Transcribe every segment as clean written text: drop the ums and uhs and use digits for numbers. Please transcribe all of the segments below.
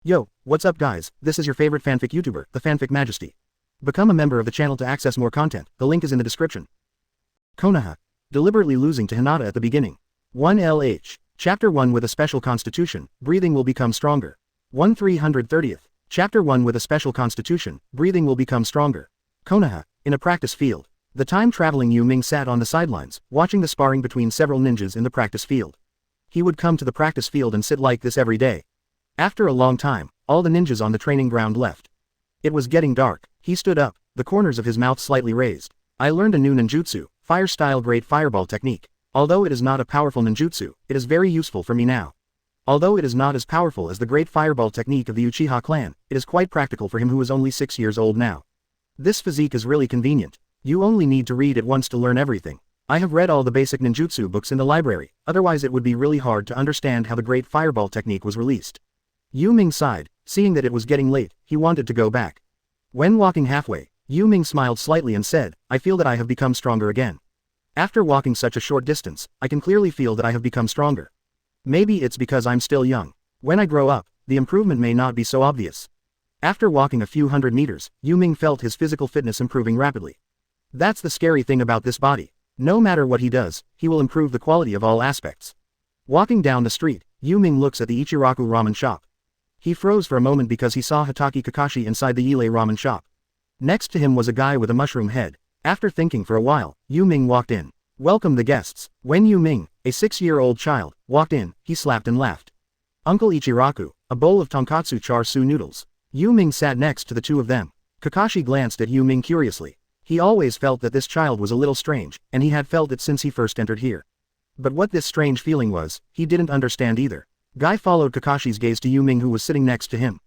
Yo, what's up guys, this is your favorite fanfic YouTuber, the Fanfic Majesty. Become a member of the channel to access more content, the link is in the description. Konoha. Deliberately losing to Hinata at the beginning. 1LH. Chapter 1 with a special constitution, breathing will become stronger. 1330th. Chapter 1 with a special constitution, breathing will become stronger. Konoha. In a practice field. The time-traveling Yu Ming sat on the sidelines, watching the sparring between several ninjas in the practice field. He would come to the practice field and sit like this every day. After a long time, all the ninjas on the training ground left. It was getting dark. He stood up, the corners of his mouth slightly raised. I learned a new ninjutsu, fire-style great fireball technique. Although it is not a powerful ninjutsu, it is very useful for me now. Although it is not as powerful as the great fireball technique of the Uchiha clan, it is quite practical for him who is only 6 years old now. This physique is really convenient. You only need to read it once to learn everything. I have read all the basic ninjutsu books in the library, otherwise it would be really hard to understand how the great fireball technique was released. Yu Ming sighed, seeing that it was getting late, he wanted to go back. When walking halfway, Yu Ming smiled slightly and said, I feel that I have become stronger again. After walking such a short distance, I can clearly feel that I have become stronger. Maybe it's because I'm still young. When I grow up, the improvement may not be so obvious. After walking a few hundred meters, Yu Ming felt his physical fitness improving rapidly. That's the scary thing about this body. No matter what he does, he will improve the quality of all aspects. Walking down the street, Yu Ming looks at the Ichiraku ramen shop. He froze for a moment because he saw Hatake Kakashi inside the Yilei ramen shop. Next to him was a guy with a mushroom head. After thinking for a while, Yu Ming walked in. Welcome the guests. When Yu Ming, a 6-year-old child, walked in, he slapped and laughed. Uncle Ichiraku, a bowl of tonkatsu char siu noodles. Yu Ming sat next to the two of them. Kakashi glanced at Yu Ming curiously. He always felt that this child was a little strange, and he had felt it since he first entered here. But what this strange feeling was, he didn't understand either. Guy followed Kakashi's gaze to Yu Ming who was sitting next to him.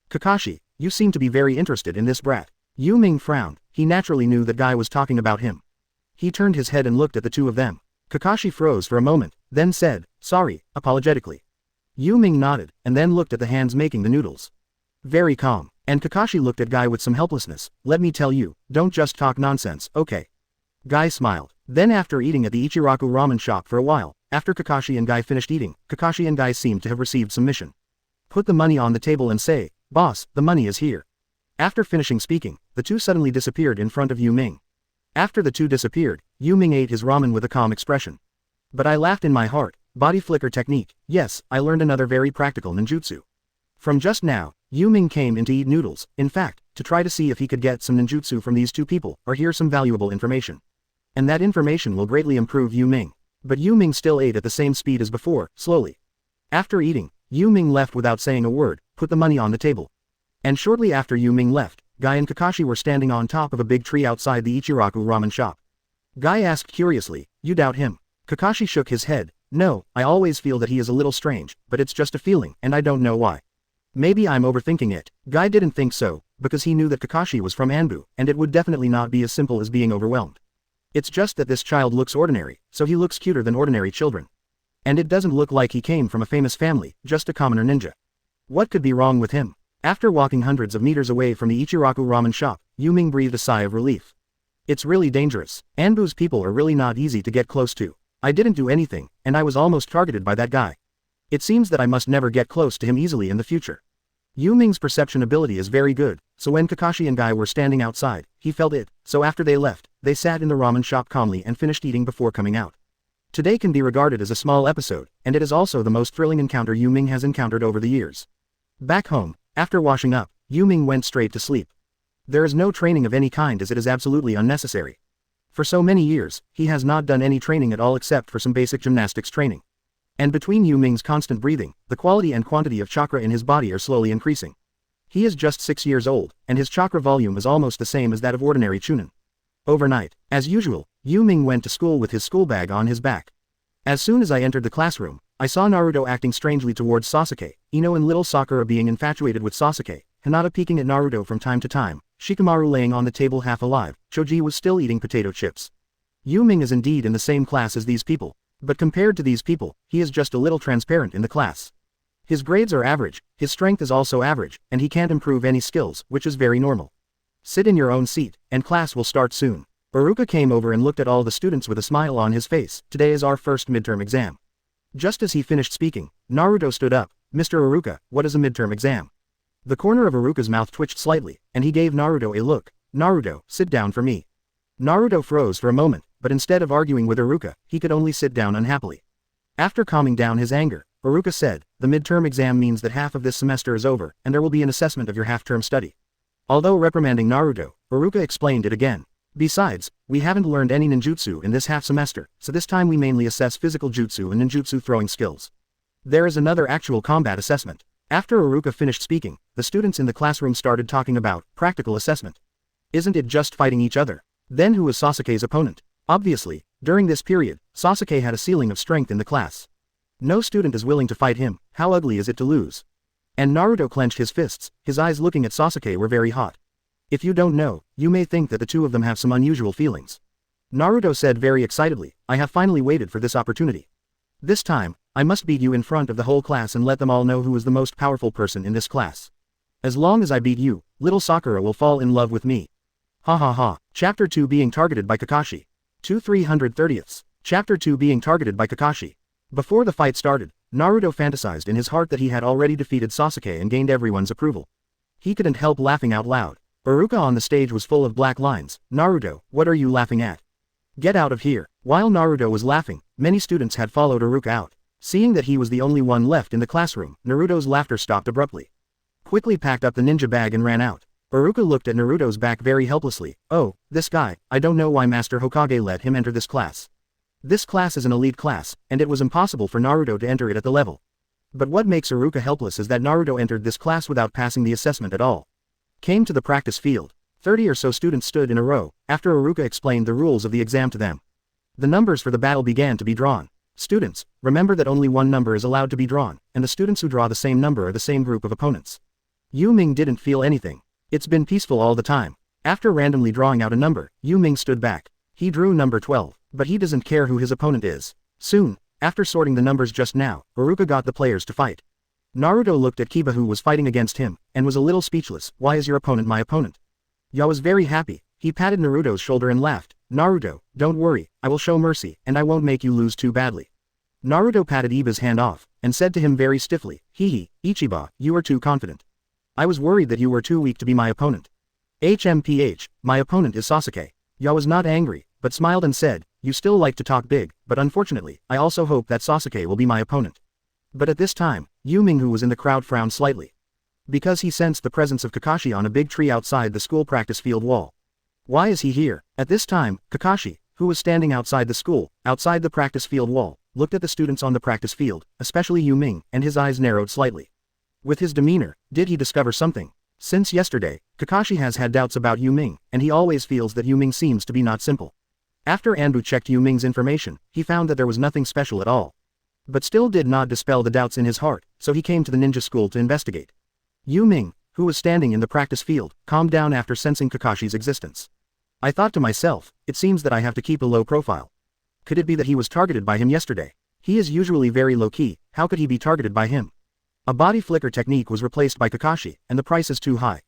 Kakashi, you seem to be very interested in this brat. Yu Ming frowned, he naturally knew that Guy was talking about him. He turned his head and looked at the two of them. Kakashi froze for a moment, then said, sorry, apologetically. Yu Ming nodded, and then looked at the hands making the noodles. Very calm, and Kakashi looked at Guy with some helplessness. Let me tell you, don't just talk nonsense, okay? Guy smiled. Then after eating at the Ichiraku ramen shop for a while, after Kakashi and Guy finished eating, Kakashi and Guy seemed to have received some mission. Put the money on the table and say, boss, the money is here. After finishing speaking, the two suddenly disappeared in front of Yu Ming. After the two disappeared, Yu Ming ate his ramen with a calm expression. But I laughed in my heart, body flicker technique, yes, I learned another very practical ninjutsu. From just now, Yu Ming came in to eat noodles, in fact, to try to see if he could get some ninjutsu from these two people, or hear some valuable information. And that information will greatly improve Yu Ming. But Yu Ming still ate at the same speed as before, slowly. After eating, Yu Ming left without saying a word, put the money on the table. And shortly after Yu Ming left, Guy and Kakashi were standing on top of a big tree outside the Ichiraku ramen shop. Guy asked curiously, you doubt him? Kakashi shook his head, no, I always feel that he is a little strange, but it's just a feeling, and I don't know why. Maybe I'm overthinking it. Guy didn't think so, because he knew that Kakashi was from Anbu, and it would definitely not be as simple as being overwhelmed. It's just that this child looks ordinary, so he looks cuter than ordinary children. And it doesn't look like he came from a famous family, just a commoner ninja. What could be wrong with him? After walking hundreds of meters away from the Ichiraku ramen shop, Yu Ming breathed a sigh of relief. It's really dangerous. Anbu's people are really not easy to get close to. I didn't do anything, and I was almost targeted by that guy. It seems that I must never get close to him easily in the future. Yu Ming's perception ability is very good, so when Kakashi and Guy were standing outside, he felt it, so after they left, they sat in the ramen shop calmly and finished eating before coming out. Today can be regarded as a small episode, and it is also the most thrilling encounter Yu Ming has encountered over the years. Back home, after washing up, Yu Ming went straight to sleep. There is no training of any kind as it is absolutely unnecessary. For so many years, he has not done any training at all except for some basic gymnastics training. And between Yu Ming's constant breathing, the quality and quantity of chakra in his body are slowly increasing. He is just 6 years old, and his chakra volume is almost the same as that of ordinary chunin. Overnight, as usual, Yu Ming went to school with his school bag on his back. As soon as I entered the classroom, I saw Naruto acting strangely towards Sasuke, Ino and little Sakura being infatuated with Sasuke, Hinata peeking at Naruto from time to time, Shikamaru laying on the table half alive, Choji was still eating potato chips. Yu Ming is indeed in the same class as these people. But compared to these people, he is just a little transparent in the class. His grades are average, his strength is also average, and he can't improve any skills, which is very normal. Sit in your own seat, and class will start soon. Iruka came over and looked at all the students with a smile on his face. Today is our first midterm exam. Just as he finished speaking, Naruto stood up. Mr. Iruka, what is a midterm exam? The corner of Iruka's mouth twitched slightly, and he gave Naruto a look. Naruto, sit down for me. Naruto froze for a moment, but instead of arguing with Iruka, he could only sit down unhappily. After calming down his anger, Iruka said, the midterm exam means that half of this semester is over, and there will be an assessment of your half-term study. Although reprimanding Naruto, Iruka explained it again. Besides, we haven't learned any ninjutsu in this half semester, so this time we mainly assess physical jutsu and ninjutsu throwing skills. There is another actual combat assessment. After Iruka finished speaking, the students in the classroom started talking about practical assessment. Isn't it just fighting each other? Then who was Sasuke's opponent? Obviously, during this period, Sasuke had a ceiling of strength in the class. No student is willing to fight him, how ugly is it to lose? And Naruto clenched his fists, his eyes looking at Sasuke were very hot. If you don't know, you may think that the two of them have some unusual feelings. Naruto said very excitedly, I have finally waited for this opportunity. This time, I must beat you in front of the whole class and let them all know who is the most powerful person in this class. As long as I beat you, little Sakura will fall in love with me. Ha ha ha. Chapter 2 being targeted by Kakashi. 330ths. Chapter 2 being targeted by Kakashi. Before the fight started, Naruto fantasized in his heart that he had already defeated Sasuke and gained everyone's approval. He couldn't help laughing out loud. Iruka on the stage was full of black lines. Naruto, what are you laughing at? Get out of here. While Naruto was laughing, many students had followed Iruka out. Seeing that he was the only one left in the classroom, Naruto's laughter stopped abruptly. Quickly packed up the ninja bag and ran out. Iruka looked at Naruto's back very helplessly. Oh, this guy, I don't know why Master Hokage let him enter this class. This class is an elite class, and it was impossible for Naruto to enter it at the level. But what makes Iruka helpless is that Naruto entered this class without passing the assessment at all. Came to the practice field. 30 or so students stood in a row, after Iruka explained the rules of the exam to them. The numbers for the battle began to be drawn. Students, remember that only one number is allowed to be drawn, and the students who draw the same number are the same group of opponents. Yu Ming didn't feel anything. It's been peaceful all the time. After randomly drawing out a number, Yu Ming stood back. He drew number 12, but he doesn't care who his opponent is. Soon, after sorting the numbers just now, Iruka got the players to fight. Naruto looked at Kiba who was fighting against him, and was a little speechless. Why is your opponent my opponent? Ya was very happy. He patted Naruto's shoulder and laughed. Naruto, don't worry, I will show mercy, and I won't make you lose too badly. Naruto patted Iba's hand off, and said to him very stiffly, Hehe, Ichiba, you are too confident. I was worried that you were too weak to be my opponent. HMPH, my opponent is Sasuke. Ya was not angry, but smiled and said, you still like to talk big, but unfortunately, I also hope that Sasuke will be my opponent. But at this time, Yu Ming who was in the crowd frowned slightly. Because he sensed the presence of Kakashi on a big tree outside the school practice field wall. Why is he here? At this time, Kakashi, who was standing outside the school, outside the practice field wall, looked at the students on the practice field, especially Yu Ming, and his eyes narrowed slightly. With his demeanor, did he discover something? Since yesterday, Kakashi has had doubts about Yu Ming, and he always feels that Yu Ming seems to be not simple. After Anbu checked Yu Ming's information, he found that there was nothing special at all. But still did not dispel the doubts in his heart, so he came to the ninja school to investigate. Yu Ming, who was standing in the practice field, calmed down after sensing Kakashi's existence. I thought to myself, it seems that I have to keep a low profile. Could it be that he was targeted by him yesterday? He is usually very low-key, how could he be targeted by him? A body flicker technique was replaced by Kakashi, and the price is too high.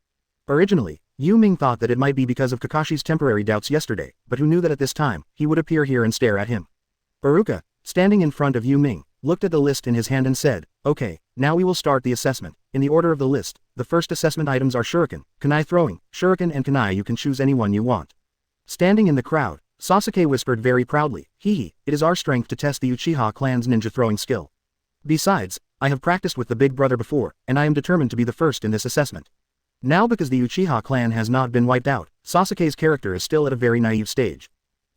Originally, Yu Ming thought that it might be because of Kakashi's temporary doubts yesterday, but who knew that at this time, he would appear here and stare at him. Iruka, standing in front of Yu Ming, looked at the list in his hand and said, okay, now we will start the assessment. In the order of the list, the first assessment items are shuriken, kunai throwing, shuriken and kunai. You can choose anyone you want. Standing in the crowd, Sasuke whispered very proudly, Hehe, it is our strength to test the Uchiha clan's ninja throwing skill. Besides, I have practiced with the big brother before, and I am determined to be the first in this assessment. Now because the Uchiha clan has not been wiped out, Sasuke's character is still at a very naive stage.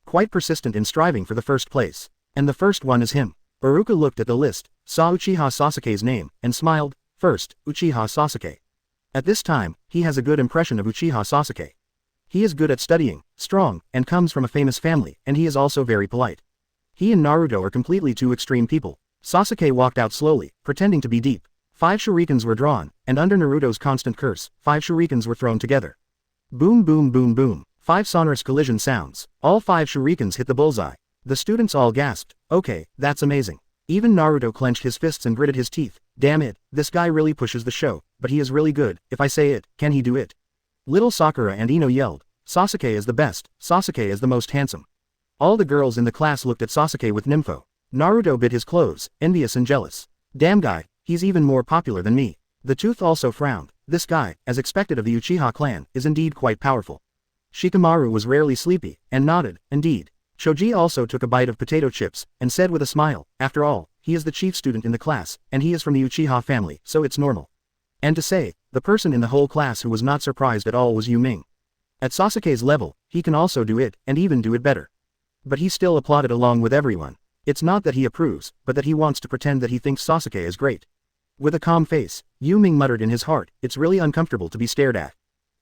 Quite persistent in striving for the first place. And the first one is him. Iruka looked at the list, saw Uchiha Sasuke's name, and smiled. First, Uchiha Sasuke. At this time, he has a good impression of Uchiha Sasuke. He is good at studying, strong, and comes from a famous family, and he is also very polite. He and Naruto are completely two extreme people. Sasuke walked out slowly, pretending to be deep. 5 shurikens were drawn, and under Naruto's constant curse, 5 shurikens were thrown together. Boom boom boom boom. 5 sonorous collision sounds. All 5 shurikens hit the bullseye. The students all gasped. Okay, that's amazing. Even Naruto clenched his fists and gritted his teeth. Damn it, this guy really pushes the show, but he is really good. If I say it, can he do it? Little Sakura and Ino yelled. Sasuke is the best, Sasuke is the most handsome. All the girls in the class looked at Sasuke with nympho. Naruto bit his clothes, envious and jealous. Damn guy, he's even more popular than me. The tooth also frowned. This guy, as expected of the Uchiha clan, is indeed quite powerful. Shikamaru was rarely sleepy, and nodded, indeed. Choji also took a bite of potato chips, and said with a smile, after all, he is the chief student in the class, and he is from the Uchiha family, so it's normal. And to say, the person in the whole class who was not surprised at all was Yu Ming. At Sasuke's level, he can also do it, and even do it better. But he still applauded along with everyone. It's not that he approves, but that he wants to pretend that he thinks Sasuke is great. With a calm face, Yu Ming muttered in his heart, it's really uncomfortable to be stared at.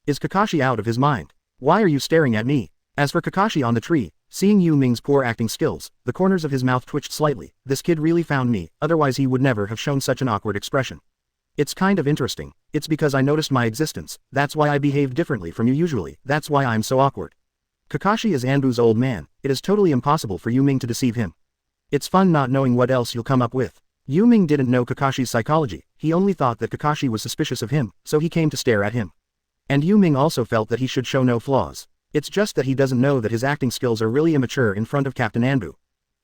Is Kakashi out of his mind? Why are you staring at me? As for Kakashi on the tree, seeing Yu Ming's poor acting skills, the corners of his mouth twitched slightly. This kid really found me, otherwise he would never have shown such an awkward expression. It's kind of interesting. It's because I noticed my existence, that's why I behaved differently from you usually, that's why I'm so awkward. Kakashi is Anbu's old man, it is totally impossible for Yu Ming to deceive him. It's fun not knowing what else you'll come up with. Yu Ming didn't know Kakashi's psychology, he only thought that Kakashi was suspicious of him, so he came to stare at him. And Yu Ming also felt that he should show no flaws. It's just that he doesn't know that his acting skills are really immature in front of Captain Anbu.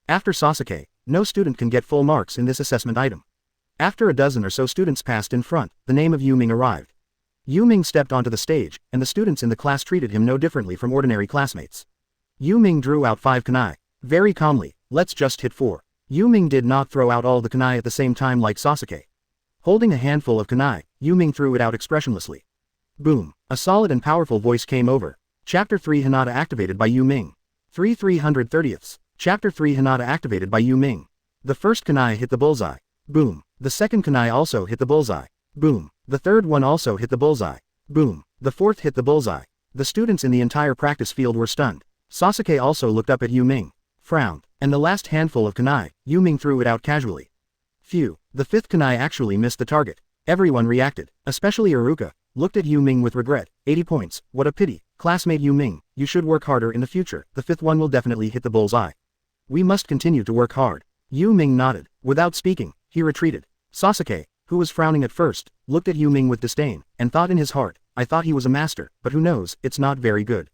After Sasuke, no student can get full marks in this assessment item. After a dozen or so students passed in front, the name of Yu Ming arrived. Yu Ming stepped onto the stage, and the students in the class treated him no differently from ordinary classmates. Yu Ming drew out 5 kunai. Very calmly, let's just hit 4. Yu Ming did not throw out all the kunai at the same time like Sasuke. Holding a handful of kunai, Yu Ming threw it out expressionlessly. Boom. A solid and powerful voice came over. Chapter 3 Hinata activated by Yu Ming. 3/330ths. Chapter 3 Hinata activated by Yu Ming. The first kunai hit the bullseye. Boom. The second kunai also hit the bullseye. Boom. The third one also hit the bullseye. Boom. The fourth hit the bullseye. The students in the entire practice field were stunned. Sasuke also looked up at Yu Ming. Frowned. And the last handful of kunai, Yu Ming threw it out casually. Phew. The fifth kunai actually missed the target. Everyone reacted, especially Iruka, looked at Yu Ming with regret. 80 points, what a pity. Classmate Yu Ming, you should work harder in the future, the fifth one will definitely hit the bullseye. We must continue to work hard. Yu Ming nodded. Without speaking, he retreated. Sasuke, who was frowning at first, looked at Yu Ming with disdain, and thought in his heart, I thought he was a master, but who knows, it's not very good.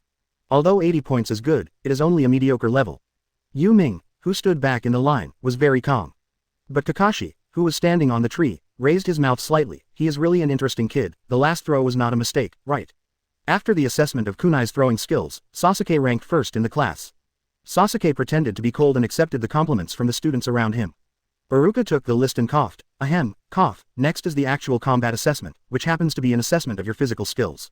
Although 80 points is good, it is only a mediocre level. Yu Ming, who stood back in the line, was very calm. But Kakashi, who was standing on the tree, raised his mouth slightly. He is really an interesting kid, the last throw was not a mistake, right? After the assessment of kunai's throwing skills, Sasuke ranked first in the class. Sasuke pretended to be cold and accepted the compliments from the students around him. Iruka took the list and coughed. Ahem, cough. Next is the actual combat assessment, which happens to be an assessment of your physical skills.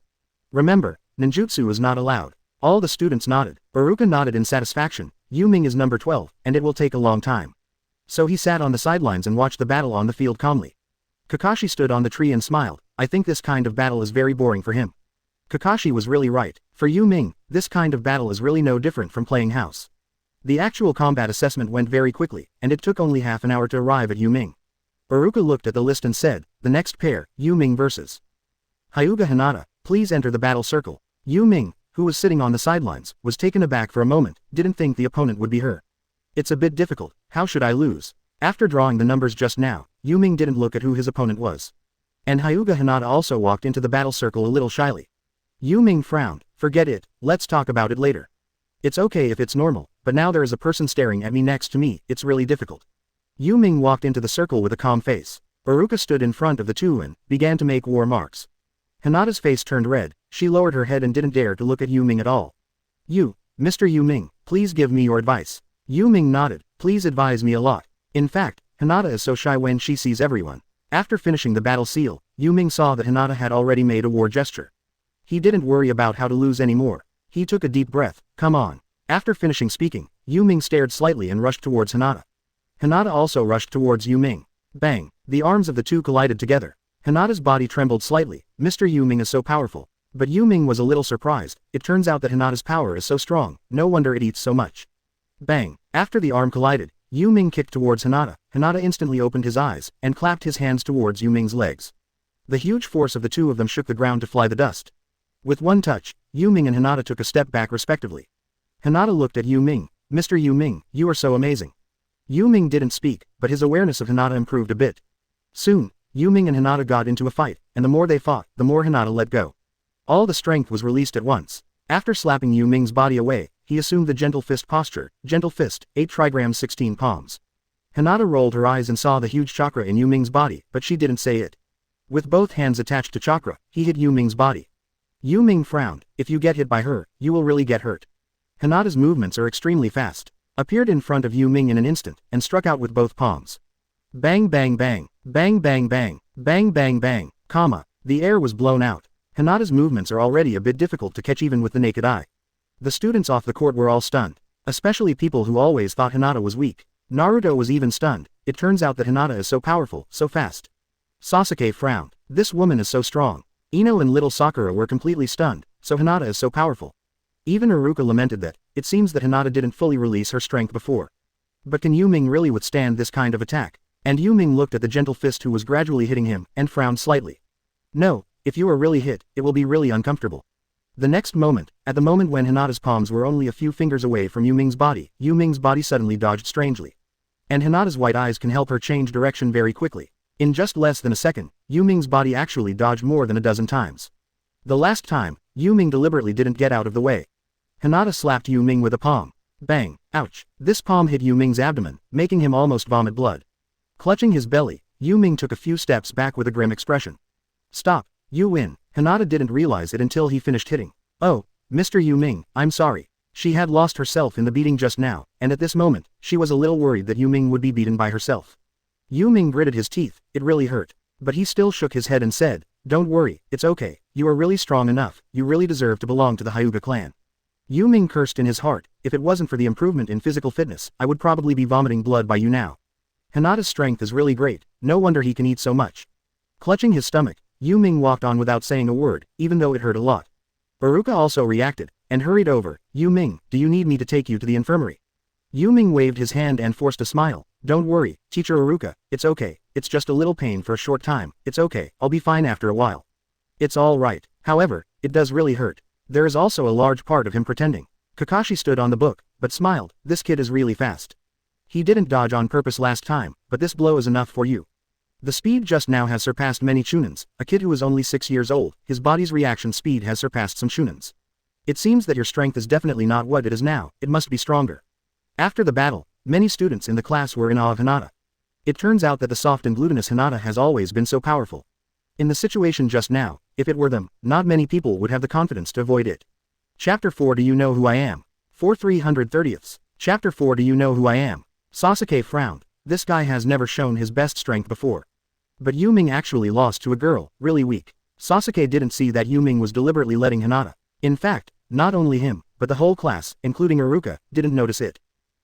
Remember, ninjutsu is not allowed. All the students nodded. Iruka nodded in satisfaction. Yu Ming is number 12, and it will take a long time. So he sat on the sidelines and watched the battle on the field calmly. Kakashi stood on the tree and smiled. I think this kind of battle is very boring for him. Kakashi was really right. For Yu Ming, this kind of battle is really no different from playing house. The actual combat assessment went very quickly, and it took only half an hour to arrive at Yu Ming. Iruka looked at the list and said, the next pair, Yu Ming vs. Hyuga Hinata, please enter the battle circle. Yu Ming, who was sitting on the sidelines, was taken aback for a moment, didn't think the opponent would be her. It's a bit difficult, how should I lose? After drawing the numbers just now, Yu Ming didn't look at who his opponent was. And Hyuga Hinata also walked into the battle circle a little shyly. Yu Ming frowned, forget it, let's talk about it later. It's okay if it's normal, but now there is a person staring at me next to me, it's really difficult. Yu Ming walked into the circle with a calm face. Iruka stood in front of the two and began to make war marks. Hinata's face turned red, she lowered her head and didn't dare to look at Yu Ming at all. Mr. Yu Ming, please give me your advice. Yu Ming nodded, please advise me a lot. In fact, Hinata is so shy when she sees everyone. After finishing the battle seal, Yu Ming saw that Hinata had already made a war gesture. He didn't worry about how to lose anymore. He took a deep breath, come on. After finishing speaking, Yu Ming stared slightly and rushed towards Hinata. Hinata also rushed towards Yu Ming. Bang! The arms of the two collided together. Hinata's body trembled slightly. Mr. Yu Ming is so powerful. But Yu Ming was a little surprised. It turns out that Hinata's power is so strong, no wonder it eats so much. Bang! After the arm collided, Yu Ming kicked towards Hinata. Hinata instantly opened his eyes, and clapped his hands towards Yu Ming's legs. The huge force of the two of them shook the ground to fly the dust. With one touch, Yu Ming and Hinata took a step back respectively. Hinata looked at Yu Ming. Mr. Yu Ming, you are so amazing. Yu Ming didn't speak, but his awareness of Hinata improved a bit. Soon, Yu Ming and Hinata got into a fight, and the more they fought, the more Hinata let go. All the strength was released at once. After slapping Yu Ming's body away, he assumed the gentle fist posture. Gentle fist, 8 trigrams 16 palms. Hinata rolled her eyes and saw the huge chakra in Yu Ming's body, but she didn't say it. With both hands attached to chakra, he hit Yu Ming's body. Yu Ming frowned. If you get hit by her, you will really get hurt. Hinata's movements are extremely fast. Appeared in front of Yu Ming in an instant, and struck out with both palms. Bang bang bang, bang bang bang, bang bang bang, comma. The air was blown out. Hinata's movements are already a bit difficult to catch even with the naked eye. The students off the court were all stunned. Especially people who always thought Hinata was weak. Naruto was even stunned. It turns out that Hinata is so powerful, so fast. Sasuke frowned. This woman is so strong. Ino and little Sakura were completely stunned, so Hinata is so powerful. Even Iruka lamented that, it seems that Hinata didn't fully release her strength before. But can Yu Ming really withstand this kind of attack? And Yu Ming looked at the gentle fist who was gradually hitting him, and frowned slightly. No, if you are really hit, it will be really uncomfortable. The next moment, at the moment when Hinata's palms were only a few fingers away from Yu Ming's body suddenly dodged strangely. And Hinata's white eyes can help her change direction very quickly. In just less than a second, Yu Ming's body actually dodged more than a dozen times. The last time, Yu Ming deliberately didn't get out of the way. Hinata slapped Yu Ming with a palm. Bang, ouch. This palm hit Yu Ming's abdomen, making him almost vomit blood. Clutching his belly, Yu Ming took a few steps back with a grim expression. Stop, you win. Hinata didn't realize it until he finished hitting. Oh, Mr. Yu Ming, I'm sorry. She had lost herself in the beating just now, and at this moment, she was a little worried that Yu Ming would be beaten by herself. Yu Ming gritted his teeth, it really hurt. But he still shook his head and said, don't worry, it's okay, you are really strong enough, you really deserve to belong to the Hyuga clan. Yu Ming cursed in his heart, if it wasn't for the improvement in physical fitness, I would probably be vomiting blood by you now. Hinata's strength is really great, no wonder he can eat so much. Clutching his stomach, Yu Ming walked on without saying a word, even though it hurt a lot. Iruka also reacted, and hurried over. Yu Ming, do you need me to take you to the infirmary? Yu Ming waved his hand and forced a smile. Don't worry, teacher Iruka, it's okay, it's just a little pain for a short time, it's okay, I'll be fine after a while. It's all right, however, it does really hurt. There is also a large part of him pretending. Kakashi stood on the book, but smiled, this kid is really fast. He didn't dodge on purpose last time, but this blow is enough for you. The speed just now has surpassed many Chunins, a kid who is only 6 years old, his body's reaction speed has surpassed some Chunins. It seems that your strength is definitely not what it is now, it must be stronger. After the battle, many students in the class were in awe of Hinata. It turns out that the soft and glutinous Hinata has always been so powerful. In the situation just now, if it were them, not many people would have the confidence to avoid it. Chapter 4 Do you know who I am? 4/330ths. Chapter 4 Do you know who I am? Sasuke frowned. This guy has never shown his best strength before. But Yu Ming actually lost to a girl, really weak. Sasuke didn't see that Yu Ming was deliberately letting Hinata. In fact, not only him, but the whole class, including Iruka, didn't notice it.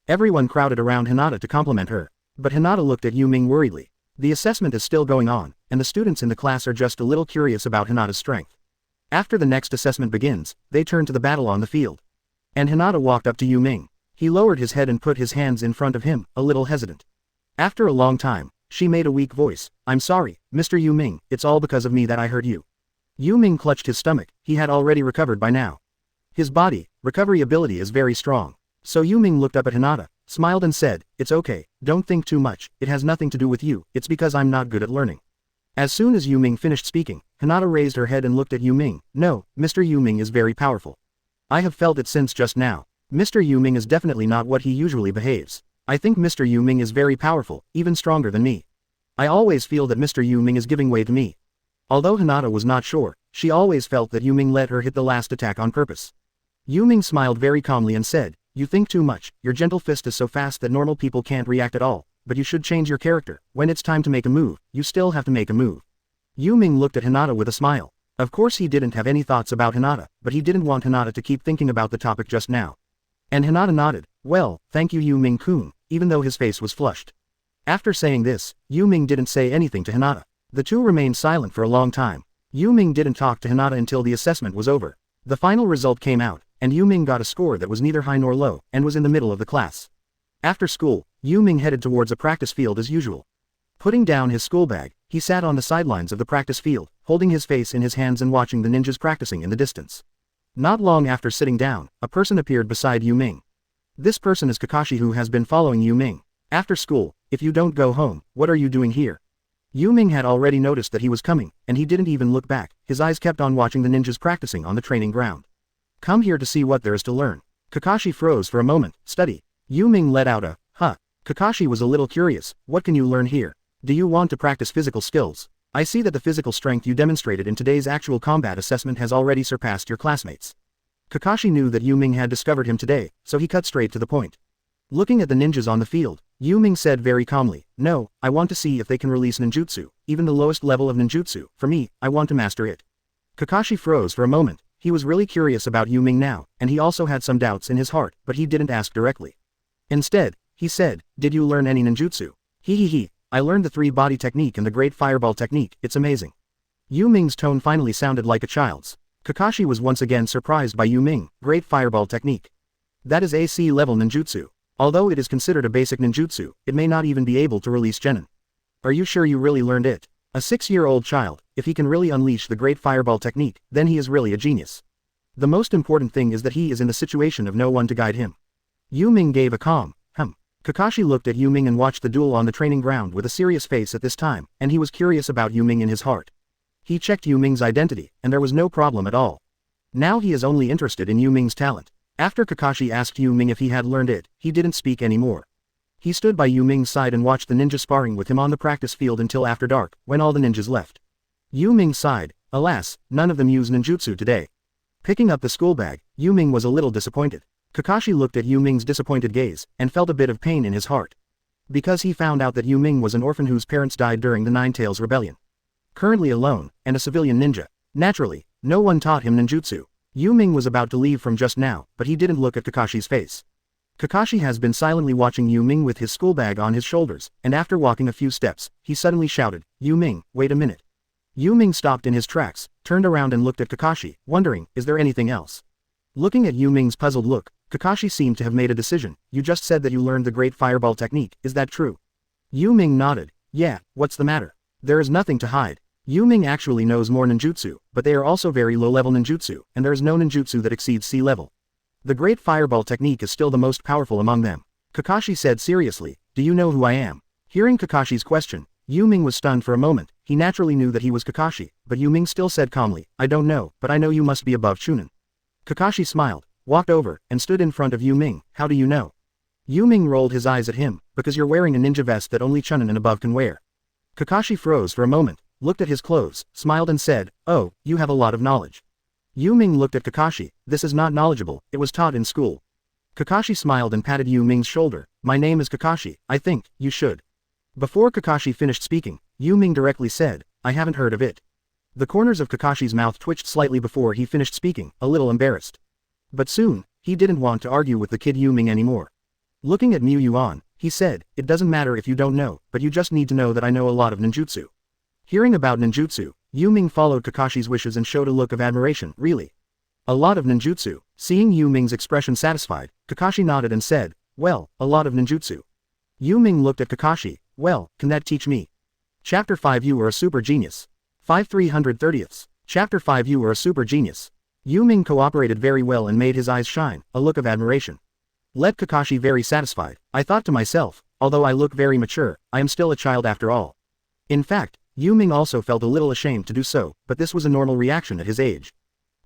Everyone crowded around Hinata to compliment her. But Hinata looked at Yu Ming worriedly. The assessment is still going on, and the students in the class are just a little curious about Hinata's strength. After the next assessment begins, they turn to the battle on the field. And Hinata walked up to Yu Ming. He lowered his head and put his hands in front of him, a little hesitant. After a long time, she made a weak voice. I'm sorry, Mr. Yu Ming, it's all because of me that I hurt you. Yu Ming clutched his stomach, he had already recovered by now. His body, recovery ability is very strong. So Yu Ming looked up at Hinata, smiled and said, it's okay, don't think too much, it has nothing to do with you, it's because I'm not good at learning. As soon as Yu Ming finished speaking, Hinata raised her head and looked at Yu Ming. No, Mr. Yu Ming is very powerful. I have felt it since just now. Mr. Yu Ming is definitely not what he usually behaves. I think Mr. Yu Ming is very powerful, even stronger than me. I always feel that Mr. Yu Ming is giving way to me. Although Hinata was not sure, she always felt that Yu Ming let her hit the last attack on purpose. Yu Ming smiled very calmly and said, you think too much, your gentle fist is so fast that normal people can't react at all, but you should change your character, when it's time to make a move, you still have to make a move. Yu Ming looked at Hinata with a smile. Of course he didn't have any thoughts about Hinata, but he didn't want Hinata to keep thinking about the topic just now. And Hinata nodded, well, thank you Yu Ming-kun, even though his face was flushed. After saying this, Yu Ming didn't say anything to Hinata. The two remained silent for a long time. Yu Ming didn't talk to Hinata until the assessment was over. The final result came out, and Yu Ming got a score that was neither high nor low, and was in the middle of the class. After school, Yu Ming headed towards a practice field as usual. Putting down his school bag, he sat on the sidelines of the practice field, holding his face in his hands and watching the ninjas practicing in the distance. Not long after sitting down, a person appeared beside Yu Ming. This person is Kakashi, who has been following Yu Ming. After school, if you don't go home, what are you doing here? Yu Ming had already noticed that he was coming, and he didn't even look back, his eyes kept on watching the ninjas practicing on the training ground. Come here to see what there is to learn. Kakashi froze for a moment. Study. Yu Ming let out a, huh. Kakashi was a little curious, what can you learn here? Do you want to practice physical skills? I see that the physical strength you demonstrated in today's actual combat assessment has already surpassed your classmates. Kakashi knew that Yu Ming had discovered him today, so he cut straight to the point. Looking at the ninjas on the field, Yu Ming said very calmly, "No, I want to see if they can release ninjutsu, even the lowest level of ninjutsu. For me, I want to master it." Kakashi froze for a moment. He was really curious about Yu Ming now, and he also had some doubts in his heart, but he didn't ask directly. Instead, he said, "Did you learn any ninjutsu?" He. I learned the three-body technique and the great fireball technique, it's amazing." Yu Ming's tone finally sounded like a child's. Kakashi was once again surprised by Yu Ming, great fireball technique. That is AC level ninjutsu. Although it is considered a basic ninjutsu, it may not even be able to release genin. Are you sure you really learned it? A 6-year-old child, if he can really unleash the great fireball technique, then he is really a genius. The most important thing is that he is in the situation of no one to guide him. Yu Ming gave a calm, Kakashi looked at Yu Ming and watched the duel on the training ground with a serious face at this time, and he was curious about Yu Ming in his heart. He checked Yu Ming's identity, and there was no problem at all. Now he is only interested in Yu Ming's talent. After Kakashi asked Yu Ming if he had learned it, he didn't speak anymore. He stood by Yu Ming's side and watched the ninja sparring with him on the practice field until after dark, when all the ninjas left. Yu Ming sighed, alas, none of them use ninjutsu today. Picking up the school bag, Yu Ming was a little disappointed. Kakashi looked at Yu Ming's disappointed gaze, and felt a bit of pain in his heart. Because he found out that Yu Ming was an orphan whose parents died during the Nine Tails Rebellion. Currently alone, and a civilian ninja. Naturally, no one taught him ninjutsu. Yu Ming was about to leave from just now, but he didn't look at Kakashi's face. Kakashi has been silently watching Yu Ming with his school bag on his shoulders, and after walking a few steps, he suddenly shouted, "Yu Ming, wait a minute." Yu Ming stopped in his tracks, turned around and looked at Kakashi, wondering, is there anything else? Looking at Yu Ming's puzzled look, Kakashi seemed to have made a decision. "You just said that you learned the great fireball technique, is that true?" Yu Ming nodded. "Yeah, what's the matter? There is nothing to hide." Yu Ming actually knows more ninjutsu, but they are also very low-level ninjutsu, and there is no ninjutsu that exceeds C level. The great fireball technique is still the most powerful among them. Kakashi said seriously, "Do you know who I am?" Hearing Kakashi's question, Yu Ming was stunned for a moment. He naturally knew that he was Kakashi, but Yu Ming still said calmly, "I don't know, but I know you must be above Chunin." Kakashi smiled, walked over, and stood in front of Yu Ming. "How do you know?" Yu Ming rolled his eyes at him, "Because you're wearing a ninja vest that only Chunin and above can wear." Kakashi froze for a moment, looked at his clothes, smiled and said, "Oh, you have a lot of knowledge." Yu Ming looked at Kakashi. "This is not knowledgeable, it was taught in school." Kakashi smiled and patted Yu Ming's shoulder. "My name is Kakashi, I think, you should." Before Kakashi finished speaking, Yu Ming directly said, "I haven't heard of it." The corners of Kakashi's mouth twitched slightly before he finished speaking, a little embarrassed. But soon, he didn't want to argue with the kid Yu Ming anymore. Looking at Mu Yuan, he said, "It doesn't matter if you don't know, but you just need to know that I know a lot of ninjutsu." Hearing about ninjutsu, Yu Ming followed Kakashi's wishes and showed a look of admiration. "Really? A lot of ninjutsu?" Seeing Yu Ming's expression satisfied, Kakashi nodded and said, "Well, a lot of ninjutsu." Yu Ming looked at Kakashi. "Well, can that teach me?" Chapter 5 You are a super genius. 5330ths. Chapter 5 You are a super genius. Yu Ming cooperated very well and made his eyes shine, a look of admiration. Let Kakashi very satisfied. "I thought to myself, although I look very mature, I am still a child after all." In fact, Yu Ming also felt a little ashamed to do so, but this was a normal reaction at his age.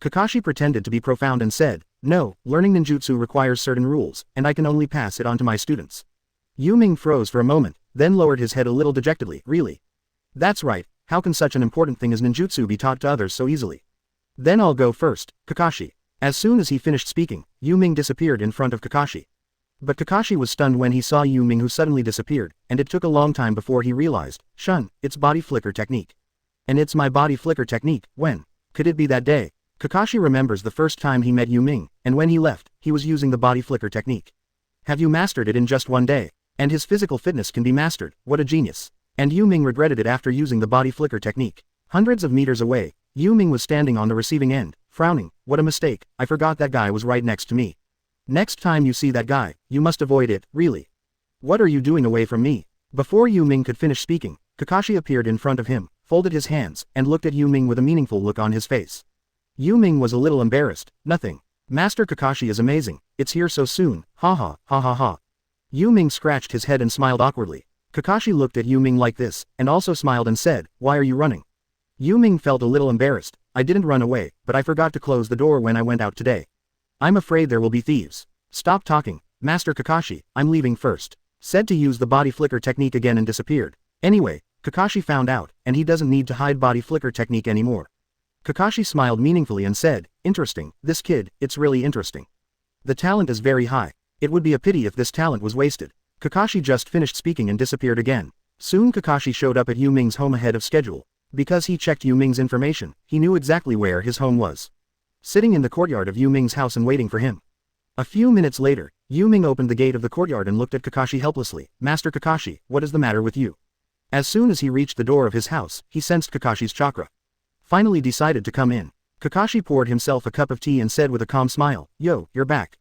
Kakashi pretended to be profound and said, "No, learning ninjutsu requires certain rules, and I can only pass it on to my students." Yu Ming froze for a moment, then lowered his head a little dejectedly. "Really? That's right, how can such an important thing as ninjutsu be taught to others so easily?" "Then I'll go first, Kakashi." As soon as he finished speaking, Yu Ming disappeared in front of Kakashi. But Kakashi was stunned when he saw Yu Ming, who suddenly disappeared, and it took a long time before he realized, "Shun, it's body flicker technique. And it's my body flicker technique. When could it be that day?" Kakashi remembers the first time he met Yu Ming, and when he left, he was using the body flicker technique. Have you mastered it in just one day? And his physical fitness can be mastered, what a genius. And Yu Ming regretted it after using the body flicker technique. Hundreds of meters away, Yu Ming was standing on the receiving end, frowning. "What a mistake, I forgot that guy was right next to me. Next time you see that guy, you must avoid it, really. What are you doing away from me?" Before Yu Ming could finish speaking, Kakashi appeared in front of him, folded his hands, and looked at Yu Ming with a meaningful look on his face. Yu Ming was a little embarrassed. "Nothing. Master Kakashi is amazing, it's here so soon, ha ha, ha ha ha." Yu Ming scratched his head and smiled awkwardly. Kakashi looked at Yu Ming like this, and also smiled and said, "Why are you running?" Yu Ming felt a little embarrassed. "I didn't run away, but I forgot to close the door when I went out today. I'm afraid there will be thieves." "Stop talking, Master Kakashi, I'm leaving first." Said to use the body flicker technique again and disappeared. Anyway, Kakashi found out, and he doesn't need to hide body flicker technique anymore. Kakashi smiled meaningfully and said, interesting, this kid, it's really interesting. The talent is very high. It would be a pity if this talent was wasted. Kakashi just finished speaking and disappeared again. Soon Kakashi showed up at Yu Ming's home ahead of schedule. Because he checked Yu Ming's information, he knew exactly where his home was. Sitting in the courtyard of Yu Ming's house and waiting for him. A few minutes later, Yu Ming opened the gate of the courtyard and looked at Kakashi helplessly. Master Kakashi, what is the matter with you? As soon as he reached the door of his house, he sensed Kakashi's chakra. Finally decided to come in. Kakashi poured himself a cup of tea and said with a calm smile, yo, you're back.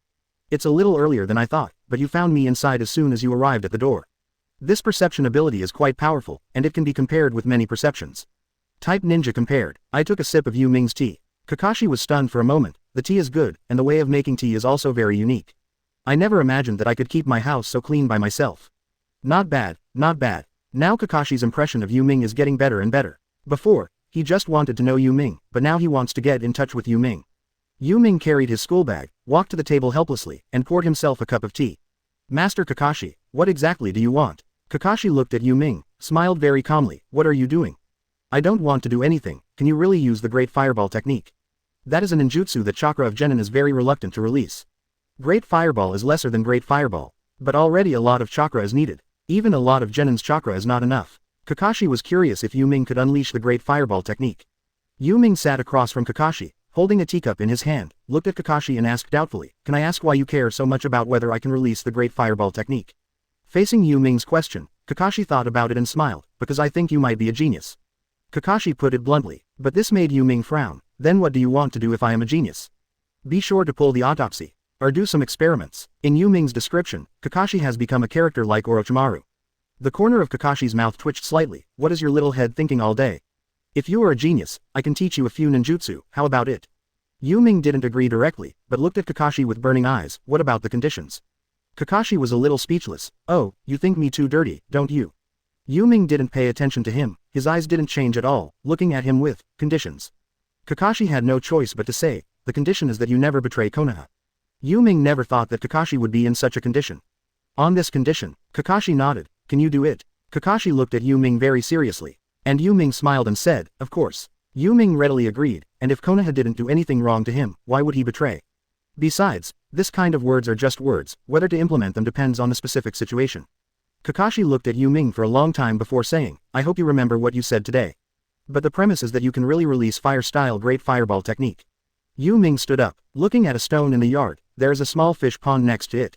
It's a little earlier than I thought, but you found me inside as soon as you arrived at the door. This perception ability is quite powerful, and it can be compared with many perceptions. Type Ninja compared. I took a sip of Yu Ming's tea. Kakashi was stunned for a moment. The tea is good, and the way of making tea is also very unique. I never imagined that I could keep my house so clean by myself. Not bad, not bad. Now Kakashi's impression of Yu Ming is getting better and better. Before, he just wanted to know Yu Ming, but now he wants to get in touch with Yu Ming. Yu Ming carried his school bag, walked to the table helplessly, and poured himself a cup of tea. Master Kakashi, what exactly do you want? Kakashi looked at Yu Ming, smiled very calmly. What are you doing? I don't want to do anything. Can you really use the Great Fireball technique? That is a ninjutsu that Chakra of Genin is very reluctant to release. Great Fireball is lesser than Great Fireball, but already a lot of chakra is needed. Even a lot of Genin's chakra is not enough. Kakashi was curious if Yu Ming could unleash the Great Fireball technique. Yu Ming sat across from Kakashi, holding a teacup in his hand, looked at Kakashi and asked doubtfully, can I ask why you care so much about whether I can release the Great Fireball technique? Facing Yu Ming's question, Kakashi thought about it and smiled, because I think you might be a genius. Kakashi put it bluntly, but this made Yu Ming frown. Then what do you want to do if I am a genius? Be sure to pull the autopsy, or do some experiments. In Yu Ming's description, Kakashi has become a character like Orochimaru. The corner of Kakashi's mouth twitched slightly. What is your little head thinking all day? If you are a genius, I can teach you a few ninjutsu, how about it? Yu Ming didn't agree directly, but looked at Kakashi with burning eyes. What about the conditions? Kakashi was a little speechless. Oh, you think me too dirty, don't you? Yu Ming didn't pay attention to him, his eyes didn't change at all, looking at him with conditions. Kakashi had no choice but to say, the condition is that you never betray Konoha. Yu Ming never thought that Kakashi would be in such a condition. On this condition, Kakashi nodded. Can you do it? Kakashi looked at Yu Ming very seriously. And Yu Ming smiled and said, of course. Yu Ming readily agreed, and if Konoha didn't do anything wrong to him, why would he betray? Besides, this kind of words are just words, whether to implement them depends on the specific situation. Kakashi looked at Yu Ming for a long time before saying, I hope you remember what you said today. But the premise is that you can really release fire-style Great Fireball technique. Yu Ming stood up, looking at a stone in the yard. There is a small fish pond next to it.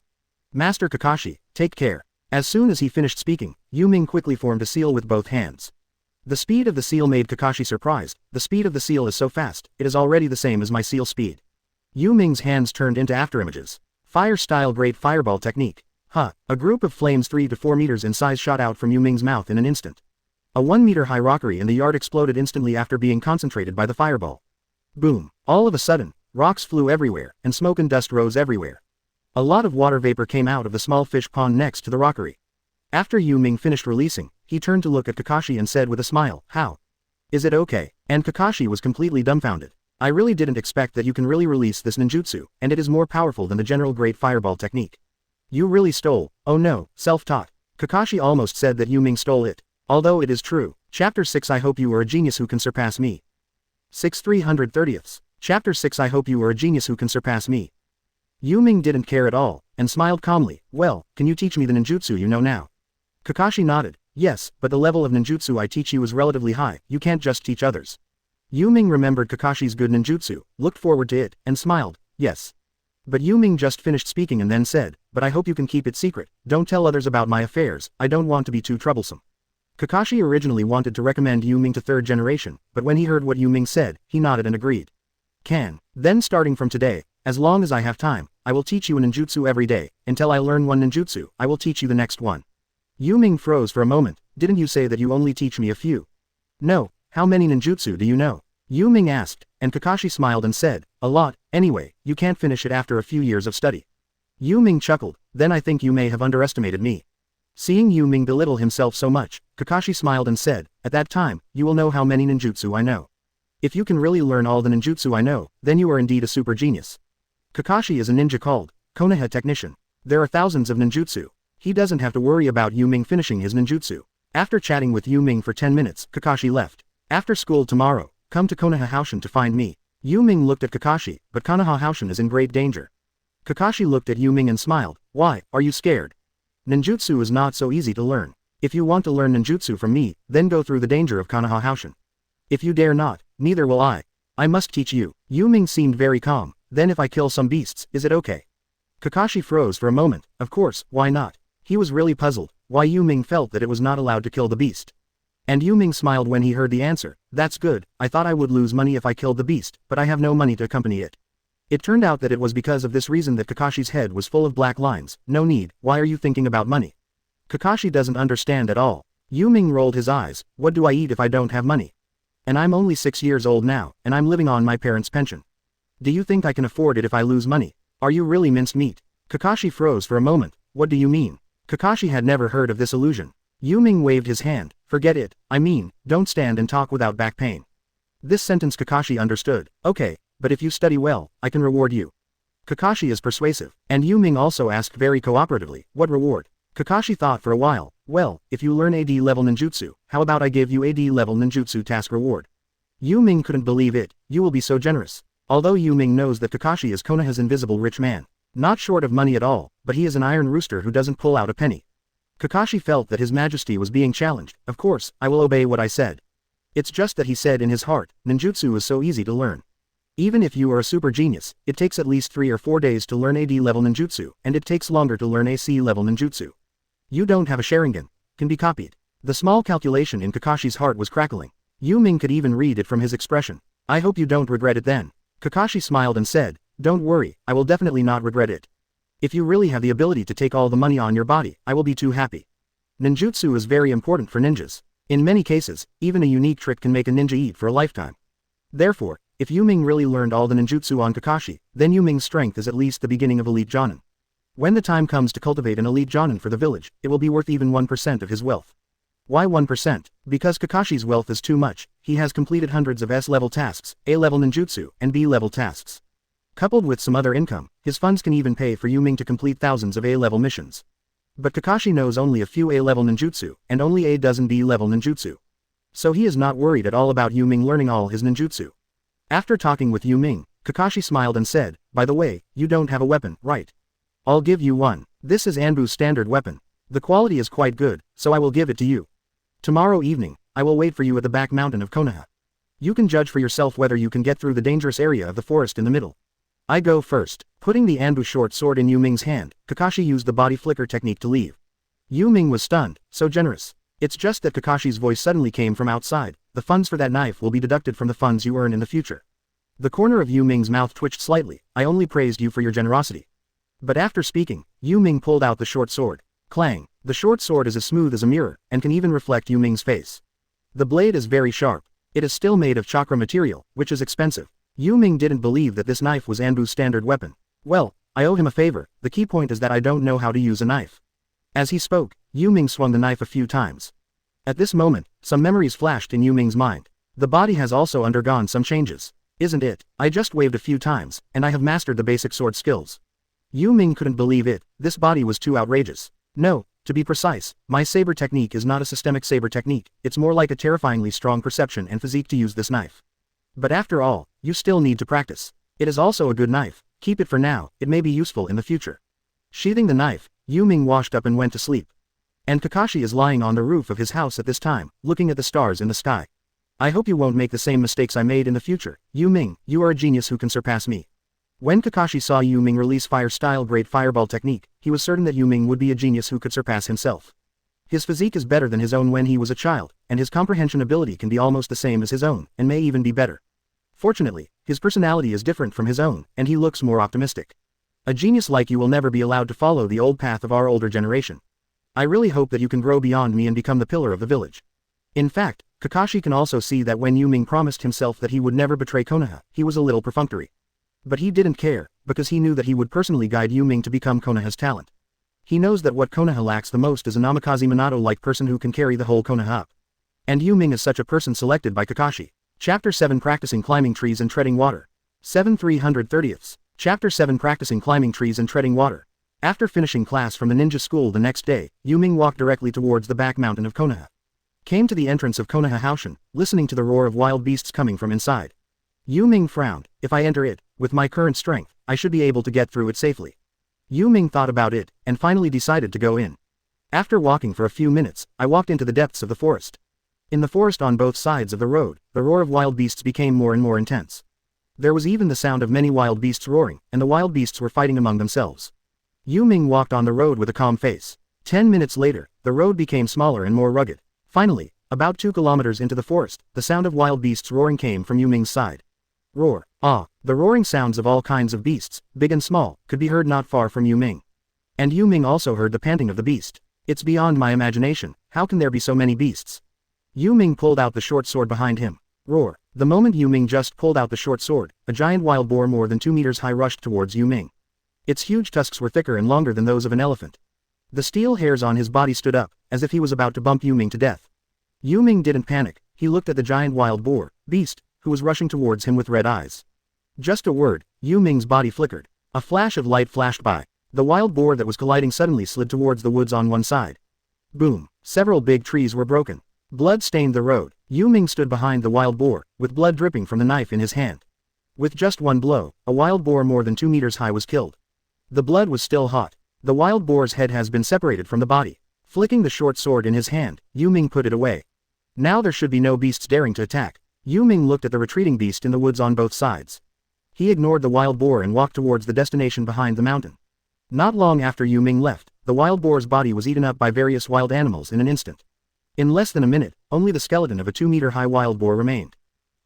Master Kakashi, take care. As soon as he finished speaking, Yu Ming quickly formed a seal with both hands. The speed of the seal made Kakashi surprised. The speed of the seal is so fast, it is already the same as my seal speed. Yu Ming's hands turned into afterimages. Fire-style Great Fireball technique. A group of flames 3 to 4 meters in size shot out from Yu Ming's mouth in an instant. A 1-meter-high rockery in the yard exploded instantly after being concentrated by the fireball. Boom. All of a sudden, rocks flew everywhere, and smoke and dust rose everywhere. A lot of water vapor came out of the small fish pond next to the rockery. After Yu Ming finished releasing, he turned to look at Kakashi and said with a smile, how? Is it okay? And Kakashi was completely dumbfounded. I really didn't expect that you can really release this ninjutsu, and it is more powerful than the general Great Fireball technique. You really stole. Oh no, self-taught. Kakashi almost said that Yu Ming stole it. Although it is true. Chapter 6 I hope you are a genius who can surpass me. 330ths. Chapter 6 I hope you are a genius who can surpass me. Yu Ming didn't care at all, and smiled calmly. Well, can you teach me the ninjutsu you know now? Kakashi nodded. Yes, but the level of ninjutsu I teach you is relatively high, you can't just teach others. Yu Ming remembered Kakashi's good ninjutsu, looked forward to it, and smiled. Yes. But Yu Ming just finished speaking and then said, but I hope you can keep it secret, don't tell others about my affairs, I don't want to be too troublesome. Kakashi originally wanted to recommend Yu Ming to third generation, but when he heard what Yu Ming said, he nodded and agreed. Then starting from today, as long as I have time, I will teach you a ninjutsu every day, until I learn one ninjutsu, I will teach you the next one. Yu Ming froze for a moment. Didn't you say that you only teach me a few? No, how many ninjutsu do you know? Yu Ming asked, and Kakashi smiled and said, a lot, anyway, you can't finish it after a few years of study. Yu Ming chuckled, then I think you may have underestimated me. Seeing Yu Ming belittle himself so much, Kakashi smiled and said, at that time, you will know how many ninjutsu I know. If you can really learn all the ninjutsu I know, then you are indeed a super genius. Kakashi is a ninja called Konoha technician. There are thousands of ninjutsu. He doesn't have to worry about Yu Ming finishing his ninjutsu. After chatting with Yu Ming for 10 minutes, Kakashi left. After school tomorrow, come to Konoha Houshin to find me. Yu Ming looked at Kakashi, but Konoha Houshin is in great danger. Kakashi looked at Yu Ming and smiled. Why, are you scared? Ninjutsu is not so easy to learn. If you want to learn ninjutsu from me, then go through the danger of Konoha Houshin. If you dare not, neither will I. I must teach you. Yu Ming seemed very calm. Then if I kill some beasts, is it okay? Kakashi froze for a moment. Of course, why not? He was really puzzled, why Yu Ming felt that it was not allowed to kill the beast. And Yu Ming smiled when he heard the answer. That's good, I thought I would lose money if I killed the beast, but I have no money to accompany it. It turned out that it was because of this reason that Kakashi's head was full of black lines. No need, why are you thinking about money? Kakashi doesn't understand at all. Yu Ming rolled his eyes. What do I eat if I don't have money? And I'm only 6 years old now, and I'm living on my parents' pension. Do you think I can afford it if I lose money? Are you really minced meat? Kakashi froze for a moment. What do you mean? Kakashi had never heard of this illusion. Yu Ming waved his hand. Forget it, I mean, don't stand and talk without back pain. This sentence Kakashi understood. Okay, but if you study well, I can reward you. Kakashi is persuasive, and Yu Ming also asked very cooperatively, what reward? Kakashi thought for a while. Well, if you learn AD level ninjutsu, how about I give you AD level ninjutsu task reward? Yu Ming couldn't believe it. You will be so generous. Although Yu Ming knows that Kakashi is Konoha's invisible rich man. Not short of money at all, but he is an iron rooster who doesn't pull out a penny. Kakashi felt that his majesty was being challenged. Of course, I will obey what I said. It's just that he said in his heart, ninjutsu is so easy to learn. Even if you are a super genius, it takes at least 3 or 4 days to learn AD level ninjutsu, and it takes longer to learn AC level ninjutsu. You don't have a Sharingan. Can be copied. The small calculation in Kakashi's heart was crackling. Yu Ming could even read it from his expression. I hope you don't regret it then. Kakashi smiled and said, don't worry, I will definitely not regret it. If you really have the ability to take all the money on your body, I will be too happy. Ninjutsu is very important for ninjas. In many cases, even a unique trick can make a ninja eat for a lifetime. Therefore, if Yu Ming really learned all the ninjutsu on Kakashi, then Yu Ming's strength is at least the beginning of elite jonin. When the time comes to cultivate an elite jonin for the village, it will be worth even 1% of his wealth. Why 1%? Because Kakashi's wealth is too much. He has completed hundreds of S-level tasks, A-level ninjutsu, and B-level tasks. Coupled with some other income, his funds can even pay for Yu Ming to complete thousands of A-level missions. But Kakashi knows only a few A-level ninjutsu, and only a dozen B-level ninjutsu. So he is not worried at all about Yu Ming learning all his ninjutsu. After talking with Yu Ming, Kakashi smiled and said, by the way, you don't have a weapon, right? I'll give you one. This is Anbu's standard weapon. The quality is quite good, so I will give it to you. Tomorrow evening, I will wait for you at the back mountain of Konoha. You can judge for yourself whether you can get through the dangerous area of the forest in the middle. I go first. Putting the Anbu short sword in Yu Ming's hand, Kakashi used the body flicker technique to leave. Yu Ming was stunned, so generous. It's just that Kakashi's voice suddenly came from outside. The funds for that knife will be deducted from the funds you earn in the future. The corner of Yu Ming's mouth twitched slightly. I only praised you for your generosity. But after speaking, Yu Ming pulled out the short sword. Clang. The short sword is as smooth as a mirror, and can even reflect Yu Ming's face. The blade is very sharp. It is still made of chakra material, which is expensive. Yu Ming didn't believe that this knife was Anbu's standard weapon. Well, I owe him a favor. The key point is that I don't know how to use a knife. As he spoke, Yu Ming swung the knife a few times. At this moment, some memories flashed in Yu Ming's mind. The body has also undergone some changes. Isn't it? I just waved a few times, and I have mastered the basic sword skills. Yu Ming couldn't believe it. This body was too outrageous. No, to be precise, my saber technique is not a systemic saber technique. It's more like a terrifyingly strong perception and physique to use this knife. But after all, you still need to practice. It is also a good knife. Keep it for now, it may be useful in the future. Sheathing the knife, Yu Ming washed up and went to sleep. And Kakashi is lying on the roof of his house at this time, looking at the stars in the sky. I hope you won't make the same mistakes I made in the future. Yu Ming, you are a genius who can surpass me. When Kakashi saw Yu Ming release fire-style great fireball technique, he was certain that Yu Ming would be a genius who could surpass himself. His physique is better than his own when he was a child, and his comprehension ability can be almost the same as his own, and may even be better. Fortunately, his personality is different from his own, and he looks more optimistic. A genius like you will never be allowed to follow the old path of our older generation. I really hope that you can grow beyond me and become the pillar of the village. In fact, Kakashi can also see that when Yu Ming promised himself that he would never betray Konoha, he was a little perfunctory. But he didn't care, because he knew that he would personally guide Yu Ming to become Konoha's talent. He knows that what Konoha lacks the most is a Namikaze Minato-like person who can carry the whole Konoha up. And Yu Ming is such a person selected by Kakashi. Chapter 7 Practicing Climbing Trees and Treading Water. 7/330. Chapter 7 Practicing Climbing Trees and Treading Water. After finishing class from the ninja school the next day, Yu Ming walked directly towards the back mountain of Konoha. came to the entrance of Konoha Haushin, listening to the roar of wild beasts coming from inside. Yu Ming frowned. If I enter it, with my current strength, I should be able to get through it safely. Yu Ming thought about it, and finally decided to go in. After walking for a few minutes, I walked into the depths of the forest. In the forest on both sides of the road, the roar of wild beasts became more and more intense. There was even the sound of many wild beasts roaring, and the wild beasts were fighting among themselves. Yu Ming walked on the road with a calm face. 10 minutes later, the road became smaller and more rugged. Finally, about 2 kilometers into the forest, the sound of wild beasts roaring came from Yu Ming's side. Roar. Ah, the roaring sounds of all kinds of beasts, big and small, could be heard not far from Yu Ming. And Yu Ming also heard the panting of the beast. It's beyond my imagination, how can there be so many beasts? Yu Ming pulled out the short sword behind him. Roar. The moment Yu Ming just pulled out the short sword, a giant wild boar more than 2 meters high rushed towards Yu Ming. Its huge tusks were thicker and longer than those of an elephant. The steel hairs on his body stood up, as if he was about to bump Yu Ming to death. Yu Ming didn't panic, he looked at the giant wild boar, beast, who was rushing towards him with red eyes. Just a word, Yu Ming's body flickered. A flash of light flashed by. The wild boar that was colliding suddenly slid towards the woods on one side. Boom! Several big trees were broken. Blood stained the road. Yu Ming stood behind the wild boar, with blood dripping from the knife in his hand. With just one blow, a wild boar more than 2 meters high was killed. The blood was still hot. The wild boar's head has been separated from the body. Flicking the short sword in his hand, Yu Ming put it away. Now there should be no beasts daring to attack. Yu Ming looked at the retreating beast in the woods on both sides. He ignored the wild boar and walked towards the destination behind the mountain. Not long after Yu Ming left, the wild boar's body was eaten up by various wild animals in an instant. In less than a minute, only the skeleton of a 2-meter-high wild boar remained.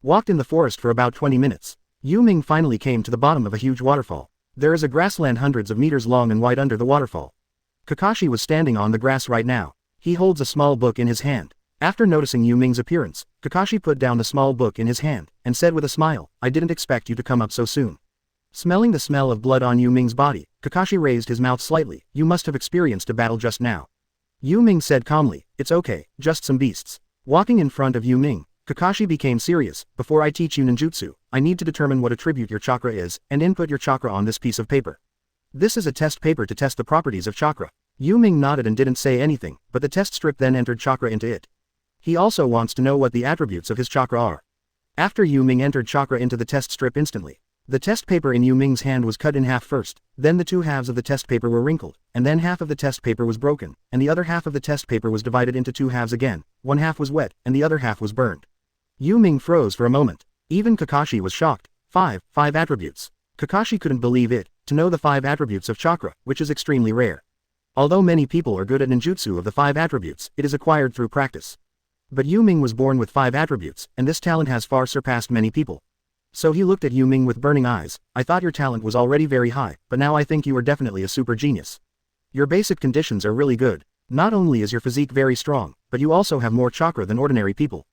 Walked in the forest for about 20 minutes. Yu Ming finally came to the bottom of a huge waterfall. There is a grassland hundreds of meters long and wide under the waterfall. Kakashi was standing on the grass right now. He holds a small book in his hand. After noticing Yu Ming's appearance, Kakashi put down the small book in his hand, and said with a smile, I didn't expect you to come up so soon. Smelling the smell of blood on Yu Ming's body, Kakashi raised his mouth slightly. You must have experienced a battle just now. Yu Ming said calmly, it's okay, just some beasts. Walking in front of Yu Ming, Kakashi became serious. Before I teach you ninjutsu, I need to determine what attribute your chakra is, and input your chakra on this piece of paper. This is a test paper to test the properties of chakra. Yu Ming nodded and didn't say anything, but the test strip then entered chakra into it. He also wants to know what the attributes of his chakra are. After Yu Ming entered chakra into the test strip instantly. The test paper in Yu Ming's hand was cut in half first, then the 2 halves of the test paper were wrinkled, and then half of the test paper was broken, and the other half of the test paper was divided into 2 halves again. One half was wet, and the other half was burned. Yu Ming froze for a moment. Even Kakashi was shocked. 5 attributes. Kakashi couldn't believe it, to know the 5 attributes of chakra, which is extremely rare. Although many people are good at ninjutsu of the 5 attributes, it is acquired through practice. But Yu Ming was born with 5 attributes, and this talent has far surpassed many people. So he looked at Yu Ming with burning eyes. I thought your talent was already very high, but now I think you are definitely a super genius. Your basic conditions are really good. Not only is your physique very strong, but you also have more chakra than ordinary people.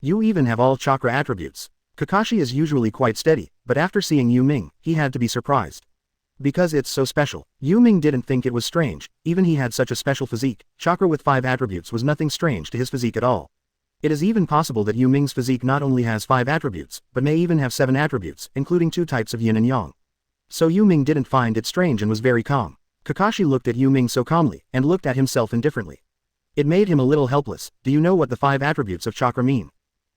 You even have all chakra attributes. Kakashi is usually quite steady, but after seeing Yu Ming, he had to be surprised. Because it's so special. Yu Ming didn't think it was strange, even he had such a special physique. Chakra with 5 attributes was nothing strange to his physique at all. It is even possible that Yu Ming's physique not only has 5 attributes, but may even have 7 attributes, including 2 types of yin and yang. So Yu Ming didn't find it strange and was very calm. Kakashi looked at Yu Ming so calmly, and looked at himself indifferently. It made him a little helpless. Do you know what the 5 attributes of chakra mean?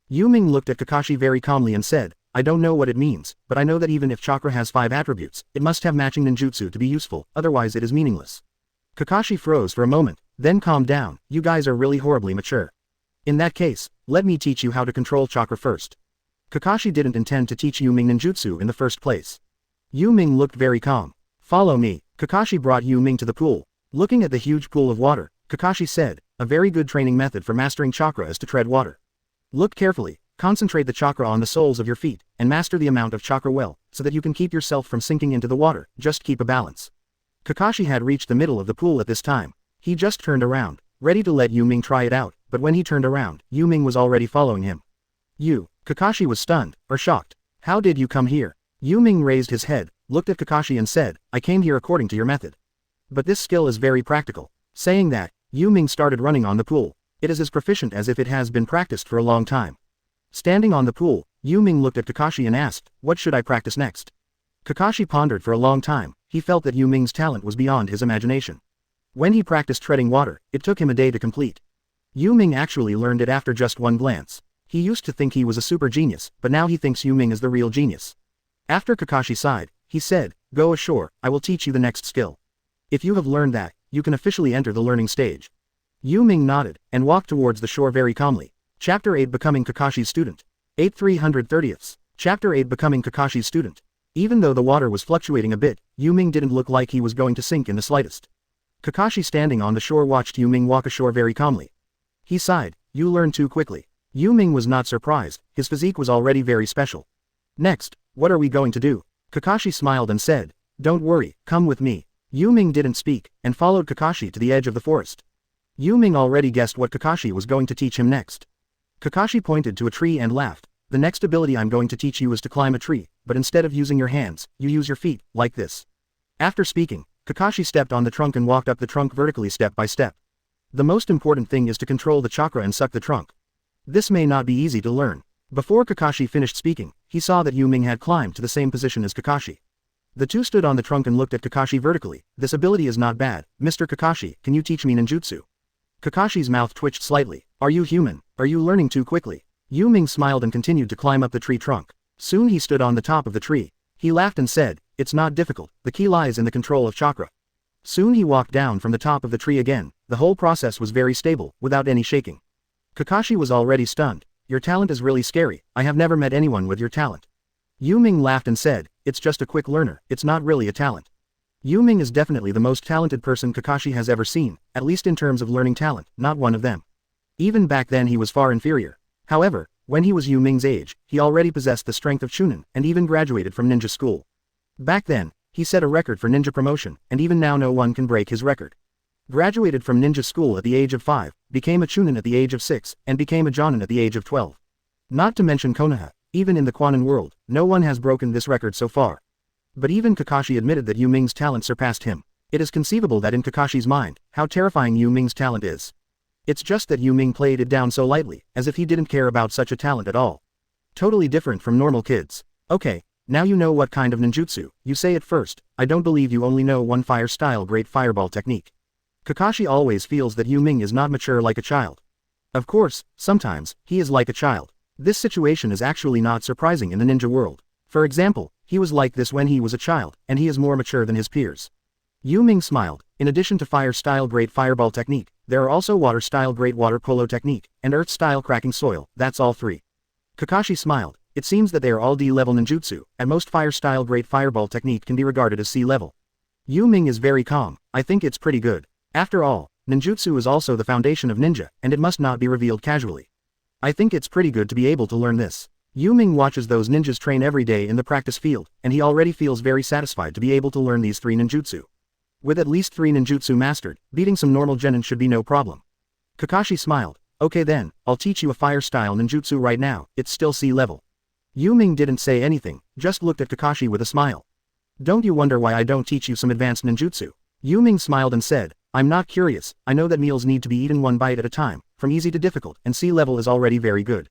Yu Ming looked at Kakashi very calmly and said, I don't know what it means, but I know that even if chakra has 5 attributes, it must have matching ninjutsu to be useful, otherwise it is meaningless. Kakashi froze for a moment, then calmed down. You guys are really horribly mature. In that case, let me teach you how to control chakra first. Kakashi didn't intend to teach Yu Ming ninjutsu in the first place. Yu Ming looked very calm. Follow me. Kakashi brought Yu Ming to the pool. Looking at the huge pool of water, Kakashi said, a very good training method for mastering chakra is to tread water. Look carefully, concentrate the chakra on the soles of your feet, and master the amount of chakra well, so that you can keep yourself from sinking into the water. Just keep a balance. Kakashi had reached the middle of the pool at this time. He just turned around, ready to let Yu Ming try it out, but when he turned around, Yu Ming was already following him. Kakashi was stunned, or shocked. How did you come here? Yu Ming raised his head, looked at Kakashi and said, I came here according to your method. But this skill is very practical. Saying that, Yu Ming started running on the pool. It is as proficient as if it has been practiced for a long time. Standing on the pool, Yu Ming looked at Kakashi and asked, what should I practice next? Kakashi pondered for a long time. He felt that Yu Ming's talent was beyond his imagination. When he practiced treading water, it took him a day to complete. Yu Ming actually learned it after just one glance. He used to think he was a super genius, but now he thinks Yu Ming is the real genius. After Kakashi sighed, he said, "Go ashore, I will teach you the next skill. If you have learned that, you can officially enter the learning stage." Yu Ming nodded, and walked towards the shore very calmly. Chapter 8 Becoming Kakashi's Student. 8/330. Chapter 8 Becoming Kakashi's Student. Even though the water was fluctuating a bit, Yu Ming didn't look like he was going to sink in the slightest. Kakashi standing on the shore watched Yu Ming walk ashore very calmly. He sighed, "You learn too quickly." Yu Ming was not surprised, his physique was already very special. "Next, what are we going to do?" Kakashi smiled and said, "Don't worry, come with me." Yu Ming didn't speak, and followed Kakashi to the edge of the forest. Yu Ming already guessed what Kakashi was going to teach him next. Kakashi pointed to a tree and laughed. "The next ability I'm going to teach you is to climb a tree, but instead of using your hands, you use your feet, like this." After speaking, Kakashi stepped on the trunk and walked up the trunk vertically step by step. The most important thing is to control the chakra and suck the trunk. This may not be easy to learn. Before Kakashi finished speaking, he saw that Yu Ming had climbed to the same position as Kakashi. The two stood on the trunk and looked at Kakashi vertically. "This ability is not bad. Mr. Kakashi, can you teach me ninjutsu?" Kakashi's mouth twitched slightly. "Are you human? Are you learning too quickly?" Yu Ming smiled and continued to climb up the tree trunk. Soon he stood on the top of the tree. He laughed and said, "It's not difficult, the key lies in the control of chakra." Soon he walked down from the top of the tree again. The whole process was very stable, without any shaking. Kakashi was already stunned. "Your talent is really scary, I have never met anyone with your talent." Yu Ming laughed and said, "It's just a quick learner, it's not really a talent." Yu Ming is definitely the most talented person Kakashi has ever seen, at least in terms of learning talent, not one of them. Even back then he was far inferior. However, when he was Yu Ming's age, he already possessed the strength of Chunin, and even graduated from ninja school. Back then, he set a record for ninja promotion, and even now no one can break his record. Graduated from ninja school at the age of 5, became a Chunin at the age of 6, and became a Jonin at the age of 12. Not to mention Konoha, even in the Quanon world, no one has broken this record so far. But even Kakashi admitted that Yu Ming's talent surpassed him. It is conceivable that in Kakashi's mind, how terrifying Yu Ming's talent is. It's just that Yu Ming played it down so lightly, as if he didn't care about such a talent at all. Totally different from normal kids. "Okay, now you know what kind of ninjutsu, you say it first. I don't believe you only know one fire style great fireball technique." Kakashi always feels that Yu Ming is not mature like a child. Of course, sometimes, he is like a child. This situation is actually not surprising in the ninja world. For example, he was like this when he was a child, and he is more mature than his peers. Yu Ming smiled. In addition to fire style great fireball technique, there are also water style great water polo technique, and earth style cracking soil, that's all three. Kakashi smiled. It seems that they are all D-level ninjutsu, at most fire style great fireball technique can be regarded as C-level. Yu Ming is very calm. "I think it's pretty good. After all, ninjutsu is also the foundation of ninja, and it must not be revealed casually. I think it's pretty good to be able to learn this." Yu Ming watches those ninjas train every day in the practice field, and he already feels very satisfied to be able to learn these 3 ninjutsu. With at least 3 ninjutsu mastered, beating some normal genin should be no problem. Kakashi smiled. "Okay then, I'll teach you a fire style ninjutsu right now, it's still C-level." Yu Ming didn't say anything, just looked at Kakashi with a smile. "Don't you wonder why I don't teach you some advanced ninjutsu?" Yu Ming smiled and said, "I'm not curious, I know that meals need to be eaten one bite at a time, from easy to difficult, and C-level is already very good.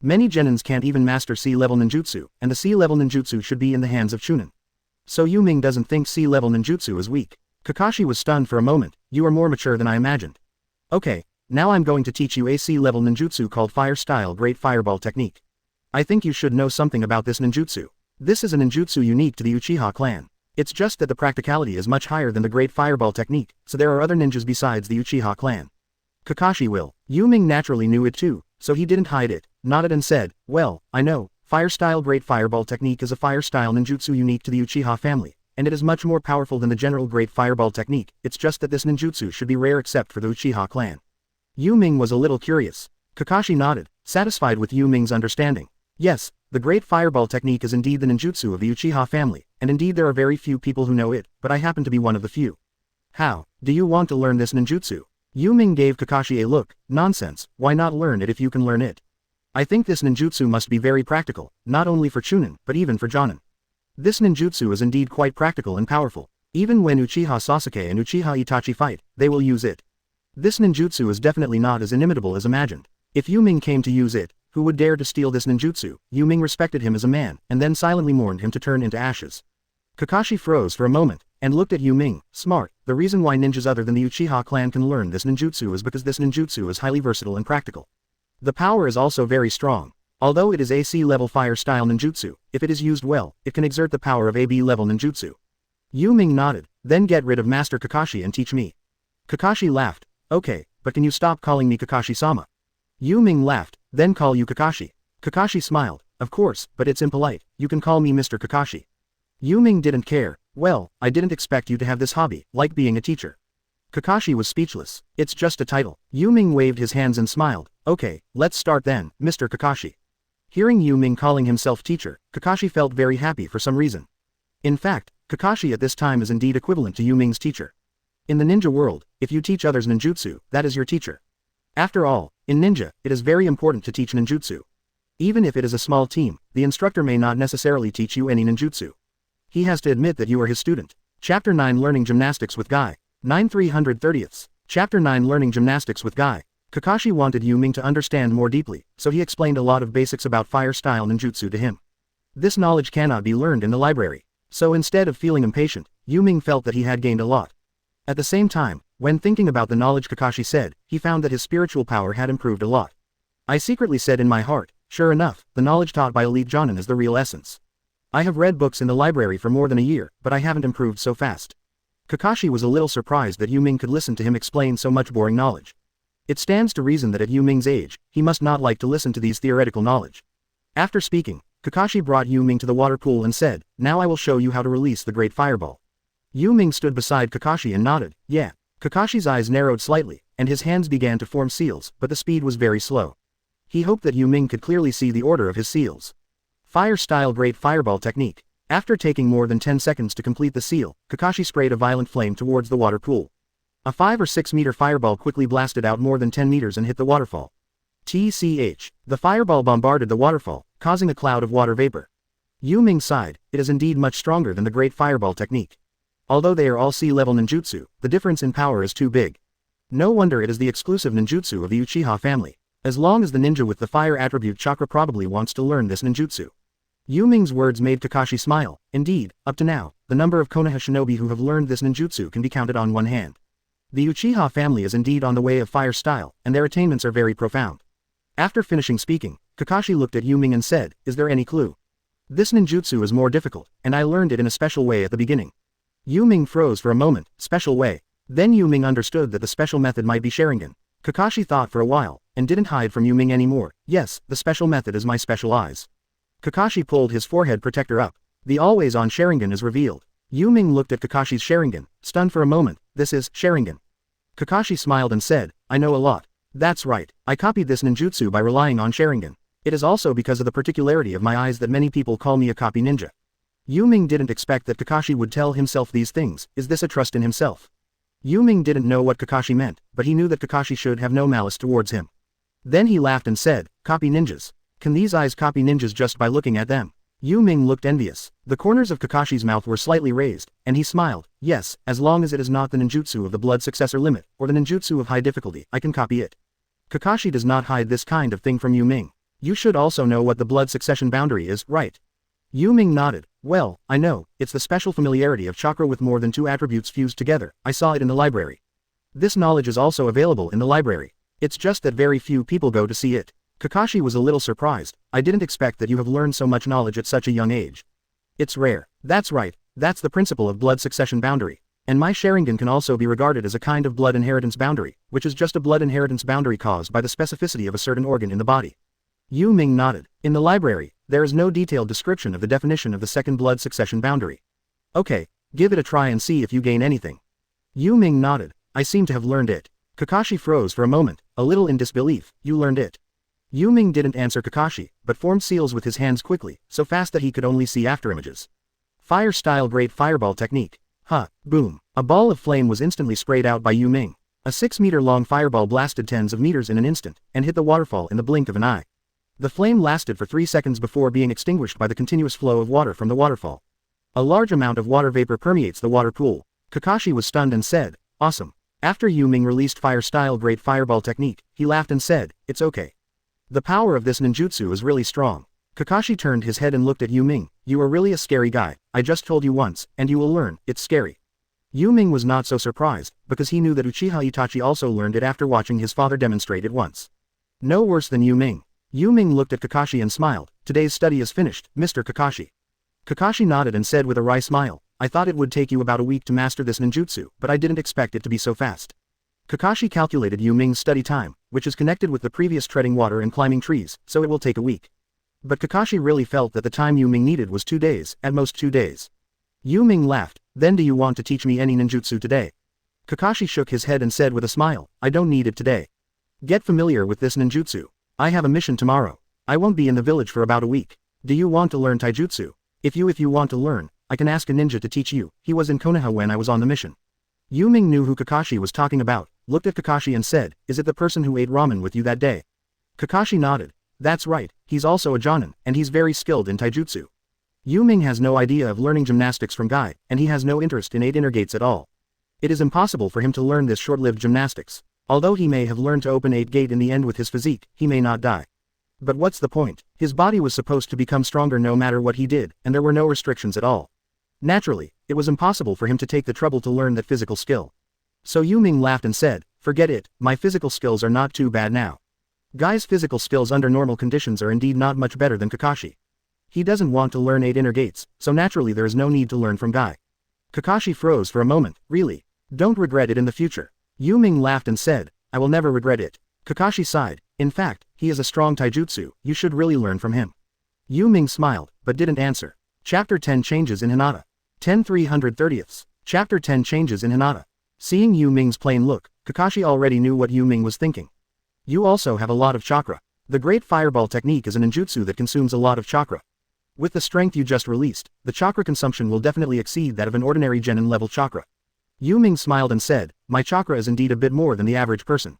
Many genins can't even master C-level ninjutsu, and the C-level ninjutsu should be in the hands of Chunin. So Yu Ming doesn't think C-level ninjutsu is weak." Kakashi was stunned for a moment. "You are more mature than I imagined." "Okay, now I'm going to teach you a C-level ninjutsu called fire style great fireball technique. I think you should know something about this ninjutsu. This is a ninjutsu unique to the Uchiha clan. It's just that the practicality is much higher than the great fireball technique, so there are other ninjas besides the Uchiha clan." Kakashi will. Yu Ming naturally knew it too, so he didn't hide it, nodded and said, "Well, I know, fire style great fireball technique is a fire style ninjutsu unique to the Uchiha family, and it is much more powerful than the general great fireball technique, it's just that this ninjutsu should be rare except for the Uchiha clan." Yu Ming was a little curious. Kakashi nodded, satisfied with Yu Ming's understanding. "Yes, the great fireball technique is indeed the ninjutsu of the Uchiha family, and indeed there are very few people who know it, but I happen to be one of the few." "How, do you want to learn this ninjutsu?" Yu Ming gave Kakashi a look. "Nonsense, why not learn it if you can learn it? I think this ninjutsu must be very practical, not only for Chunin, but even for Jonin. This ninjutsu is indeed quite practical and powerful. Even when Uchiha Sasuke and Uchiha Itachi fight, they will use it. This ninjutsu is definitely not as inimitable as imagined. If Yu Ming came to use it, who would dare to steal this ninjutsu? Yu Ming respected him as a man, and then silently mourned him to turn into ashes. Kakashi froze for a moment, and looked at Yu Ming. Smart. The reason why ninjas other than the Uchiha clan can learn this ninjutsu is because this ninjutsu is highly versatile and practical. The power is also very strong. Although it is AC level fire style ninjutsu, if it is used well, it can exert the power of AB level ninjutsu. Yu Ming nodded. Then get rid of Master Kakashi and teach me. Kakashi laughed. Okay, but can you stop calling me Kakashi-sama? Yu Ming laughed. Then call you Kakashi. Kakashi smiled. Of course, but it's impolite. You can call me Mr. Kakashi. Yu Ming didn't care. Well, I didn't expect you to have this hobby, like being a teacher. Kakashi was speechless. It's just a title. Yu Ming waved his hands and smiled. Okay, let's start then, Mr. Kakashi. Hearing Yu Ming calling himself teacher, Kakashi felt very happy for some reason. In fact, Kakashi at this time is indeed equivalent to Yu Ming's teacher. In the ninja world, if you teach others ninjutsu, that is your teacher. After all, in ninja, it is very important to teach ninjutsu. Even if it is a small team, the instructor may not necessarily teach you any ninjutsu. He has to admit that you are his student. Chapter 9 Learning Gymnastics with Guy. 9/330ths. Chapter 9 Learning Gymnastics with Guy. Kakashi wanted Yu Ming to understand more deeply, so he explained a lot of basics about fire-style ninjutsu to him. This knowledge cannot be learned in the library. So instead of feeling impatient, Yu Ming felt that he had gained a lot. At the same time, when thinking about the knowledge Kakashi said, he found that his spiritual power had improved a lot. I secretly said in my heart, sure enough, the knowledge taught by Elite Jonin is the real essence. I have read books in the library for more than a year, but I haven't improved so fast. Kakashi was a little surprised that Yu Ming could listen to him explain so much boring knowledge. It stands to reason that at Yu Ming's age, he must not like to listen to these theoretical knowledge. After speaking, Kakashi brought Yu Ming to the water pool and said, now I will show you how to release the great fireball. Yu Ming stood beside Kakashi and nodded, yeah. Kakashi's eyes narrowed slightly, and his hands began to form seals, but the speed was very slow. He hoped that Yu Ming could clearly see the order of his seals. Fire-style great fireball technique. After taking more than 10 seconds to complete the seal, Kakashi sprayed a violent flame towards the water pool. A 5 or 6 meter fireball quickly blasted out more than 10 meters and hit the waterfall. TCH. The fireball bombarded the waterfall, causing a cloud of water vapor. Yu Ming sighed. It is indeed much stronger than the great fireball technique. Although they are all C-level ninjutsu, the difference in power is too big. No wonder it is the exclusive ninjutsu of the Uchiha family. As long as the ninja with the fire attribute chakra probably wants to learn this ninjutsu. Yu Ming's words made Kakashi smile. Indeed, up to now, the number of Konoha shinobi who have learned this ninjutsu can be counted on one hand. The Uchiha family is indeed on the way of fire style, and their attainments are very profound. After finishing speaking, Kakashi looked at Yu Ming and said, is there any clue? This ninjutsu is more difficult, and I learned it in a special way at the beginning. Yu Ming froze for a moment. Special way. Then Yu Ming understood that the special method might be Sharingan. Kakashi thought for a while, and didn't hide from Yu Ming anymore. Yes, the special method is my special eyes. Kakashi pulled his forehead protector up. The always-on Sharingan is revealed. Yu Ming looked at Kakashi's Sharingan, stunned for a moment. This is Sharingan. Kakashi smiled and said, I know a lot. That's right, I copied this ninjutsu by relying on Sharingan. It is also because of the particularity of my eyes that many people call me a copy ninja. Yu Ming didn't expect that Kakashi would tell himself these things. Is this a trust in himself? Yu Ming didn't know what Kakashi meant, but he knew that Kakashi should have no malice towards him. Then he laughed and said, copy ninjas. Can these eyes copy ninjas just by looking at them? Yu Ming looked envious. The corners of Kakashi's mouth were slightly raised, and he smiled. Yes, as long as it is not the ninjutsu of the blood successor limit, or the ninjutsu of high difficulty, I can copy it. Kakashi does not hide this kind of thing from Yu Ming. You should also know what the blood succession boundary is, right? Yu Ming nodded. Well, I know, it's the special familiarity of chakra with more than 2 attributes fused together. I saw it in the library. This knowledge is also available in the library. It's just that very few people go to see it. Kakashi was a little surprised. I didn't expect that you have learned so much knowledge at such a young age. It's rare. That's right, that's the principle of blood succession boundary. And my Sharingan can also be regarded as a kind of blood inheritance boundary, which is just a blood inheritance boundary caused by the specificity of a certain organ in the body. Yu Ming nodded. In the library, there is no detailed description of the definition of the second blood succession boundary. Okay, give it a try and see if you gain anything. Yu Ming nodded. I seem to have learned it. Kakashi froze for a moment, a little in disbelief. You learned it. Yu Ming didn't answer Kakashi, but formed seals with his hands quickly, so fast that he could only see afterimages. Fire-style great fireball technique. Boom. A ball of flame was instantly sprayed out by Yu Ming. A 6-meter-long fireball blasted tens of meters in an instant, and hit the waterfall in the blink of an eye. The flame lasted for 3 seconds before being extinguished by the continuous flow of water from the waterfall. A large amount of water vapor permeates the water pool. Kakashi was stunned and said, awesome. After Yu Ming released fire-style great fireball technique, he laughed and said, it's okay. The power of this ninjutsu is really strong. Kakashi turned his head and looked at Yu Ming. You are really a scary guy, I just told you once, and you will learn, it's scary. Yu Ming was not so surprised, because he knew that Uchiha Itachi also learned it after watching his father demonstrate it once. No worse than Yu Ming. Yu Ming looked at Kakashi and smiled. Today's study is finished, Mr. Kakashi. Kakashi nodded and said with a wry smile, I thought it would take you about a week to master this ninjutsu, but I didn't expect it to be so fast. Kakashi calculated Yu Ming's study time, which is connected with the previous treading water and climbing trees, so it will take a week. But Kakashi really felt that the time Yu Ming needed was 2 days, at most 2 days. Yu Ming laughed. Then do you want to teach me any ninjutsu today? Kakashi shook his head and said with a smile, I don't need it today. Get familiar with this ninjutsu. I have a mission tomorrow. I won't be in the village for about a week. Do you want to learn taijutsu? If you want to learn, I can ask a ninja to teach you. He was in Konoha when I was on the mission. Yu Ming knew who Kakashi was talking about, looked at Kakashi and said, is it the person who ate ramen with you that day? Kakashi nodded. That's right, he's also a jonin, and he's very skilled in taijutsu. Yu Ming has no idea of learning gymnastics from Guy, and he has no interest in 8 inner gates at all. It is impossible for him to learn this short-lived gymnastics. Although he may have learned to open 8 gate in the end with his physique, he may not die. But what's the point? His body was supposed to become stronger no matter what he did, and there were no restrictions at all. Naturally, it was impossible for him to take the trouble to learn that physical skill. So Yu Ming laughed and said, forget it, my physical skills are not too bad now. Guy's physical skills under normal conditions are indeed not much better than Kakashi. He doesn't want to learn 8 inner gates, so naturally there is no need to learn from Guy. Kakashi froze for a moment. Really? Don't regret it in the future. Yu Ming laughed and said, I will never regret it. Kakashi sighed. In fact, he is a strong taijutsu, you should really learn from him. Yu Ming smiled, but didn't answer. Chapter 10 Changes in Hinata. 10/330. Chapter 10 Changes in Hinata. Seeing Yu Ming's plain look, Kakashi already knew what Yu Ming was thinking. You also have a lot of chakra. The Great Fireball technique is a ninjutsu that consumes a lot of chakra. With the strength you just released, the chakra consumption will definitely exceed that of an ordinary genin level chakra. Yu Ming smiled and said, my chakra is indeed a bit more than the average person.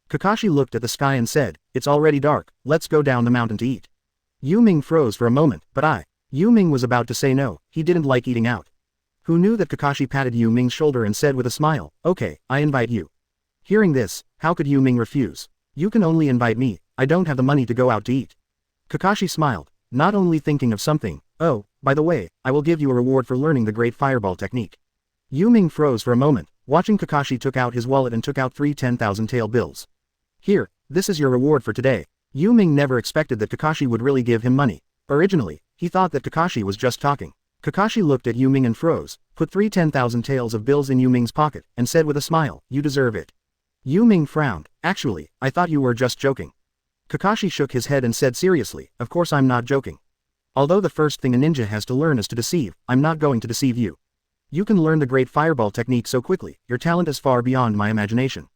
Kakashi looked at the sky and said, it's already dark, let's go down the mountain to eat. Yu Ming froze for a moment, but Yu Ming was about to say no, he didn't like eating out. Who knew that Kakashi patted Yu Ming's shoulder and said with a smile, okay, I invite you. Hearing this, how could Yu Ming refuse? You can only invite me, I don't have the money to go out to eat. Kakashi smiled. Not only thinking of something, oh, by the way, I will give you a reward for learning the Great Fireball technique. Yu Ming froze for a moment, watching Kakashi took out his wallet and took out 3 10,000 tael bills. Here, this is your reward for today. Yu Ming never expected that Kakashi would really give him money. Originally, he thought that Kakashi was just talking. Kakashi looked at Yu Ming and froze, put 3 10,000 taels of bills in Yu Ming's pocket, and said with a smile, you deserve it. Yu Ming frowned. Actually, I thought you were just joking. Kakashi shook his head and said seriously, of course I'm not joking. Although the first thing a ninja has to learn is to deceive, I'm not going to deceive you. You can learn the Great Fireball technique so quickly, your talent is far beyond my imagination.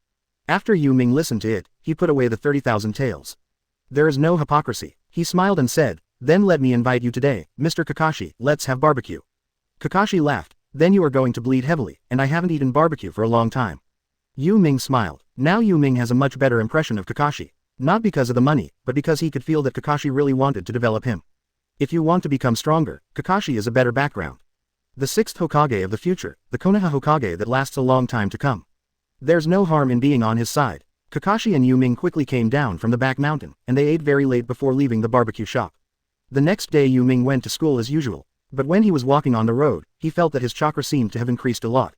After Yu Ming listened to it, he put away the 30,000 taels. There is no hypocrisy. He smiled and said, then let me invite you today, Mr. Kakashi, let's have barbecue. Kakashi laughed, then you are going to bleed heavily, and I haven't eaten barbecue for a long time. Yu Ming smiled. Now Yu Ming has a much better impression of Kakashi. Not because of the money, but because he could feel that Kakashi really wanted to develop him. If you want to become stronger, Kakashi is a better background. The 6th Hokage of the future, the Konoha Hokage that lasts a long time to come. There's no harm in being on his side. Kakashi and Yu Ming quickly came down from the back mountain, and they ate very late before leaving the barbecue shop. The next day Yu Ming went to school as usual, but when he was walking on the road, he felt that his chakra seemed to have increased a lot.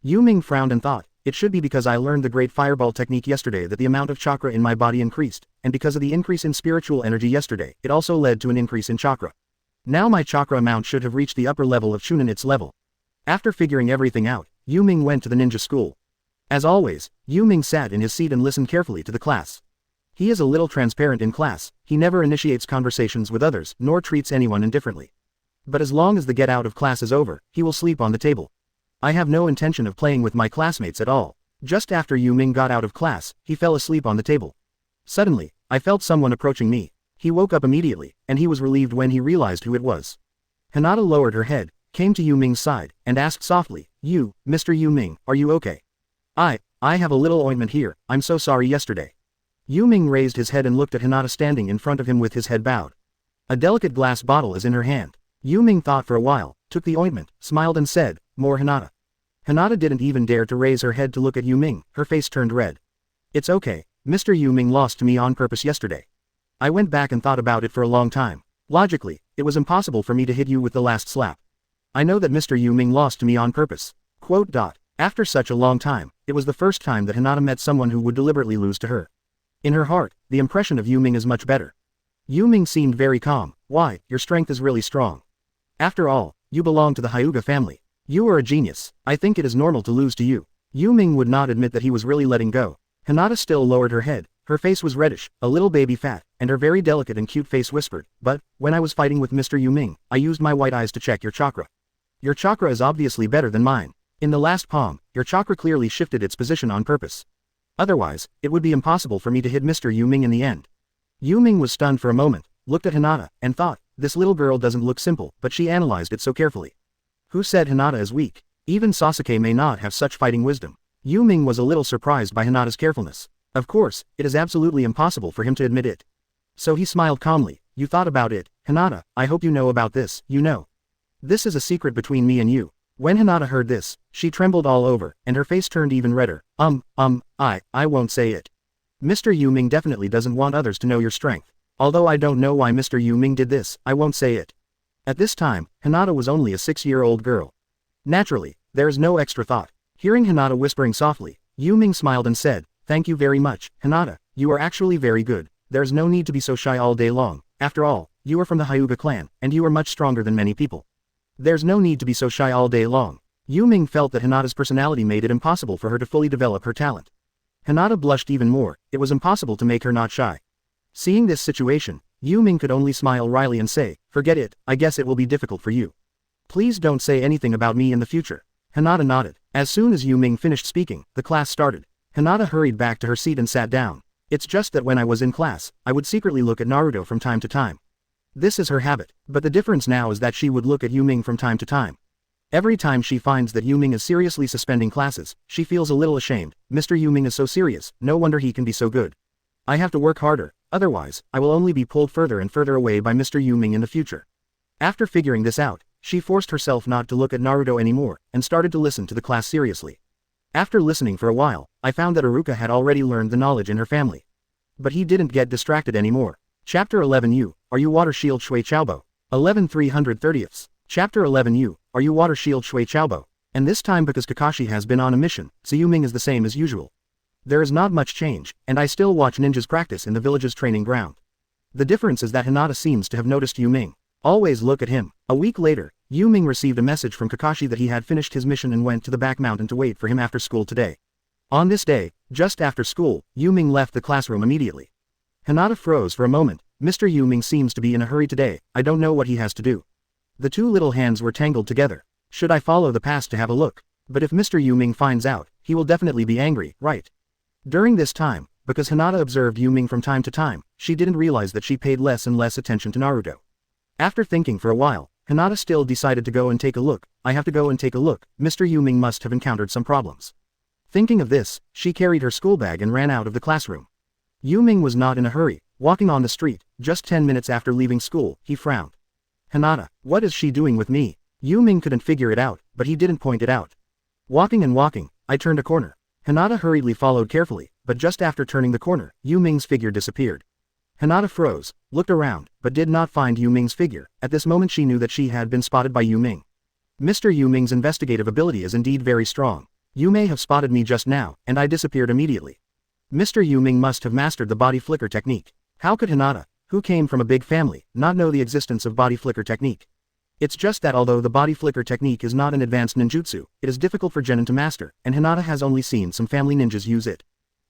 Yu Ming frowned and thought, it should be because I learned the Great Fireball technique yesterday that the amount of chakra in my body increased, and because of the increase in spiritual energy yesterday, it also led to an increase in chakra. Now my chakra amount should have reached the upper level of Chunin's level. After figuring everything out, Yu Ming went to the ninja school. As always, Yu Ming sat in his seat and listened carefully to the class. He is a little transparent in class, he never initiates conversations with others, nor treats anyone indifferently. But as long as the get out of class is over, he will sleep on the table. I have no intention of playing with my classmates at all. Just after Yu Ming got out of class, he fell asleep on the table. Suddenly, I felt someone approaching me. He woke up immediately, and he was relieved when he realized who it was. Hinata lowered her head, came to Yu Ming's side, and asked softly, Mr. Yu Ming, are you okay? I have a little ointment here, I'm so sorry yesterday. Yu Ming raised his head and looked at Hinata standing in front of him with his head bowed. A delicate glass bottle is in her hand. Yu Ming thought for a while, took the ointment, smiled and said, more Hinata. Hinata didn't even dare to raise her head to look at Yu Ming, her face turned red. It's okay, Mr. Yu Ming lost to me on purpose yesterday. I went back and thought about it for a long time. Logically, it was impossible for me to hit you with the last slap. I know that Mr. Yu Ming lost to me on purpose. Quote. After such a long time, it was the first time that Hinata met someone who would deliberately lose to her. In her heart, the impression of Yu Ming is much better. Yu Ming seemed very calm. Why, your strength is really strong. After all, you belong to the Hyuga family. You are a genius. I think it is normal to lose to you. Yu Ming would not admit that he was really letting go. Hinata still lowered her head. Her face was reddish, a little baby fat, and her very delicate and cute face whispered, but, when I was fighting with Mr. Yu Ming, I used my white eyes to check your chakra. Your chakra is obviously better than mine. In the last palm, your chakra clearly shifted its position on purpose. Otherwise, it would be impossible for me to hit Mr. Yu Ming in the end. Yu Ming was stunned for a moment, looked at Hinata, and thought, this little girl doesn't look simple, but she analyzed it so carefully. Who said Hinata is weak? Even Sasuke may not have such fighting wisdom. Yu Ming was a little surprised by Hinata's carefulness. Of course, it is absolutely impossible for him to admit it. So he smiled calmly. You thought about it, Hinata, I hope you know about this, you know. This is a secret between me and you. When Hinata heard this, she trembled all over, and her face turned even redder. I won't say it. Mr. Yu Ming definitely doesn't want others to know your strength. Although I don't know why Mr. Yu Ming did this, I won't say it. At this time, Hinata was only a 6-year-old girl. Naturally, there is no extra thought. Hearing Hinata whispering softly, Yu Ming smiled and said, thank you very much, Hinata, you are actually very good. There's no need to be so shy all day long. After all, you are from the Hyuga clan, and you are much stronger than many people. There's no need to be so shy all day long. Yu Ming felt that Hinata's personality made it impossible for her to fully develop her talent. Hinata blushed even more. It was impossible to make her not shy. Seeing this situation, Yu Ming could only smile wryly and say, forget it, I guess it will be difficult for you. Please don't say anything about me in the future. Hinata nodded. As soon as Yu Ming finished speaking, the class started. Hinata hurried back to her seat and sat down. It's just that when I was in class, I would secretly look at Naruto from time to time. This is her habit, but the difference now is that she would look at Yu Ming from time to time. Every time she finds that Yu Ming is seriously suspending classes, she feels a little ashamed. Mr. Yu Ming is so serious, no wonder he can be so good. I have to work harder, otherwise, I will only be pulled further and further away by Mr. Yu Ming in the future. After figuring this out, she forced herself not to look at Naruto anymore, and started to listen to the class seriously. After listening for a while, I found that Iruka had already learned the knowledge in her family. But he didn't get distracted anymore. Chapter 11 Are you Water Shield Shui Chaobo? 11/330. Chapter 11 Are you Water Shield Shui Chaobo? And this time because Kakashi has been on a mission, so Yu Ming is the same as usual. There is not much change, and I still watch ninjas practice in the village's training ground. The difference is that Hinata seems to have noticed Yu Ming. Always look at him. A week later, Yu Ming received a message from Kakashi that he had finished his mission and went to the back mountain to wait for him after school today. On this day, just after school, Yu Ming left the classroom immediately. Hinata froze for a moment. Mr. Yu Ming seems to be in a hurry today, I don't know what he has to do. The two little hands were tangled together. Should I follow the past to have a look? But if Mr. Yu Ming finds out, he will definitely be angry, right? During this time, because Hinata observed Yu Ming from time to time, she didn't realize that she paid less and less attention to Naruto. After thinking for a while, Hinata still decided to go and take a look. I have to go and take a look. Mr. Yu Ming must have encountered some problems. Thinking of this, she carried her school bag and ran out of the classroom. Yu Ming was not in a hurry. Walking on the street, just 10 minutes after leaving school, he frowned. Hinata, what is she doing with me? Yu Ming couldn't figure it out, but he didn't point it out. Walking and walking, I turned a corner. Hinata hurriedly followed carefully, but just after turning the corner, Yu Ming's figure disappeared. Hinata froze, looked around, but did not find Yu Ming's figure. At this moment she knew that she had been spotted by Yu Ming. Mr. Yu Ming's investigative ability is indeed very strong. You may have spotted me just now, and I disappeared immediately. Mr. Yu Ming must have mastered the body flicker technique. How could Hinata, who came from a big family, not know the existence of body flicker technique? It's just that although the body flicker technique is not an advanced ninjutsu, it is difficult for genin to master, and Hinata has only seen some family ninjas use it.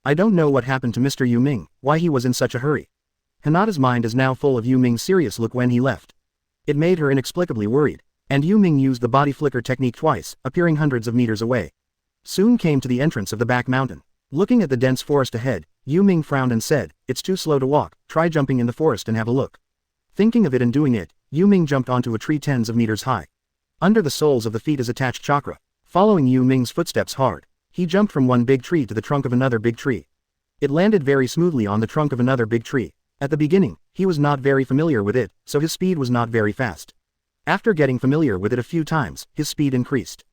I don't know what happened to Mr. Yu Ming, why he was in such a hurry. Hinata's mind is now full of Yu Ming's serious look when he left. It made her inexplicably worried, and Yu Ming used the body flicker technique twice, appearing hundreds of meters away. Soon came to the entrance of the back mountain. Looking at the dense forest ahead, Yu Ming frowned and said, it's too slow to walk, try jumping in the forest and have a look. Thinking of it and doing it, Yu Ming jumped onto a tree tens of meters high. Under the soles of the feet is attached chakra. Following Yu Ming's footsteps hard, he jumped from one big tree to the trunk of another big tree. It landed very smoothly on the trunk of another big tree. At the beginning, he was not very familiar with it, so his speed was not very fast. After getting familiar with it a few times, his speed increased.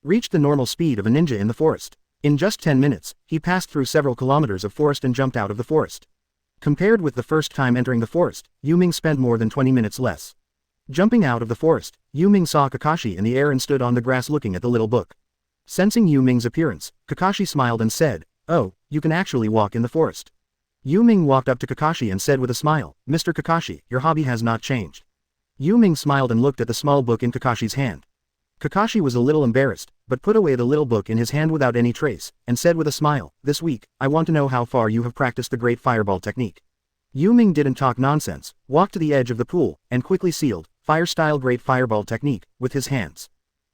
Reached the normal speed of a ninja in the forest. In just 10 minutes, he passed through several kilometers of forest and jumped out of the forest. Compared with the first time entering the forest, Yu Ming spent more than 20 minutes less. Jumping out of the forest, Yu Ming saw Kakashi in the air and stood on the grass looking at the little book. Sensing Yu Ming's appearance, Kakashi smiled and said, "Oh, you can actually walk in the forest." Yu Ming walked up to Kakashi and said with a smile, "Mr. Kakashi, your hobby has not changed." Yu Ming smiled and looked at the small book in Kakashi's hand. Kakashi was a little embarrassed, but put away the little book in his hand without any trace, and said with a smile, "This week, I want to know how far you have practiced the Great Fireball technique." Yu Ming didn't talk nonsense, walked to the edge of the pool, and quickly sealed, Fire-style Great Fireball technique, with his hands.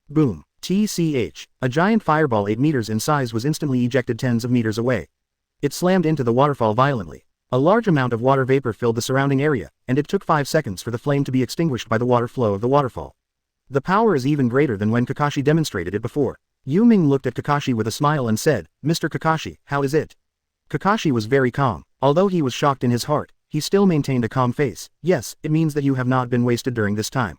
Boom. TCH. A giant fireball 8 meters in size was instantly ejected tens of meters away. It slammed into the waterfall violently. A large amount of water vapor filled the surrounding area, and it took 5 seconds for the flame to be extinguished by the water flow of the waterfall. The power is even greater than when Kakashi demonstrated it before. Yu Ming looked at Kakashi with a smile and said, "Mr. Kakashi, how is it?" Kakashi was very calm. Although he was shocked in his heart, he still maintained a calm face. "Yes, it means that you have not been wasted during this time.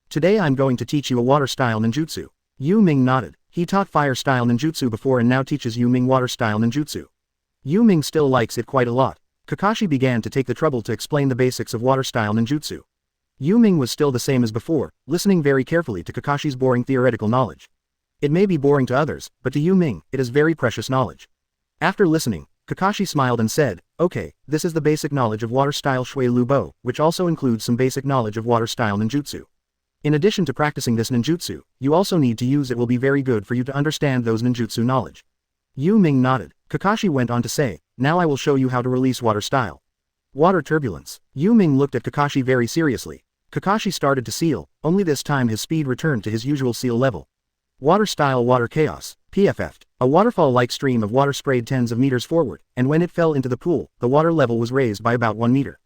Today I'm going to teach you a water-style ninjutsu." Yu Ming nodded. He taught fire-style ninjutsu before and now teaches Yu Ming water-style ninjutsu. Yu Ming still likes it quite a lot. Kakashi began to take the trouble to explain the basics of water-style ninjutsu. Yu Ming was still the same as before, listening very carefully to Kakashi's boring theoretical knowledge. It may be boring to others, but to Yu Ming, it is very precious knowledge. After listening, Kakashi smiled and said, "Okay, this is the basic knowledge of water-style Shui Lu Bo, which also includes some basic knowledge of water-style ninjutsu. In addition to practicing this ninjutsu, you also need to use it. Will be very good for you to understand those ninjutsu knowledge." Yu Ming nodded. Kakashi went on to say, "Now I will show you how to release water-style. Water turbulence." Yu Ming looked at Kakashi very seriously. Kakashi started to seal, only this time his speed returned to his usual seal level. Water-style water chaos, PFF. A waterfall-like stream of water sprayed tens of meters forward, and when it fell into the pool, the water level was raised by about 1 meter.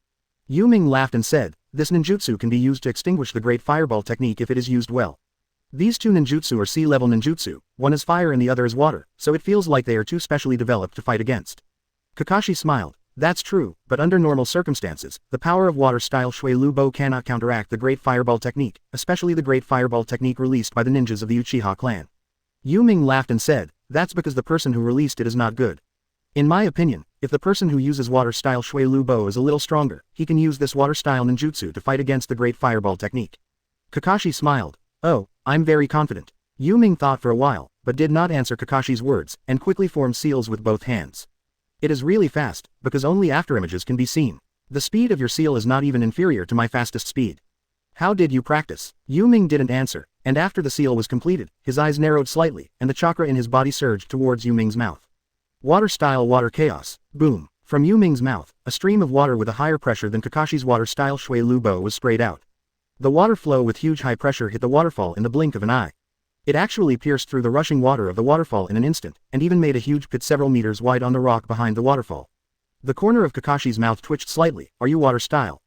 Yu Ming laughed and said, "This ninjutsu can be used to extinguish the Great Fireball technique if it is used well. These two ninjutsu are sea-level ninjutsu, one is fire and the other is water, so it feels like they are too specially developed to fight against." Kakashi smiled. "That's true, but under normal circumstances, the power of water-style Shui Lu Bo cannot counteract the Great Fireball technique, especially the Great Fireball technique released by the ninjas of the Uchiha clan." Yu Ming laughed and said, "That's because the person who released it is not good. In my opinion, if the person who uses water-style Shui Lu Bo is a little stronger, he can use this water-style ninjutsu to fight against the Great Fireball technique." Kakashi smiled. "Oh, I'm very confident." Yu Ming thought for a while, but did not answer Kakashi's words, and quickly formed seals with both hands. It is really fast, because only afterimages can be seen. The speed of your seal is not even inferior to my fastest speed. How did you practice? Yu Ming didn't answer, and after the seal was completed, his eyes narrowed slightly, and the chakra in his body surged towards Yu Ming's mouth. Water-style water chaos. Boom. From Yu Ming's mouth, a stream of water with a higher pressure than Kakashi's water-style Shui Lu Bo was sprayed out. The water flow with huge high pressure hit the waterfall in the blink of an eye. It actually pierced through the rushing water of the waterfall in an instant, and even made a huge pit several meters wide on the rock behind the waterfall. The corner of Kakashi's mouth twitched slightly. "Are you water-style?"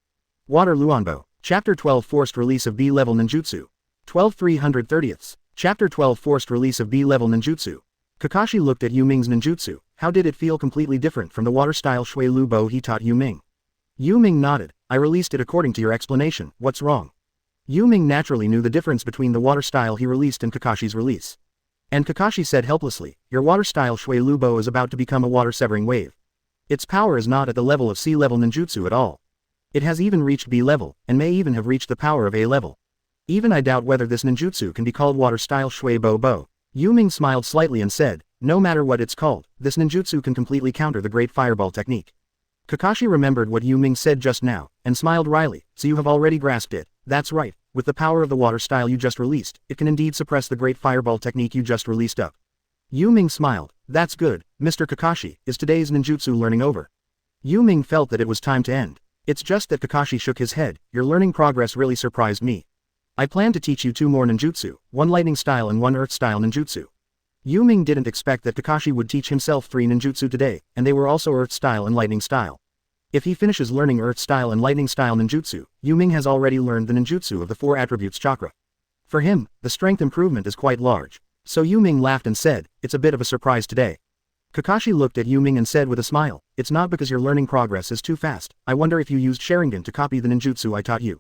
Water Luanbo. Chapter 12 Forced Release of B-Level Ninjutsu. 12/330ths. Chapter 12 Forced Release of B-Level Ninjutsu. Kakashi looked at Yu Ming's ninjutsu. How did it feel? Completely different from the water-style Shui Lu Bo he taught Yu Ming. Yu Ming nodded. "I released it according to your explanation. What's wrong?" Yu Ming naturally knew the difference between the water style he released and Kakashi's release. And Kakashi said helplessly, "Your water style Shui Lu Bo is about to become a water-severing wave. Its power is not at the level of C-level ninjutsu at all. It has even reached B-level, and may even have reached the power of A-level. Even I doubt whether this ninjutsu can be called water-style Shui Bo Bo." Yu Ming smiled slightly and said, "No matter what it's called, this ninjutsu can completely counter the Great Fireball technique." Kakashi remembered what Yu Ming said just now, and smiled wryly. "So you have already grasped it." "That's right. With the power of the water style you just released, it can indeed suppress the Great Fireball technique you just released up." Yu Ming smiled. "That's good, Mr. Kakashi. Is today's ninjutsu learning over?" Yu Ming felt that it was time to end. "It's just that." Kakashi shook his head. "Your learning progress really surprised me. I plan to teach you 2 more ninjutsu, 1 lightning style and 1 earth style ninjutsu." Yu Ming didn't expect that Kakashi would teach himself 3 ninjutsu today, and they were also earth style and lightning style. If he finishes learning earth style and lightning style ninjutsu, Yu Ming has already learned the ninjutsu of the 4 attributes chakra. For him, the strength improvement is quite large. So Yu Ming laughed and said, "It's a bit of a surprise today." Kakashi looked at Yu Ming and said with a smile, "It's not because your learning progress is too fast. I wonder if you used Sharingan to copy the ninjutsu I taught you."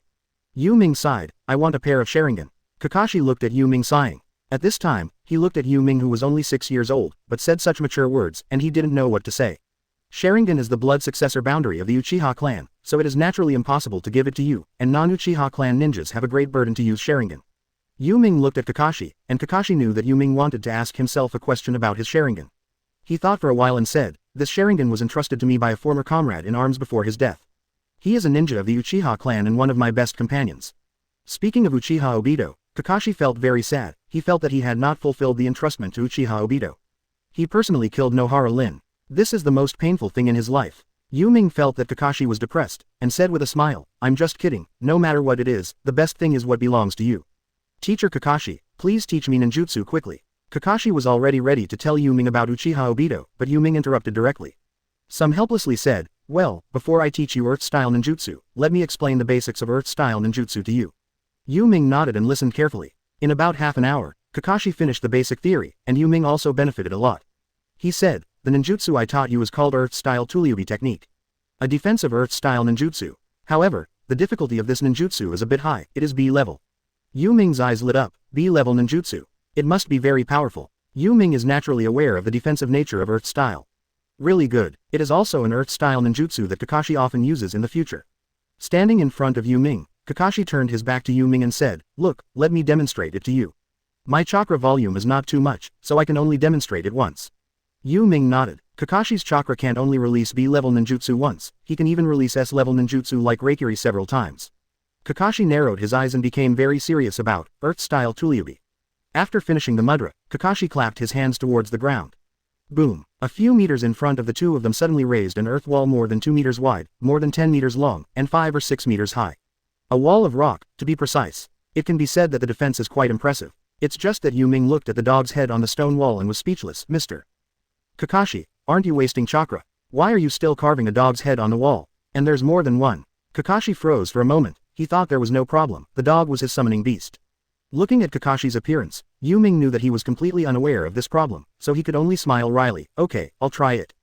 Yu Ming sighed. "I want a pair of Sharingan." Kakashi looked at Yu Ming sighing. At this time, he looked at Yu Ming who was only 6 years old, but said such mature words, and he didn't know what to say. Sharingan is the blood successor boundary of the Uchiha clan, so it is naturally impossible to give it to you, and non-Uchiha clan ninjas have a great burden to use Sharingan. Yu Ming looked at Kakashi, and Kakashi knew that Yu Ming wanted to ask himself a question about his Sharingan. He thought for a while and said, "This Sharingan was entrusted to me by a former comrade in arms before his death. He is a ninja of the Uchiha clan and one of my best companions." Speaking of Uchiha Obito, Kakashi felt very sad. He felt that he had not fulfilled the entrustment to Uchiha Obito. He personally killed Nohara Lin. This is the most painful thing in his life. Yu Ming felt that Kakashi was depressed, and said with a smile, "I'm just kidding, no matter what it is, the best thing is what belongs to you. Teacher Kakashi, please teach me ninjutsu quickly." Kakashi was already ready to tell Yu Ming about Uchiha Obito, but Yu Ming interrupted directly. Some helplessly said, "Well, before I teach you Earth-style ninjutsu, let me explain the basics of Earth-style ninjutsu to you." Yu Ming nodded and listened carefully. In about half an hour, Kakashi finished the basic theory, and Yu Ming also benefited a lot. He said, "The ninjutsu I taught you is called Earth-style Tuliubi technique. A defensive Earth-style ninjutsu. However, the difficulty of this ninjutsu is a bit high, it is B level." Yu Ming's eyes lit up. B-level ninjutsu. It must be very powerful. Yu Ming is naturally aware of the defensive nature of Earth-style. Really good. It is also an Earth-style ninjutsu that Kakashi often uses in the future. Standing in front of Yu Ming, Kakashi turned his back to Yu Ming and said, "Look, let me demonstrate it to you. My chakra volume is not too much, so I can only demonstrate it once." Yu Ming nodded. Kakashi's chakra can't only release B-level ninjutsu once, he can even release S-level ninjutsu like Reikiri several times. Kakashi narrowed his eyes and became very serious about Earth-style Tuliubi. After finishing the mudra, Kakashi clapped his hands towards the ground. Boom! A few meters in front of the two of them suddenly raised an earth wall more than 2 meters wide, more than 10 meters long, and 5 or 6 meters high. A wall of rock, to be precise. It can be said that the defense is quite impressive. It's just that Yu Ming looked at the dog's head on the stone wall and was speechless. "Mr. Kakashi, aren't you wasting chakra? Why are you still carving a dog's head on the wall? And there's more than one." Kakashi froze for a moment. He thought there was no problem, the dog was his summoning beast. Looking at Kakashi's appearance, Yu Ming knew that he was completely unaware of this problem, so he could only smile wryly. "Okay, I'll try it."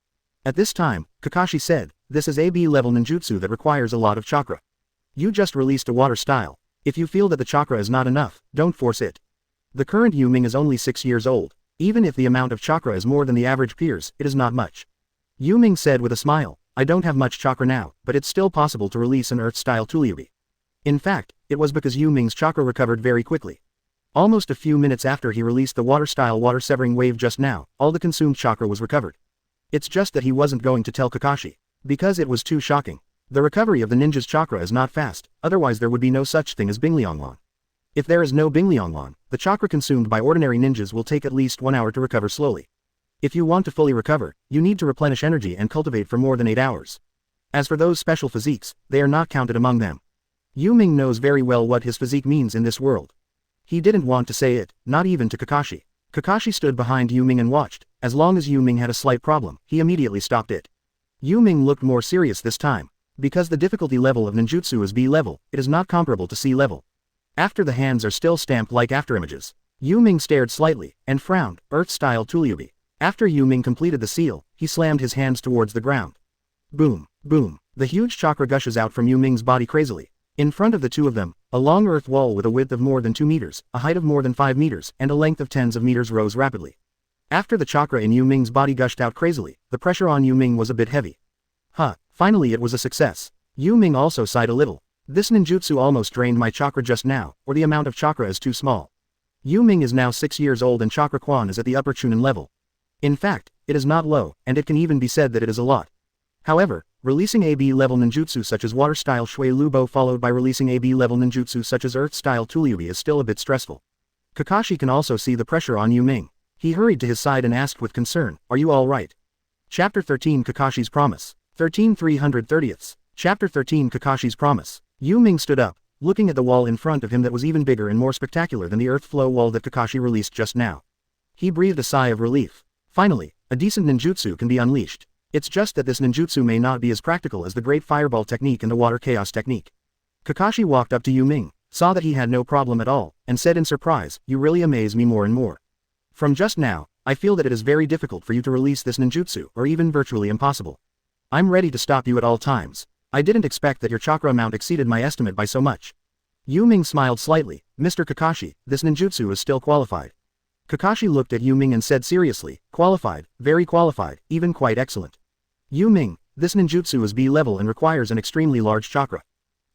At this time, Kakashi said, "This is a B-level ninjutsu that requires a lot of chakra. You just released a water style. If you feel that the chakra is not enough, don't force it." The current Yu Ming is only 6 years old. Even if the amount of chakra is more than the average peers, it is not much. Yu Ming said with a smile, "I don't have much chakra now, but it's still possible to release an Earth-style Tuliubi." In fact, it was because Yu Ming's chakra recovered very quickly. Almost a few minutes after he released the water-style water-severing wave just now, all the consumed chakra was recovered. It's just that he wasn't going to tell Kakashi. Because it was too shocking. The recovery of the ninja's chakra is not fast, otherwise there would be no such thing as Binglianglan. If there is no Binglianglan, the chakra consumed by ordinary ninjas will take at least 1 hour to recover slowly. If you want to fully recover, you need to replenish energy and cultivate for more than 8 hours. As for those special physiques, they are not counted among them. Yu Ming knows very well what his physique means in this world. He didn't want to say it, not even to Kakashi. Kakashi stood behind Yu Ming and watched. As long as Yu Ming had a slight problem, he immediately stopped it. Yu Ming looked more serious this time. Because the difficulty level of ninjutsu is B level, it is not comparable to C level. After the hands are still stamped like afterimages. Yu Ming stared slightly, and frowned. Earth-style Tuliubi. After Yu Ming completed the seal, he slammed his hands towards the ground. Boom, boom. The huge chakra gushes out from Yu Ming's body crazily. In front of the two of them, a long earth wall with a width of more than 2 meters, a height of more than 5 meters, and a length of tens of meters rose rapidly. After the chakra in Yu Ming's body gushed out crazily, the pressure on Yu Ming was a bit heavy. Finally it was a success. Yu Ming also sighed a little. This ninjutsu almost drained my chakra just now, or the amount of chakra is too small. Yu Ming is now 6 years old and chakra quan is at the upper Chunin level. In fact, it is not low, and it can even be said that it is a lot. However, releasing a B-level ninjutsu such as water-style Shui Lubo followed by releasing a B-level ninjutsu such as Earth-style Tuliubi is still a bit stressful. Kakashi can also see the pressure on Yu Ming. He hurried to his side and asked with concern, "Are you all right?" Chapter 13 Kakashi's Promise. 13/330ths. Chapter 13 Kakashi's Promise. Yu Ming stood up, looking at the wall in front of him that was even bigger and more spectacular than the earth flow wall that Kakashi released just now. He breathed a sigh of relief. Finally, a decent ninjutsu can be unleashed. It's just that this ninjutsu may not be as practical as the Great Fireball technique and the Water Chaos technique. Kakashi walked up to Yu Ming, saw that he had no problem at all, and said in surprise, "You really amaze me more and more. From just now, I feel that it is very difficult for you to release this ninjutsu, or even virtually impossible. I'm ready to stop you at all times. I didn't expect that your chakra amount exceeded my estimate by so much." Yu Ming smiled slightly. "Mr. Kakashi, this ninjutsu is still qualified." Kakashi looked at Yu Ming and said seriously, "Qualified, very qualified, even quite excellent." Yu Ming, this ninjutsu is B level and requires an extremely large chakra.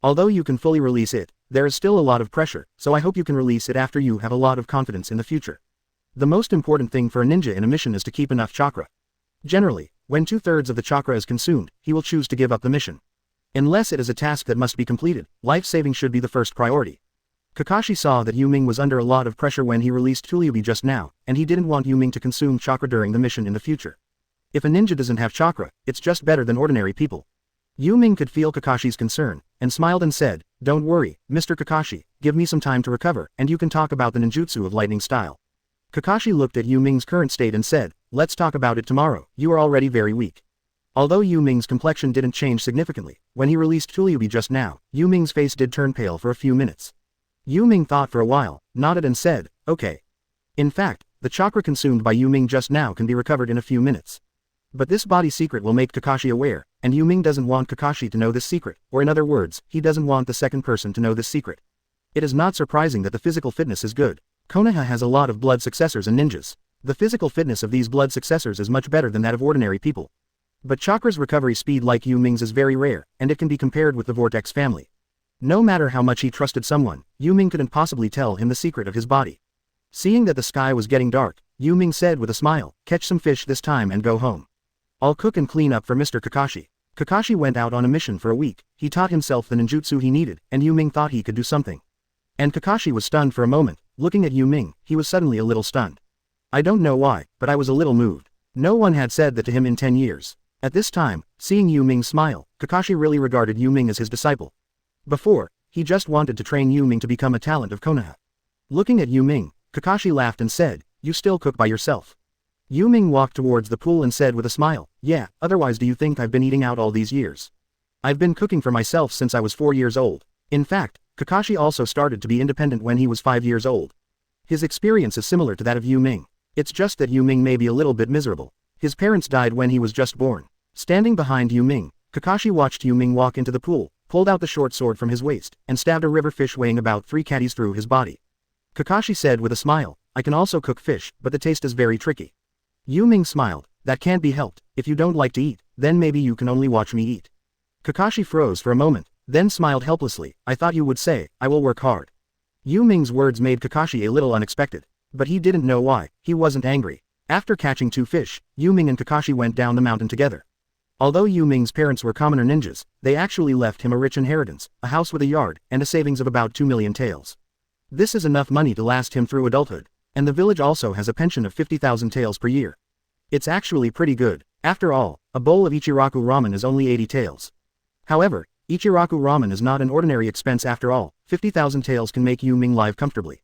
Although you can fully release it, there is still a lot of pressure, so I hope you can release it after you have a lot of confidence in the future. The most important thing for a ninja in a mission is to keep enough chakra. Generally, when 2/3 of the chakra is consumed, he will choose to give up the mission. Unless it is a task that must be completed, life saving should be the first priority. Kakashi saw that Yu Ming was under a lot of pressure when he released Tsunade just now, and he didn't want Yu Ming to consume chakra during the mission in the future. If a ninja doesn't have chakra, it's just better than ordinary people. Yu Ming could feel Kakashi's concern, and smiled and said, "Don't worry, Mr. Kakashi, give me some time to recover, and you can talk about the ninjutsu of lightning style." Kakashi looked at Yu Ming's current state and said, "Let's talk about it tomorrow, you are already very weak." Although Yu Ming's complexion didn't change significantly, when he released Tsunade just now, Yu Ming's face did turn pale for a few minutes. Yu Ming thought for a while, nodded and said, "Okay." In fact, the chakra consumed by Yu Ming just now can be recovered in a few minutes. But this body secret will make Kakashi aware, and Yu Ming doesn't want Kakashi to know this secret, or in other words, he doesn't want the second person to know this secret. It is not surprising that the physical fitness is good. Konoha has a lot of blood successors and ninjas. The physical fitness of these blood successors is much better than that of ordinary people. But chakra's recovery speed like Yu Ming's is very rare, and it can be compared with the Vortex family. No matter how much he trusted someone, Yu Ming couldn't possibly tell him the secret of his body. Seeing that the sky was getting dark, Yu Ming said with a smile, "Catch some fish this time and go home. I'll cook and clean up for Mr. Kakashi." Kakashi went out on a mission for a week, he taught himself the ninjutsu he needed, and Yu Ming thought he could do something. And Kakashi was stunned for a moment, looking at Yu Ming, he was suddenly a little stunned. I don't know why, but I was a little moved. No one had said that to him in 10 years. At this time, seeing Yu Ming smile, Kakashi really regarded Yu Ming as his disciple. Before, he just wanted to train Yu Ming to become a talent of Konoha. Looking at Yu Ming, Kakashi laughed and said, "You still cook by yourself?" Yu Ming walked towards the pool and said with a smile, "Yeah, otherwise do you think I've been eating out all these years? I've been cooking for myself since I was 4 years old." In fact, Kakashi also started to be independent when he was 5 years old. His experience is similar to that of Yu Ming. It's just that Yu Ming may be a little bit miserable. His parents died when he was just born. Standing behind Yu Ming, Kakashi watched Yu Ming walk into the pool, pulled out the short sword from his waist, and stabbed a river fish weighing about 3 kgs through his body. Kakashi said with a smile, "I can also cook fish, but the taste is very tricky." Yu Ming smiled, "That can't be helped, if you don't like to eat, then maybe you can only watch me eat." Kakashi froze for a moment, then smiled helplessly, "I thought you would say, I will work hard." Yu Ming's words made Kakashi a little unexpected. But he didn't know why, he wasn't angry. After catching 2 fish, Yu Ming and Kakashi went down the mountain together. Although Yu Ming's parents were commoner ninjas, they actually left him a rich inheritance, a house with a yard, and a savings of about 2 million taels. This is enough money to last him through adulthood, and the village also has a pension of 50,000 taels per year. It's actually pretty good. After all, a bowl of Ichiraku ramen is only 80 taels. However, Ichiraku ramen is not an ordinary expense after all, 50,000 taels can make Yu Ming live comfortably.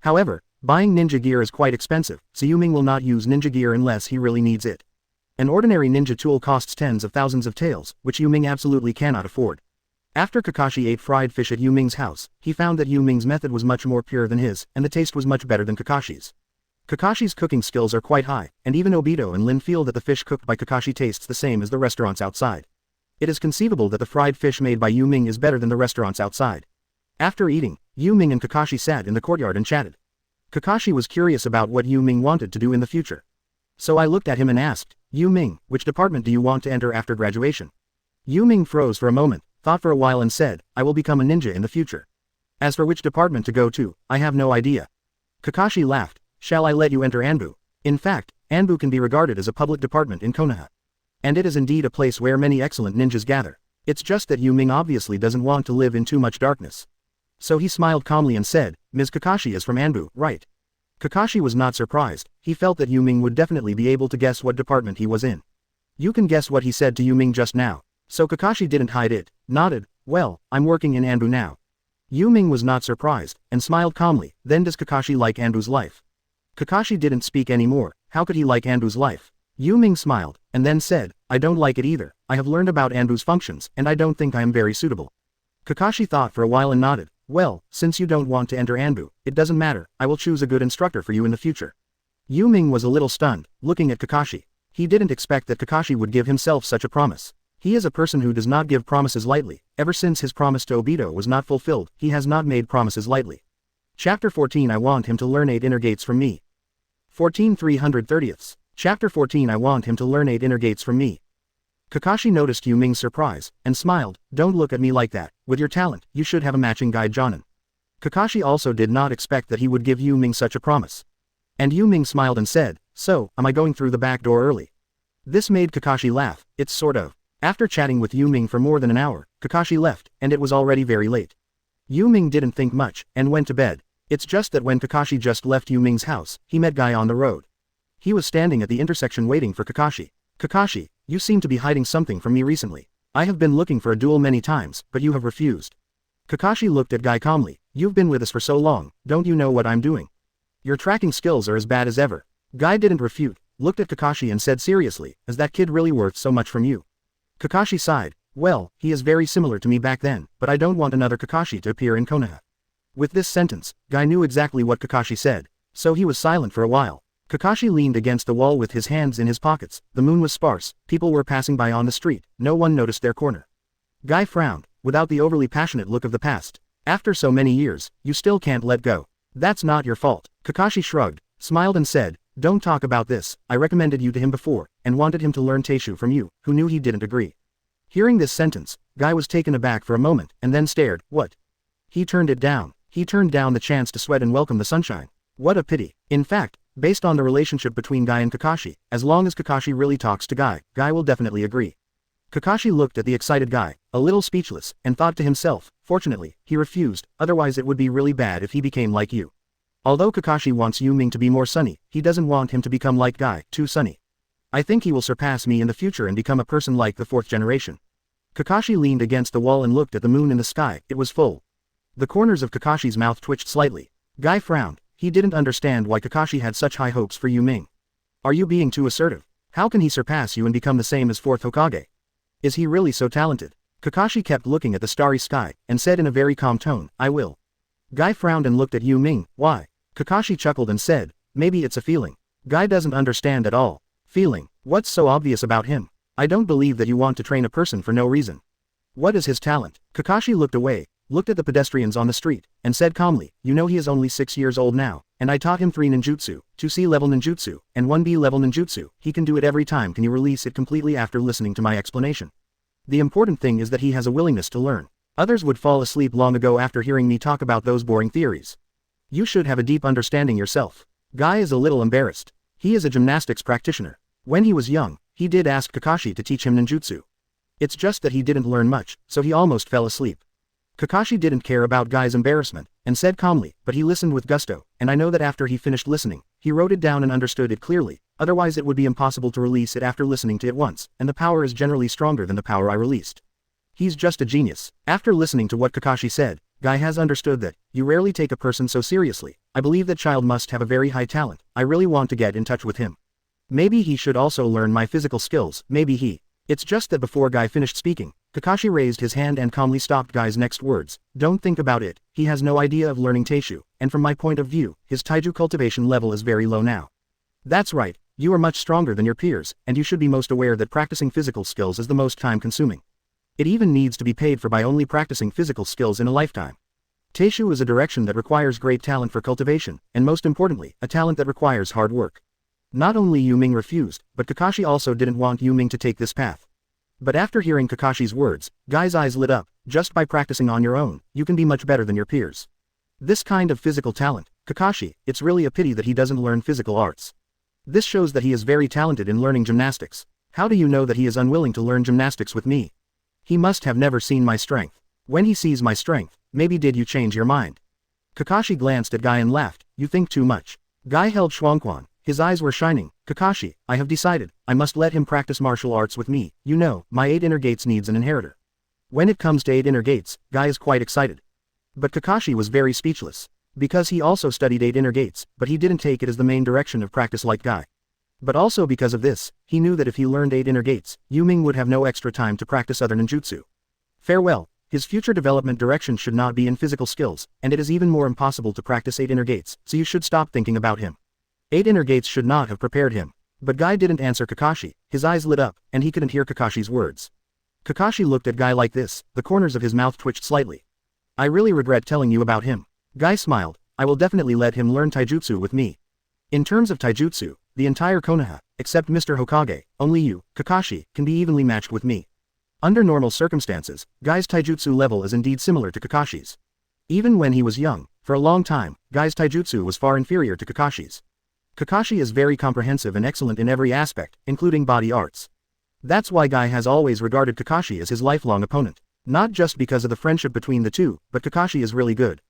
However, buying ninja gear is quite expensive, so Yu Ming will not use ninja gear unless he really needs it. An ordinary ninja tool costs tens of thousands of taels, which Yu Ming absolutely cannot afford. After Kakashi ate fried fish at Yu Ming's house, he found that Yu Ming's method was much more pure than his, and the taste was much better than Kakashi's. Kakashi's cooking skills are quite high, and even Obito and Lin feel that the fish cooked by Kakashi tastes the same as the restaurants outside. It is conceivable that the fried fish made by Yu Ming is better than the restaurants outside. After eating, Yu Ming and Kakashi sat in the courtyard and chatted. Kakashi was curious about what Yu Ming wanted to do in the future. So I looked at him and asked, "Yu Ming, which department do you want to enter after graduation?" Yu Ming froze for a moment, thought for a while and said, "I will become a ninja in the future. As for which department to go to, I have no idea." Kakashi laughed, "Shall I let you enter Anbu?" In fact, Anbu can be regarded as a public department in Konoha. And it is indeed a place where many excellent ninjas gather. It's just that Yu Ming obviously doesn't want to live in too much darkness. So he smiled calmly and said, "Ms. Kakashi is from Anbu, right?" Kakashi was not surprised, he felt that Yu Ming would definitely be able to guess what department he was in. You can guess what he said to Yu Ming just now. So Kakashi didn't hide it, nodded, "Well, I'm working in Anbu now." Yu Ming was not surprised, and smiled calmly, "Then does Kakashi like Anbu's life?" Kakashi didn't speak anymore, how could he like Anbu's life? Yu Ming smiled, and then said, "I don't like it either, I have learned about Anbu's functions, and I don't think I am very suitable." Kakashi thought for a while and nodded, "Well, since you don't want to enter Anbu, it doesn't matter, I will choose a good instructor for you in the future." Yu Ming was a little stunned, looking at Kakashi. He didn't expect that Kakashi would give himself such a promise. He is a person who does not give promises lightly, ever since his promise to Obito was not fulfilled, he has not made promises lightly. Chapter 14 I want him to learn 8 inner gates from me. 14 330ths. Chapter 14 I want him to learn 8 inner gates from me. Kakashi noticed Yu Ming's surprise, and smiled. Don't look at me like that, with your talent, you should have a matching guide Jonin. Kakashi also did not expect that he would give Yu Ming such a promise. And Yu Ming smiled and said, so, am I going through the back door early? This made Kakashi laugh, it's sort of. After chatting with Yu Ming for more than an hour, Kakashi left, and it was already very late. Yu Ming didn't think much, and went to bed. It's just that when Kakashi just left Yu Ming's house, he met Guy on the road. He was standing at the intersection waiting for Kakashi. Kakashi, you seem to be hiding something from me recently. I have been looking for a duel many times, but you have refused. Kakashi looked at Guy calmly. You've been with us for so long, don't you know what I'm doing? Your tracking skills are as bad as ever. Guy didn't refute, looked at Kakashi and said seriously, is that kid really worth so much from you? Kakashi sighed. Well, he is very similar to me back then, but I don't want another Kakashi to appear in Konoha. With this sentence, Guy knew exactly what Kakashi said, so he was silent for a while. Kakashi leaned against the wall with his hands in his pockets, the moon was sparse, people were passing by on the street, no one noticed their corner. Guy frowned, without the overly passionate look of the past. After so many years, you still can't let go. That's not your fault. Kakashi shrugged, smiled and said, don't talk about this, I recommended you to him before, and wanted him to learn Teishu from you, who knew he didn't agree. Hearing this sentence, Guy was taken aback for a moment, and then stared, what? He turned it down. He turned down the chance to sweat and welcome the sunshine. What a pity. In fact, based on the relationship between Guy and Kakashi, as long as Kakashi really talks to Guy, Guy will definitely agree. Kakashi looked at the excited Guy, a little speechless, and thought to himself, fortunately, he refused, otherwise it would be really bad if he became like you. Although Kakashi wants Yu Ming to be more sunny, he doesn't want him to become like Guy, too sunny. I think he will surpass me in the future and become a person like the fourth generation. Kakashi leaned against the wall and looked at the moon in the sky, it was full. The corners of Kakashi's mouth twitched slightly. Guy frowned. He didn't understand why Kakashi had such high hopes for Yu Ming. Are you being too assertive? How can he surpass you and become the same as fourth Hokage? Is he really so talented? Kakashi kept looking at the starry sky, and said in a very calm tone, I will. Guy frowned and looked at Yu Ming, why? Kakashi chuckled and said, maybe it's a feeling. Guy doesn't understand at all. Feeling? What's so obvious about him? I don't believe that you want to train a person for no reason. What is his talent? Kakashi looked away, looked at the pedestrians on the street, and said calmly, you know he is only 6 years old now, and I taught him 3 ninjutsu, 2 C-level ninjutsu, and 1 B-level ninjutsu, he can do it every time. Can you release it completely after listening to my explanation? The important thing is that he has a willingness to learn. Others would fall asleep long ago after hearing me talk about those boring theories. You should have a deep understanding yourself. Guy is a little embarrassed. He is a gymnastics practitioner. When he was young, he did ask Kakashi to teach him ninjutsu. It's just that he didn't learn much, so he almost fell asleep. Kakashi didn't care about Guy's embarrassment, and said calmly, but he listened with gusto, and I know that after he finished listening, he wrote it down and understood it clearly, otherwise it would be impossible to release it after listening to it once, and the power is generally stronger than the power I released. He's just a genius. After listening to what Kakashi said, Guy has understood that, you rarely take a person so seriously. I believe that child must have a very high talent. I really want to get in touch with him. Maybe he should also learn my physical skills, maybe he. It's just that before Guy finished speaking, Kakashi raised his hand and calmly stopped Guy's next words. Don't think about it, he has no idea of learning Teishu, and from my point of view, his taiju cultivation level is very low now. That's right, you are much stronger than your peers, and you should be most aware that practicing physical skills is the most time-consuming. It even needs to be paid for by only practicing physical skills in a lifetime. Teishu is a direction that requires great talent for cultivation, and most importantly, a talent that requires hard work. Not only Yu Ming refused, but Kakashi also didn't want Yu Ming to take this path. But after hearing Kakashi's words, Guy's eyes lit up. Just by practicing on your own, you can be much better than your peers. This kind of physical talent, Kakashi, it's really a pity that he doesn't learn physical arts. This shows that he is very talented in learning gymnastics. How do you know that he is unwilling to learn gymnastics with me? He must have never seen my strength. When he sees my strength, maybe did you change your mind? Kakashi glanced at Guy and laughed, you think too much. Guy held Shuangquan. His eyes were shining. Kakashi, I have decided, I must let him practice martial arts with me. You know, my 8 inner gates needs an inheritor. When it comes to 8 inner gates, Guy is quite excited. But Kakashi was very speechless. Because he also studied 8 inner gates, but he didn't take it as the main direction of practice like Guy. But also because of this, he knew that if he learned 8 inner gates, Yu Ming would have no extra time to practice other ninjutsu. Farewell. His future development direction should not be in physical skills, and it is even more impossible to practice 8 inner gates, so you should stop thinking about him. 8 inner gates should not have prepared him. But Guy didn't answer Kakashi, his eyes lit up, and he couldn't hear Kakashi's words. Kakashi looked at Guy like this, the corners of his mouth twitched slightly. I really regret telling you about him. Guy smiled, I will definitely let him learn taijutsu with me. In terms of taijutsu, the entire Konoha, except Mr. Hokage, only you, Kakashi, can be evenly matched with me. Under normal circumstances, Guy's taijutsu level is indeed similar to Kakashi's. Even when he was young, for a long time, Guy's taijutsu was far inferior to Kakashi's. Kakashi is very comprehensive and excellent in every aspect, including body arts. That's why Guy has always regarded Kakashi as his lifelong opponent. Not just because of the friendship between the two, but Kakashi is really good.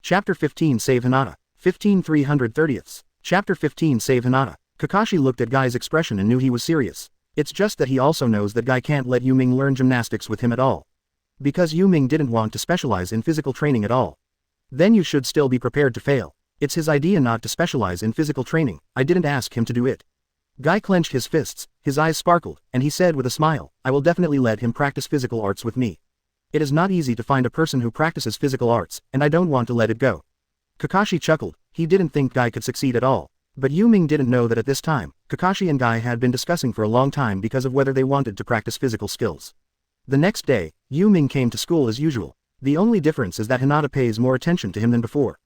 Chapter 15 Save Hinata. 15/330. Chapter 15 Save Hinata. Kakashi looked at Guy's expression and knew he was serious. It's just that he also knows that Guy can't let Yu Ming learn gymnastics with him at all. Because Yu Ming didn't want to specialize in physical training at all. Then you should still be prepared to fail. It's his idea not to specialize in physical training, I didn't ask him to do it. Guy clenched his fists, his eyes sparkled, and he said with a smile, I will definitely let him practice physical arts with me. It is not easy to find a person who practices physical arts, and I don't want to let it go. Kakashi chuckled, he didn't think Guy could succeed at all. But Yu Ming didn't know that at this time, Kakashi and Guy had been discussing for a long time because of whether they wanted to practice physical skills. The next day, Yu Ming came to school as usual. The only difference is that Hinata pays more attention to him than before.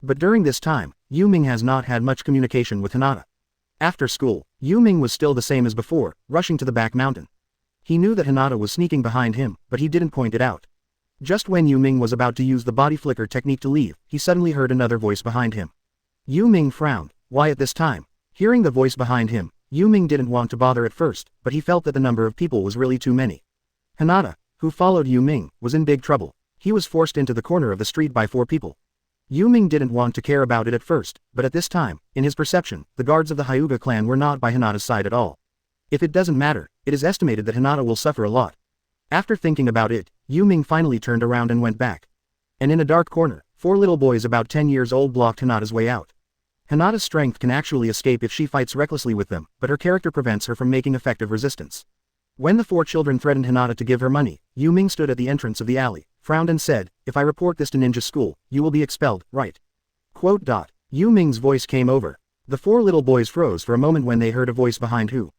But during this time, Yu Ming has not had much communication with Hinata. After school, Yu Ming was still the same as before, rushing to the back mountain. He knew that Hinata was sneaking behind him, but he didn't point it out. Just when Yu Ming was about to use the body flicker technique to leave, he suddenly heard another voice behind him. Yu Ming frowned. Why at this time? Hearing the voice behind him, Yu Ming didn't want to bother at first, but he felt that the number of people was really too many. Hinata, who followed Yu Ming, was in big trouble. He was forced into the corner of the street by 4 people. Yu Ming didn't want to care about it at first, but at this time, in his perception, the guards of the Hyuga clan were not by Hinata's side at all. If it doesn't matter, it is estimated that Hinata will suffer a lot. After thinking about it, Yu Ming finally turned around and went back. And in a dark corner, 4 little boys about 10 years old blocked Hinata's way out. Hinata's strength can actually escape if she fights recklessly with them, but her character prevents her from making effective resistance. When the 4 children threatened Hinata to give her money, Yu Ming stood at the entrance of the alley, frowned and said, if I report this to ninja school, you will be expelled, right? Yu Ming's voice came over. The 4 little boys froze for a moment when they heard a voice behind who.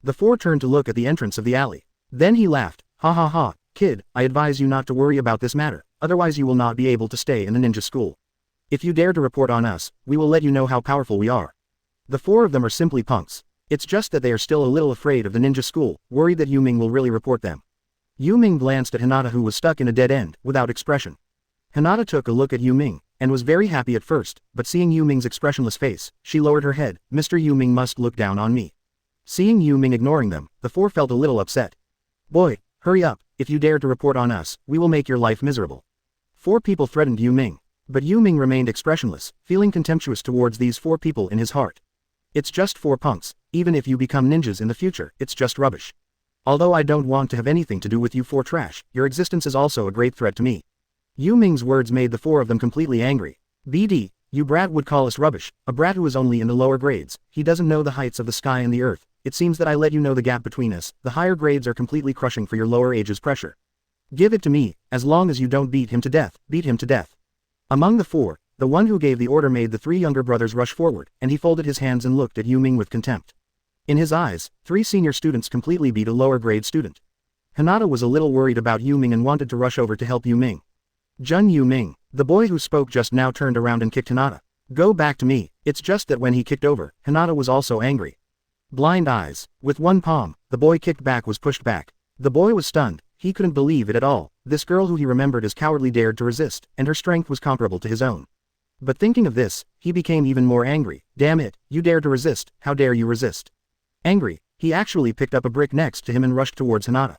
The 4 turned to look at the entrance of the alley. Then he laughed, ha ha ha, kid, I advise you not to worry about this matter, otherwise you will not be able to stay in the ninja school. If you dare to report on us, we will let you know how powerful we are. The 4 of them are simply punks. It's just that they are still a little afraid of the ninja school, worried that Yu Ming will really report them. Yu Ming glanced at Hinata who was stuck in a dead end, without expression. Hinata took a look at Yu Ming, and was very happy at first, but seeing Yu Ming's expressionless face, she lowered her head, Mr. Yu Ming must look down on me. Seeing Yu Ming ignoring them, the 4 felt a little upset. Boy, hurry up, if you dare to report on us, we will make your life miserable. 4 people threatened Yu Ming. But Yu Ming remained expressionless, feeling contemptuous towards these 4 people in his heart. It's just 4 punks, even if you become ninjas in the future, it's just rubbish. Although I don't want to have anything to do with you 4 trash, your existence is also a great threat to me. Yu Ming's words made the 4 of them completely angry. BD, you brat would call us rubbish, a brat who is only in the lower grades, he doesn't know the heights of the sky and the earth, it seems that I let you know the gap between us, the higher grades are completely crushing for your lower ages pressure. Give it to me, as long as you don't beat him to death, beat him to death. Among the 4, the one who gave the order made the 3 younger brothers rush forward, and he folded his hands and looked at Yu Ming with contempt. In his eyes, 3 senior students completely beat a lower grade student. Hinata was a little worried about Yu Ming and wanted to rush over to help Yu Ming. Yu Ming, the boy who spoke just now turned around and kicked Hinata. Go back to me, it's just that when he kicked over, Hinata was also angry. Blind eyes, with one palm, the boy kicked back was pushed back. The boy was stunned, he couldn't believe it at all, this girl who he remembered as cowardly dared to resist, and her strength was comparable to his own. But thinking of this, he became even more angry, damn it, you dare to resist, how dare you resist. Angry, he actually picked up a brick next to him and rushed towards Hinata.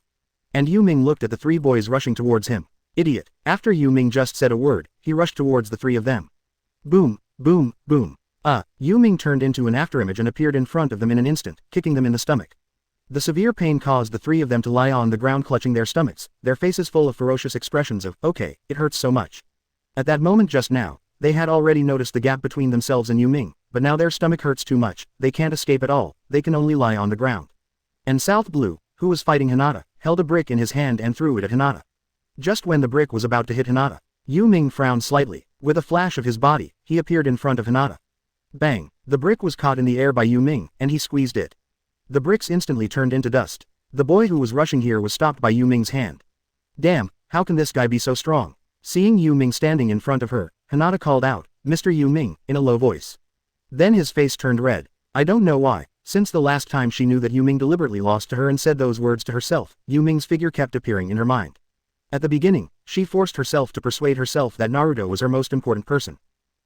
And Yu Ming looked at the 3 boys rushing towards him. Idiot, after Yu Ming just said a word, he rushed towards the 3 of them. Boom, boom, boom. Yu Ming turned into an afterimage and appeared in front of them in an instant, kicking them in the stomach. The severe pain caused the 3 of them to lie on the ground clutching their stomachs, their faces full of ferocious expressions of, okay, it hurts so much. At that moment just now, they had already noticed the gap between themselves and Yu Ming, but now their stomach hurts too much, they can't escape at all, they can only lie on the ground. And South Blue, who was fighting Hinata, held a brick in his hand and threw it at Hinata. Just when the brick was about to hit Hinata, Yu Ming frowned slightly. With a flash of his body, he appeared in front of Hinata. Bang! The brick was caught in the air by Yu Ming, and he squeezed it. The bricks instantly turned into dust. The boy who was rushing here was stopped by Yu Ming's hand. Damn, how can this guy be so strong? Seeing Yu Ming standing in front of her, Hinata called out, Mr. Yu Ming, in a low voice. Then his face turned red. I don't know why. Since the last time she knew that Yu Ming deliberately lost to her and said those words to herself, Yu Ming's figure kept appearing in her mind. At the beginning, she forced herself to persuade herself that Naruto was her most important person.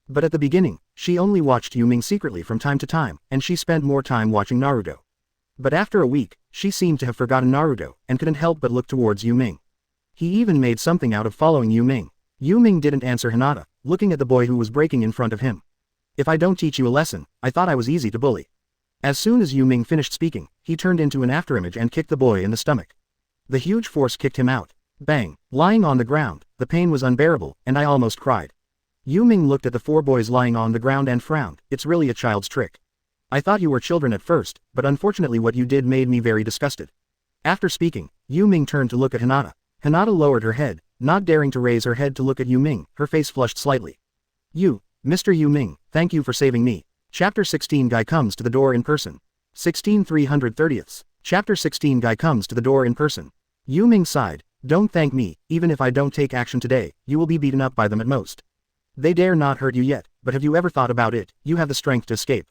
But at the beginning, she only watched Yu Ming secretly from time to time, and she spent more time watching Naruto. But after a week, she seemed to have forgotten Naruto, and couldn't help but look towards Yu Ming. He even made something out of following Yu Ming. Yu Ming didn't answer Hinata, looking at the boy who was breaking in front of him. If I don't teach you a lesson, I thought I was easy to bully. As soon as Yu Ming finished speaking, he turned into an afterimage and kicked the boy in the stomach. The huge force kicked him out. Bang! Lying on the ground, the pain was unbearable, and I almost cried. Yu Ming looked at the 4 boys lying on the ground and frowned. It's really a child's trick. I thought you were children at first, but unfortunately what you did made me very disgusted. After speaking, Yu Ming turned to look at Hinata. Hinata lowered her head, not daring to raise her head to look at Yu Ming, her face flushed slightly. Mr. Yu Ming, thank you for saving me. Chapter 16 Guy comes to the door in person. 16/330. Chapter 16 Guy comes to the door in person. Yu Ming sighed. Don't thank me, even if I don't take action today, you will be beaten up by them at most. They dare not hurt you yet, but have you ever thought about it? You have the strength to escape.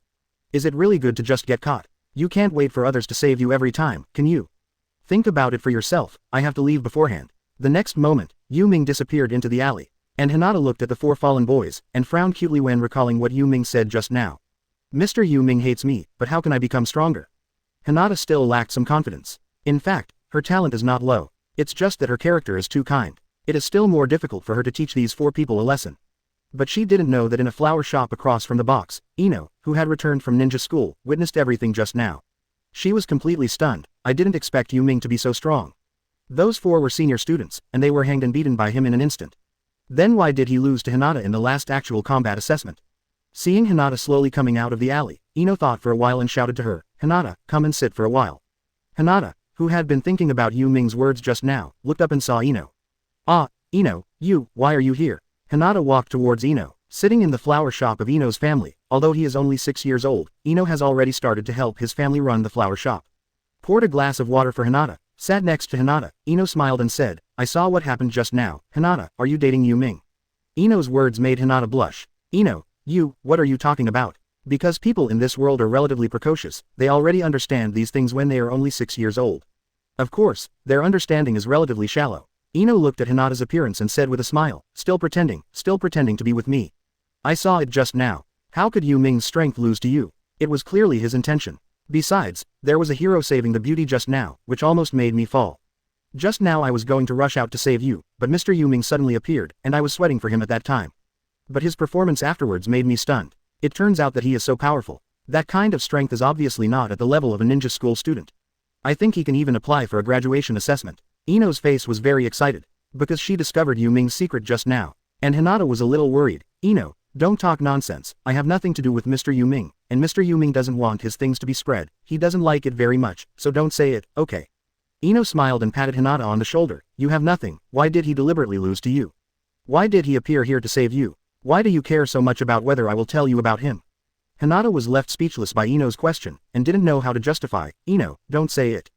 Is it really good to just get caught? You can't wait for others to save you every time, can you? Think about it for yourself. I have to leave beforehand. The next moment, Yu Ming disappeared into the alley, and Hinata looked at the 4 fallen boys, and frowned cutely when recalling what Yu Ming said just now. Mr. Yu Ming hates me, but how can I become stronger? Hinata still lacked some confidence. In fact, her talent is not low. It's just that her character is too kind. It is still more difficult for her to teach these 4 people a lesson. But she didn't know that in a flower shop across from the box, Ino, who had returned from ninja school, witnessed everything just now. She was completely stunned. I didn't expect Yu Ming to be so strong. Those 4 were senior students, and they were hanged and beaten by him in an instant. Then why did he lose to Hinata in the last actual combat assessment? Seeing Hinata slowly coming out of the alley, Ino thought for a while and shouted to her, Hinata, come and sit for a while. Hinata, who had been thinking about Yu Ming's words just now, looked up and saw Ino. Ah, Ino, why are you here? Hinata walked towards Ino, sitting in the flower shop of Ino's family. Although he is only 6 years old, Ino has already started to help his family run the flower shop. Poured a glass of water for Hinata, sat next to Hinata. Ino smiled and said, I saw what happened just now. Hinata, are you dating Yu Ming? Ino's words made Hinata blush. Ino, what are you talking about? Because people in this world are relatively precocious, they already understand these things when they are only 6 years old. Of course, their understanding is relatively shallow. Ino looked at Hinata's appearance and said with a smile, still pretending to be with me. I saw it just now. How could Yu Ming's strength lose to you? It was clearly his intention. Besides, there was a hero saving the beauty just now, which almost made me fall. Just now I was going to rush out to save you, but Mr. Yu Ming suddenly appeared, and I was sweating for him at that time. But his performance afterwards made me stunned. It turns out that he is so powerful. That kind of strength is obviously not at the level of a ninja school student. I think he can even apply for a graduation assessment. Ino's face was very excited, because she discovered Yu Ming's secret just now. And Hinata was a little worried. Ino, don't talk nonsense. I have nothing to do with Mr. Yu Ming, and Mr. Yu Ming doesn't want his things to be spread. He doesn't like it very much, so don't say it, okay? Ino smiled and patted Hinata on the shoulder. You have nothing. Why did he deliberately lose to you? Why did he appear here to save you? Why do you care so much about whether I will tell you about him? Hinata was left speechless by Ino's question, and didn't know how to justify. Ino, don't say it.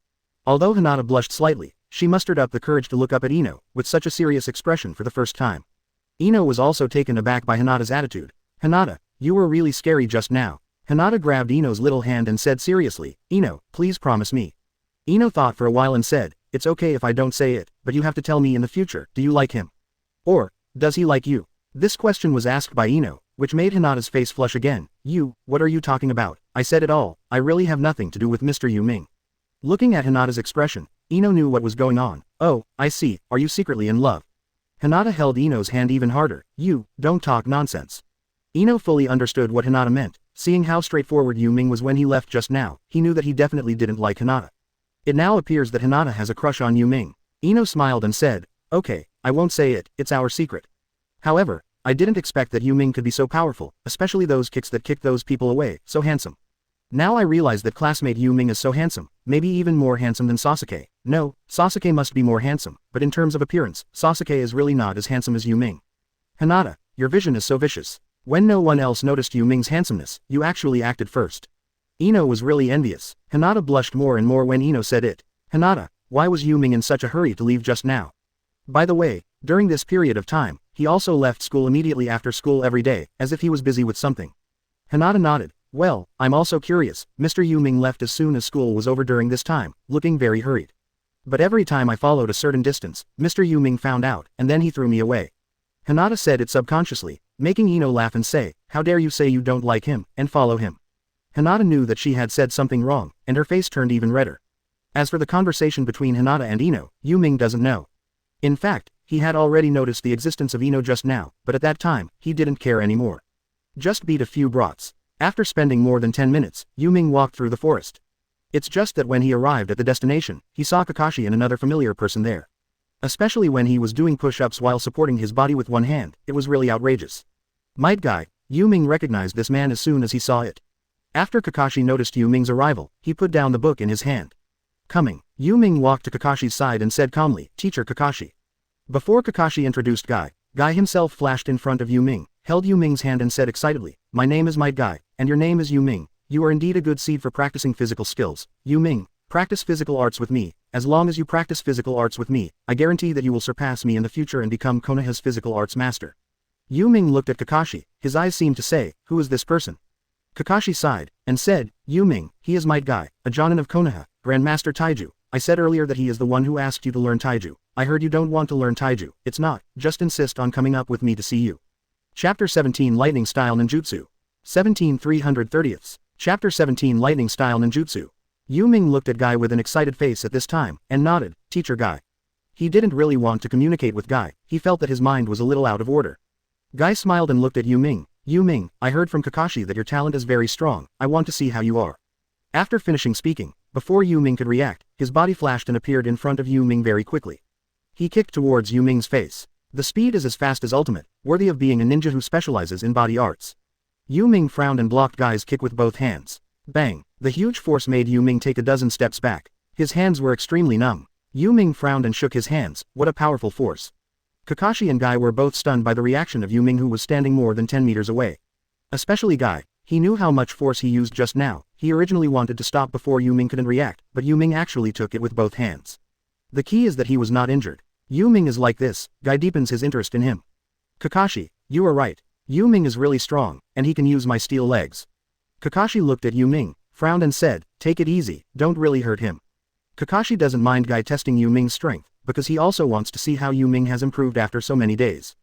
Although Hinata blushed slightly, she mustered up the courage to look up at Ino, with such a serious expression for the first time. Ino was also taken aback by Hinata's attitude. Hinata, you were really scary just now. Hinata grabbed Ino's little hand and said seriously, Ino, please promise me. Ino thought for a while and said, it's okay if I don't say it, but you have to tell me in the future, do you like him? Or, does he like you? This question was asked by Ino, which made Hinata's face flush again. What are you talking about? I said it all. I really have nothing to do with Mr. Yu Ming. Looking at Hinata's expression, Ino knew what was going on. Oh, I see, are you secretly in love? Hinata held Ino's hand even harder. Don't talk nonsense. Ino fully understood what Hinata meant. Seeing how straightforward Yu Ming was when he left just now, he knew that he definitely didn't like Hinata. It now appears that Hinata has a crush on Yu Ming. Ino smiled and said, okay, I won't say it, it's our secret. However, I didn't expect that Yu Ming could be so powerful, especially those kicks that kicked those people away, so handsome. Now I realize that classmate Yu Ming is so handsome, maybe even more handsome than Sasuke. No, Sasuke must be more handsome, but in terms of appearance, Sasuke is really not as handsome as Yu Ming. Hinata, your vision is so vicious. When no one else noticed Yu Ming's handsomeness, you actually acted first. Ino was really envious. Hinata blushed more and more when Ino said it. Hinata, why was Yu Ming in such a hurry to leave just now? By the way, during this period of time, he also left school immediately after school every day, as if he was busy with something. Hinata nodded. Well, I'm also curious. Mr. Yu Ming left as soon as school was over during this time, looking very hurried. But every time I followed a certain distance, Mr. Yu Ming found out, and then he threw me away. Hinata said it subconsciously, making Ino laugh and say, how dare you say you don't like him, and follow him. Hinata knew that she had said something wrong, and her face turned even redder. As for the conversation between Hinata and Ino, Yu Ming doesn't know. In fact, he had already noticed the existence of Ino just now, but at that time, he didn't care anymore. Just beat a few brats. After spending more than 10 minutes, Yu Ming walked through the forest. It's just that when he arrived at the destination, he saw Kakashi and another familiar person there. Especially when he was doing push-ups while supporting his body with one hand, it was really outrageous. Might Guy, Yu Ming recognized this man as soon as he saw it. After Kakashi noticed Yu Ming's arrival, he put down the book in his hand. Coming, Yu Ming walked to Kakashi's side and said calmly, Teacher Kakashi. Before Kakashi introduced Guy, Guy himself flashed in front of Yu Ming, held Yu Ming's hand and said excitedly, my name is Might Guy, and your name is Yu Ming. You are indeed a good seed for practicing physical skills. Yu Ming, practice physical arts with me. As long as you practice physical arts with me, I guarantee that you will surpass me in the future and become Konoha's physical arts master. Yu Ming looked at Kakashi, his eyes seemed to say, who is this person? Kakashi sighed, and said, Yu Ming, he is Might Guy, a Jonin of Konoha, Grandmaster Taiju. I said earlier that he is the one who asked you to learn Taiju. I heard you don't want to learn Taiju. It's not, just insist on coming up with me to see you. Chapter 17 Lightning Style Ninjutsu. 17/330ths. Chapter 17 Lightning Style Ninjutsu. Yu Ming looked at Guy with an excited face at this time, and nodded, Teacher Guy. He didn't really want to communicate with Guy, he felt that his mind was a little out of order. Guy smiled and looked at Yu Ming. Yu Ming, I heard from Kakashi that your talent is very strong, I want to see how you are. After finishing speaking, before Yu Ming could react, his body flashed and appeared in front of Yu Ming very quickly. He kicked towards Yu Ming's face. The speed is as fast as ultimate, worthy of being a ninja who specializes in body arts. Yu Ming frowned and blocked Guy's kick with both hands. Bang! The huge force made Yu Ming take a dozen steps back. His hands were extremely numb. Yu Ming frowned and shook his hands, what a powerful force. Kakashi and Guy were both stunned by the reaction of Yu Ming, who was standing more than 10 meters away. Especially Guy, he knew how much force he used just now. He originally wanted to stop before Yu Ming couldn't react, but Yu Ming actually took it with both hands. The key is that he was not injured. Yu Ming is like this, Guy deepens his interest in him. Kakashi, you are right. Yu Ming is really strong, and he can use my steel legs. Kakashi looked at Yu Ming, frowned and said, take it easy, don't really hurt him. Kakashi doesn't mind Guy testing Yu Ming's strength, because he also wants to see how Yu Ming has improved after so many days.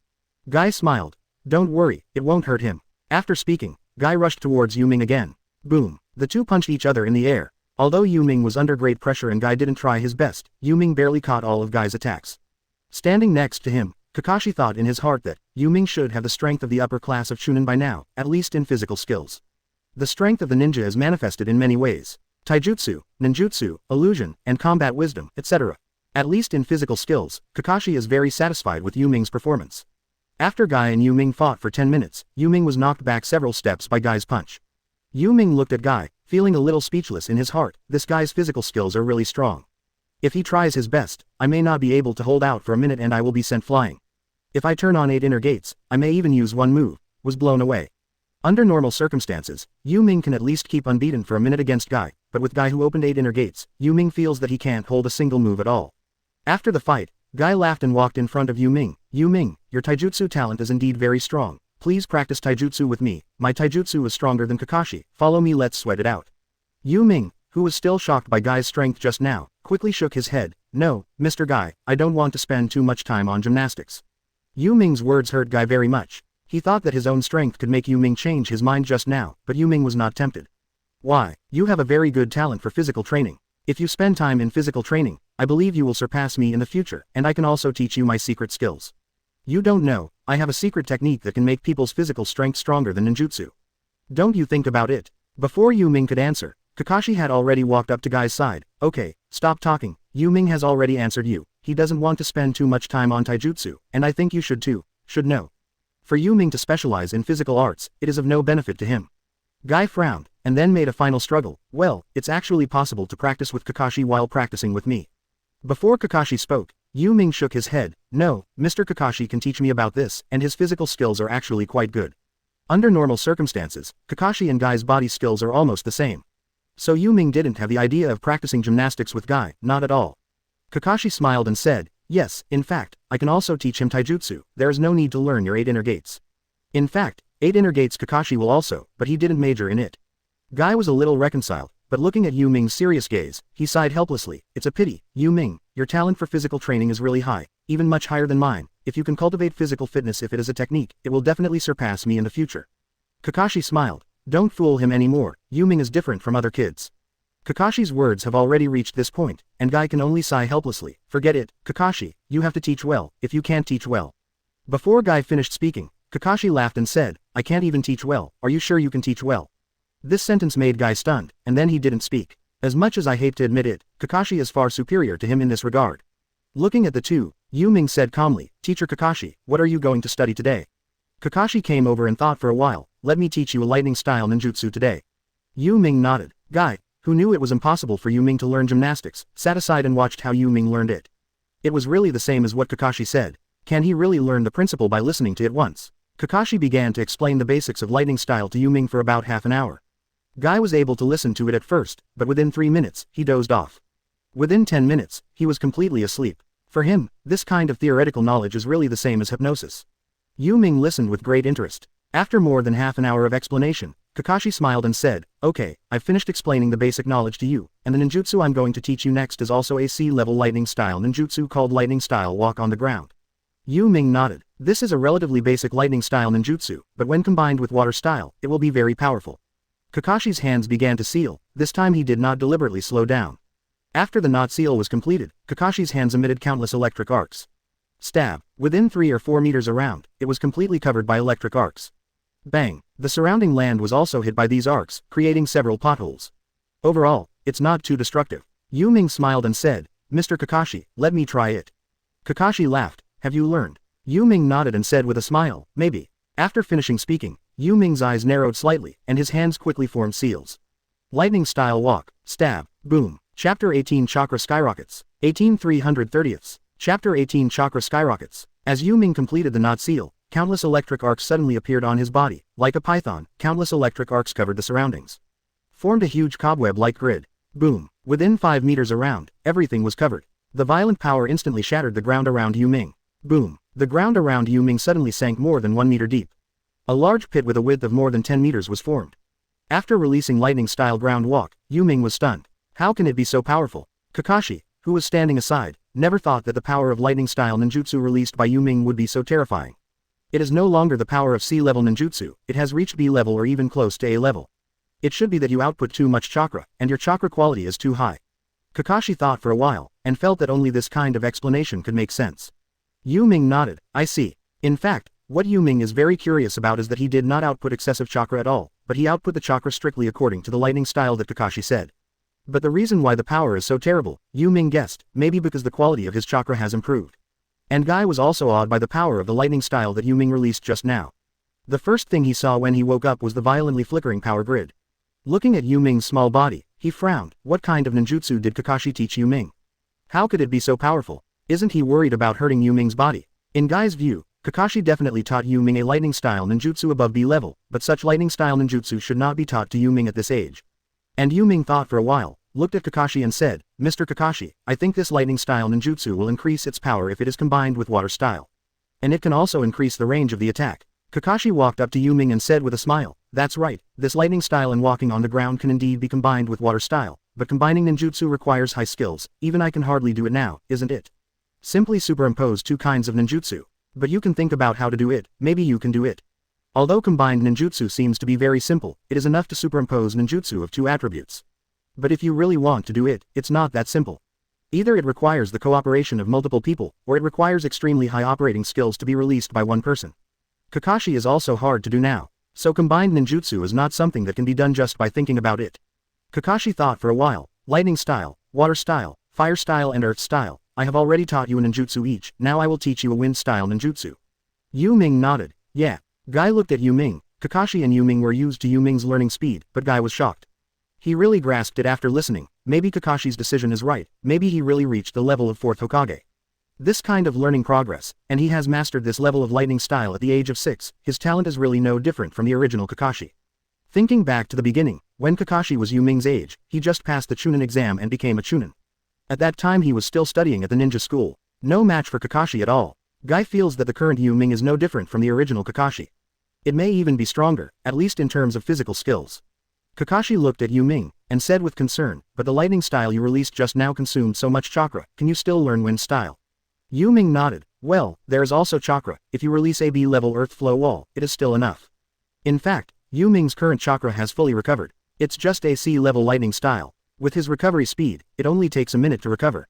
Guy smiled. Don't worry, it won't hurt him. After speaking, Guy rushed towards Yu Ming again. Boom. The two punched each other in the air. Although Yu Ming was under great pressure and Guy didn't try his best, Yu Ming barely caught all of Guy's attacks. Standing next to him, Kakashi thought in his heart that Yu Ming should have the strength of the upper class of Chunin by now, at least in physical skills. The strength of the ninja is manifested in many ways. Taijutsu, ninjutsu, illusion, and combat wisdom, etc. At least in physical skills, Kakashi is very satisfied with Yu Ming's performance. After Guy and Yu Ming fought for 10 minutes, Yu Ming was knocked back several steps by Guy's punch. Yu Ming looked at Guy, feeling a little speechless in his heart. This guy's physical skills are really strong. If he tries his best, I may not be able to hold out for a minute and I will be sent flying. If I turn on 8 inner gates, I may even use one move, was blown away. Under normal circumstances, Yu Ming can at least keep unbeaten for a minute against Guy, but with Guy who opened 8 inner gates, Yu Ming feels that he can't hold a single move at all. After the fight, Guy laughed and walked in front of Yu Ming. Yu Ming, your taijutsu talent is indeed very strong. Please practice taijutsu with me. My taijutsu is stronger than Kakashi. Follow me, let's sweat it out. Yu Ming, who was still shocked by Guy's strength just now, quickly shook his head. No, Mr. Guy, I don't want to spend too much time on gymnastics. Yu Ming's words hurt Guy very much. He thought that his own strength could make Yu Ming change his mind just now, but Yu Ming was not tempted. Why, you have a very good talent for physical training. If you spend time in physical training, I believe you will surpass me in the future, and I can also teach you my secret skills. You don't know, I have a secret technique that can make people's physical strength stronger than ninjutsu. Don't you think about it? Before Yu Ming could answer, Kakashi had already walked up to Guy's side. Okay, stop talking. Yu Ming has already answered you. He doesn't want to spend too much time on taijutsu, and I think you should too. Should know. For Yu Ming to specialize in physical arts, it is of no benefit to him. Guy frowned, and then made a final struggle. Well, it's actually possible to practice with Kakashi while practicing with me. Before Kakashi spoke, Yu Ming shook his head. No, Mr. Kakashi can teach me about this, and his physical skills are actually quite good. Under normal circumstances, Kakashi and Guy's body skills are almost the same. So Yu Ming didn't have the idea of practicing gymnastics with Guy, not at all. Kakashi smiled and said, yes, in fact, I can also teach him taijutsu. There is no need to learn your 8 inner gates. In fact, 8 inner gates Kakashi will also, but he didn't major in it. Guy was a little reconciled, but looking at Yu Ming's serious gaze, he sighed helplessly. It's a pity, Yu Ming, your talent for physical training is really high, even much higher than mine. If you can cultivate physical fitness if it is a technique, it will definitely surpass me in the future. Kakashi smiled. Don't fool him anymore, Yu Ming is different from other kids. Kakashi's words have already reached this point, and Guy can only sigh helplessly. Forget it, Kakashi, you have to teach well, if you can't teach well. Before Guy finished speaking, Kakashi laughed and said, I can't even teach well, are you sure you can teach well? This sentence made Guy stunned, and then he didn't speak. As much as I hate to admit it, Kakashi is far superior to him in this regard. Looking at the two, Yu Ming said calmly, Teacher Kakashi, what are you going to study today? Kakashi came over and thought for a while, let me teach you a lightning-style ninjutsu today. Yu Ming nodded. Guy, who knew it was impossible for Yu Ming to learn gymnastics, sat aside and watched how Yu Ming learned it. It was really the same as what Kakashi said. Can he really learn the principle by listening to it once? Kakashi began to explain the basics of lightning style to Yu Ming for about half an hour. Guy was able to listen to it at first, but within 3 minutes, he dozed off. Within 10 minutes, he was completely asleep. For him, this kind of theoretical knowledge is really the same as hypnosis. Yu Ming listened with great interest. After more than half an hour of explanation, Kakashi smiled and said, Okay, I've finished explaining the basic knowledge to you, and the ninjutsu I'm going to teach you next is also a C-level lightning style ninjutsu called lightning style walk on the ground. Yu Ming nodded. This is a relatively basic lightning style ninjutsu, but when combined with water style, it will be very powerful. Kakashi's hands began to seal, this time he did not deliberately slow down. After the knot seal was completed, Kakashi's hands emitted countless electric arcs. Stab. Within 3 or 4 meters around, it was completely covered by electric arcs. Bang. The surrounding land was also hit by these arcs, creating several potholes. Overall, it's not too destructive. Yu Ming smiled and said, Mr. Kakashi, let me try it. Kakashi laughed. Have you learned? Yu Ming nodded and said with a smile, maybe. After finishing speaking, Yu Ming's eyes narrowed slightly, and his hands quickly formed seals. Lightning style walk, stab, boom. Chapter 18 Chakra Skyrockets. 18/330ths. Chapter 18 Chakra Skyrockets. As Yu Ming completed the knot seal, countless electric arcs suddenly appeared on his body. Like a python, countless electric arcs covered the surroundings. Formed a huge cobweb-like grid. Boom. Within 5 meters around, everything was covered. The violent power instantly shattered the ground around Yu Ming. Boom. The ground around Yu Ming suddenly sank more than 1 meter deep. A large pit with a width of more than 10 meters was formed. After releasing lightning-style ground walk, Yu Ming was stunned. How can it be so powerful? Kakashi, who was standing aside, never thought that the power of lightning-style ninjutsu released by Yu Ming would be so terrifying. It is no longer the power of C-level ninjutsu, it has reached B level or even close to A level. It should be that you output too much chakra, and your chakra quality is too high. Kakashi thought for a while, and felt that only this kind of explanation could make sense. Yu Ming nodded. I see. In fact, what Yu Ming is very curious about is that he did not output excessive chakra at all, but he output the chakra strictly according to the lightning style that Kakashi said. But the reason why the power is so terrible, Yu Ming guessed, maybe because the quality of his chakra has improved. And Guy was also awed by the power of the lightning style that Yu Ming released just now. The first thing he saw when he woke up was the violently flickering power grid. Looking at Yu Ming's small body, he frowned. What kind of ninjutsu did Kakashi teach Yu Ming? How could it be so powerful? Isn't he worried about hurting Yu Ming's body? In Guy's view, Kakashi definitely taught Yu Ming a lightning style ninjutsu above B level, but such lightning style ninjutsu should not be taught to Yu Ming at this age. And Yu Ming thought for a while, looked at Kakashi and said, Mr. Kakashi, I think this lightning style ninjutsu will increase its power if it is combined with water style. And it can also increase the range of the attack. Kakashi walked up to Yu Ming and said with a smile, that's right, this lightning style and walking on the ground can indeed be combined with water style, but combining ninjutsu requires high skills, even I can hardly do it now, isn't it? Simply superimpose 2 kinds of ninjutsu. But you can think about how to do it, maybe you can do it. Although combined ninjutsu seems to be very simple, it is enough to superimpose ninjutsu of 2 attributes. But if you really want to do it, it's not that simple. Either it requires the cooperation of multiple people, or it requires extremely high operating skills to be released by one person. Kakashi is also hard to do now, so combined ninjutsu is not something that can be done just by thinking about it. Kakashi thought for a while, lightning style, water style, fire style and earth style, I have already taught you a ninjutsu each, now I will teach you a wind style ninjutsu. Yu Ming nodded. Yeah. Guy looked at Yu Ming. Kakashi and Yu Ming were used to Yu Ming's learning speed, but Guy was shocked. He really grasped it after listening. Maybe Kakashi's decision is right, maybe he really reached the level of 4th Hokage. This kind of learning progress, and he has mastered this level of lightning style at the age of 6, his talent is really no different from the original Kakashi. Thinking back to the beginning, when Kakashi was Yu Ming's age, he just passed the Chunin exam and became a Chunin. At that time he was still studying at the ninja school. No match for Kakashi at all. Guy feels that the current Yu Ming is no different from the original Kakashi. It may even be stronger, at least in terms of physical skills. Kakashi looked at Yu Ming, and said with concern, but the lightning style you released just now consumed so much chakra, can you still learn wind style? Yu Ming nodded, well, there is also chakra, if you release a B-level earth flow wall, it is still enough. In fact, Yu Ming's current chakra has fully recovered. It's just a C-level lightning style. With his recovery speed, it only takes a minute to recover.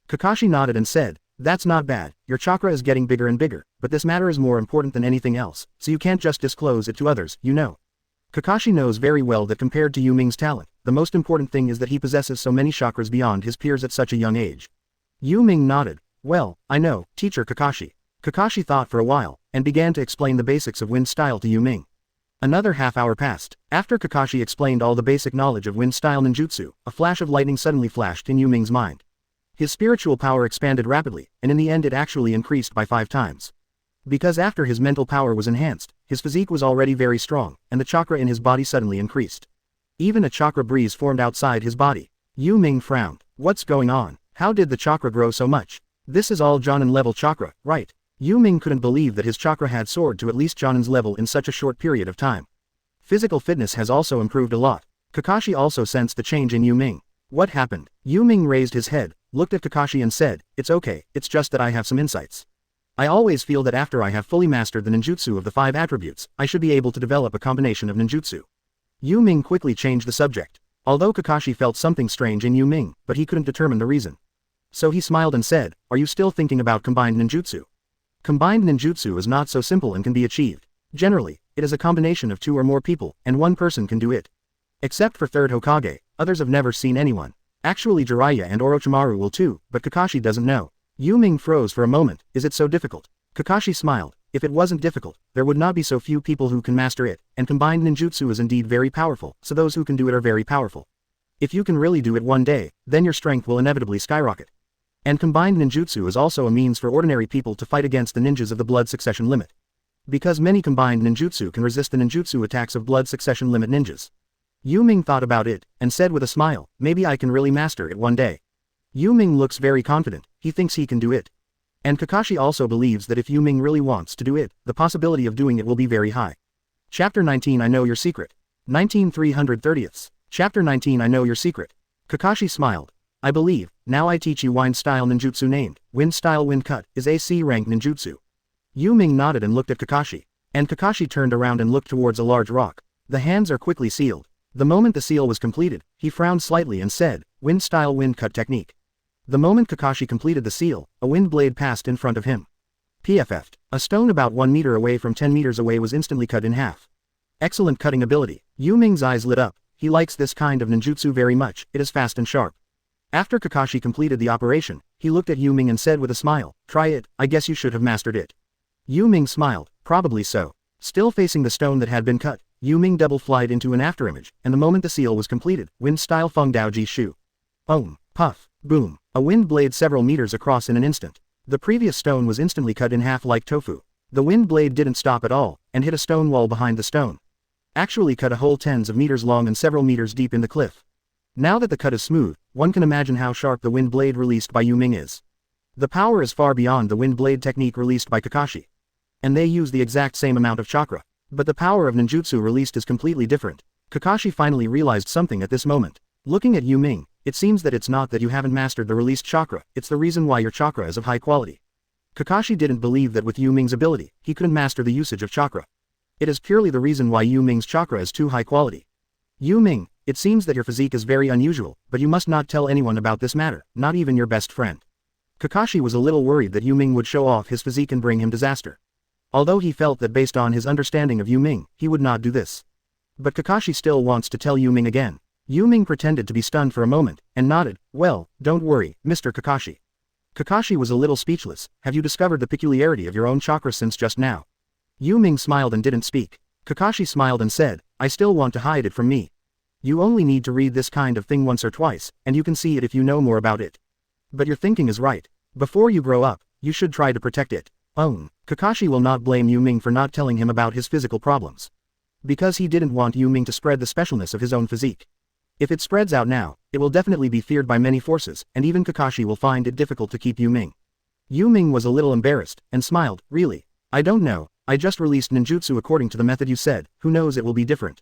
Kakashi nodded and said, that's not bad, your chakra is getting bigger and bigger, but this matter is more important than anything else, so you can't just disclose it to others, you know. Kakashi knows very well that compared to Yu Ming's talent, the most important thing is that he possesses so many chakras beyond his peers at such a young age. Yu Ming nodded, well, I know, teacher Kakashi. Kakashi thought for a while, and began to explain the basics of wind style to Yu Ming. Another half-hour passed. After Kakashi explained all the basic knowledge of wind style ninjutsu, a flash of lightning suddenly flashed in Yu Ming's mind. His spiritual power expanded rapidly, and in the end it actually increased by 5 times. Because after his mental power was enhanced, his physique was already very strong, and the chakra in his body suddenly increased. Even a chakra breeze formed outside his body. Yu Ming frowned. What's going on? How did the chakra grow so much? This is all Jonin-level chakra, right? Yu Ming couldn't believe that his chakra had soared to at least Jonin's level in such a short period of time. Physical fitness has also improved a lot. Kakashi also sensed the change in Yu Ming. What happened? Yu Ming raised his head, looked at Kakashi and said, it's okay, it's just that I have some insights. I always feel that after I have fully mastered the ninjutsu of the 5 attributes, I should be able to develop a combination of ninjutsu. Yu Ming quickly changed the subject. Although Kakashi felt something strange in Yu Ming, but he couldn't determine the reason. So he smiled and said, are you still thinking about combined ninjutsu? Combined ninjutsu is not so simple and can be achieved. Generally, it is a combination of 2 or more people, and one person can do it. Except for Third Hokage, others have never seen anyone. Actually Jiraiya and Orochimaru will too, but Kakashi doesn't know. Yu Ming froze for a moment, is it so difficult? Kakashi smiled, if it wasn't difficult, there would not be so few people who can master it, and combined ninjutsu is indeed very powerful, so those who can do it are very powerful. If you can really do it one day, then your strength will inevitably skyrocket. And combined ninjutsu is also a means for ordinary people to fight against the ninjas of the blood succession limit. Because many combined ninjutsu can resist the ninjutsu attacks of blood succession limit ninjas. Yu Ming thought about it, and said with a smile, maybe I can really master it one day. Yu Ming looks very confident, he thinks he can do it. And Kakashi also believes that if Yu Ming really wants to do it, the possibility of doing it will be very high. Chapter 19 I Know Your Secret. 19/330. Chapter 19 I Know Your Secret. Kakashi smiled. I believe, now I teach you wind style ninjutsu named, wind style wind cut, is a C-rank ninjutsu. Yu Ming nodded and looked at Kakashi. And Kakashi turned around and looked towards a large rock. The hands are quickly sealed. The moment the seal was completed, he frowned slightly and said, wind style wind cut technique. The moment Kakashi completed the seal, a wind blade passed in front of him. PFF'd. A stone about 1 meter away from 10 meters away was instantly cut in half. Excellent cutting ability. Yu Ming's eyes lit up. He likes this kind of ninjutsu very much, it is fast and sharp. After Kakashi completed the operation, he looked at Yu Ming and said with a smile, try it, I guess you should have mastered it. Yu Ming smiled, probably so. Still facing the stone that had been cut, Yu Ming double-flied into an afterimage, and the moment the seal was completed, wind-style Feng Daoji Shu. Puff, boom, a wind blade several meters across in an instant. The previous stone was instantly cut in half like tofu. The wind blade didn't stop at all, and hit a stone wall behind the stone. Actually cut a hole tens of meters long and several meters deep in the cliff. Now that the cut is smooth, one can imagine how sharp the wind blade released by Yu Ming is. The power is far beyond the wind blade technique released by Kakashi. And they use the exact same amount of chakra. But the power of ninjutsu released is completely different. Kakashi finally realized something at this moment. Looking at Yu Ming, it seems that it's not that you haven't mastered the released chakra, it's the reason why your chakra is of high quality. Kakashi didn't believe that with Yu Ming's ability, he couldn't master the usage of chakra. It is purely the reason why Yu Ming's chakra is too high quality. Yu Ming, it seems that your physique is very unusual, but you must not tell anyone about this matter, not even your best friend. Kakashi was a little worried that Yu Ming would show off his physique and bring him disaster. Although he felt that based on his understanding of Yu Ming, he would not do this. But Kakashi still wants to tell Yu Ming again. Yu Ming pretended to be stunned for a moment, and nodded, well, don't worry, Mr. Kakashi. Kakashi was a little speechless, have you discovered the peculiarity of your own chakra since just now? Yu Ming smiled and didn't speak. Kakashi smiled and said, I still want to hide it from me. You only need to read this kind of thing once or twice, and you can see it if you know more about it. But your thinking is right. Before you grow up, you should try to protect it. Kakashi will not blame Yu Ming for not telling him about his physical problems. Because he didn't want Yu Ming to spread the specialness of his own physique. If it spreads out now, it will definitely be feared by many forces, and even Kakashi will find it difficult to keep Yu Ming. Yu Ming was a little embarrassed, and smiled, really? I don't know, I just released ninjutsu according to the method you said, who knows it will be different.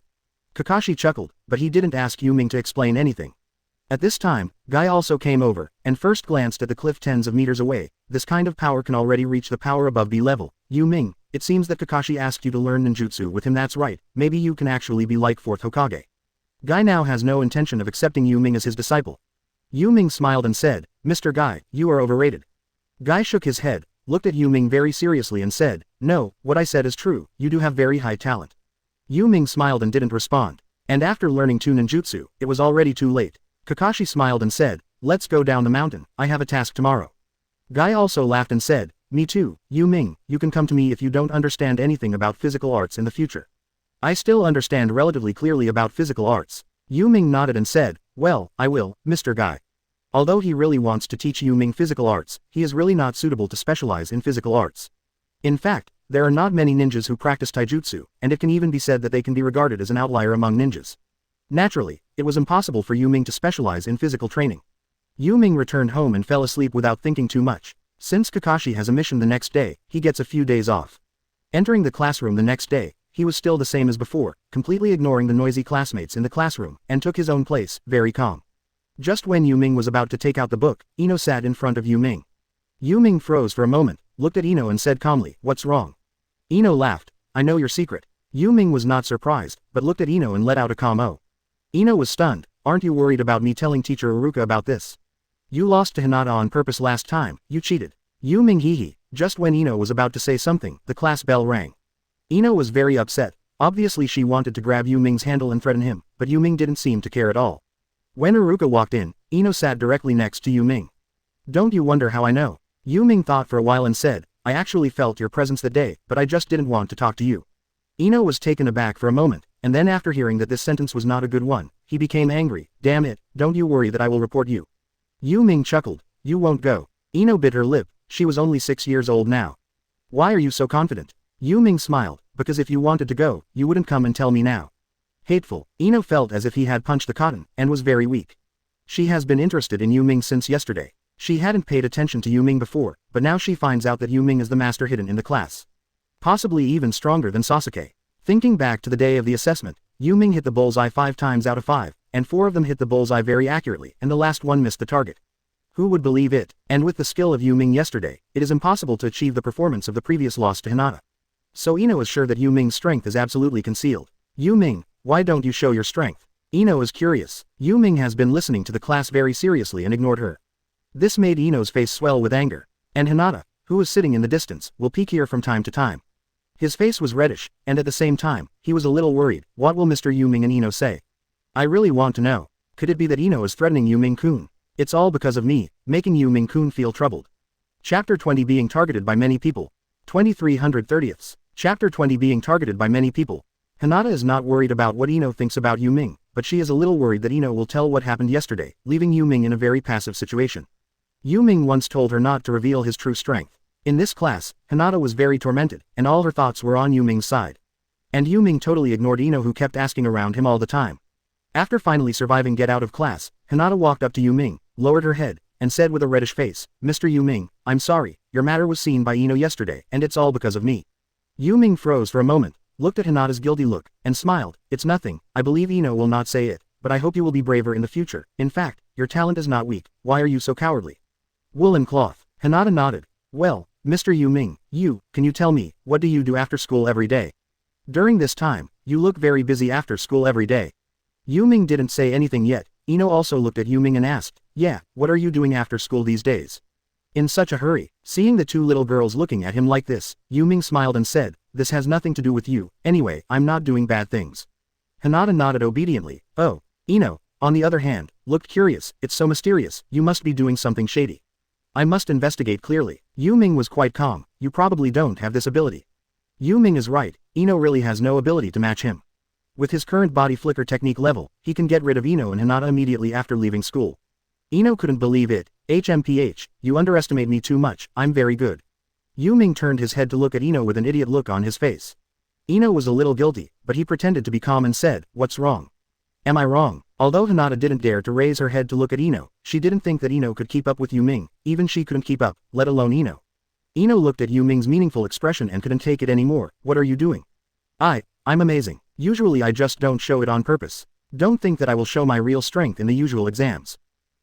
Kakashi chuckled, but he didn't ask Yu Ming to explain anything. At this time, Guy also came over, and first glanced at the cliff tens of meters away. This kind of power can already reach the power above B level. Yu Ming, it seems that Kakashi asked you to learn ninjutsu with him. That's right, maybe you can actually be like fourth Hokage. Guy now has no intention of accepting Yu Ming as his disciple. Yu Ming smiled and said, Mr. Guy, you are overrated. Guy shook his head, looked at Yu Ming very seriously and said, no, what I said is true, you do have very high talent. Yu Ming smiled and didn't respond. And after learning two ninjutsu, it was already too late. Kakashi smiled and said, let's go down the mountain, I have a task tomorrow. Guy also laughed and said, me too, Yu Ming, you can come to me if you don't understand anything about physical arts in the future. I still understand relatively clearly about physical arts. Yu Ming nodded and said, well, I will, Mr. Guy. Although he really wants to teach Yu Ming physical arts, he is really not suitable to specialize in physical arts. In fact, there are not many ninjas who practice taijutsu, and it can even be said that they can be regarded as an outlier among ninjas. Naturally, it was impossible for Yu Ming to specialize in physical training. Yu Ming returned home and fell asleep without thinking too much. Since Kakashi has a mission the next day, he gets a few days off. Entering the classroom the next day, he was still the same as before, completely ignoring the noisy classmates in the classroom, and took his own place, very calm. Just when Yu Ming was about to take out the book, Ino sat in front of Yu Ming. Yu Ming froze for a moment, looked at Ino and said calmly, what's wrong? Ino laughed, I know your secret. Yu Ming was not surprised, but looked at Ino and let out a calm "Oh." Ino was stunned, aren't you worried about me telling teacher Iruka about this? You lost to Hinata on purpose last time, you cheated. Yu Ming hee. Just when Ino was about to say something, the class bell rang. Ino was very upset. Obviously she wanted to grab Yu Ming's handle and threaten him, but Yu Ming didn't seem to care at all. When Iruka walked in, Ino sat directly next to Yu Ming. Don't you wonder how I know? Yu Ming thought for a while and said, I actually felt your presence that day, but I just didn't want to talk to you. Ino was taken aback for a moment, and then after hearing that this sentence was not a good one, he became angry. Damn it, don't you worry that I will report you. Yu Ming chuckled, you won't go. Ino bit her lip, she was only 6 years old now. Why are you so confident? Yu Ming smiled, because if you wanted to go, you wouldn't come and tell me now. Hateful, Ino felt as if he had punched the cotton, and was very weak. She has been interested in Yu Ming since yesterday. She hadn't paid attention to Yu Ming before, but now she finds out that Yu Ming is the master hidden in the class. Possibly even stronger than Sasuke. Thinking back to the day of the assessment, Yu Ming hit the bullseye 5 times out of 5, and 4 of them hit the bullseye very accurately, and the last one missed the target. Who would believe it? And with the skill of Yu Ming yesterday, it is impossible to achieve the performance of the previous loss to Hinata. So Ino is sure that Yu Ming's strength is absolutely concealed. Yu Ming, why don't you show your strength? Ino is curious. Yu Ming has been listening to the class very seriously and ignored her. This made Ino's face swell with anger. And Hinata, who was sitting in the distance, will peek here from time to time. His face was reddish, and at the same time, he was a little worried. What will Mr. Yu Ming and Ino say? I really want to know. Could it be that Ino is threatening Yu Ming-kun? It's all because of me, making Yu Ming-kun feel troubled. Chapter 20 Being targeted by many people. 2330ths. Chapter 20 Being targeted by many people. Hinata is not worried about what Ino thinks about Yu Ming, but she is a little worried that Ino will tell what happened yesterday, leaving Yu Ming in a very passive situation. Yu Ming once told her not to reveal his true strength. In this class, Hinata was very tormented, and all her thoughts were on Yu Ming's side. And Yu Ming totally ignored Ino, who kept asking around him all the time. After finally surviving get out of class, Hinata walked up to Yu Ming, lowered her head, and said with a reddish face, Mr. Yu Ming, I'm sorry, your matter was seen by Ino yesterday, and it's all because of me. Yu Ming froze for a moment, looked at Hinata's guilty look, and smiled, it's nothing, I believe Ino will not say it, but I hope you will be braver in the future. In fact, your talent is not weak, why are you so cowardly? Woolen cloth. Hinata nodded. Well, Mr. Yu Ming, can you tell me, what do you do after school every day? During this time, you look very busy after school every day. Yu Ming didn't say anything yet. Ino also looked at Yu Ming and asked, yeah, what are you doing after school these days? In such a hurry, seeing the two little girls looking at him like this, Yu Ming smiled and said, this has nothing to do with you, anyway, I'm not doing bad things. Hinata nodded obediently. Oh. Ino, on the other hand, looked curious, it's so mysterious, you must be doing something shady. I must investigate clearly. Yu Ming was quite calm, you probably don't have this ability. Yu Ming is right, Ino really has no ability to match him. With his current body flicker technique level, he can get rid of Ino and Hinata immediately after leaving school. Ino couldn't believe it. HMPH, you underestimate me too much, I'm very good. Yu Ming turned his head to look at Ino with an idiot look on his face. Ino was a little guilty, but he pretended to be calm and said, what's wrong? Am I wrong? Although Hinata didn't dare to raise her head to look at Ino, she didn't think that Ino could keep up with Yu Ming, even she couldn't keep up, let alone Ino. Ino looked at Yu Ming's meaningful expression and couldn't take it anymore. What are you doing? I'm amazing. Usually I just don't show it on purpose. Don't think that I will show my real strength in the usual exams.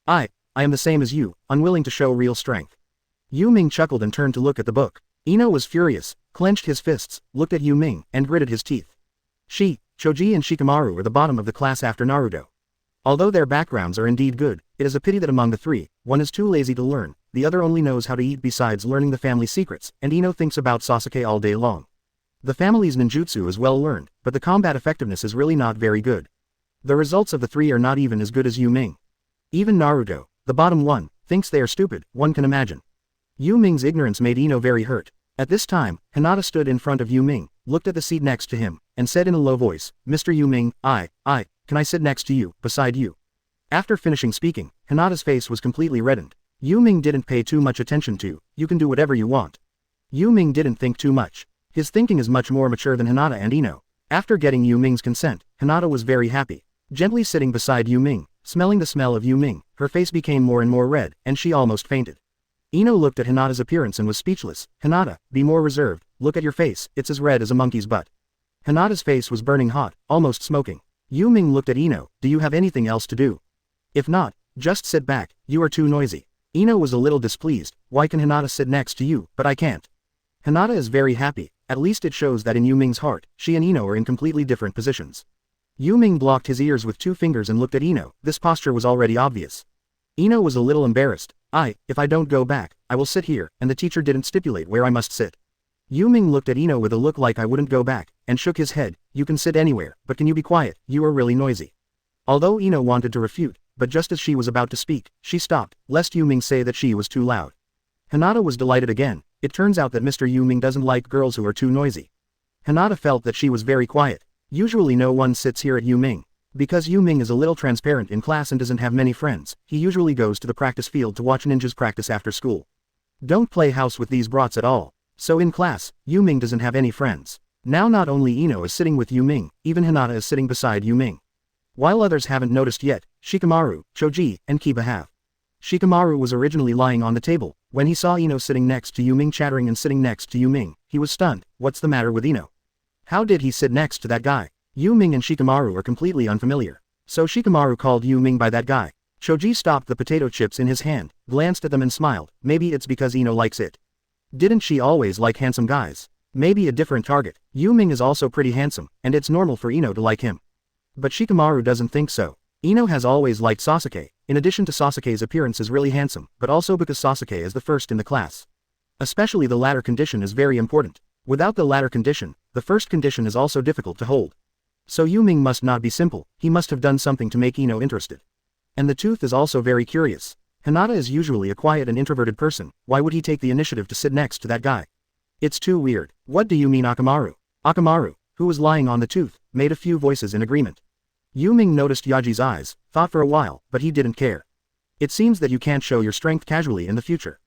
I am the same as you, unwilling to show real strength. Yu Ming chuckled and turned to look at the book. Ino was furious, clenched his fists, looked at Yu Ming, and gritted his teeth. Choji and Shikamaru are the bottom of the class after Naruto. Although their backgrounds are indeed good, it is a pity that among the three, one is too lazy to learn, the other only knows how to eat besides learning the family secrets, and Ino thinks about Sasuke all day long. The family's ninjutsu is well learned, but the combat effectiveness is really not very good. The results of the three are not even as good as Yu Ming. Even Naruto, the bottom one, thinks they are stupid, one can imagine. Yu Ming's ignorance made Ino very hurt. At this time, Hinata stood in front of Yu Ming, looked at the seat next to him, and said in a low voice, "Mr. Yu Ming, can I sit next to you, beside you?" After finishing speaking, Hinata's face was completely reddened. Yu Ming didn't pay too much attention to, "You can do whatever you want." Yu Ming didn't think too much. His thinking is much more mature than Hinata and Ino. After getting Yu Ming's consent, Hinata was very happy. Gently sitting beside Yu Ming, smelling the smell of Yu Ming, her face became more and more red, and she almost fainted. Ino looked at Hinata's appearance and was speechless. "Hinata, be more reserved, look at your face, it's as red as a monkey's butt." Hinata's face was burning hot, almost smoking. Yu Ming looked at Ino, "Do you have anything else to do? If not, just sit back, you are too noisy." Ino was a little displeased, "Why can Hinata sit next to you, but I can't?" Hinata is very happy, at least it shows that in Yu Ming's heart, she and Ino are in completely different positions. Yu Ming blocked his ears with 2 fingers and looked at Ino, this posture was already obvious. Ino was a little embarrassed. If I don't go back, I will sit here, and the teacher didn't stipulate where I must sit." Yu Ming looked at Ino with a look like "I wouldn't go back," and shook his head, "You can sit anywhere, but can you be quiet, you are really noisy." Although Ino wanted to refute, but just as she was about to speak, she stopped, lest Yu Ming say that she was too loud. Hinata was delighted again. It turns out that Mr. Yu Ming doesn't like girls who are too noisy. Hinata felt that she was very quiet. Usually no one sits here at Yu Ming. Because Yu Ming is a little transparent in class and doesn't have many friends, he usually goes to the practice field to watch ninjas practice after school. Don't play house with these brats at all. So in class, Yu Ming doesn't have any friends. Now not only Ino is sitting with Yu Ming, even Hinata is sitting beside Yu Ming. While others haven't noticed yet, Shikamaru, Choji, and Kiba have. Shikamaru was originally lying on the table. When he saw Ino sitting next to Yu Ming chattering and sitting next to Yu Ming, he was stunned. What's the matter with Ino? How did he sit next to that guy? Yu Ming and Shikamaru are completely unfamiliar. So Shikamaru called Yu Ming by that guy. Choji stopped the potato chips in his hand, glanced at them and smiled. Maybe it's because Ino likes it. Didn't she always like handsome guys? Maybe a different target. Yu Ming is also pretty handsome, and it's normal for Ino to like him. But Shikamaru doesn't think so. Ino has always liked Sasuke, in addition to Sasuke's appearance is really handsome, but also because Sasuke is the first in the class. Especially the latter condition is very important. Without the latter condition, the first condition is also difficult to hold. So Yu Ming must not be simple, he must have done something to make Ino interested. And the tooth is also very curious. Hinata is usually a quiet and introverted person, why would he take the initiative to sit next to that guy? It's too weird. What do you mean Akamaru? Akamaru, who was lying on the tooth, made a few voices in agreement. Yu Ming noticed Yaji's eyes, thought for a while, but he didn't care. It seems that you can't show your strength casually in the future.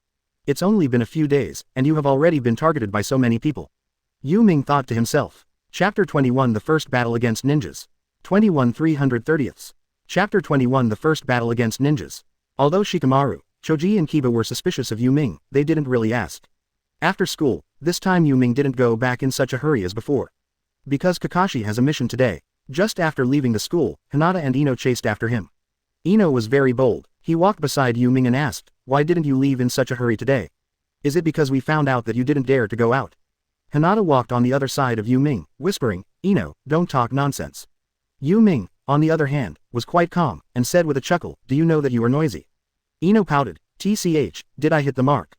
It's only been a few days, and you have already been targeted by so many people. Yu Ming thought to himself. Chapter 21 The First Battle Against Ninjas. 21 330ths. Chapter 21 The First Battle Against Ninjas. Although Shikamaru, Choji and Kiba were suspicious of Yu Ming, they didn't really ask. After school, this time Yu Ming didn't go back in such a hurry as before. Because Kakashi has a mission today. Just after leaving the school, Hinata and Ino chased after him. Ino was very bold. He walked beside Yu Ming and asked, "Why didn't you leave in such a hurry today? Is it because we found out that you didn't dare to go out?" Hinata walked on the other side of Yu Ming, whispering, "Ino, don't talk nonsense." Yu Ming, on the other hand, was quite calm, and said with a chuckle, "Do you know that you are noisy?" Ino pouted, "Tch, did I hit the mark?"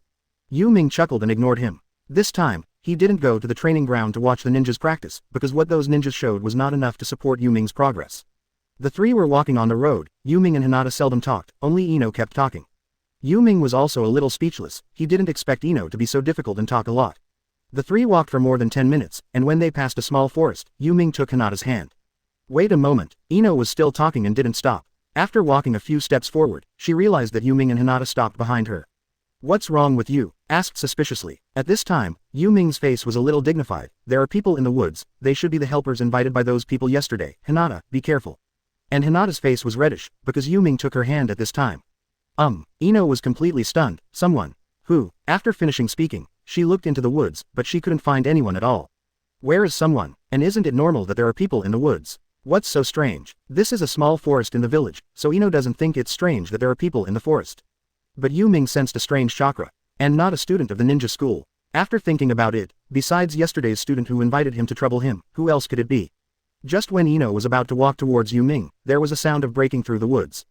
Yu Ming chuckled and ignored him. This time, he didn't go to the training ground to watch the ninjas practice, because what those ninjas showed was not enough to support Yu Ming's progress. The three were walking on the road. Yu Ming and Hinata seldom talked, only Ino kept talking. Yu Ming was also a little speechless, he didn't expect Ino to be so difficult and talk a lot. The three walked for more than 10 minutes, and when they passed a small forest, Yu Ming took Hinata's hand. Wait a moment, Ino was still talking and didn't stop. After walking a few steps forward, she realized that Yu Ming and Hinata stopped behind her. "What's wrong with you?" asked suspiciously. At this time, Yu Ming's face was a little dignified. "There are people in the woods, they should be the helpers invited by those people yesterday. Hinata, be careful." And Hinata's face was reddish, because Yu Ming took her hand at this time. Ino was completely stunned. Someone. Who? After finishing speaking, she looked into the woods, but she couldn't find anyone at all. Where is someone? And isn't it normal that there are people in the woods? What's so strange? This is a small forest in the village, so Ino doesn't think it's strange that there are people in the forest. But Yu Ming sensed a strange chakra, and not a student of the ninja school. After thinking about it, besides yesterday's student who invited him to trouble him, who else could it be? Just when Ino was about to walk towards Yu Ming, there was a sound of breaking through the woods.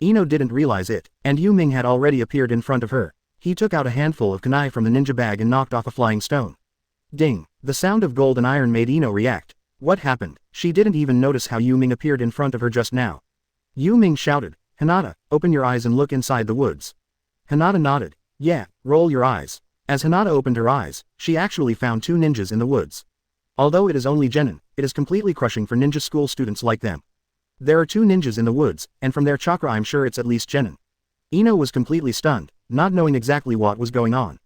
Ino didn't realize it, and Yu Ming had already appeared in front of her. He took out a handful of kunai from the ninja bag and knocked off a flying stone. Ding! The sound of gold and iron made Ino react. What happened? She didn't even notice how Yu Ming appeared in front of her just now. Yu Ming shouted, "Hinata, open your eyes and look inside the woods." Hinata nodded. "Yeah, roll your eyes." As Hinata opened her eyes, she actually found two ninjas in the woods. Although it is only genin, it is completely crushing for ninja school students like them. There are two ninjas in the woods, and from their chakra I'm sure it's at least genin. Ino was completely stunned, not knowing exactly what was going on.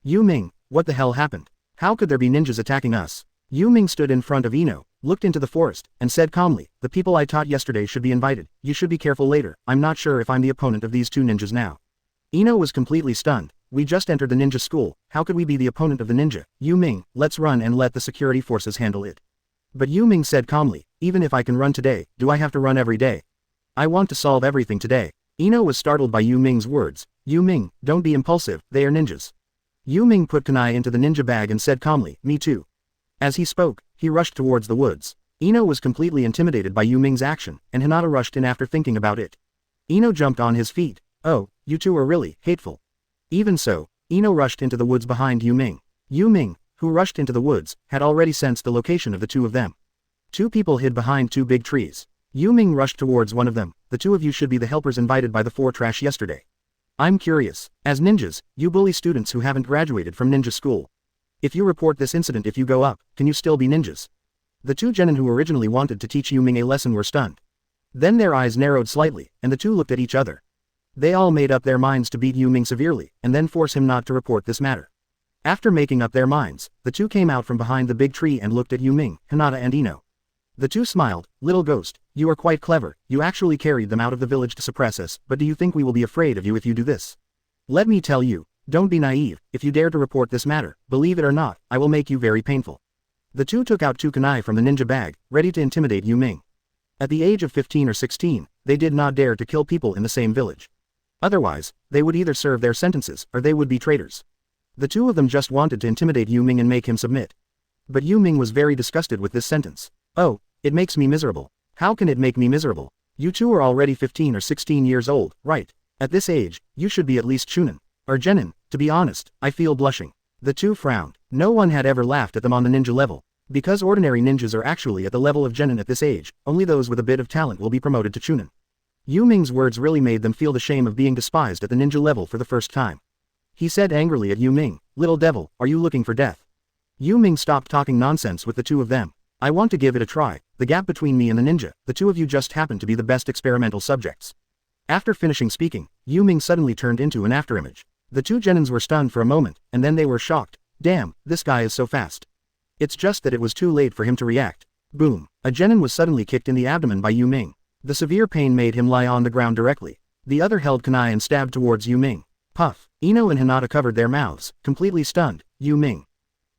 Yu Ming, what the hell happened? How could there be ninjas attacking us? Yu Ming stood in front of Ino, looked into the forest, and said calmly, "The people I taught yesterday should be invited. You should be careful later. I'm not sure if I'm the opponent of these two ninjas now." Ino was completely stunned. "We just entered the ninja school, how could we be the opponent of the ninja? Yu Ming, let's run and let the security forces handle it." But Yu Ming said calmly, "Even if I can run today, do I have to run every day? I want to solve everything today." Ino was startled by Yu Ming's words. "Yu Ming, don't be impulsive, they are ninjas." Yu Ming put kunai into the ninja bag and said calmly, "Me too." As he spoke, he rushed towards the woods. Ino was completely intimidated by Yu Ming's action, and Hinata rushed in after thinking about it. Ino jumped on his feet. "Oh, you two are really hateful." Even so, Ino rushed into the woods behind Yu Ming. Yu Ming, who rushed into the woods, had already sensed the location of the two of them. Two people hid behind two big trees. Yu Ming rushed towards one of them. "The two of you should be the helpers invited by the four trash yesterday. I'm curious. As ninjas, you bully students who haven't graduated from ninja school. If you report this incident if you go up, can you still be ninjas?" The two genin who originally wanted to teach Yu Ming a lesson were stunned. Then their eyes narrowed slightly, and the two looked at each other. They all made up their minds to beat Yu Ming severely, and then force him not to report this matter. After making up their minds, the two came out from behind the big tree and looked at Yu Ming, Hinata and Ino. The two smiled. "Little ghost, you are quite clever, you actually carried them out of the village to suppress us, but do you think we will be afraid of you if you do this? Let me tell you, don't be naive, if you dare to report this matter, believe it or not, I will make you very painful." The two took out two kunai from the ninja bag, ready to intimidate Yu Ming. At the age of 15 or 16, they did not dare to kill people in the same village. Otherwise, they would either serve their sentences, or they would be traitors. The two of them just wanted to intimidate Yu Ming and make him submit. But Yu Ming was very disgusted with this sentence. "Oh, it makes me miserable." "How can it make me miserable? You two are already 15 or 16 years old, right? At this age, you should be at least chunin. Or genin, to be honest, I feel blushing." The two frowned. No one had ever laughed at them on the ninja level. Because ordinary ninjas are actually at the level of genin at this age, only those with a bit of talent will be promoted to chunin. Yu Ming's words really made them feel the shame of being despised at the ninja level for the first time. He said angrily at Yu Ming, "Little devil, are you looking for death?" Yu Ming stopped talking nonsense with the two of them. "I want to give it a try. The gap between me and the ninja, the two of you just happen to be the best experimental subjects." After finishing speaking, Yu Ming suddenly turned into an afterimage. The two genins were stunned for a moment, and then they were shocked. "Damn, this guy is so fast." It's just that it was too late for him to react. Boom! A genin was suddenly kicked in the abdomen by Yu Ming. The severe pain made him lie on the ground directly. The other held kunai and stabbed towards Yu Ming. Puff! Ino and Hinata covered their mouths, completely stunned. Yu Ming.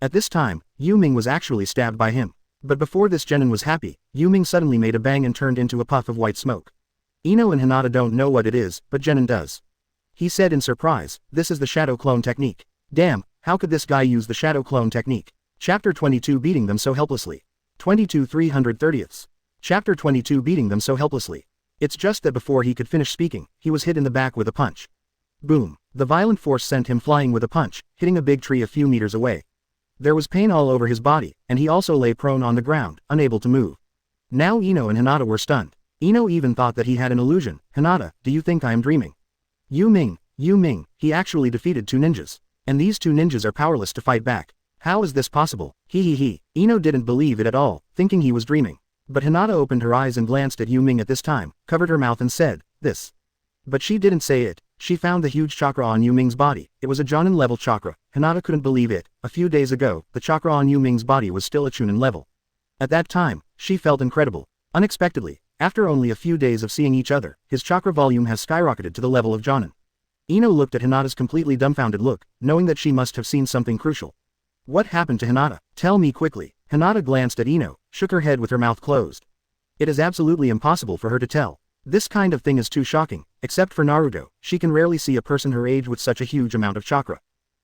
At this time, Yu Ming was actually stabbed by him. But before this genin was happy, Yu Ming suddenly made a bang and turned into a puff of white smoke. Ino and Hinata don't know what it is, but genin does. He said in surprise, "This is the shadow clone technique." Damn, how could this guy use the shadow clone technique? Chapter 22 Beating them so helplessly. 22 330ths. Chapter 22 Beating them so helplessly. It's just that before he could finish speaking, he was hit in the back with a punch. Boom! The violent force sent him flying with a punch, hitting a big tree a few meters away. There was pain all over his body, and he also lay prone on the ground, unable to move. Now Ino and Hinata were stunned. Ino even thought that he had an illusion. "Hinata, do you think I am dreaming?" Yu Ming, he actually defeated two ninjas. And these two ninjas are powerless to fight back. How is this possible? He. Ino didn't believe it at all, thinking he was dreaming. But Hinata opened her eyes and glanced at Yu Ming at this time, covered her mouth and said, "This." But she didn't say it. She found the huge chakra on Yu Ming's body. It was a Jonin level chakra. Hinata couldn't believe it. A few days ago, the chakra on Yu Ming's body was still a Chunin level. At that time, she felt incredible. Unexpectedly, after only a few days of seeing each other, his chakra volume has skyrocketed to the level of Jonin. Ino looked at Hinata's completely dumbfounded look, knowing that she must have seen something crucial. What happened to Hinata? Tell me quickly. Hinata glanced at Ino, shook her head with her mouth closed. It is absolutely impossible for her to tell. This kind of thing is too shocking, except for Naruto, she can rarely see a person her age with such a huge amount of chakra.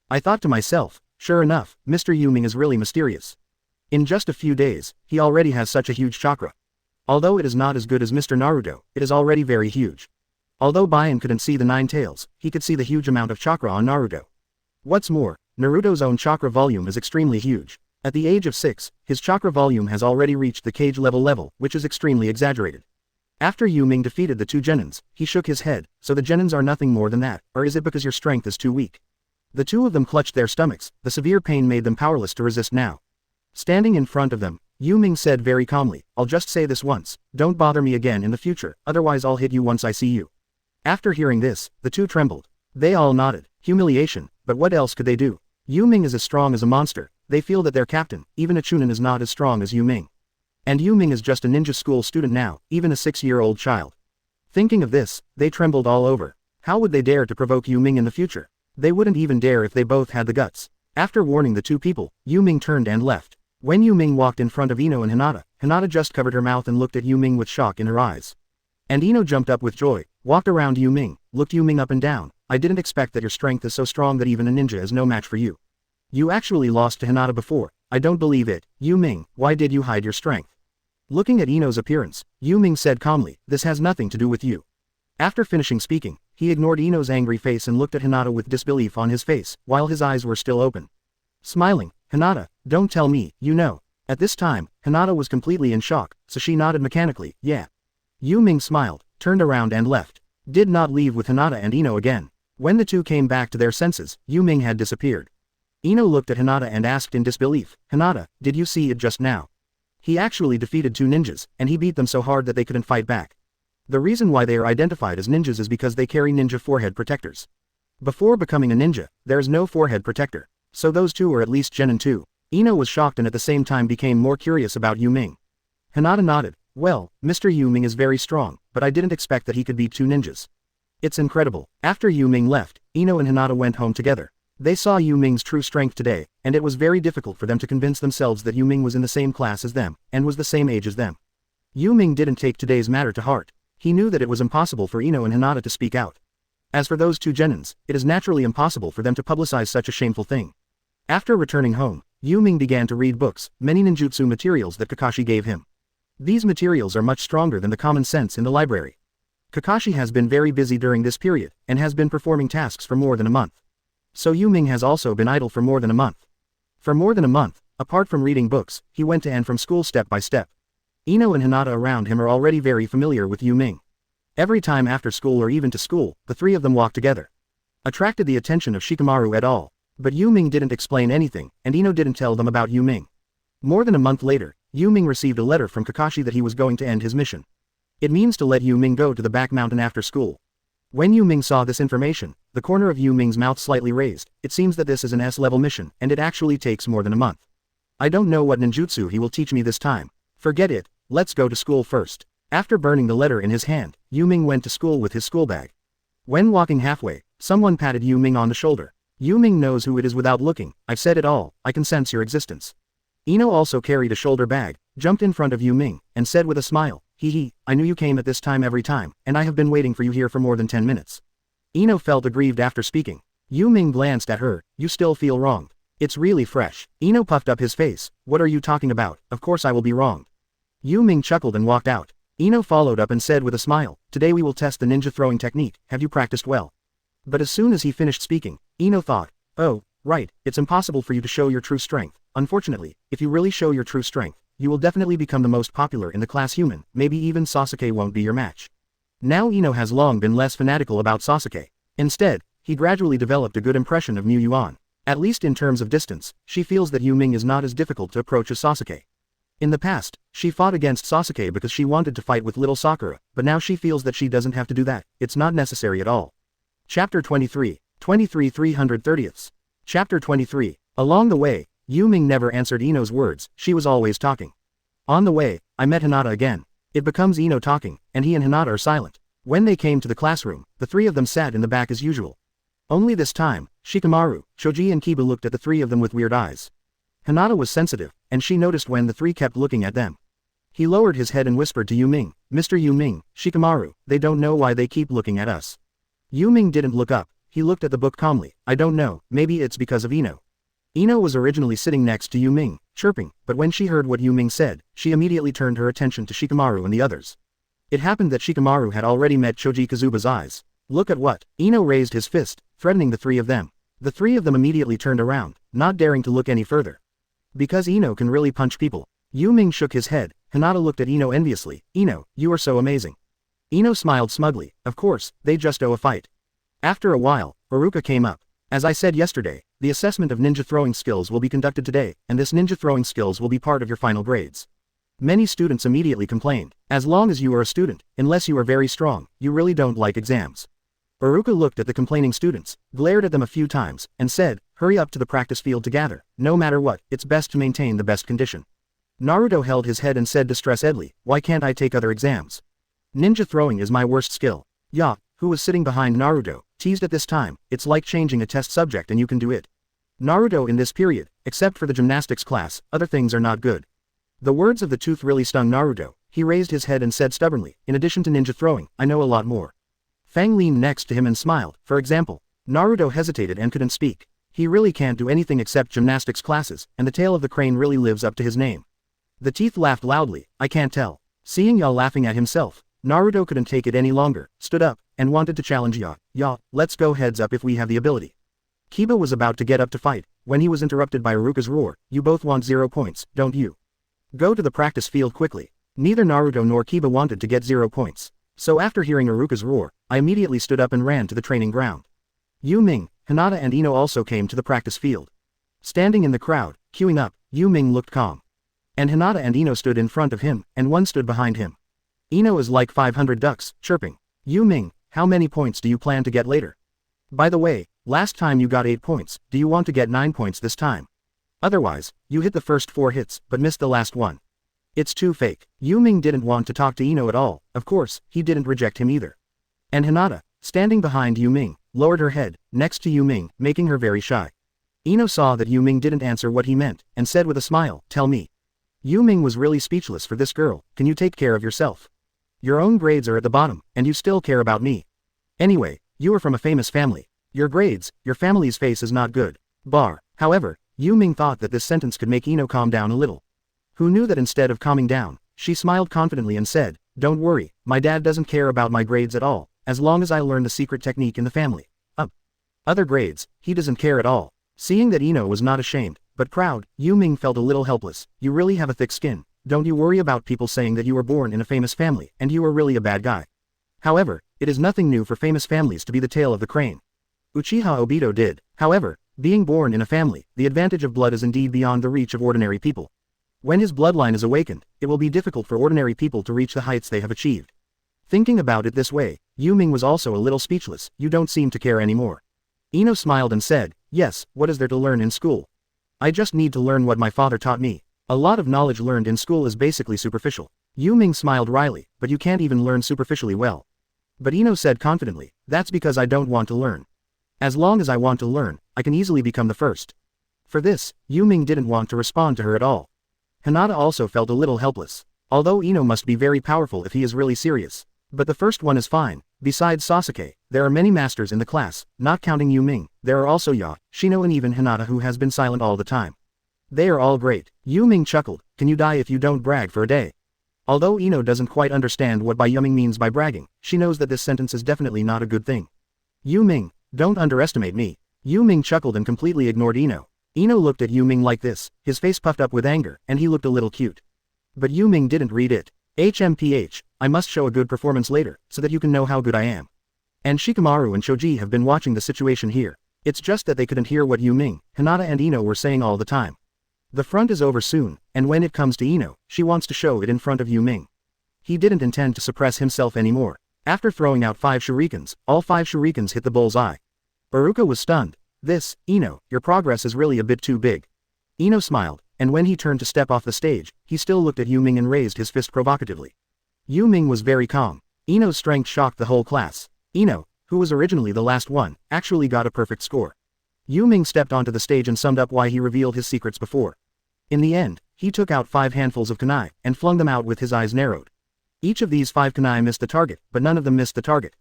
I thought to myself, sure enough, Mr. Yu Ming is really mysterious. In just a few days, he already has such a huge chakra. Although it is not as good as Mr. Naruto, it is already very huge. Although Bayan couldn't see the 9 tails, he could see the huge amount of chakra on Naruto. What's more, Naruto's own chakra volume is extremely huge. At the age of 6, his chakra volume has already reached the cage level, which is extremely exaggerated. After Yu Ming defeated the 2 genins, he shook his head, so the genins are nothing more than that, or is it because your strength is too weak? The 2 of them clutched their stomachs, the severe pain made them powerless to resist now. Standing in front of them, Yu Ming said very calmly, I'll just say this once, don't bother me again in the future, otherwise I'll hit you once I see you. After hearing this, the 2 trembled. They all nodded. Humiliation, but what else could they do? Yu Ming is as strong as a monster, they feel that their captain, even a Chunin, is not as strong as Yu Ming. And Yu Ming is just a ninja school student now, even a 6-year-old child. Thinking of this, they trembled all over. How would they dare to provoke Yu Ming in the future? They wouldn't even dare if they both had the guts. After warning the 2 people, Yu Ming turned and left. When Yu Ming walked in front of Ino and Hinata, Hinata just covered her mouth and looked at Yu Ming with shock in her eyes. And Ino jumped up with joy, walked around Yu Ming, looked Yu Ming up and down. I didn't expect that your strength is so strong that even a ninja is no match for you. You actually lost to Hinata before. I don't believe it. Yu Ming, why did you hide your strength? Looking at Ino's appearance, Yu Ming said calmly, this has nothing to do with you. After finishing speaking, he ignored Ino's angry face and looked at Hinata with disbelief on his face, while his eyes were still open. Smiling, Hinata, don't tell me, you know. At this time, Hinata was completely in shock, so she nodded mechanically, yeah. Yu Ming smiled, turned around and left. Did not leave with Hinata and Ino again. When the 2 came back to their senses, Yu Ming had disappeared. Ino looked at Hinata and asked in disbelief, Hinata, did you see it just now? He actually defeated 2 ninjas, and he beat them so hard that they couldn't fight back. The reason why they are identified as ninjas is because they carry ninja forehead protectors. Before becoming a ninja, there is no forehead protector. So those 2 are at least Genin 2. Ino was shocked and at the same time became more curious about Yu Ming. Hinata nodded, well, Mr. Yu Ming is very strong, but I didn't expect that he could beat 2 ninjas. It's incredible. After Yu Ming left, Ino and Hinata went home together. They saw Yu Ming's true strength today, and it was very difficult for them to convince themselves that Yu Ming was in the same class as them, and was the same age as them. Yu Ming didn't take today's matter to heart. He knew that it was impossible for Ino and Hinata to speak out. As for those 2 genins, it is naturally impossible for them to publicize such a shameful thing. After returning home, Yu Ming began to read books, many ninjutsu materials that Kakashi gave him. These materials are much stronger than the common sense in the library. Kakashi has been very busy during this period, and has been performing tasks for more than a month. So Yu Ming has also been idle for more than a month. For more than a month, apart from reading books, he went to and from school step by step. Ino and Hinata around him are already very familiar with Yu Ming. Every time after school or even to school, the 3 of them walk together. Attracted the attention of Shikamaru et al. But Yu Ming didn't explain anything, and Ino didn't tell them about Yu Ming. More than a month later, Yu Ming received a letter from Kakashi that he was going to end his mission. It means to let Yu Ming go to the back mountain after school. When Yu Ming saw this information, the corner of Yu Ming's mouth slightly raised. It seems that this is an S-level mission, and it actually takes more than a month. I don't know what ninjutsu he will teach me this time. Forget it, let's go to school first. After burning the letter in his hand, Yu Ming went to school with his school bag. When walking halfway, someone patted Yu Ming on the shoulder. Yu Ming knows who it is without looking. I've said it all, I can sense your existence. Ino also carried a shoulder bag, jumped in front of Yu Ming, and said with a smile, hee, I knew you came at this time every time, and I have been waiting for you here for more than 10 minutes. Ino felt aggrieved after speaking. Yu Ming glanced at her, you still feel wronged. It's really fresh. Ino puffed up his face, what are you talking about? Of course I will be wronged. Yu Ming chuckled and walked out. Ino followed up and said with a smile, today we will test the ninja throwing technique, have you practiced well? But as soon as he finished speaking, Ino thought, oh, right, it's impossible for you to show your true strength. Unfortunately, if you really show your true strength, you will definitely become the most popular in the class human, maybe even Sasuke won't be your match. Now Ino has long been less fanatical about Sasuke. Instead, he gradually developed a good impression of Mu Yuan. At least in terms of distance, she feels that Yu Ming is not as difficult to approach as Sasuke. In the past, she fought against Sasuke because she wanted to fight with little Sakura, but now she feels that she doesn't have to do that, it's not necessary at all. Chapter 23, 330ths. Chapter 23. Along the way, Yu Ming never answered Ino's words, she was always talking. On the way, I met Hinata again. It becomes Ino talking, and he and Hinata are silent. When they came to the classroom, the 3 of them sat in the back as usual. Only this time, Shikamaru, Shoji and Kiba looked at the 3 of them with weird eyes. Hinata was sensitive, and she noticed when the three kept looking at them. He lowered his head and whispered to Yu Ming, "Mr. Yu Ming, Shikamaru, they don't know why they keep looking at us." Yu Ming didn't look up, he looked at the book calmly. "I don't know, maybe it's because of Ino." Ino was originally sitting next to Yu Ming, chirping, but when she heard what Yu Ming said, she immediately turned her attention to Shikamaru and the others. It happened that Shikamaru had already met Choji Kazuba's eyes. "Look at what?" Ino raised his fist, threatening the three of them. The three of them immediately turned around, not daring to look any further. Because Ino can really punch people. Yu Ming shook his head. Hinata looked at Ino enviously. "Ino, you are so amazing." Ino smiled smugly. "Of course, they just owe a fight." After a while, Iruka came up. "As I said yesterday, the assessment of ninja throwing skills will be conducted today, and this ninja throwing skills will be part of your final grades." Many students immediately complained. "As long as you are a student, unless you are very strong, you really don't like exams." Iruka looked at the complaining students, glared at them a few times, and said, "Hurry up to the practice field to gather. No matter what, it's best to maintain the best condition." Naruto held his head and said distressed-edly, "Why can't I take other exams? Ninja throwing is my worst skill." Ya, who was sitting behind Naruto, teased at this time, "It's like changing a test subject and you can do it." Naruto in this period, except for the gymnastics class, other things are not good. The words of the tooth really stung Naruto. He raised his head and said stubbornly, "In addition to ninja throwing, I know a lot more." Fang leaned next to him and smiled. "For example." Naruto hesitated and couldn't speak. He really can't do anything except gymnastics classes, and the tail of the crane really lives up to his name. The teeth laughed loudly. "I can't tell." Seeing Ya laughing at himself, Naruto couldn't take it any longer, stood up, and wanted to challenge Ya. "Ya, let's go heads up if we have the ability." Kiba was about to get up to fight, when he was interrupted by Iruka's roar. "You both want 0 points, don't you? Go to the practice field quickly." Neither Naruto nor Kiba wanted to get 0 points. So after hearing Iruka's roar, I immediately stood up and ran to the training ground. Yu Ming, Hinata and Ino also came to the practice field. Standing in the crowd, queuing up, Yu Ming looked calm. And Hinata and Ino stood in front of him, and one stood behind him. Ino is like 500 ducks, chirping. "Yu Ming, how many points do you plan to get later? By the way, last time you got 8 points, do you want to get 9 points this time? Otherwise, you hit the first 4 hits, but missed the last one. It's too fake." Yu Ming didn't want to talk to Ino at all, of course, he didn't reject him either. And Hinata, standing behind Yu Ming, lowered her head, next to Yu Ming, making her very shy. Ino saw that Yu Ming didn't answer what he meant, and said with a smile, "Tell me." Yu Ming was really speechless for this girl. "Can you take care of yourself? Your own grades are at the bottom, and you still care about me. Anyway, you are from a famous family. Your grades, your family's face is not good. Bar." However, Yu Ming thought that this sentence could make Ino calm down a little. Who knew that instead of calming down, she smiled confidently and said, "Don't worry, my dad doesn't care about my grades at all, as long as I learn the secret technique in the family. Other grades, he doesn't care at all." Seeing that Ino was not ashamed, but proud, Yu Ming felt a little helpless. "You really have a thick skin. Don't you worry about people saying that you were born in a famous family, and you are really a bad guy. However, it is nothing new for famous families to be the tail of the crane. Uchiha Obito did. However, being born in a family, the advantage of blood is indeed beyond the reach of ordinary people. When his bloodline is awakened, it will be difficult for ordinary people to reach the heights they have achieved." Thinking about it this way, Yu Ming was also a little speechless. "You don't seem to care anymore." Ino smiled and said, "Yes, what is there to learn in school? I just need to learn what my father taught me. A lot of knowledge learned in school is basically superficial." Yu Ming smiled wryly, "But you can't even learn superficially well." But Ino said confidently, "That's because I don't want to learn. As long as I want to learn, I can easily become the first." For this, Yu Ming didn't want to respond to her at all. Hinata also felt a little helpless. Although Ino must be very powerful if he is really serious. But the first one is fine. Besides Sasuke, there are many masters in the class, not counting Yu Ming. There are also Ya, Shino and even Hinata who has been silent all the time. They are all great. Yu Ming chuckled. "Can you die if you don't brag for a day?" Although Ino doesn't quite understand what Yu Ming means by bragging, she knows that this sentence is definitely not a good thing. "Yu Ming, don't underestimate me." Yu Ming chuckled and completely ignored Ino. Ino looked at Yu Ming like this, his face puffed up with anger, and he looked a little cute. But Yu Ming didn't read it. "HMPH, I must show a good performance later, so that you can know how good I am." And Shikamaru and Choji have been watching the situation here. It's just that they couldn't hear what Yu Ming, Hinata and Ino were saying all the time. The front is over soon, and when it comes to Ino, she wants to show it in front of Yu Ming. He didn't intend to suppress himself anymore. After throwing out 5 shurikens, all 5 shurikens hit the bull's eye. Iruka was stunned. "This, Ino, your progress is really a bit too big." Ino smiled, and when he turned to step off the stage, he still looked at Yu Ming and raised his fist provocatively. Yu Ming was very calm. Ino's strength shocked the whole class. Ino, who was originally the last one, actually got a perfect score. Yu Ming stepped onto the stage and summed up why he revealed his secrets before. In the end, he took out 5 handfuls of kunai, and flung them out with his eyes narrowed. Each of these 5 kunai missed the target, but none of them missed the target.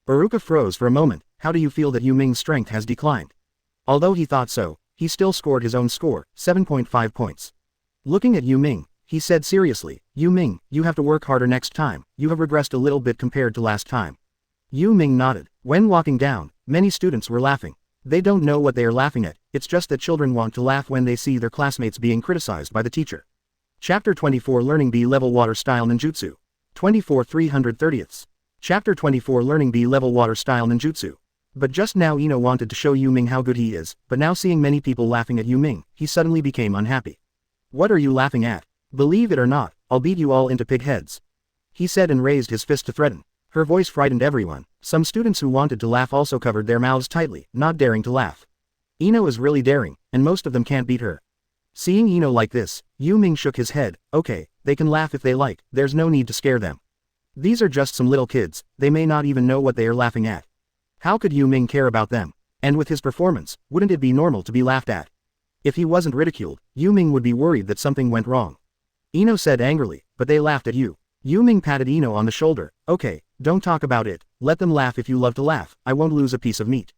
Iruka froze for a moment. How do you feel that Yu Ming's strength has declined? Although he thought so, he still scored his own score, 7.5 points. Looking at Yu Ming, he said seriously, Yu Ming, you have to work harder next time, you have regressed a little bit compared to last time. Yu Ming nodded. When walking down, many students were laughing. They don't know what they are laughing at, it's just that children want to laugh when they see their classmates being criticized by the teacher. Chapter 24 Learning B-Level Water Style Ninjutsu. 24 330ths. Chapter 24 Learning B-Level Water Style Ninjutsu. But just now Ino wanted to show Yu Ming how good he is, but now seeing many people laughing at Yu Ming, he suddenly became unhappy. What are you laughing at? Believe it or not, I'll beat you all into pig heads. He said and raised his fist to threaten. Her voice frightened everyone. Some students who wanted to laugh also covered their mouths tightly, not daring to laugh. Ino is really daring, and most of them can't beat her. Seeing Ino like this, Yu Ming shook his head. Okay, they can laugh if they like, there's no need to scare them. These are just some little kids, they may not even know what they are laughing at. How could Yu Ming care about them? And with his performance, wouldn't it be normal to be laughed at? If he wasn't ridiculed, Yu Ming would be worried that something went wrong. Ino said angrily, but they laughed at you. Yu Ming patted Ino on the shoulder. Okay, don't talk about it, let them laugh if you love to laugh, I won't lose a piece of meat.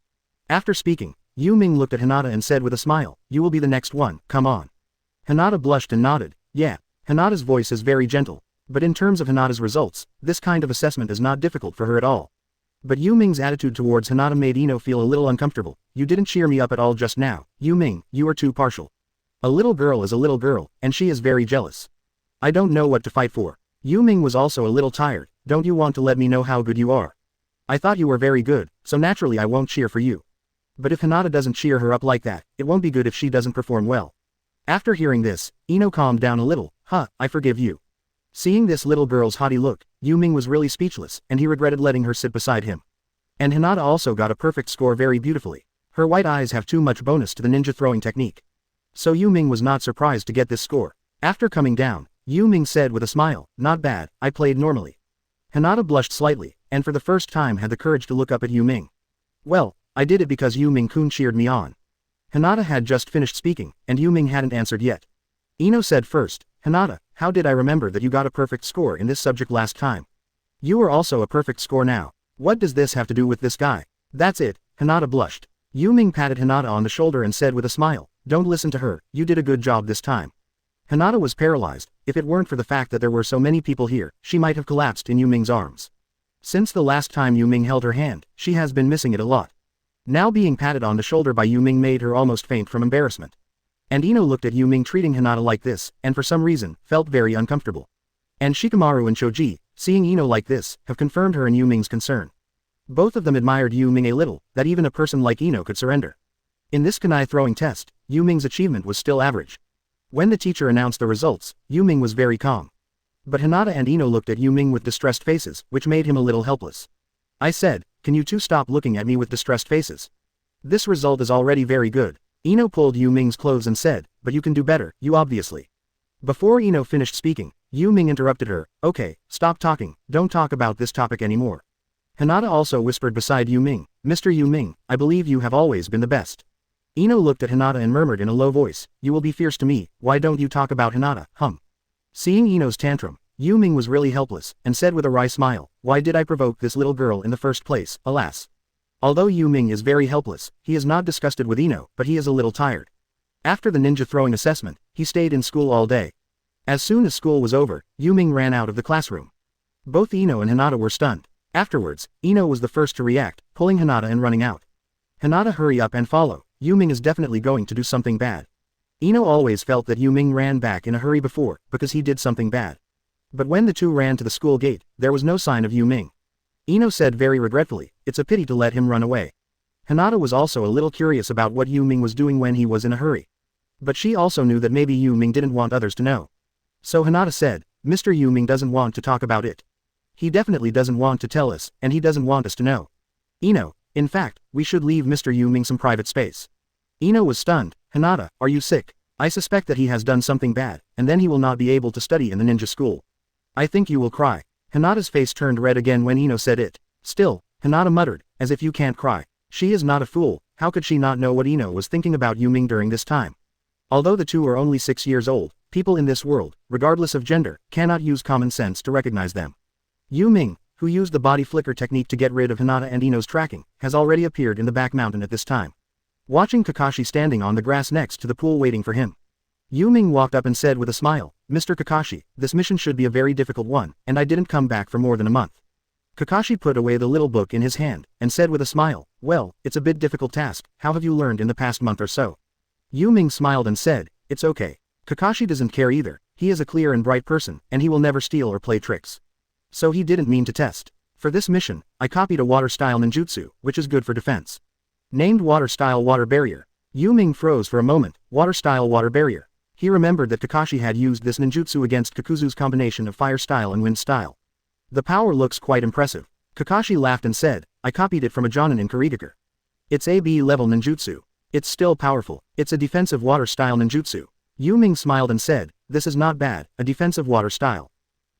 After speaking, Yu Ming looked at Hinata and said with a smile, you will be the next one, come on. Hinata blushed and nodded. Yeah. Hinata's voice is very gentle. But in terms of Hinata's results, this kind of assessment is not difficult for her at all. But Yu Ming's attitude towards Hinata made Ino feel a little uncomfortable. You didn't cheer me up at all just now, Yu Ming, you are too partial. A little girl is a little girl, and she is very jealous. I don't know what to fight for. Yu Ming was also a little tired. Don't you want to let me know how good you are? I thought you were very good, so naturally I won't cheer for you. But if Hinata doesn't cheer her up like that, it won't be good if she doesn't perform well. After hearing this, Ino calmed down a little. I forgive you. Seeing this little girl's haughty look, Yu Ming was really speechless, and he regretted letting her sit beside him. And Hinata also got a perfect score very beautifully. Her white eyes have too much bonus to the ninja throwing technique. So Yu Ming was not surprised to get this score. After coming down, Yu Ming said with a smile, not bad, I played normally. Hinata blushed slightly, and for the first time had the courage to look up at Yu Ming. Well, I did it because Yu Ming-kun cheered me on. Hinata had just finished speaking, and Yu Ming hadn't answered yet. Ino said first, Hinata, how did I remember that you got a perfect score in this subject last time? You are also a perfect score now. What does this have to do with this guy? That's it, Hinata blushed. Yu Ming patted Hinata on the shoulder and said with a smile, don't listen to her, you did a good job this time. Hinata was paralyzed. If it weren't for the fact that there were so many people here, she might have collapsed in Yu Ming's arms. Since the last time Yu Ming held her hand, she has been missing it a lot. Now being patted on the shoulder by Yu Ming made her almost faint from embarrassment. And Ino looked at Yu Ming treating Hinata like this, and for some reason, felt very uncomfortable. And Shikamaru and Shoji, seeing Ino like this, have confirmed her and Yu Ming's concern. Both of them admired Yu Ming a little, that even a person like Ino could surrender. In this kunai throwing test, Yu Ming's achievement was still average. When the teacher announced the results, Yu Ming was very calm. But Hinata and Ino looked at Yu Ming with distressed faces, which made him a little helpless. I said, can you two stop looking at me with distressed faces? This result is already very good. Ino pulled Yu Ming's clothes and said, but you can do better, you obviously. Before Ino finished speaking, Yu Ming interrupted her, okay, stop talking, don't talk about this topic anymore. Hinata also whispered beside Yu Ming, Mr. Yu Ming, I believe you have always been the best. Ino looked at Hinata and murmured in a low voice, you will be fierce to me, why don't you talk about Hinata, Seeing Ino's tantrum, Yu Ming was really helpless, and said with a wry smile, why did I provoke this little girl in the first place, alas. Although Yu Ming is very helpless, he is not disgusted with Ino, but he is a little tired. After the ninja throwing assessment, he stayed in school all day. As soon as school was over, Yu Ming ran out of the classroom. Both Ino and Hinata were stunned. Afterwards, Ino was the first to react, pulling Hinata and running out. Hinata hurry up and follow, Yu Ming is definitely going to do something bad. Ino always felt that Yu Ming ran back in a hurry before, because he did something bad. But when the two ran to the school gate, there was no sign of Yu Ming. Ino said very regretfully, it's a pity to let him run away. Hinata was also a little curious about what Yu Ming was doing when he was in a hurry. But she also knew that maybe Yu Ming didn't want others to know. So Hinata said, Mr. Yu Ming doesn't want to talk about it. He definitely doesn't want to tell us, and he doesn't want us to know. Ino, in fact, we should leave Mr. Yu Ming some private space. Ino was stunned. Hinata, are you sick? I suspect that he has done something bad, and then he will not be able to study in the ninja school. I think you will cry. Hinata's face turned red again when Ino said it. Still, Hinata muttered, as if you can't cry. She is not a fool, how could she not know what Ino was thinking about Yu Ming during this time? Although the two are only 6 years old, people in this world, regardless of gender, cannot use common sense to recognize them. Yu Ming, who used the body flicker technique to get rid of Hinata and Ino's tracking, has already appeared in the back mountain at this time. Watching Kakashi standing on the grass next to the pool waiting for him, Yu Ming walked up and said with a smile, "Mr. Kakashi, this mission should be a very difficult one, and I didn't come back for more than a month." Kakashi put away the little book in his hand, and said with a smile, "Well, it's a bit difficult task, how have you learned in the past month or so?" Yu Ming smiled and said, "It's okay." Kakashi doesn't care either, he is a clear and bright person, and he will never steal or play tricks. So he didn't mean to test. For this mission, I copied a water-style ninjutsu, which is good for defense. Named water-style water barrier. Yu Ming froze for a moment, water-style water barrier. He remembered that Kakashi had used this ninjutsu against Kakuzu's combination of fire style and wind style. The power looks quite impressive. Kakashi laughed and said, "I copied it from a Jonin in Kurigaku. It's AB level ninjutsu. It's still powerful, it's a defensive water style ninjutsu." Yu Ming smiled and said, "This is not bad, a defensive water style."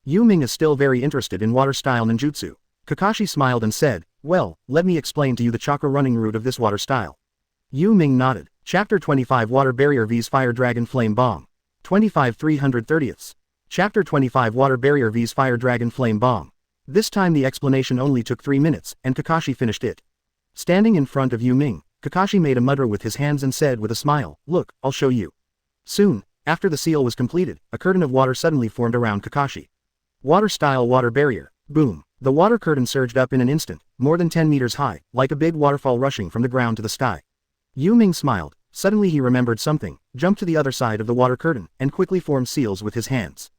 Yu Ming is still very interested in water style ninjutsu. Kakashi smiled and said, "Well, let me explain to you the chakra running route of this water style." Yu Ming nodded. Chapter 25 Water Barrier vs Fire Dragon Flame Bomb. 25 330ths. Chapter 25 Water Barrier vs Fire Dragon Flame Bomb. This time the explanation only took 3 minutes, and Kakashi finished it. Standing in front of Yu Ming, Kakashi made a mutter with his hands and said with a smile, "Look, I'll show you." Soon, after the seal was completed, a curtain of water suddenly formed around Kakashi. Water-style water barrier. Boom. The water curtain surged up in an instant, more than 10 meters high, like a big waterfall rushing from the ground to the sky. Yu Ming smiled. Suddenly he remembered something, jumped to the other side of the water curtain, and quickly formed seals with his hands.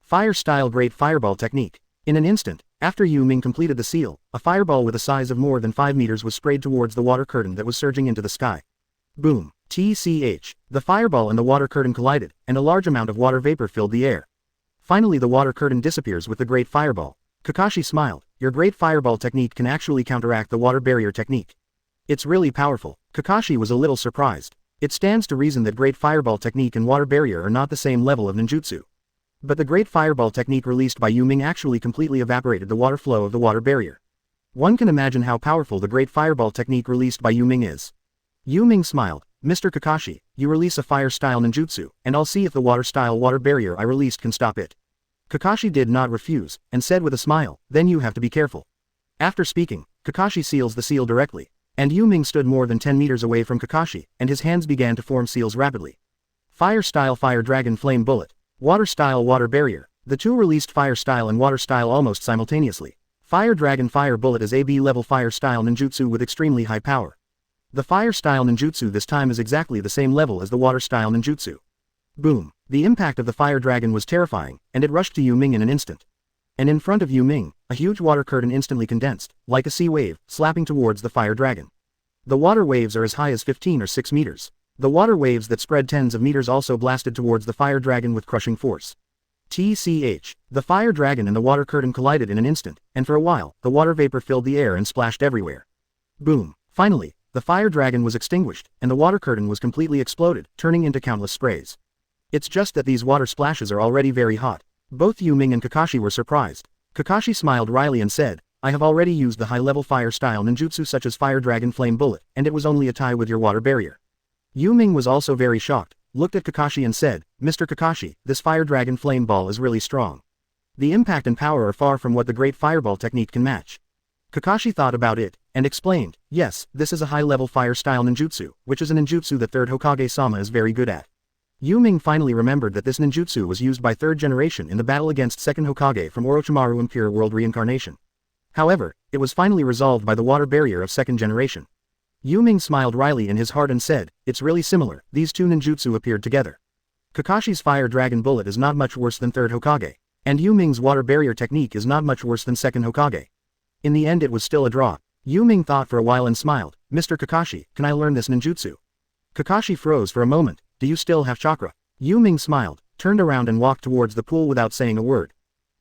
Fire-style great fireball technique. In an instant, after Yu Ming completed the seal, a fireball with a size of more than 5 meters was sprayed towards the water curtain that was surging into the sky. Boom. TCH. The fireball and the water curtain collided, and a large amount of water vapor filled the air. Finally the water curtain disappears with the great fireball. Kakashi smiled. Your great fireball technique can actually counteract the water barrier technique. It's really powerful. Kakashi was a little surprised. It stands to reason that great fireball technique and water barrier are not the same level of ninjutsu. But the great fireball technique released by Yu Ming actually completely evaporated the water flow of the water barrier. One can imagine how powerful the great fireball technique released by Yu Ming is. Yu Ming smiled. "Mr. Kakashi, you release a fire-style ninjutsu, and I'll see if the water-style water barrier I released can stop it." Kakashi did not refuse, and said with a smile, "Then you have to be careful." After speaking, Kakashi seals the seal directly. And Yu Ming stood more than 10 meters away from Kakashi, and his hands began to form seals rapidly. Fire-style Fire Dragon Flame Bullet. Water-style Water Barrier. The two released Fire-style and Water-style almost simultaneously. Fire Dragon Fire Bullet is AB level Fire-style ninjutsu with extremely high power. The Fire-style ninjutsu this time is exactly the same level as the Water-style ninjutsu. Boom. The impact of the Fire Dragon was terrifying, and it rushed to Yu Ming in an instant. And in front of Yu Ming, a huge water curtain instantly condensed, like a sea wave, slapping towards the Fire Dragon. The water waves are as high as 15 or 6 meters. The water waves that spread tens of meters also blasted towards the Fire Dragon with crushing force. TCH. The Fire Dragon and the water curtain collided in an instant, and for a while, the water vapor filled the air and splashed everywhere. Boom. Finally, the Fire Dragon was extinguished, and the water curtain was completely exploded, turning into countless sprays. It's just that these water splashes are already very hot. Both Yu Ming and Kakashi were surprised. Kakashi smiled wryly and said, "I have already used the high-level fire-style ninjutsu such as Fire Dragon Flame Bullet, and it was only a tie with your water barrier." Yu Ming was also very shocked, looked at Kakashi and said, "Mr. Kakashi, this Fire Dragon Flame Ball is really strong. The impact and power are far from what the Great Fireball technique can match." Kakashi thought about it, and explained, "Yes, this is a high-level fire-style ninjutsu, which is a ninjutsu that 3rd Hokage-sama is very good at." Yu Ming finally remembered that this ninjutsu was used by 3rd generation in the battle against 2nd Hokage from Orochimaru Impure World Reincarnation. However, it was finally resolved by the water barrier of 2nd generation. Yu Ming smiled wryly in his heart and said, "It's really similar, these two ninjutsu appeared together. Kakashi's Fire Dragon Bullet is not much worse than 3rd Hokage, and Yu Ming's water barrier technique is not much worse than 2nd Hokage." In the end it was still a draw. Yu Ming thought for a while and smiled, "Mr. Kakashi, can I learn this ninjutsu?" Kakashi froze for a moment. "Do you still have chakra?" Yu Ming smiled, turned around and walked towards the pool without saying a word.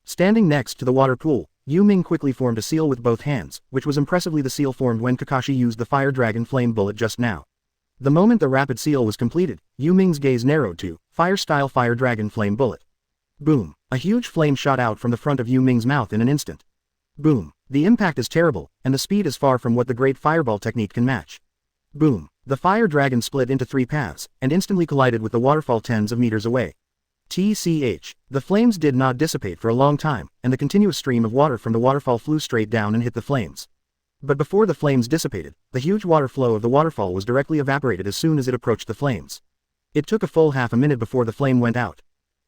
Standing next to the water pool, Yu Ming quickly formed a seal with both hands, which was impressively the seal formed when Kakashi used the Fire Dragon Flame Bullet just now. The moment the rapid seal was completed, Yu Ming's gaze narrowed to Fire-style Fire Dragon Flame Bullet. Boom! A huge flame shot out from the front of Yu Ming's mouth in an instant. Boom! The impact is terrible, and the speed is far from what the Great Fireball technique can match. Boom! The fire dragon split into 3 paths, and instantly collided with the waterfall tens of meters away. TCH. The flames did not dissipate for a long time, and the continuous stream of water from the waterfall flew straight down and hit the flames. But before the flames dissipated, the huge water flow of the waterfall was directly evaporated as soon as it approached the flames. It took a full half a minute before the flame went out.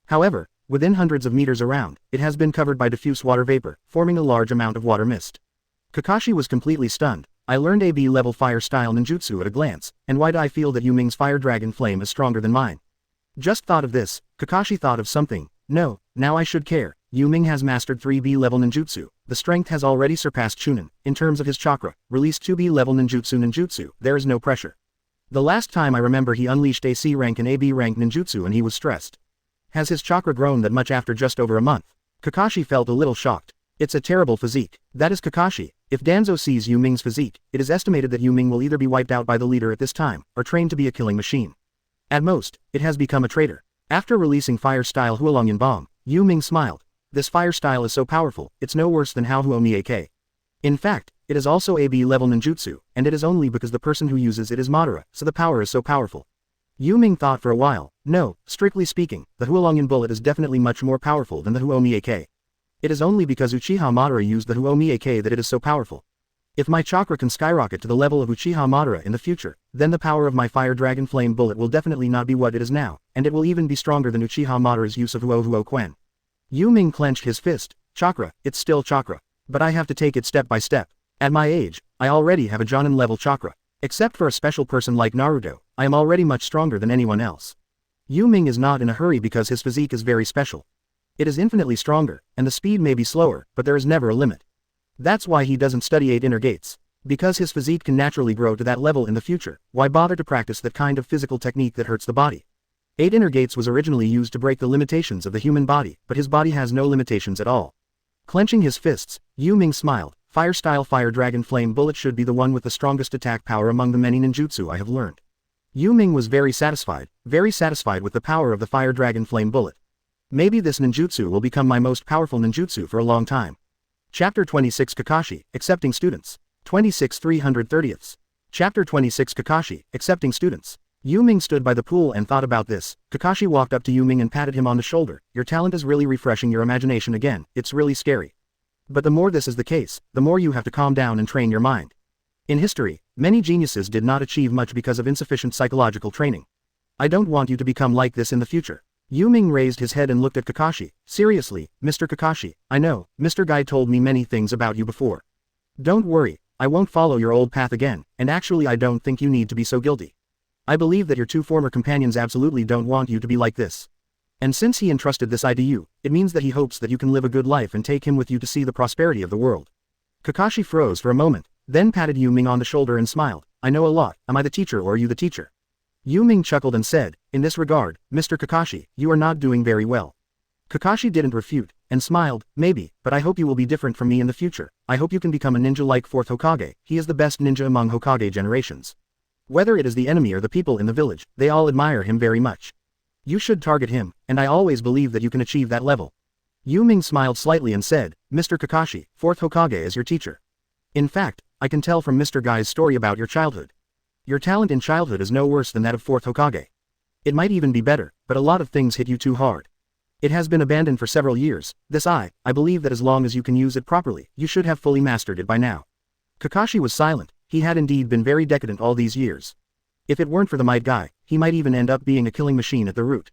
However, within hundreds of meters around, it has been covered by diffuse water vapor, forming a large amount of water mist. Kakashi was completely stunned. I learned AB level fire style ninjutsu at a glance, and why do I feel that Yu Ming's fire dragon flame is stronger than mine? Just thought of this, Kakashi thought of something. No, now I should care. Yu Ming has mastered 3B level ninjutsu. The strength has already surpassed Chunin. In terms of his chakra, released 2B level ninjutsu, there is no pressure. The last time I remember he unleashed a C rank and AB rank ninjutsu and he was stressed. Has his chakra grown that much after just over a month? Kakashi felt a little shocked. It's a terrible physique. That is Kakashi. If Danzo sees Yu Ming's physique, it is estimated that Yu Ming will either be wiped out by the leader at this time, or trained to be a killing machine. At most, it has become a traitor. After releasing fire-style Huolongyan Bomb, Yu Ming smiled. This fire style is so powerful, it's no worse than How Huomiake. In fact, it is also AB level ninjutsu, and it is only because the person who uses it is Madara, so the power is so powerful. Yu Ming thought for a while. No, strictly speaking, the Huolongyan bullet is definitely much more powerful than the Huomiake. It is only because Uchiha Madara used the Huomiake that it is so powerful. If my chakra can skyrocket to the level of Uchiha Madara in the future, then the power of my fire dragon flame bullet will definitely not be what it is now, and it will even be stronger than Uchiha Madara's use of Huo Quen. Yu Ming clenched his fist. Chakra, it's still chakra. But I have to take it step by step. At my age, I already have a Jonin level chakra. Except for a special person like Naruto, I am already much stronger than anyone else. Yu Ming is not in a hurry because his physique is very special. It is infinitely stronger, and the speed may be slower, but there is never a limit. That's why he doesn't study 8 inner gates. Because his physique can naturally grow to that level in the future, why bother to practice that kind of physical technique that hurts the body? 8 inner gates was originally used to break the limitations of the human body, but his body has no limitations at all. Clenching his fists, Yu Ming smiled. Fire-style fire dragon flame bullet should be the one with the strongest attack power among the many ninjutsu I have learned. Yu Ming was very satisfied with the power of the fire dragon flame bullet. Maybe this ninjutsu will become my most powerful ninjutsu for a long time. Chapter 26 Kakashi, Accepting Students. 26 330ths. Chapter 26 Kakashi, Accepting Students. Yu Ming stood by the pool and thought about this. Kakashi walked up to Yu Ming and patted him on the shoulder. Your talent is really refreshing your imagination again, it's really scary. But the more this is the case, the more you have to calm down and train your mind. In history, many geniuses did not achieve much because of insufficient psychological training. I don't want you to become like this in the future. Yu Ming raised his head and looked at Kakashi. Seriously, Mr. Kakashi, I know, Mr. Guy told me many things about you before. Don't worry, I won't follow your old path again, and actually I don't think you need to be so guilty. I believe that your 2 former companions absolutely don't want you to be like this. And since he entrusted this eye to you, it means that he hopes that you can live a good life and take him with you to see the prosperity of the world. Kakashi froze for a moment, then patted Yu Ming on the shoulder and smiled. I know a lot, am I the teacher or are you the teacher? Yu Ming chuckled and said, in this regard, Mr. Kakashi, you are not doing very well. Kakashi didn't refute, and smiled, maybe, but I hope you will be different from me in the future. I hope you can become a ninja like 4th Hokage, he is the best ninja among Hokage generations. Whether it is the enemy or the people in the village, they all admire him very much. You should target him, and I always believe that you can achieve that level. Yu Ming smiled slightly and said, Mr. Kakashi, 4th Hokage is your teacher. In fact, I can tell from Mr. Guy's story about your childhood. Your talent in childhood is no worse than that of 4th Hokage. It might even be better, but a lot of things hit you too hard. It has been abandoned for several years. This I believe that as long as you can use it properly, you should have fully mastered it by now. Kakashi was silent. He had indeed been very decadent all these years. If it weren't for the Might Guy, he might even end up being a killing machine at the root.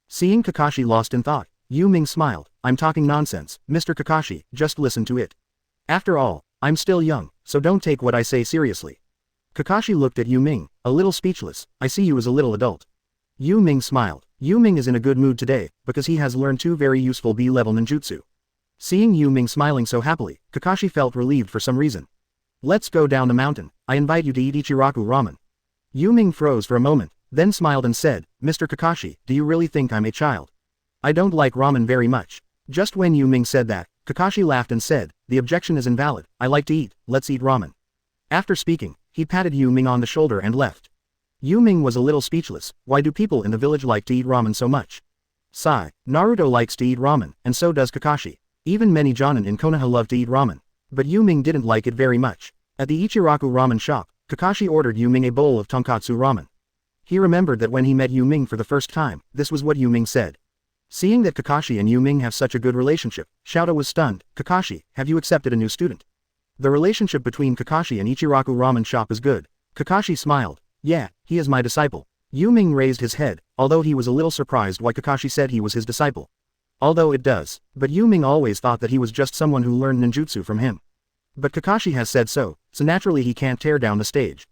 Seeing Kakashi lost in thought, Yu Ming smiled. I'm talking nonsense, Mr. Kakashi, just listen to it. After all, I'm still young, so don't take what I say seriously. Kakashi looked at Yu Ming, a little speechless. I see you as a little adult. Yu Ming smiled. Yu Ming is in a good mood today, because he has learned 2 very useful B-level ninjutsu. Seeing Yu Ming smiling so happily, Kakashi felt relieved for some reason. Let's go down the mountain. I invite you to eat Ichiraku ramen. Yu Ming froze for a moment, then smiled and said, Mr. Kakashi, do you really think I'm a child? I don't like ramen very much. Just when Yu Ming said that, Kakashi laughed and said, the objection is invalid. I like to eat, let's eat ramen. After speaking, he patted Yu Ming on the shoulder and left. Yu Ming was a little speechless. Why do people in the village like to eat ramen so much? Sigh. Naruto likes to eat ramen, and so does Kakashi. Even many Jonin in Konoha love to eat ramen. But Yu Ming didn't like it very much. At the Ichiraku ramen shop, Kakashi ordered Yu Ming a bowl of tonkatsu ramen. He remembered that when he met Yu Ming for the first time, this was what Yu Ming said. Seeing that Kakashi and Yu Ming have such a good relationship, Shouta was stunned. Kakashi, have you accepted a new student? The relationship between Kakashi and Ichiraku ramen shop is good. Kakashi smiled. Yeah, he is my disciple. Yu Ming raised his head, although he was a little surprised why Kakashi said he was his disciple. Although it does, but Yu Ming always thought that he was just someone who learned ninjutsu from him. But Kakashi has said so naturally he can't tear down the stage.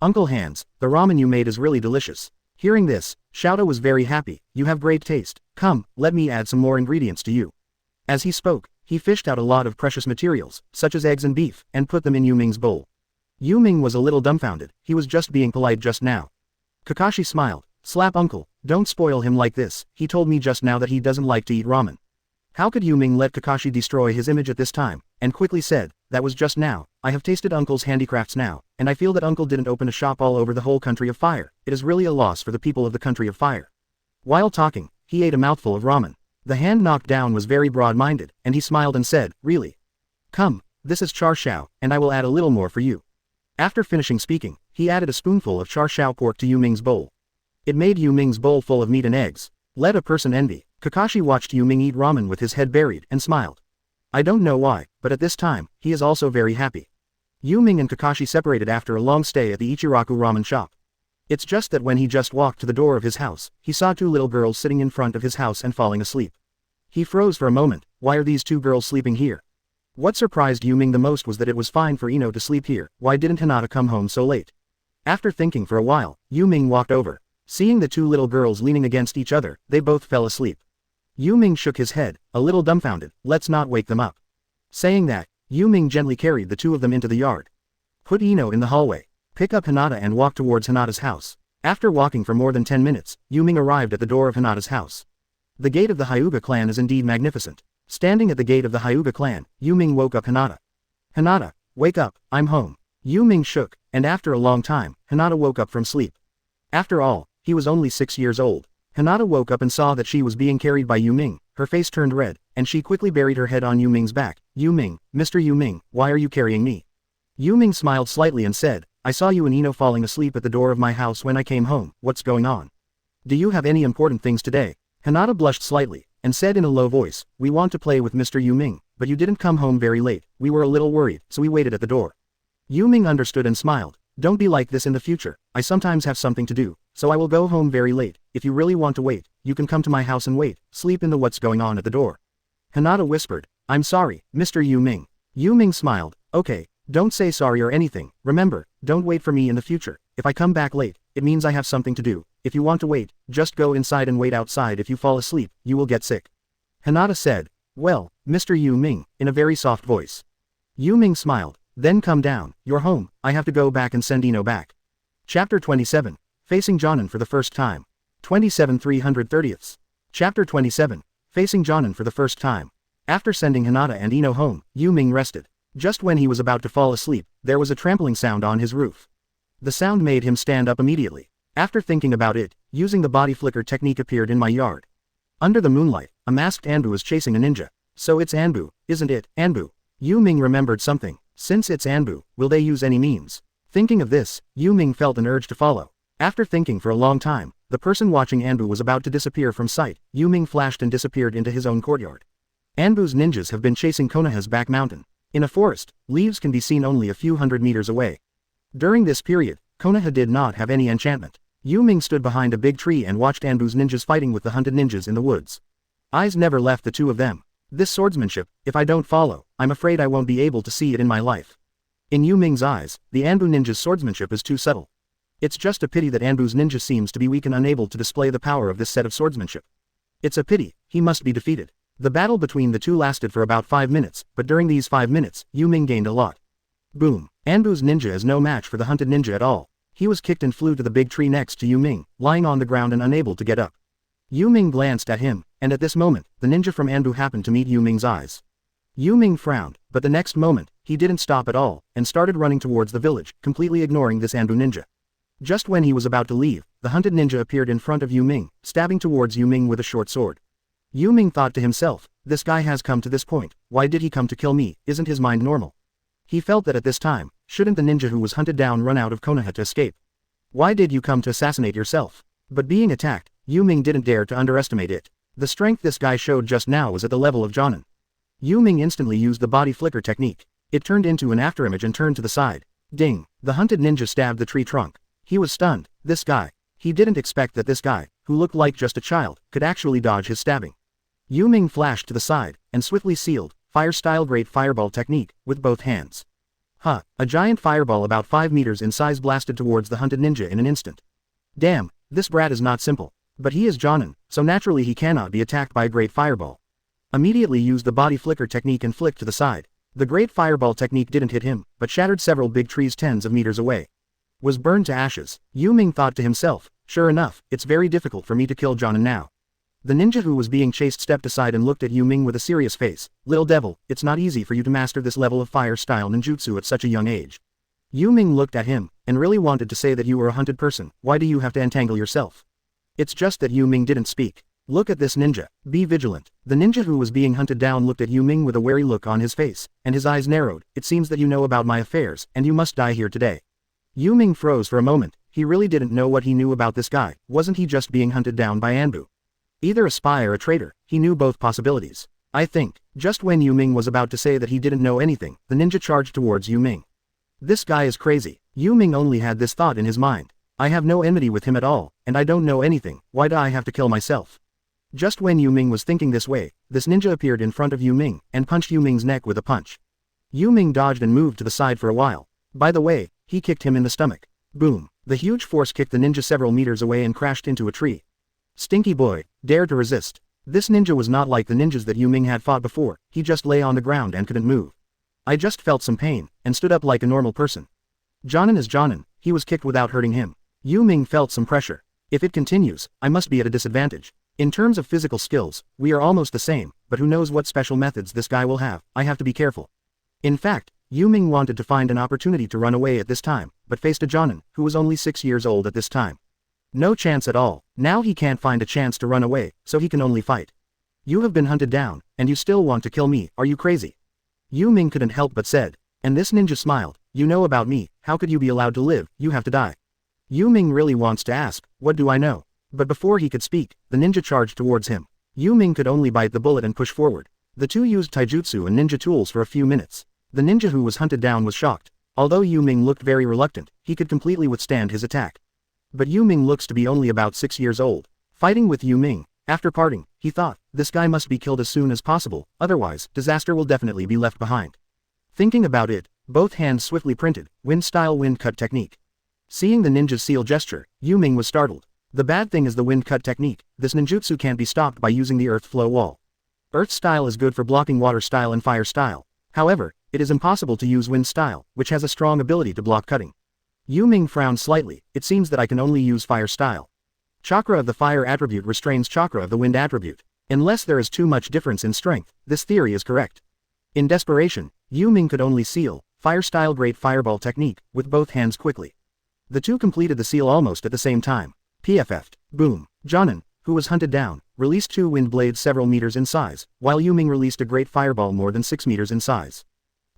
Uncle Hands, the ramen you made is really delicious. Hearing this, Shouta was very happy. You have great taste. Come, let me add some more ingredients to you. As he spoke, he fished out a lot of precious materials, such as eggs and beef, and put them in Yu Ming's bowl. Yu Ming was a little dumbfounded, he was just being polite just now. Kakashi smiled. Slap uncle, don't spoil him like this, he told me just now that he doesn't like to eat ramen. How could Yu Ming let Kakashi destroy his image at this time, and quickly said, that was just now, I have tasted uncle's handicrafts now, and I feel that uncle didn't open a shop all over the whole country of fire, it is really a loss for the people of the country of fire. While talking, he ate a mouthful of ramen. The hand knocked down was very broad-minded, and he smiled and said, really? Come, this is char siu, and I will add a little more for you. After finishing speaking, he added a spoonful of char siu pork to Yu Ming's bowl. It made Yu Ming's bowl full of meat and eggs. Let a person envy. Kakashi watched Yu Ming eat ramen with his head buried and smiled. I don't know why, but at this time, he is also very happy. Yu Ming and Kakashi separated after a long stay at the Ichiraku ramen shop. It's just that when he just walked to the door of his house, he saw two little girls sitting in front of his house and falling asleep. He froze for a moment. Why are these two girls sleeping here? What surprised Yu Ming the most was that it was fine for Ino to sleep here. Why didn't Hinata come home so late? After thinking for a while, Yu Ming walked over. Seeing the two little girls leaning against each other, they both fell asleep. Yu Ming shook his head, a little dumbfounded. Let's not wake them up. Saying that, Yu Ming gently carried the two of them into the yard. Put Ino in the hallway. Pick up Hinata and walk towards Hinata's house. After walking for more than 10 minutes, Yu Ming arrived at the door of Hinata's house. The gate of the Hyuga clan is indeed magnificent. Standing at the gate of the Hyuga clan, Yu Ming woke up Hinata. Hinata, wake up, I'm home. Yu Ming shook, and after a long time, Hinata woke up from sleep. After all, he was only 6 years old. Hinata woke up and saw that she was being carried by Yu Ming. Her face turned red, and she quickly buried her head on Yu Ming's back. Yu Ming, Mr. Yu Ming, why are you carrying me? Yu Ming smiled slightly and said, I saw you and Ino falling asleep at the door of my house when I came home. What's going on? Do you have any important things today? Hinata blushed slightly, and said in a low voice, we want to play with Mr. Yu Ming, but you didn't come home very late. We were a little worried, so we waited at the door. Yu Ming understood and smiled. Don't be like this in the future. I sometimes have something to do, so I will go home very late. If you really want to wait, you can come to my house and wait. Sleep in the what's going on at the door. Hinata whispered. I'm sorry, Mr. Yu Ming. Yu Ming smiled. Okay, don't say sorry or anything. Remember, don't wait for me in the future. If I come back late, it means I have something to do. If you want to wait, just go inside and wait outside. If you fall asleep, you will get sick. Hinata said. Well, Mr. Yu Ming, in a very soft voice. Yu Ming smiled. Then come down. You're home. I have to go back and send Ino back. Chapter 27. Facing Jonin for the first time. 27 330ths. Chapter 27. Facing Jonin for the first time. After sending Hinata and Ino home, Yu Ming rested. Just when he was about to fall asleep, there was a trampling sound on his roof. The sound made him stand up immediately. After thinking about it, using the body flicker technique appeared in my yard. Under the moonlight, a masked Anbu is chasing a ninja. So it's Anbu, isn't it, Anbu? Yu Ming remembered something. Since it's Anbu, will they use any means? Thinking of this, Yu Ming felt an urge to follow. After thinking for a long time, the person watching Anbu was about to disappear from sight. Yu Ming flashed and disappeared into his own courtyard. Anbu's ninjas have been chasing Konoha's back mountain. In a forest, leaves can be seen only a few hundred meters away. During this period, Konoha did not have any enchantment. Yu Ming stood behind a big tree and watched Anbu's ninjas fighting with the hunted ninjas in the woods. Eyes never left the two of them. This swordsmanship, if I don't follow, I'm afraid I won't be able to see it in my life. In Yu Ming's eyes, the Anbu ninja's swordsmanship is too subtle. It's just a pity that Anbu's ninja seems to be weak and unable to display the power of this set of swordsmanship. It's a pity, he must be defeated. The battle between the two lasted for about 5 minutes, but during these 5 minutes, Yu Ming gained a lot. Boom. Anbu's ninja is no match for the hunted ninja at all. He was kicked and flew to the big tree next to Yu Ming, lying on the ground and unable to get up. Yu Ming glanced at him, and at this moment, the ninja from Anbu happened to meet Yu Ming's eyes. Yu Ming frowned, but the next moment, he didn't stop at all, and started running towards the village, completely ignoring this Anbu ninja. Just when he was about to leave, the hunted ninja appeared in front of Yu Ming, stabbing towards Yu Ming with a short sword. Yu Ming thought to himself, this guy has come to this point, why did he come to kill me, isn't his mind normal? He felt that at this time, Shouldn't the ninja who was hunted down run out of Konoha to escape? Why did you come to assassinate yourself? But being attacked, Yu Ming didn't dare to underestimate it. The strength this guy showed just now was at the level of Jonin. Yu Ming instantly used the body flicker technique. It turned into an afterimage and turned to the side. Ding! The hunted ninja stabbed the tree trunk. He was stunned. This guy. He didn't expect that this guy, who looked like just a child, could actually dodge his stabbing. Yu Ming flashed to the side, and swiftly sealed, fire-style great fireball technique, with both hands. A giant fireball about 5 meters in size blasted towards the hunted ninja in an instant. Damn, this brat is not simple. But he is Jonin, so naturally he cannot be attacked by a great fireball. Immediately used the body flicker technique and flicked to the side. The great fireball technique didn't hit him, but shattered several big trees tens of meters away. Was burned to ashes. Yu Ming thought to himself, sure enough, it's very difficult for me to kill Jonin now. The ninja who was being chased stepped aside and looked at Yu Ming with a serious face. Little devil, it's not easy for you to master this level of fire-style ninjutsu at such a young age. Yu Ming looked at him, and really wanted to say that you were a hunted person. Why do you have to entangle yourself? It's just that Yu Ming didn't speak. Look at this ninja. Be vigilant. The ninja who was being hunted down looked at Yu Ming with a wary look on his face, and his eyes narrowed. It seems that you know about my affairs, and you must die here today. Yu Ming froze for a moment. He really didn't know what he knew about this guy. Wasn't he just being hunted down by Anbu? Either a spy or a traitor. He knew both possibilities. I think. Just when Yu Ming was about to say that he didn't know anything, the ninja charged towards Yu Ming. This guy is crazy. Yu Ming only had this thought in his mind. I have no enmity with him at all, and I don't know anything. Why do I have to kill myself? Just when Yu Ming was thinking this way, this ninja appeared in front of Yu Ming, and punched Yu Ming's neck with a punch. Yu Ming dodged and moved to the side for a while. By the way, he kicked him in the stomach. Boom. The huge force kicked the ninja several meters away and crashed into a tree. Stinky boy, dare to resist. This ninja was not like the ninjas that Yu Ming had fought before. He just lay on the ground and couldn't move. I just felt some pain, and stood up like a normal person. Jonin is Jonin. He was kicked without hurting him. Yu Ming felt some pressure. If it continues, I must be at a disadvantage. In terms of physical skills, we are almost the same, but who knows what special methods this guy will have. I have to be careful. In fact, Yu Ming wanted to find an opportunity to run away at this time, but faced a Jonin, who was only 6 years old at this time. No chance at all. Now he can't find a chance to run away, so he can only fight. You have been hunted down, and you still want to kill me. Are you crazy? Yu Ming couldn't help but said. And this ninja smiled. You know about me. How could you be allowed to live? You have to die. Yu Ming really wants to ask, what do I know? But before he could speak, the ninja charged towards him. Yu Ming could only bite the bullet and push forward. The two used taijutsu and ninja tools for a few minutes. The ninja who was hunted down was shocked. Although Yu Ming looked very reluctant, he could completely withstand his attack. But Yu Ming looks to be only about 6 years old. Fighting with Yu Ming. After parting, he thought, this guy must be killed as soon as possible, otherwise, disaster will definitely be left behind. Thinking about it, both hands swiftly printed, wind-style wind-cut technique. Seeing the ninja's seal gesture, Yu Ming was startled. The bad thing is the wind-cut technique. This ninjutsu can't be stopped by using the earth flow wall. Earth style is good for blocking water style and fire style. However, it is impossible to use wind style, which has a strong ability to block cutting. Yu Ming frowned slightly. It seems that I can only use fire style. Chakra of the fire attribute restrains chakra of the wind attribute. Unless there is too much difference in strength, this theory is correct. In desperation, Yu Ming could only seal, fire-style great fireball technique, with both hands quickly. The two completed the seal almost at the same time. PFF'd. Boom. Jonin, who was hunted down, released 2 wind blades several meters in size, while Yu Ming released a great fireball more than 6 meters in size.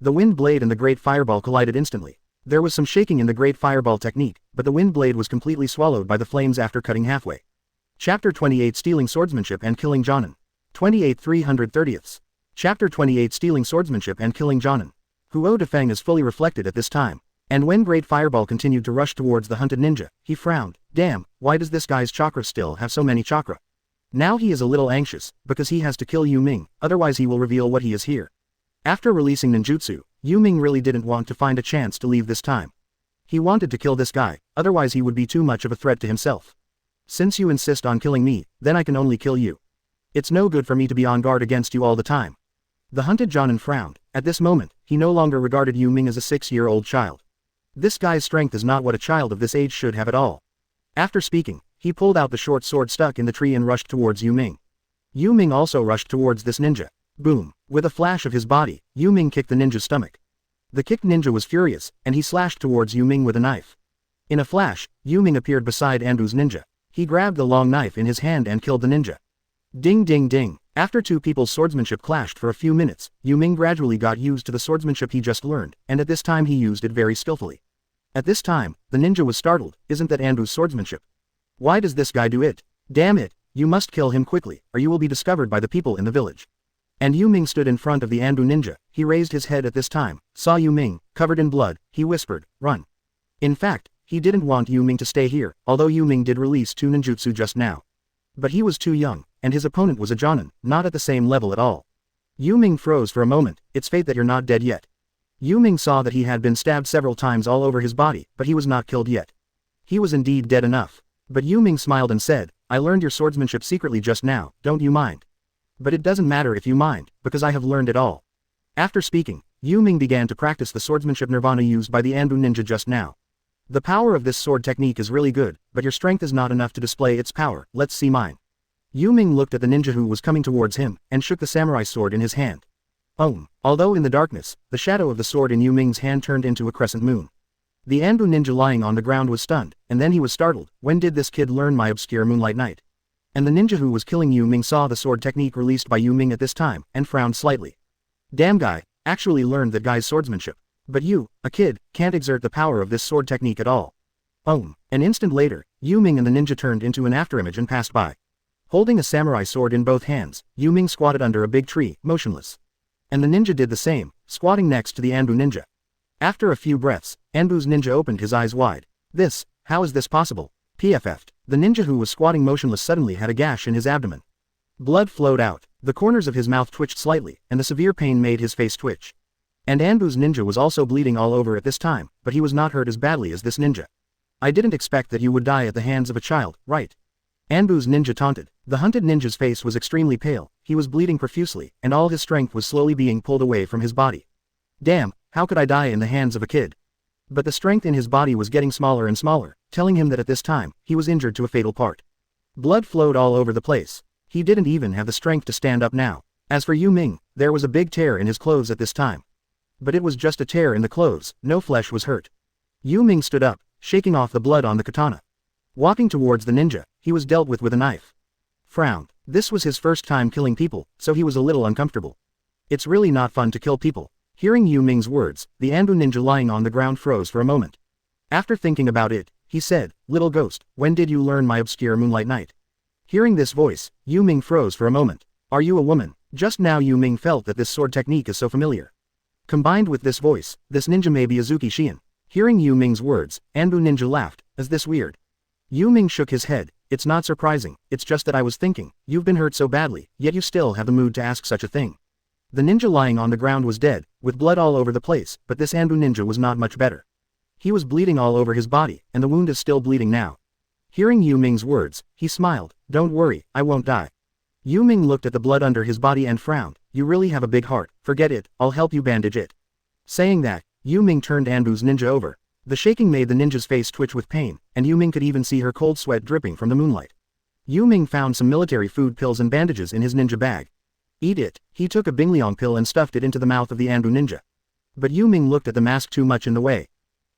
The wind blade and the great fireball collided instantly. There was some shaking in the great fireball technique, but the wind blade was completely swallowed by the flames after cutting halfway. Chapter 28 Stealing Swordsmanship and Killing Jonin. 28 330ths. Chapter 28 Stealing Swordsmanship and Killing Jonin. Huo Defeng is fully reflected at this time. And when Great Fireball continued to rush towards the hunted ninja, he frowned. Damn, why does this guy's chakra still have so many chakra? Now he is a little anxious, because he has to kill Yu Ming, otherwise he will reveal what he is here. After releasing ninjutsu, Yu Ming really didn't want to find a chance to leave this time. He wanted to kill this guy, otherwise he would be too much of a threat to himself. Since you insist on killing me, then I can only kill you. It's no good for me to be on guard against you all the time. The hunted Jonin frowned. At this moment, he no longer regarded Yu Ming as a 6-year-old child. This guy's strength is not what a child of this age should have at all. After speaking, he pulled out the short sword stuck in the tree and rushed towards Yu Ming. Yu Ming also rushed towards this ninja. Boom. With a flash of his body, Yu Ming kicked the ninja's stomach. The kicked ninja was furious, and he slashed towards Yu Ming with a knife. In a flash, Yu Ming appeared beside Anbu's ninja. He grabbed the long knife in his hand and killed the ninja. Ding ding ding. After two people's swordsmanship clashed for a few minutes, Yu Ming gradually got used to the swordsmanship he just learned, and at this time he used it very skillfully. At this time, the ninja was startled. Isn't that Anbu's swordsmanship? Why does this guy do it? Damn it, you must kill him quickly, or you will be discovered by the people in the village. And Yu Ming stood in front of the Anbu ninja. He raised his head at this time, saw Yu Ming, covered in blood. He whispered, run. In fact, he didn't want Yu Ming to stay here, although Yu Ming did release two ninjutsu just now. But he was too young, and his opponent was a jonin, not at the same level at all. Yu Ming froze for a moment. It's fate that you're not dead yet. Yu Ming saw that he had been stabbed several times all over his body, but he was not killed yet. He was indeed dead enough. But Yu Ming smiled and said, I learned your swordsmanship secretly just now, don't you mind? But it doesn't matter if you mind, because I have learned it all. After speaking, Yu Ming began to practice the swordsmanship nirvana used by the Anbu ninja just now. The power of this sword technique is really good, but your strength is not enough to display its power. Let's see mine. Yu Ming looked at the ninja who was coming towards him, and shook the samurai sword in his hand. Although in the darkness, the shadow of the sword in Yu Ming's hand turned into a crescent moon. The Anbu ninja lying on the ground was stunned, and then he was startled. When did this kid learn my obscure moonlight night? And the ninja who was killing Yu Ming saw the sword technique released by Yu Ming at this time, and frowned slightly. Damn guy, actually learned that guy's swordsmanship. But you, a kid, can't exert the power of this sword technique at all. An instant later, Yu Ming and the ninja turned into an afterimage and passed by. Holding a samurai sword in both hands, Yu Ming squatted under a big tree, motionless. And the ninja did the same, squatting next to the Anbu ninja. After a few breaths, Anbu's ninja opened his eyes wide. How is this possible? PFF'd. The ninja who was squatting motionless suddenly had a gash in his abdomen. Blood flowed out, the corners of his mouth twitched slightly, and the severe pain made his face twitch. And Anbu's ninja was also bleeding all over at this time, but he was not hurt as badly as this ninja. I didn't expect that you would die at the hands of a child, right? Anbu's ninja taunted. The hunted ninja's face was extremely pale, he was bleeding profusely, and all his strength was slowly being pulled away from his body. Damn, how could I die in the hands of a kid? But the strength in his body was getting smaller and smaller, telling him that at this time, he was injured to a fatal part. Blood flowed all over the place. He didn't even have the strength to stand up now. As for Yu Ming, there was a big tear in his clothes at this time. But it was just a tear in the clothes, no flesh was hurt. Yu Ming stood up, shaking off the blood on the katana. Walking towards the ninja, he was dealt with a knife. Frowned. This was his first time killing people, so he was a little uncomfortable. It's really not fun to kill people. Hearing Yu Ming's words, the Anbu ninja lying on the ground froze for a moment. After thinking about it, he said, Little ghost, when did you learn my obscure moonlight night? Hearing this voice, Yu Ming froze for a moment. Are you a woman? Just now Yu Ming felt that this sword technique is so familiar. Combined with this voice, this ninja may be Azuki Shiin. Hearing Yu Ming's words, Anbu ninja laughed. Is this weird? Yu Ming shook his head. It's not surprising, it's just that I was thinking, you've been hurt so badly, yet you still have the mood to ask such a thing. The ninja lying on the ground was dead, with blood all over the place, but this Anbu ninja was not much better. He was bleeding all over his body, and the wound is still bleeding now. Hearing Yu Ming's words, he smiled. Don't worry, I won't die. Yu Ming looked at the blood under his body and frowned. You really have a big heart, forget it, I'll help you bandage it. Saying that, Yu Ming turned Anbu's ninja over. The shaking made the ninja's face twitch with pain, and Yu Ming could even see her cold sweat dripping from the moonlight. Yu Ming found some military food pills and bandages in his ninja bag. Eat it. He took a Bingliang pill and stuffed it into the mouth of the Anbu ninja. But Yu Ming looked at the mask too much in the way.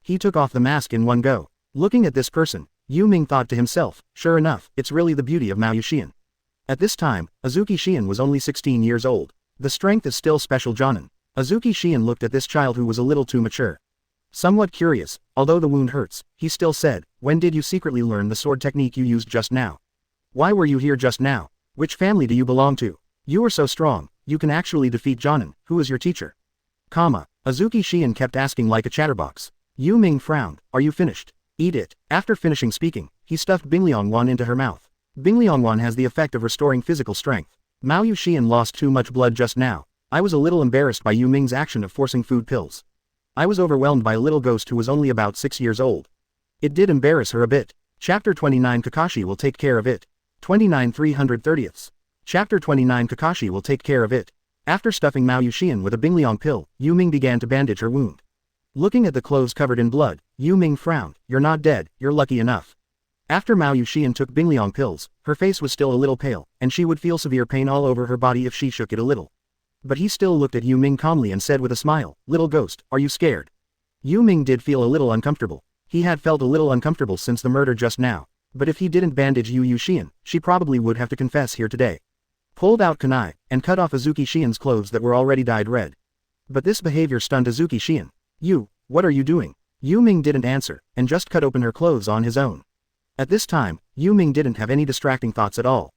He took off the mask in one go. Looking at this person, Yu Ming thought to himself, sure enough, it's really the beauty of Mao Shiin. At this time, Azuki Shiin was only 16 years old. The strength is still special jonin. Azuki Shiin looked at this child who was a little too mature. Somewhat curious, although the wound hurts, he still said, when did you secretly learn the sword technique you used just now? Why were you here just now? Which family do you belong to? You are so strong, you can actually defeat Jonin. Who is your teacher? Azuki Shiin kept asking like a chatterbox. Yu Ming frowned. Are you finished? Eat it. After finishing speaking, he stuffed Bingliang Wan into her mouth. Bingliang Wan has the effect of restoring physical strength. Mao Shiin lost too much blood just now. I was a little embarrassed by Yu Ming's action of forcing food pills. I was overwhelmed by a little ghost who was only about 6 years old. It did embarrass her a bit. Chapter 29 Kakashi will take care of it. 29 330ths. Chapter 29 Kakashi will take care of it. After stuffing Mao Shiin with a Bingliang pill, Yu Ming began to bandage her wound. Looking at the clothes covered in blood, Yu Ming frowned. You're not dead, you're lucky enough. After Mao Shiin took Bingliang pills, her face was still a little pale, and she would feel severe pain all over her body if she shook it a little. But he still looked at Yu Ming calmly and said with a smile, Little ghost, are you scared? Yu Ming did feel a little uncomfortable. He had felt a little uncomfortable since the murder just now. But if he didn't bandage Yu Shiin, she probably would have to confess here today. pulled out kunai, and cut off Azuki Shien's clothes that were already dyed red. But this behavior stunned Azuki Shien. What are you doing? Yu Ming didn't answer, and just cut open her clothes on his own. At this time, Yu Ming didn't have any distracting thoughts at all.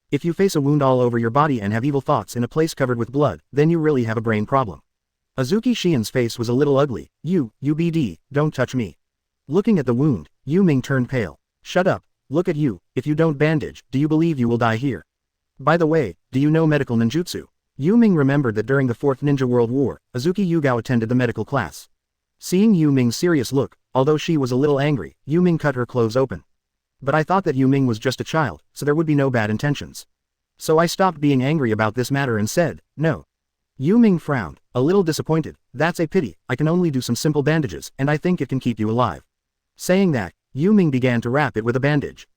If you face a wound all over your body and have evil thoughts in a place covered with blood, then you really have a brain problem. Azuki Shien's face was a little ugly. UBD, don't touch me. Looking at the wound, Yu Ming turned pale. Shut up, look at you, if you don't bandage, do you believe you will die here? By the way, do you know medical ninjutsu? Yu Ming remembered that during the Fourth Ninja World War, Azuki Yugao attended the medical class. Seeing Yu Ming's serious look, although she was a little angry, Yu Ming cut her clothes open. But I thought that Yu Ming was just a child, so there would be no bad intentions. So I stopped being angry about this matter and said, no. Yu Ming frowned, a little disappointed. That's a pity, I can only do some simple bandages, and I think it can keep you alive. Saying that, Yu Ming began to wrap it with a bandage.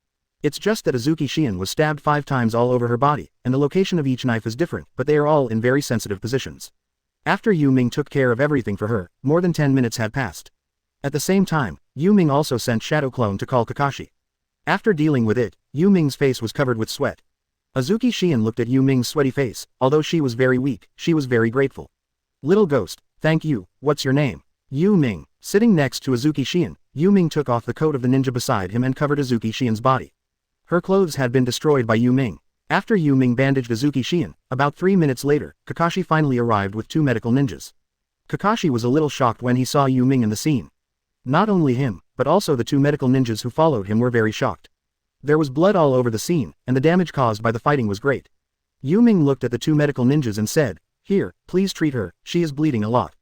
It's just that Azuki Shien was stabbed 5 times all over her body, and the location of each knife is different, but they are all in very sensitive positions. After Yu Ming took care of everything for her, more than 10 minutes had passed. At the same time, Yu Ming also sent Shadow Clone to call Kakashi. After dealing with it, Yu Ming's face was covered with sweat. Azuki Shien looked at Yu Ming's sweaty face. Although she was very weak, she was very grateful. Little ghost, thank you, what's your name? Yu Ming. Sitting next to Azuki Shien, Yu Ming took off the coat of the ninja beside him and covered Azuki Shien's body. Her clothes had been destroyed by Yu Ming. After Yu Ming bandaged Azuki Shien, about 3 minutes later, Kakashi finally arrived with 2 medical ninjas. Kakashi was a little shocked when he saw Yu Ming in the scene. Not only him, but also the 2 medical ninjas who followed him were very shocked. There was blood all over the scene, and the damage caused by the fighting was great. Yu Ming looked at the 2 medical ninjas and said, "Here, please treat her, she is bleeding a lot."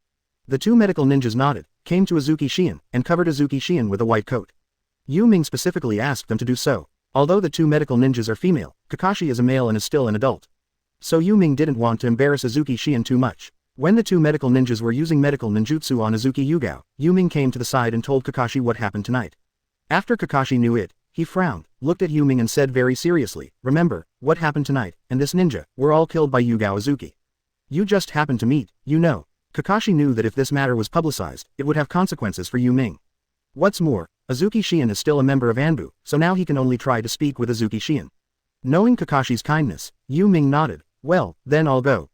The 2 medical ninjas nodded, came to Azuki Shien, and covered Azuki Shien with a white coat. Yu Ming specifically asked them to do so. Although the 2 medical ninjas are female, Kakashi is a male and is still an adult. So Yu Ming didn't want to embarrass Azuki Shien too much. When the 2 medical ninjas were using medical ninjutsu on Azuki Yugao, Yu Ming came to the side and told Kakashi what happened tonight. After Kakashi knew it, he frowned, looked at Yu Ming and said very seriously, "Remember, what happened tonight, and this ninja, were all killed by Yugao Azuki. You just happened to meet, you know." Kakashi knew that if this matter was publicized, it would have consequences for Yu Ming. What's more, Azuki Shien is still a member of Anbu, so now he can only try to speak with Azuki Shien. Knowing Kakashi's kindness, Yu Ming nodded. "Well, then I'll go."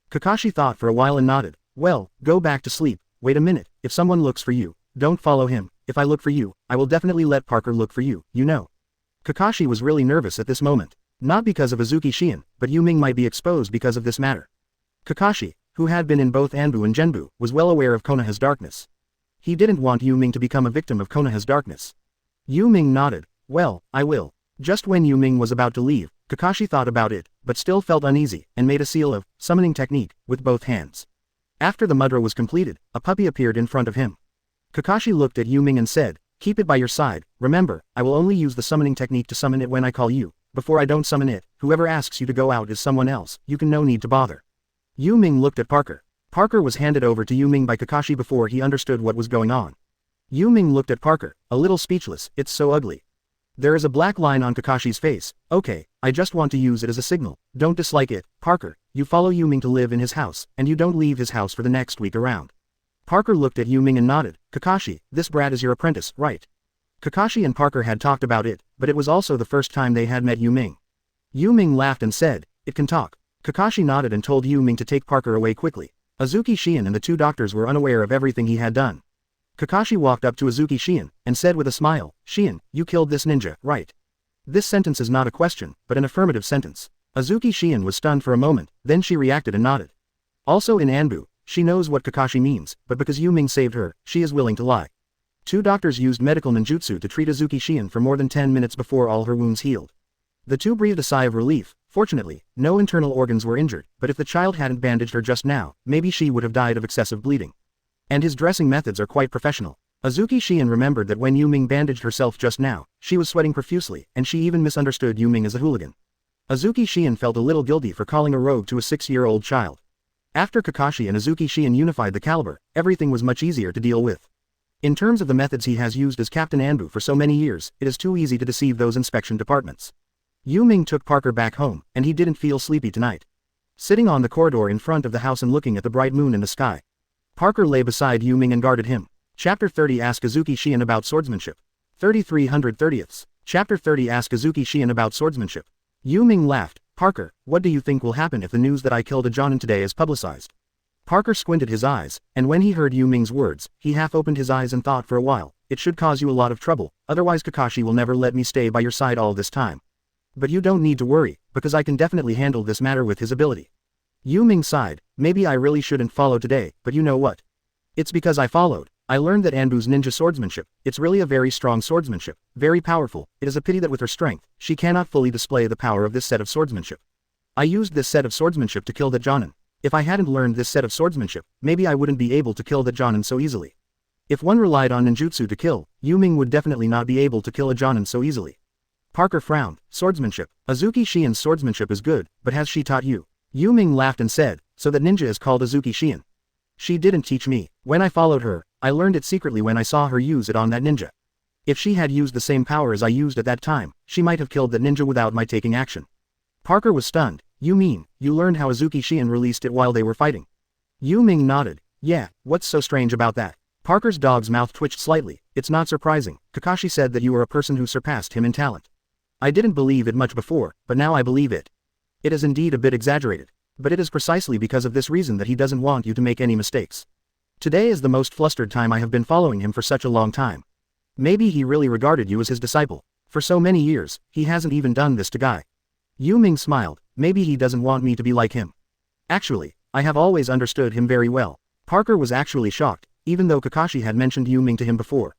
Kakashi thought for a while and nodded. "Well, go back to sleep. Wait a minute, if someone looks for you, don't follow him. If I look for you, I will definitely let Parker look for you, you know." Kakashi was really nervous at this moment. Not because of Azuki Shien, but Yu Ming might be exposed because of this matter. Kakashi, who had been in both Anbu and Genbu, was well aware of Konoha's darkness. He didn't want Yu Ming to become a victim of Konoha's darkness. Yu Ming nodded. "Well, I will." Just when Yu Ming was about to leave, Kakashi thought about it, but still felt uneasy, and made a seal of summoning technique with both hands. After the mudra was completed, a puppy appeared in front of him. Kakashi looked at Yu Ming and said, "Keep it by your side, remember, I will only use the summoning technique to summon it when I call you. Before I don't summon it, whoever asks you to go out is someone else, you can no need to bother." Yu Ming looked at Parker. Parker was handed over to Yu Ming by Kakashi before he understood what was going on. Yu Ming looked at Parker, a little speechless. "It's so ugly." There is a black line on Kakashi's face. "Okay, I just want to use it as a signal. Don't dislike it, Parker. You follow Yu Ming to live in his house, and you don't leave his house for the next week around." Parker looked at Yu Ming and nodded. "Kakashi, this brat is your apprentice, right?" Kakashi and Parker had talked about it, but it was also the first time they had met Yu Ming. Yu Ming laughed and said, "It can talk." Kakashi nodded and told Yu Ming to take Parker away quickly. Azuki Shien and the 2 doctors were unaware of everything he had done. Kakashi walked up to Azuki Shien, and said with a smile, "Shien, you killed this ninja, right?" This sentence is not a question, but an affirmative sentence. Azuki Shien was stunned for a moment, then she reacted and nodded. Also in Anbu, she knows what Kakashi means, but because Yu Ming saved her, she is willing to lie. 2 doctors used medical ninjutsu to treat Azuki Shien for more than 10 minutes before all her wounds healed. The 2 breathed a sigh of relief. Fortunately, no internal organs were injured, but if the child hadn't bandaged her just now, maybe she would have died of excessive bleeding. And his dressing methods are quite professional. Azuki Shien remembered that when Yu Ming bandaged herself just now, she was sweating profusely, and she even misunderstood Yu Ming as a hooligan. Azuki Shien felt a little guilty for calling a rogue to a 6-year-old child. After Kakashi and Azuki Shien unified the caliber, everything was much easier to deal with. In terms of the methods he has used as Captain Anbu for so many years, it is too easy to deceive those inspection departments. Yu Ming took Parker back home, and he didn't feel sleepy tonight. Sitting on the corridor in front of the house and looking at the bright moon in the sky, Parker lay beside Yu Ming and guarded him. Chapter 30 Ask Azuki Shien about swordsmanship. 3330ths. Chapter 30 Ask Azuki Shien about swordsmanship. Yu Ming laughed. Parker, what do you think will happen if the news that I killed a Jonin today is publicized? Parker squinted his eyes, and when he heard Yu Ming's words, he half opened his eyes and thought for a while, it should cause you a lot of trouble, otherwise Kakashi will never let me stay by your side all this time. But you don't need to worry, because I can definitely handle this matter with his ability. Yu Ming sighed, maybe I really shouldn't follow today, but you know what? It's because I followed. I learned that Anbu's ninja swordsmanship, it's really a very strong swordsmanship, very powerful, it is a pity that with her strength, she cannot fully display the power of this set of swordsmanship. I used this set of swordsmanship to kill that Jonin. If I hadn't learned this set of swordsmanship, maybe I wouldn't be able to kill that Jonin so easily. If one relied on ninjutsu to kill, Yu Ming would definitely not be able to kill a Jonin so easily. Parker frowned, swordsmanship. Azuki Shien's swordsmanship is good, but has she taught you? Yu Ming laughed and said, so that ninja is called Azuki Shien. She didn't teach me. When I followed her, I learned it secretly when I saw her use it on that ninja. If she had used the same power as I used at that time, she might have killed that ninja without my taking action. Parker was stunned. You mean, you learned how Azuki Shien released it while they were fighting? Yu Ming nodded. Yeah, what's so strange about that? Parker's dog's mouth twitched slightly. It's not surprising. Kakashi said that you were a person who surpassed him in talent. I didn't believe it much before, but now I believe it. It is indeed a bit exaggerated. But it is precisely because of this reason that he doesn't want you to make any mistakes. Today is the most flustered time I have been following him for such a long time. Maybe he really regarded you as his disciple. For so many years, he hasn't even done this to Guy. Yu Ming smiled, maybe he doesn't want me to be like him. Actually, I have always understood him very well. Parker was actually shocked, even though Kakashi had mentioned Yu Ming to him before.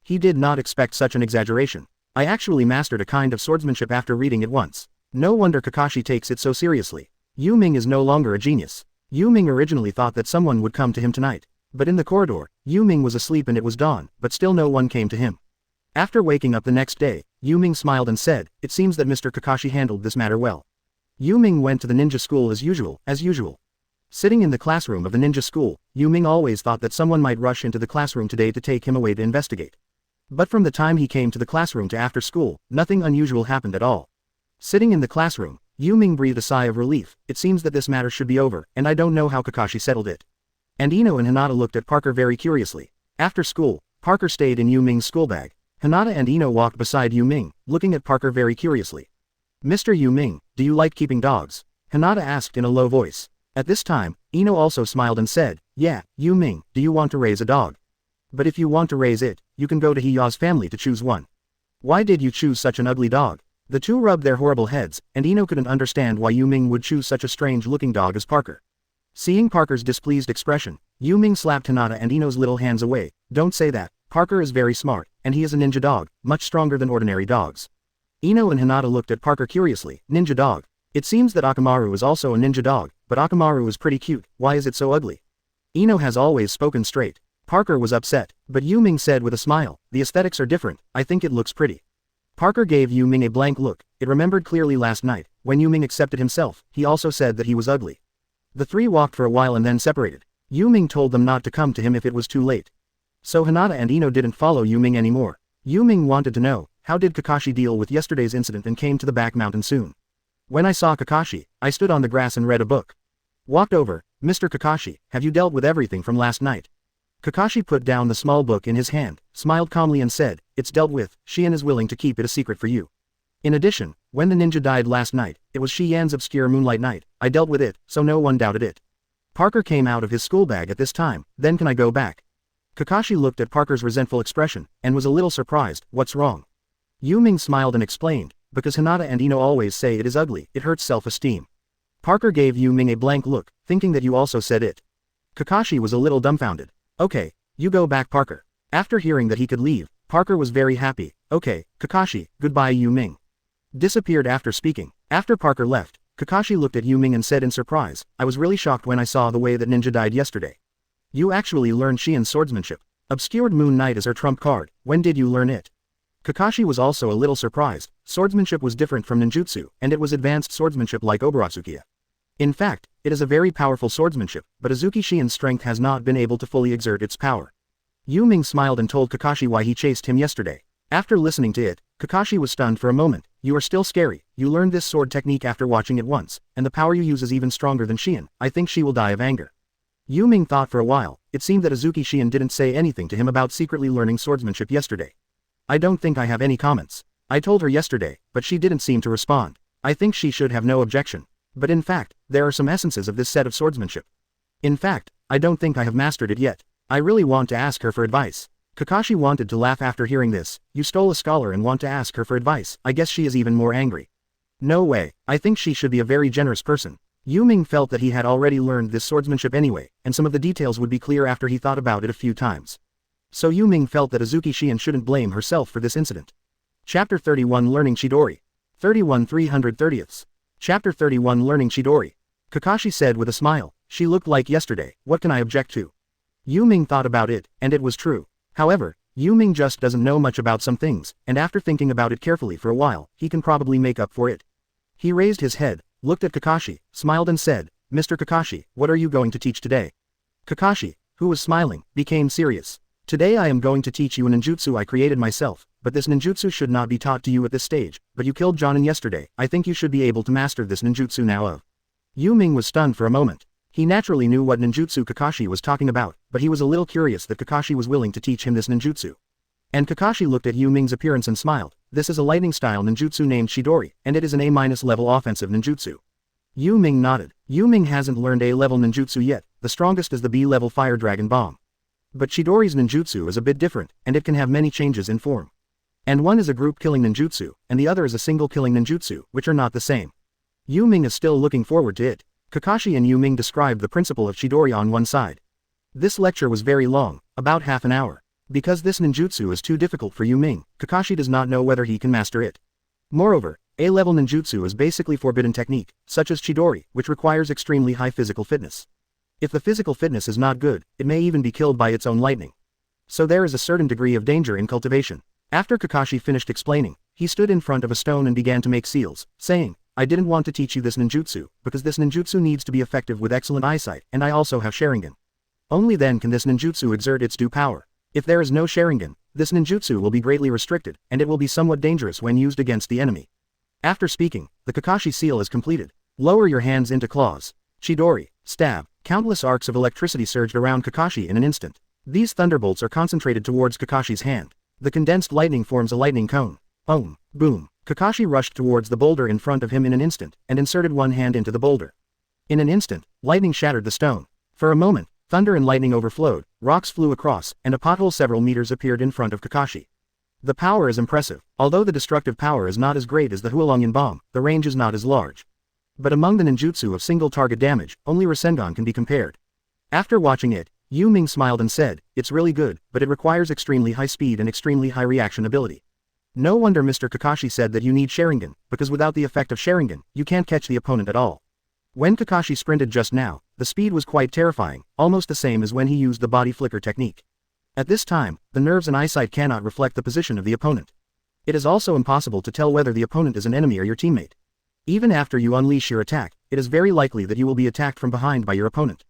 He did not expect such an exaggeration. I actually mastered a kind of swordsmanship after reading it once. No wonder Kakashi takes it so seriously. Yu Ming is no longer a genius. Yu Ming originally thought that someone would come to him tonight. But in the corridor, Yu Ming was asleep and it was dawn, but still no one came to him. After waking up the next day, Yu Ming smiled and said, it seems that Mr. Kakashi handled this matter well. Yu Ming went to the ninja school as usual. Sitting in the classroom of the ninja school, Yu Ming always thought that someone might rush into the classroom today to take him away to investigate. But from the time he came to the classroom to after school, nothing unusual happened at all. Sitting in the classroom, Yu Ming breathed a sigh of relief. It seems that this matter should be over, and I don't know how Kakashi settled it. And Ino and Hinata looked at Parker very curiously. After school, Parker stayed in Yu Ming's school bag. Hinata and Ino walked beside Yu Ming, looking at Parker very curiously. Mr. Yu Ming, do you like keeping dogs? Hinata asked in a low voice. At this time, Ino also smiled and said, yeah, Yu Ming, do you want to raise a dog? But if you want to raise it, you can go to Hiya's family to choose one. Why did you choose such an ugly dog? The two rubbed their horrible heads, and Ino couldn't understand why Yu Ming would choose such a strange-looking dog as Parker. Seeing Parker's displeased expression, Yu Ming slapped Hinata and Ino's little hands away. Don't say that. Parker is very smart, and he is a ninja dog, much stronger than ordinary dogs. Ino and Hinata looked at Parker curiously. Ninja dog. It seems that Akamaru is also a ninja dog, but Akamaru is pretty cute. Why is it so ugly? Ino has always spoken straight. Parker was upset, but Yu Ming said with a smile, the aesthetics are different, I think it looks pretty. Parker gave Yu Ming a blank look. It remembered clearly last night, when Yu Ming accepted himself, he also said that he was ugly. The three walked for a while and then separated. Yu Ming told them not to come to him if it was too late. So Hinata and Ino didn't follow Yu Ming anymore. Yu Ming wanted to know, how did Kakashi deal with yesterday's incident and came to the back mountain soon. When I saw Kakashi, I stood on the grass and read a book. Walked over, Mr. Kakashi, have you dealt with everything from last night? Kakashi put down the small book in his hand, smiled calmly and said, it's dealt with, Shian is willing to keep it a secret for you. In addition, when the ninja died last night, it was Shian's obscure moonlight night, I dealt with it, so no one doubted it. Parker came out of his school bag at this time, then can I go back? Kakashi looked at Parker's resentful expression, and was a little surprised, what's wrong? Yu Ming smiled and explained, because Hinata and Ino always say it is ugly, it hurts self-esteem. Parker gave Yu Ming a blank look, thinking that you also said it. Kakashi was a little dumbfounded. Okay, you go back Parker. After hearing that he could leave, Parker was very happy. Okay, Kakashi, goodbye Yu Ming. Disappeared after speaking. After Parker left, Kakashi looked at Yu Ming and said in surprise, I was really shocked when I saw the way that ninja died yesterday. You actually learned Shian's swordsmanship. Obscured Moon Knight is her trump card, when did you learn it? Kakashi was also a little surprised. Swordsmanship was different from ninjutsu, and it was advanced swordsmanship like Ōtsutsuki. In fact, it is a very powerful swordsmanship, but Azuki Shien's strength has not been able to fully exert its power. Yu Ming smiled and told Kakashi why he chased him yesterday. After listening to it, Kakashi was stunned for a moment. You are still scary. You learned this sword technique after watching it once, and the power you use is even stronger than Shien. I think she will die of anger. Yu Ming thought for a while. It seemed that Azuki Shien didn't say anything to him about secretly learning swordsmanship yesterday. I don't think I have any comments. I told her yesterday, but she didn't seem to respond. I think she should have no objection. But in fact, there are some essences of this set of swordsmanship. In fact, I don't think I have mastered it yet. I really want to ask her for advice. Kakashi wanted to laugh after hearing this. You stole a scholar and want to ask her for advice. I guess she is even more angry. No way, I think she should be a very generous person. Yu Ming felt that he had already learned this swordsmanship anyway, and some of the details would be clear after he thought about it a few times. So Yu Ming felt that Azuki Shion shouldn't blame herself for this incident. Chapter 31 Learning Chidori. 31 330ths. Chapter 31 Learning Chidori. Kakashi said with a smile, she looked like yesterday, what can I object to? Yu Ming thought about it, and it was true. However, Yu Ming just doesn't know much about some things, and after thinking about it carefully for a while, he can probably make up for it. He raised his head, looked at Kakashi, smiled and said, Mr. Kakashi, what are you going to teach today? Kakashi, who was smiling, became serious. Today I am going to teach you a ninjutsu I created myself, but this ninjutsu should not be taught to you at this stage, but you killed Jonin yesterday, I think you should be able to master this ninjutsu now of. Yu Ming was stunned for a moment. He naturally knew what ninjutsu Kakashi was talking about, but he was a little curious that Kakashi was willing to teach him this ninjutsu. And Kakashi looked at Yu Ming's appearance and smiled. This is a lightning-style ninjutsu named Chidori, and it is an A-level offensive ninjutsu. Yu Ming nodded. Yu Ming hasn't learned A-level ninjutsu yet, the strongest is the B-level Fire Dragon Bomb. But Chidori's ninjutsu is a bit different, and it can have many changes in form. And one is a group-killing ninjutsu, and the other is a single-killing ninjutsu, which are not the same. Yu Ming is still looking forward to it. Kakashi and Yu Ming described the principle of Chidori on one side. This lecture was very long, about half an hour. Because this ninjutsu is too difficult for Yu Ming, Kakashi does not know whether he can master it. Moreover, A-level ninjutsu is basically forbidden technique, such as Chidori, which requires extremely high physical fitness. If the physical fitness is not good, it may even be killed by its own lightning. So there is a certain degree of danger in cultivation. After Kakashi finished explaining, he stood in front of a stone and began to make seals, saying, I didn't want to teach you this ninjutsu, because this ninjutsu needs to be effective with excellent eyesight, and I also have Sharingan. Only then can this ninjutsu exert its due power. If there is no Sharingan, this ninjutsu will be greatly restricted, and it will be somewhat dangerous when used against the enemy. After speaking, the Kakashi seal is completed. Lower your hands into claws. Chidori, stab. Countless arcs of electricity surged around Kakashi in an instant. These thunderbolts are concentrated towards Kakashi's hand. The condensed lightning forms a lightning cone. Boom, boom. Kakashi rushed towards the boulder in front of him in an instant, and inserted one hand into the boulder. In an instant, lightning shattered the stone. For a moment, thunder and lightning overflowed, rocks flew across, and a pothole several meters appeared in front of Kakashi. The power is impressive. Although the destructive power is not as great as the Hualongyan bomb, the range is not as large. But among the ninjutsu of single target damage, only Rasengan can be compared. After watching it, Yu Ming smiled and said, it's really good, but it requires extremely high speed and extremely high reaction ability. No wonder Mr. Kakashi said that you need Sharingan, because without the effect of Sharingan, you can't catch the opponent at all. When Kakashi sprinted just now, the speed was quite terrifying, almost the same as when he used the body flicker technique. At this time, the nerves and eyesight cannot reflect the position of the opponent. It is also impossible to tell whether the opponent is an enemy or your teammate. Even after you unleash your attack, it is very likely that you will be attacked from behind by your opponent.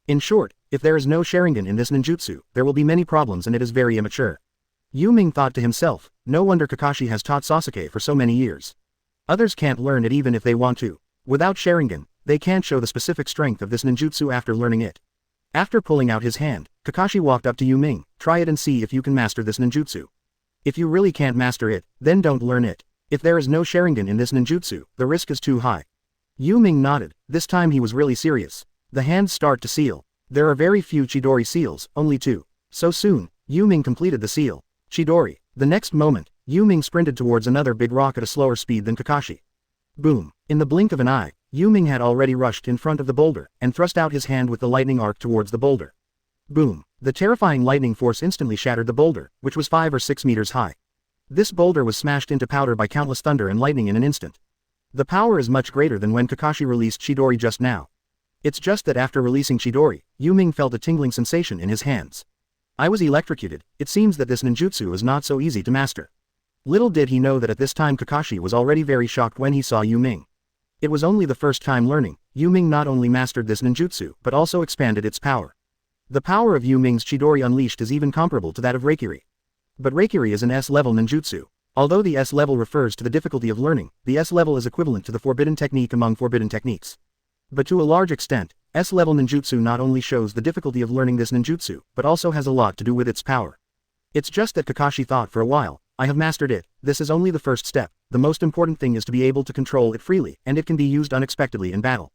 In short, if there is no Sharingan in this ninjutsu, there will be many problems and it is very immature. Yu Ming thought to himself, no wonder Kakashi has taught Sasuke for so many years. Others can't learn it even if they want to. Without Sharingan, they can't show the specific strength of this ninjutsu after learning it. After pulling out his hand, Kakashi walked up to Yu Ming, try it and see if you can master this ninjutsu. If you really can't master it, then don't learn it. If there is no Sharingan in this ninjutsu, the risk is too high. Yu Ming nodded, this time he was really serious. The hands start to seal. There are very few Chidori seals, only 2. So soon, Yu Ming completed the seal. Chidori. The next moment, Yu Ming sprinted towards another big rock at a slower speed than Kakashi. Boom. In the blink of an eye, Yu Ming had already rushed in front of the boulder, and thrust out his hand with the lightning arc towards the boulder. Boom. The terrifying lightning force instantly shattered the boulder, which was 5 or 6 meters high. This boulder was smashed into powder by countless thunder and lightning in an instant. The power is much greater than when Kakashi released Chidori just now. It's just that after releasing Chidori, Yu Ming felt a tingling sensation in his hands. I was electrocuted. It seems that this ninjutsu is not so easy to master. Little did he know that at this time Kakashi was already very shocked when he saw Yu Ming. It was only the first time learning. Yu Ming not only mastered this ninjutsu, but also expanded its power. The power of Yu Ming's Chidori unleashed is even comparable to that of Reikiri. But Reikiri is an S-level ninjutsu. Although the S-level refers to the difficulty of learning, the S-level is equivalent to the forbidden technique among forbidden techniques. But to a large extent, S-level ninjutsu not only shows the difficulty of learning this ninjutsu, but also has a lot to do with its power. It's just that Kakashi thought for a while, I have mastered it, this is only the first step, the most important thing is to be able to control it freely, and it can be used unexpectedly in battle.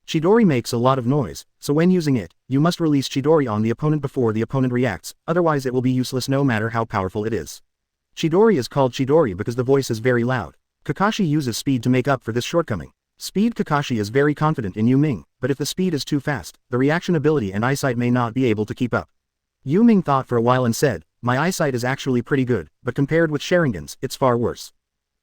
Chidori makes a lot of noise, so when using it, you must release Chidori on the opponent before the opponent reacts, otherwise it will be useless no matter how powerful it is. Chidori is called Chidori because the voice is very loud. Kakashi uses speed to make up for this shortcoming. Speed. Kakashi is very confident in Yu Ming, but if the speed is too fast, the reaction ability and eyesight may not be able to keep up. Yu Ming thought for a while and said, "My eyesight is actually pretty good, but compared with Sharingan's, it's far worse."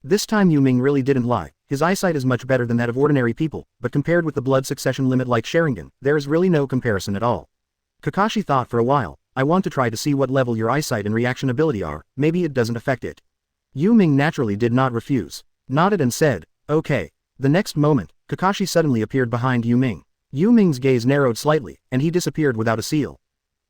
This time Yu Ming really didn't lie. His eyesight is much better than that of ordinary people, but compared with the blood succession limit like Sharingan, there is really no comparison at all. Kakashi thought for a while, "I want to try to see what level your eyesight and reaction ability are, maybe it doesn't affect it." Yu Ming naturally did not refuse, nodded and said, "Okay." The next moment, Kakashi suddenly appeared behind Yu Ming. Yu Ming's gaze narrowed slightly, and he disappeared without a seal.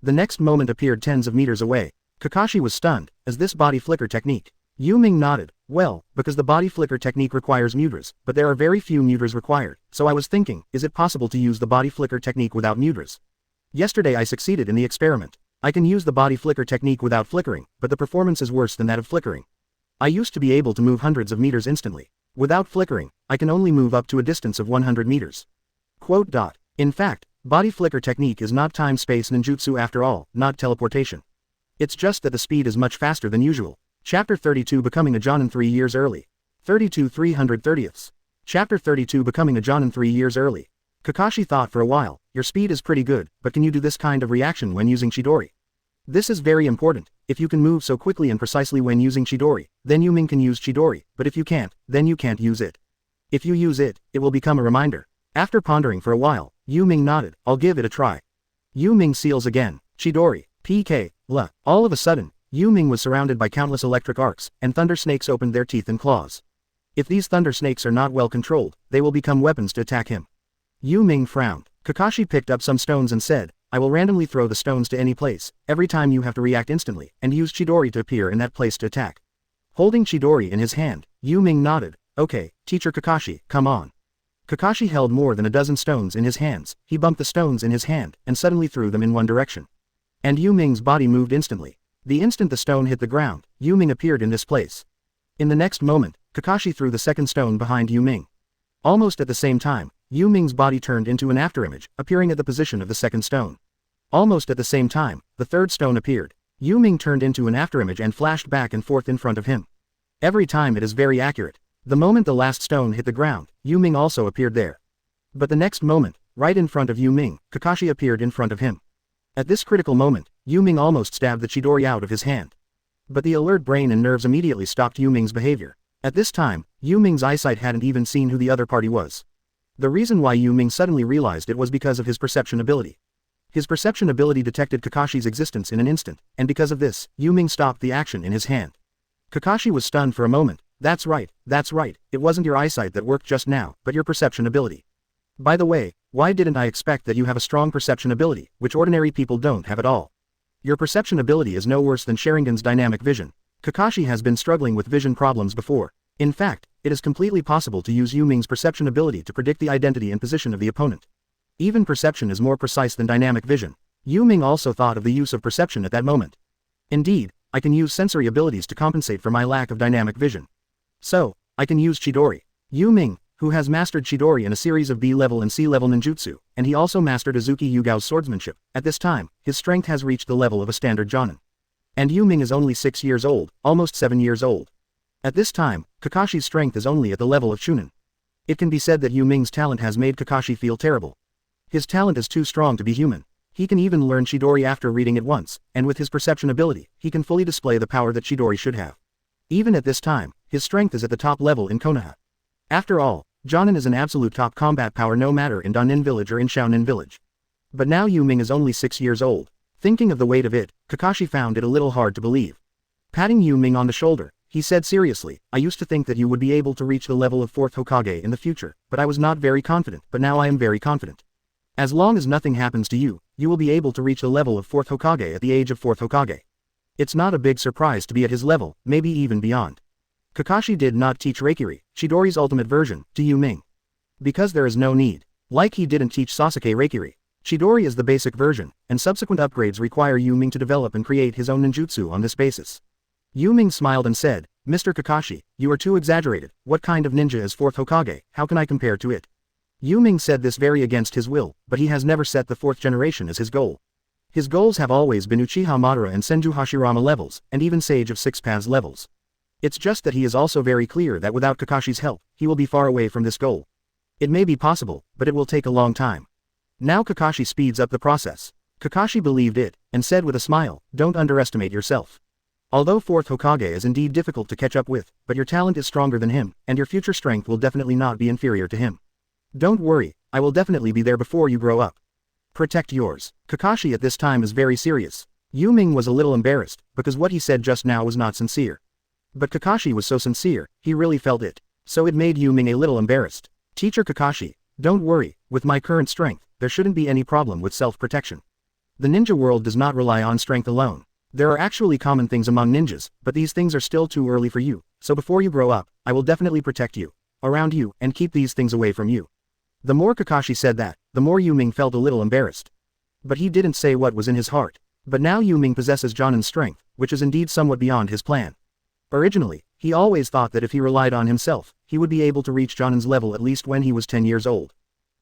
The next moment appeared tens of meters away. Kakashi was stunned, as this body flicker technique. Yu Ming nodded, "Well, because the body flicker technique requires mudras, but there are very few mudras required, so I was thinking, is it possible to use the body flicker technique without mudras? Yesterday I succeeded in the experiment. I can use the body flicker technique without flickering, but the performance is worse than that of flickering. I used to be able to move hundreds of meters instantly. Without flickering, I can only move up to a distance of 100 meters. In fact, body flicker technique is not time-space ninjutsu after all, not teleportation. It's just that the speed is much faster than usual." Chapter 32 Becoming a Jonin 3 years early. 32 330ths. Chapter 32 Becoming a Jonin 3 years early. Kakashi thought for a while, "Your speed is pretty good, but can you do this kind of reaction when using Chidori? This is very important. If you can move so quickly and precisely when using Chidori, then Yu Ming can use Chidori, but if you can't, then you can't use it. If you use it, it will become a reminder." After pondering for a while, Yu Ming nodded, "I'll give it a try." Yu Ming seals again, Chidori, PK, La. All of a sudden, Yu Ming was surrounded by countless electric arcs, and thunder snakes opened their teeth and claws. If these thunder snakes are not well controlled, they will become weapons to attack him. Yu Ming frowned. Kakashi picked up some stones and said, "I will randomly throw the stones to any place, every time you have to react instantly, and use Chidori to appear in that place to attack." Holding Chidori in his hand, Yu Ming nodded, "Okay, teacher Kakashi, come on." Kakashi held more than a dozen stones in his hands. He bumped the stones in his hand, and suddenly threw them in one direction. And Yu Ming's body moved instantly. The instant the stone hit the ground, Yu Ming appeared in this place. In the next moment, Kakashi threw the second stone behind Yu Ming. Almost at the same time, Yu Ming's body turned into an afterimage, appearing at the position of the second stone. Almost at the same time, the third stone appeared. Yu Ming turned into an afterimage and flashed back and forth in front of him. Every time it is very accurate. The moment the last stone hit the ground, Yu Ming also appeared there. But the next moment, right in front of Yu Ming, Kakashi appeared in front of him. At this critical moment, Yu Ming almost stabbed the Chidori out of his hand. But the alert brain and nerves immediately stopped Yu Ming's behavior. At this time, Yu Ming's eyesight hadn't even seen who the other party was. The reason why Yu Ming suddenly realized it was because of his perception ability. His perception ability detected Kakashi's existence in an instant, and because of this, Yu Ming stopped the action in his hand. Kakashi was stunned for a moment. That's right, it wasn't your eyesight that worked just now, but your perception ability. By the way, why didn't I expect that you have a strong perception ability, which ordinary people don't have at all? Your perception ability is no worse than Sharingan's dynamic vision. Kakashi has been struggling with vision problems before. In fact, it is completely possible to use Yu Ming's perception ability to predict the identity and position of the opponent. Even perception is more precise than dynamic vision. Yu Ming also thought of the use of perception at that moment. Indeed, I can use sensory abilities to compensate for my lack of dynamic vision. So, I can use Chidori. Yu Ming, who has mastered Chidori in a series of B-level and C-level ninjutsu, and he also mastered Azuki Yugao's swordsmanship, at this time, his strength has reached the level of a standard Jonin. And Yu Ming is only 6 years old, almost 7 years old. At this time, Kakashi's strength is only at the level of Chunin. It can be said that Yu Ming's talent has made Kakashi feel terrible. His talent is too strong to be human. He can even learn Chidori after reading it once, and with his perception ability, he can fully display the power that Chidori should have. Even at this time, his strength is at the top level in Konoha. After all, Jonin is an absolute top combat power no matter in Danin village or in Shaonin village. But now Yu Ming is only 6 years old. Thinking of the weight of it, Kakashi found it a little hard to believe. Patting Yu Ming on the shoulder, he said seriously, "I used to think that you would be able to reach the level of 4th Hokage in the future, but I was not very confident, but now I am very confident. As long as nothing happens to you, you will be able to reach the level of 4th Hokage at the age of 4th Hokage. It's not a big surprise to be at his level, maybe even beyond." Kakashi did not teach Reikiri, Chidori's ultimate version, to Yu Ming. Because there is no need. Like he didn't teach Sasuke Reikiri. Chidori is the basic version, and subsequent upgrades require Yu Ming to develop and create his own ninjutsu on this basis. Yu Ming smiled and said, Mr. Kakashi, you are too exaggerated. What kind of ninja is fourth Hokage? How can I compare to it? Yu Ming said this very against his will, but he has never set the fourth generation as his goal. His goals have always been Uchiha Madara and Senju Hashirama levels, and even Sage of Six Paths levels. It's just that he is also very clear that without Kakashi's help, he will be far away from this goal. It may be possible, but it will take a long time. Now Kakashi speeds up the process. Kakashi believed it, and said with a smile, don't underestimate yourself. Although fourth Hokage is indeed difficult to catch up with, but your talent is stronger than him, and your future strength will definitely not be inferior to him. Don't worry, I will definitely be there before you grow up. Protect yours. Kakashi at this time is very serious. Yu Ming was a little embarrassed, because what he said just now was not sincere. But Kakashi was so sincere, he really felt it. So it made Yu Ming a little embarrassed. Teacher Kakashi, don't worry, with my current strength, there shouldn't be any problem with self-protection. The ninja world does not rely on strength alone. There are actually common things among ninjas, but these things are still too early for you, so before you grow up, I will definitely protect you, around you, and keep these things away from you. The more Kakashi said that, the more Yu Ming felt a little embarrassed. But he didn't say what was in his heart. But now Yu Ming possesses Jonin's strength, which is indeed somewhat beyond his plan. Originally, he always thought that if he relied on himself, he would be able to reach Jonin's level at least when he was 10 years old.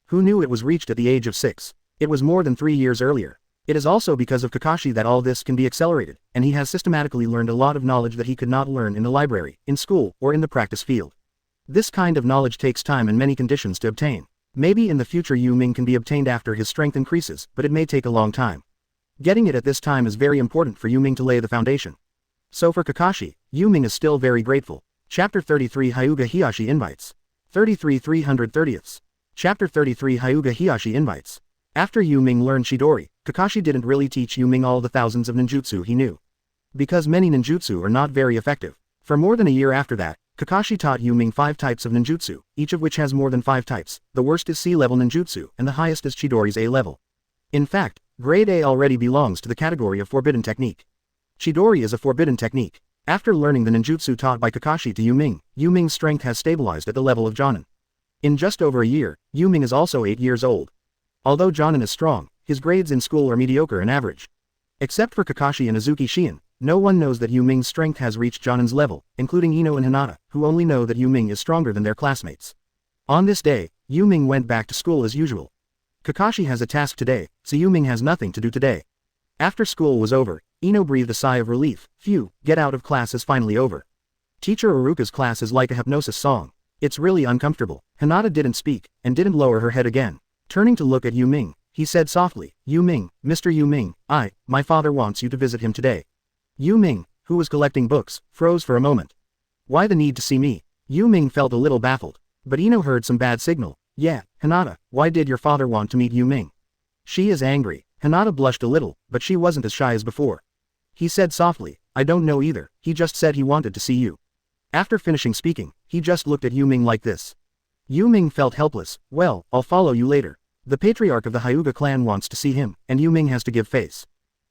Who knew it was reached at the age of 6? It was more than 3 years earlier. It is also because of Kakashi that all this can be accelerated, and he has systematically learned a lot of knowledge that he could not learn in the library, in school, or in the practice field. This kind of knowledge takes time and many conditions to obtain. Maybe in the future Yu Ming can be obtained after his strength increases, but it may take a long time. Getting it at this time is very important for Yu Ming to lay the foundation. So for Kakashi, Yu Ming is still very grateful. Chapter 33 Hyuga Heihachi Invites. 33 330ths. Chapter 33 Hyuga Heihachi Invites. After Yu Ming learned Chidori, Kakashi didn't really teach Yu Ming all the thousands of ninjutsu he knew. Because many ninjutsu are not very effective. For more than a year after that, Kakashi taught Yu Ming 5 types of ninjutsu, each of which has more than 5 types. The worst is C-level ninjutsu, and the highest is Chidori's A level. In fact, grade A already belongs to the category of forbidden technique. Chidori is a forbidden technique. After learning the ninjutsu taught by Kakashi to Yu Ming's strength has stabilized at the level of Jonin. In just over a year, Yu Ming is also 8 years old. Although Jonin is strong, his grades in school are mediocre and average. Except for Kakashi and Azuki Shiin, no one knows that Yu Ming's strength has reached Jonin's level, including Ino and Hinata, who only know that Yu Ming is stronger than their classmates. On this day, Yu Ming went back to school as usual. Kakashi has a task today, so Yu Ming has nothing to do today. After school was over, Ino breathed a sigh of relief. Phew, get out of class is finally over. Teacher Iruka's class is like a hypnosis song. It's really uncomfortable. Hinata didn't speak, and didn't lower her head again. Turning to look at Yu Ming, he said softly, Yu Ming, Mr. Yu Ming, my father wants you to visit him today. Yu Ming, who was collecting books, froze for a moment. Why the need to see me? Yu Ming felt a little baffled. But Ino heard some bad signal. Yeah, Hinata, why did your father want to meet Yu Ming? She is angry. Hinata blushed a little, but she wasn't as shy as before. He said softly, I don't know either, he just said he wanted to see you. After finishing speaking, he just looked at Yu Ming like this. Yu Ming felt helpless. Well, I'll follow you later. The patriarch of the Hyuga clan wants to see him, and Yu Ming has to give face.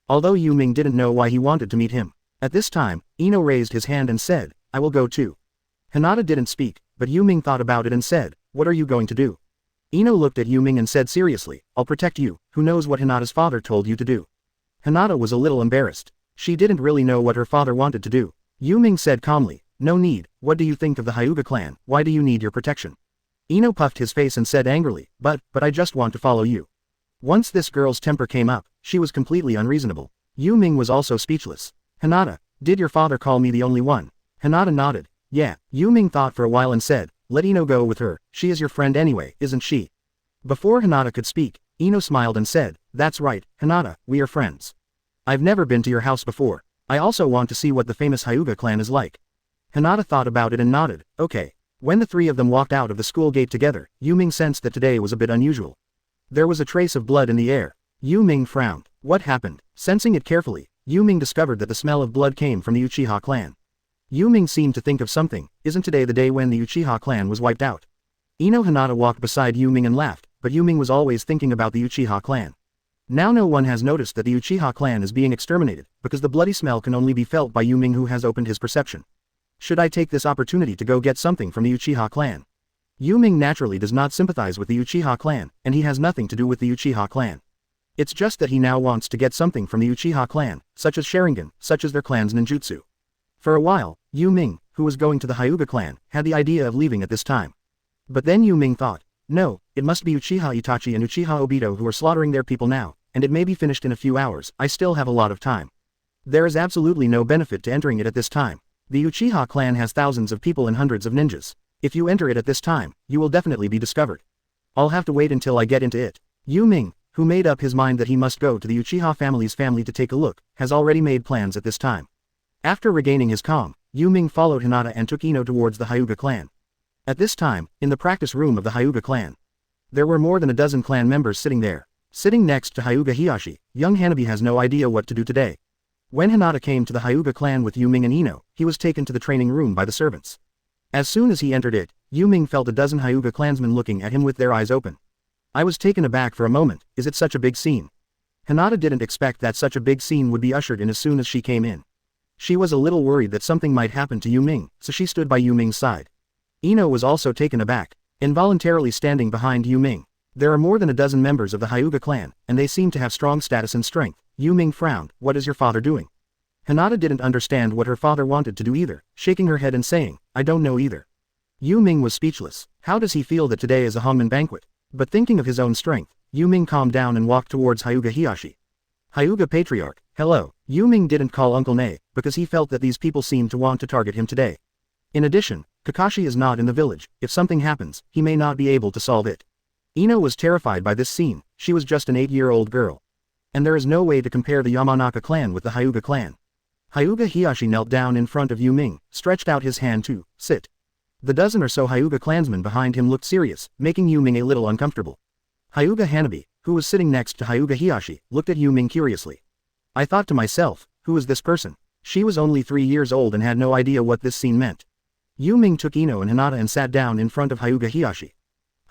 Although Yu Ming didn't know why he wanted to meet him. At this time, Ino raised his hand and said, I will go too. Hinata didn't speak, but Yu Ming thought about it and said, what are you going to do? Ino looked at Yu Ming and said seriously, I'll protect you. Who knows what Hinata's father told you to do? Hinata was a little embarrassed. She didn't really know what her father wanted to do. Yu Ming said calmly, no need. What do you think of the Hyuga clan? Why do you need your protection? Ino puffed his face and said angrily, but I just want to follow you. Once this girl's temper came up, she was completely unreasonable. Yu Ming was also speechless. Hinata, did your father call me the only one? Hinata nodded. Yeah. Yu Ming thought for a while and said, let Ino go with her, she is your friend anyway, isn't she? Before Hinata could speak, Ino smiled and said, that's right, Hinata, we are friends. I've never been to your house before. I also want to see what the famous Hyuga clan is like. Hinata thought about it and nodded, okay. When the 3 of them walked out of the school gate together, Yu Ming sensed that today was a bit unusual. There was a trace of blood in the air. Yu Ming frowned. What happened? Sensing it carefully, Yu Ming discovered that the smell of blood came from the Uchiha clan. Yu Ming seemed to think of something. Isn't today the day when the Uchiha clan was wiped out? Ino Hinata walked beside Yu Ming and laughed, but Yu Ming was always thinking about the Uchiha clan. Now no one has noticed that the Uchiha clan is being exterminated, because the bloody smell can only be felt by Yu Ming, who has opened his perception. Should I take this opportunity to go get something from the Uchiha clan? Yu Ming naturally does not sympathize with the Uchiha clan, and he has nothing to do with the Uchiha clan. It's just that he now wants to get something from the Uchiha clan, such as Sharingan, such as their clan's ninjutsu. For a while, Yu Ming, who was going to the Hyuga clan, had the idea of leaving at this time. But then Yu Ming thought, no, it must be Uchiha Itachi and Uchiha Obito who are slaughtering their people now, and it may be finished in a few hours. I still have a lot of time. There is absolutely no benefit to entering it at this time. The Uchiha clan has thousands of people and hundreds of ninjas. If you enter it at this time, you will definitely be discovered. I'll have to wait until I get into it. Yu Ming, who made up his mind that he must go to the Uchiha family's family to take a look, has already made plans at this time. After regaining his calm, Yu Ming followed Hinata and took Ino towards the Hyuga clan. At this time, in the practice room of the Hyuga clan, there were more than a dozen clan members sitting there. Sitting next to Hyuga Hiashi, young Hanabi has no idea what to do today. When Hinata came to the Hyuga clan with Yu Ming and Ino, he was taken to the training room by the servants. As soon as he entered it, Yu Ming felt a dozen Hyuga clansmen looking at him with their eyes open. I was taken aback for a moment. Is it such a big scene? Hinata didn't expect that such a big scene would be ushered in as soon as she came in. She was a little worried that something might happen to Yu Ming, so she stood by Yu Ming's side. Ino was also taken aback, involuntarily standing behind Yu Ming. There are more than a dozen members of the Hyuga clan, and they seem to have strong status and strength. Yu Ming frowned. What is your father doing? Hinata didn't understand what her father wanted to do either, shaking her head and saying, I don't know either. Yu Ming was speechless. How does he feel that today is a hangman banquet? But thinking of his own strength, Yu Ming calmed down and walked towards Hyuga Hiashi. Hyuga Patriarch, hello. Yu Ming didn't call Uncle Nei, because he felt that these people seemed to want to target him today. In addition, Kakashi is not in the village. If something happens, he may not be able to solve it. Ino was terrified by this scene. She was just an 8-year-old girl. And there is no way to compare the Yamanaka clan with the Hyuga clan. Hyuga Hiashi knelt down in front of Yu Ming, stretched out his hand to sit. The dozen or so Hyuga clansmen behind him looked serious, making Yu Ming a little uncomfortable. Hyuga Hanabi, who was sitting next to Hyuga Hiashi, looked at Yu Ming curiously. I thought to myself, who is this person? She was only 3 years old and had no idea what this scene meant. Yu Ming took Ino and Hinata and sat down in front of Hyuga Hiashi.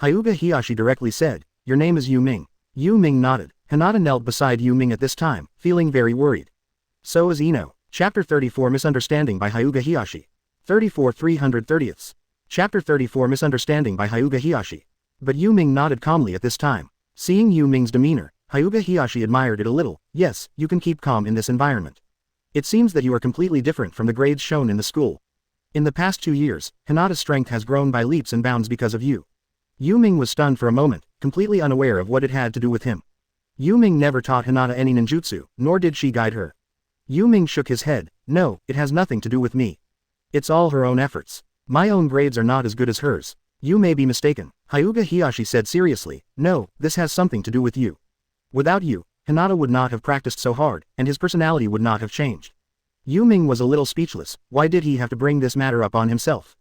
Hyuga Hiashi directly said, your name is Yu Ming. Yu Ming nodded. Hinata knelt beside Yu Ming at this time, feeling very worried. So is Ino. Chapter 34 Misunderstanding by Hyuga Hiashi. 34 330ths. Chapter 34 Misunderstanding by Hyuga Hiashi. But Yu Ming nodded calmly at this time. Seeing Yu Ming's demeanor, Hyuga Hiashi admired it a little. Yes, you can keep calm in this environment. It seems that you are completely different from the grades shown in the school. In the past 2 years, Hinata's strength has grown by leaps and bounds because of you. Yu Ming was stunned for a moment, completely unaware of what it had to do with him. Yu Ming never taught Hinata any ninjutsu, nor did she guide her. Yu Ming shook his head. No, it has nothing to do with me. It's all her own efforts. My own grades are not as good as hers. You may be mistaken. Hyuga Hiashi said seriously. No, this has something to do with you. Without you, Hinata would not have practiced so hard, and his personality would not have changed. Yu Ming was a little speechless. Why did he have to bring this matter up on himself?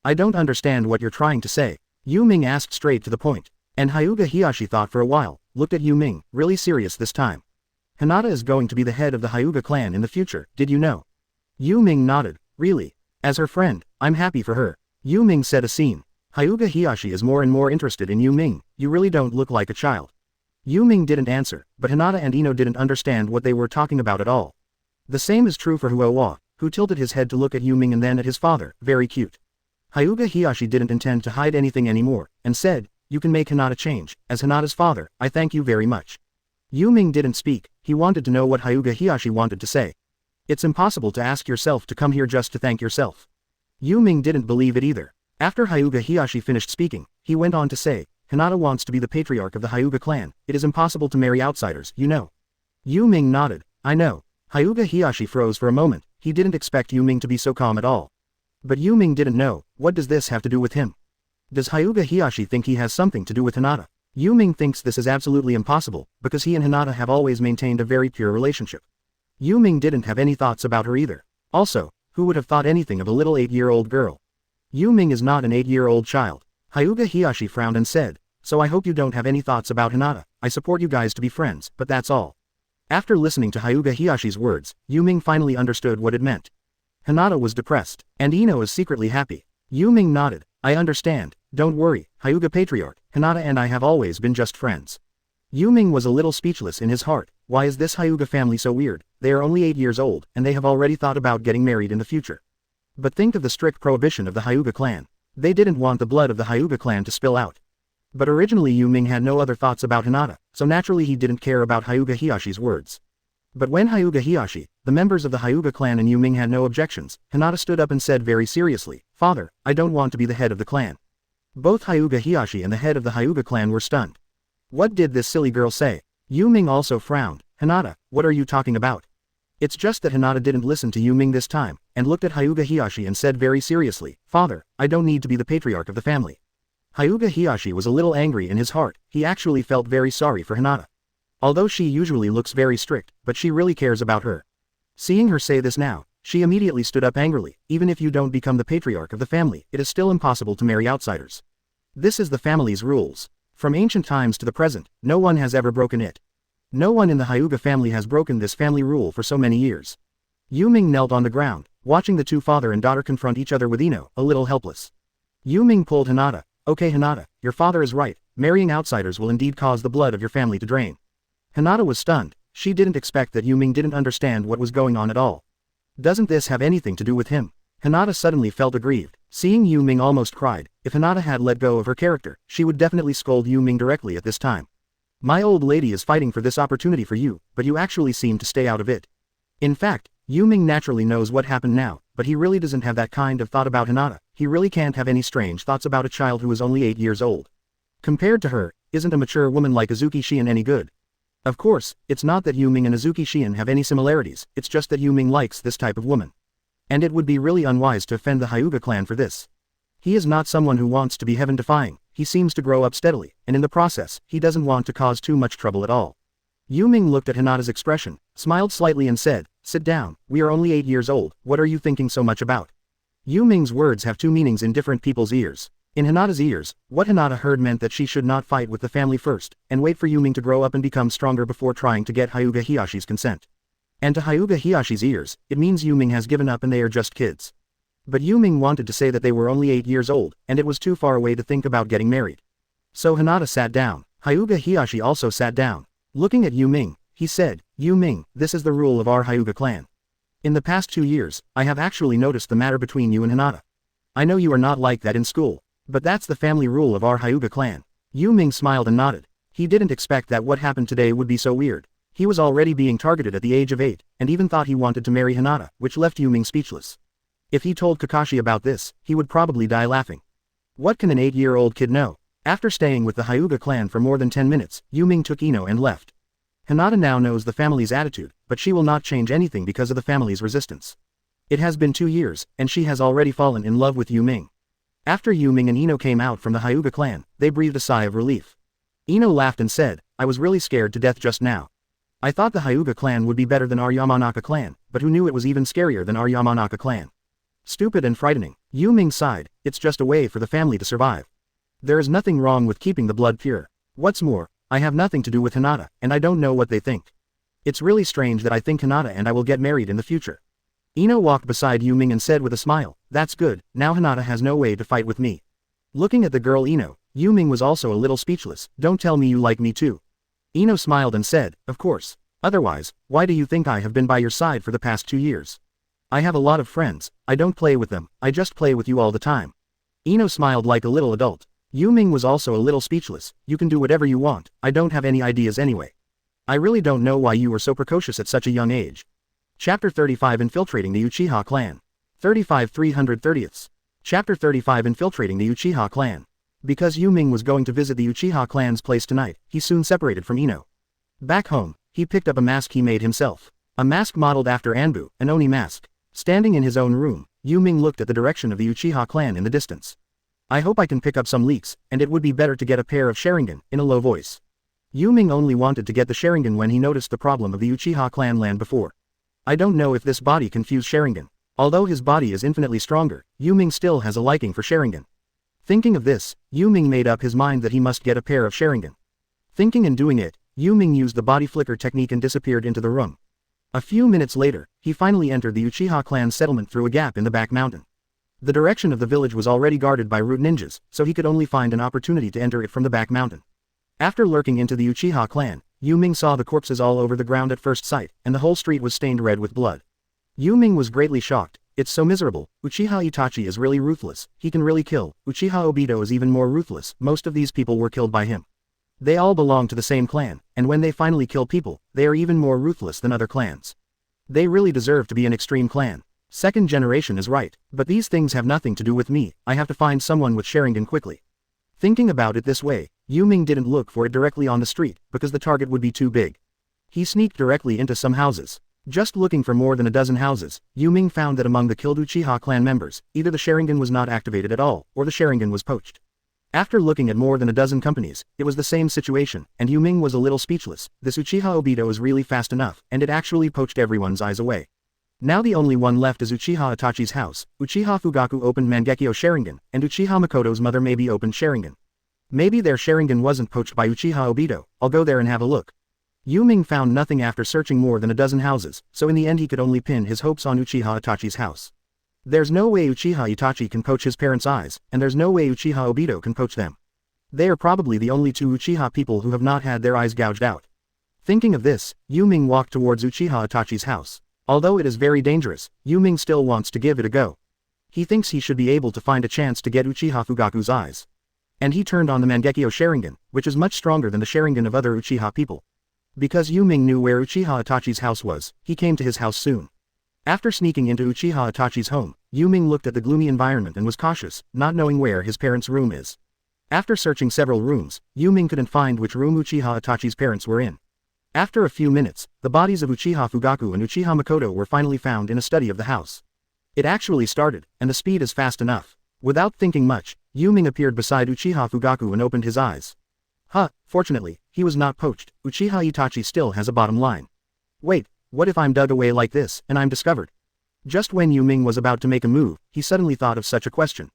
I don't understand what you're trying to say. Yu Ming asked straight to the point. And Hyuga Hiashi thought for a while, looked at Yu Ming, really serious this time. Hinata is going to be the head of the Hyuga clan in the future, did you know? Yu Ming nodded. Really? As her friend, I'm happy for her. Yu Ming said a scene. Hyuga Hiashi is more and more interested in Yu Ming. You really don't look like a child. Yu Ming didn't answer, but Hinata and Ino didn't understand what they were talking about at all. The same is true for Huowa, who tilted his head to look at Yu Ming and then at his father, very cute. Hyuga Hiashi didn't intend to hide anything anymore, and said, you can make Hinata change. As Hinata's father, I thank you very much. Yu Ming didn't speak. He wanted to know what Hyuga Hiashi wanted to say. It's impossible to ask yourself to come here just to thank yourself. Yu Ming didn't believe it either. After Hyuga Hiashi finished speaking, he went on to say, Hinata wants to be the patriarch of the Hyuga clan. It is impossible to marry outsiders, you know. Yu Ming nodded. I know. Hyuga Hiashi froze for a moment. He didn't expect Yu Ming to be so calm at all. But Yu Ming didn't know. What does this have to do with him? Does Hyuga Hiashi think he has something to do with Hinata? Yu Ming thinks this is absolutely impossible, because he and Hinata have always maintained a very pure relationship. Yu Ming didn't have any thoughts about her either. Also, who would have thought anything of a little 8-year-old girl? Yu Ming is not an 8-year-old child. Hyuga Hiashi frowned and said, so I hope you don't have any thoughts about Hinata. I support you guys to be friends, but that's all. After listening to Hyuga Hiashi's words, Yu Ming finally understood what it meant. Hinata was depressed, and Ino is secretly happy. Yu Ming nodded. I understand. Don't worry, Hyuga Patriarch, Hinata and I have always been just friends. Yu Ming was a little speechless in his heart. Why is this Hyuga family so weird? They are only 8 years old, and they have already thought about getting married in the future. But think of the strict prohibition of the Hyuga clan. They didn't want the blood of the Hyuga clan to spill out. But originally Yu Ming had no other thoughts about Hinata, so naturally he didn't care about Hyuga Hiashi's words. But when Hyuga Hiashi, the members of the Hyuga clan and Yu Ming had no objections, Hinata stood up and said very seriously, "Father, I don't want to be the head of the clan." Both Hyuga Hiashi and the head of the Hyuga clan were stunned. What did this silly girl say? Yu Ming also frowned. Hinata, what are you talking about? It's just that Hinata didn't listen to Yu Ming this time, and looked at Hyuga Hiashi and said very seriously, "Father, I don't need to be the patriarch of the family." Hyuga Hiashi was a little angry in his heart. He actually felt very sorry for Hinata. Although she usually looks very strict, but she really cares about her. Seeing her say this now, she immediately stood up angrily. Even if you don't become the patriarch of the family, it is still impossible to marry outsiders. This is the family's rules. From ancient times to the present, no one has ever broken it. No one in the Hyuga family has broken this family rule for so many years. Yu Ming knelt on the ground, watching the two father and daughter confront each other with Ino, a little helpless. Yu Ming pulled Hinata. "Okay Hinata, your father is right, marrying outsiders will indeed cause the blood of your family to drain." Hinata was stunned. She didn't expect that Yu Ming didn't understand what was going on at all. Doesn't this have anything to do with him? Hinata suddenly felt aggrieved. Seeing Yu Ming almost cried. If Hinata had let go of her character, she would definitely scold Yu Ming directly at this time. "My old lady is fighting for this opportunity for you, but you actually seem to stay out of it." In fact, Yu Ming naturally knows what happened now, but he really doesn't have that kind of thought about Hinata. He really can't have any strange thoughts about a child who is only 8 years old. Compared to her, isn't a mature woman like Azuki Shion any good? Of course, it's not that Yu Ming and Azuki Shion have any similarities, it's just that Yu Ming likes this type of woman. And it would be really unwise to offend the Hyuga clan for this. He is not someone who wants to be heaven-defying. He seems to grow up steadily, and in the process, he doesn't want to cause too much trouble at all. Yu Ming looked at Hinata's expression, smiled slightly and said, "Sit down, we are only 8 years old, what are you thinking so much about?" Yu Ming's words have two meanings in different people's ears. In Hinata's ears, what Hinata heard meant that she should not fight with the family first, and wait for Yu Ming to grow up and become stronger before trying to get Hyuga Hiashi's consent. And to Hyuga Hiashi's ears, it means Yu Ming has given up and they are just kids. But Yu Ming wanted to say that they were only 8 years old, and it was too far away to think about getting married. So Hinata sat down. Hyuga Hiashi also sat down. Looking at Yu Ming, he said, "Yu Ming, this is the rule of our Hyuga clan. In the past 2 years, I have actually noticed the matter between you and Hinata. I know you are not like that in school, but that's the family rule of our Hyuga clan." Yu Ming smiled and nodded. He didn't expect that what happened today would be so weird. He was already being targeted at the age of 8, and even thought he wanted to marry Hinata, which left Yu Ming speechless. If he told Kakashi about this, he would probably die laughing. What can an 8-year-old kid know? After staying with the Hyuga clan for more than 10 minutes, Yu Ming took Ino and left. Hinata now knows the family's attitude, but she will not change anything because of the family's resistance. It has been 2 years, and she has already fallen in love with Yu Ming. After Yu Ming and Ino came out from the Hyuga clan, they breathed a sigh of relief. Ino laughed and said, "I was really scared to death just now. I thought the Hyuga clan would be better than our Yamanaka clan, but who knew it was even scarier than our Yamanaka clan. Stupid and frightening." Yu Ming sighed. "It's just a way for the family to survive. There is nothing wrong with keeping the blood pure. What's more, I have nothing to do with Hinata, and I don't know what they think. It's really strange that I think Hinata and I will get married in the future." Ino walked beside Yu Ming and said with a smile, "That's good, now Hinata has no way to fight with me." Looking at the girl Ino, Yu Ming was also a little speechless. "Don't tell me you like me too." Ino smiled and said, "Of course. Otherwise, why do you think I have been by your side for the past 2 years? I have a lot of friends, I don't play with them, I just play with you all the time." Ino smiled like a little adult. Yu Ming was also a little speechless. "You can do whatever you want, I don't have any ideas anyway. I really don't know why you were so precocious at such a young age." Chapter 35 Infiltrating the Uchiha Clan. 35 330ths. Chapter 35 Infiltrating the Uchiha Clan. Because Yu Ming was going to visit the Uchiha clan's place tonight, he soon separated from Ino. Back home, he picked up a mask he made himself. A mask modeled after Anbu, an Oni mask. Standing in his own room, Yu Ming looked at the direction of the Uchiha clan in the distance. "I hope I can pick up some leaks, and it would be better to get a pair of Sharingan," in a low voice. Yu Ming only wanted to get the Sharingan when he noticed the problem of the Uchiha clan land before. I don't know if this body can fuse Sharingan. Although his body is infinitely stronger, Yu Ming still has a liking for Sharingan. Thinking of this, Yu Ming made up his mind that he must get a pair of Sharingan. Thinking and doing it, Yu Ming used the body flicker technique and disappeared into the room. A few minutes later, he finally entered the Uchiha clan's settlement through a gap in the back mountain. The direction of the village was already guarded by root ninjas, so he could only find an opportunity to enter it from the back mountain. After lurking into the Uchiha clan, Yu Ming saw the corpses all over the ground at first sight, and the whole street was stained red with blood. Yu Ming was greatly shocked. "It's so miserable. Uchiha Itachi is really ruthless, he can really kill. Uchiha Obito is even more ruthless, most of these people were killed by him. They all belong to the same clan, and when they finally kill people, they are even more ruthless than other clans. They really deserve to be an extreme clan. Second generation is right, but these things have nothing to do with me. I have to find someone with Sharingan quickly. Thinking about it this way, Yu Ming didn't look for it directly on the street, because the target would be too big. He sneaked directly into some houses. Just looking for more than a dozen houses, Yu Ming found that among the killed Uchiha clan members, either the Sharingan was not activated at all, or the Sharingan was poached. After looking at more than a dozen companies, it was the same situation, and Yu Ming was a little speechless. This Uchiha Obito is really fast enough, and it actually poached everyone's eyes away. Now the only one left is Uchiha Itachi's house. Uchiha Fugaku opened Mangekyo Sharingan, and Uchiha Makoto's mother maybe opened Sharingan. Maybe their Sharingan wasn't poached by Uchiha Obito. I'll go there and have a look. Yu Ming found nothing after searching more than a dozen houses, so in the end he could only pin his hopes on Uchiha Itachi's house. There's no way Uchiha Itachi can poach his parents' eyes, and there's no way Uchiha Obito can poach them. They are probably the only two Uchiha people who have not had their eyes gouged out. Thinking of this, Yu Ming walked towards Uchiha Itachi's house. Although it is very dangerous, Yu Ming still wants to give it a go. He thinks he should be able to find a chance to get Uchiha Fugaku's eyes. And he turned on the Mangekyo Sharingan, which is much stronger than the Sharingan of other Uchiha people. Because Yu Ming knew where Uchiha Itachi's house was, he came to his house soon. After sneaking into Uchiha Itachi's home, Yu Ming looked at the gloomy environment and was cautious, not knowing where his parents' room is. After searching several rooms, Yu Ming couldn't find which room Uchiha Itachi's parents were in. After a few minutes, the bodies of Uchiha Fugaku and Uchiha Makoto were finally found in a study of the house. It actually started, and the speed is fast enough. Without thinking much, Yu Ming appeared beside Uchiha Fugaku and opened his eyes. Fortunately, he was not poached. Uchiha Itachi still has a bottom line. Wait, what if I'm dug away like this, and I'm discovered? Just when Yu Ming was about to make a move, he suddenly thought of such a question.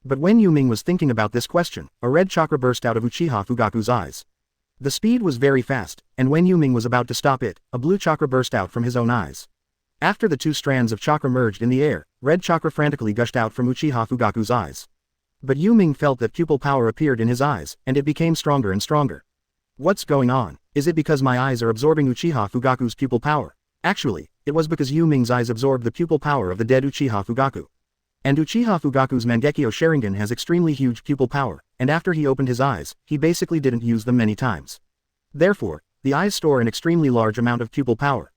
But when Yu Ming was thinking about this question, a red chakra burst out of Uchiha Fugaku's eyes. The speed was very fast, and when Yu Ming was about to stop it, a blue chakra burst out from his own eyes. After the two strands of chakra merged in the air, red chakra frantically gushed out from Uchiha Fugaku's eyes. But Yu Ming felt that pupil power appeared in his eyes, and it became stronger and stronger. What's going on? Is it because my eyes are absorbing Uchiha Fugaku's pupil power? Actually, it was because Yu Ming's eyes absorbed the pupil power of the dead Uchiha Fugaku. And Uchiha Fugaku's Mangekyo Sharingan has extremely huge pupil power, and after he opened his eyes, he basically didn't use them many times. Therefore, the eyes store an extremely large amount of pupil power.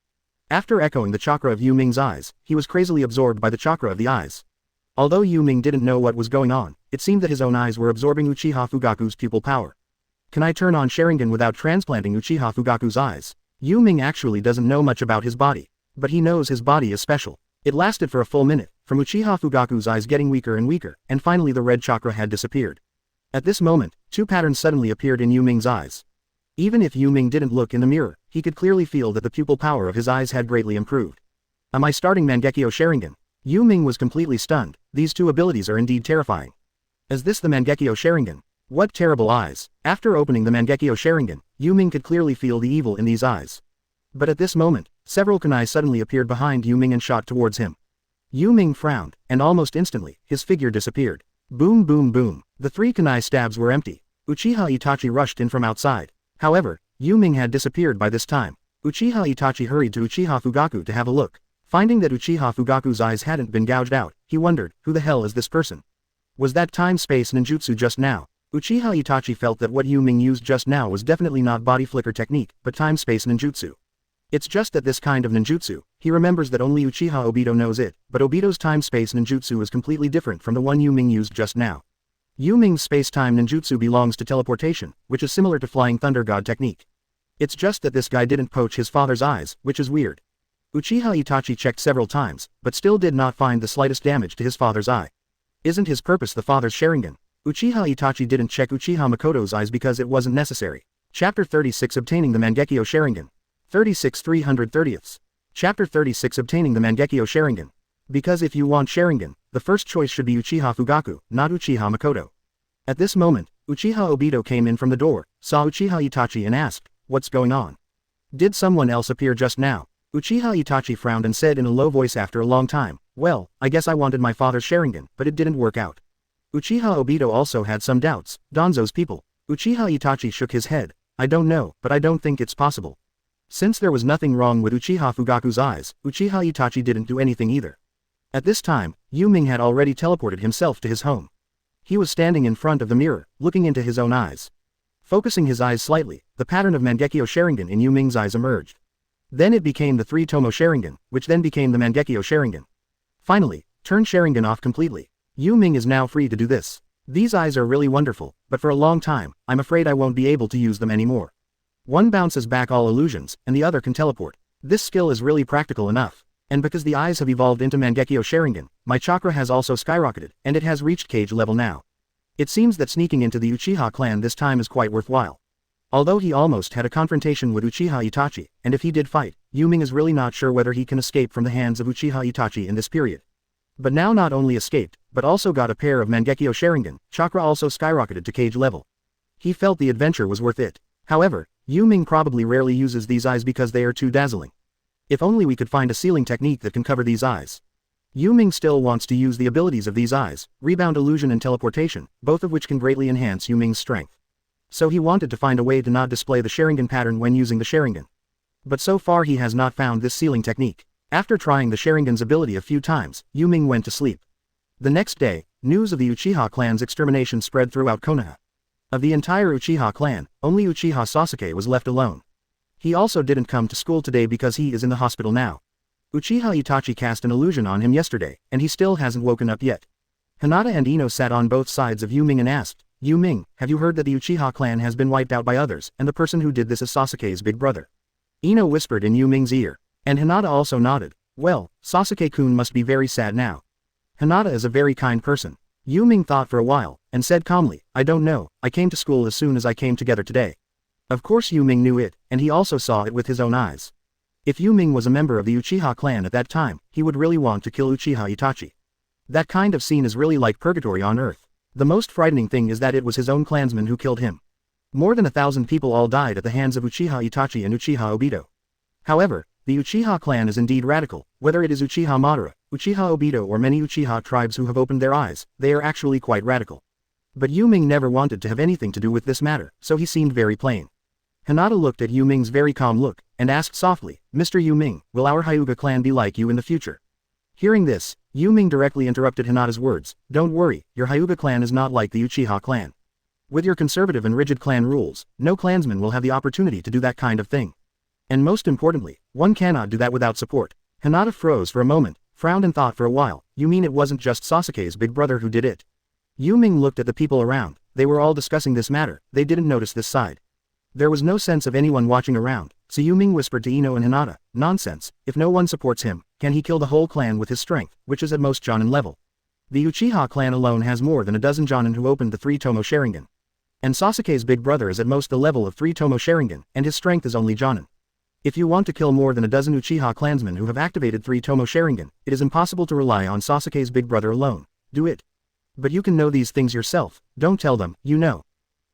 After echoing the chakra of Yu Ming's eyes, he was crazily absorbed by the chakra of the eyes. Although Yu Ming didn't know what was going on, it seemed that his own eyes were absorbing Uchiha Fugaku's pupil power. Can I turn on Sharingan without transplanting Uchiha Fugaku's eyes? Yu Ming actually doesn't know much about his body, but he knows his body is special. It lasted for a full minute, from Uchiha Fugaku's eyes getting weaker and weaker, and finally the red chakra had disappeared. At this moment, two patterns suddenly appeared in Yu Ming's eyes. Even if Yu Ming didn't look in the mirror, he could clearly feel that the pupil power of his eyes had greatly improved. Am I starting Mangekyo Sharingan? Yu Ming was completely stunned. These two abilities are indeed terrifying. Is this the Mangekyo Sharingan? What terrible eyes. After opening the Mangekyo Sharingan, Yu Ming could clearly feel the evil in these eyes. But at this moment, several kunai suddenly appeared behind Yu Ming and shot towards him. Yu Ming frowned, and almost instantly, his figure disappeared. Boom boom boom. The three kunai stabs were empty. Uchiha Itachi rushed in from outside. However, Yu Ming had disappeared by this time. Uchiha Itachi hurried to Uchiha Fugaku to have a look. Finding that Uchiha Fugaku's eyes hadn't been gouged out, he wondered, who the hell is this person? Was that time-space ninjutsu just now? Uchiha Itachi felt that what Yu Ming used just now was definitely not body flicker technique, but time-space ninjutsu. It's just that this kind of ninjutsu, he remembers that only Uchiha Obito knows it, but Obito's time-space ninjutsu is completely different from the one Yu Ming used just now. Yu Ming's space-time ninjutsu belongs to teleportation, which is similar to Flying Thunder God technique. It's just that this guy didn't poach his father's eyes, which is weird. Uchiha Itachi checked several times, but still did not find the slightest damage to his father's eye. Isn't his purpose the father's Sharingan? Uchiha Itachi didn't check Uchiha Makoto's eyes because it wasn't necessary. Chapter 36 Obtaining the Mangekyo Sharingan. 36 330ths. Chapter 36 Obtaining the Mangekyo Sharingan. Because if you want Sharingan, the first choice should be Uchiha Fugaku, not Uchiha Makoto. At this moment, Uchiha Obito came in from the door, saw Uchiha Itachi and asked, "What's going on? Did someone else appear just now?" Uchiha Itachi frowned and said in a low voice after a long time, "Well, I guess I wanted my father's Sharingan, but it didn't work out." Uchiha Obito also had some doubts. Danzo's people. Uchiha Itachi shook his head. "I don't know, but I don't think it's possible." Since there was nothing wrong with Uchiha Fugaku's eyes, Uchiha Itachi didn't do anything either. At this time, Yu Ming had already teleported himself to his home. He was standing in front of the mirror, looking into his own eyes. Focusing his eyes slightly, the pattern of Mangekyo Sharingan in Yu Ming's eyes emerged. Then it became the 3 Tomo Sharingan, which then became the Mangekyo Sharingan. Finally, turn Sharingan off completely. Yu Ming is now free to do this. These eyes are really wonderful, but for a long time, I'm afraid I won't be able to use them anymore. One bounces back all illusions, and the other can teleport. This skill is really practical enough. And because the eyes have evolved into Mangekyo Sharingan, my chakra has also skyrocketed, and it has reached cage level now. It seems that sneaking into the Uchiha clan this time is quite worthwhile. Although he almost had a confrontation with Uchiha Itachi, and if he did fight, Yu Ming is really not sure whether he can escape from the hands of Uchiha Itachi in this period. But now not only escaped, but also got a pair of Mangekyo Sharingan, chakra also skyrocketed to cage level. He felt the adventure was worth it. However, Yu Ming probably rarely uses these eyes because they are too dazzling. If only we could find a sealing technique that can cover these eyes. Yu Ming still wants to use the abilities of these eyes, rebound illusion and teleportation, both of which can greatly enhance Yu Ming's strength. So he wanted to find a way to not display the Sharingan pattern when using the Sharingan. But so far he has not found this sealing technique. After trying the Sharingan's ability a few times, Yu Ming went to sleep. The next day, news of the Uchiha clan's extermination spread throughout Konoha. Of the entire Uchiha clan, only Uchiha Sasuke was left alone. He also didn't come to school today because he is in the hospital now. Uchiha Itachi cast an illusion on him yesterday, and he still hasn't woken up yet. Hinata and Ino sat on both sides of Yu Ming and asked, Yu Ming, have you heard that the Uchiha clan has been wiped out by others, and the person who did this is Sasuke's big brother? Ino whispered in Yu Ming's ear. And Hinata also nodded. Well, Sasuke-kun must be very sad now. Hinata is a very kind person. Yu Ming thought for a while, and said calmly, I don't know, I came to school as soon as I came together today. Of course Yu Ming knew it, and he also saw it with his own eyes. If Yu Ming was a member of the Uchiha clan at that time, he would really want to kill Uchiha Itachi. That kind of scene is really like purgatory on earth. The most frightening thing is that it was his own clansmen who killed him. More than 1,000 people all died at the hands of Uchiha Itachi and Uchiha Obito. However, the Uchiha clan is indeed radical, whether it is Uchiha Madara, Uchiha Obito or many Uchiha tribes who have opened their eyes, they are actually quite radical. But Yu Ming never wanted to have anything to do with this matter, so he seemed very plain. Hinata looked at Yu Ming's very calm look, and asked softly, Mr. Yu Ming, will our Hyuga clan be like you in the future? Hearing this, Yu Ming directly interrupted Hinata's words, don't worry, your Hyuga clan is not like the Uchiha clan. With your conservative and rigid clan rules, no clansman will have the opportunity to do that kind of thing. And most importantly, one cannot do that without support. Hinata froze for a moment, frowned and thought for a while, you mean it wasn't just Sasuke's big brother who did it? Yu Ming looked at the people around, they were all discussing this matter, they didn't notice this side. There was no sense of anyone watching around, so Yu Ming whispered to Ino and Hinata, nonsense, if no one supports him, can he kill the whole clan with his strength, which is at most Jonin level? The Uchiha clan alone has more than a dozen Jonin who opened the 3 Tomo Sharingan. And Sasuke's big brother is at most the level of 3 Tomo Sharingan, and his strength is only Jonin. If you want to kill more than a dozen Uchiha clansmen who have activated 3 Tomo Sharingan, it is impossible to rely on Sasuke's big brother alone. Do it. But you can know these things yourself, don't tell them, you know.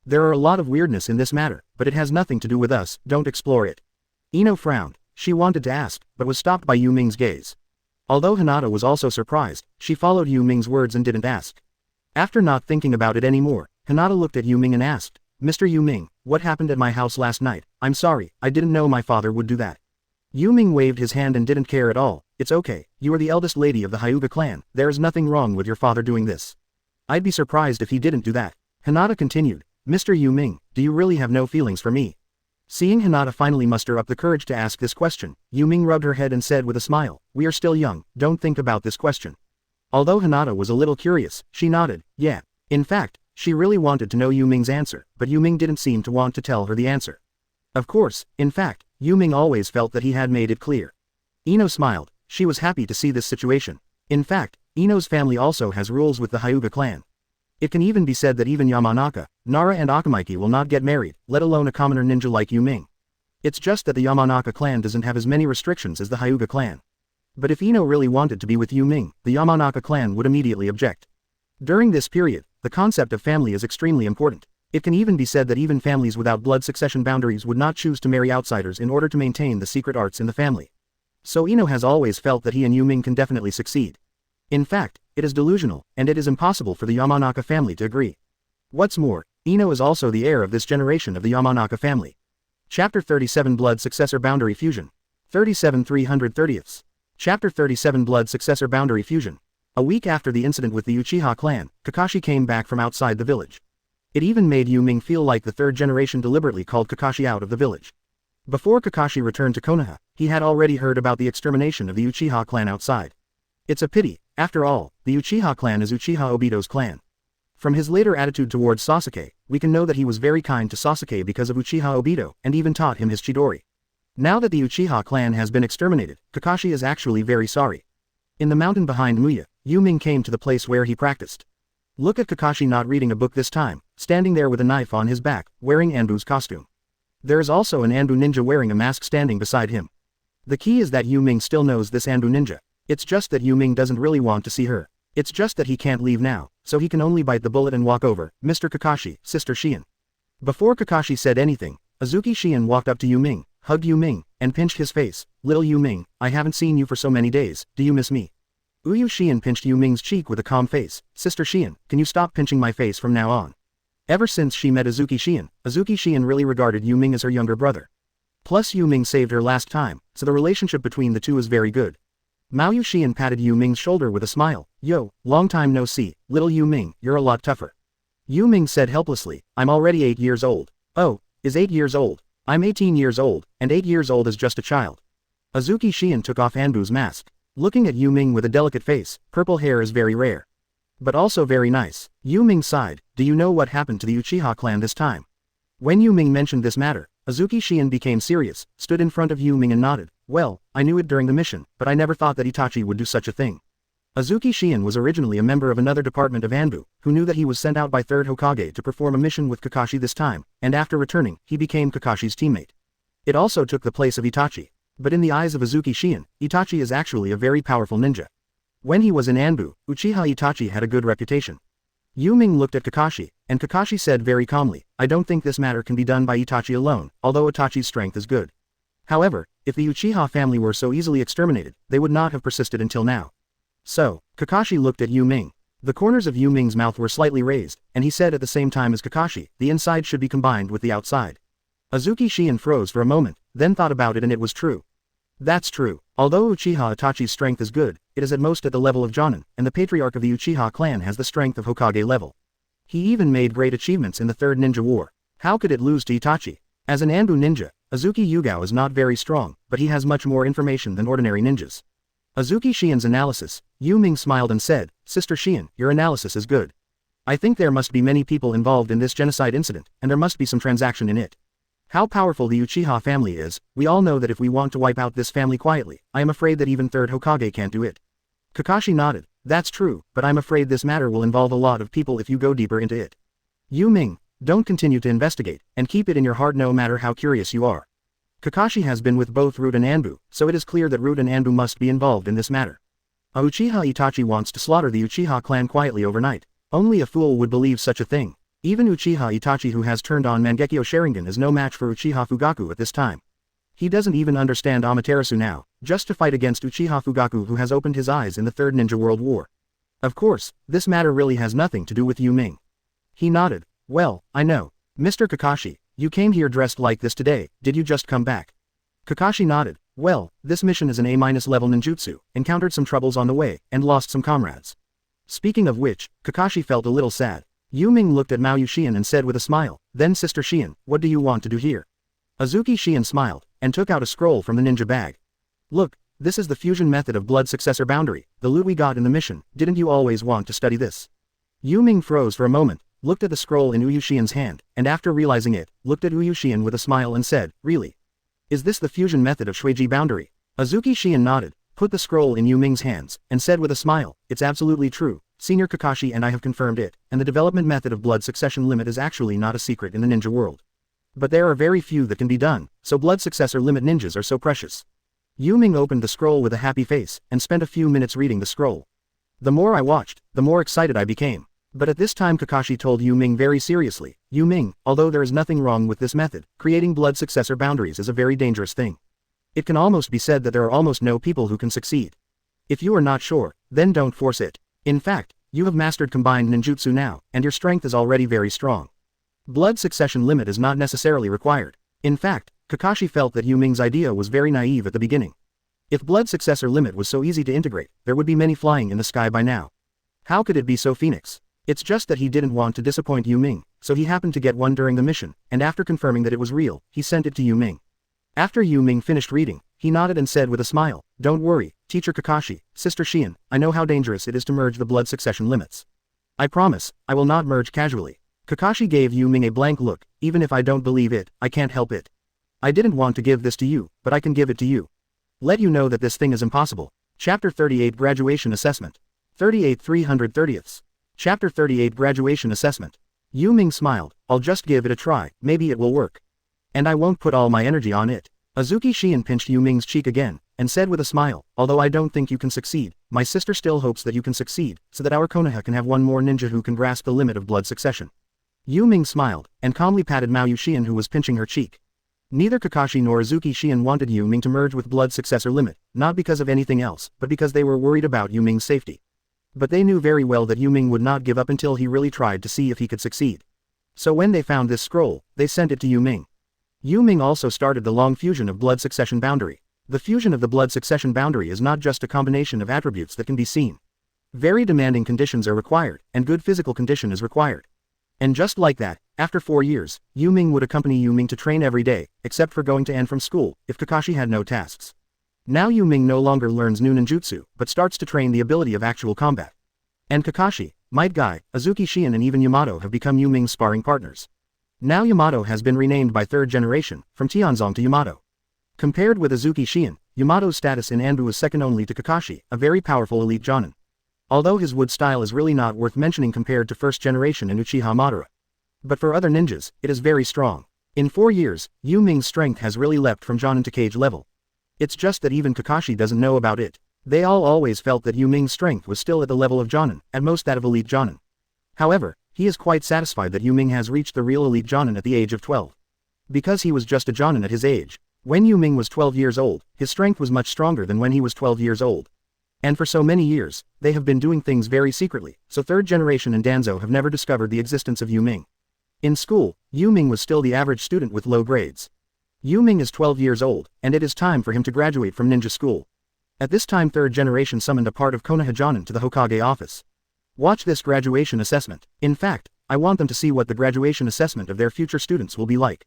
There are a lot of weirdness in this matter, but it has nothing to do with us, don't explore it. Ino frowned, she wanted to ask, but was stopped by Yu Ming's gaze. Although Hinata was also surprised, she followed Yu Ming's words and didn't ask. After not thinking about it anymore, Hinata looked at Yu Ming and asked, Mr. Yu Ming, what happened at my house last night? I'm sorry, I didn't know my father would do that. Yu Ming waved his hand and didn't care at all, it's okay, you are the eldest lady of the Hyuga clan, there is nothing wrong with your father doing this. I'd be surprised if he didn't do that. Hinata continued, Mr. Yu Ming, do you really have no feelings for me? Seeing Hinata finally muster up the courage to ask this question, Yu Ming rubbed her head and said with a smile, we are still young, don't think about this question. Although Hinata was a little curious, she nodded, yeah. In fact, she really wanted to know Yu Ming's answer, but Yu Ming didn't seem to want to tell her the answer. Of course, in fact, Yu Ming always felt that he had made it clear. Ino smiled, she was happy to see this situation. In fact, Ino's family also has rules with the Hyuga clan. It can even be said that even Yamanaka, Nara and Akamaiki will not get married, let alone a commoner ninja like Yu Ming. It's just that the Yamanaka clan doesn't have as many restrictions as the Hyuga clan. But if Ino really wanted to be with Yu Ming, the Yamanaka clan would immediately object. During this period, the concept of family is extremely important. It can even be said that even families without blood succession boundaries would not choose to marry outsiders in order to maintain the secret arts in the family. So Ino has always felt that he and Yu Ming can definitely succeed. In fact, it is delusional, and it is impossible for the Yamanaka family to agree. What's more, Ino is also the heir of this generation of the Yamanaka family. Chapter 37 Blood Successor Boundary Fusion. 37 330ths. Chapter 37 Blood Successor Boundary Fusion. A week after the incident with the Uchiha clan, Kakashi came back from outside the village. It even made Yu Ming feel like the third generation deliberately called Kakashi out of the village. Before Kakashi returned to Konoha, he had already heard about the extermination of the Uchiha clan outside. It's a pity, after all, the Uchiha clan is Uchiha Obito's clan. From his later attitude towards Sasuke, we can know that he was very kind to Sasuke because of Uchiha Obito, and even taught him his Chidori. Now that the Uchiha clan has been exterminated, Kakashi is actually very sorry. In the mountain behind Muya, Yu Ming came to the place where he practiced. Look at Kakashi not reading a book this time, standing there with a knife on his back, wearing Anbu's costume. There is also an Anbu ninja wearing a mask standing beside him. The key is that Yu Ming still knows this Anbu ninja. It's just that Yu Ming doesn't really want to see her. It's just that he can't leave now, so he can only bite the bullet and walk over. Mr. Kakashi, Sister Shien. Before Kakashi said anything, Azuki Shien walked up to Yu Ming, hugged Yu Ming, and pinched his face. Little Yu Ming, I haven't seen you for so many days, do you miss me? Uyu Shien pinched Yu Ming's cheek with a calm face. Sister Shien, can you stop pinching my face from now on? Ever since she met Azuki Shien really regarded Yu Ming as her younger brother. Plus Yu Ming saved her last time, so the relationship between the two is very good. Mao Yu Shien patted Yu Ming's shoulder with a smile. Yo, long time no see, little Yu Ming, you're a lot tougher. Yu Ming said helplessly, I'm already 8 years old. Oh, is 8 years old? I'm 18 years old, and 8 years old is just a child. Azuki Shien took off Anbu's mask. Looking at Yu Ming with a delicate face, purple hair is very rare. But also very nice. Yu Ming sighed, do you know what happened to the Uchiha clan this time? When Yu Ming mentioned this matter, Azuki Shien became serious, stood in front of Yu Ming and nodded. Well, I knew it during the mission, but I never thought that Itachi would do such a thing. Azuki Shien was originally a member of another department of Anbu, who knew that he was sent out by Third Hokage to perform a mission with Kakashi this time, and after returning, he became Kakashi's teammate. It also took the place of Itachi. But in the eyes of Azuki Shien, Itachi is actually a very powerful ninja. When he was in Anbu, Uchiha Itachi had a good reputation. Yu Ming looked at Kakashi, and Kakashi said very calmly, I don't think this matter can be done by Itachi alone, although Itachi's strength is good. However, if the Uchiha family were so easily exterminated, they would not have persisted until now. So, Kakashi looked at Yu Ming. The corners of Yu Ming's mouth were slightly raised, and he said at the same time as Kakashi, the inside should be combined with the outside. Azuki Shien froze for a moment, then thought about it and it was true. That's true. Although Uchiha Itachi's strength is good, it is at most at the level of Jonin, and the patriarch of the Uchiha clan has the strength of Hokage level. He even made great achievements in the Third Ninja War. How could it lose to Itachi? As an Anbu ninja, Azuki Yugao is not very strong, but he has much more information than ordinary ninjas. Azuki Shien's analysis. Yu Ming smiled and said, Sister Shien, your analysis is good. I think there must be many people involved in this genocide incident, and there must be some transaction in it. How powerful the Uchiha family is, we all know that if we want to wipe out this family quietly, I am afraid that even Third Hokage can't do it. Kakashi nodded. That's true, but I'm afraid this matter will involve a lot of people if you go deeper into it. Yu Ming, don't continue to investigate, and keep it in your heart no matter how curious you are. Kakashi has been with both Root and Anbu, so it is clear that Root and Anbu must be involved in this matter. A Uchiha Itachi wants to slaughter the Uchiha clan quietly overnight. Only a fool would believe such a thing. Even Uchiha Itachi, who has turned on Mangekyo Sharingan, is no match for Uchiha Fugaku at this time. He doesn't even understand Amaterasu now, just to fight against Uchiha Fugaku, who has opened his eyes in the Third Ninja World War. Of course, this matter really has nothing to do with Yu Ming. He nodded. Well, I know. Mr. Kakashi, you came here dressed like this today, did you just come back? Kakashi nodded. Well, this mission is an A-level ninjutsu, encountered some troubles on the way, and lost some comrades. Speaking of which, Kakashi felt a little sad. Yu Ming looked at Mao Yu Shien and said with a smile, then Sister Shien, what do you want to do here? Azuki Shien smiled, and took out a scroll from the ninja bag. Look, this is the fusion method of blood successor boundary, the loot we got in the mission, didn't you always want to study this? Yu Ming froze for a moment, looked at the scroll in Uyu Shien's hand, and after realizing it, looked at Uyu Shien with a smile and said, really? Is this the fusion method of Shueiji boundary? Azuki Shien nodded, put the scroll in Yu Ming's hands, and said with a smile, it's absolutely true. Senior Kakashi and I have confirmed it, and the development method of blood succession limit is actually not a secret in the ninja world. But there are very few that can be done, so blood successor limit ninjas are so precious. Yu Ming opened the scroll with a happy face, and spent a few minutes reading the scroll. The more I watched, the more excited I became. But at this time Kakashi told Yu Ming very seriously, Yu Ming, although there is nothing wrong with this method, creating blood successor boundaries is a very dangerous thing. It can almost be said that there are almost no people who can succeed. If you are not sure, then don't force it. In fact, you have mastered combined ninjutsu now, and your strength is already very strong. Blood succession limit is not necessarily required. In fact, Kakashi felt that Yu Ming's idea was very naive at the beginning. If blood successor limit was so easy to integrate, there would be many flying in the sky by now. How could it be so Phoenix? It's just that he didn't want to disappoint Yu Ming, so he happened to get one during the mission, and after confirming that it was real, he sent it to Yu Ming. After Yu Ming finished reading, he nodded and said with a smile, "Don't worry, Teacher Kakashi, Sister Shion, I know how dangerous it is to merge the blood succession limits. I promise, I will not merge casually." Kakashi gave Yu Ming a blank look. "Even if I don't believe it, I can't help it. I didn't want to give this to you, but I can give it to you. Let you know that this thing is impossible." Chapter 38 Graduation Assessment. 38 330ths. Chapter 38 Graduation Assessment. Yu Ming smiled, "I'll just give it a try, maybe it will work. And I won't put all my energy on it." Azuki Shion pinched Yu Ming's cheek again, and said with a smile, "Although I don't think you can succeed, my sister still hopes that you can succeed, so that our Konoha can have one more ninja who can grasp the limit of blood succession." Yu Ming smiled, and calmly patted Maoyu Shion who was pinching her cheek. Neither Kakashi nor Azuki Shion wanted Yu Ming to merge with blood successor limit, not because of anything else, but because they were worried about Yu Ming's safety. But they knew very well that Yu Ming would not give up until he really tried to see if he could succeed. So when they found this scroll, they sent it to Yu Ming. Yu Ming also started the long fusion of blood succession boundary. The fusion of the blood succession boundary is not just a combination of attributes that can be seen. Very demanding conditions are required, and good physical condition is required. And just like that, after 4 years, Yu Ming would accompany Yu Ming to train every day, except for going to and from school, if Kakashi had no tasks. Now Yu Ming no longer learns new ninjutsu, but starts to train the ability of actual combat. And Kakashi, Might Guy, Azuki Shion and even Yamato have become Yu Ming's sparring partners. Now Yamato has been renamed by third generation, from Tianzong to Yamato. Compared with Azuki Shion, Yamato's status in Anbu is second only to Kakashi, a very powerful elite jonin. Although his wood style is really not worth mentioning compared to first generation and Uchiha Madara. But for other ninjas, it is very strong. In 4 years, Yu Ming's strength has really leapt from jonin to cage level. It's just that even Kakashi doesn't know about it. They all always felt that Yu Ming's strength was still at the level of jonin, at most that of elite jonin. However, he is quite satisfied that Yu Ming has reached the real elite jonin at the age of 12. Because he was just a jonin at his age. When Yu Ming was 12 years old, his strength was much stronger than when he was 12 years old. And for so many years, they have been doing things very secretly, so third generation and Danzo have never discovered the existence of Yu Ming. In school, Yu Ming was still the average student with low grades. Yu Ming is 12 years old, and it is time for him to graduate from ninja school. At this time third generation summoned a part of Konoha Jonin to the Hokage office. Watch this graduation assessment. In fact, I want them to see what the graduation assessment of their future students will be like.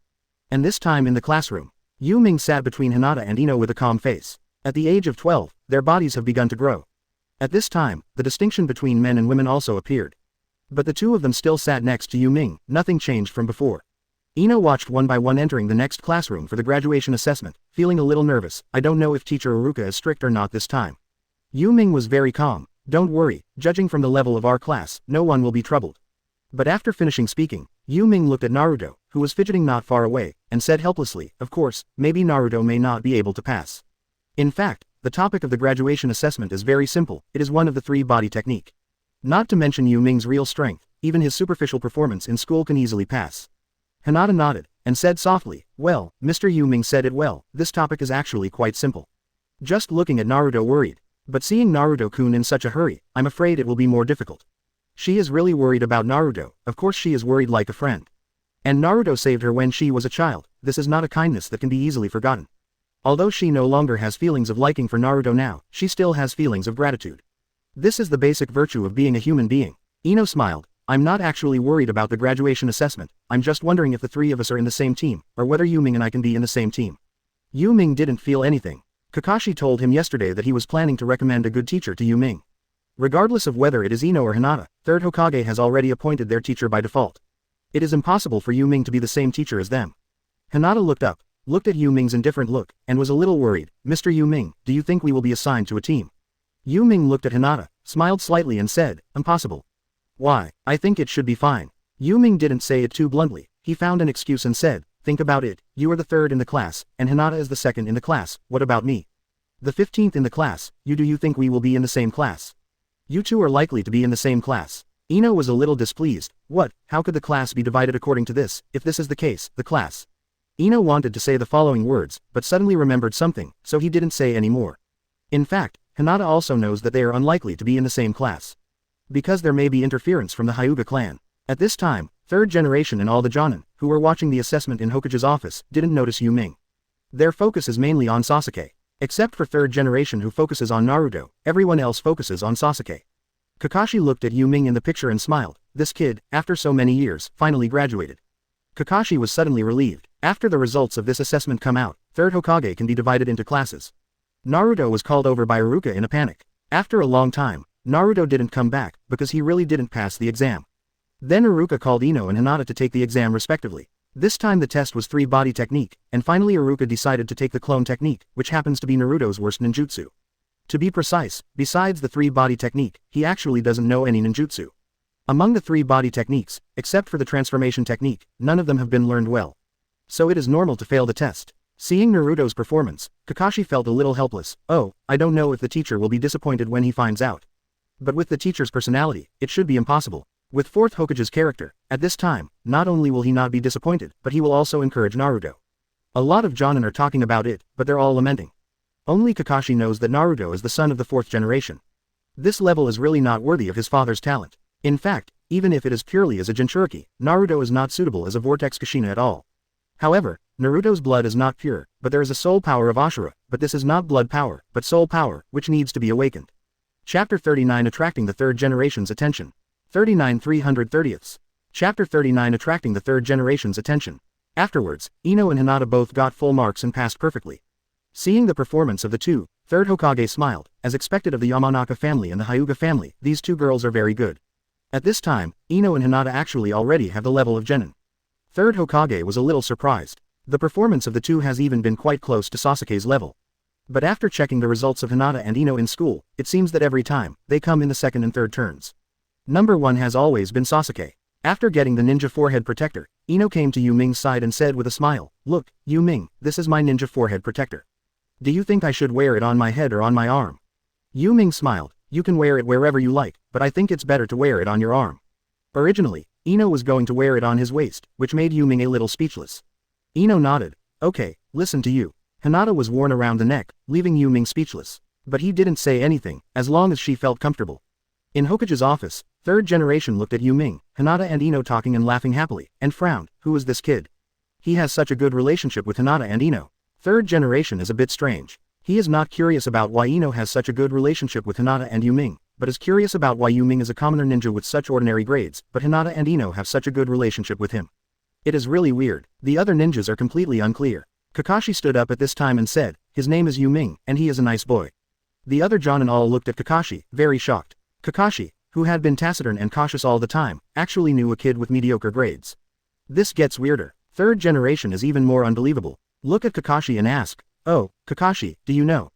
And this time in the classroom, Yu Ming sat between Hinata and Ino with a calm face. At the age of 12, their bodies have begun to grow. At this time, the distinction between men and women also appeared. But the two of them still sat next to Yu Ming, nothing changed from before. Ino watched one by one entering the next classroom for the graduation assessment, feeling a little nervous. I don't know if Teacher Iruka is strict or not this time. Yu Ming was very calm. Don't worry, judging from the level of our class, no one will be troubled. But after finishing speaking, Yu Ming looked at Naruto, who was fidgeting not far away, and said helplessly, of course, maybe Naruto may not be able to pass. In fact, the topic of the graduation assessment is very simple, it is one of the 3 body technique. Not to mention Yu Ming's real strength, even his superficial performance in school can easily pass. Hinata nodded, and said softly, well, Mr. Yu Ming said it well, this topic is actually quite simple. Just looking at Naruto worried. But seeing Naruto-kun in such a hurry, I'm afraid it will be more difficult. She is really worried about Naruto, of course she is worried like a friend. And Naruto saved her when she was a child, this is not a kindness that can be easily forgotten. Although she no longer has feelings of liking for Naruto now, she still has feelings of gratitude. This is the basic virtue of being a human being. Ino smiled, I'm not actually worried about the graduation assessment, I'm just wondering if the 3 of us are in the same team, or whether Yu Ming and I can be in the same team. Yu Ming didn't feel anything. Kakashi told him yesterday that he was planning to recommend a good teacher to Yu Ming. Regardless of whether it is Ino or Hinata, third Hokage has already appointed their teacher by default. It is impossible for Yu Ming to be the same teacher as them. Hinata looked up, looked at Yu Ming's indifferent look, and was a little worried. Mr. Yu Ming, do you think we will be assigned to a team? Yu Ming looked at Hinata, smiled slightly and said, impossible. Why, I think it should be fine. Yu Ming didn't say it too bluntly, he found an excuse and said, think about it, you are the 3rd in the class, and Hinata is the 2nd in the class, what about me? The 15th in the class, do you think we will be in the same class? You two are likely to be in the same class. Ino was a little displeased, what, how could the class be divided according to this, if this is the case, the class? Ino wanted to say the following words, but suddenly remembered something, so he didn't say any more. In fact, Hinata also knows that they are unlikely to be in the same class. Because there may be interference from the Hyuga clan. At this time, 3rd generation and all the Jonin, who were watching the assessment in Hokage's office, didn't notice Yu Ming. Their focus is mainly on Sasuke. Except for 3rd generation who focuses on Naruto, everyone else focuses on Sasuke. Kakashi looked at Yu Ming in the picture and smiled, this kid, after so many years, finally graduated. Kakashi was suddenly relieved. After the results of this assessment come out, third Hokage can be divided into classes. Naruto was called over by Iruka in a panic. After a long time, Naruto didn't come back, because he really didn't pass the exam. Then Iruka called Ino and Hinata to take the exam respectively. This time the test was 3-body technique, and finally Iruka decided to take the clone technique, which happens to be Naruto's worst ninjutsu. To be precise, besides the 3-body technique, he actually doesn't know any ninjutsu. Among the 3-body techniques, except for the transformation technique, none of them have been learned well. So it is normal to fail the test. Seeing Naruto's performance, Kakashi felt a little helpless. Oh, I don't know if the teacher will be disappointed when he finds out. But with the teacher's personality, it should be impossible. With 4th Hokage's character, at this time, not only will he not be disappointed, but he will also encourage Naruto. A lot of jonin are talking about it, but they're all lamenting. Only Kakashi knows that Naruto is the son of the 4th generation. This level is really not worthy of his father's talent. In fact, even if it is purely as a Jinchuriki, Naruto is not suitable as a Vortex Kushina at all. However, Naruto's blood is not pure, but there is a soul power of Ashura, but this is not blood power, but soul power, which needs to be awakened. Chapter 39 Attracting the Third Generation's Attention. 39 330ths. Chapter 39 Attracting the Third Generation's Attention. Afterwards, Ino and Hinata both got full marks and passed perfectly. Seeing the performance of the two, 3rd Hokage smiled. As expected of the Yamanaka family and the Hyuga family, these two girls are very good. At this time, Ino and Hinata actually already have the level of genin. 3rd Hokage was a little surprised. The performance of the two has even been quite close to Sasuke's level. But after checking the results of Hinata and Ino in school, it seems that every time, they come in the 2nd and 3rd turns. Number 1 has always been Sasuke. After getting the ninja forehead protector, Ino came to Yu Ming's side and said with a smile, "Look, Yu Ming, this is my ninja forehead protector. Do you think I should wear it on my head or on my arm?" Yu Ming smiled, "You can wear it wherever you like, but I think it's better to wear it on your arm." Originally, Ino was going to wear it on his waist, which made Yu Ming a little speechless. Ino nodded. "Okay, listen to you." Hinata was worn around the neck, leaving Yu Ming speechless. But he didn't say anything, as long as she felt comfortable. In Hokage's office, 3rd generation looked at Yu Ming, Hinata and Ino talking and laughing happily, and frowned. Who is this kid? He has such a good relationship with Hinata and Ino. 3rd generation is a bit strange. He is not curious about why Ino has such a good relationship with Hinata and Yu Ming, but is curious about why Yu Ming is a commoner ninja with such ordinary grades, but Hinata and Ino have such a good relationship with him. It is really weird. The other ninjas are completely unclear. Kakashi stood up at this time and said, "His name is Yu Ming, and he is a nice boy." The other jonin all looked at Kakashi, very shocked. Kakashi, who had been taciturn and cautious all the time, actually knew a kid with mediocre grades. This gets weirder. 3rd generation is even more unbelievable. Look at Kakashi and ask, "Oh, Kakashi, do you know?"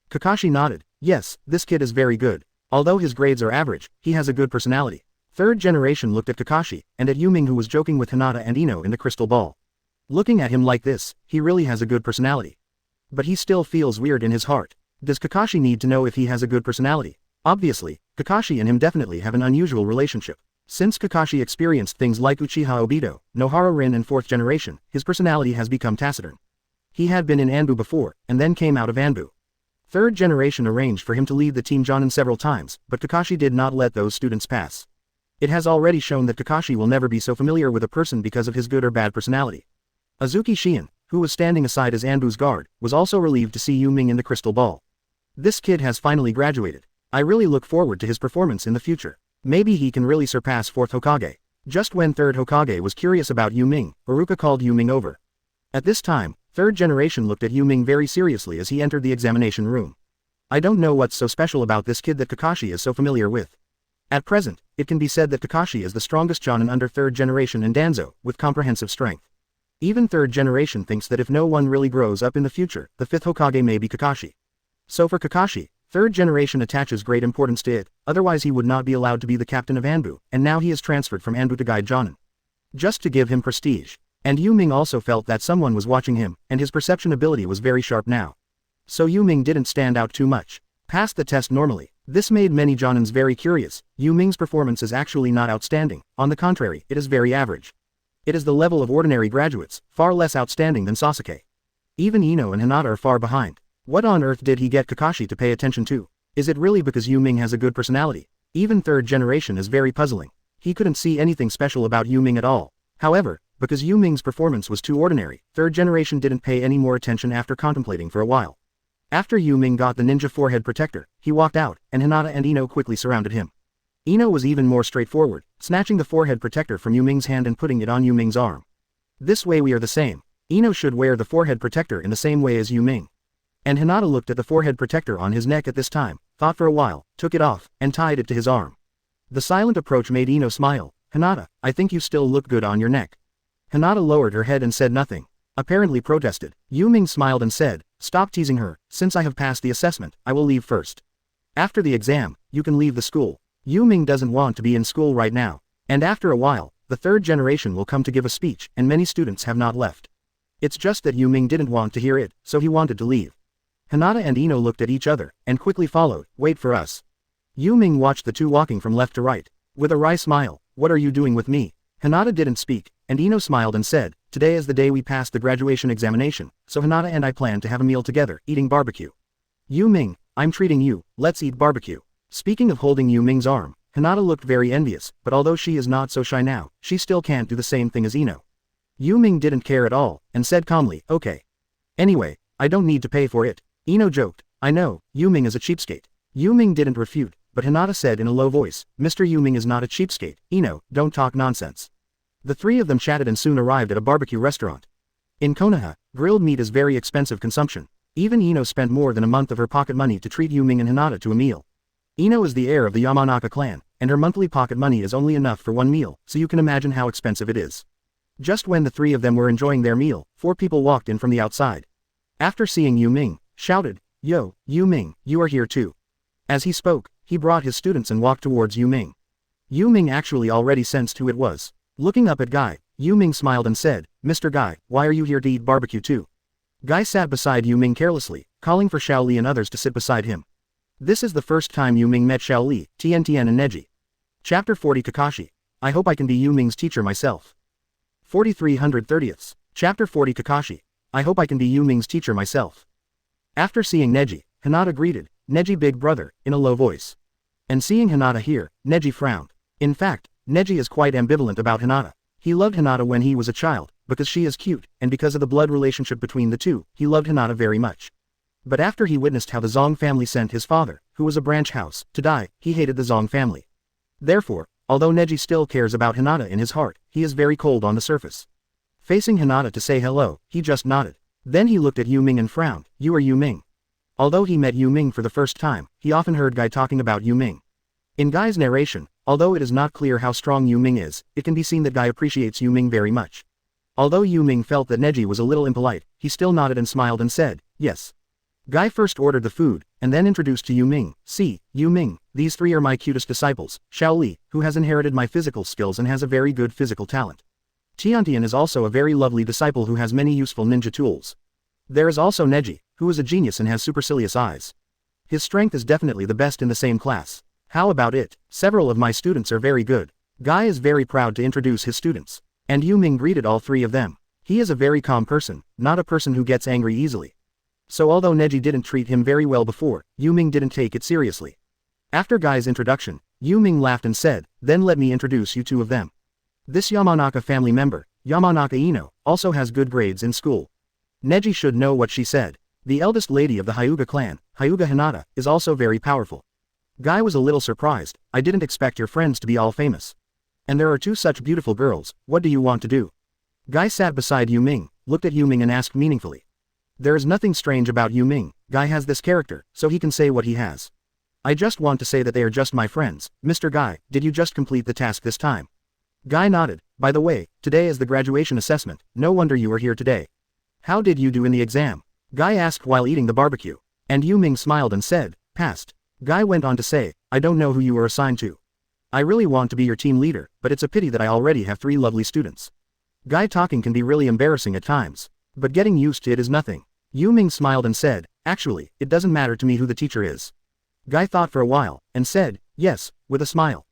Kakashi nodded. "Yes, this kid is very good. Although his grades are average, he has a good personality." 3rd generation looked at Kakashi, and at Yu Ming who was joking with Hinata and Ino in the crystal ball. Looking at him like this, he really has a good personality. But he still feels weird in his heart. Does Kakashi need to know if he has a good personality? Obviously, Kakashi and him definitely have an unusual relationship. Since Kakashi experienced things like Uchiha Obito, Nohara Rin and 4th generation, his personality has become taciturn. He had been in Anbu before, and then came out of Anbu. 3rd generation arranged for him to lead the team jonin several times, but Kakashi did not let those students pass. It has already shown that Kakashi will never be so familiar with a person because of his good or bad personality. Azuki Shion, who was standing aside as Anbu's guard, was also relieved to see Yu Ming in the crystal ball. This kid has finally graduated. I really look forward to his performance in the future. Maybe he can really surpass 4th Hokage. Just when 3rd Hokage was curious about Yu Ming, Iruka called Yu Ming over. At this time, 3rd generation looked at Yu Ming very seriously as he entered the examination room. I don't know what's so special about this kid that Kakashi is so familiar with. At present, it can be said that Kakashi is the strongest jonin under 3rd generation in Danzo, with comprehensive strength. Even 3rd generation thinks that if no one really grows up in the future, the 5th Hokage may be Kakashi. So for Kakashi, 3rd generation attaches great importance to it, otherwise he would not be allowed to be the captain of Anbu, and now he is transferred from Anbu to guide jonin. Just to give him prestige. And Yu Ming also felt that someone was watching him, and his perception ability was very sharp now. So Yu Ming didn't stand out too much. Passed the test normally. This made many jonins very curious. Yu Ming's performance is actually not outstanding, on the contrary, it is very average. It is the level of ordinary graduates, far less outstanding than Sasuke. Even Ino and Hinata are far behind. What on earth did he get Kakashi to pay attention to? Is it really because Yu Ming has a good personality? Even 3rd generation is very puzzling. He couldn't see anything special about Yu Ming at all. However, because Yu Ming's performance was too ordinary, 3rd generation didn't pay any more attention after contemplating for a while. After Yu Ming got the ninja forehead protector, he walked out, and Hinata and Ino quickly surrounded him. Ino was even more straightforward, snatching the forehead protector from Yu Ming's hand and putting it on Yu Ming's arm. This way we are the same. Ino should wear the forehead protector in the same way as Yu Ming. And Hinata looked at the forehead protector on his neck at this time, thought for a while, took it off, and tied it to his arm. The silent approach made Ino smile. Hinata, I think you still look good on your neck. Hinata lowered her head and said nothing. Apparently protested. Yu Ming smiled and said, stop teasing her, since I have passed the assessment, I will leave first. After the exam, you can leave the school. Yu Ming doesn't want to be in school right now. And after a while, the third generation will come to give a speech and many students have not left. It's just that Yu Ming didn't want to hear it, so he wanted to leave. Hinata and Ino looked at each other, and quickly followed, wait for us. Yu Ming watched the two walking from left to right. With a wry smile, what are you doing with me? Hinata didn't speak, and Ino smiled and said, today is the day we passed the graduation examination, so Hinata and I plan to have a meal together, eating barbecue. Yu Ming, I'm treating you, let's eat barbecue. Speaking of holding Yu Ming's arm, Hinata looked very envious, but although she is not so shy now, she still can't do the same thing as Ino. Yu Ming didn't care at all, and said calmly, okay. Anyway, I don't need to pay for it. Ino joked, I know, Yu Ming is a cheapskate. Yu Ming didn't refute, but Hinata said in a low voice, Mr. Yu Ming is not a cheapskate, Ino, don't talk nonsense. The three of them chatted and soon arrived at a barbecue restaurant. In Konoha, grilled meat is very expensive consumption. Even Ino spent more than a month of her pocket money to treat Yu Ming and Hinata to a meal. Ino is the heir of the Yamanaka clan, and her monthly pocket money is only enough for one meal, so you can imagine how expensive it is. Just when the three of them were enjoying their meal, 4 people walked in from the outside. After seeing Yu Ming, shouted, Yo, Yu Ming, you are here too. As he spoke, he brought his students and walked towards Yu Ming. Yu Ming actually already sensed who it was. Looking up at Guy, Yu Ming smiled and said, Mr. Guy, why are you here to eat barbecue too? Guy sat beside Yu Ming carelessly, calling for Xiao Li and others to sit beside him. This is the first time Yu Ming met Xiao Li, Tien Tien and Neji. Chapter 40 Kakashi. I hope I can be Yu Ming's teacher myself. 4330ths. Chapter 40 Kakashi. I hope I can be Yu Ming's teacher myself. After seeing Neji, Hinata greeted, Neji big brother, in a low voice. And seeing Hinata here, Neji frowned. In fact, Neji is quite ambivalent about Hinata. He loved Hinata when he was a child, because she is cute, and because of the blood relationship between the two, he loved Hinata very much. But after he witnessed how the Zong family sent his father, who was a branch house, to die, he hated the Zong family. Therefore, although Neji still cares about Hinata in his heart, he is very cold on the surface. Facing Hinata to say hello, he just nodded. Then he looked at Yu Ming and frowned, you are Yu Ming. Although he met Yu Ming for the first time, he often heard Guy talking about Yu Ming. In Guy's narration, although it is not clear how strong Yu Ming is, it can be seen that Guy appreciates Yu Ming very much. Although Yu Ming felt that Neji was a little impolite, he still nodded and smiled and said, yes. Guy first ordered the food, and then introduced to Yu Ming, see, Yu Ming, these 3 are my cutest disciples, Xiao Li, who has inherited my physical skills and has a very good physical talent. Tiantian is also a very lovely disciple who has many useful ninja tools. There is also Neji, who is a genius and has supercilious eyes. His strength is definitely the best in the same class. How about it? Several of my students are very good. Guy is very proud to introduce his students. And Yu Ming greeted all 3 of them. He is a very calm person, not a person who gets angry easily. So although Neji didn't treat him very well before, Yu Ming didn't take it seriously. After Guy's introduction, Yu Ming laughed and said, then let me introduce you 2 of them. This Yamanaka family member, Yamanaka Ino, also has good grades in school. Neji should know what she said. The eldest lady of the Hyuga clan, Hyuga Hinata, is also very powerful. Guy was a little surprised, I didn't expect your friends to be all famous. And there are 2 such beautiful girls, what do you want to do? Guy sat beside Yu Ming, looked at Yu Ming and asked meaningfully. There is nothing strange about Yu Ming, Guy has this character, so he can say what he has. I just want to say that they are just my friends. Mr. Guy, did you just complete the task this time? Guy nodded. By the way, today is the graduation assessment, no wonder you are here today. How did you do in the exam? Guy asked while eating the barbecue. And Yu Ming smiled and said, passed. Guy went on to say, I don't know who you were assigned to. I really want to be your team leader, but it's a pity that I already have 3 lovely students. Guy talking can be really embarrassing at times. But getting used to it is nothing. Yu Ming smiled and said, actually, it doesn't matter to me who the teacher is. Guy thought for a while, and said, yes, with a smile.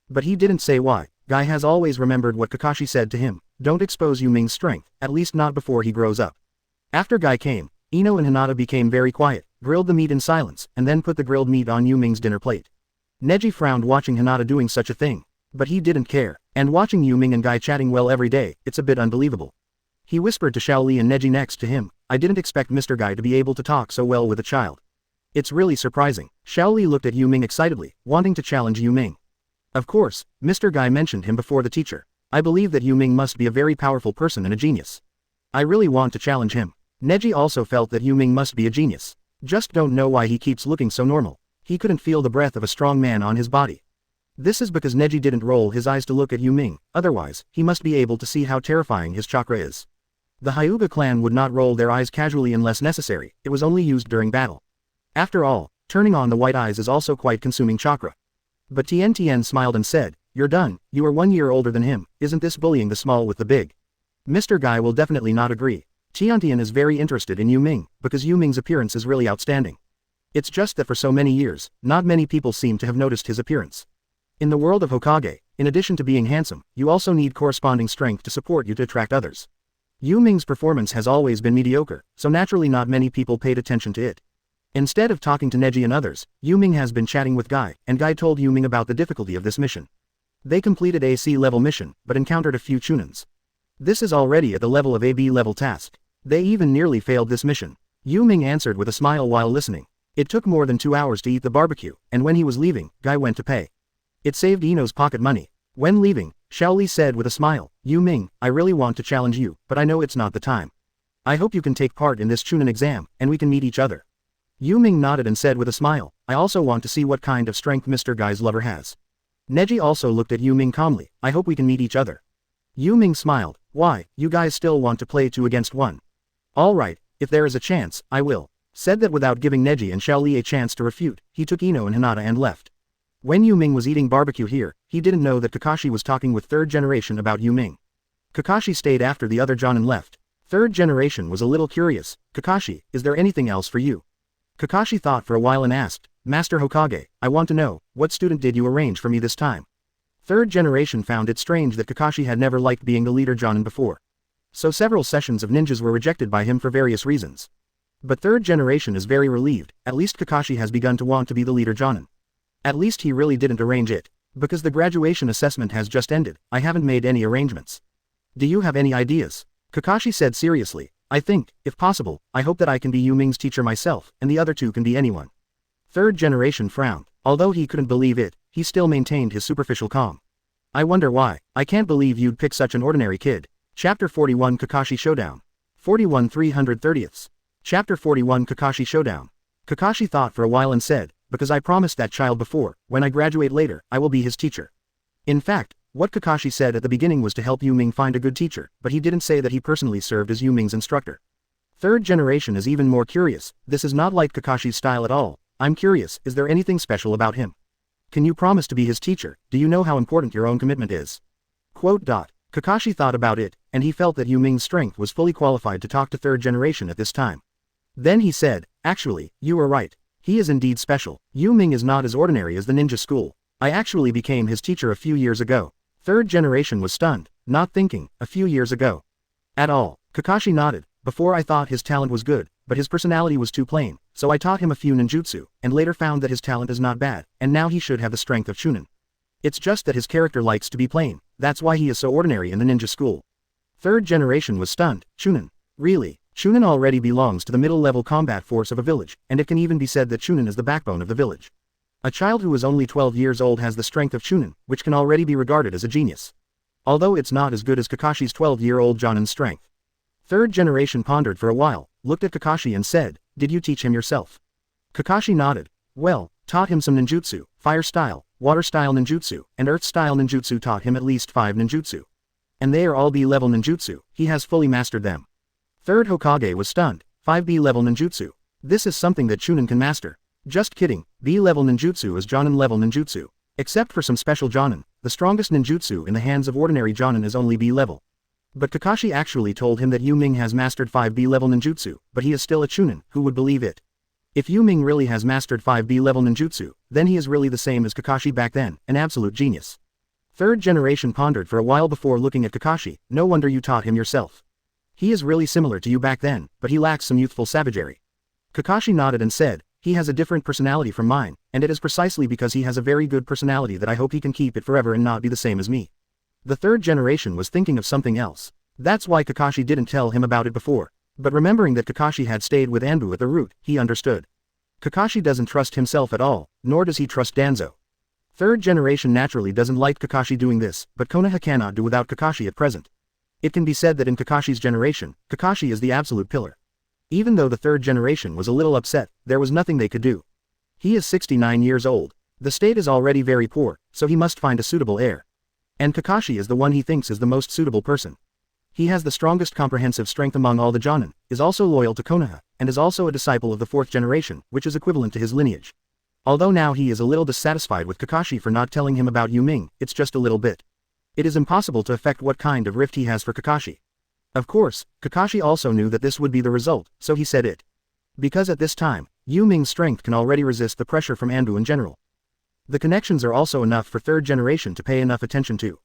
But he didn't say why. Guy has always remembered what Kakashi said to him, don't expose Yu Ming's strength, at least not before he grows up. After Guy came, Ino and Hinata became very quiet, grilled the meat in silence, and then put the grilled meat on Yu Ming's dinner plate. Neji frowned watching Hinata doing such a thing. But he didn't care, and watching Yu Ming and Guy chatting well every day, it's a bit unbelievable. He whispered to Xiao Li and Neji next to him, I didn't expect Mr. Guy to be able to talk so well with a child. It's really surprising. Xiao Li looked at Yu Ming excitedly, wanting to challenge Yu Ming. Of course, Mr. Guy mentioned him before the teacher. I believe that Yu Ming must be a very powerful person and a genius. I really want to challenge him. Neji also felt that Yu Ming must be a genius. Just don't know why he keeps looking so normal. He couldn't feel the breath of a strong man on his body. This is because Neji didn't roll his eyes to look at Yu Ming, otherwise, he must be able to see how terrifying his chakra is. The Hyuga clan would not roll their eyes casually unless necessary, it was only used during battle. After all, turning on the white eyes is also quite consuming chakra. But Tien smiled and said, "You're done, you are 1 year older than him, isn't this bullying the small with the big?" Mr. Guy will definitely not agree. Tien is very interested in Yu Ming, because Yu Ming's appearance is really outstanding. It's just that for so many years, not many people seem to have noticed his appearance. In the world of Hokage, in addition to being handsome, you also need corresponding strength to support you to attract others. Yu Ming's performance has always been mediocre, so naturally not many people paid attention to it. Instead of talking to Neji and others, Yu Ming has been chatting with Guy, and Guy told Yu Ming about the difficulty of this mission. They completed a C-level mission, but encountered a few chunins. This is already at the level of a B-level task. They even nearly failed this mission. Yu Ming answered with a smile while listening. It took more than 2 hours to eat the barbecue, and when he was leaving, Guy went to pay. It saved Ino's pocket money. When leaving, Shaoli said with a smile, "Yu Ming, I really want to challenge you, but I know it's not the time. I hope you can take part in this Chunin exam, and we can meet each other." Yu Ming nodded and said with a smile, "I also want to see what kind of strength Mr. Guy's lover has." Neji also looked at Yu Ming calmly, "I hope we can meet each other." Yu Ming smiled, "Why, you guys still want to play 2 against 1? Alright, if there is a chance, I will." Said that without giving Neji and Shaoli a chance to refute, he took Ino and Hinata and left. When Yu Ming was eating barbecue here, he didn't know that Kakashi was talking with third generation about Yu Ming. Kakashi stayed after the other Jonin left. Third generation was a little curious, "Kakashi, is there anything else for you?" Kakashi thought for a while and asked, "Master Hokage, I want to know, what student did you arrange for me this time?" Third generation found it strange that Kakashi had never liked being the leader Jonin before. So several sessions of ninjas were rejected by him for various reasons. But third generation is very relieved, at least Kakashi has begun to want to be the leader Jonin. At least he really didn't arrange it. Because the graduation assessment has just ended, I haven't made any arrangements. Do you have any ideas? Kakashi said seriously, "I think, if possible, I hope that I can be Yu Ming's teacher myself, and the other 2 can be anyone." Third generation frowned. Although he couldn't believe it, he still maintained his superficial calm. "I wonder why. I can't believe you'd pick such an ordinary kid." Chapter 41 Kakashi Showdown. 41 330ths. Chapter 41 Kakashi Showdown. Kakashi thought for a while and said, "Because I promised that child before, when I graduate later, I will be his teacher." In fact, what Kakashi said at the beginning was to help Yu Ming find a good teacher, but he didn't say that he personally served as Yu Ming's instructor. Third generation is even more curious, this is not like Kakashi's style at all. "I'm curious, is there anything special about him? Can you promise to be his teacher? Do you know how important your own commitment is?" Kakashi thought about it, and he felt that Yu Ming's strength was fully qualified to talk to third generation at this time. Then he said, "Actually, you were right. He is indeed special. Yu Ming is not as ordinary as the ninja school. I actually became his teacher a few years ago." Third generation was stunned, not thinking, a few years ago. At all. Kakashi nodded, "Before I thought his talent was good, but his personality was too plain, so I taught him a few ninjutsu, and later found that his talent is not bad, and now he should have the strength of Chunin. It's just that his character likes to be plain, that's why he is so ordinary in the ninja school." Third generation was stunned, "Chunin? Really? Chunin already belongs to the middle-level combat force of a village, and it can even be said that Chunin is the backbone of the village. A child who is only 12 years old has the strength of Chunin, which can already be regarded as a genius. Although it's not as good as Kakashi's 12-year-old Jonin's strength." Third generation pondered for a while, looked at Kakashi and said, "Did you teach him yourself?" Kakashi nodded. "Well, taught him some ninjutsu, fire style, water style ninjutsu, and earth style ninjutsu, taught him at least 5 ninjutsu. And they are all B-level ninjutsu, he has fully mastered them." Third Hokage was stunned, 5 B-level ninjutsu. This is something that Chunin can master. Just kidding, B-level ninjutsu is Jonin-level ninjutsu. Except for some special Jonin, the strongest ninjutsu in the hands of ordinary Jonin is only B-level. But Kakashi actually told him that Yu Ming has mastered 5 B-level ninjutsu, but he is still a Chunin, who would believe it? If Yu Ming really has mastered 5 B-level ninjutsu, then he is really the same as Kakashi back then, an absolute genius. Third generation pondered for a while before looking at Kakashi, "No wonder you taught him yourself. He is really similar to you back then, but he lacks some youthful savagery." Kakashi nodded and said, "He has a different personality from mine, and it is precisely because he has a very good personality that I hope he can keep it forever and not be the same as me." The third generation was thinking of something else. That's why Kakashi didn't tell him about it before. But remembering that Kakashi had stayed with Anbu at the root, he understood. Kakashi doesn't trust himself at all, nor does he trust Danzo. Third generation naturally doesn't like Kakashi doing this, but Konoha cannot do without Kakashi at present. It can be said that in Kakashi's generation, Kakashi is the absolute pillar. Even though the third generation was a little upset, there was nothing they could do. He is 69 years old. The state is already very poor, so he must find a suitable heir. And Kakashi is the one he thinks is the most suitable person. He has the strongest comprehensive strength among all the Jonin, is also loyal to Konoha, and is also a disciple of the fourth generation, which is equivalent to his lineage. Although now he is a little dissatisfied with Kakashi for not telling him about Yu Ming, it's just a little bit. It is impossible to affect what kind of rift he has for Kakashi. Of course, Kakashi also knew that this would be the result, so he said it. Because at this time, Yu Ming's strength can already resist the pressure from Anbu in general. The connections are also enough for third generation to pay enough attention to.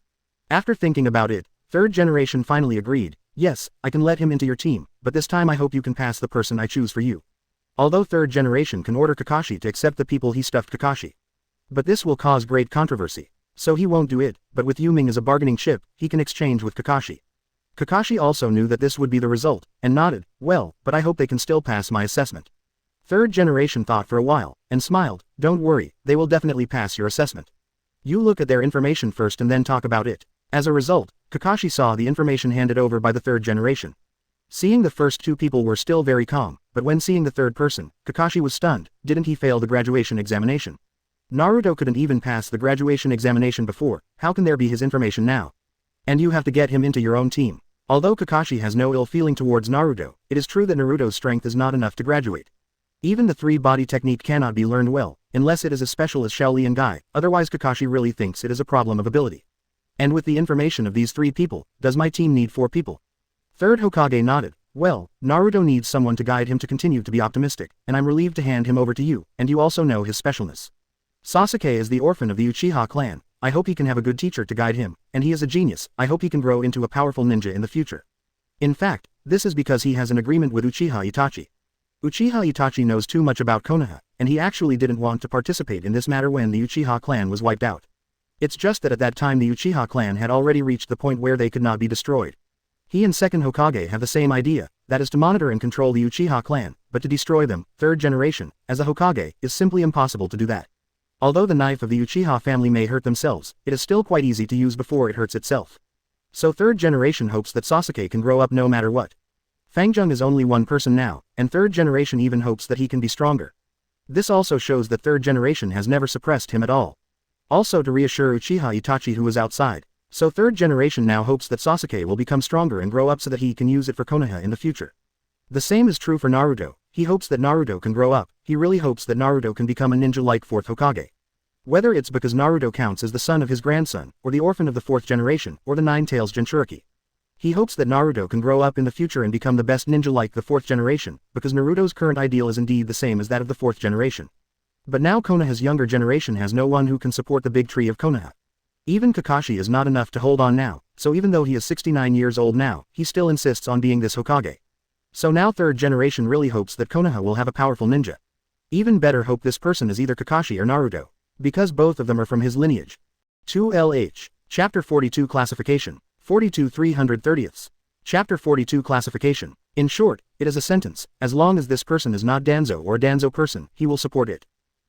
After thinking about it, third generation finally agreed, yes, I can let him into your team, but this time I hope you can pass the person I choose for you. Although third generation can order Kakashi to accept the people he stuffed Kakashi. But this will cause great controversy. So he won't do it, but with Yu Ming as a bargaining chip, he can exchange with Kakashi. Kakashi also knew that this would be the result, and nodded, well, but I hope they can still pass my assessment. Third generation thought for a while, and smiled, don't worry, they will definitely pass your assessment. You look at their information first and then talk about it. As a result, Kakashi saw the information handed over by the third generation. Seeing the first two people were still very calm, but when seeing the third person, Kakashi was stunned. Didn't he fail the graduation examination? Naruto couldn't even pass the graduation examination before, how can there be his information now? And you have to get him into your own team. Although Kakashi has no ill feeling towards Naruto, it is true that Naruto's strength is not enough to graduate. Even the three-body technique cannot be learned well, unless it is as special as Shaolin and Gai, otherwise Kakashi really thinks it is a problem of ability. And with the information of these three people, does my team need 4 people? Third Hokage nodded, well, Naruto needs someone to guide him to continue to be optimistic, and I'm relieved to hand him over to you, and you also know his specialness. Sasuke is the orphan of the Uchiha clan, I hope he can have a good teacher to guide him, and he is a genius, I hope he can grow into a powerful ninja in the future. In fact, this is because he has an agreement with Uchiha Itachi. Uchiha Itachi knows too much about Konoha, and he actually didn't want to participate in this matter when the Uchiha clan was wiped out. It's just that at that time the Uchiha clan had already reached the point where they could not be destroyed. He and second Hokage have the same idea, that is to monitor and control the Uchiha clan, but to destroy them, third generation, as a Hokage, is simply impossible to do that. Although the knife of the Uchiha family may hurt themselves, it is still quite easy to use before it hurts itself. So third generation hopes that Sasuke can grow up no matter what. Fangjung is only one person now, and third generation even hopes that he can be stronger. This also shows that third generation has never suppressed him at all. Also to reassure Uchiha Itachi who is outside. So third generation now hopes that Sasuke will become stronger and grow up so that he can use it for Konoha in the future. The same is true for Naruto, he hopes that Naruto can grow up, he really hopes that Naruto can become a ninja like fourth Hokage. Whether it's because Naruto counts as the son of his grandson, or the orphan of the fourth generation, or the Nine-Tails Jinchuriki. He hopes that Naruto can grow up in the future and become the best ninja like the fourth generation, because Naruto's current ideal is indeed the same as that of the fourth generation. But now Konoha's younger generation has no one who can support the big tree of Konoha. Even Kakashi is not enough to hold on now, so even though he is 69 years old now, he still insists on being this Hokage. So now third generation really hopes that Konoha will have a powerful ninja. Even better hope this person is either Kakashi or Naruto. Because both of them are from his lineage. 2LH. Chapter 42 Classification. 42 330ths. Chapter 42 Classification. In short, it is a sentence, as long as this person is not Danzo or a Danzo person, he will support it.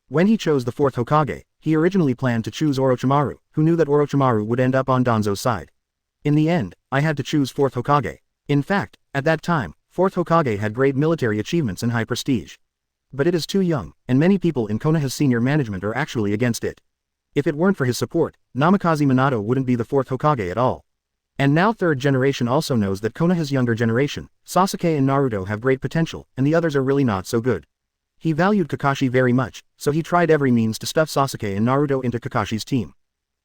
When he chose the fourth Hokage, he originally planned to choose Orochimaru, who knew that Orochimaru would end up on Danzo's side. In the end, I had to choose fourth Hokage. In fact, at that time, fourth Hokage had great military achievements and high prestige. But it is too young, and many people in Konoha's senior management are actually against it. If it weren't for his support, Namikaze Minato wouldn't be the fourth Hokage at all. And now third generation also knows that Konoha's younger generation, Sasuke and Naruto have great potential, and the others are really not so good. He valued Kakashi very much, so he tried every means to stuff Sasuke and Naruto into Kakashi's team.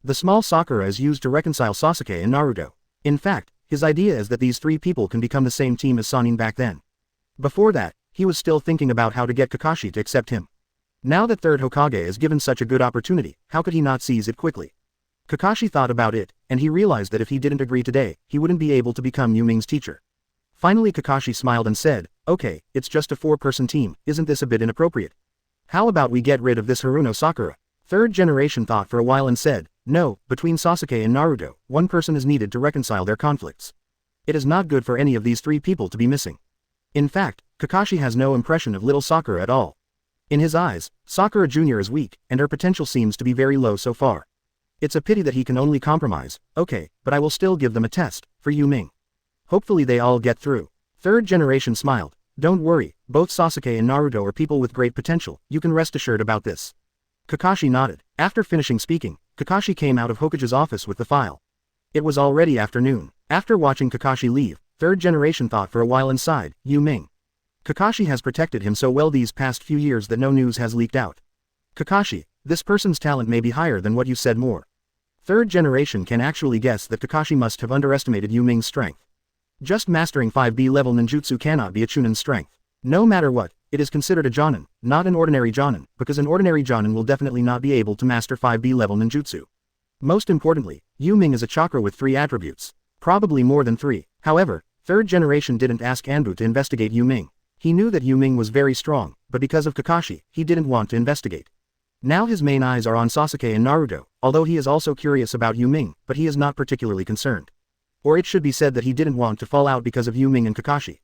The small Sakura is used to reconcile Sasuke and Naruto. In fact, his idea is that these three people can become the same team as Sannin back then. Before that, he was still thinking about how to get Kakashi to accept him. Now that third Hokage is given such a good opportunity, how could he not seize it quickly? Kakashi thought about it, and he realized that if he didn't agree today, he wouldn't be able to become Yu Ming's teacher. Finally Kakashi smiled and said, okay, it's just a 4-person team, isn't this a bit inappropriate? How about we get rid of this Haruno Sakura? Third generation thought for a while and said, no, between Sasuke and Naruto, one person is needed to reconcile their conflicts. It is not good for any of these three people to be missing. In fact, Kakashi has no impression of little Sakura at all. In his eyes, Sakura Jr. is weak, and her potential seems to be very low so far. It's a pity that he can only compromise. Okay, but I will still give them a test, for Yu Ming. Hopefully they all get through. Third generation smiled. Don't worry, both Sasuke and Naruto are people with great potential, you can rest assured about this. Kakashi nodded. After finishing speaking, Kakashi came out of Hokage's office with the file. It was already afternoon. After watching Kakashi leave, third generation thought for a while and sighed, Yu Ming. Kakashi has protected him so well these past few years that no news has leaked out. Kakashi, this person's talent may be higher than what you said more. Third generation can actually guess that Kakashi must have underestimated Yu Ming's strength. Just mastering 5B level ninjutsu cannot be a Chunin's strength. No matter what, it is considered a Jonin, not an ordinary Jonin, because an ordinary Jonin will definitely not be able to master 5B level ninjutsu. Most importantly, Yu Ming is a chakra with 3 attributes. Probably more than 3. However, third generation didn't ask Anbu to investigate Yu Ming. He knew that Yu Ming was very strong, but because of Kakashi, he didn't want to investigate. Now his main eyes are on Sasuke and Naruto, although he is also curious about Yu Ming, but he is not particularly concerned. Or it should be said that he didn't want to fall out because of Yu Ming and Kakashi.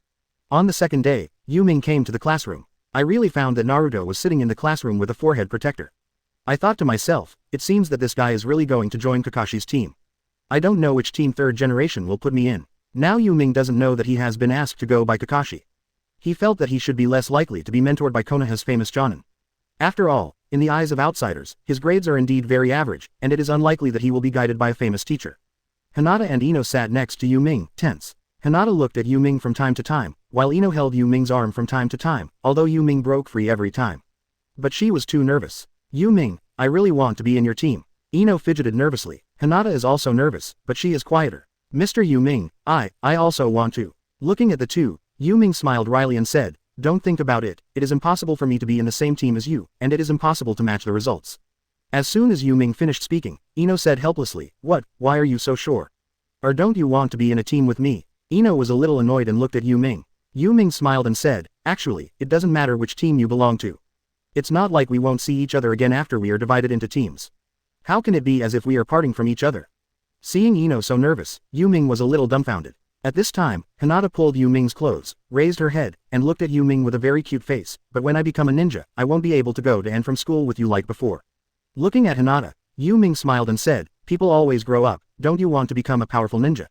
On the second day, Yu Ming came to the classroom. I really found that Naruto was sitting in the classroom with a forehead protector. I thought to myself, it seems that this guy is really going to join Kakashi's team. I don't know which team third generation will put me in. Now Yu Ming doesn't know that he has been asked to go by Kakashi. He felt that he should be less likely to be mentored by Konoha's famous Jonin. After all, in the eyes of outsiders, his grades are indeed very average, and it is unlikely that he will be guided by a famous teacher. Hinata and Ino sat next to Yu Ming, tense. Hinata looked at Yu Ming from time to time, while Ino held Yu Ming's arm from time to time, although Yu Ming broke free every time. But she was too nervous. Yu Ming, I really want to be in your team. Ino fidgeted nervously. Hinata is also nervous, but she is quieter. Mr. Yu Ming, I also want to. Looking at the two, Yu Ming smiled wryly and said, don't think about it, it is impossible for me to be in the same team as you, and it is impossible to match the results. As soon as Yu Ming finished speaking, Ino said helplessly, what, why are you so sure? Or don't you want to be in a team with me? Ino was a little annoyed and looked at Yu Ming. Yu Ming smiled and said, actually, it doesn't matter which team you belong to. It's not like we won't see each other again after we are divided into teams. How can it be as if we are parting from each other? Seeing Ino so nervous, Yu Ming was a little dumbfounded. At this time, Hinata pulled Yu Ming's clothes, raised her head, and looked at Yu Ming with a very cute face, but when I become a ninja, I won't be able to go to and from school with you like before. Looking at Hinata, Yu Ming smiled and said, people always grow up, don't you want to become a powerful ninja?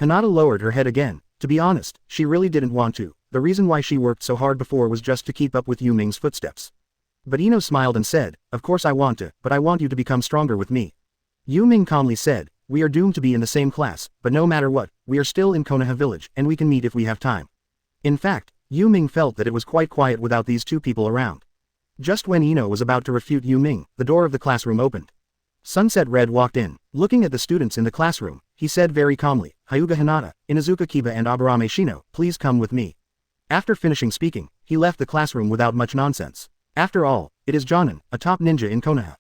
Hinata lowered her head again. To be honest, she really didn't want to. The reason why she worked so hard before was just to keep up with Yu Ming's footsteps. But Ino smiled and said, of course I want to, but I want you to become stronger with me. Yu Ming calmly said, we are doomed to be in the same class, but no matter what, we are still in Konoha village, and we can meet if we have time. In fact, Yu Ming felt that it was quite quiet without these two people around. Just when Ino was about to refute Yu Ming, the door of the classroom opened. Sunset Red walked in. Looking at the students in the classroom, he said very calmly, Hyuga Hinata, Inazuka Kiba and Aburame Shino, please come with me. After finishing speaking, he left the classroom without much nonsense. After all, it is Jonin, a top ninja in Konoha.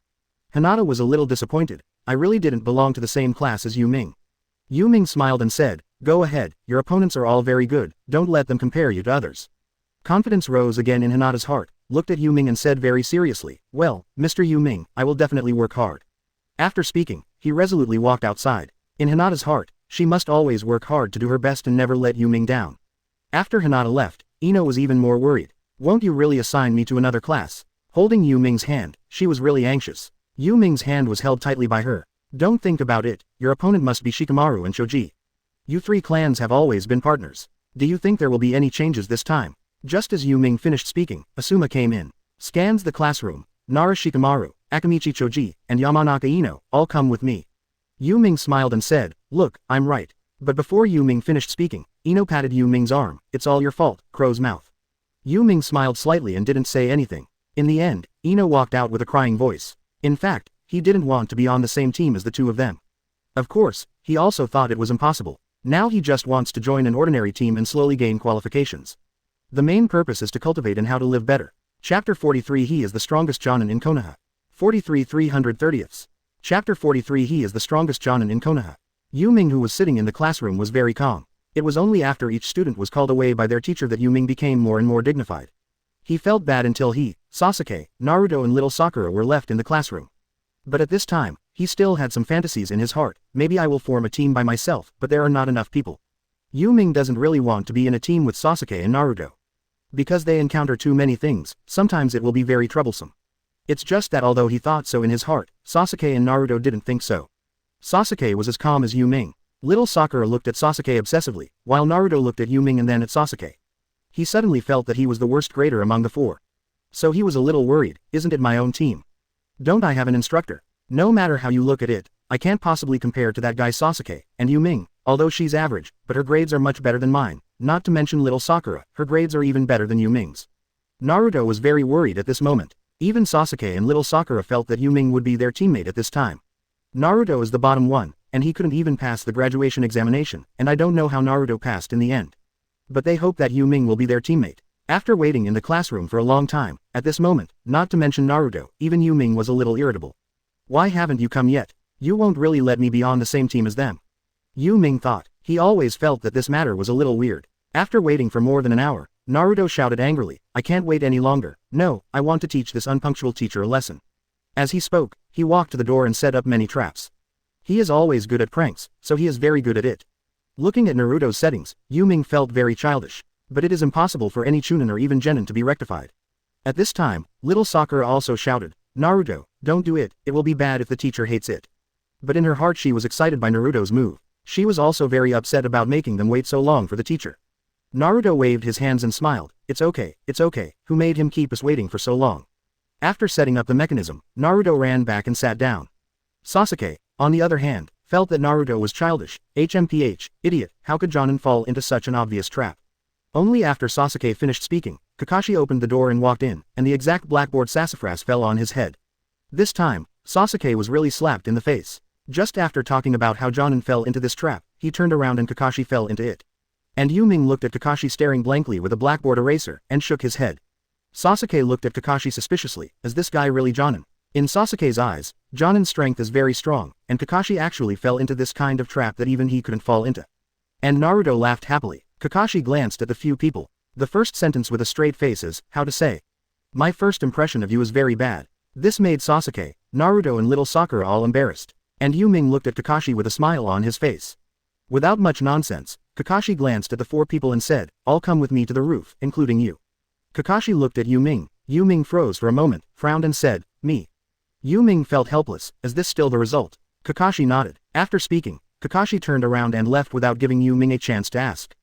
Hinata was a little disappointed. I really didn't belong to the same class as Yu Ming. Yu Ming smiled and said, go ahead, your opponents are all very good, don't let them compare you to others. Confidence rose again in Hinata's heart, looked at Yu Ming and said very seriously, well, Mr. Yu Ming, I will definitely work hard. After speaking, he resolutely walked outside. In Hinata's heart, she must always work hard to do her best and never let Yu Ming down. After Hinata left, Ino was even more worried. Won't you really assign me to another class? Holding Yu Ming's hand, she was really anxious. Yu Ming's hand was held tightly by her. Don't think about it, your opponent must be Shikamaru and Shoji. You three clans have always been partners. Do you think there will be any changes this time? Just as Yu Ming finished speaking, Asuma came in. Scans the classroom. Nara Shikamaru, Akamichi Shoji, and Yamanaka Ino, all come with me. Yu Ming smiled and said, look, I'm right. But before Yu Ming finished speaking, Ino patted Yu Ming's arm. It's all your fault, crow's mouth. Yu Ming smiled slightly and didn't say anything. In the end, Ino walked out with a crying voice. In fact, he didn't want to be on the same team as the two of them. Of course, he also thought it was impossible. Now he just wants to join an ordinary team and slowly gain qualifications. The main purpose is to cultivate and how to live better. Chapter 43 He is the strongest Jonin in Konoha. 43 330ths. Chapter 43 He is the strongest Jonin in Konoha. Yu Ming, who was sitting in the classroom, was very calm. It was only after each student was called away by their teacher that Yu Ming became more and more dignified. He felt bad until he, Sasuke, Naruto and little Sakura were left in the classroom. But at this time, he still had some fantasies in his heart. Maybe I will form a team by myself, but there are not enough people. Yu Ming doesn't really want to be in a team with Sasuke and Naruto. Because they encounter too many things, sometimes it will be very troublesome. It's just that although he thought so in his heart, Sasuke and Naruto didn't think so. Sasuke was as calm as Yu Ming. Little Sakura looked at Sasuke obsessively, while Naruto looked at Yu Ming and then at Sasuke. He suddenly felt that he was the worst grader among the four. So he was a little worried, isn't it my own team? Don't I have an instructor? No matter how you look at it, I can't possibly compare to that guy Sasuke, and Yu Ming, although she's average, but her grades are much better than mine, not to mention little Sakura, her grades are even better than Yu Ming's. Naruto was very worried at this moment. Even Sasuke and little Sakura felt that Yu Ming would be their teammate at this time. Naruto is the bottom one, and he couldn't even pass the graduation examination, and I don't know how Naruto passed in the end. But they hope that Yu Ming will be their teammate. After waiting in the classroom for a long time, at this moment, not to mention Naruto, even Yu Ming was a little irritable. Why haven't you come yet? You won't really let me be on the same team as them. Yu Ming thought. He always felt that this matter was a little weird. After waiting for more than an hour, Naruto shouted angrily, I can't wait any longer. No, I want to teach this unpunctual teacher a lesson. As he spoke, he walked to the door and set up many traps. He is always good at pranks, so he is very good at it. Looking at Naruto's settings, Yu Ming felt very childish. But it is impossible for any Chunin or even Genin to be rectified. At this time, little Sakura also shouted, Naruto, don't do it, it will be bad if the teacher hates it. But in her heart she was excited by Naruto's move. She was also very upset about making them wait so long for the teacher. Naruto waved his hands and smiled, it's okay, who made him keep us waiting for so long? After setting up the mechanism, Naruto ran back and sat down. Sasuke, on the other hand, felt that Naruto was childish, idiot, how could Jonin fall into such an obvious trap? Only after Sasuke finished speaking, Kakashi opened the door and walked in, and the exact blackboard sassafras fell on his head. This time, Sasuke was really slapped in the face. Just after talking about how Jonin fell into this trap, he turned around and Kakashi fell into it. And Yu Ming looked at Kakashi staring blankly with a blackboard eraser, and shook his head. Sasuke looked at Kakashi suspiciously, is this guy really Jonin? In Sasuke's eyes, Jonin's strength is very strong, and Kakashi actually fell into this kind of trap that even he couldn't fall into. And Naruto laughed happily. Kakashi glanced at the few people. The first sentence with a straight face is, how to say. My first impression of you is very bad. This made Sasuke, Naruto and little Sakura all embarrassed. And Yu Ming looked at Kakashi with a smile on his face. Without much nonsense, Kakashi glanced at the four people and said, all come with me to the roof, including you. Kakashi looked at Yu Ming. Yu Ming froze for a moment, frowned and said, me. Yu Ming felt helpless, is this still the result? Kakashi nodded. After speaking, Kakashi turned around and left without giving Yu Ming a chance to ask.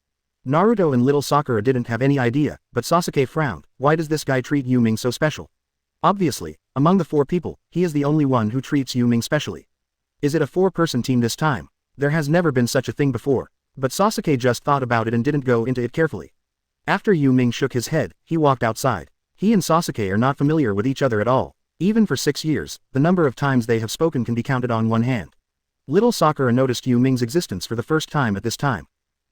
Naruto and little Sakura didn't have any idea, but Sasuke frowned, why does this guy treat Yu Ming so special? Obviously, among the four people, he is the only one who treats Yu Ming specially. Is it a four-person team this time? There has never been such a thing before. But Sasuke just thought about it and didn't go into it carefully. After Yu Ming shook his head, he walked outside. He and Sasuke are not familiar with each other at all. Even for 6 years, the number of times they have spoken can be counted on one hand. Little Sakura noticed Yu Ming's existence for the first time at this time.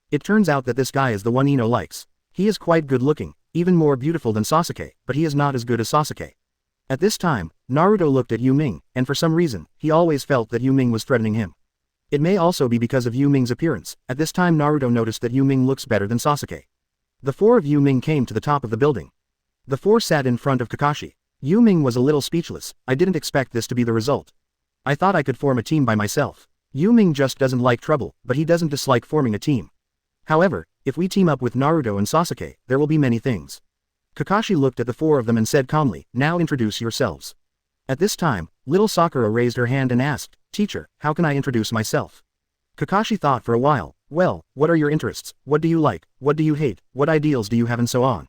It turns out that this guy is the one Ino likes. He is quite good looking, even more beautiful than Sasuke, but he is not as good as Sasuke. At this time, Naruto looked at Yu Ming, and for some reason, he always felt that Yu Ming was threatening him. It may also be because of Yu Ming's appearance. At this time Naruto noticed that Yu Ming looks better than Sasuke. The four of Yu Ming came to the top of the building. The four sat in front of Kakashi. Yu Ming was a little speechless, I didn't expect this to be the result. I thought I could form a team by myself. Yu Ming just doesn't like trouble, but he doesn't dislike forming a team. However, if we team up with Naruto and Sasuke, there will be many things. Kakashi looked at the four of them and said calmly, now introduce yourselves. At this time, little Sakura raised her hand and asked, teacher, how can I introduce myself? Kakashi thought for a while, well, what are your interests, what do you like, what do you hate, what ideals do you have and so on.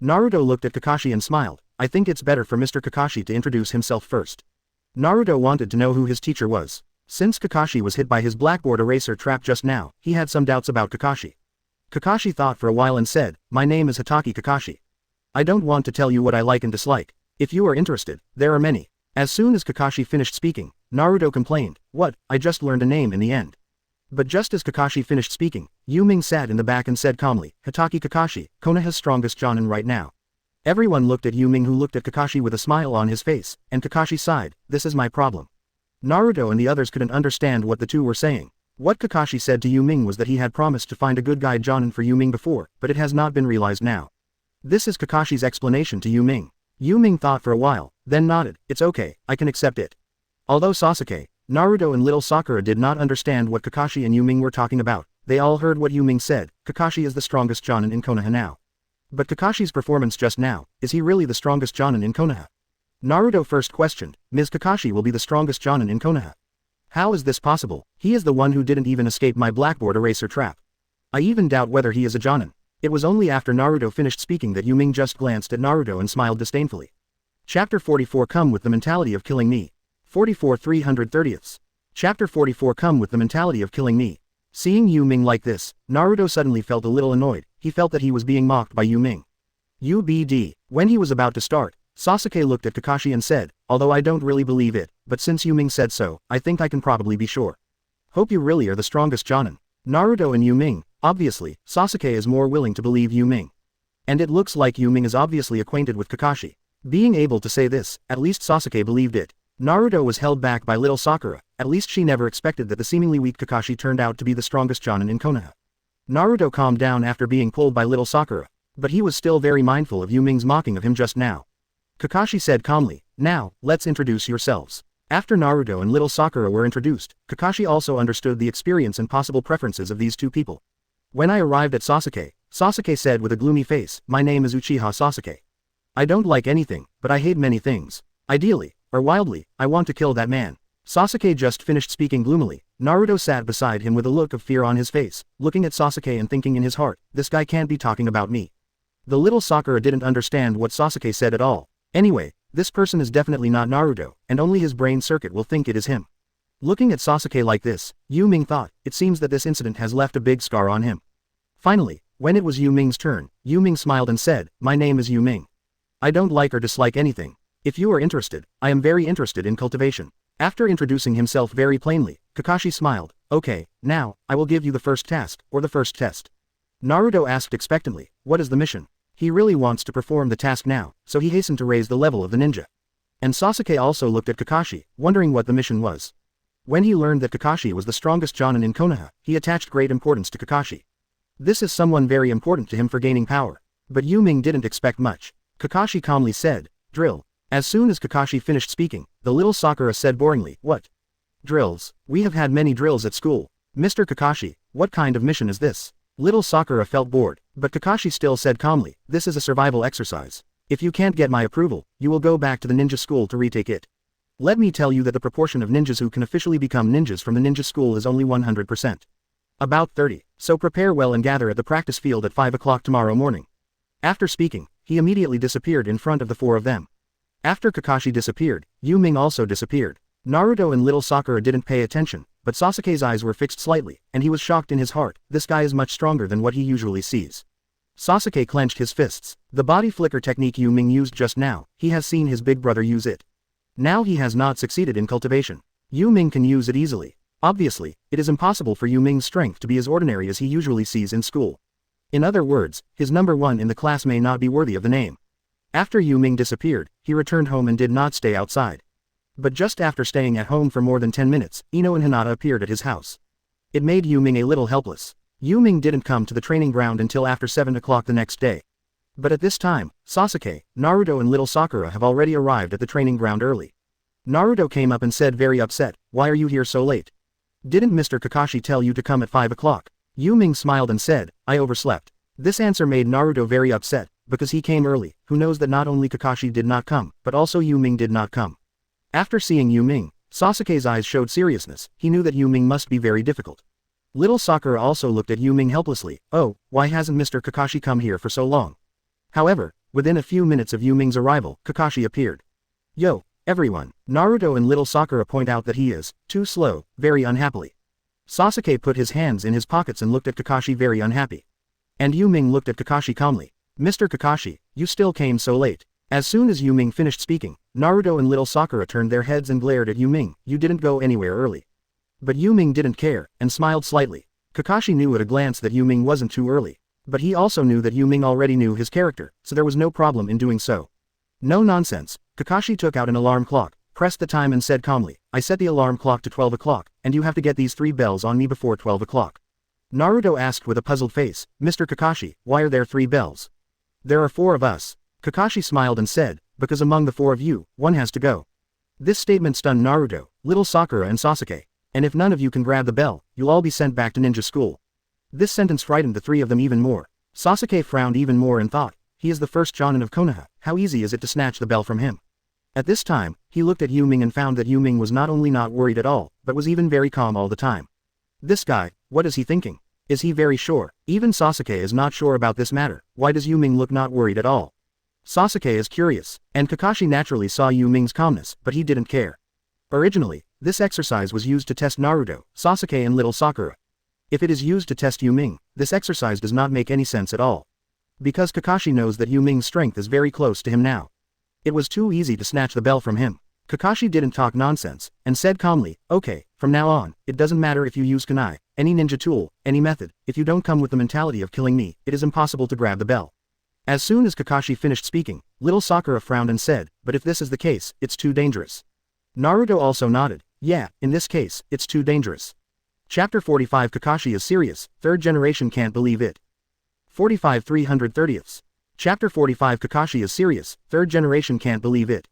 Naruto looked at Kakashi and smiled, I think it's better for Mr. Kakashi to introduce himself first. Naruto wanted to know who his teacher was. Since Kakashi was hit by his blackboard eraser trap just now, he had some doubts about Kakashi. Kakashi thought for a while and said, my name is Hitaki Kakashi. I don't want to tell you what I like and dislike. If you are interested, there are many. As soon as Kakashi finished speaking, Naruto complained, what, I just learned a name in the end. But just as Kakashi finished speaking, Yu Ming sat in the back and said calmly, Hitaki Kakashi, Konoha's strongest Jonin right now. Everyone looked at Yu Ming who looked at Kakashi with a smile on his face, and Kakashi sighed, this is my problem. Naruto and the others couldn't understand what the two were saying. What Kakashi said to Yu Ming was that he had promised to find a good guy Jonin for Yu Ming before, but it has not been realized now. This is Kakashi's explanation to Yu Ming. Yu Ming thought for a while, then nodded, it's okay, I can accept it. Although Sasuke, Naruto and little Sakura did not understand what Kakashi and Yu Ming were talking about, they all heard what Yu Ming said, Kakashi is the strongest Jonin in Konoha now. But Kakashi's performance just now, is he really the strongest Jonin in Konoha? Naruto first questioned, Ms. Kakashi will be the strongest Jonin in Konoha. How is this possible? He is the one who didn't even escape my blackboard eraser trap. I even doubt whether he is a Jonin. It was only after Naruto finished speaking that Yu Ming just glanced at Naruto and smiled disdainfully. Chapter 44 Come with the mentality of killing me. 44 330ths. Chapter 44 Come with the mentality of killing me. Seeing Yu Ming like this, Naruto suddenly felt a little annoyed. He felt that he was being mocked by Yu Ming. UBD. When he was about to start, Sasuke looked at Kakashi and said, although I don't really believe it, but since Yu Ming said so, I think I can probably be sure. Hope you really are the strongest Jonin. Naruto and Yu Ming, obviously, Sasuke is more willing to believe Yu Ming. And it looks like Yu Ming is obviously acquainted with Kakashi. Being able to say this, at least Sasuke believed it. Naruto was held back by little Sakura, at least she never expected that the seemingly weak Kakashi turned out to be the strongest Jonin in Konoha. Naruto calmed down after being pulled by little Sakura, but he was still very mindful of Yu Ming's mocking of him just now. Kakashi said calmly, now, let's introduce yourselves. After Naruto and little Sakura were introduced, Kakashi also understood the experience and possible preferences of these two people. When I arrived at Sasuke, Sasuke said with a gloomy face, my name is Uchiha Sasuke. I don't like anything, but I hate many things. Ideally, or wildly, I want to kill that man. Sasuke just finished speaking gloomily. Naruto sat beside him with a look of fear on his face, looking at Sasuke and thinking in his heart, this guy can't be talking about me. The little Sakura didn't understand what Sasuke said at all. Anyway, this person is definitely not Naruto, and only his brain circuit will think it is him. Looking at Sasuke like this, Yu Ming thought, it seems that this incident has left a big scar on him. Finally, when it was Yu Ming's turn, Yu Ming smiled and said, my name is Yu Ming. I don't like or dislike anything. If you are interested, I am very interested in cultivation. After introducing himself very plainly, Kakashi smiled, okay, now, I will give you the first task, or the first test. Naruto asked expectantly, what is the mission? He really wants to perform the task now, so he hastened to raise the level of the ninja. And Sasuke also looked at Kakashi, wondering what the mission was. When he learned that Kakashi was the strongest Jonin in Konoha, he attached great importance to Kakashi. This is someone very important to him for gaining power. But Yu Ming didn't expect much. Kakashi calmly said, drill. As soon as Kakashi finished speaking, the little Sakura said boringly, what? Drills. We have had many drills at school. Mr. Kakashi, what kind of mission is this? Little Sakura felt bored, but Kakashi still said calmly, this is a survival exercise. If you can't get my approval, you will go back to the ninja school to retake it. Let me tell you that the proportion of ninjas who can officially become ninjas from the ninja school is only 100%. About 30, so prepare well and gather at the practice field at 5 o'clock tomorrow morning. After speaking, he immediately disappeared in front of the four of them. After Kakashi disappeared, Yu Ming also disappeared. Naruto and little Sakura didn't pay attention, but Sasuke's eyes were fixed slightly, and he was shocked in his heart, this guy is much stronger than what he usually sees. Sasuke clenched his fists. The body flicker technique Yu Ming used just now, he has seen his big brother use it. Now he has not succeeded in cultivation. Yu Ming can use it easily. Obviously, it is impossible for Yu Ming's strength to be as ordinary as he usually sees in school. In other words, his number one in the class may not be worthy of the name. After Yu Ming disappeared, he returned home and did not stay outside. But just after staying at home for more than 10 minutes, Ino and Hinata appeared at his house. It made Yu Ming a little helpless. Yu Ming didn't come to the training ground until after 7 o'clock the next day. But at this time, Sasuke, Naruto and little Sakura have already arrived at the training ground early. Naruto came up and said very upset, why are you here so late? Didn't Mr. Kakashi tell you to come at 5 o'clock? Yu Ming smiled and said, I overslept. This answer made Naruto very upset, because he came early, who knows that not only Kakashi did not come, but also Yu Ming did not come. After seeing Yu Ming, Sasuke's eyes showed seriousness, he knew that Yu Ming must be very difficult. Little Sakura also looked at Yu Ming helplessly, oh, why hasn't Mr. Kakashi come here for so long? However, within a few minutes of Yu Ming's arrival, Kakashi appeared. Yo, everyone, Naruto and little Sakura point out that he is, too slow, very unhappily. Sasuke put his hands in his pockets and looked at Kakashi very unhappy. And Yu Ming looked at Kakashi calmly. Mr. Kakashi, you still came so late. As soon as Yu Ming finished speaking, Naruto and little Sakura turned their heads and glared at Yu Ming, you didn't go anywhere early. But Yu Ming didn't care, and smiled slightly. Kakashi knew at a glance that Yu Ming wasn't too early. But he also knew that Yu Ming already knew his character, so there was no problem in doing so. No nonsense. Kakashi took out an alarm clock, pressed the time and said calmly, I set the alarm clock to 12 o'clock, and you have to get these 3 bells on me before 12 o'clock. Naruto asked with a puzzled face, Mr. Kakashi, why are there 3 bells? There are 4 of us. Kakashi smiled and said, because among the 4 of you, 1 has to go. This statement stunned Naruto, little Sakura and Sasuke. And if none of you can grab the bell, you'll all be sent back to ninja school. This sentence frightened the 3 of them even more. Sasuke frowned even more and thought, he is the first Jonin of Konoha, how easy is it to snatch the bell from him? At this time, he looked at Yu Ming and found that Yu Ming was not only not worried at all, but was even very calm all the time. This guy, what is he thinking? Is he very sure? Even Sasuke is not sure about this matter. Why does Yu Ming look not worried at all? Sasuke is curious, and Kakashi naturally saw Yu Ming's calmness, but he didn't care. Originally, this exercise was used to test Naruto, Sasuke and little Sakura. If it is used to test Yu Ming, this exercise does not make any sense at all. Because Kakashi knows that Yu Ming's strength is very close to him now. It was too easy to snatch the bell from him. Kakashi didn't talk nonsense, and said calmly, okay, from now on, it doesn't matter if you use kunai, any ninja tool, any method, if you don't come with the mentality of killing me, it is impossible to grab the bell. As soon as Kakashi finished speaking, little Sakura frowned and said, but if this is the case, it's too dangerous. Naruto also nodded, yeah, in this case, it's too dangerous. Chapter 45 Kakashi is serious, third generation can't believe it. 45 330ths. Chapter 45 Kakashi is serious, third generation can't believe it.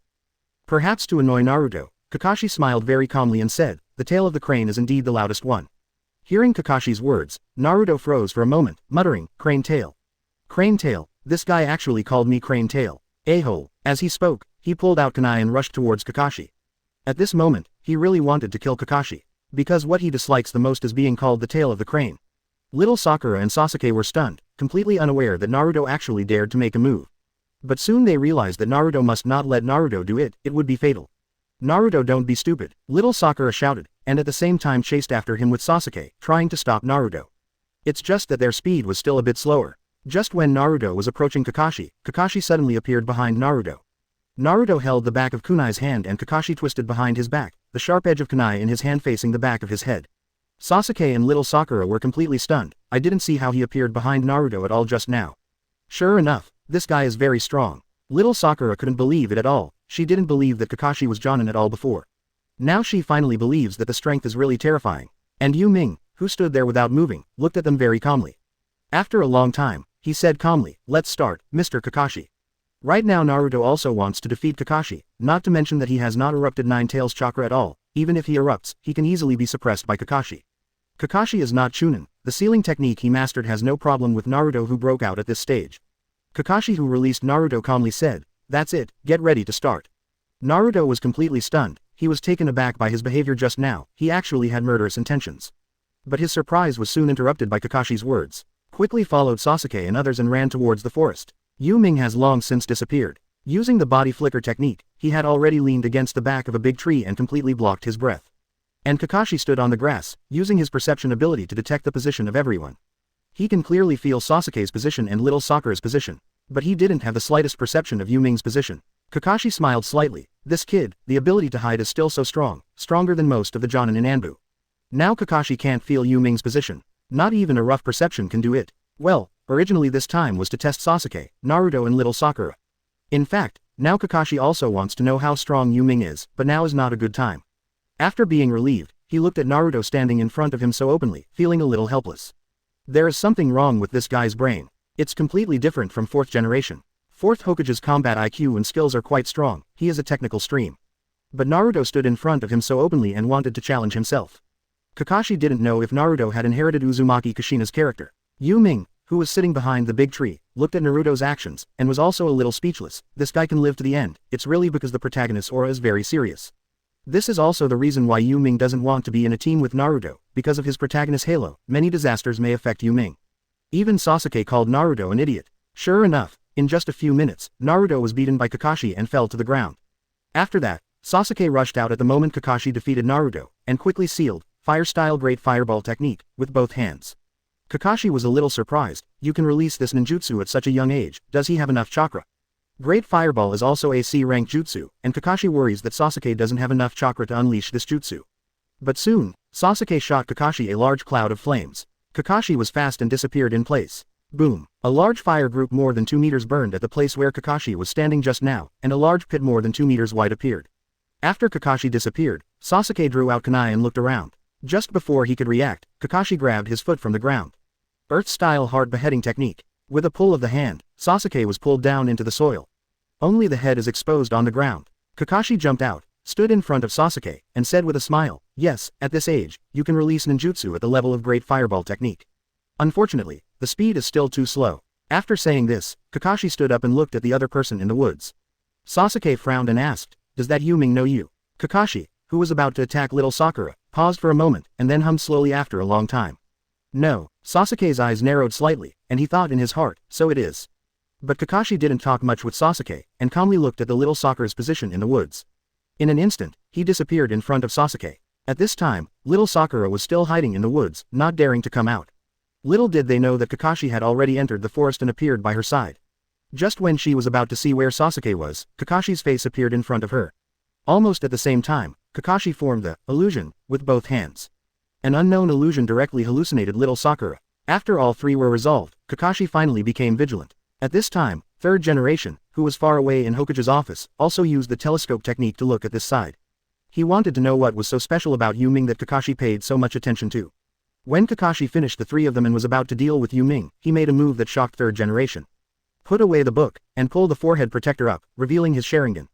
Perhaps to annoy Naruto, Kakashi smiled very calmly and said, the tail of the crane is indeed the loudest one. Hearing Kakashi's words, Naruto froze for a moment, muttering, crane tail. Crane tail, this guy actually called me crane tail. A-hole. As he spoke, he pulled out kunai and rushed towards Kakashi. At this moment, he really wanted to kill Kakashi. Because what he dislikes the most is being called the tail of the crane. Little Sakura and Sasuke were stunned, completely unaware that Naruto actually dared to make a move. But soon they realized that Naruto must not let Naruto do it, it would be fatal. Naruto, don't be stupid, little Sakura shouted, and at the same time chased after him with Sasuke, trying to stop Naruto. It's just that their speed was still a bit slower. Just when Naruto was approaching Kakashi, Kakashi suddenly appeared behind Naruto. Naruto held the back of kunai's hand and Kakashi twisted behind his back, the sharp edge of kunai in his hand facing the back of his head. Sasuke and little Sakura were completely stunned. I didn't see how he appeared behind Naruto at all just now. Sure enough, this guy is very strong. Little Sakura couldn't believe it at all. She didn't believe that Kakashi was Jonin at all before. Now she finally believes that the strength is really terrifying. And Yu Ming, who stood there without moving, looked at them very calmly. After a long time, he said calmly, let's start, Mr. Kakashi. Right now Naruto also wants to defeat Kakashi, not to mention that he has not erupted Nine Tails chakra at all. Even if he erupts, he can easily be suppressed by Kakashi. Kakashi is not Chunin, the sealing technique he mastered has no problem with Naruto who broke out at this stage. Kakashi who released Naruto calmly said, that's it, get ready to start. Naruto was completely stunned, he was taken aback by his behavior just now, he actually had murderous intentions. But his surprise was soon interrupted by Kakashi's words. Quickly followed Sasuke and others and ran towards the forest. Yu Ming has long since disappeared. Using the body flicker technique, he had already leaned against the back of a big tree and completely blocked his breath. And Kakashi stood on the grass, using his perception ability to detect the position of everyone. He can clearly feel Sasuke's position and little Sakura's position. But he didn't have the slightest perception of Yu Ming's position. Kakashi smiled slightly. This kid, the ability to hide is still so strong, stronger than most of the Jonin in Anbu. Now Kakashi can't feel Yu Ming's position. Not even a rough perception can do it. Well, originally this time was to test Sasuke, Naruto and little Sakura. In fact, now Kakashi also wants to know how strong Yu Ming is, but now is not a good time. After being relieved, he looked at Naruto standing in front of him so openly, feeling a little helpless. There is something wrong with this guy's brain. It's completely different from 4th generation. 4th Hokage's combat IQ and skills are quite strong, he is a technical stream. But Naruto stood in front of him so openly and wanted to challenge himself. Kakashi didn't know if Naruto had inherited Uzumaki Kushina's character. Yu Ming, who was sitting behind the big tree, looked at Naruto's actions, and was also a little speechless. This guy can live to the end, it's really because the protagonist's aura is very serious. This is also the reason why Yu Ming doesn't want to be in a team with Naruto, because of his protagonist's halo, many disasters may affect Yu Ming. Even Sasuke called Naruto an idiot. Sure enough, in just a few minutes, Naruto was beaten by Kakashi and fell to the ground. After that, Sasuke rushed out at the moment Kakashi defeated Naruto, and quickly sealed, fire-style great fireball technique, with both hands. Kakashi was a little surprised, you can release this ninjutsu at such a young age, does he have enough chakra? Great Fireball is also a C-rank jutsu, and Kakashi worries that Sasuke doesn't have enough chakra to unleash this jutsu. But soon, Sasuke shot Kakashi a large cloud of flames. Kakashi was fast and disappeared in place. Boom! A large fire group more than 2 meters burned at the place where Kakashi was standing just now, and a large pit more than 2 meters wide appeared. After Kakashi disappeared, Sasuke drew out kunai and looked around. Just before he could react, Kakashi grabbed his foot from the ground. Earth-style hard beheading technique. With a pull of the hand, Sasuke was pulled down into the soil. Only the head is exposed on the ground. Kakashi jumped out, stood in front of Sasuke, and said with a smile, yes, at this age, you can release ninjutsu at the level of Great Fireball technique. Unfortunately, the speed is still too slow. After saying this, Kakashi stood up and looked at the other person in the woods. Sasuke frowned and asked, "Does that Yu Ming know you?" Kakashi, who was about to attack little Sakura, paused for a moment and then hummed slowly after a long time. No, Sasuke's eyes narrowed slightly, and he thought in his heart, so it is. But Kakashi didn't talk much with Sasuke, and calmly looked at the little Sakura's position in the woods. In an instant, he disappeared in front of Sasuke. At this time, little Sakura was still hiding in the woods, not daring to come out. Little did they know that Kakashi had already entered the forest and appeared by her side. Just when she was about to see where Sasuke was, Kakashi's face appeared in front of her. Almost at the same time, Kakashi formed the illusion with both hands. An unknown illusion directly hallucinated little Sakura. After all three were resolved, Kakashi finally became vigilant. At this time, third generation, who was far away in Hokage's office, also used the telescope technique to look at this side. He wanted to know what was so special about Yu Ming that Kakashi paid so much attention to. When Kakashi finished the three of them and was about to deal with Yu Ming, he made a move that shocked third generation. Put away the book, and pull the forehead protector up, revealing his Sharingan.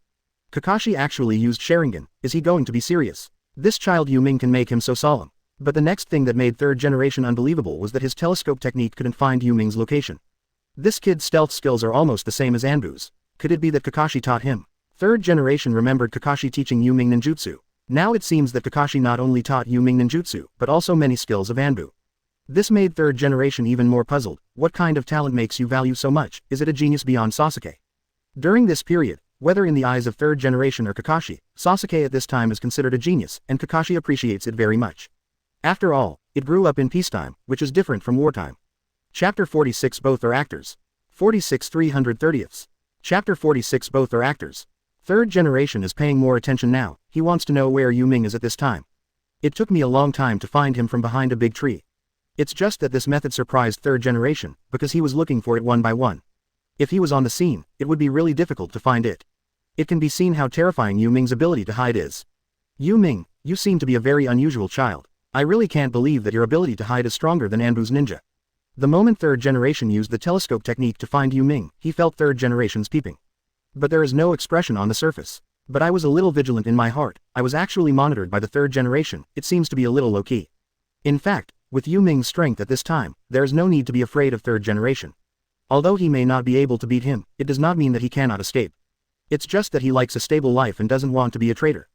Kakashi actually used Sharingan. Is he going to be serious? This child Yu Ming can make him so solemn. But the next thing that made third generation unbelievable was that his telescope technique couldn't find Yu Ming's location. This kid's stealth skills are almost the same as Anbu's. Could it be that Kakashi taught him? Third generation remembered Kakashi teaching Yu Ming ninjutsu. Now it seems that Kakashi not only taught Yu Ming ninjutsu, but also many skills of Anbu. This made third generation even more puzzled. What kind of talent makes you value so much? Is it a genius beyond Sasuke? During this period, whether in the eyes of third generation or Kakashi, Sasuke at this time is considered a genius, and Kakashi appreciates it very much. After all, it grew up in peacetime, which is different from wartime. Chapter 46 Both are actors. 46 330ths. Chapter 46 Both are actors. Third generation is paying more attention now. He wants to know where Yu Ming is at this time. It took me a long time to find him from behind a big tree. It's just that this method surprised third generation, because he was looking for it one by one. If he was on the scene, it would be really difficult to find it. It can be seen how terrifying Yu Ming's ability to hide is. Yu Ming, you seem to be a very unusual child. I really can't believe that your ability to hide is stronger than Anbu's ninja. The moment third generation used the telescope technique to find Yu Ming, he felt third generation's peeping. But there is no expression on the surface. But I was a little vigilant in my heart. I was actually monitored by the third generation. It seems to be a little low-key. In fact, with Yu Ming's strength at this time, there is no need to be afraid of third generation. Although he may not be able to beat him, it does not mean that he cannot escape. It's just that he likes a stable life and doesn't want to be a traitor.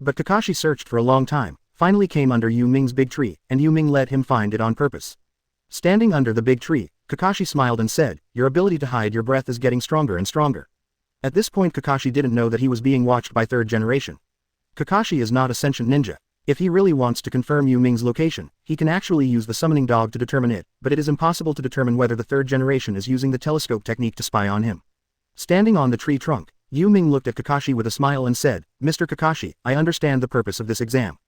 But Kakashi searched for a long time, finally came under Yu Ming's big tree, and Yu Ming let him find it on purpose. Standing under the big tree, Kakashi smiled and said, "Your ability to hide your breath is getting stronger and stronger." At this point Kakashi didn't know that he was being watched by third generation. Kakashi is not a sentient ninja. If he really wants to confirm Yu Ming's location, he can actually use the summoning dog to determine it, but it is impossible to determine whether the third generation is using the telescope technique to spy on him. Standing on the tree trunk, Yu Ming looked at Kakashi with a smile and said, "Mr. Kakashi, I understand the purpose of this exam.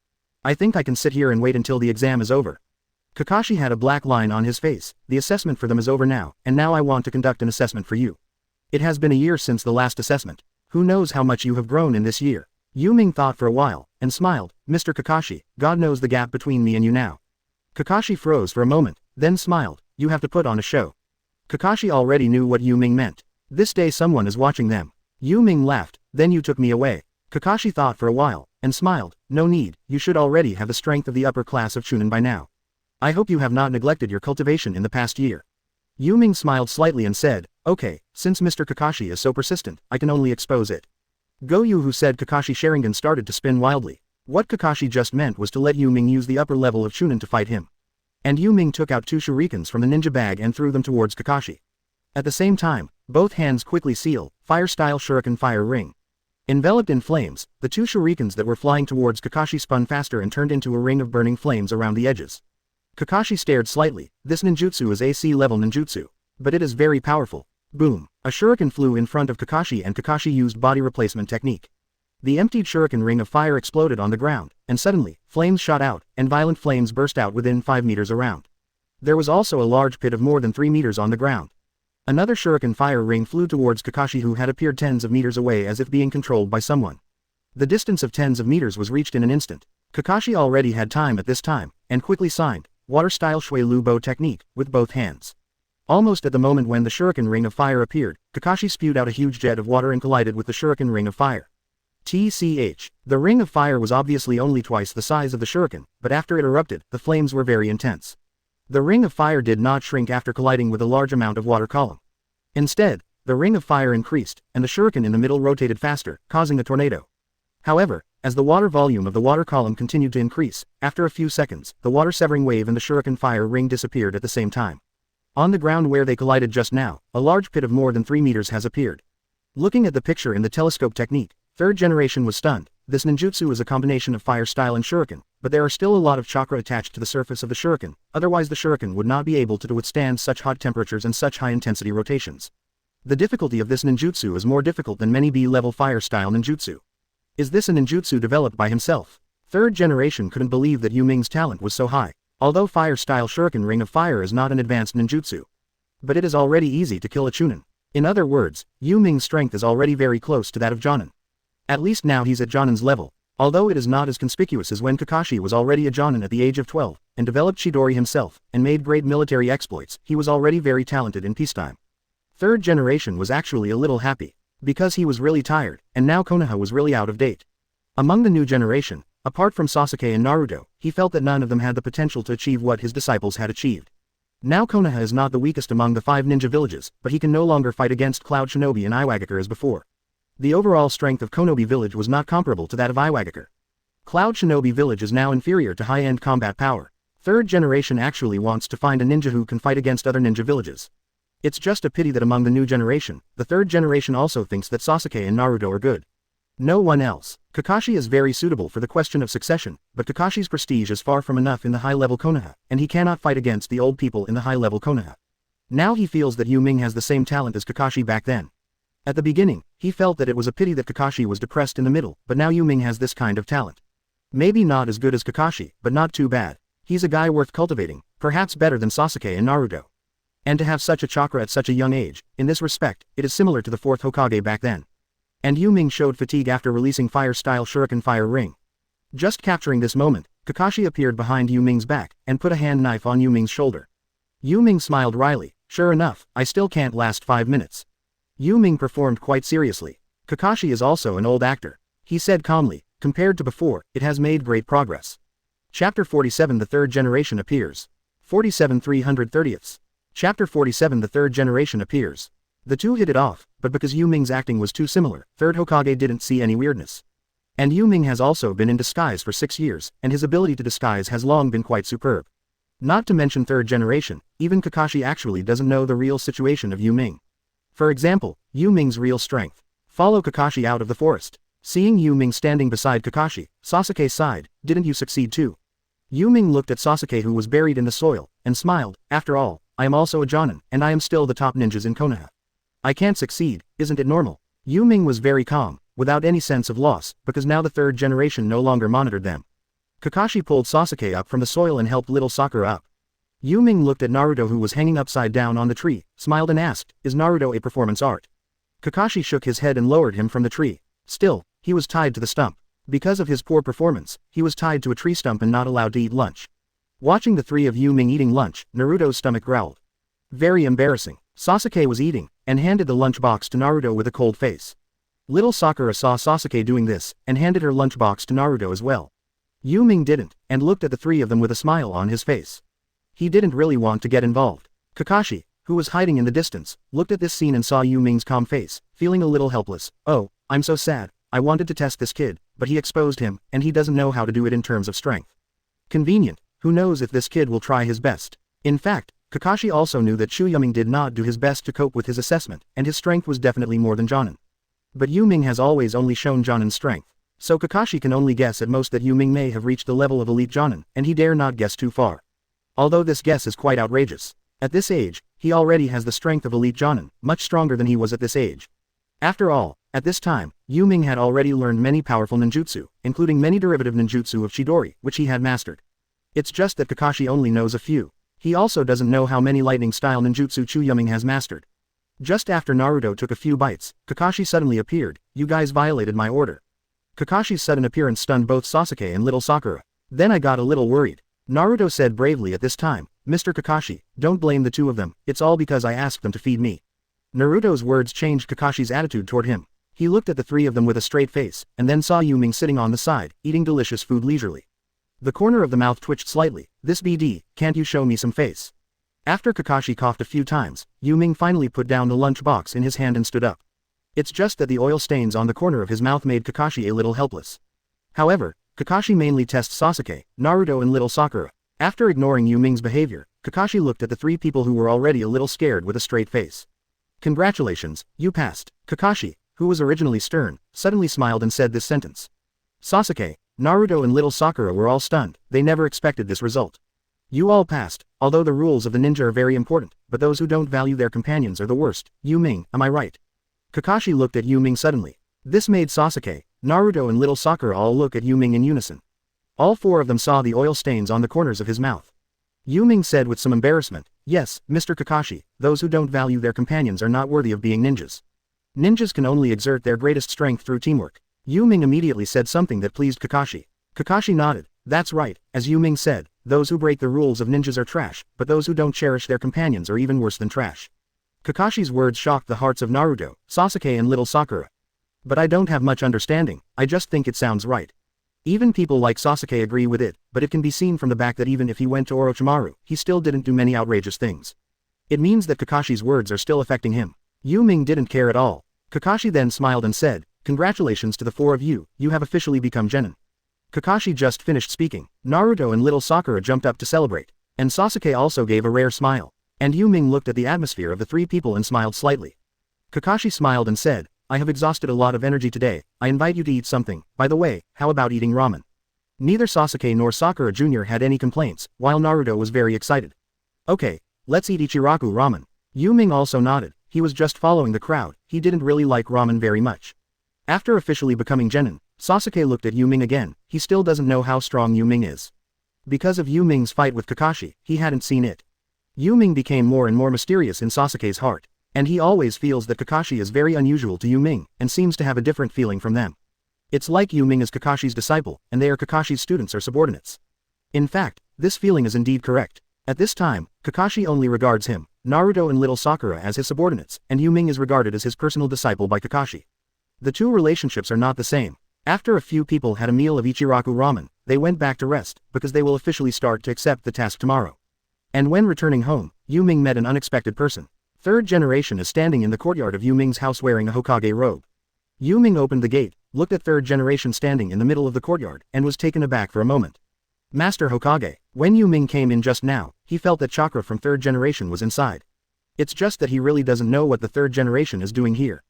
I think I can sit here and wait until the exam is over." Kakashi had a black line on his face. "The assessment for them is over now, and now I want to conduct an assessment for you. It has been a year since the last assessment. Who knows how much you have grown in this year?" Yu Ming thought for a while, and smiled. "Mr. Kakashi, God knows the gap between me and you now." Kakashi froze for a moment, then smiled. "You have to put on a show." Kakashi already knew what Yu Ming meant. This day someone is watching them. Yu Ming laughed. "Then you took me away." Kakashi thought for a while, and smiled. "No need, you should already have the strength of the upper class of Chunin by now. I hope you have not neglected your cultivation in the past year." Yu Ming smiled slightly and said, "Okay, since Mr. Kakashi is so persistent, I can only expose it." Goyu, who said Kakashi Sharingan, started to spin wildly. What Kakashi just meant was to let Yu Ming use the upper level of Chunin to fight him. And Yu Ming took out two shurikens from the ninja bag and threw them towards Kakashi. At the same time, both hands quickly seal, fire-style shuriken fire ring. Enveloped in flames, the two shurikens that were flying towards Kakashi spun faster and turned into a ring of burning flames around the edges. Kakashi stared slightly. This ninjutsu is AC level ninjutsu. But it is very powerful. Boom. A shuriken flew in front of Kakashi and Kakashi used body replacement technique. The emptied shuriken ring of fire exploded on the ground, and suddenly, flames shot out, and violent flames burst out within 5 meters around. There was also a large pit of more than 3 meters on the ground. Another shuriken fire ring flew towards Kakashi, who had appeared tens of meters away as if being controlled by someone. The distance of tens of meters was reached in an instant. Kakashi already had time at this time, and quickly signed, water-style Shui Lu Bo technique, with both hands. Almost at the moment when the shuriken ring of fire appeared, Kakashi spewed out a huge jet of water and collided with the shuriken ring of fire. TCH. The ring of fire was obviously only twice the size of the shuriken, but after it erupted, the flames were very intense. The ring of fire did not shrink after colliding with a large amount of water column. Instead, the ring of fire increased, and the shuriken in the middle rotated faster, causing a tornado. However, as the water volume of the water column continued to increase, after a few seconds, the water-severing wave and the shuriken fire ring disappeared at the same time. On the ground where they collided just now, a large pit of more than 3 meters has appeared. Looking at the picture in the telescope technique, third generation was stunned. This ninjutsu is a combination of fire style and shuriken, but there are still a lot of chakra attached to the surface of the shuriken, otherwise the shuriken would not be able to withstand such hot temperatures and such high-intensity rotations. The difficulty of this ninjutsu is more difficult than many B-level fire style ninjutsu. Is this a ninjutsu developed by himself? Third generation couldn't believe that Yu Ming's talent was so high. Although fire style shuriken ring of fire is not an advanced ninjutsu, but it is already easy to kill a chunin. In other words, Yu Ming's strength is already very close to that of Jonin. At least now he's at Jonin's level, although it is not as conspicuous as when Kakashi was already a Jonin at the age of 12, and developed Chidori himself, and made great military exploits. He was already very talented in peacetime. Third generation was actually a little happy, because he was really tired, and now Konoha was really out of date. Among the new generation, apart from Sasuke and Naruto, he felt that none of them had the potential to achieve what his disciples had achieved. Now Konoha is not the weakest among the 5 ninja villages, but he can no longer fight against Cloud Shinobi and Iwagakure as before. The overall strength of Konobi village was not comparable to that of Iwagakure. Cloud Shinobi village is now inferior to high-end combat power. Third generation actually wants to find a ninja who can fight against other ninja villages. It's just a pity that among the new generation, the third generation also thinks that Sasuke and Naruto are good. No one else. Kakashi is very suitable for the question of succession, but Kakashi's prestige is far from enough in the high-level Konoha, and he cannot fight against the old people in the high-level Konoha. Now he feels that Yu Ming has the same talent as Kakashi back then. At the beginning, he felt that it was a pity that Kakashi was depressed in the middle, but now Yu Ming has this kind of talent. Maybe not as good as Kakashi, but not too bad. He's a guy worth cultivating, perhaps better than Sasuke and Naruto. And to have such a chakra at such a young age, in this respect, it is similar to the 4th Hokage back then. And Yu Ming showed fatigue after releasing fire-style shuriken fire ring. Just capturing this moment, Kakashi appeared behind Yu Ming's back, and put a hand knife on Yu Ming's shoulder. Yu Ming smiled wryly. Sure enough, I still can't last 5 minutes. Yu Ming performed quite seriously. Kakashi is also an old actor. He said calmly, compared to before, it has made great progress. Chapter 47 The third generation appears. 47 330ths. Chapter 47 The third generation appears. The two hit it off, but because Yu Ming's acting was too similar, third Hokage didn't see any weirdness. And Yu Ming has also been in disguise for 6 years, and his ability to disguise has long been quite superb. Not to mention third generation, even Kakashi actually doesn't know the real situation of Yu Ming. For example, Yu Ming's real strength. Follow Kakashi out of the forest. Seeing Yu Ming standing beside Kakashi, Sasuke sighed, didn't you succeed too? Yu Ming looked at Sasuke who was buried in the soil, and smiled, after all, I am also a Jonin, and I am still the top ninjas in Konoha. I can't succeed, isn't it normal? Yu Ming was very calm, without any sense of loss, because now the third generation no longer monitored them. Kakashi pulled Sasuke up from the soil and helped little Sakura up. Yu Ming looked at Naruto who was hanging upside down on the tree, smiled and asked, is Naruto a performance art? Kakashi shook his head and lowered him from the tree. Still, he was tied to the stump. Because of his poor performance, he was tied to a tree stump and not allowed to eat lunch. Watching the 3 of Yu Ming eating lunch, Naruto's stomach growled. Very embarrassing. Sasuke was eating, and handed the lunchbox to Naruto with a cold face. Little Sakura saw Sasuke doing this, and handed her lunchbox to Naruto as well. Yu Ming didn't, and looked at the 3 of them with a smile on his face. He didn't really want to get involved. Kakashi, who was hiding in the distance, looked at this scene and saw Yu Ming's calm face, feeling a little helpless. Oh, I'm so sad, I wanted to test this kid, but he exposed him, and he doesn't know how to do it in terms of strength. Convenient, who knows if this kid will try his best. In fact, Kakashi also knew that Yu Ming did not do his best to cope with his assessment, and his strength was definitely more than Jonin. But Yu Ming has always only shown Jonin's strength, so Kakashi can only guess at most that Yu Ming may have reached the level of elite Jonin, and he dare not guess too far. Although this guess is quite outrageous. At this age, he already has the strength of elite Jonin, much stronger than he was at this age. After all, at this time, Yu Ming had already learned many powerful ninjutsu, including many derivative ninjutsu of Chidori, which he had mastered. It's just that Kakashi only knows a few. He also doesn't know how many lightning-style ninjutsu Yu Ming has mastered. Just after Naruto took a few bites, Kakashi suddenly appeared. You guys violated my order. Kakashi's sudden appearance stunned both Sasuke and little Sakura. Then I got a little worried. Naruto said bravely at this time, Mr. Kakashi, don't blame the 2 of them, it's all because I asked them to feed me. Naruto's words changed Kakashi's attitude toward him. He looked at the 3 of them with a straight face, and then saw Yu Ming sitting on the side, eating delicious food leisurely. The corner of the mouth twitched slightly. This BD, can't you show me some face? After Kakashi coughed a few times, Yu Ming finally put down the lunch box in his hand and stood up. It's just that the oil stains on the corner of his mouth made Kakashi a little helpless. However, Kakashi mainly tests Sasuke, Naruto and little Sakura. After ignoring Yu Ming's behavior, Kakashi looked at the three people who were already a little scared with a straight face. Congratulations, you passed. Kakashi, who was originally stern, suddenly smiled and said this sentence. Sasuke, Naruto and little Sakura were all stunned, they never expected this result. You all passed, although the rules of the ninja are very important, but those who don't value their companions are the worst. Yu Ming, am I right? Kakashi looked at Yu Ming suddenly. This made Sasuke, Naruto and little Sakura all look at Yu Ming in unison. All four of them saw the oil stains on the corners of his mouth. Yu Ming said with some embarrassment, yes, Mr. Kakashi, those who don't value their companions are not worthy of being ninjas. Ninjas can only exert their greatest strength through teamwork. Yu Ming immediately said something that pleased Kakashi. Kakashi nodded. That's right, as Yu Ming said, those who break the rules of ninjas are trash, but those who don't cherish their companions are even worse than trash. Kakashi's words shocked the hearts of Naruto, Sasuke and little Sakura. But I don't have much understanding, I just think it sounds right. Even people like Sasuke agree with it, but it can be seen from the back that even if he went to Orochimaru, he still didn't do many outrageous things. It means that Kakashi's words are still affecting him. Yu Ming didn't care at all. Kakashi then smiled and said, congratulations to the four of you, you have officially become genin. Kakashi just finished speaking. Naruto and little Sakura jumped up to celebrate. And Sasuke also gave a rare smile. And Yu Ming looked at the atmosphere of the three people and smiled slightly. Kakashi smiled and said, I have exhausted a lot of energy today, I invite you to eat something. By the way, how about eating ramen? Neither Sasuke nor Sakura Jr. had any complaints, while Naruto was very excited. Okay, let's eat Ichiraku ramen. Yu Ming also nodded. He was just following the crowd, he didn't really like ramen very much. After officially becoming genin, Sasuke looked at Yu Ming again, he still doesn't know how strong Yu Ming is. Because of Yu Ming's fight with Kakashi, he hadn't seen it. Yu Ming became more and more mysterious in Sasuke's heart, and he always feels that Kakashi is very unusual to Yu Ming, and seems to have a different feeling from them. It's like Yu Ming is Kakashi's disciple, and they are Kakashi's students or subordinates. In fact, this feeling is indeed correct. At this time, Kakashi only regards him, Naruto and little Sakura as his subordinates, and Yu Ming is regarded as his personal disciple by Kakashi. The two relationships are not the same. After a few people had a meal of Ichiraku ramen, they went back to rest, because they will officially start to accept the task tomorrow. And when returning home, Yu Ming met an unexpected person. Third generation is standing in the courtyard of Yu Ming's house wearing a Hokage robe. Yu Ming opened the gate, looked at third generation standing in the middle of the courtyard, and was taken aback for a moment. Master Hokage. When Yu Ming came in just now, he felt that chakra from third generation was inside. It's just that he really doesn't know what the third generation is doing here.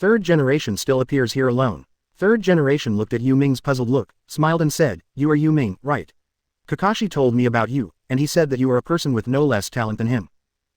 Third generation still appears here alone. Third generation looked at Yu Ming's puzzled look, smiled and said, you are Yu Ming, right? Kakashi told me about you, and he said that you are a person with no less talent than him.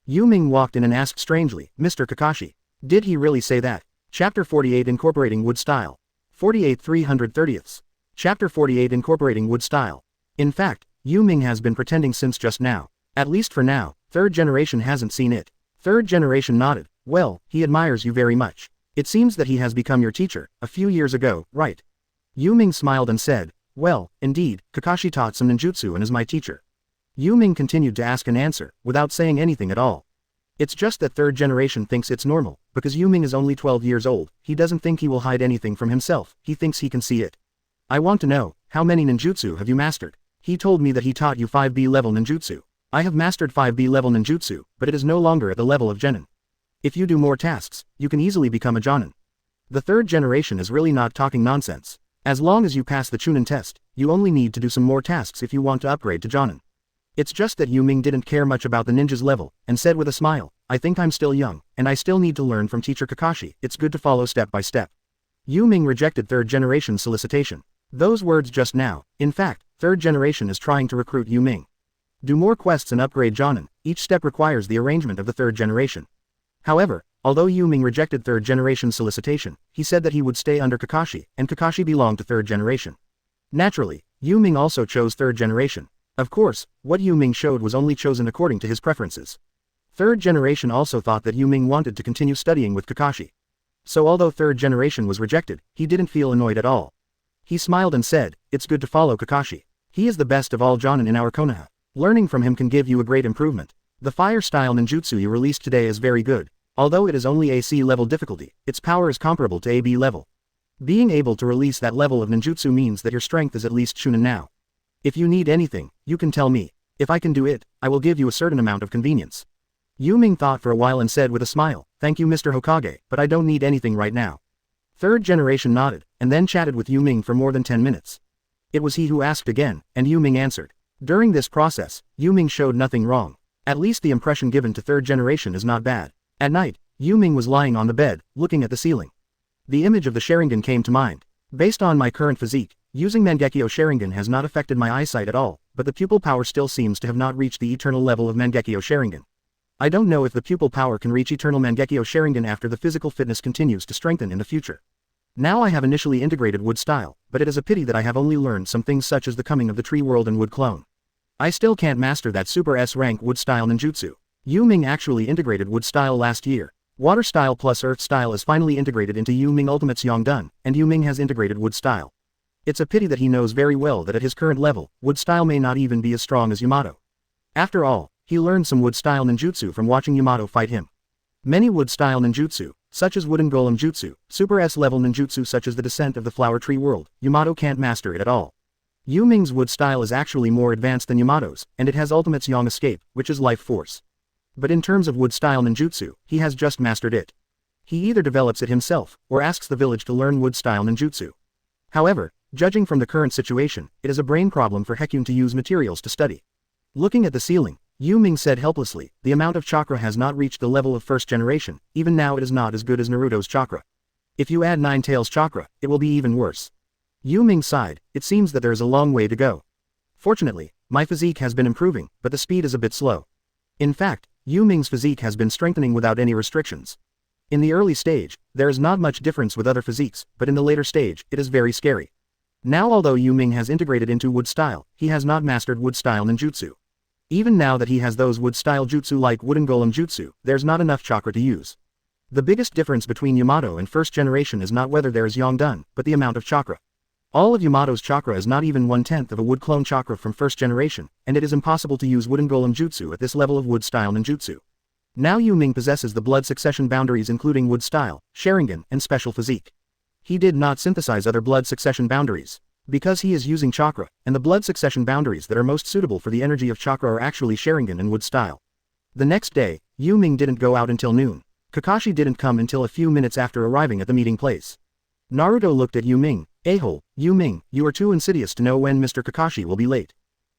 Yu Ming walked in and asked strangely, Mr. Kakashi. Did he really say that? Chapter 48 Incorporating Wood Style. 48 330ths. Chapter 48 Incorporating Wood Style. In fact, Yu Ming has been pretending since just now. At least for now, third generation hasn't seen it. Third generation nodded. Well, he admires you very much. It seems that he has become your teacher, a few years ago, right? Yu Ming smiled and said, well, indeed, Kakashi taught some ninjutsu and is my teacher. Yu Ming continued to ask and answer, without saying anything at all. It's just that third generation thinks it's normal, because Yu Ming is only 12 years old, he doesn't think he will hide anything from himself, he thinks he can see it. I want to know, how many ninjutsu have you mastered? He told me that he taught you 5B level ninjutsu. I have mastered 5B level ninjutsu, but it is no longer at the level of genin. If you do more tasks, you can easily become a jonin. The third generation is really not talking nonsense. As long as you pass the Chunin test, you only need to do some more tasks if you want to upgrade to jonin. It's just that Yu Ming didn't care much about the ninja's level, and said with a smile, I think I'm still young, and I still need to learn from teacher Kakashi, it's good to follow step by step. Yu Ming rejected third generation's solicitation. Those words just now, in fact, third generation is trying to recruit Yu Ming. Do more quests and upgrade jonin, each step requires the arrangement of the third generation. However, although Yu Ming rejected third generation's solicitation, he said that he would stay under Kakashi, and Kakashi belonged to third generation. Naturally, Yu Ming also chose third generation. Of course, what Yu Ming showed was only chosen according to his preferences. Third generation also thought that Yu Ming wanted to continue studying with Kakashi. So although third generation was rejected, he didn't feel annoyed at all. He smiled and said, it's good to follow Kakashi. He is the best of all jonin in our Konoha. Learning from him can give you a great improvement. The fire style ninjutsu you released today is very good. Although it is only AC level difficulty, its power is comparable to AB level. Being able to release that level of ninjutsu means that your strength is at least Chunin now. If you need anything, you can tell me. If I can do it, I will give you a certain amount of convenience. Yu Ming thought for a while and said with a smile, thank you Mr. Hokage, but I don't need anything right now. Third generation nodded, and then chatted with Yu Ming for more than 10 minutes. It was he who asked again, and Yu Ming answered. During this process, Yu Ming showed nothing wrong. At least the impression given to third generation is not bad. At night, Yu Ming was lying on the bed, looking at the ceiling. The image of the Sharingan came to mind. Based on my current physique, using Mangekyo Sharingan has not affected my eyesight at all, but the pupil power still seems to have not reached the eternal level of Mangekyo Sharingan. I don't know if the pupil power can reach eternal Mangekyo Sharingan after the physical fitness continues to strengthen in the future. Now I have initially integrated wood style, but it is a pity that I have only learned some things such as the coming of the tree world and wood clone. I still can't master that super S rank wood style ninjutsu. Yu Ming actually integrated wood style last year. Water style plus earth style is finally integrated into Yu Ming Ultimate's Yongdun, and Yu Ming has integrated wood style. It's a pity that he knows very well that at his current level, wood style may not even be as strong as Yamato. After all, he learned some wood style ninjutsu from watching Yamato fight him. Many wood style ninjutsu, such as wooden golem jutsu, super S level ninjutsu such as the descent of the flower tree world, Yamato can't master it at all. Yu Ming's wood style is actually more advanced than Yamato's, and it has Ultimate's Yang escape, which is life force. But in terms of wood style ninjutsu, he has just mastered it. He either develops it himself, or asks the village to learn wood style ninjutsu. However, judging from the current situation, it is a brain problem for Hekkyun to use materials to study. Looking at the ceiling, Yu Ming said helplessly, the amount of chakra has not reached the level of first generation, even now it is not as good as Naruto's chakra. If you add 9 tails chakra, it will be even worse. Yu Ming sighed, it seems that there is a long way to go. Fortunately, my physique has been improving, but the speed is a bit slow. In fact, Yu Ming's physique has been strengthening without any restrictions. In the early stage, there is not much difference with other physiques, but in the later stage, it is very scary. Now although Yu Ming has integrated into wood style, he has not mastered wood style ninjutsu. Even now that he has those wood style jutsu like wooden golem jutsu, there's not enough chakra to use. The biggest difference between Yamato and first generation is not whether there is Yongdun, but the amount of chakra. All of Yamato's chakra is not even 1/10 of a wood clone chakra from first generation, and it is impossible to use wooden golem jutsu at this level of wood style ninjutsu. Now Yu Ming possesses the blood succession boundaries including wood style, Sharingan, and special physique. He did not synthesize other blood succession boundaries. Because he is using chakra, and the blood succession boundaries that are most suitable for the energy of chakra are actually Sharingan and wood style. The next day, Yu Ming didn't go out until noon. Kakashi didn't come until a few minutes after arriving at the meeting place. Naruto looked at Yu Ming, "A-hole, Yu Ming, you are too insidious to know when Mr. Kakashi will be late."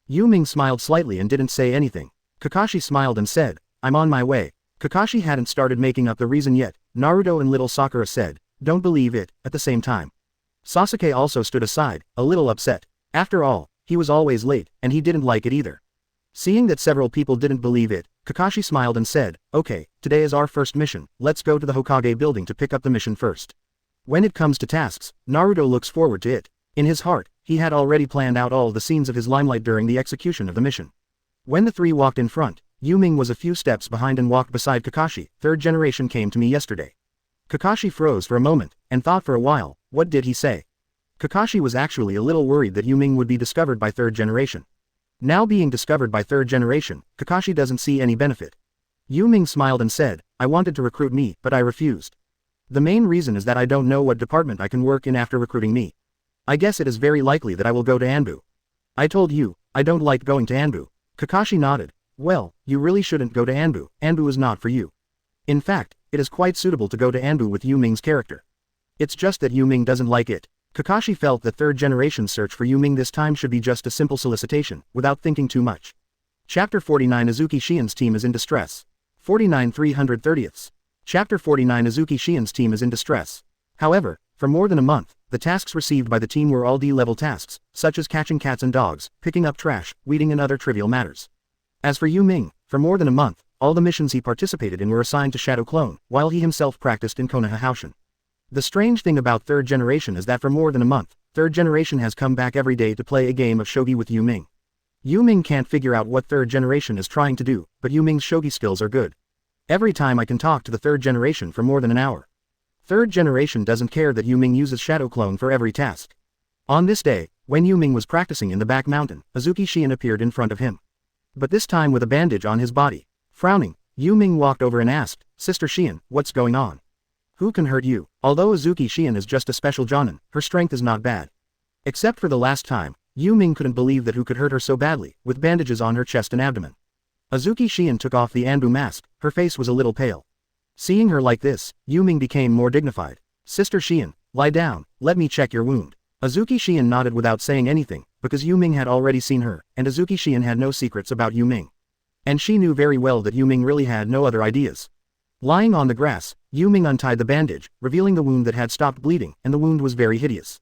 Yu Ming smiled slightly and didn't say anything. Kakashi smiled and said, "I'm on my way." Kakashi hadn't started making up the reason yet. Naruto and little Sakura said, "Don't believe it," at the same time. Sasuke also stood aside, a little upset. After all, he was always late, and he didn't like it either. Seeing that several people didn't believe it, Kakashi smiled and said, "Okay, today is our first mission, let's go to the Hokage building to pick up the mission first." When it comes to tasks, Naruto looks forward to it. In his heart, he had already planned out all the scenes of his limelight during the execution of the mission. When the three walked in front, Yu Ming was a few steps behind and walked beside Kakashi. "Third generation came to me yesterday." Kakashi froze for a moment, and thought for a while, what did he say? Kakashi was actually a little worried that Yu Ming would be discovered by third generation. Now being discovered by third generation, Kakashi doesn't see any benefit. Yu Ming smiled and said, "I wanted to recruit me, but I refused. The main reason is that I don't know what department I can work in after recruiting me. I guess it is very likely that I will go to Anbu." "I told you, I don't like going to Anbu." Kakashi nodded. "Well, you really shouldn't go to Anbu. Anbu is not for you. In fact, it is quite suitable to go to Anbu with Yu Ming's character. It's just that Yu Ming doesn't like it." Kakashi felt that third generation's search for Yu Ming this time should be just a simple solicitation, without thinking too much. Chapter 49 Azuki Shien's team is in distress. 49 330ths. Chapter 49 Azuki Shien's team is in distress. However, for more than a month, the tasks received by the team were all D-level tasks, such as catching cats and dogs, picking up trash, weeding and other trivial matters. As for Yu Ming, for more than a month, all the missions he participated in were assigned to Shadow Clone, while he himself practiced in Konoha Haushin. The strange thing about third generation is that for more than a month, third generation has come back every day to play a game of shogi with Yu Ming. Yu Ming can't figure out what third generation is trying to do, but Yu Ming's shogi skills are good. Every time I can talk to the third generation for more than an hour. Third generation doesn't care that Yu Ming uses Shadow Clone for every task. On this day, when Yu Ming was practicing in the back mountain, Azuki Shien appeared in front of him. But this time with a bandage on his body. Frowning, Yu Ming walked over and asked, "Sister Shien, what's going on? Who can hurt you?" Although Azuki Shien is just a special jonin, her strength is not bad. Except for the last time, Yu Ming couldn't believe that who could hurt her so badly, with bandages on her chest and abdomen. Ōtsutsuki Shion took off the Anbu mask, her face was a little pale. Seeing her like this, Yu Ming became more dignified. Sister Shion, lie down, let me check your wound. Ōtsutsuki Shion nodded without saying anything, because Yu Ming had already seen her, and Ōtsutsuki Shion had no secrets about Yu Ming. And she knew very well that Yu Ming really had no other ideas. Lying on the grass, Yu Ming untied the bandage, revealing the wound that had stopped bleeding, and the wound was very hideous.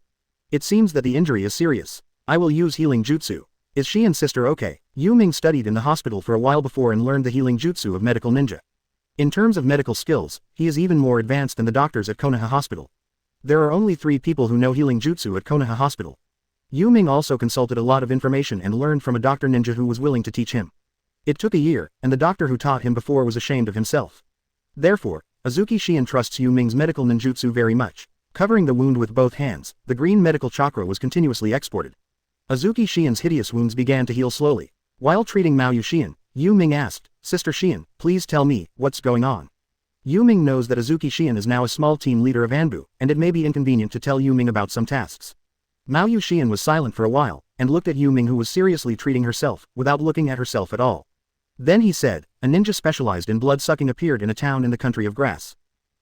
It seems that the injury is serious. I will use healing jutsu. Is Shion's sister okay? Yu Ming studied in the hospital for a while before and learned the healing jutsu of medical ninja. In terms of medical skills, he is even more advanced than the doctors at Konoha Hospital. There are only 3 people who know healing jutsu at Konoha Hospital. Yu Ming also consulted a lot of information and learned from a doctor ninja who was willing to teach him. It took a year, and the doctor who taught him before was ashamed of himself. Therefore, Ōtsutsuki Shion trusts Yu Ming's medical ninjutsu very much. Covering the wound with both hands, the green medical chakra was continuously exported. Ōtsutsuki Shion's hideous wounds began to heal slowly. While treating Maoyu Shion, Yu Ming asked, Sister Shion, please tell me, what's going on? Yu Ming knows that Ōtsutsuki Shion is now a small team leader of Anbu, and it may be inconvenient to tell Yu Ming about some tasks. Maoyu Shion was silent for a while, and looked at Yu Ming who was seriously treating herself, without looking at herself at all. Then he said, a ninja specialized in blood-sucking appeared in a town in the country of grass.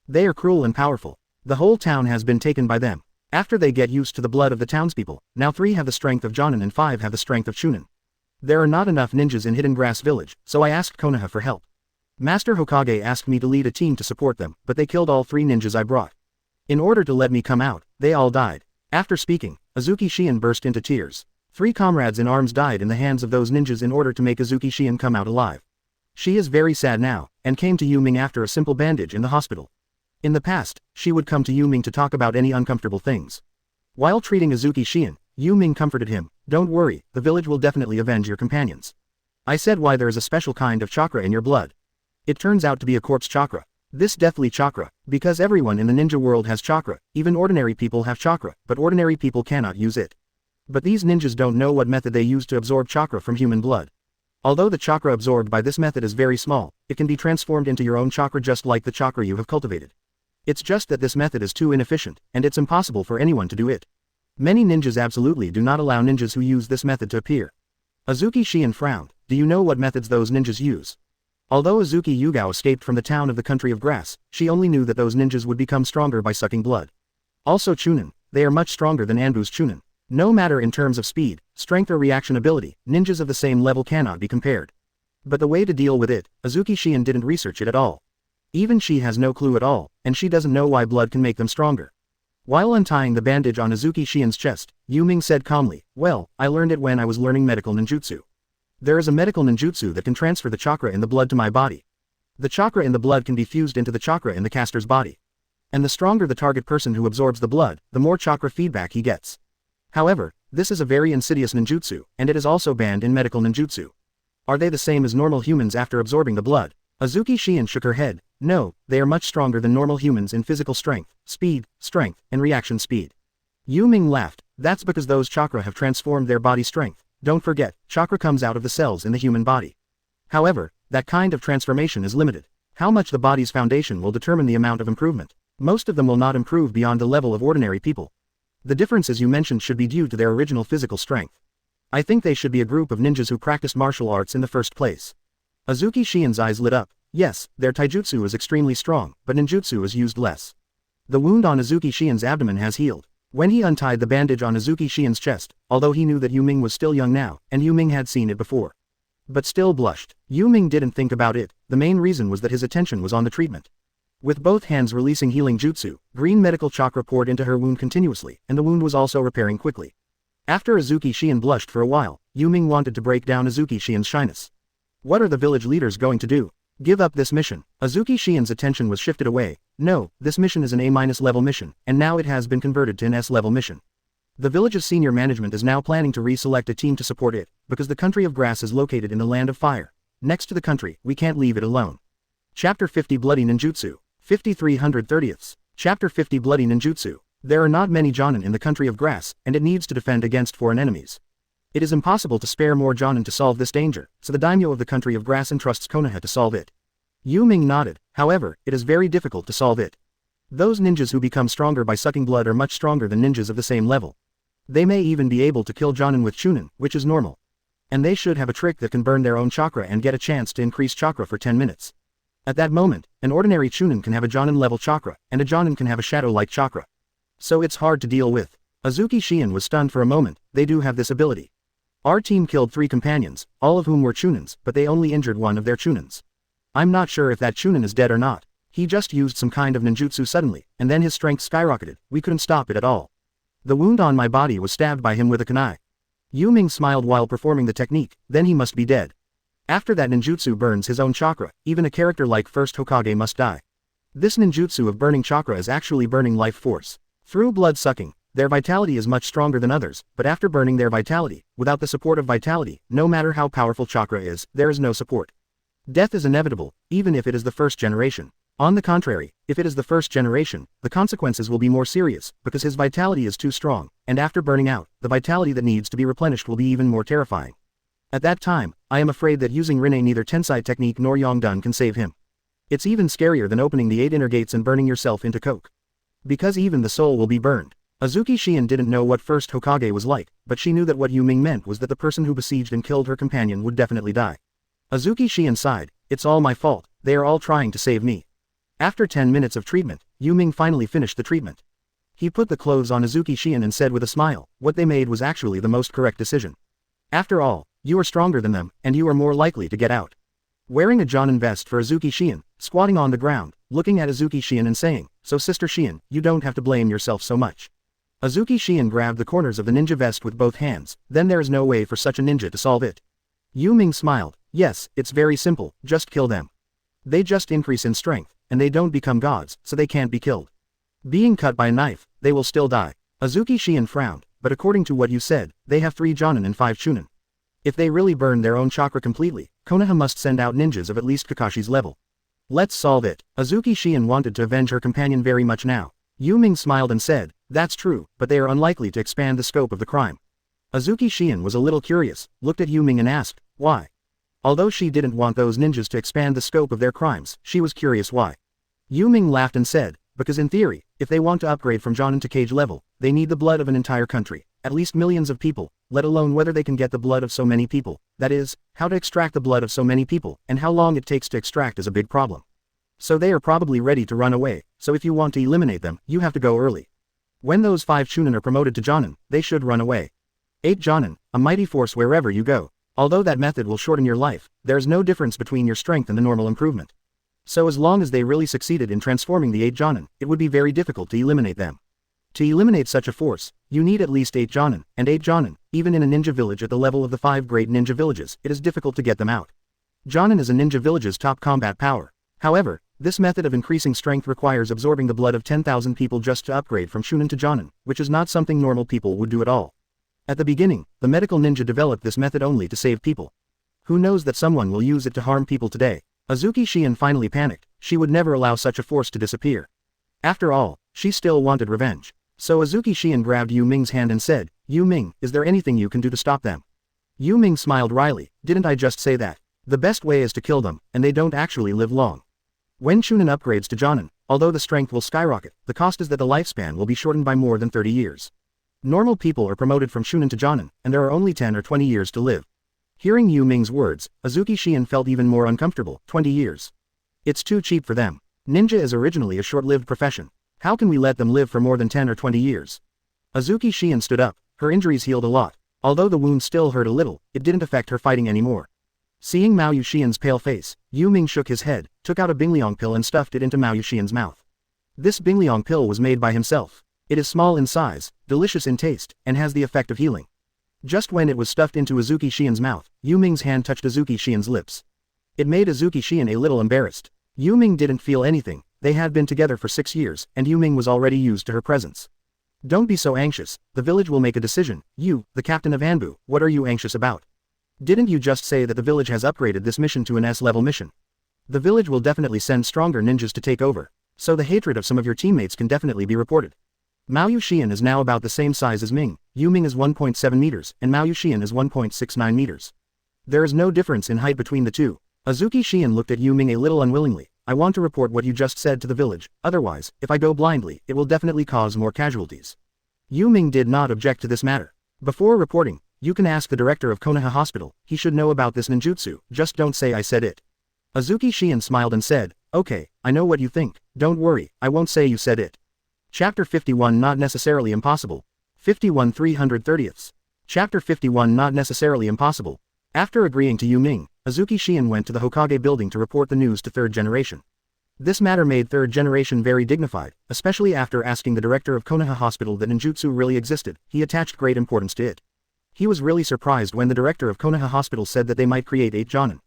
They are cruel and powerful. The whole town has been taken by them. After they get used to the blood of the townspeople, now 3 have the strength of Jonin and 5 have the strength of Chunin. There are not enough ninjas in Hidden Grass Village, so I asked Konoha for help. Master Hokage asked me to lead a team to support them, but they killed all 3 ninjas I brought. In order to let me come out, they all died. After speaking, Ōtsutsuki Shion burst into tears. 3 comrades in arms died in the hands of those ninjas in order to make Ōtsutsuki Shion come out alive. She is very sad now, and came to Yu Ming after a simple bandage in the hospital. In the past, she would come to Yu Ming to talk about any uncomfortable things. While treating Ōtsutsuki Shion, Yu Ming comforted him, don't worry, the village will definitely avenge your companions. I said why there is a special kind of chakra in your blood. It turns out to be a corpse chakra. This deathly chakra, because everyone in the ninja world has chakra, even ordinary people have chakra, but ordinary people cannot use it. But these ninjas don't know what method they use to absorb chakra from human blood. Although the chakra absorbed by this method is very small, it can be transformed into your own chakra just like the chakra you have cultivated. It's just that this method is too inefficient, and it's impossible for anyone to do it. Many ninjas absolutely do not allow ninjas who use this method to appear. Ōtsutsuki Shion frowned, do you know what methods those ninjas use? Although Ōtsutsuki Yugao escaped from the town of the country of grass, she only knew that those ninjas would become stronger by sucking blood. Also Chunin, they are much stronger than Anbu's Chunin. No matter in terms of speed, strength or reaction ability, ninjas of the same level cannot be compared. But the way to deal with it, Ōtsutsuki Shion didn't research it at all. Even she has no clue at all, and she doesn't know why blood can make them stronger. While untying the bandage on Ōtsutsuki Shion's chest, Yu Ming said calmly, well, I learned it when I was learning medical ninjutsu. There is a medical ninjutsu that can transfer the chakra in the blood to my body. The chakra in the blood can be fused into the chakra in the caster's body. And the stronger the target person who absorbs the blood, the more chakra feedback he gets. However, this is a very insidious ninjutsu, and it is also banned in medical ninjutsu. Are they the same as normal humans after absorbing the blood? Ōtsutsuki Shion shook her head, no, they are much stronger than normal humans in physical strength, speed, and reaction speed. Yu Ming laughed, that's because those chakra have transformed their body strength. Don't forget, chakra comes out of the cells in the human body. However, that kind of transformation is limited. How much the body's foundation will determine the amount of improvement. Most of them will not improve beyond the level of ordinary people. The differences you mentioned should be due to their original physical strength. I think they should be a group of ninjas who practiced martial arts in the first place. Ōtsutsuki Shion's eyes lit up. Yes, their taijutsu is extremely strong, but ninjutsu is used less. The wound on Ōtsutsuki Shion's abdomen has healed. When he untied the bandage on Ōtsutsuki Shion's chest, although he knew that Yu Ming was still young now, and Yu Ming had seen it before. But still blushed. Yu Ming didn't think about it, the main reason was that his attention was on the treatment. With both hands releasing healing jutsu, green medical chakra poured into her wound continuously, and the wound was also repairing quickly. After Ōtsutsuki Shion blushed for a while, Yu Ming wanted to break down Ōtsutsuki Shion's shyness. What are the village leaders going to do? Give up this mission. Ōtsutsuki Shion's attention was shifted away. No, this mission is an A- level mission, and now it has been converted to an S level mission. The village's senior management is now planning to reselect a team to support it, because the country of grass is located in the land of fire. Next to the country, we can't leave it alone. Chapter 50 Bloody Ninjutsu. 5330ths. Chapter 50 Bloody Ninjutsu. There are not many Jonin in the country of grass, and it needs to defend against foreign enemies. It is impossible to spare more Jonin to solve this danger, so the daimyo of the country of grass entrusts Konoha to solve it. Yu Ming nodded, however, it is very difficult to solve it. Those ninjas who become stronger by sucking blood are much stronger than ninjas of the same level. They may even be able to kill Jonin with Chunin, which is normal. And they should have a trick that can burn their own chakra and get a chance to increase chakra for 10 minutes. At that moment, an ordinary Chunin can have a Jonin level chakra, and a Jonin can have a shadow-like chakra. So it's hard to deal with. Ōtsutsuki Shien was stunned for a moment. They do have this ability. Our team killed 3 companions, all of whom were Chunins, but they only injured one of their Chunins. I'm not sure if that Chunin is dead or not. He just used some kind of ninjutsu suddenly, and then his strength skyrocketed. We couldn't stop it at all. The wound on my body was stabbed by him with a kunai. Yu Ming smiled while performing the technique. Then he must be dead. After that ninjutsu burns his own chakra, even a character like First Hokage must die. This ninjutsu of burning chakra is actually burning life force. Through blood sucking, their vitality is much stronger than others, but after burning their vitality, without the support of vitality, no matter how powerful chakra is, there is no support. Death is inevitable, even if it is the first generation. On the contrary, if it is the first generation, the consequences will be more serious, because his vitality is too strong, and after burning out, the vitality that needs to be replenished will be even more terrifying. At that time, I am afraid that using Rinne neither Tensai technique nor Yongdun can save him. It's even scarier than opening the 8 inner gates and burning yourself into coke. Because even the soul will be burned. Ōtsutsuki Shien didn't know what First Hokage was like, but she knew that what Yu Ming meant was that the person who besieged and killed her companion would definitely die. Ōtsutsuki Shien sighed. It's all my fault, they are all trying to save me. After 10 minutes of treatment, Yu Ming finally finished the treatment. He put the clothes on Ōtsutsuki Shien and said with a smile, what they made was actually the most correct decision. After all, you are stronger than them, and you are more likely to get out. Wearing a Jonin vest for Ōtsutsuki Shien, squatting on the ground, looking at Ōtsutsuki Shien and saying, so Sister Shien, you don't have to blame yourself so much. Ōtsutsuki Shien grabbed the corners of the ninja vest with both hands, then there is no way for such a ninja to solve it. Yu Ming smiled, yes, it's very simple, just kill them. They just increase in strength, and they don't become gods, so they can't be killed. Being cut by a knife, they will still die. Ōtsutsuki Shien frowned, but according to what you said, they have 3 Jonin and 5 Chunin. If they really burn their own chakra completely, Konoha must send out ninjas of at least Kakashi's level. Let's solve it. Ōtsutsuki Shien wanted to avenge her companion very much now. Yu Ming smiled and said, that's true, but they are unlikely to expand the scope of the crime. Ōtsutsuki Shien was a little curious, looked at Yu Ming and asked, why? Although she didn't want those ninjas to expand the scope of their crimes, she was curious why. Yu Ming laughed and said, because in theory, if they want to upgrade from Jonin to Kage level, they need the blood of an entire country, at least millions of people, let alone whether they can get the blood of so many people, that is, how to extract the blood of so many people, and how long it takes to extract is a big problem. So they are probably ready to run away, so if you want to eliminate them, you have to go early. When those 5 Chunin are promoted to Jonin, they should run away. 8 Jonin, a mighty force wherever you go. Although that method will shorten your life, there is no difference between your strength and the normal improvement. So as long as they really succeeded in transforming the 8 Jonin, it would be very difficult to eliminate them. To eliminate such a force, you need at least 8 Jonin, and 8 Jonin, even in a ninja village at the level of the 5 great ninja villages, it is difficult to get them out. Jonin is a ninja village's top combat power. However, this method of increasing strength requires absorbing the blood of 10,000 people just to upgrade from Chunin to Jonin, which is not something normal people would do at all. At the beginning, the medical ninja developed this method only to save people. Who knows that someone will use it to harm people today? Ōtsutsuki Shien finally panicked. She would never allow such a force to disappear. After all, she still wanted revenge. So Ōtsutsuki Shien grabbed Yu Ming's hand and said, Yu Ming, is there anything you can do to stop them? Yu Ming smiled wryly, didn't I just say that? The best way is to kill them, and they don't actually live long. When Chunin upgrades to Jonin, although the strength will skyrocket, the cost is that the lifespan will be shortened by more than 30 years. Normal people are promoted from Chunin to Jonin, and there are only 10 or 20 years to live. Hearing Yu Ming's words, Ōtsutsuki Shien felt even more uncomfortable. 20 years. It's too cheap for them. Ninja is originally a short-lived profession. How can we let them live for more than 10 or 20 years? Ōtsutsuki Shien stood up. Her injuries healed a lot. Although the wound still hurt a little, it didn't affect her fighting anymore. Seeing Mao Yuxian's pale face, Yu Ming shook his head, took out a Bingliang pill and stuffed it into Mao Yuxian's mouth. This Bingliang pill was made by himself. It is small in size, delicious in taste, and has the effect of healing. Just when it was stuffed into Ōtsutsuki Shien's mouth, Yu Ming's hand touched Ōtsutsuki Shien's lips. It made Ōtsutsuki Shien a little embarrassed. Yu Ming didn't feel anything. They had been together for 6 years, and Yu Ming was already used to her presence. Don't be so anxious, the village will make a decision. You, the captain of Anbu, what are you anxious about? Didn't you just say that the village has upgraded this mission to an S-level mission? The village will definitely send stronger ninjas to take over, so the hatred of some of your teammates can definitely be reported. Mao Yuxian is now about the same size as Ming. Yu Ming is 1.7 meters, and Mao Yuxian is 1.69 meters. There is no difference in height between the two. Ōtsutsuki Shien looked at Yu Ming a little unwillingly. I want to report what you just said to the village, otherwise, if I go blindly, it will definitely cause more casualties. Yu Ming did not object to this matter. Before reporting, you can ask the director of Konoha Hospital, he should know about this ninjutsu, just don't say I said it. Ōtsutsuki Shien smiled and said, okay, I know what you think, don't worry, I won't say you said it. Chapter 51 Not necessarily impossible. 51 330ths. Chapter 51 Not necessarily impossible. After agreeing to Yu Ming, Ōtsutsuki Shien went to the Hokage building to report the news to third generation. This matter made third generation very dignified, especially after asking the director of Konoha Hospital that ninjutsu really existed, he attached great importance to it. He was really surprised when the director of Konoha Hospital said that they might create 8 Jonin.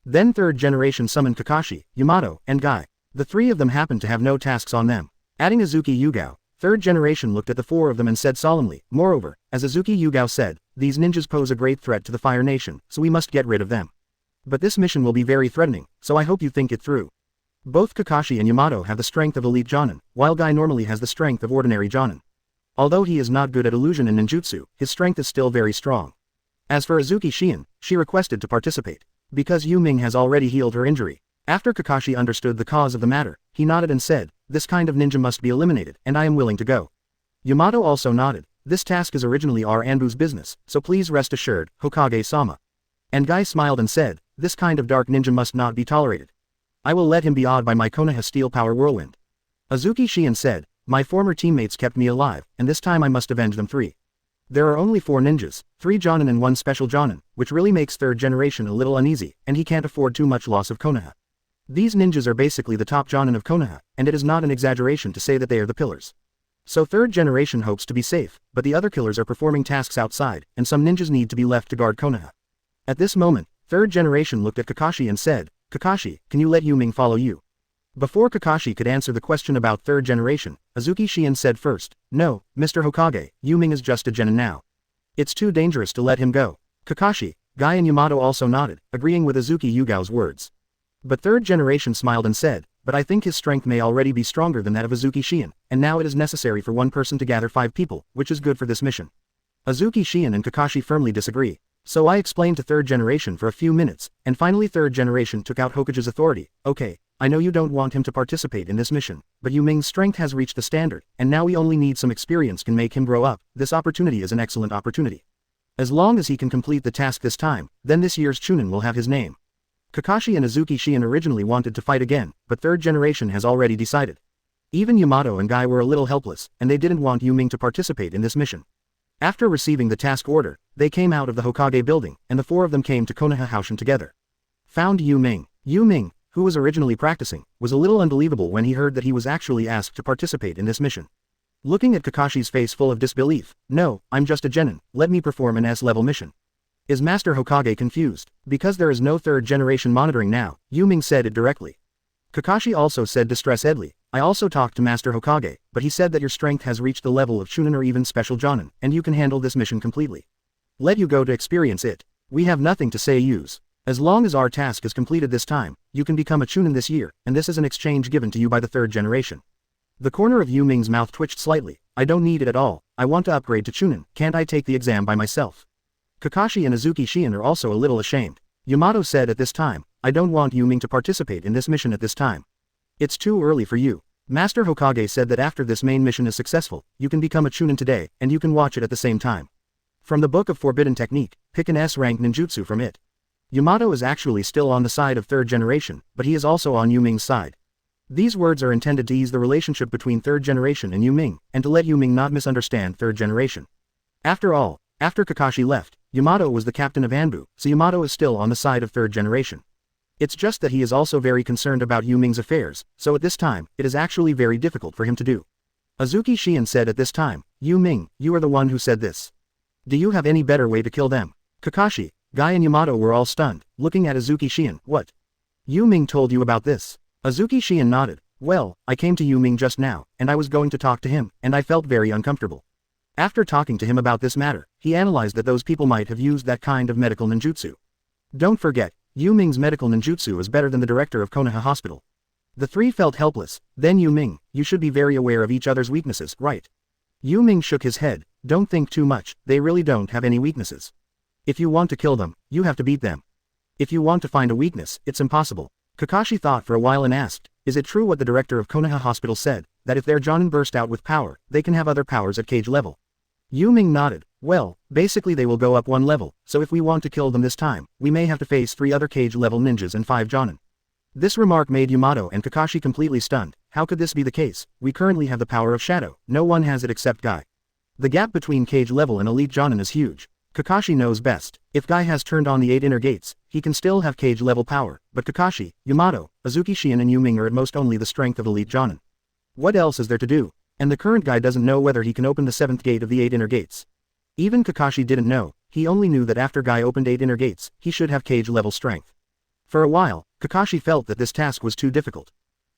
Then third generation summoned Kakashi, Yamato, and Guy. The 3 of them happened to have no tasks on them. Adding Ōtsutsuki Yugao, third generation looked at the 4 of them and said solemnly, moreover, as Ōtsutsuki Yugao said, these ninjas pose a great threat to the Fire Nation, so we must get rid of them. But this mission will be very threatening, so I hope you think it through. Both Kakashi and Yamato have the strength of elite Jonin, while Guy normally has the strength of ordinary Jonin. Although he is not good at illusion and ninjutsu, his strength is still very strong. As for Ōtsutsuki Shien, she requested to participate. Because Yu Ming has already healed her injury. After Kakashi understood the cause of the matter, he nodded and said, this kind of ninja must be eliminated, and I am willing to go. Yamato also nodded, this task is originally our Anbu's business, so please rest assured, Hokage-sama. And Guy smiled and said, this kind of dark ninja must not be tolerated. I will let him be awed by my Konoha Steel Power Whirlwind. Ōtsutsuki Shien said, my former teammates kept me alive, and this time I must avenge them 3. There are only 4 ninjas, 3 Jonin and 1 special Jonin, which really makes third generation a little uneasy, and he can't afford too much loss of Konoha. These ninjas are basically the top Jonin of Konoha, and it is not an exaggeration to say that they are the pillars. So third generation hopes to be safe, but the other killers are performing tasks outside, and some ninjas need to be left to guard Konoha. At this moment, third generation looked at Kakashi and said, Kakashi, can you let Yu Ming follow you? Before Kakashi could answer the question about third generation, Ōtsutsuki Shien said first, no, Mr. Hokage, Yu Ming is just a genin now. It's too dangerous to let him go. Kakashi, Guy and Yamato also nodded, agreeing with Ōtsutsuki Yugao's words. But third generation smiled and said, but I think his strength may already be stronger than that of Ōtsutsuki Shien, and now it is necessary for one person to gather 5 people, which is good for this mission. Ōtsutsuki Shien and Kakashi firmly disagree. So I explained to third generation for a few minutes, and finally third generation took out Hokage's authority. Okay, I know you don't want him to participate in this mission, but Yu Ming's strength has reached the standard, and now we only need some experience can make him grow up. This opportunity is an excellent opportunity. As long as he can complete the task this time, then this year's Chunin will have his name. Kakashi and Ōtsutsuki Shien originally wanted to fight again, but third generation has already decided. Even Yamato and Guy were a little helpless, and they didn't want Yu Ming to participate in this mission. After receiving the task order, they came out of the Hokage building, and the 4 of them came to Konoha Houshin together. Found Yu Ming. Yu Ming, who was originally practicing, was a little unbelievable when he heard that he was actually asked to participate in this mission. Looking at Kakashi's face full of disbelief, no, I'm just a genin, let me perform an S-level mission. Is Master Hokage confused? Because there is no third generation monitoring now, Yu Ming said it directly. Kakashi also said distress-edly, I also talked to Master Hokage, but he said that your strength has reached the level of Chunin or even special Jonin, and you can handle this mission completely. Let you go to experience it. We have nothing to say use. As long as our task is completed this time, you can become a Chunin this year, and this is an exchange given to you by the third generation. The corner of Yu Ming's mouth twitched slightly, I don't need it at all, I want to upgrade to Chunin, can't I take the exam by myself? Kakashi and Ōtsutsuki Shien are also a little ashamed. Yamato said at this time, I don't want Yu Ming to participate in this mission at this time. It's too early for you. Master Hokage said that after this main mission is successful, you can become a Chunin today, and you can watch it at the same time. From the Book of Forbidden Technique, pick an S-rank ninjutsu from it. Yamato is actually still on the side of third generation, but he is also on Yu Ming's side. These words are intended to ease the relationship between third generation and Yu Ming, and to let Yu Ming not misunderstand third generation. After all, after Kakashi left, Yamato was the captain of Anbu, so Yamato is still on the side of third generation. It's just that he is also very concerned about Yu Ming's affairs, so at this time, it is actually very difficult for him to do. Ōtsutsuki Shien said at this time, Yu Ming, you are the one who said this. Do you have any better way to kill them? Kakashi, Guy and Yamato were all stunned, looking at Ōtsutsuki Shien. What? Yu Ming told you about this? Ōtsutsuki Shien nodded. Well, I came to Yu Ming just now, and I was going to talk to him, and I felt very uncomfortable. After talking to him about this matter, he analyzed that those people might have used that kind of medical ninjutsu. Don't forget, Yu Ming's medical ninjutsu is better than the director of Konoha Hospital. The 3 felt helpless. Then Yu Ming, you should be very aware of each other's weaknesses, right? Yu Ming shook his head. Don't think too much, they really don't have any weaknesses. If you want to kill them, you have to beat them. If you want to find a weakness, it's impossible. Kakashi thought for a while and asked, is it true what the director of Konoha Hospital said, that if their Jonin burst out with power, they can have other powers at cage level? Yu Ming nodded. Well, basically they will go up one level, so if we want to kill them this time, we may have to face 3 other cage-level ninjas and 5 Jonin. This remark made Yamato and Kakashi completely stunned. How could this be the case? We currently have the power of shadow, no one has it except Guy. The gap between cage level and elite Jonin is huge. Kakashi knows best. If Guy has turned on the 8 inner gates, he can still have cage level power, but Kakashi, Yamato, Azuki Shien and Yu Ming are at most only the strength of elite Jonin. What else is there to do? And the current Guy doesn't know whether he can open the 7th gate of the 8 inner gates. Even Kakashi didn't know, he only knew that after Guy opened 8 inner gates, he should have cage level strength. For a while, Kakashi felt that this task was too difficult.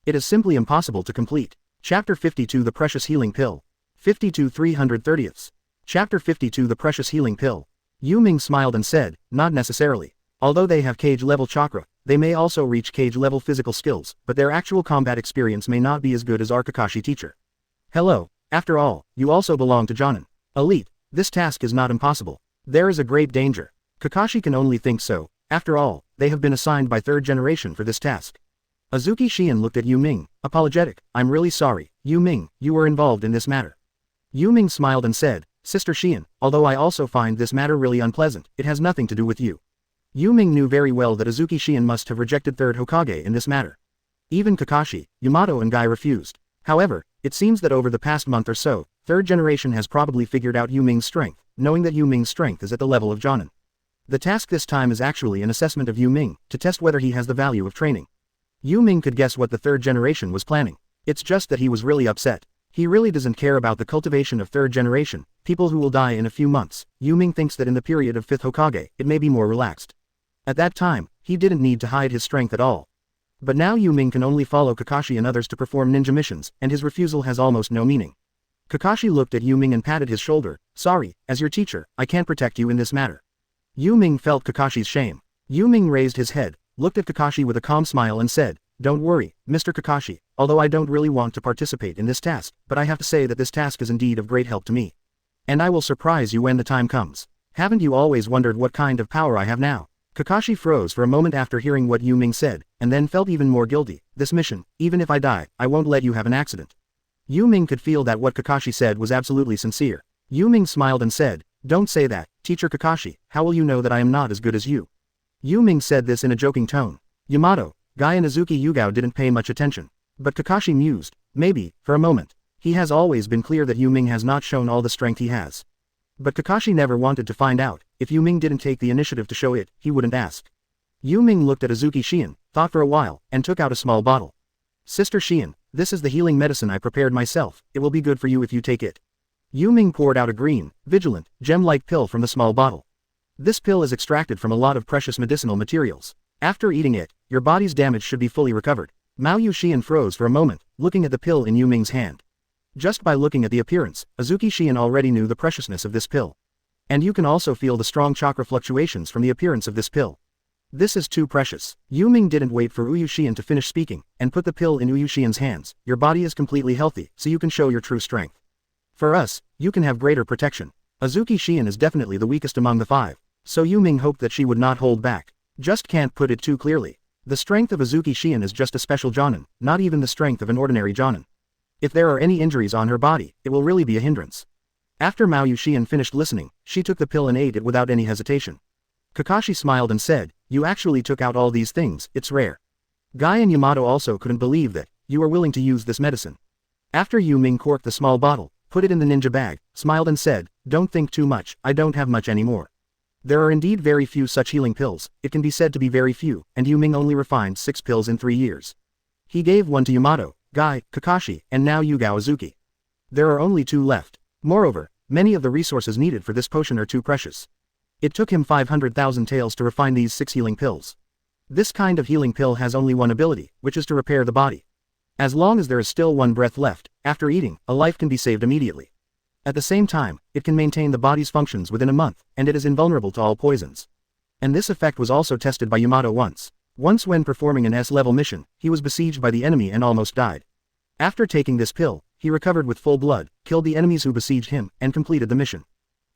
It is simply impossible to complete. Chapter 52 The Precious Healing Pill. 52 330ths. Chapter 52 The Precious Healing Pill. Yu Ming smiled and said, not necessarily. Although they have cage level chakra, they may also reach cage level physical skills, but their actual combat experience may not be as good as our Kakashi teacher. Hello, after all, you also belong to Jonin. Elite, this task is not impossible. There is a great danger. Kakashi can only think so. After all, they have been assigned by 3rd generation for this task. Azuki Shien looked at Yu Ming, apologetic. I'm really sorry, Yu Ming, you were involved in this matter. Yu Ming smiled and said, Sister Shien, although I also find this matter really unpleasant, it has nothing to do with you. Yu Ming knew very well that Azuki Shien must have rejected 3rd Hokage in this matter. Even Kakashi, Yamato and Guy refused. However, it seems that over the past month or so, 3rd generation has probably figured out Yu Ming's strength, knowing that Yu Ming's strength is at the level of Jonin. The task this time is actually an assessment of Yu Ming, to test whether he has the value of training. Yu Ming could guess what the 3rd generation was planning. It's just that he was really upset. He really doesn't care about the cultivation of 3rd generation, people who will die in a few months. Yu Ming thinks that in the period of 5th Hokage, it may be more relaxed. At that time, he didn't need to hide his strength at all. But now Yu Ming can only follow Kakashi and others to perform ninja missions, and his refusal has almost no meaning. Kakashi looked at Yu Ming and patted his shoulder. Sorry, as your teacher, I can't protect you in this matter. Yu Ming felt Kakashi's shame. Yu Ming raised his head, looked at Kakashi with a calm smile and said, Don't worry, Mr. Kakashi, although I don't really want to participate in this task, but I have to say that this task is indeed of great help to me. And I will surprise you when the time comes. Haven't you always wondered what kind of power I have now? Kakashi froze for a moment after hearing what Yu Ming said, and then felt even more guilty. This mission, even if I die, I won't let you have an accident. Yu Ming could feel that what Kakashi said was absolutely sincere. Yu Ming smiled and said, Don't say that, Teacher Kakashi, how will you know that I am not as good as you? Yu Ming said this in a joking tone. Yamato, Guy and Azuki Yugao didn't pay much attention. But Kakashi mused, maybe, for a moment. He has always been clear that Yu Ming has not shown all the strength he has. But Kakashi never wanted to find out. If Yu Ming didn't take the initiative to show it, he wouldn't ask. Yu Ming looked at Azuki Shien, thought for a while, and took out a small bottle. Sister Shien, this is the healing medicine I prepared myself, it will be good for you if you take it. Yu Ming poured out a green, vigilant, gem-like pill from the small bottle. This pill is extracted from a lot of precious medicinal materials. After eating it, your body's damage should be fully recovered. Mao Yu Xian froze for a moment, looking at the pill in Yu Ming's hand. Just by looking at the appearance, Azuki Shien already knew the preciousness of this pill. And you can also feel the strong chakra fluctuations from the appearance of this pill. This is too precious. Yu Ming didn't wait for Yu Xian to finish speaking, and put the pill in Yu Xian's hands. Your body is completely healthy, so you can show your true strength. For us, you can have greater protection. Azuki Shien is definitely the weakest among the 5. So Yu Ming hoped that she would not hold back. Just can't put it too clearly. The strength of Azuki Shien is just a special Jonin, not even the strength of an ordinary Jonin. If there are any injuries on her body, it will really be a hindrance. After Mao Yu Xian finished listening, she took the pill and ate it without any hesitation. Kakashi smiled and said, You actually took out all these things, it's rare. Guy and Yamato also couldn't believe that you are willing to use this medicine. After Yu Ming corked the small bottle, put it in the ninja bag, smiled and said, Don't think too much, I don't have much anymore. There are indeed very few such healing pills, it can be said to be very few, and Yu Ming only refined 6 pills in 3 years. He gave one to Yamato, Guy, Kakashi, and now Yugao Azuki. There are only 2 left. Moreover, many of the resources needed for this potion are too precious. It took him 500,000 taels to refine these 6 healing pills. This kind of healing pill has only one ability, which is to repair the body. As long as there is still one breath left, after eating, a life can be saved immediately. At the same time, it can maintain the body's functions within a month, and it is invulnerable to all poisons. And this effect was also tested by Yamato once. Once when performing an S-level mission, he was besieged by the enemy and almost died. After taking this pill, he recovered with full blood, killed the enemies who besieged him, and completed the mission.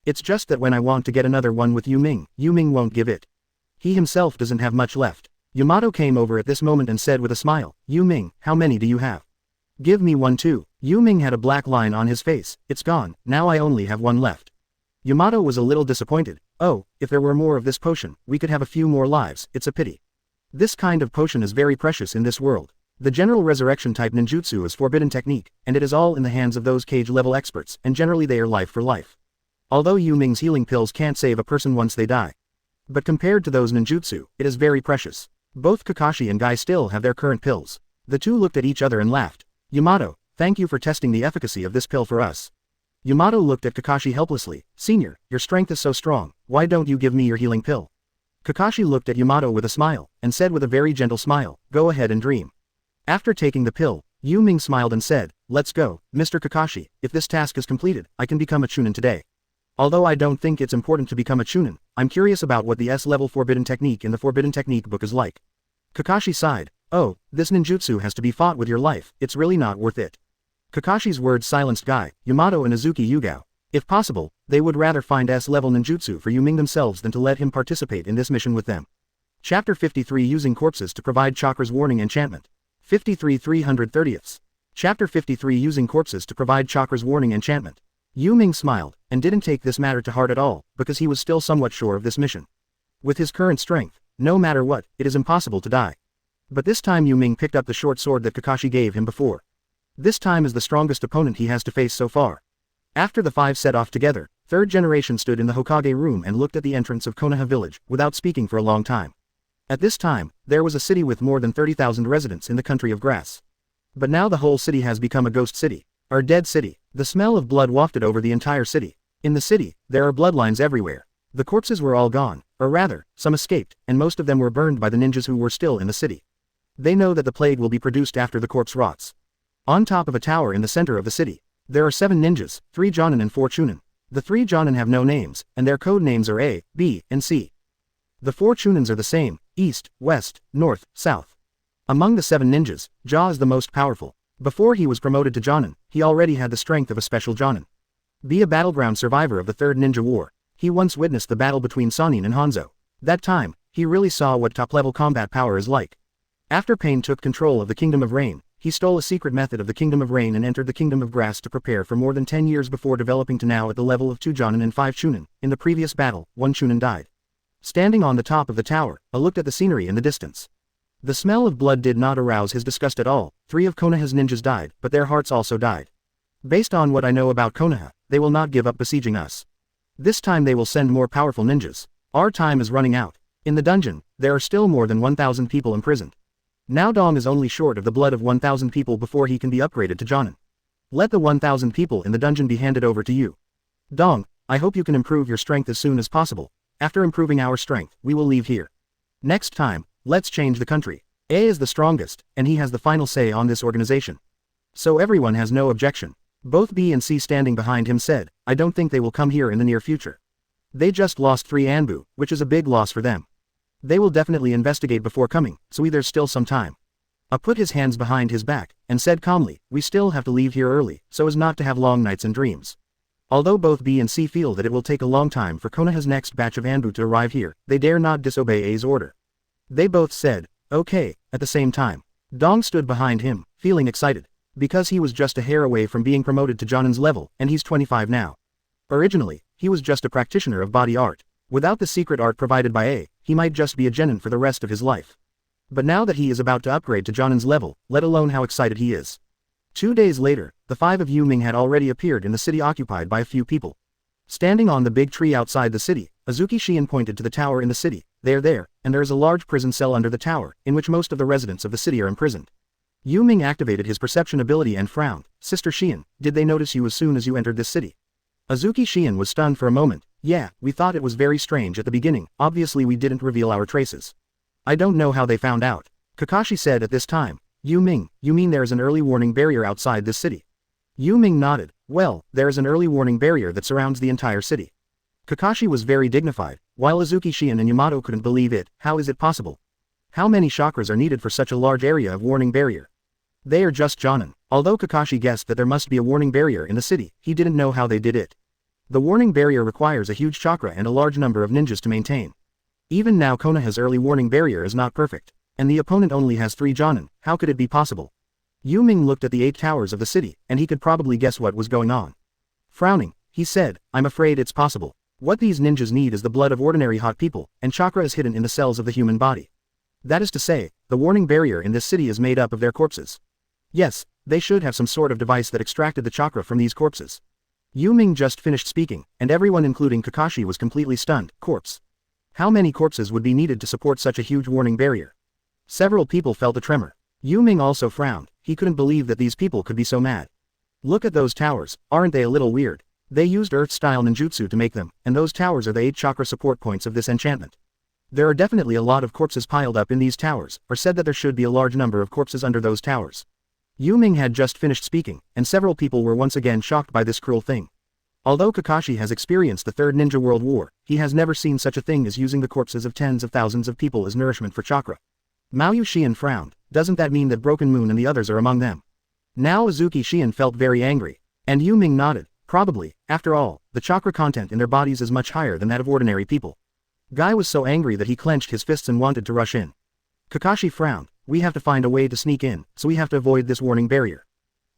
It's just that when I want to get another one with Yu Ming won't give it. He himself doesn't have much left. Yamato came over at this moment and said with a smile, Yu Ming, how many do you have? Give me one too. Yu Ming had a black line on his face. It's gone, now I only have one left. Yamato was a little disappointed. Oh, if there were more of this potion, we could have a few more lives, it's a pity. This kind of potion is very precious in this world. The general resurrection type ninjutsu is forbidden technique, and it is all in the hands of those cage level experts, and generally they are life for life. Although Yu Ming's healing pills can't save a person once they die. But compared to those ninjutsu, it is very precious. Both Kakashi and Guy still have their current pills. The two looked at each other and laughed. Yamato, thank you for testing the efficacy of this pill for us. Yamato looked at Kakashi helplessly. Senior, your strength is so strong, why don't you give me your healing pill? Kakashi looked at Yamato with a smile, and said with a very gentle smile, go ahead and dream. After taking the pill, Yu Ming smiled and said, let's go, Mr. Kakashi, if this task is completed, I can become a Chunin today. Although I don't think it's important to become a Chunin, I'm curious about what the S-level forbidden technique in the forbidden technique book is like. Kakashi sighed, oh, this ninjutsu has to be fought with your life, it's really not worth it. Kakashi's words silenced Guy, Yamato and Azuki Yugao. If possible, they would rather find S-level ninjutsu for Yu Ming themselves than to let him participate in this mission with them. Chapter 53 Using Corpses to Provide Chakras Warning Enchantment. 53 330ths. Chapter 53 Using Corpses to Provide Chakras Warning Enchantment. Yu Ming smiled, and didn't take this matter to heart at all, because he was still somewhat sure of this mission. With his current strength, no matter what, it is impossible to die. But this time Yu Ming picked up the short sword that Kakashi gave him before. This time is the strongest opponent he has to face so far. After the five set off together, third generation stood in the Hokage room and looked at the entrance of Konoha village, without speaking for a long time. At this time, there was a city with more than 30,000 residents in the country of grass. But now the whole city has become a ghost city, or dead city. The smell of blood wafted over the entire city. In the city, there are bloodlines everywhere. The corpses were all gone, or rather, some escaped, and most of them were burned by the ninjas who were still in the city. They know that the plague will be produced after the corpse rots. On top of a tower in the center of the city, there are 7 ninjas, 3 Jonin and 4 Chunin. The 3 Jonin have no names, and their code names are A, B, and C. The 4 Chunins are the same, East, West, North, South. Among the 7 ninjas, Ja is the most powerful. Before he was promoted to Jonin, he already had the strength of a special Jonin. Be a battleground survivor of the Third Ninja War, he once witnessed the battle between Sannin and Hanzo. That time, he really saw what top-level combat power is like. After Pain took control of the Kingdom of Rain, he stole a secret method of the Kingdom of Rain and entered the Kingdom of Grass to prepare for more than 10 years before developing to now at the level of 2 Jonin and 5 Chunin. In the previous battle, 1 Chunin died. Standing on the top of the tower, I looked at the scenery in the distance. The smell of blood did not arouse his disgust at all. 3 of Konoha's ninjas died, but their hearts also died. Based on what I know about Konoha, they will not give up besieging us. This time they will send more powerful ninjas. Our time is running out. In the dungeon, there are still more than 1,000 people imprisoned. Now Dong is only short of the blood of 1,000 people before he can be upgraded to Jonin. Let the 1,000 people in the dungeon be handed over to you. Dong, I hope you can improve your strength as soon as possible. After improving our strength, we will leave here. Next time, let's change the country. A is the strongest, and he has the final say on this organization. So everyone has no objection. Both B and C standing behind him said, I don't think they will come here in the near future. They just lost 3 Anbu, which is a big loss for them. They will definitely investigate before coming, so there's still some time. A put his hands behind his back, and said calmly, we still have to leave here early, so as not to have long nights and dreams. Although both B and C feel that it will take a long time for Konoha's next batch of Anbu to arrive here, they dare not disobey A's order. They both said, okay, at the same time. Dong stood behind him, feeling excited. Because he was just a hair away from being promoted to Jonin's level, and he's 25 now. Originally, he was just a practitioner of body art. Without the secret art provided by A, he might just be a genin for the rest of his life. But now that he is about to upgrade to Jonin's level, let alone how excited he is. 2 days later, the 5 of Yu Ming had already appeared in the city occupied by a few people. Standing on the big tree outside the city, Azuki Shion pointed to the tower in the city. They're there, and there is a large prison cell under the tower, in which most of the residents of the city are imprisoned. Yu Ming activated his perception ability and frowned. Sister Shion, did they notice you as soon as you entered this city? Azuki Shion was stunned for a moment. Yeah, we thought it was very strange at the beginning, obviously we didn't reveal our traces. I don't know how they found out. Kakashi said at this time. Yu Ming, you mean there is an early warning barrier outside this city? Yu Ming nodded. Well, there is an early warning barrier that surrounds the entire city. Kakashi was very dignified, while Azuki Shion and Yamato couldn't believe it. How is it possible? How many chakras are needed for such a large area of warning barrier? They are just Jonin. Although Kakashi guessed that there must be a warning barrier in the city, he didn't know how they did it. The warning barrier requires a huge chakra and a large number of ninjas to maintain. Even now Konoha's early warning barrier is not perfect, and the opponent only has 3 Jonin. How could it be possible? Yu Ming looked at the 8 towers of the city, and he could probably guess what was going on. Frowning, he said, I'm afraid it's possible. What these ninjas need is the blood of ordinary hot people, and chakra is hidden in the cells of the human body. That is to say, the warning barrier in this city is made up of their corpses. Yes, they should have some sort of device that extracted the chakra from these corpses. Yu Ming just finished speaking, and everyone including Kakashi was completely stunned. Corpse. How many corpses would be needed to support such a huge warning barrier? Several people felt a tremor. Yu Ming also frowned, he couldn't believe that these people could be so mad. Look at those towers, aren't they a little weird? They used Earth-style ninjutsu to make them, and those towers are the 8 chakra support points of this enchantment. There are definitely a lot of corpses piled up in these towers, or said that there should be a large number of corpses under those towers. Yu Ming had just finished speaking, and several people were once again shocked by this cruel thing. Although Kakashi has experienced the Third Ninja World War, he has never seen such a thing as using the corpses of tens of thousands of people as nourishment for chakra. Mao Yu-Shian frowned, doesn't that mean that Broken Moon and the others are among them? Now Azuki Shian felt very angry. And Yu Ming nodded, probably, after all, the chakra content in their bodies is much higher than that of ordinary people. Guy was so angry that he clenched his fists and wanted to rush in. Kakashi frowned, we have to find a way to sneak in, so we have to avoid this warning barrier.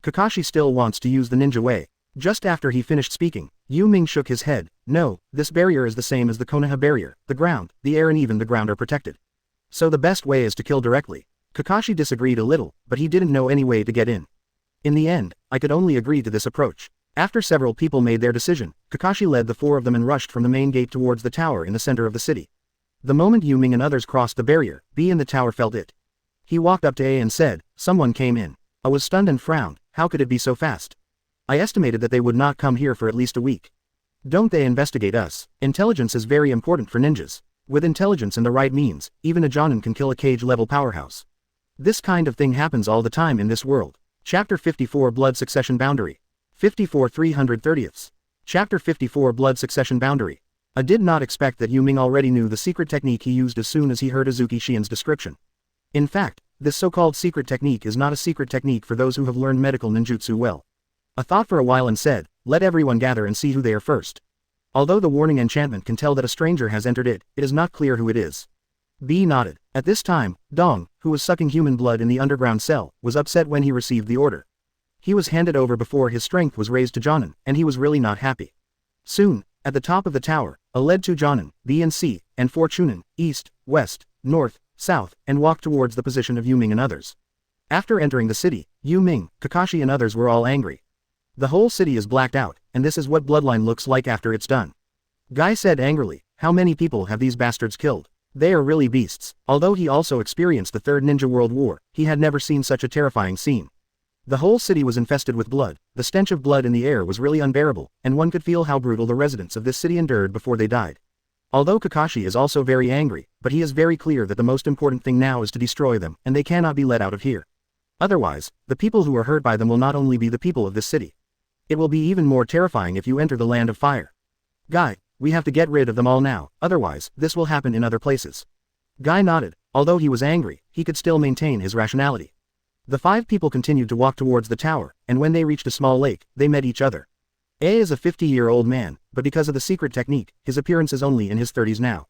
Kakashi still wants to use the ninja way. Just after he finished speaking, Yu Ming shook his head, no, this barrier is the same as the Konoha barrier, the ground, the air and even the ground are protected. So the best way is to kill directly. Kakashi disagreed a little, but he didn't know any way to get in. In the end, I could only agree to this approach. After several people made their decision, Kakashi led the 4 of them and rushed from the main gate towards the tower in the center of the city. The moment Yu Ming and others crossed the barrier, B in the tower felt it. He walked up to A and said, someone came in. A was stunned and frowned, how could it be so fast? I estimated that they would not come here for at least a week. Don't they investigate us? Intelligence is very important for ninjas. With intelligence and the right means, even a Jonin can kill a cage-level powerhouse. This kind of thing happens all the time in this world. Chapter 54 Blood Succession Boundary. 54 330ths. Chapter 54 Blood Succession Boundary. I did not expect that Yu Ming already knew the secret technique he used as soon as he heard Azuki Shian's description. In fact, this so-called secret technique is not a secret technique for those who have learned medical ninjutsu well. I thought for a while and said, let everyone gather and see who they are first. Although the warning enchantment can tell that a stranger has entered it, it is not clear who it is. B nodded. At this time, Dong, who was sucking human blood in the underground cell, was upset when he received the order. He was handed over before his strength was raised to Jonin, and he was really not happy. Soon, at the top of the tower, A led 2 Jonin, B and C, and 4 Chunin, east, west, north, south, and walked towards the position of Yu Ming and others. After entering the city, Yu Ming, Kakashi and others were all angry. The whole city is blacked out, and this is what bloodline looks like after it's done. Guy said angrily, how many people have these bastards killed? They are really beasts. Although he also experienced the Third Ninja World War, he had never seen such a terrifying scene. The whole city was infested with blood, the stench of blood in the air was really unbearable, and one could feel how brutal the residents of this city endured before they died. Although Kakashi is also very angry, but he is very clear that the most important thing now is to destroy them, and they cannot be let out of here. Otherwise, the people who are hurt by them will not only be the people of this city. It will be even more terrifying if you enter the land of fire. Guy, we have to get rid of them all now, otherwise, this will happen in other places. Guy nodded. Although he was angry, he could still maintain his rationality. The 5 people continued to walk towards the tower, and when they reached a small lake, they met each other. A is a 50-year-old man, but because of the secret technique, his appearance is only in his 30s now.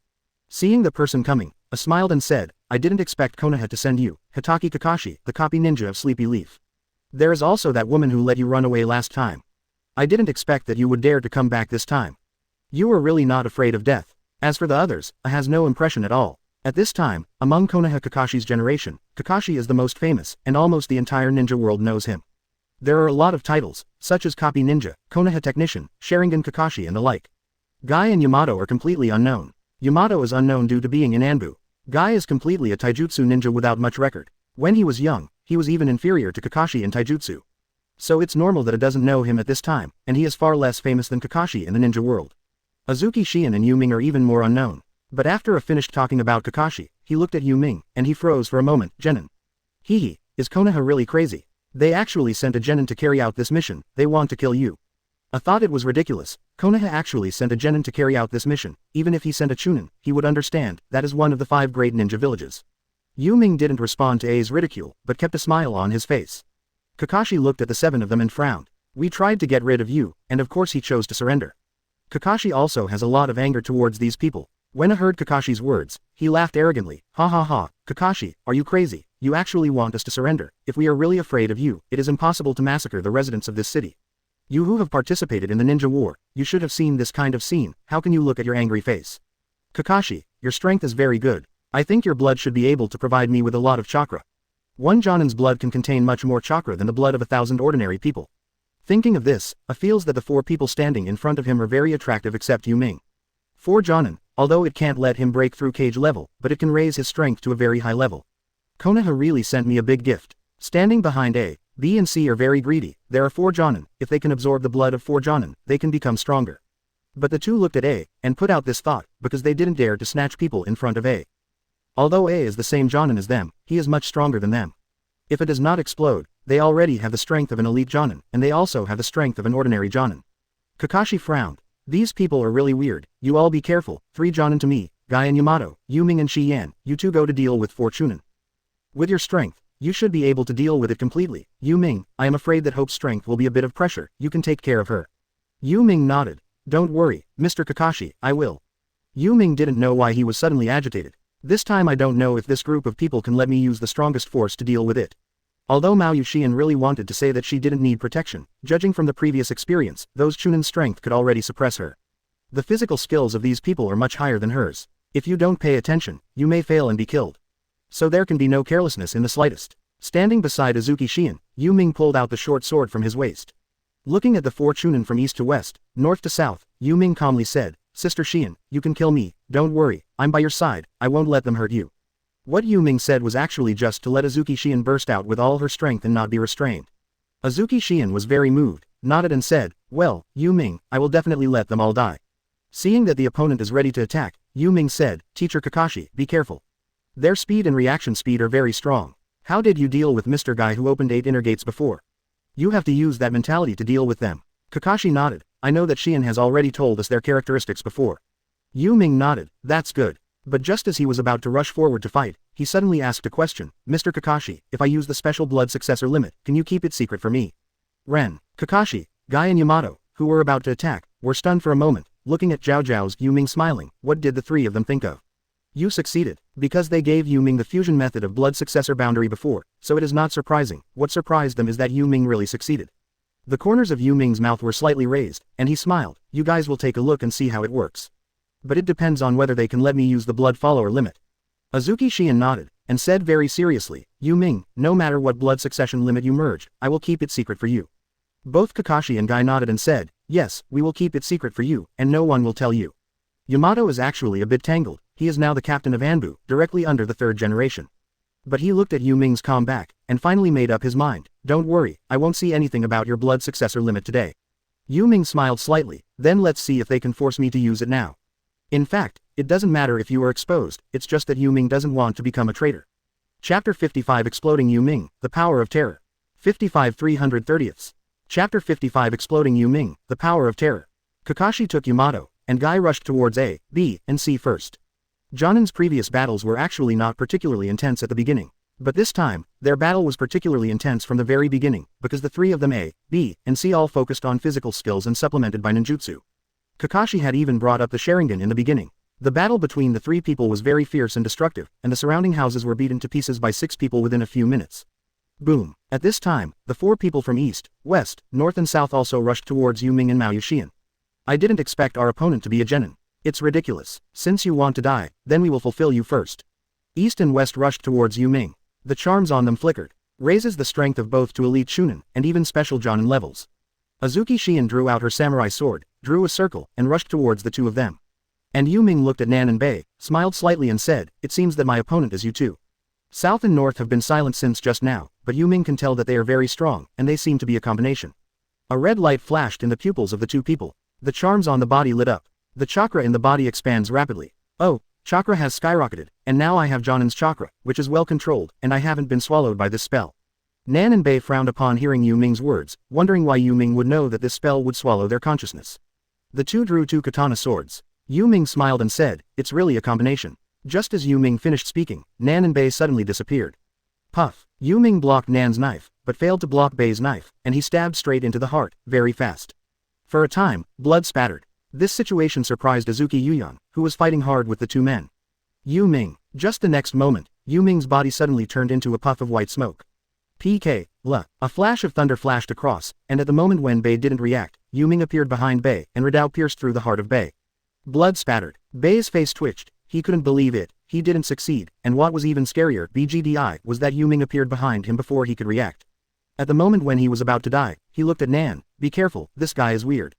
Seeing the person coming, A smiled and said, I didn't expect Konoha to send you, Hitaki Kakashi, the copy ninja of Sleepy Leaf. There is also that woman who let you run away last time. I didn't expect that you would dare to come back this time. You were really not afraid of death. As for the others, A has no impression at all. At this time, among Konoha Kakashi's generation, Kakashi is the most famous, and almost the entire ninja world knows him. There are a lot of titles, such as Copy Ninja, Konoha Technician, Sharingan Kakashi and the like. Guy and Yamato are completely unknown. Yamato is unknown due to being in Anbu. Guy is completely a taijutsu ninja without much record. When he was young, he was even inferior to Kakashi in taijutsu. So it's normal that A doesn't know him at this time, and he is far less famous than Kakashi in the ninja world. Azuki Shian and Yu Ming are even more unknown. But after A finished talking about Kakashi, he looked at Yu Ming, and he froze for a moment. Genin. Hehe, is Konoha really crazy? They actually sent a Genin to carry out this mission, they want to kill you. I thought it was ridiculous. Konoha actually sent a Genin to carry out this mission. Even if he sent a Chunin, he would understand, that is one of the 5 great ninja villages. Yu Ming didn't respond to A's ridicule, but kept a smile on his face. Kakashi looked at the 7 of them and frowned. We tried to get rid of you, and of course he chose to surrender. Kakashi also has a lot of anger towards these people. When I heard Kakashi's words, he laughed arrogantly. Ha ha ha, Kakashi, are you crazy? you actually want us to surrender. If we are really afraid of you, it is impossible to massacre the residents of this city. You who have participated in the ninja war, you should have seen this kind of scene. How can you look at your angry face? Kakashi, your strength is very good. I think your blood should be able to provide me with a lot of chakra. One Jonin's blood can contain much more chakra than the blood of 1,000 ordinary people. Thinking of this, I feels that the 4 people standing in front of him are very attractive except Yu Ming. 4 Jonin, although it can't let him break through cage level, but it can raise his strength to a very high level. Konoha really sent me a big gift. Standing behind A, B and C are very greedy. There are 4 Jonin, if they can absorb the blood of 4 Jonin, they can become stronger. But the 2 looked at A, and put out this thought, because they didn't dare to snatch people in front of A. Although A is the same Jonin as them, he is much stronger than them. If it does not explode, they already have the strength of an elite Jonin, and they also have the strength of an ordinary Jonin. Kakashi frowned. These people are really weird, you all be careful. 3 Jonin to me, Guy and Yamato, Yu Ming and Shiyan, you 2 go to deal with 4 Chunin. With your strength, you should be able to deal with it completely. Yu Ming, I am afraid that Hope's strength will be a bit of pressure, you can take care of her. Yu Ming nodded. Don't worry, Mr. Kakashi, I will. Yu Ming didn't know why he was suddenly agitated. This time I don't know if this group of people can let me use the strongest force to deal with it. Although Mao Yuxian really wanted to say that she didn't need protection, judging from the previous experience, those Chunin's strength could already suppress her. The physical skills of these people are much higher than hers. If you don't pay attention, you may fail and be killed. So there can be no carelessness in the slightest. Standing beside Azuki Shion, Yu Ming pulled out the short sword from his waist. Looking at the 4 Chunin from east to west, north to south, Yu Ming calmly said, Sister Shion, you can kill me, don't worry, I'm by your side, I won't let them hurt you. What Yu Ming said was actually just to let Azuki Shion burst out with all her strength and not be restrained. Azuki Shion was very moved, nodded and said, well, Yu Ming, I will definitely let them all die. Seeing that the opponent is ready to attack, Yu Ming said, Teacher Kakashi, be careful. Their speed and reaction speed are very strong. How did you deal with Mr. Guy who opened 8 inner gates before? You have to use that mentality to deal with them. Kakashi nodded, I know that Shion has already told us their characteristics before. Yu Ming nodded, that's good. But just as he was about to rush forward to fight, he suddenly asked a question, Mr. Kakashi, if I use the special blood successor limit, can you keep it secret for me? Ren, Kakashi, Guy and Yamato, who were about to attack, were stunned for a moment, looking at Zhao Zhao's Yu Ming smiling. What did the 3 of them think of? You succeeded, because they gave Yu Ming the fusion method of blood successor boundary before, so it is not surprising. What surprised them is that Yu Ming really succeeded. The corners of Yu Ming's mouth were slightly raised, and he smiled, you guys will take a look and see how it works. But it depends on whether they can let me use the blood follower limit. Azuki Shion nodded, and said very seriously, Yu Ming, no matter what blood succession limit you merge, I will keep it secret for you. Both Kakashi and Guy nodded and said, yes, we will keep it secret for you, and no one will tell you. Yamato is actually a bit tangled, he is now the captain of Anbu, directly under the 3rd generation. But he looked at Yu Ming's calm back, and finally made up his mind, don't worry, I won't see anything about your blood successor limit today. Yu Ming smiled slightly, then let's see if they can force me to use it now. In fact, it doesn't matter if you are exposed, it's just that Yu Ming doesn't want to become a traitor. Chapter 55 Exploding Yu Ming, The Power of Terror. 55 330ths. Chapter 55 Exploding Yu Ming, The Power of Terror. Kakashi took Yamato, and Guy rushed towards A, B, and C first. Jonin's previous battles were actually not particularly intense at the beginning. But this time, their battle was particularly intense from the very beginning, because the 3 of them A, B, and C all focused on physical skills and supplemented by ninjutsu. Kakashi had even brought up the Sharingan in the beginning. The battle between the 3 people was very fierce and destructive, and the surrounding houses were beaten to pieces by 6 people within a few minutes. Boom. At this time, the 4 people from east, west, north and south also rushed towards Yu Ming and Mao Yuxian. I didn't expect our opponent to be a genin. It's ridiculous. Since you want to die, then we will fulfill you first. East and west rushed towards Yu Ming. The charms on them flickered. Raises the strength of both to elite Chunin, and even special Jonin levels. Azuki Shion drew out her samurai sword, drew a circle, and rushed towards the 2 of them. And Yu Ming looked at Nan and Bei, smiled slightly and said, it seems that my opponent is you too. South and north have been silent since just now, but Yu Ming can tell that they are very strong, and they seem to be a combination. A red light flashed in the pupils of the 2 people. The charms on the body lit up. The chakra in the body expands rapidly. Oh, chakra has skyrocketed, and now I have Jonin's chakra, which is well controlled, and I haven't been swallowed by this spell. Nan and Bei frowned upon hearing Yu Ming's words, wondering why Yu Ming would know that this spell would swallow their consciousness. The 2 drew 2 katana swords. Yu Ming smiled and said, it's really a combination. Just as Yu Ming finished speaking, Nan and Bei suddenly disappeared. Puff. Yu Ming blocked Nan's knife, but failed to block Bei's knife, and he stabbed straight into the heart, very fast. For a time, blood spattered. This situation surprised Azuki Yuyan, who was fighting hard with the 2 men. Yu Ming. Just the next moment, Yu Ming's body suddenly turned into a puff of white smoke. PK. A flash of thunder flashed across, and at the moment when Bei didn't react, Yu Ming appeared behind Bei, and Radao pierced through the heart of Bei. Blood spattered. Bei's face twitched. He couldn't believe it. He didn't succeed, and what was even scarier, BGDI, was that Yu Ming appeared behind him before he could react. At the moment when he was about to die, he looked at Nan. Be careful, this guy is weird.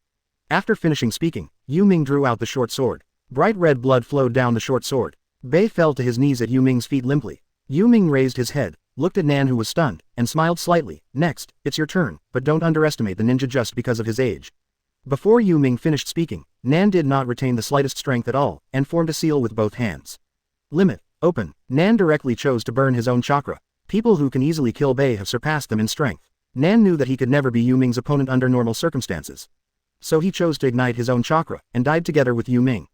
After finishing speaking, Yu Ming drew out the short sword. Bright red blood flowed down the short sword. Bei fell to his knees at Yu Ming's feet limply. Yu Ming raised his head, looked at Nan who was stunned, and smiled slightly. Next, it's your turn, but don't underestimate the ninja just because of his age. Before Yu Ming finished speaking, Nan did not retain the slightest strength at all, and formed a seal with both hands. Limit. Open. Nan directly chose to burn his own chakra. People who can easily kill Bei have surpassed them in strength. Nan knew that he could never be Yu Ming's opponent under normal circumstances. So he chose to ignite his own chakra, and died together with Yu Ming.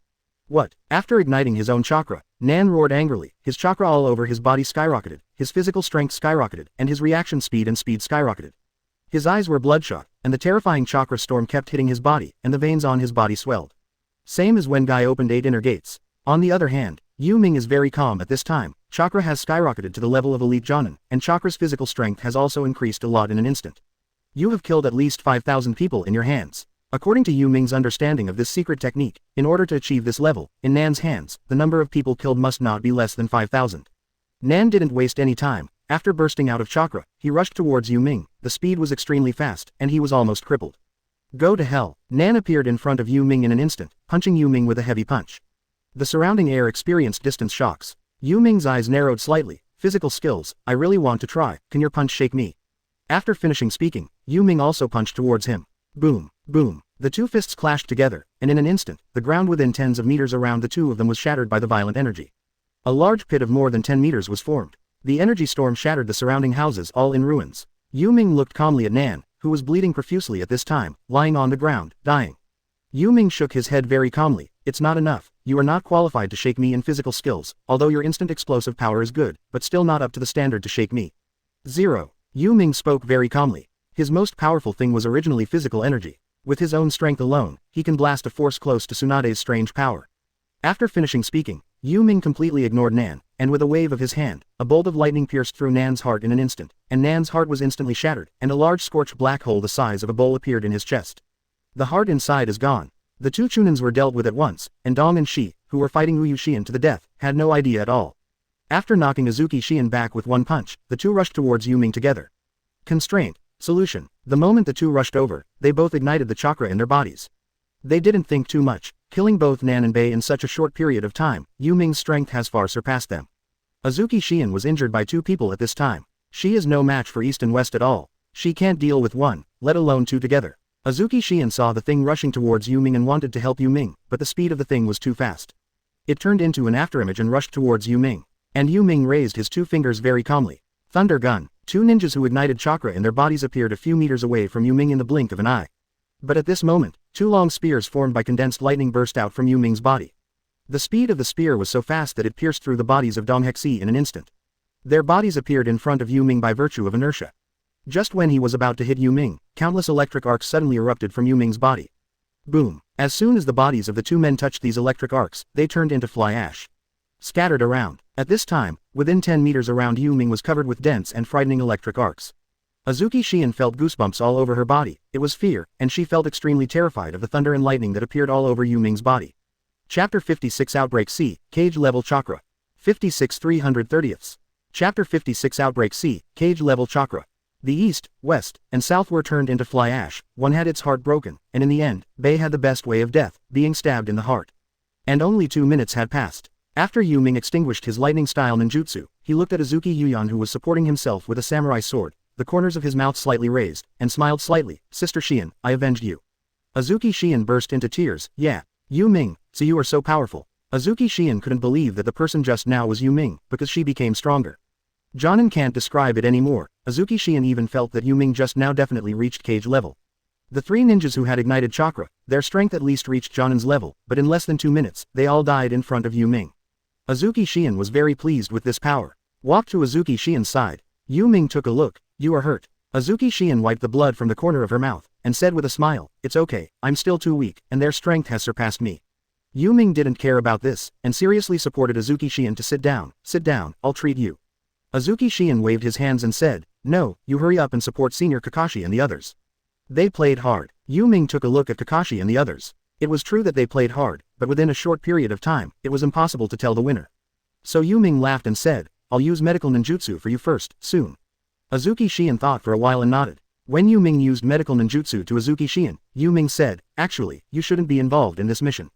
What? After igniting his own chakra, Nan roared angrily, his chakra all over his body skyrocketed, his physical strength skyrocketed, and his reaction speed skyrocketed. His eyes were bloodshot, and the terrifying chakra storm kept hitting his body, and the veins on his body swelled. Same as when Guy opened 8 inner gates. On the other hand, Yu Ming is very calm at this time. Chakra has skyrocketed to the level of elite Jonin, and chakra's physical strength has also increased a lot in an instant. You have killed at least 5,000 people in your hands. According to Yu Ming's understanding of this secret technique, in order to achieve this level, in Nan's hands, the number of people killed must not be less than 5,000. Nan didn't waste any time. After bursting out of chakra, he rushed towards Yu Ming. The speed was extremely fast, and he was almost crippled. Go to hell. Nan appeared in front of Yu Ming in an instant, punching Yu Ming with a heavy punch. The surrounding air experienced distance shocks. Yu Ming's eyes narrowed slightly. Physical skills, I really want to try, can your punch shake me? After finishing speaking, Yu Ming also punched towards him. Boom, boom. The two fists clashed together, and in an instant, the ground within tens of meters around the two of them was shattered by the violent energy. A large pit of more than 10 meters was formed. The energy storm shattered the surrounding houses, all in ruins. Yu Ming looked calmly at Nan, who was bleeding profusely at this time, lying on the ground, dying. Yu Ming shook his head very calmly. It's not enough. You are not qualified to shake me in physical skills, although your instant explosive power is good, but still not up to the standard to shake me. 0. Yu Ming spoke very calmly. His most powerful thing was originally physical energy. With his own strength alone, he can blast a force close to Tsunade's strange power. After finishing speaking, Yu Ming completely ignored Nan, and with a wave of his hand, a bolt of lightning pierced through Nan's heart in an instant, and Nan's heart was instantly shattered, and a large scorched black hole the size of a bowl appeared in his chest. The heart inside is gone. The two Chunins were dealt with at once, and Dong and Shi, who were fighting Uyu Xian to the death, had no idea at all. After knocking Ōtsutsuki Xian back with one punch, the two rushed towards Yu Ming together. Constraint. Solution. The moment the two rushed over, they both ignited the chakra in their bodies. They didn't think too much, killing both Nan and Bei in such a short period of time. Yu Ming's strength has far surpassed them. Ōtsutsuki Xian was injured by 2 people at this time. She is no match for East and West at all. She can't deal with one, let alone 2 together. Ōtsutsuki Xian saw the thing rushing towards Yu Ming and wanted to help Yu Ming, but the speed of the thing was too fast. It turned into an afterimage and rushed towards Yu Ming. And Yu Ming raised his 2 fingers very calmly. Thunder gun. 2 ninjas who ignited chakra in their bodies appeared a few meters away from Yu Ming in the blink of an eye. But at this moment, 2 long spears formed by condensed lightning burst out from Yu Ming's body. The speed of the spear was so fast that it pierced through the bodies of Dong Hexi in an instant. Their bodies appeared in front of Yu Ming by virtue of inertia. Just when he was about to hit Yu Ming, countless electric arcs suddenly erupted from Yu Ming's body. Boom. As soon as the bodies of the 2 men touched these electric arcs, they turned into fly ash. Scattered around. At this time, within 10 meters around Yu Ming was covered with dense and frightening electric arcs. Ōtsutsuki Xian felt goosebumps all over her body. It was fear, and she felt extremely terrified of the thunder and lightning that appeared all over Yu Ming's body. Chapter 56 Outbreak C, Cage Level Chakra. 56 330ths. Chapter 56 Outbreak C, Cage Level Chakra. The east, west, and south were turned into fly ash. One had its heart broken, and in the end, Bei had the best way of death, being stabbed in the heart. And only 2 minutes had passed. After Yu Ming extinguished his lightning-style ninjutsu, he looked at Ōtsutsuki Yuyan who was supporting himself with a samurai sword, the corners of his mouth slightly raised, and smiled slightly. Sister Xian, I avenged you. Ōtsutsuki Xian burst into tears. Yeah. Yu Ming, so you are so powerful. Ōtsutsuki Xian couldn't believe that the person just now was Yu Ming, because she became stronger. Jonin can't describe it anymore. Ōtsutsuki Xian even felt that Yu Ming just now definitely reached cage level. The 3 ninjas who had ignited chakra, their strength at least reached Jonin's level, but in less than 2 minutes, they all died in front of Yu Ming. Ōtsutsuki Xian was very pleased with this power. Walked to Ōtsutsuki Xian's side. Yu Ming took a look. You are hurt. Ōtsutsuki Xian wiped the blood from the corner of her mouth, and said with a smile, it's okay, I'm still too weak, and their strength has surpassed me. Yu Ming didn't care about this, and seriously supported Ōtsutsuki Shion to sit down, I'll treat you. Ōtsutsuki Shion waved his hands and said, no, you hurry up and support Senior Kakashi and the others. They played hard. Yu Ming took a look at Kakashi and the others. It was true that they played hard, but within a short period of time, it was impossible to tell the winner. So Yu Ming laughed and said, I'll use medical ninjutsu for you first, soon. Ōtsutsuki Shion thought for a while and nodded. When Yu Ming used medical ninjutsu to Ōtsutsuki Shion, Yu Ming said, actually, you shouldn't be involved in this mission.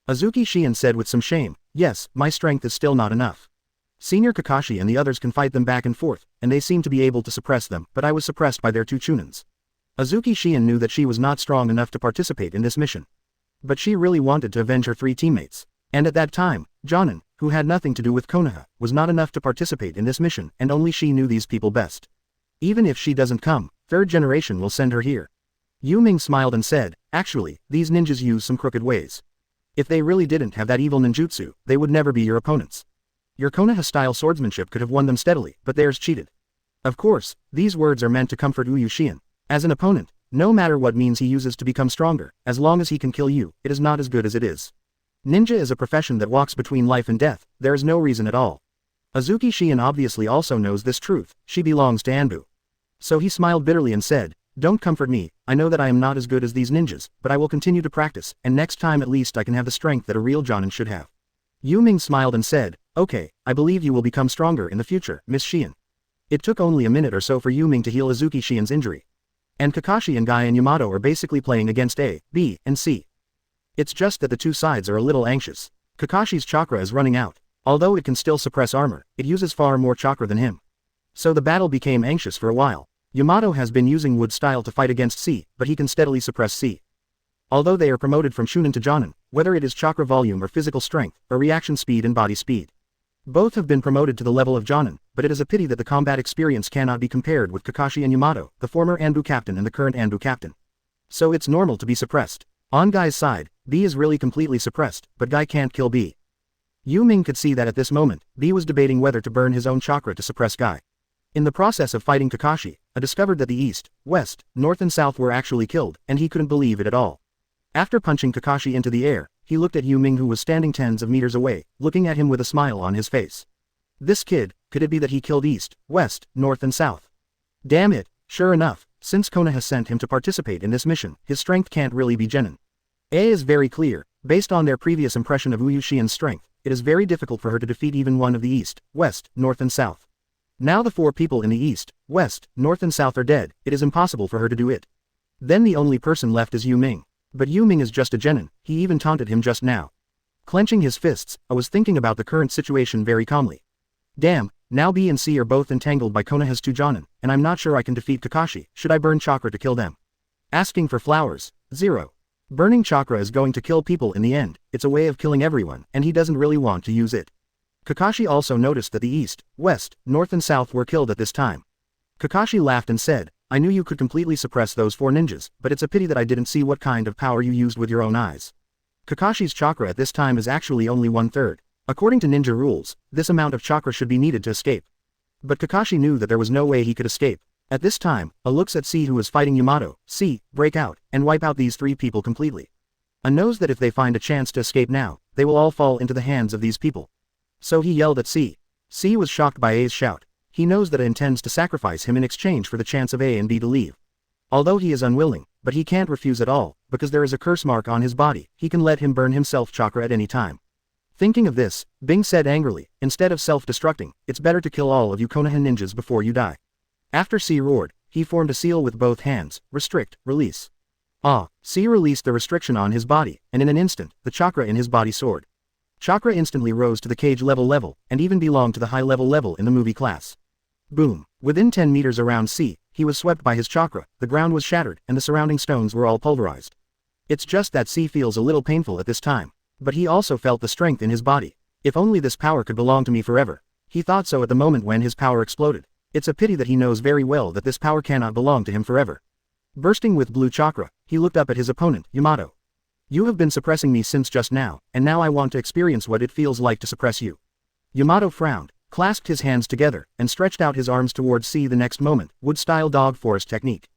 Ōtsutsuki Shion said with some shame, yes, my strength is still not enough. Senior Kakashi and the others can fight them back and forth, and they seem to be able to suppress them, but I was suppressed by their two chunins. Ōtsutsuki Shion knew that she was not strong enough to participate in this mission. But she really wanted to avenge her three teammates. And at that time, Jonin, who had nothing to do with Konoha, was not enough to participate in this mission, and only she knew these people best. Even if she doesn't come, third generation will send her here. Yu Ming smiled and said, actually, these ninjas use some crooked ways. If they really didn't have that evil ninjutsu, they would never be your opponents. Your Konoha-style swordsmanship could have won them steadily, but theirs cheated. Of course, these words are meant to comfort Uyu Shion. As an opponent, no matter what means he uses to become stronger, as long as he can kill you, it is not as good as it is. Ninja is a profession that walks between life and death, there is no reason at all. Ōtsutsuki Shion obviously also knows this truth, she belongs to Anbu. So he smiled bitterly and said, don't comfort me, I know that I am not as good as these ninjas, but I will continue to practice, and next time at least I can have the strength that a real Jonin should have. Yu Ming smiled and said, okay, I believe you will become stronger in the future, Miss Shion. It took only a minute or so for Yu Ming to heal Ōtsutsuki Shion's injury. And Kakashi and Guy and Yamato are basically playing against A, B, and C. It's just that the two sides are a little anxious. Kakashi's chakra is running out. Although it can still suppress armor, it uses far more chakra than him. So the battle became anxious for a while. Yamato has been using wood style to fight against C, but he can steadily suppress C. Although they are promoted from Shunin to Jonin, whether it is chakra volume or physical strength, or reaction speed and body speed. Both have been promoted to the level of Jonin, but it is a pity that the combat experience cannot be compared with Kakashi and Yamato, the former Anbu captain and the current Anbu captain. So it's normal to be suppressed. On Guy's side, B is really completely suppressed, but Guy can't kill B. Yu Ming could see that at this moment, B was debating whether to burn his own chakra to suppress Guy. In the process of fighting Kakashi, I discovered that the east, west, north and south were actually killed, and he couldn't believe it at all. After punching Kakashi into the air, he looked at Yu Ming who was standing tens of meters away, looking at him with a smile on his face. This kid, could it be that he killed east, west, north and south? Damn it, sure enough, since Konoha sent him to participate in this mission, his strength can't really be genin. A is very clear, based on their previous impression of Uyu Shion's strength, it is very difficult for her to defeat even one of the east, west, north and south. Now the four people in the east, west, north and south are dead, it is impossible for her to do it. Then the only person left is Yu Ming. But Yu Ming is just a genin, he even taunted him just now. Clenching his fists, I was thinking about the current situation very calmly. Damn, now B and C are both entangled by Konoha's two Jonin, and I'm not sure I can defeat Kakashi, should I burn chakra to kill them? Asking for flowers, 0. Burning chakra is going to kill people in the end, it's a way of killing everyone, and he doesn't really want to use it. Kakashi also noticed that the east, west, north and south were killed at this time. Kakashi laughed and said, I knew you could completely suppress those four ninjas, but it's a pity that I didn't see what kind of power you used with your own eyes. Kakashi's chakra at this time is actually only 1/3. According to ninja rules, this amount of chakra should be needed to escape. But Kakashi knew that there was no way he could escape. At this time, A looks at C who is fighting Yamato, C, break out, and wipe out these three people completely. A knows that if they find a chance to escape now, they will all fall into the hands of these people. So he yelled at C. C was shocked by A's shout. He knows that A intends to sacrifice him in exchange for the chance of A and B to leave. Although he is unwilling, but he can't refuse at all, because there is a curse mark on his body, he can let him burn himself chakra at any time. Thinking of this, Bing said angrily, instead of self-destructing, it's better to kill all of you Konoha ninjas before you die. After C roared, he formed a seal with both hands, restrict, release. C released the restriction on his body, and in an instant, the chakra in his body soared. Chakra instantly rose to the cage level, and even belonged to the high level in the movie class. Boom. Within 10 meters around C, he was swept by his chakra, the ground was shattered, and the surrounding stones were all pulverized. It's just that C feels a little painful at this time. But he also felt the strength in his body. If only this power could belong to me forever. He thought so at the moment when his power exploded. It's a pity that he knows very well that this power cannot belong to him forever. Bursting with blue chakra, he looked up at his opponent, Yamato. You have been suppressing me since just now, and now I want to experience what it feels like to suppress you. Yamato frowned, clasped his hands together, and stretched out his arms towards C the next moment, wood-style dog forest technique.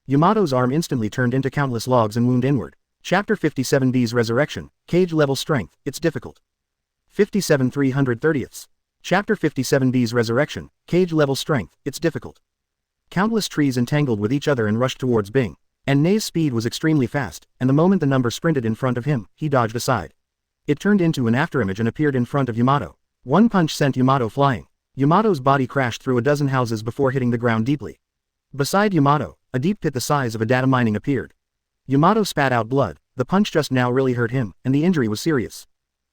Yamato's arm instantly turned into countless logs and wound inward. Chapter 57B's Resurrection, Cage Level Strength, It's Difficult. 57 330ths. Chapter 57B's Resurrection, Cage Level Strength, It's Difficult. Countless trees entangled with each other and rushed towards Bing. And Nei's speed was extremely fast, and the moment the number sprinted in front of him, he dodged aside. It turned into an afterimage and appeared in front of Yamato. One punch sent Yamato flying. Yamato's body crashed through a dozen houses before hitting the ground deeply. Beside Yamato, a deep pit the size of a data mining appeared. Yamato spat out blood. The punch just now really hurt him, and the injury was serious.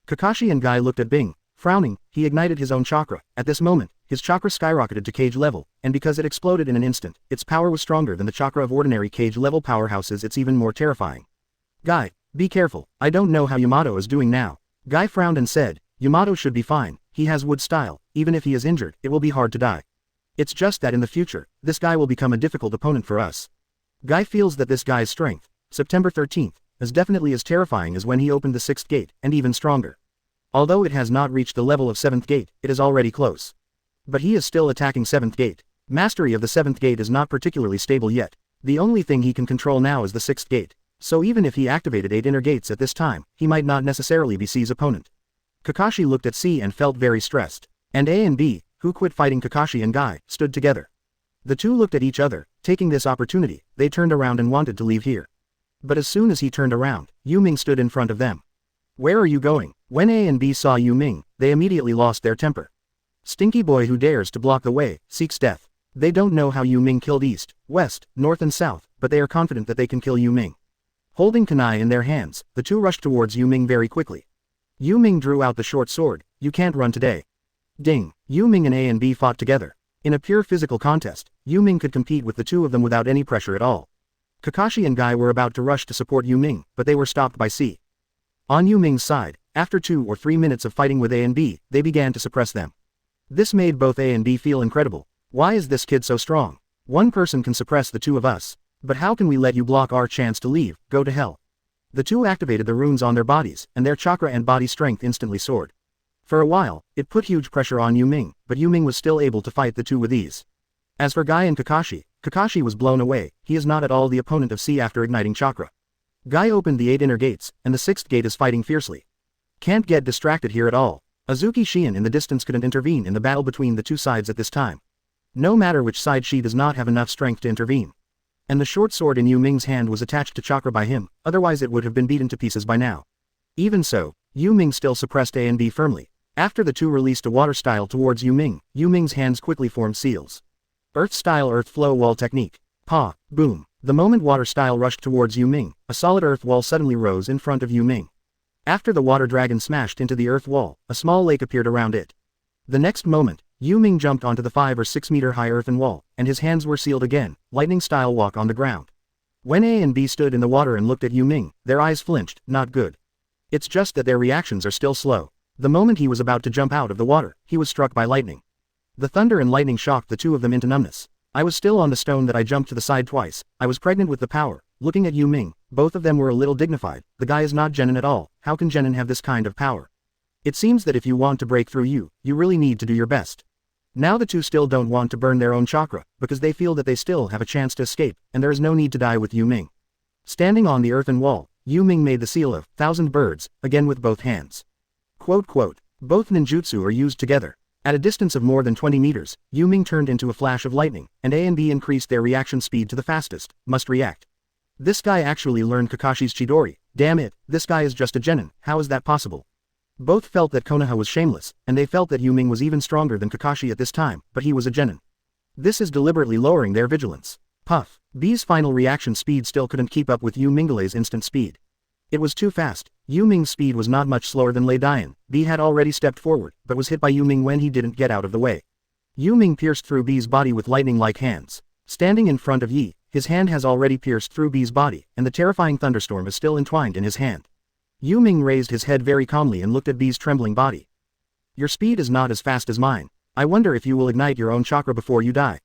Kakashi and Guy looked at Bing. Frowning, he ignited his own chakra. At this moment, his chakra skyrocketed to cage level, and because it exploded in an instant, its power was stronger than the chakra of ordinary cage level powerhouses. It's even more terrifying. Guy, be careful, I don't know how Yamato is doing now. Guy frowned and said, Yamato should be fine, he has wood style, even if he is injured, it will be hard to die. It's just that in the future, this guy will become a difficult opponent for us. Guy feels that this guy's strength, September 13th, is definitely as terrifying as when he opened the 6th gate, and even stronger. Although it has not reached the level of 7th gate, it is already close. But he is still attacking 7th gate. Mastery of the 7th gate is not particularly stable yet. The only thing he can control now is the 6th gate. So even if he activated 8 inner gates at this time, he might not necessarily be C's opponent. Kakashi looked at C and felt very stressed. And A and B, who quit fighting Kakashi and Guy, stood together. The two looked at each other. Taking this opportunity, they turned around and wanted to leave here. But as soon as he turned around, Yu Ming stood in front of them. Where are you going? When A and B saw Yu Ming, they immediately lost their temper. Stinky boy who dares to block the way, seeks death. They don't know how Yu Ming killed east, west, north and south, but they are confident that they can kill Yu Ming. Holding kunai in their hands, the two rushed towards Yu Ming very quickly. Yu Ming drew out the short sword. You can't run today. Ding. Yu Ming and A and B fought together. In a pure physical contest, Yu Ming could compete with the two of them without any pressure at all. Kakashi and Guy were about to rush to support Yu Ming, but they were stopped by C. On Yu Ming's side, after 2 or 3 minutes of fighting with A and B, they began to suppress them. This made both A and B feel incredible. Why is this kid so strong? One person can suppress the two of us. But how can we let you block our chance to leave? Go to hell. The two activated the runes on their bodies, and their chakra and body strength instantly soared. For a while, it put huge pressure on Yu Ming, but Yu Ming was still able to fight the two with ease. As for Guy and Kakashi, Kakashi was blown away. He is not at all the opponent of C after igniting chakra. Guy opened the 8 inner gates, and the 6th gate is fighting fiercely. Can't get distracted here at all. Azuki Shion in the distance couldn't intervene in the battle between the two sides at this time. No matter which side, she does not have enough strength to intervene. And the short sword in Yu Ming's hand was attached to chakra by him, otherwise it would have been beaten to pieces by now. Even so, Yu Ming still suppressed A and B firmly. After the two released a water style towards Yu Ming's hands quickly formed seals. Earth style earth flow wall technique. Pa, boom. The moment water style rushed towards Yu Ming, a solid earth wall suddenly rose in front of Yu Ming. After the water dragon smashed into the earth wall, a small lake appeared around it. The next moment, Yu Ming jumped onto the 5 or 6 meter high earthen wall, and his hands were sealed again, lightning style walk on the ground. When A and B stood in the water and looked at Yu Ming, their eyes flinched. Not good. It's just that their reactions are still slow. The moment he was about to jump out of the water, he was struck by lightning. The thunder and lightning shocked the two of them into numbness. I was still on the stone that I jumped to the side twice. I was pregnant with the power. Looking at Yu Ming, both of them were a little dignified. The guy is not genin at all. How can genin have this kind of power? It seems that if you want to break through you really need to do your best. Now the two still don't want to burn their own chakra, because they feel that they still have a chance to escape, and there is no need to die with Yu Ming. Standing on the earthen wall, Yu Ming made the seal of 1,000 birds, again with both hands. Quote. Both ninjutsu are used together. At a distance of more than 20 meters, Yu Ming turned into a flash of lightning, and A and B increased their reaction speed to the fastest. Must react. This guy actually learned Kakashi's Chidori. Damn it, this guy is just a genin. How is that possible? Both felt that Konoha was shameless, and they felt that Yu Ming was even stronger than Kakashi at this time, but he was a genin. This is deliberately lowering their vigilance. Puff. B's final reaction speed still couldn't keep up with Yu Ming's instant speed. It was too fast. Yu Ming's speed was not much slower than Lei Dian. B had already stepped forward, but was hit by Yu Ming when he didn't get out of the way. Yu Ming pierced through B's body with lightning-like hands. Standing in front of Yi, his hand has already pierced through B's body, and the terrifying thunderstorm is still entwined in his hand. Yu Ming raised his head very calmly and looked at B's trembling body. Your speed is not as fast as mine. I wonder if you will ignite your own chakra before you die.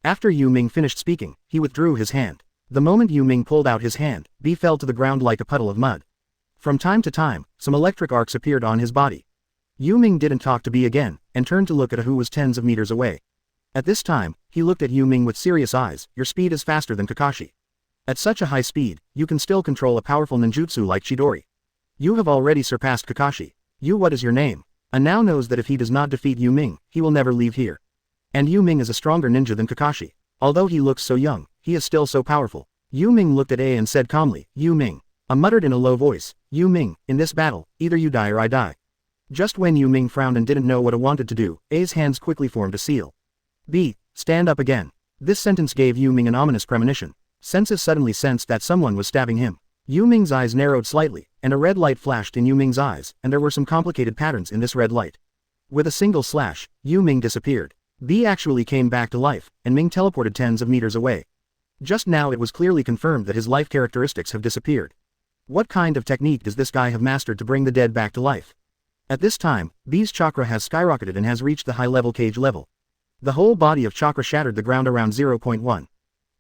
After Yu Ming finished speaking, he withdrew his hand. The moment Yu Ming pulled out his hand, B fell to the ground like a puddle of mud. From time to time, some electric arcs appeared on his body. Yu Ming didn't talk to B again, and turned to look at who was tens of meters away. At this time, he looked at Yu Ming with serious eyes. Your speed is faster than Kakashi. At such a high speed, you can still control a powerful ninjutsu like Chidori. You have already surpassed Kakashi. What is your name? And now knows that if he does not defeat Yu Ming, he will never leave here. And Yu Ming is a stronger ninja than Kakashi. Although he looks so young, he is still so powerful. Yu Ming looked at A and said calmly, Yu Ming. A muttered in a low voice, Yu Ming, in this battle, either you die or I die. Just when Yu Ming frowned and didn't know what A wanted to do, A's hands quickly formed a seal. B, stand up again. This sentence gave Yu Ming an ominous premonition. Senses suddenly sensed that someone was stabbing him. Yu Ming's eyes narrowed slightly, and a red light flashed in Yu Ming's eyes, and there were some complicated patterns in this red light. With a single slash, Yu Ming disappeared. B actually came back to life, and Ming teleported tens of meters away. Just now it was clearly confirmed that his life characteristics have disappeared. What kind of technique does this guy have mastered to bring the dead back to life? At this time, B's chakra has skyrocketed and has reached the high-level cage level. The whole body of chakra shattered the ground around 0.1.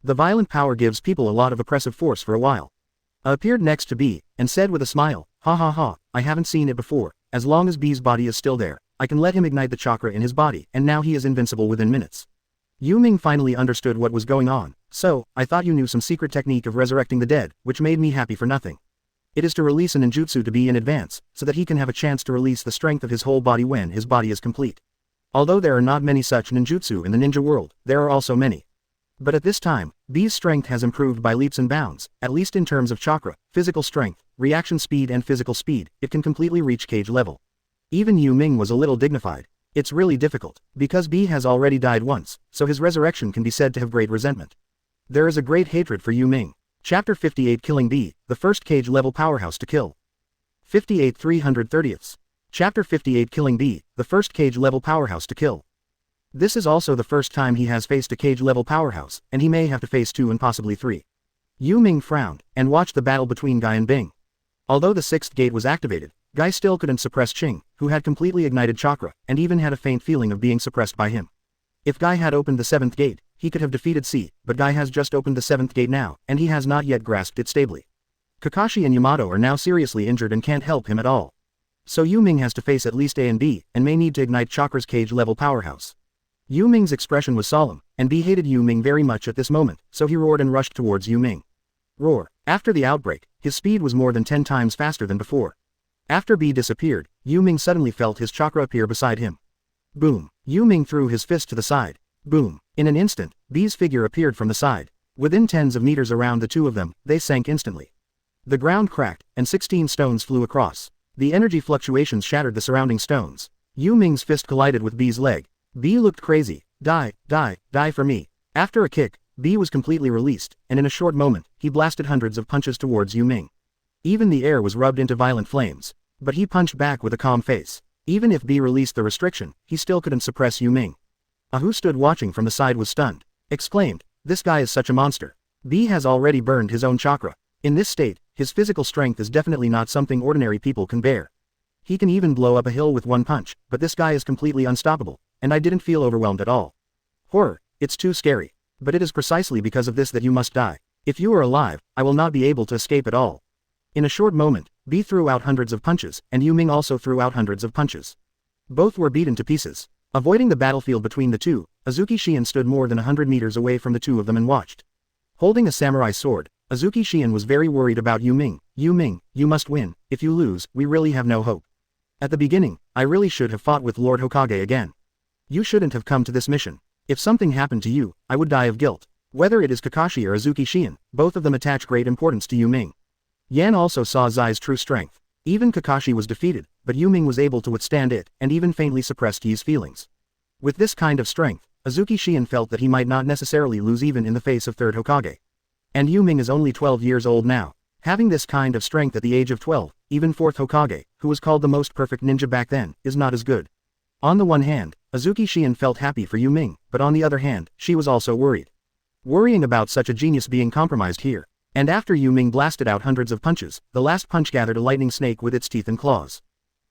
The violent power gives people a lot of oppressive force for a while. A appeared next to B, and said with a smile, ha ha ha, I haven't seen it before. As long as B's body is still there, I can let him ignite the chakra in his body, and now he is invincible within minutes. Yu Ming finally understood what was going on. So, I thought you knew some secret technique of resurrecting the dead, which made me happy for nothing. It is to release a ninjutsu to be in advance, so that he can have a chance to release the strength of his whole body when his body is complete. Although there are not many such ninjutsu in the ninja world, there are also many. But at this time, B's strength has improved by leaps and bounds, at least in terms of chakra, physical strength, reaction speed and physical speed, it can completely reach cage level. Even Yu Ming was a little dignified. It's really difficult, because B has already died once, so his resurrection can be said to have great resentment. There is a great hatred for Yu Ming. Chapter 58 Killing B, the first cage-level powerhouse to kill. 58 330ths. Chapter 58 Killing B, the first cage-level powerhouse to kill. This is also the first time he has faced a cage-level powerhouse, and he may have to face 2 and possibly 3. Yu Ming frowned, and watched the battle between Guy and Bing. Although the 6th gate was activated, Guy still couldn't suppress Qing, who had completely ignited chakra, and even had a faint feeling of being suppressed by him. If Guy had opened the 7th gate, he could have defeated C, but Guy has just opened the 7th gate now, and he has not yet grasped it stably. Kakashi and Yamato are now seriously injured and can't help him at all. So Yu Ming has to face at least A and B, and may need to ignite Chakra's cage-level powerhouse. Yu Ming's expression was solemn, and B hated Yu Ming very much at this moment, so he roared and rushed towards Yu Ming. Roar. After the outbreak, his speed was more than 10 times faster than before. After B disappeared, Yu Ming suddenly felt his chakra appear beside him. Boom. Yu Ming threw his fist to the side. Boom. In an instant, B's figure appeared from the side. Within tens of meters around the two of them, they sank instantly. The ground cracked, and 16 stones flew across. The energy fluctuations shattered the surrounding stones. Yu Ming's fist collided with B's leg. B looked crazy. Die, die, die for me. After a kick, B was completely released, and in a short moment, he blasted hundreds of punches towards Yu Ming. Even the air was rubbed into violent flames. But he punched back with a calm face. Even if B released the restriction, he still couldn't suppress Yu Ming. A who stood watching from the side was stunned. Exclaimed, this guy is such a monster. B has already burned his own chakra. In this state, his physical strength is definitely not something ordinary people can bear. He can even blow up a hill with one punch, but this guy is completely unstoppable, and I didn't feel overwhelmed at all. Horror, it's too scary. But it is precisely because of this that you must die. If you are alive, I will not be able to escape at all. In a short moment, B threw out hundreds of punches, and Yu Ming also threw out hundreds of punches. Both were beaten to pieces. Avoiding the battlefield between the two, Ōtsutsuki Shien stood more than 100 meters away from the two of them and watched. Holding a samurai sword, Ōtsutsuki Shien was very worried about Yu Ming. Yu Ming, you must win. If you lose, we really have no hope. At the beginning, I really should have fought with Lord Hokage again. You shouldn't have come to this mission. If something happened to you, I would die of guilt. Whether it is Kakashi or Ōtsutsuki Shien, both of them attach great importance to Yu Ming. Yan also saw Zai's true strength. Even Kakashi was defeated, but Yu Ming was able to withstand it, and even faintly suppressed Yi's feelings. With this kind of strength, Ōtsutsuki Shien felt that he might not necessarily lose even in the face of third Hokage. And Yu Ming is only 12 years old now. Having this kind of strength at the age of 12, even fourth Hokage, who was called the most perfect ninja back then, is not as good. On the one hand, Ōtsutsuki Shien felt happy for Yu Ming, but on the other hand, she was also worried. Worrying about such a genius being compromised here. And after Yu Ming blasted out hundreds of punches, the last punch gathered a lightning snake with its teeth and claws.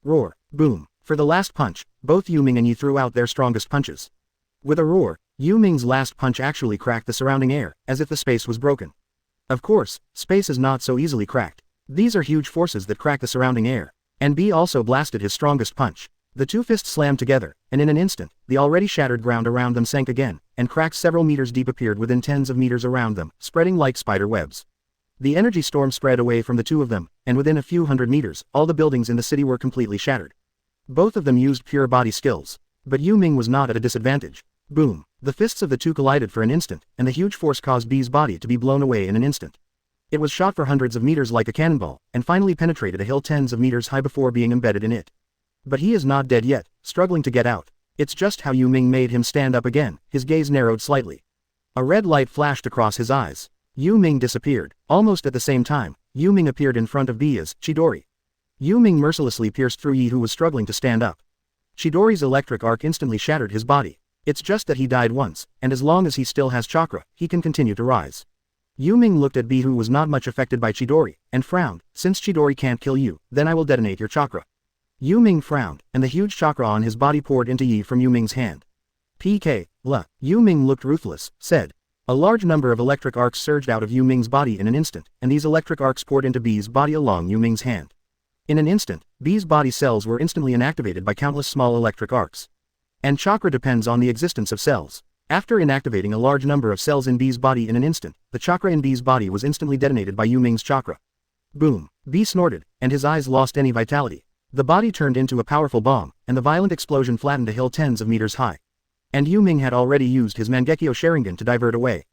Roar. Boom. For the last punch, both Yu Ming and Yi threw out their strongest punches. With a roar, Yu Ming's last punch actually cracked the surrounding air, as if the space was broken. Of course, space is not so easily cracked. These are huge forces that crack the surrounding air. And B also blasted his strongest punch. The two fists slammed together, and in an instant, the already shattered ground around them sank again, and cracks several meters deep appeared within tens of meters around them, spreading like spider webs. The energy storm spread away from the two of them, and within a few hundred meters, all the buildings in the city were completely shattered. Both of them used pure body skills. But Yu Ming was not at a disadvantage. Boom! The fists of the two collided for an instant, and the huge force caused B's body to be blown away in an instant. It was shot for hundreds of meters like a cannonball, and finally penetrated a hill tens of meters high before being embedded in it. But he is not dead yet, struggling to get out. It's just how Yu Ming made him stand up again, his gaze narrowed slightly. A red light flashed across his eyes. Yu Ming disappeared. Almost at the same time, Yu Ming appeared in front of B as Chidori. Yu Ming mercilessly pierced through Yi, who was struggling to stand up. Chidori's electric arc instantly shattered his body. It's just that he died once, and as long as he still has chakra, he can continue to rise. Yu Ming looked at B, who was not much affected by Chidori, and frowned. Since Chidori can't kill you, then I will detonate your chakra. Yu Ming frowned, and the huge chakra on his body poured into Yi from Yu Ming's hand. PK, la. Yu Ming looked ruthless, said. A large number of electric arcs surged out of Yu Ming's body in an instant, and these electric arcs poured into B's body along Yu Ming's hand. In an instant, B's body cells were instantly inactivated by countless small electric arcs. And chakra depends on the existence of cells. After inactivating a large number of cells in B's body in an instant, the chakra in B's body was instantly detonated by Yu Ming's chakra. Boom! B snorted, and his eyes lost any vitality. The body turned into a powerful bomb, and the violent explosion flattened a hill tens of meters high. And Yu Ming had already used his Mangekyo Sharingan to divert away.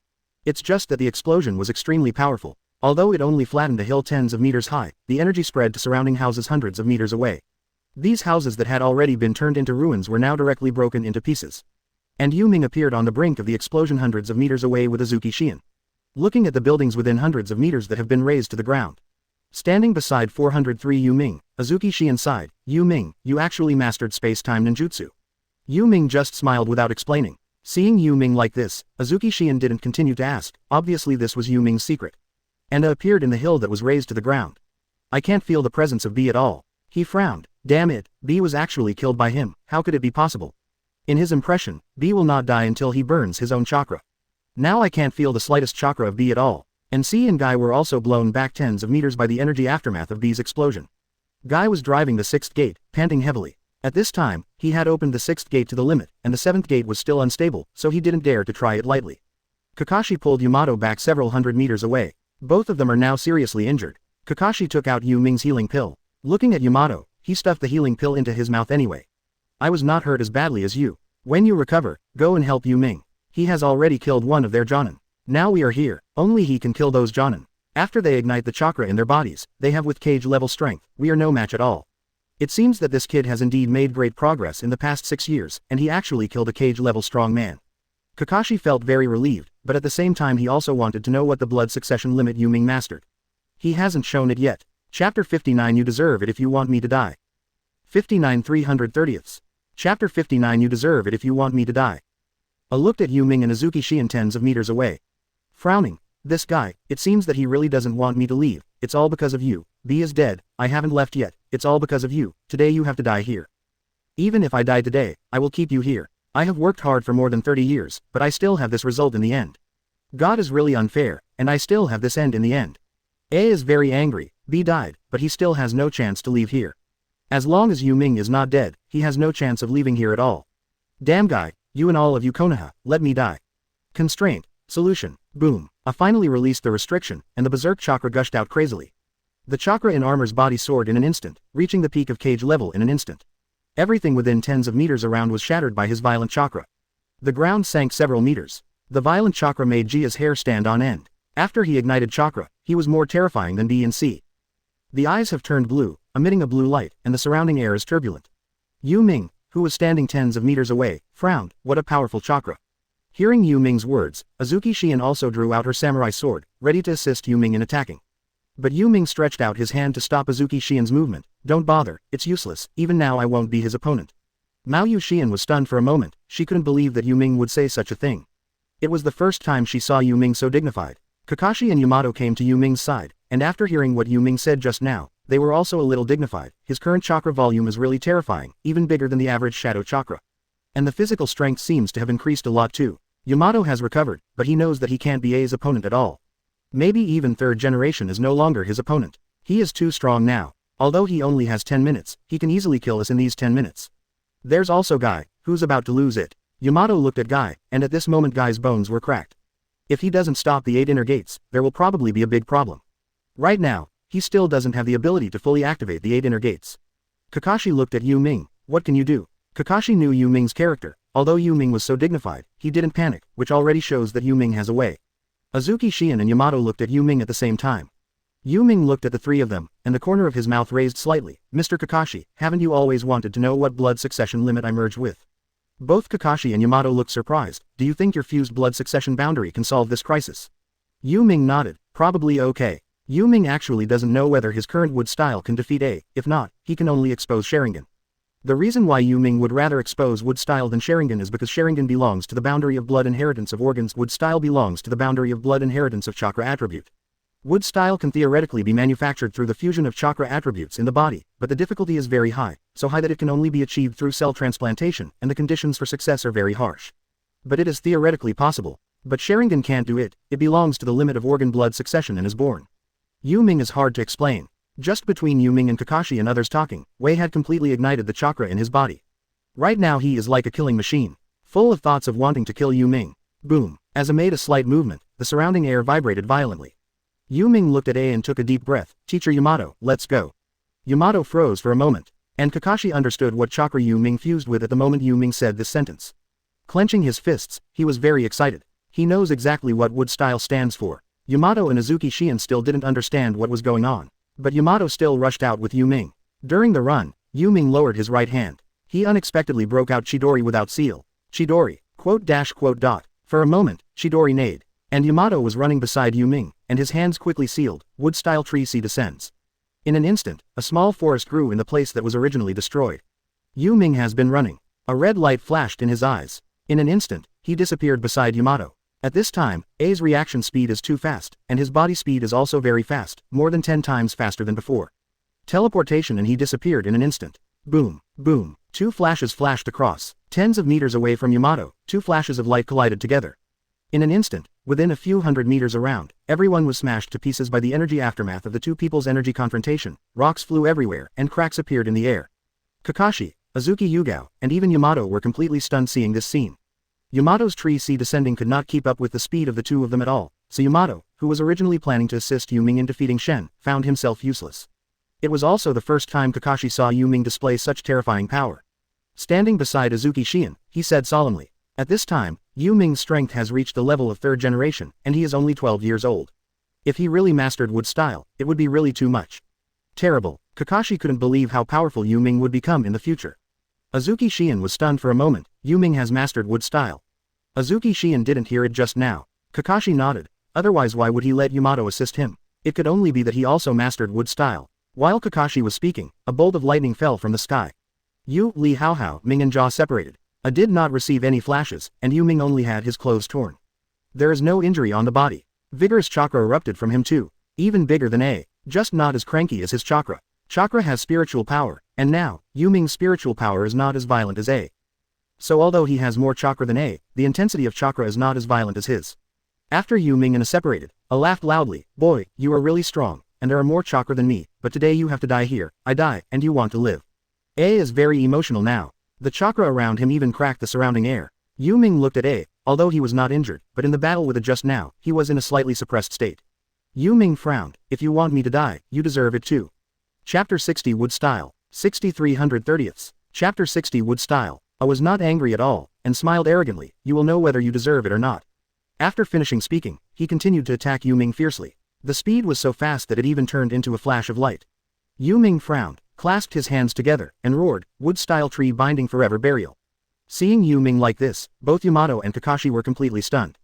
It's just that the explosion was extremely powerful. Although it only flattened a hill tens of meters high, the energy spread to surrounding houses hundreds of meters away. These houses that had already been turned into ruins were now directly broken into pieces. And Yu Ming appeared on the brink of the explosion hundreds of meters away with Ōtsutsuki Shiin. Looking at the buildings within hundreds of meters that have been razed to the ground. Standing beside 403 Yu Ming, Ōtsutsuki Shiin sighed. Yu Ming, you actually mastered space-time ninjutsu. Yu Ming just smiled without explaining. Seeing Yu Ming like this, Ōtsutsuki Shiin didn't continue to ask. Obviously this was Yu Ming's secret. And appeared in the hill that was razed to the ground. I can't feel the presence of B at all. He frowned. Damn it, B was actually killed by him. How could it be possible? In his impression, B will not die until he burns his own chakra. Now I can't feel the slightest chakra of B at all. And C and Guy were also blown back tens of meters by the energy aftermath of B's explosion. Guy was driving the sixth gate, panting heavily. At this time, he had opened the sixth gate to the limit, and the seventh gate was still unstable, so he didn't dare to try it lightly. Kakashi pulled Yamato back several hundred meters away. Both of them are now seriously injured. Kakashi took out Yu Ming's healing pill. Looking at Yamato, he stuffed the healing pill into his mouth anyway. I was not hurt as badly as you. When you recover, go and help Yu Ming. He has already killed one of their Jonin. Now we are here, only he can kill those Jonin. After they ignite the chakra in their bodies, they have with cage level strength, we are no match at all. It seems that this kid has indeed made great progress in the past 6 years, and he actually killed a cage level strong man. Kakashi felt very relieved, but at the same time he also wanted to know what the blood succession limit Yu Ming mastered. He hasn't shown it yet. Chapter 59 You deserve it if you want me to die. 59 330ths. Chapter 59 You deserve it if you want me to die. I looked at Yu Ming and Ōtsutsuki Shiin tens of meters away. Frowning. This guy, it seems that he really doesn't want me to leave. It's all because of you. B is dead, I haven't left yet. It's all because of you. Today you have to die here. Even if I die today, I will keep you here. I have worked hard for more than 30 years, but I still have this result in the end. God is really unfair, and I still have this end in the end. A is very angry. B died, but he still has no chance to leave here. As long as Yu Ming is not dead, he has no chance of leaving here at all. Damn guy, you and all of you Konoha, let me die. Constraint. Solution. Boom. I finally released the restriction, and the berserk chakra gushed out crazily. The chakra in armor's body soared in an instant, reaching the peak of cage level in an instant. Everything within tens of meters around was shattered by his violent chakra. The ground sank several meters. The violent chakra made Jia's hair stand on end. After he ignited chakra, he was more terrifying than B and C. The eyes have turned blue, emitting a blue light, and the surrounding air is turbulent. Yu Ming, who was standing tens of meters away, frowned. What a powerful chakra. Hearing Yu Ming's words, Ōtsutsuki Shiin also drew out her samurai sword, ready to assist Yu Ming in attacking. But Yu Ming stretched out his hand to stop Ōtsutsuki Shiin's movement. Don't bother, it's useless, even now I won't be his opponent. Mao Yu Shiin was stunned for a moment, she couldn't believe that Yu Ming would say such a thing. It was the first time she saw Yu Ming so dignified. Kakashi and Yamato came to Yu Ming's side, and after hearing what Yu Ming said just now, they were also a little dignified. His current chakra volume is really terrifying, even bigger than the average shadow chakra. And the physical strength seems to have increased a lot too. Yamato has recovered, but he knows that he can't be A's opponent at all. Maybe even third generation is no longer his opponent. He is too strong now. Although he only has 10 minutes, he can easily kill us in these 10 minutes. There's also Guy, who's about to lose it. Yamato looked at Guy, and at this moment Guy's bones were cracked. If he doesn't stop the 8 inner gates, there will probably be a big problem. Right now, he still doesn't have the ability to fully activate the 8 inner gates. Kakashi looked at Yu Ming. What can you do? Kakashi knew Yu Ming's character. Although Yu Ming was so dignified, he didn't panic, which already shows that Yu Ming has a way. Ōtsutsuki Shien and Yamato looked at Yu Ming at the same time. Yu Ming looked at the three of them, and the corner of his mouth raised slightly. Mr. Kakashi, haven't you always wanted to know what blood succession limit I merge with? Both Kakashi and Yamato looked surprised. Do you think your fused blood succession boundary can solve this crisis? Yu Ming nodded. Probably okay. Yu Ming actually doesn't know whether his current wood style can defeat A. If not, he can only expose Sharingan. The reason why Yu Ming would rather expose wood style than Sharingan is because Sharingan belongs to the boundary of blood inheritance of organs. Wood style belongs to the boundary of blood inheritance of chakra attribute. Wood style can theoretically be manufactured through the fusion of chakra attributes in the body, but the difficulty is very high, so high that it can only be achieved through cell transplantation, and the conditions for success are very harsh. But it is theoretically possible. But Sharingan can't do it. It belongs to the limit of organ blood succession and is born. Yu Ming is hard to explain. Just between Yu Ming and Kakashi and others talking, Wei had completely ignited the chakra in his body. Right now he is like a killing machine, full of thoughts of wanting to kill Yu Ming. Boom. As he made a slight movement, the surrounding air vibrated violently. Yu Ming looked at A and took a deep breath. Teacher Yamato, let's go. Yamato froze for a moment, and Kakashi understood what chakra Yu Ming fused with at the moment Yu Ming said this sentence. Clenching his fists, he was very excited. He knows exactly what wood style stands for. Yamato and Ōtsutsuki Shien still didn't understand what was going on, but Yamato still rushed out with Yu Ming. During the run, Yu Ming lowered his right hand. He unexpectedly broke out Chidori without seal. Chidori, quote. For a moment, Chidori neighed, and Yamato was running beside Yu Ming, and his hands quickly sealed. Wood-style tree C descends. In an instant, a small forest grew in the place that was originally destroyed. Yu Ming has been running. A red light flashed in his eyes. In an instant, he disappeared beside Yamato. At this time, A's reaction speed is too fast, and his body speed is also very fast, more than 10 times faster than before. Teleportation, and he disappeared in an instant. Boom, boom. 2 flashes flashed across. Tens of meters away from Yamato, 2 flashes of light collided together. In an instant, within a few hundred meters around, everyone was smashed to pieces by the energy aftermath of the two people's energy confrontation. Rocks flew everywhere, and cracks appeared in the air. Kakashi, Ōtsutsuki Yugao, and even Yamato were completely stunned seeing this scene. Yamato's tree C descending could not keep up with the speed of the two of them at all, so Yamato, who was originally planning to assist Yu Ming in defeating Shen, found himself useless. It was also the first time Kakashi saw Yu Ming display such terrifying power. Standing beside Ōtsutsuki Shien, he said solemnly. At this time, Yu Ming's strength has reached the level of 3rd generation, and he is only 12 years old. If he really mastered wood style, it would be really too much. Terrible. Kakashi couldn't believe how powerful Yu Ming would become in the future. Ōtsutsuki Shien was stunned for a moment. Yu Ming has mastered wood style. Ōtsutsuki Shien didn't hear it just now. Kakashi nodded. Otherwise why would he let Yamato assist him? It could only be that he also mastered wood style. While Kakashi was speaking, a bolt of lightning fell from the sky. Yu, Li Hao, Ming and Jaw separated. A did not receive any flashes, and Yu Ming only had his clothes torn. There is no injury on the body. Vigorous chakra erupted from him too. Even bigger than A, just not as cranky as his chakra. Chakra has spiritual power, and now, Yu Ming's spiritual power is not as violent as A. So although he has more chakra than A, the intensity of chakra is not as violent as his. After Yu Ming and A separated, A laughed loudly. Boy, you are really strong, and there are more chakra than me, but today you have to die here. I die, and you want to live. A is very emotional now. The chakra around him even cracked the surrounding air. Yu Ming looked at A, although he was not injured, but in the battle with A just now, he was in a slightly suppressed state. Yu Ming frowned. If you want me to die, you deserve it too. Chapter 60 Wood Style. 6330ths. Chapter 60 Wood Style. A was not angry at all, and smiled arrogantly. You will know whether you deserve it or not. After finishing speaking, he continued to attack Yu Ming fiercely. The speed was so fast that it even turned into a flash of light. Yu Ming frowned, clasped his hands together, and roared, wood-style tree binding forever burial. Seeing Yu Ming like this, both Yamato and Kakashi were completely stunned.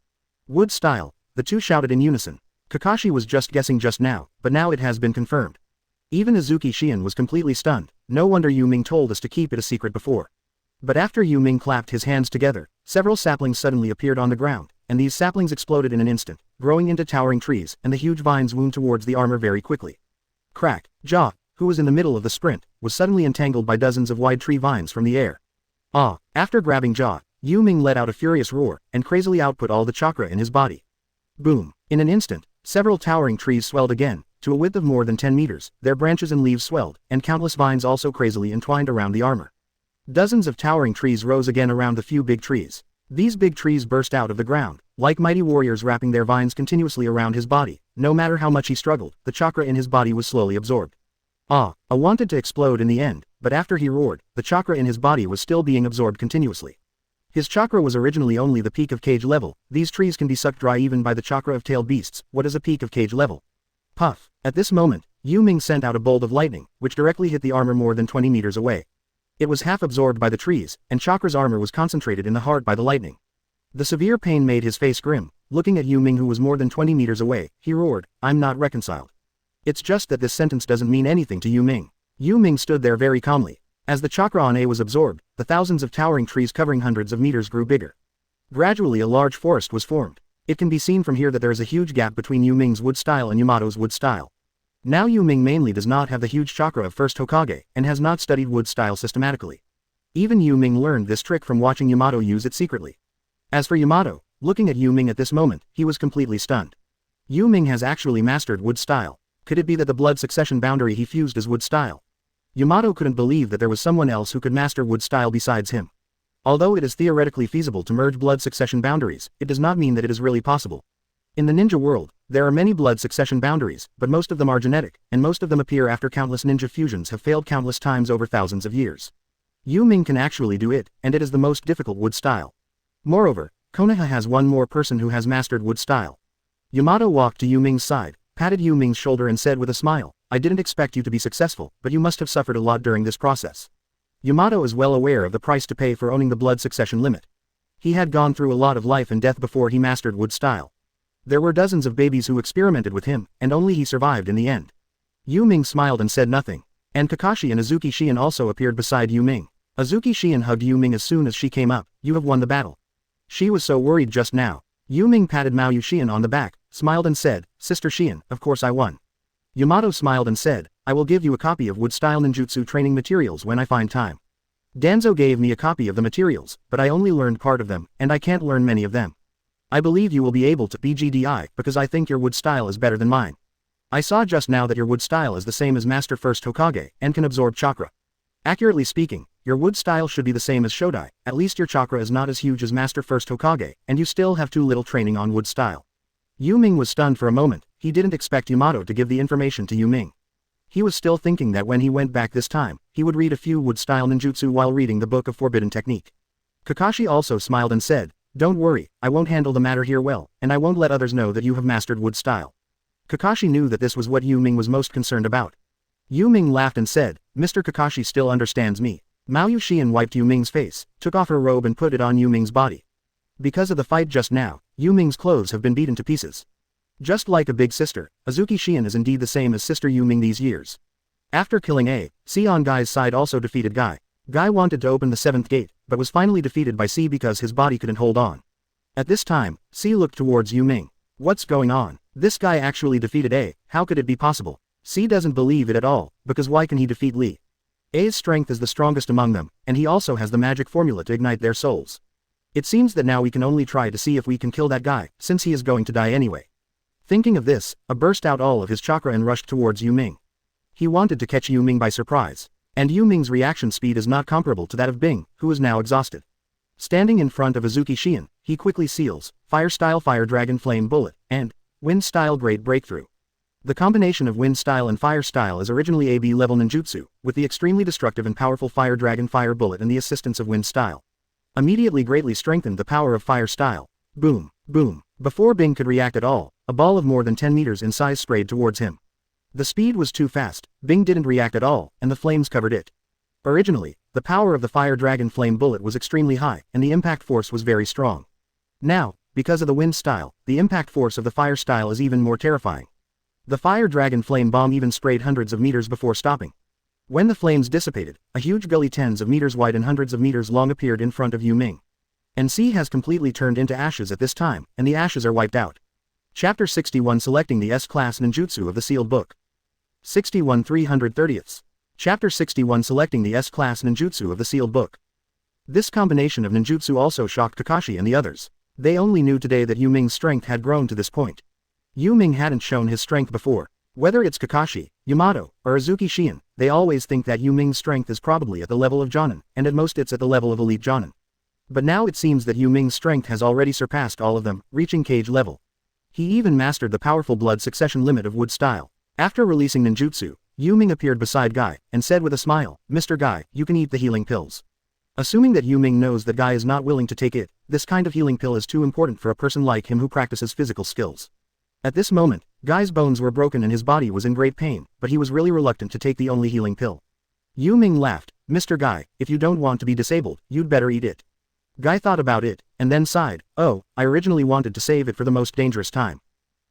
Wood style, the two shouted in unison. Kakashi was just guessing just now, but now it has been confirmed. Even Ōtsutsuki Shien was completely stunned. No wonder Yu Ming told us to keep it a secret before. But after Yu Ming clapped his hands together, several saplings suddenly appeared on the ground, and these saplings exploded in an instant, growing into towering trees, and the huge vines wound towards the armor very quickly. Crack. Jaw, who was in the middle of the sprint, was suddenly entangled by dozens of wide tree vines from the air. Ah! After grabbing Jaw, Yu Ming let out a furious roar, and crazily output all the chakra in his body. Boom! In an instant, several towering trees swelled again, to a width of more than 10 meters, their branches and leaves swelled, and countless vines also crazily entwined around the armor. Dozens of towering trees rose again around the few big trees. These big trees burst out of the ground, like mighty warriors wrapping their vines continuously around his body. No matter how much he struggled, the chakra in his body was slowly absorbed. Wanted to explode in the end, but after he roared, the chakra in his body was still being absorbed continuously. His chakra was originally only the peak of cage level. These trees can be sucked dry even by the chakra of tailed beasts. What is a peak of cage level? Puff. At this moment, Yu Ming sent out a bolt of lightning, which directly hit the armor more than 20 meters away. It was half absorbed by the trees, and Chakra's armor was concentrated in the heart by the lightning. The severe pain made his face grim. Looking at Yu Ming, who was more than 20 meters away, he roared, "I'm not reconciled." It's just that this sentence doesn't mean anything to Yu Ming. Yu Ming stood there very calmly. As the chakra on A was absorbed, the thousands of towering trees covering hundreds of meters grew bigger. Gradually a large forest was formed. It can be seen from here that there is a huge gap between Yu Ming's wood style and Yamato's wood style. Now Yu Ming mainly does not have the huge chakra of first Hokage, and has not studied wood style systematically. Even Yu Ming learned this trick from watching Yamato use it secretly. As for Yamato, looking at Yu Ming at this moment, he was completely stunned. Yu Ming has actually mastered wood style. Could it be that the blood succession boundary he fused is wood style? Yamato couldn't believe that there was someone else who could master wood style besides him. Although it is theoretically feasible to merge blood succession boundaries, it does not mean that it is really possible. In the ninja world, there are many blood succession boundaries, but most of them are genetic, and most of them appear after countless ninja fusions have failed countless times over thousands of years. Yu Ming can actually do it, and it is the most difficult wood style. Moreover, Konoha has one more person who has mastered wood style. Yamato walked to Yu Ming's side, patted Yu Ming's shoulder and said with a smile, "I didn't expect you to be successful, but you must have suffered a lot during this process." Yamato is well aware of the price to pay for owning the blood succession limit. He had gone through a lot of life and death before he mastered wood style. There were dozens of babies who experimented with him, and only he survived in the end. Yu Ming smiled and said nothing. And Kakashi and Azuki Shien also appeared beside Yu Ming. Azuki Shien hugged Yu Ming as soon as she came up. "You have won the battle." She was so worried just now. Yu Ming patted Maoyu Shien on the back, smiled and said, "Sister Shien, of course I won." Yamato smiled and said, "I will give you a copy of wood-style ninjutsu training materials when I find time." Danzo gave me a copy of the materials, but I only learned part of them, and I can't learn many of them. I believe you will be able to BGDI because I think your wood style is better than mine. I saw just now that your wood style is the same as Master First Hokage and can absorb chakra. Accurately speaking, your wood style should be the same as Shodai. At least your chakra is not as huge as Master First Hokage, and you still have too little training on wood style. Yu Ming was stunned for a moment. He didn't expect Yamato to give the information to Yu Ming. He was still thinking that when he went back this time, he would read a few wood style ninjutsu while reading the Book of Forbidden Technique. Kakashi also smiled and said, "Don't worry, I won't handle the matter here well, and I won't let others know that you have mastered wood style." Kakashi knew that this was what Yu Ming was most concerned about. Yu Ming laughed and said, "Mr. Kakashi still understands me." Maoyu Shien wiped Yu Ming's face, took off her robe and put it on Yu Ming's body. Because of the fight just now, Yu Ming's clothes have been beaten to pieces. Just like a big sister, Azuki Shien is indeed the same as Sister Yu Ming these years. After killing A, C on Guy's side also defeated Guy. Guy wanted to open the 7th gate, but was finally defeated by C because his body couldn't hold on. At this time, C looked towards Yu Ming. What's going on? This guy actually defeated A, how could it be possible? C doesn't believe it at all, because why can he defeat Lee? A's strength is the strongest among them, and he also has the magic formula to ignite their souls. It seems that now we can only try to see if we can kill that guy, since he is going to die anyway. Thinking of this, A burst out all of his chakra and rushed towards Yu Ming. He wanted to catch Yu Ming by surprise. And Yu Ming's reaction speed is not comparable to that of Bing, who is now exhausted. Standing in front of Azuki Shien, he quickly seals, Fire-style Fire Dragon Flame Bullet, and Wind-style Great Breakthrough. The combination of Wind style and Fire style is originally AB level ninjutsu, with the extremely destructive and powerful Fire Dragon Fire Bullet and the assistance of Wind style. Immediately greatly strengthened the power of Fire style. Boom, boom. Before Bing could react at all, a ball of more than 10 meters in size sprayed towards him. The speed was too fast, Bing didn't react at all, and the flames covered it. Originally, the power of the Fire Dragon Flame Bullet was extremely high, and the impact force was very strong. Now, because of the Wind style, the impact force of the Fire style is even more terrifying. The Fire Dragon Flame Bomb even sprayed hundreds of meters before stopping. When the flames dissipated, a huge gully tens of meters wide and hundreds of meters long appeared in front of Yu Ming. And C has completely turned into ashes at this time, and the ashes are wiped out. Chapter 61 Selecting the S-Class Ninjutsu of the Sealed Book. 61 330ths. Chapter 61 Selecting the S-Class Ninjutsu of the Sealed Book. This combination of ninjutsu also shocked Kakashi and the others. They only knew today that Yu Ming's strength had grown to this point. Yu Ming hadn't shown his strength before. Whether it's Kakashi, Yamato, or Azuki Shiin, they always think that Yu Ming's strength is probably at the level of Jonin, and at most it's at the level of elite Jonin. But now it seems that Yu Ming's strength has already surpassed all of them, reaching cage level. He even mastered the powerful blood succession limit of wood style. After releasing ninjutsu, Yu Ming appeared beside Guy, and said with a smile, "Mr. Guy, you can eat the healing pills." Assuming that Yu Ming knows that Guy is not willing to take it, this kind of healing pill is too important for a person like him who practices physical skills. At this moment, Guy's bones were broken and his body was in great pain, but he was really reluctant to take the only healing pill. Yu Ming laughed, "Mr. Guy, if you don't want to be disabled, you'd better eat it." Guy thought about it, and then sighed, "Oh, I originally wanted to save it for the most dangerous time.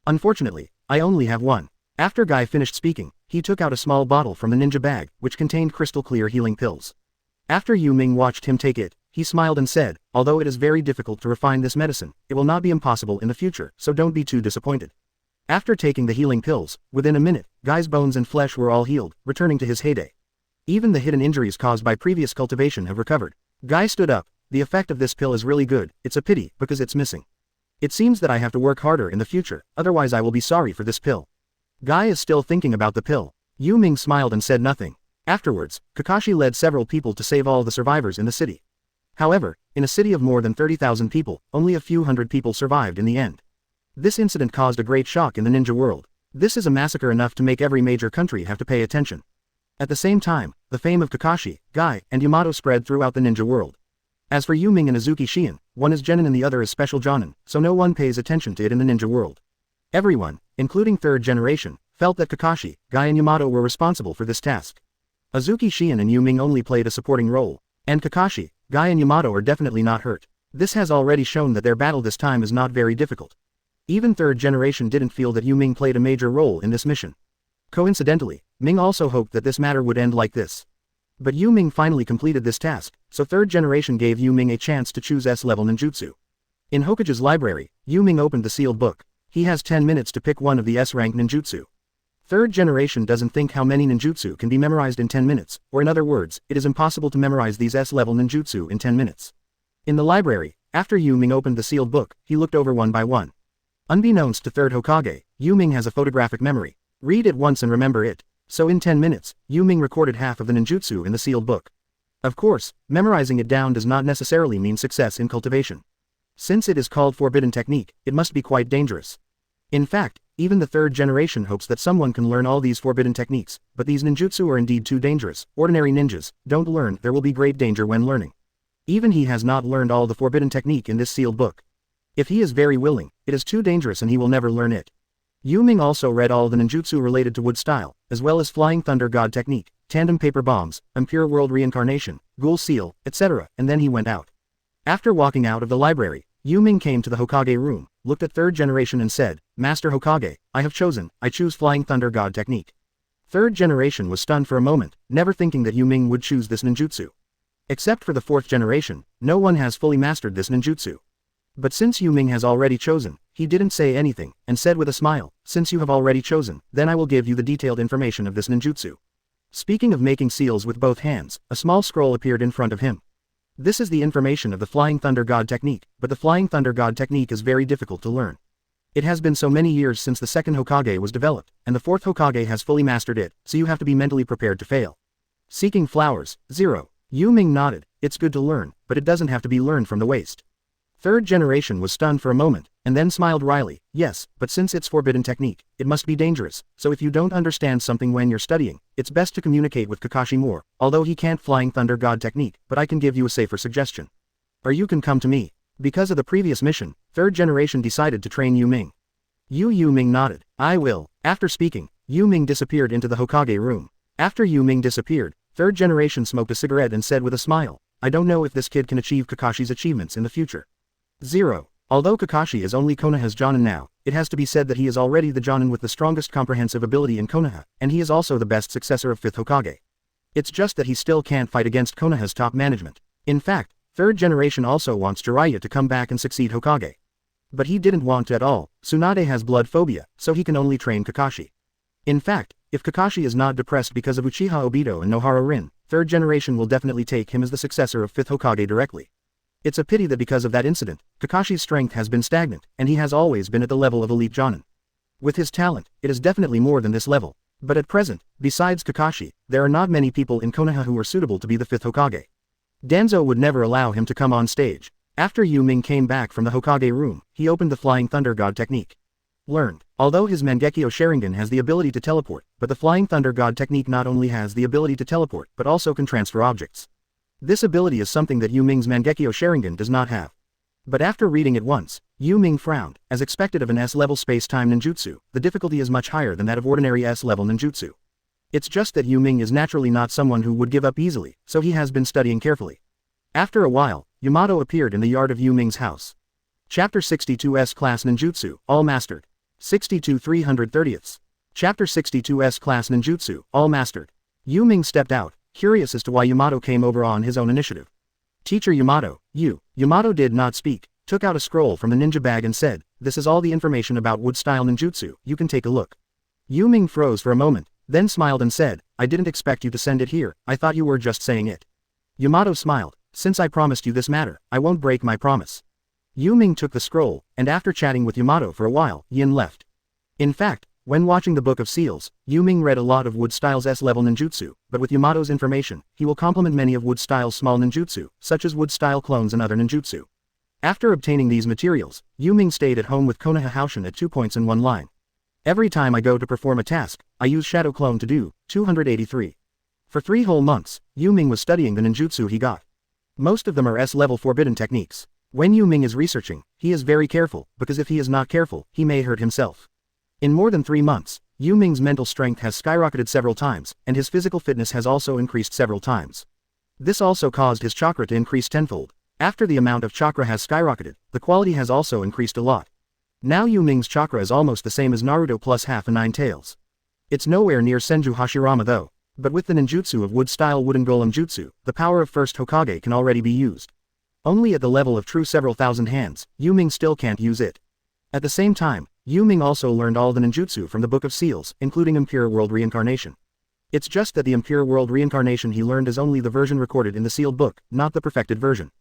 Unfortunately, I only have one." After Guy finished speaking, he took out a small bottle from the ninja bag, which contained crystal clear healing pills. After Yu Ming watched him take it, he smiled and said, "Although it is very difficult to refine this medicine, it will not be impossible in the future, so don't be too disappointed." After taking the healing pills, within a minute, Guy's bones and flesh were all healed, returning to his heyday. Even the hidden injuries caused by previous cultivation have recovered. Guy stood up. "The effect of this pill is really good, it's a pity, because it's missing. It seems that I have to work harder in the future, otherwise I will be sorry for this pill." Guy is still thinking about the pill. Yu Ming smiled and said nothing. Afterwards, Kakashi led several people to save all the survivors in the city. However, in a city of more than 30,000 people, only a few hundred people survived in the end. This incident caused a great shock in the ninja world. This is a massacre enough to make every major country have to pay attention. At the same time, the fame of Kakashi, Guy, and Yamato spread throughout the ninja world. As for Yu Ming and Azuki Shiin, one is genin and the other is special jonin, so no one pays attention to it in the ninja world. Everyone, including third generation, felt that Kakashi, Guy and Yamato were responsible for this task. Azuki Shiin and Yu Ming only played a supporting role, and Kakashi, Guy and Yamato are definitely not hurt. This has already shown that their battle this time is not very difficult. Even third generation didn't feel that Yu Ming played a major role in this mission. Coincidentally, Ming also hoped that this matter would end like this. But Yu Ming finally completed this task, so third generation gave Yu Ming a chance to choose S-level ninjutsu. In Hokage's library, Yu Ming opened the sealed book. He has 10 minutes to pick one of the S-rank ninjutsu. Third generation doesn't think how many ninjutsu can be memorized in 10 minutes, or in other words, it is impossible to memorize these S-level ninjutsu in 10 minutes. In the library, after Yu Ming opened the sealed book, he looked over one by one. Unbeknownst to third Hokage, Yu Ming has a photographic memory. Read it once and remember it. So in 10 minutes, Yu Ming recorded half of the ninjutsu in the sealed book. Of course, memorizing it down does not necessarily mean success in cultivation. Since it is called forbidden technique, it must be quite dangerous. In fact, even the third generation hopes that someone can learn all these forbidden techniques, but these ninjutsu are indeed too dangerous. Ordinary ninjas don't learn, there will be great danger when learning. Even he has not learned all the forbidden technique in this sealed book. If he is very willing, it is too dangerous and he will never learn it. Yu Ming also read all the ninjutsu related to wood style, as well as flying thunder god technique, tandem paper bombs, impure world reincarnation, ghoul seal, etc., and then he went out. After walking out of the library, Yu Ming came to the Hokage room, looked at third generation and said, "Master Hokage, I choose flying thunder god technique." Third generation was stunned for a moment, never thinking that Yu Ming would choose this ninjutsu. Except for the fourth generation, no one has fully mastered this ninjutsu. But since Yu Ming has already chosen, he didn't say anything, and said with a smile, "Since you have already chosen, then I will give you the detailed information of this ninjutsu." Speaking of making seals with both hands, a small scroll appeared in front of him. This is the information of the Flying Thunder God technique, but the Flying Thunder God technique is very difficult to learn. It has been so many years since the second Hokage was developed, and the fourth Hokage has fully mastered it, so you have to be mentally prepared to fail. Seeking flowers, 0. Yu Ming nodded, "It's good to learn, but it doesn't have to be learned from the waist." Third generation was stunned for a moment, and then smiled wryly, "Yes, but since it's forbidden technique, it must be dangerous, so if you don't understand something when you're studying, it's best to communicate with Kakashi more, although he can't Flying Thunder God technique, but I can give you a safer suggestion. Or you can come to me." Because of the previous mission, third generation decided to train Yu Ming. Yu Ming nodded, "I will." After speaking, Yu Ming disappeared into the Hokage room. After Yu Ming disappeared, third generation smoked a cigarette and said with a smile, "I don't know if this kid can achieve Kakashi's achievements in the future." 0. Although Kakashi is only Konoha's Jonin now, it has to be said that he is already the Jonin with the strongest comprehensive ability in Konoha, and he is also the best successor of fifth Hokage. It's just that he still can't fight against Konoha's top management. In fact, third generation also wants Jiraiya to come back and succeed Hokage. But he didn't want to at all. Tsunade has blood phobia, so he can only train Kakashi. In fact, if Kakashi is not depressed because of Uchiha Obito and Nohara Rin, third generation will definitely take him as the successor of fifth Hokage directly. It's a pity that because of that incident, Kakashi's strength has been stagnant, and he has always been at the level of elite Jonin. With his talent, it is definitely more than this level. But at present, besides Kakashi, there are not many people in Konoha who are suitable to be the 5th Hokage. Danzo would never allow him to come on stage. After Yu Ming came back from the Hokage room, he opened the Flying Thunder God technique. Learned. Although his Mangekyo Sharingan has the ability to teleport, but the Flying Thunder God technique not only has the ability to teleport but also can transfer objects. This ability is something that Yu Ming's Mangekyo Sharingan does not have. But after reading it once, Yu Ming frowned. As expected of an S-level space-time ninjutsu, the difficulty is much higher than that of ordinary S-level ninjutsu. It's just that Yu Ming is naturally not someone who would give up easily, so he has been studying carefully. After a while, Yamato appeared in the yard of Yu Ming's house. Chapter 62 S-Class Ninjutsu, all mastered. 62 330ths. Chapter 62 S-Class Ninjutsu, all mastered. Yu Ming stepped out, curious as to why Yamato came over on his own initiative. Teacher Yamato, Yamato did not speak, took out a scroll from the ninja bag and said, "This is all the information about wood-style ninjutsu, you can take a look." Yu Ming froze for a moment, then smiled and said, "I didn't expect you to send it here, I thought you were just saying it." Yamato smiled, "Since I promised you this matter, I won't break my promise." Yu Ming took the scroll, and after chatting with Yamato for a while, Yin left. In fact, when watching the Book of Seals, Yu Ming read a lot of Wood Style's S-level ninjutsu, but with Yamato's information, he will complement many of Wood Style's small ninjutsu, such as Wood Style clones and other ninjutsu. After obtaining these materials, Yu Ming stayed at home with Konoha Haushin at 2 points in one line. Every time I go to perform a task, I use Shadow Clone to do 283. For 3 whole months, Yu Ming was studying the ninjutsu he got. Most of them are S-level forbidden techniques. When Yu Ming is researching, he is very careful, because if he is not careful, he may hurt himself. In more than 3 months, Yu Ming's mental strength has skyrocketed several times, and his physical fitness has also increased several times. This also caused his chakra to increase tenfold. After the amount of chakra has skyrocketed, the quality has also increased a lot. Now Yu Ming's chakra is almost the same as Naruto plus half a 9 tails. It's nowhere near Senju Hashirama though, but with the ninjutsu of wood-style wooden golem jutsu, the power of first Hokage can already be used. Only at the level of true several thousand hands, Yu Ming still can't use it. At the same time, Yu Ming also learned all the ninjutsu from the Book of Seals, including Impure World Reincarnation. It's just that the Impure World Reincarnation he learned is only the version recorded in the sealed book, not the perfected version.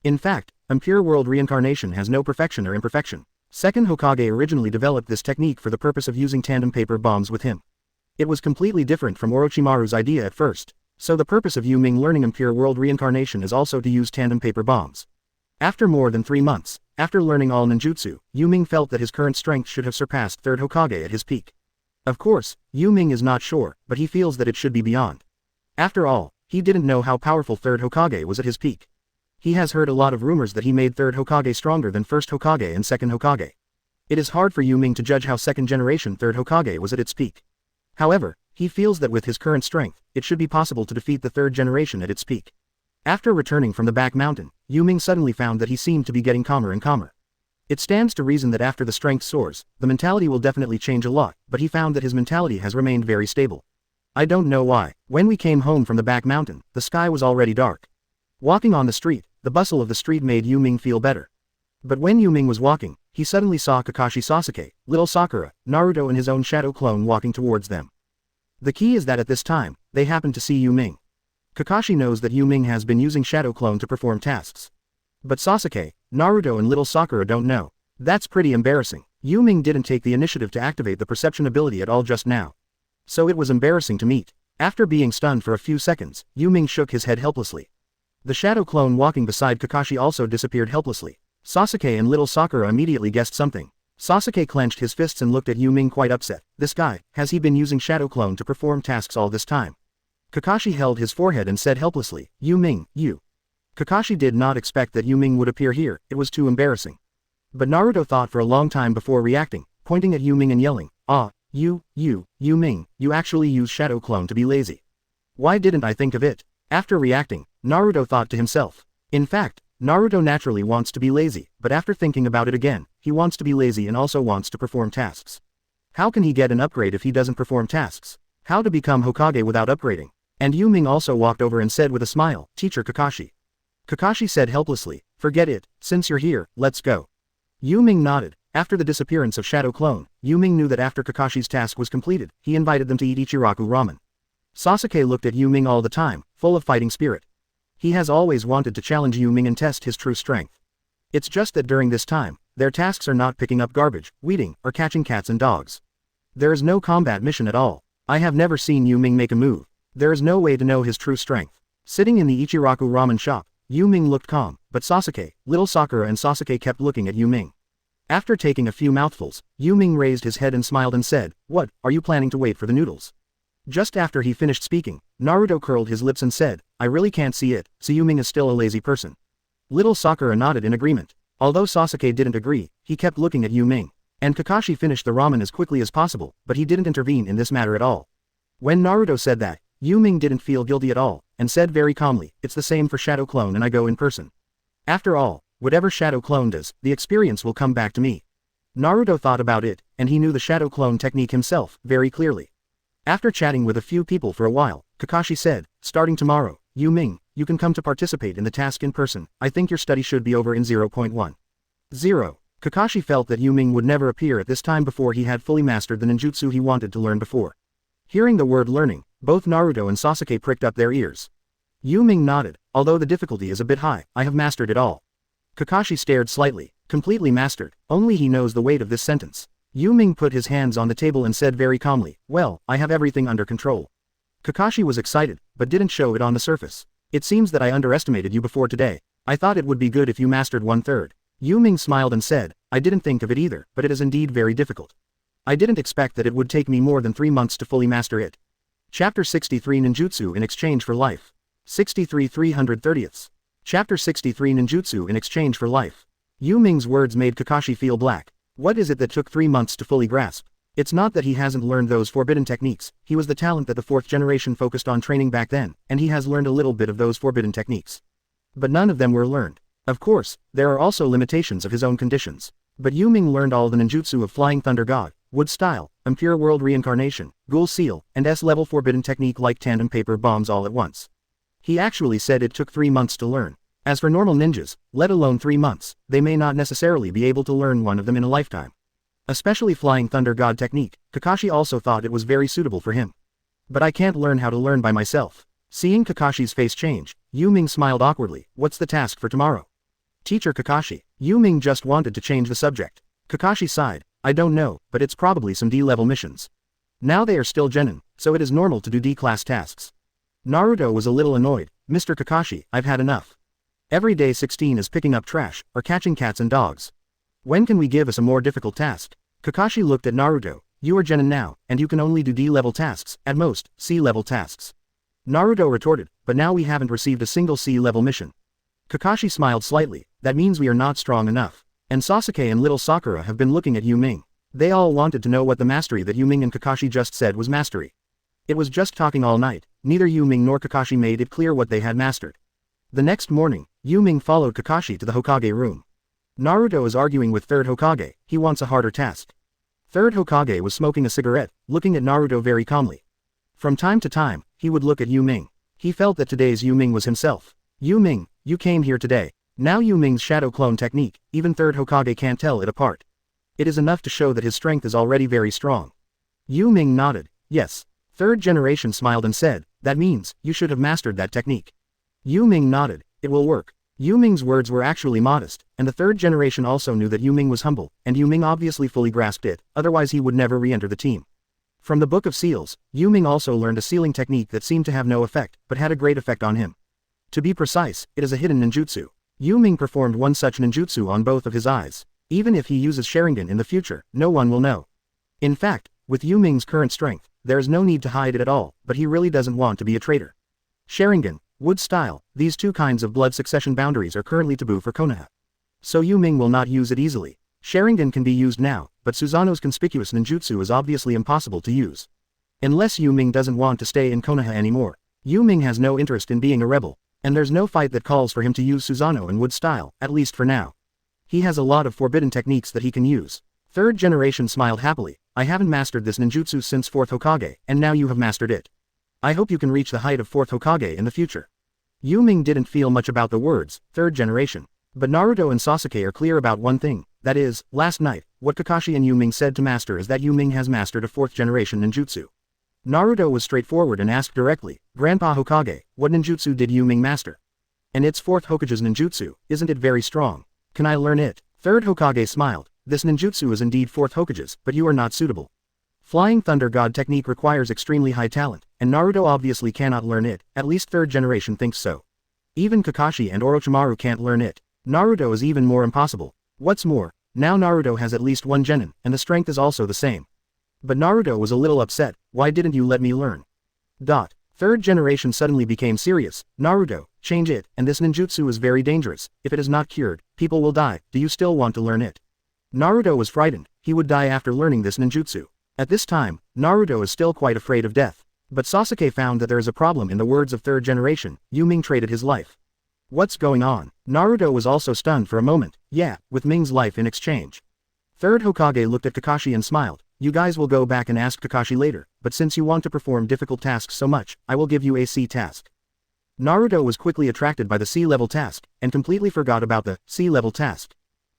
In fact, Impure World Reincarnation has no perfection or imperfection. Second Hokage originally developed this technique for the purpose of using tandem paper bombs with him. It was completely different from Orochimaru's idea at first, so the purpose of Yu Ming learning Impure World Reincarnation is also to use tandem paper bombs. After more than 3 months, after learning all ninjutsu, Yu Ming felt that his current strength should have surpassed 3rd Hokage at his peak. Of course, Yu Ming is not sure, but he feels that it should be beyond. After all, he didn't know how powerful 3rd Hokage was at his peak. He has heard a lot of rumors that he made 3rd Hokage stronger than 1st Hokage and 2nd Hokage. It is hard for Yu Ming to judge how 2nd generation 3rd Hokage was at its peak. However, he feels that with his current strength, it should be possible to defeat the 3rd generation at its peak. After returning from the back mountain, Yu Ming suddenly found that he seemed to be getting calmer and calmer. It stands to reason that after the strength soars, the mentality will definitely change a lot, but he found that his mentality has remained very stable. I don't know why. When we came home from the back mountain, the sky was already dark. Walking on the street, the bustle of the street made Yu Ming feel better. But when Yu Ming was walking, he suddenly saw Kakashi Sasuke, little Sakura, Naruto and his own shadow clone walking towards them. The key is that at this time, they happened to see Yu Ming. Kakashi knows that Yu Ming has been using Shadow Clone to perform tasks. But Sasuke, Naruto and little Sakura don't know. That's pretty embarrassing. Yu Ming didn't take the initiative to activate the perception ability at all just now. So it was embarrassing to meet. After being stunned for a few seconds, Yu Ming shook his head helplessly. The Shadow Clone walking beside Kakashi also disappeared helplessly. Sasuke and little Sakura immediately guessed something. Sasuke clenched his fists and looked at Yu Ming quite upset. This guy, has he been using Shadow Clone to perform tasks all this time? Kakashi held his forehead and said helplessly, "Yu Ming, you." Kakashi did not expect that Yu Ming would appear here, it was too embarrassing. But Naruto thought for a long time before reacting, pointing at Yu Ming and yelling, "Ah, Yu Ming, you actually use Shadow Clone to be lazy. Why didn't I think of it?" After reacting, Naruto thought to himself. In fact, Naruto naturally wants to be lazy, but after thinking about it again, he wants to be lazy and also wants to perform tasks. How can he get an upgrade if he doesn't perform tasks? How to become Hokage without upgrading? And Yu Ming also walked over and said with a smile, "Teacher Kakashi." Kakashi said helplessly, "Forget it, since you're here, let's go." Yu Ming nodded. After the disappearance of Shadow Clone, Yu Ming knew that after Kakashi's task was completed, he invited them to eat Ichiraku ramen. Sasuke looked at Yu Ming all the time, full of fighting spirit. He has always wanted to challenge Yu Ming and test his true strength. It's just that during this time, their tasks are not picking up garbage, weeding, or catching cats and dogs. There is no combat mission at all. I have never seen Yu Ming make a move. There is no way to know his true strength. Sitting in the Ichiraku ramen shop, Yu Ming looked calm, but Sasuke, little Sakura and Sasuke kept looking at Yu Ming. After taking a few mouthfuls, Yu Ming raised his head and smiled and said, "What, are you planning to wait for the noodles?" Just after he finished speaking, Naruto curled his lips and said, "I really can't see it, so Yu Ming is still a lazy person." Little Sakura nodded in agreement. Although Sasuke didn't agree, he kept looking at Yu Ming. And Kakashi finished the ramen as quickly as possible, but he didn't intervene in this matter at all. When Naruto said that, Yu Ming didn't feel guilty at all, and said very calmly, "It's the same for Shadow Clone and I go in person. After all, whatever Shadow Clone does, the experience will come back to me." Naruto thought about it, and he knew the Shadow Clone technique himself, very clearly. After chatting with a few people for a while, Kakashi said, "Starting tomorrow, Yu Ming, you can come to participate in the task in person. I think your study should be over in 0.10. Kakashi felt that Yu Ming would never appear at this time before he had fully mastered the ninjutsu he wanted to learn before. Hearing the word learning, both Naruto and Sasuke pricked up their ears. Yu Ming nodded, "Although the difficulty is a bit high, I have mastered it all." Kakashi stared slightly. "Completely mastered, only he knows the weight of this sentence." Yu Ming put his hands on the table and said very calmly, "Well, I have everything under control." Kakashi was excited, but didn't show it on the surface. "It seems that I underestimated you before today. I thought it would be good if you mastered 1/3. Yu Ming smiled and said, "I didn't think of it either, but it is indeed very difficult. I didn't expect that it would take me more than 3 months to fully master it." Chapter 63 Ninjutsu in Exchange for Life. 63 330ths. Chapter 63 Ninjutsu in Exchange for Life. Yu Ming's words made Kakashi feel black. What is it that took 3 months to fully grasp? It's not that he hasn't learned those forbidden techniques, he was the talent that the 4th generation focused on training back then, and he has learned a little bit of those forbidden techniques. But none of them were learned. Of course, there are also limitations of his own conditions. But Yu Ming learned all the ninjutsu of Flying Thunder God, Wood Style, Impure World Reincarnation, Ghoul Seal, and S-level forbidden technique like Tandem Paper Bombs all at once. He actually said it took 3 months to learn. As for normal ninjas, let alone 3 months, they may not necessarily be able to learn one of them in a lifetime. Especially Flying Thunder God technique, Kakashi also thought it was very suitable for him. But I can't learn how to learn by myself. Seeing Kakashi's face change, Yu Ming smiled awkwardly. "What's the task for tomorrow?" "Teacher Kakashi." Yu Ming just wanted to change the subject. Kakashi sighed, "I don't know, but it's probably some D-level missions. Now they are still genin, so it is normal to do D-class tasks." Naruto was a little annoyed. "Mr. Kakashi, I've had enough. Every day 16 is picking up trash, or catching cats and dogs. When can we give us a more difficult task?" Kakashi looked at Naruto. "You are genin now, and you can only do D-level tasks, at most, C-level tasks." Naruto retorted, "But now we haven't received a single C-level mission." Kakashi smiled slightly. "That means we are not strong enough." And Sasuke and little Sakura have been looking at Yu Ming. They all wanted to know what the mastery that Yu Ming and Kakashi just said was mastery. It was just talking all night, neither Yu Ming nor Kakashi made it clear what they had mastered. The next morning, Yu Ming followed Kakashi to the Hokage room. Naruto is arguing with 3rd Hokage, he wants a harder task. 3rd Hokage was smoking a cigarette, looking at Naruto very calmly. From time to time, he would look at Yu Ming. He felt that today's Yu Ming was himself. "Yu Ming, you came here today." Now Yu Ming's shadow clone technique, even 3rd Hokage can't tell it apart. It is enough to show that his strength is already very strong. Yu Ming nodded. "Yes." 3rd generation smiled and said, "That means, you should have mastered that technique." Yu Ming nodded. "It will work." Yu Ming's words were actually modest, and the 3rd generation also knew that Yu Ming was humble, and Yu Ming obviously fully grasped it, otherwise he would never re-enter the team. From the Book of Seals, Yu Ming also learned a sealing technique that seemed to have no effect, but had a great effect on him. To be precise, it is a hidden ninjutsu. Yu Ming performed one such ninjutsu on both of his eyes. Even if he uses Sharingan in the future, no one will know. In fact, with Yu Ming's current strength, there is no need to hide it at all, but he really doesn't want to be a traitor. Sharingan, Wood Style, these two kinds of blood succession boundaries are currently taboo for Konoha. So Yu Ming will not use it easily. Sharingan can be used now, but Susanoo's conspicuous ninjutsu is obviously impossible to use. Unless Yu Ming doesn't want to stay in Konoha anymore. Yu Ming has no interest in being a rebel, and there's no fight that calls for him to use Susanoo and Wood Style, at least for now. He has a lot of forbidden techniques that he can use. 3rd generation smiled happily. "I haven't mastered this ninjutsu since 4th Hokage, and now you have mastered it. I hope you can reach the height of 4th Hokage in the future." Yu Ming didn't feel much about the words, 3rd generation. But Naruto and Sasuke are clear about one thing, that is, last night, what Kakashi and Yu Ming said to master is that Yu Ming has mastered a 4th generation ninjutsu. Naruto was straightforward and asked directly, "Grandpa Hokage, what ninjutsu did Yu Ming master?" "And it's 4th Hokage's ninjutsu, isn't it very strong? Can I learn it?" 3rd Hokage smiled. "This ninjutsu is indeed 4th Hokage's, but you are not suitable. Flying Thunder God technique requires extremely high talent, and Naruto obviously cannot learn it, at least third generation thinks so. Even Kakashi and Orochimaru can't learn it. Naruto is even more impossible. What's more, now Naruto has at least one genin, and the strength is also the same. But Naruto was a little upset. Why didn't you let me learn? Third generation suddenly became serious. Naruto, change it, and this ninjutsu is very dangerous. If it is not cured, people will die. Do you still want to learn it? Naruto was frightened. He would die after learning this ninjutsu. At this time, Naruto is still quite afraid of death. But Sasuke found that there is a problem in the words of third generation. Yu Ming traded his life. What's going on? Naruto was also stunned for a moment. Yeah, with Ming's life in exchange. Third Hokage looked at Kakashi and smiled. You guys will go back and ask Kakashi later, but since you want to perform difficult tasks so much, I will give you a C task. Naruto was quickly attracted by the C-level task, and completely forgot about the C-level task.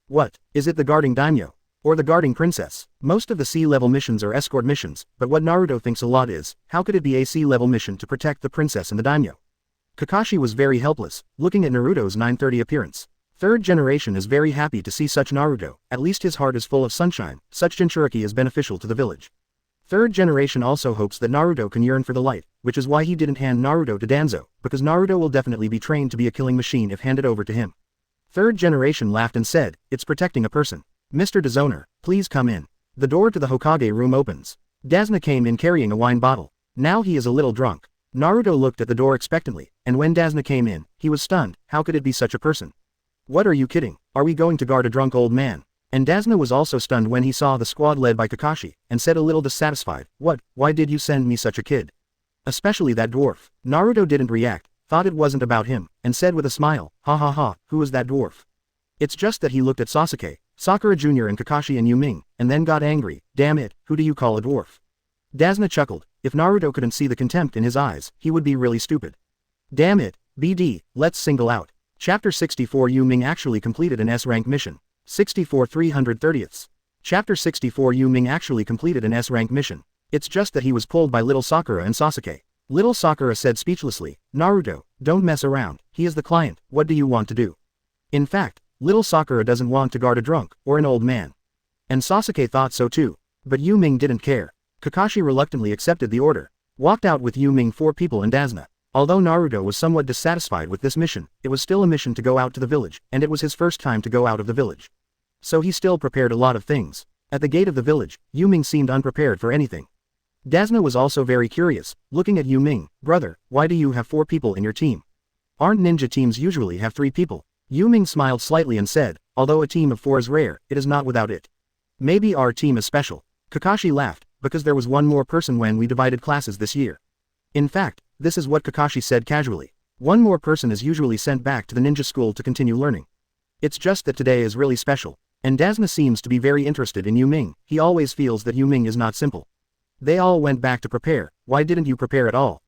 What, is it the guarding daimyo? Or the guarding princess? Most of the C-level missions are escort missions, but what Naruto thinks a lot is, how could it be a C-level mission to protect the princess and the daimyo? Kakashi was very helpless, looking at Naruto's 930 appearance. Third generation is very happy to see such Naruto, at least his heart is full of sunshine, such Jinchuriki is beneficial to the village. Third generation also hopes that Naruto can yearn for the light, which is why he didn't hand Naruto to Danzo, because Naruto will definitely be trained to be a killing machine if handed over to him. Third generation laughed and said, it's protecting a person. Mr. Dezoner, please come in. The door to the Hokage room opens. Dasna came in carrying a wine bottle. Now he is a little drunk. Naruto looked at the door expectantly, and when Dasna came in, he was stunned. How could it be such a person? What are you kidding? Are we going to guard a drunk old man? And Dasna was also stunned when he saw the squad led by Kakashi, and said a little dissatisfied, what, why did you send me such a kid? Especially that dwarf. Naruto didn't react, thought it wasn't about him, and said with a smile, ha ha ha, who is that dwarf? It's just that he looked at Sasuke, Sakura Jr. and Kakashi and Yu Ming, and then got angry, damn it, who do you call a dwarf? Dasna chuckled, if Naruto couldn't see the contempt in his eyes, he would be really stupid. Damn it, BD, let's single out. Chapter 64 Yu Ming actually completed an S-rank mission. 64 330ths. Chapter 64 Yu Ming actually completed an S-rank mission. It's just that he was pulled by little Sakura and Sasuke. Little Sakura said speechlessly, Naruto, don't mess around, he is the client, what do you want to do? In fact, little Sakura doesn't want to guard a drunk, or an old man. And Sasuke thought so too. But Yu Ming didn't care. Kakashi reluctantly accepted the order. Walked out with Yu Ming 4 people and Dasna. Although Naruto was somewhat dissatisfied with this mission, it was still a mission to go out to the village, and it was his first time to go out of the village. So he still prepared a lot of things. At the gate of the village, Yu Ming seemed unprepared for anything. Dasna was also very curious, looking at Yu Ming, brother, why do you have 4 people in your team? Aren't ninja teams usually have 3 people? Yu Ming smiled slightly and said, although a team of 4 is rare, it is not without it. Maybe our team is special. Kakashi laughed, because there was one more person when we divided classes this year. In fact, this is what Kakashi said casually. One more person is usually sent back to the ninja school to continue learning. It's just that today is really special. And Dasna seems to be very interested in Yu Ming, he always feels that Yu Ming is not simple. They all went back to prepare, why didn't you prepare at all?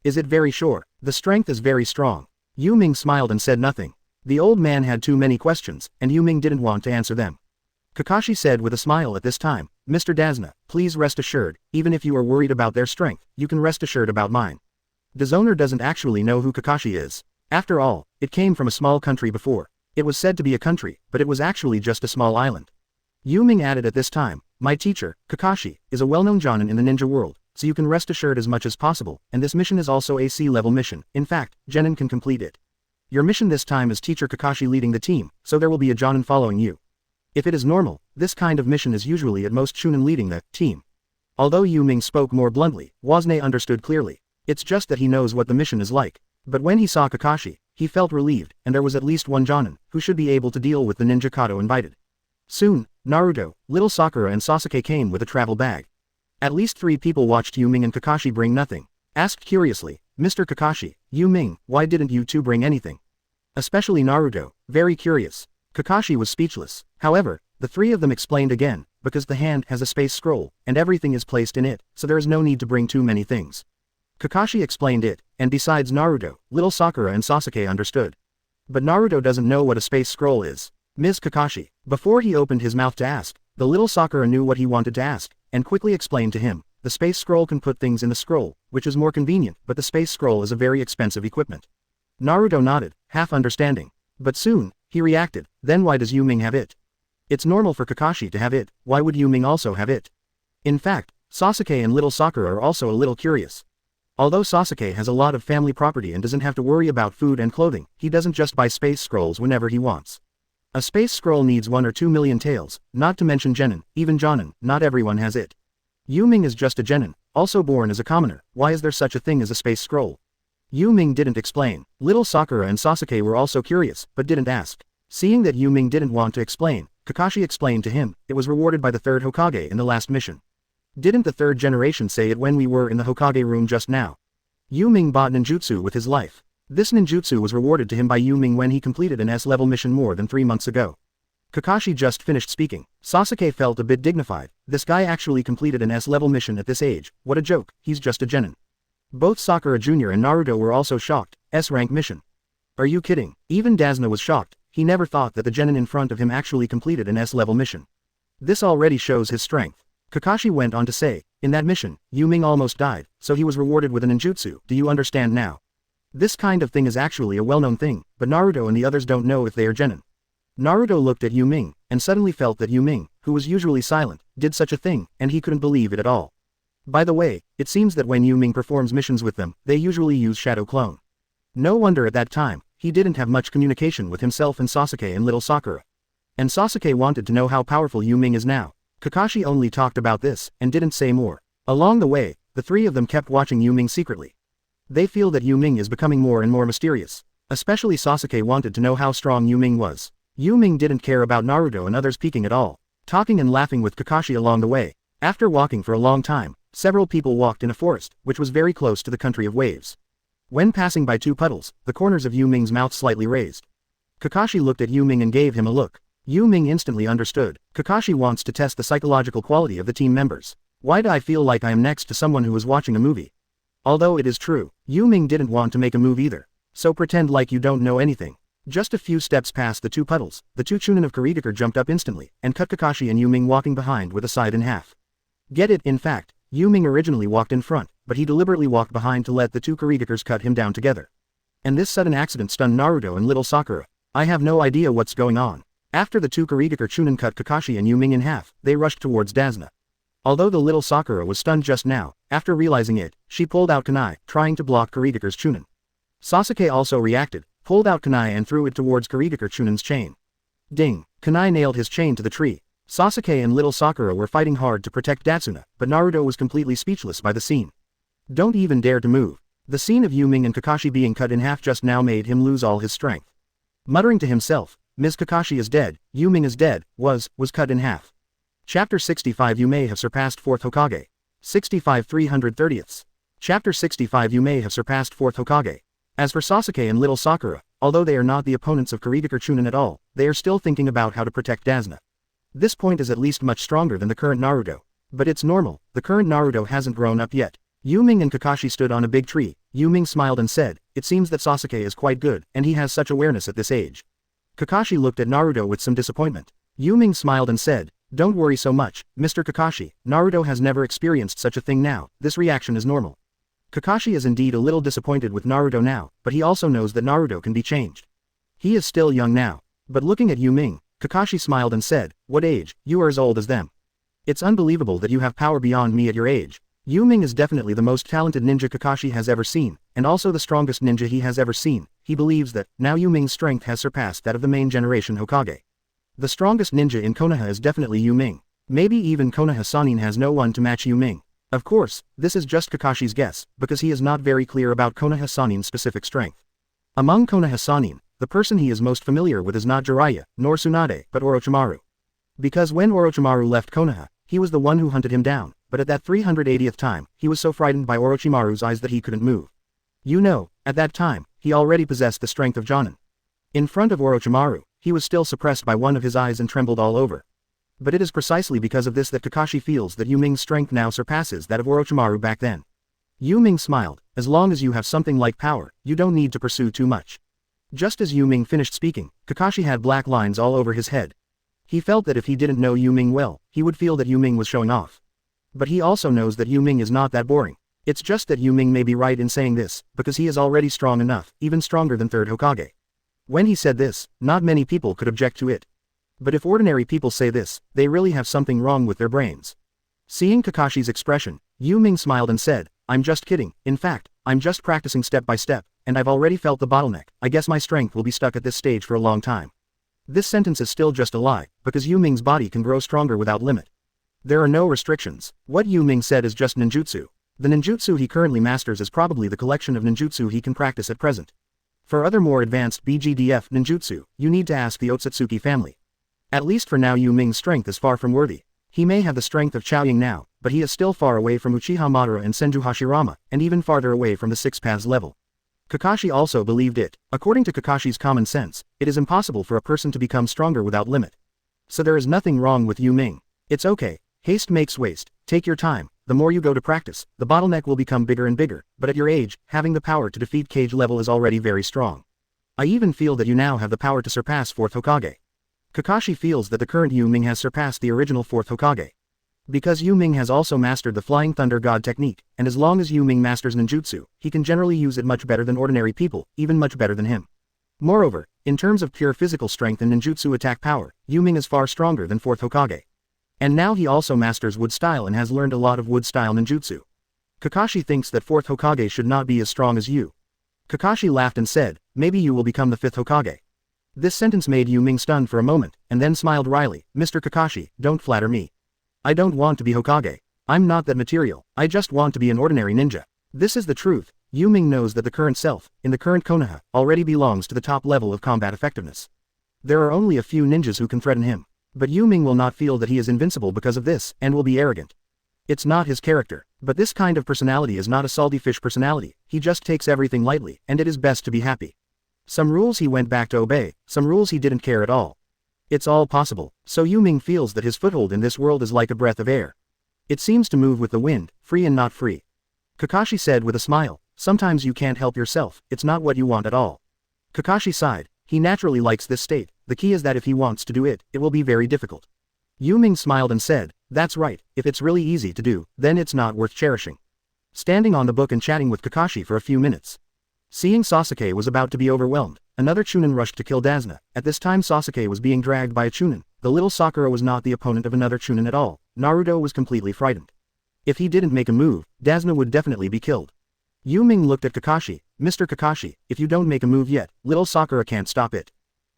Is it very sure? The strength is very strong. Yu Ming smiled and said nothing. The old man had too many questions, and Yu Ming didn't want to answer them. Kakashi said with a smile at this time, Mr. Dasna, please rest assured, even if you are worried about their strength, you can rest assured about mine. Dezoner doesn't actually know who Kakashi is. After all, it came from a small country before. It was said to be a country, but it was actually just a small island. Yu Ming added at this time, my teacher, Kakashi, is a well-known jonin in the ninja world, so you can rest assured as much as possible, and this mission is also a C-level mission, in fact, genin can complete it. Your mission this time is teacher Kakashi leading the team, so there will be a jonin following you. If it is normal, this kind of mission is usually at most Chunin leading the team. Although Yu Ming spoke more bluntly, Wasne understood clearly. It's just that he knows what the mission is like. But when he saw Kakashi, he felt relieved, and there was at least one jonin, who should be able to deal with the ninja Kato invited. Soon, Naruto, little Sakura and Sasuke came with a travel bag. At least 3 people watched Yu Ming and Kakashi bring nothing. Asked curiously, Mr. Kakashi, Yu Ming, why didn't you 2 bring anything? Especially Naruto, very curious. Kakashi was speechless. However, the 3 of them explained again, because the hand has a space scroll, and everything is placed in it, so there is no need to bring too many things. Kakashi explained it, and besides Naruto, little Sakura and Sasuke understood. But Naruto doesn't know what a space scroll is. Ms. Kakashi. Before he opened his mouth to ask, the little Sakura knew what he wanted to ask, and quickly explained to him, the space scroll can put things in the scroll, which is more convenient, but the space scroll is a very expensive equipment. Naruto nodded, half understanding. But soon, he reacted, then why does Yu Ming have it? It's normal for Kakashi to have it, why would Yu Ming also have it? In fact, Sasuke and little Sakura are also a little curious. Although Sasuke has a lot of family property and doesn't have to worry about food and clothing, he doesn't just buy space scrolls whenever he wants. A space scroll needs 1 or 2 million taels, not to mention genin, even jonin, not everyone has it. Yu Ming is just a genin, also born as a commoner. Why is there such a thing as a space scroll? Yu Ming didn't explain. Little Sakura and Sasuke were also curious, but didn't ask. Seeing that Yu Ming didn't want to explain, Kakashi explained to him, it was rewarded by the third Hokage in the last mission. Didn't the third generation say it when we were in the Hokage room just now? Yu Ming bought ninjutsu with his life. This ninjutsu was rewarded to him by Yu Ming when he completed an S-level mission more than 3 months ago. Kakashi just finished speaking. Sasuke felt a bit dignified. This guy actually completed an S-level mission at this age. What a joke, he's just a genin. Both Sakura Jr. and Naruto were also shocked. S-rank mission. Are you kidding? Even Dazna was shocked. He never thought that the genin in front of him actually completed an S-level mission. This already shows his strength. Kakashi went on to say, in that mission, Yu Ming almost died, so he was rewarded with a ninjutsu. Do you understand now? This kind of thing is actually a well-known thing, but Naruto and the others don't know if they are genin. Naruto looked at Yu Ming, and suddenly felt that Yu Ming, who was usually silent, did such a thing, and he couldn't believe it at all. By the way, it seems that when Yu Ming performs missions with them, they usually use Shadow Clone. No wonder at that time, he didn't have much communication with himself and Sasuke and little Sakura. And Sasuke wanted to know how powerful Yu Ming is now. Kakashi only talked about this, and didn't say more. Along the way, the three of them kept watching Yu Ming secretly. They feel that Yu Ming is becoming more and more mysterious. Especially Sasuke wanted to know how strong Yu Ming was. Yu Ming didn't care about Naruto and others peeking at all, talking and laughing with Kakashi along the way. After walking for a long time, several people walked in a forest, which was very close to the country of waves. When passing by 2 puddles, the corners of Yu Ming's mouth slightly raised. Kakashi looked at Yu Ming and gave him a look. Yu Ming instantly understood. Kakashi wants to test the psychological quality of the team members. Why do I feel like I am next to someone who is watching a movie? Although it is true, Yu Ming didn't want to make a move either. So pretend like you don't know anything. Just a few steps past the 2 puddles, the 2 Chunin of Kurigakure jumped up instantly, and cut Kakashi and Yu Ming walking behind with a side in half. Get it? In fact, Yu Ming originally walked in front, but he deliberately walked behind to let the 2 Kurigakures cut him down together. And this sudden accident stunned Naruto and little Sakura. I have no idea what's going on. After the 2 Kurigakure Chunin cut Kakashi and Yu Ming in half, they rushed towards Dazna. Although the little Sakura was stunned just now, after realizing it, she pulled out kunai, trying to block Kurigakure's Chunin. Sasuke also reacted, pulled out kunai and threw it towards Kurigakure Chunin's chain. Ding! Kunai nailed his chain to the tree. Sasuke and little Sakura were fighting hard to protect Datsuna, but Naruto was completely speechless by the scene. Don't even dare to move. The scene of Yu Ming and Kakashi being cut in half just now made him lose all his strength. Muttering to himself, Ms. Kakashi is dead, Yu Ming is dead, was cut in half. Chapter 65 You may have surpassed 4th Hokage. 65 330ths. Chapter 65 You may have surpassed 4th Hokage. As for Sasuke and little Sakura, although they are not the opponents of Kurigakure Chunin at all, they are still thinking about how to protect Dazna. This point is at least much stronger than the current Naruto. But it's normal, the current Naruto hasn't grown up yet. Yu Ming and Kakashi stood on a big tree. Yu Ming smiled and said, it seems that Sasuke is quite good, and he has such awareness at this age. Kakashi looked at Naruto with some disappointment. Yu Ming smiled and said, don't worry so much, Mr. Kakashi, Naruto has never experienced such a thing now, this reaction is normal. Kakashi is indeed a little disappointed with Naruto now, but he also knows that Naruto can be changed. He is still young now. But looking at Yu Ming, Kakashi smiled and said, what age? You are as old as them. It's unbelievable that you have power beyond me at your age. Yu Ming is definitely the most talented ninja Kakashi has ever seen, and also the strongest ninja he has ever seen. He believes that, now Yu Ming's strength has surpassed that of the main generation Hokage. The strongest ninja in Konoha is definitely Yu Ming. Maybe even Konoha Sannin has no one to match Yu Ming. Of course, this is just Kakashi's guess, because he is not very clear about Konoha Sannin's specific strength. Among Konoha Sannin, the person he is most familiar with is not Jiraiya, nor Tsunade, but Orochimaru. Because when Orochimaru left Konoha, he was the one who hunted him down, but at that 380th time, he was so frightened by Orochimaru's eyes that he couldn't move. You know, at that time, he already possessed the strength of Jonin. In front of Orochimaru, he was still suppressed by one of his eyes and trembled all over. But it is precisely because of this that Kakashi feels that Yu Ming's strength now surpasses that of Orochimaru back then. Yu Ming smiled, as long as you have something like power, you don't need to pursue too much. Just as Yu Ming finished speaking, Kakashi had black lines all over his head. He felt that if he didn't know Yu Ming well, he would feel that Yu Ming was showing off. But he also knows that Yu Ming is not that boring. It's just that Yu Ming may be right in saying this, because he is already strong enough, even stronger than 3rd Hokage. When he said this, not many people could object to it. But if ordinary people say this, they really have something wrong with their brains. Seeing Kakashi's expression, Yu Ming smiled and said, I'm just kidding, in fact, I'm just practicing step by step, and I've already felt the bottleneck. I guess my strength will be stuck at this stage for a long time. This sentence is still just a lie, because Yu Ming's body can grow stronger without limit. There are no restrictions. What Yu Ming said is just ninjutsu. The ninjutsu he currently masters is probably the collection of ninjutsu he can practice at present. For other more advanced BGDF ninjutsu, you need to ask the Ōtsutsuki family. At least for now Yu Ming's strength is far from worthy. He may have the strength of Chaoying now, but he is still far away from Uchiha Madara and Senju Hashirama, and even farther away from the Six Paths level. Kakashi also believed it. According to Kakashi's common sense, it is impossible for a person to become stronger without limit. So there is nothing wrong with Yu Ming. It's okay. Haste makes waste. Take your time. The more you go to practice, the bottleneck will become bigger and bigger, but at your age, having the power to defeat Cage level is already very strong. I even feel that you now have the power to surpass 4th Hokage. Kakashi feels that the current Yu Ming has surpassed the original 4th Hokage. Because Yu Ming has also mastered the Flying Thunder God technique, and as long as Yu Ming masters ninjutsu, he can generally use it much better than ordinary people, even much better than him. Moreover, in terms of pure physical strength and ninjutsu attack power, Yu Ming is far stronger than 4th Hokage. And now he also masters wood style and has learned a lot of wood style ninjutsu. Kakashi thinks that 4th Hokage should not be as strong as you. Kakashi laughed and said, maybe you will become the 5th Hokage. This sentence made Yu Ming stunned for a moment, and then smiled wryly, Mr. Kakashi, don't flatter me. I don't want to be Hokage. I'm not that material, I just want to be an ordinary ninja. This is the truth. Yu Ming knows that the current self, in the current Konoha, already belongs to the top level of combat effectiveness. There are only a few ninjas who can threaten him. But Yu Ming will not feel that he is invincible because of this, and will be arrogant. It's not his character. But this kind of personality is not a salty fish personality, he just takes everything lightly, and it is best to be happy. Some rules he went back to obey, some rules he didn't care at all. It's all possible, so Yu Ming feels that his foothold in this world is like a breath of air. It seems to move with the wind, free and not free. Kakashi said with a smile, sometimes you can't help yourself, it's not what you want at all. Kakashi sighed, he naturally likes this state, the key is that if he wants to do it, it will be very difficult. Yu Ming smiled and said, that's right, if it's really easy to do, then it's not worth cherishing. Standing on the book and chatting with Kakashi for a few minutes. Seeing Sasuke was about to be overwhelmed, another Chunin rushed to kill Dasna. At this time Sasuke was being dragged by a Chunin. The little Sakura was not the opponent of another Chunin at all. Naruto was completely frightened. If he didn't make a move, Dasna would definitely be killed. Yu Ming looked at Kakashi, Mr. Kakashi, if you don't make a move yet, little Sakura can't stop it.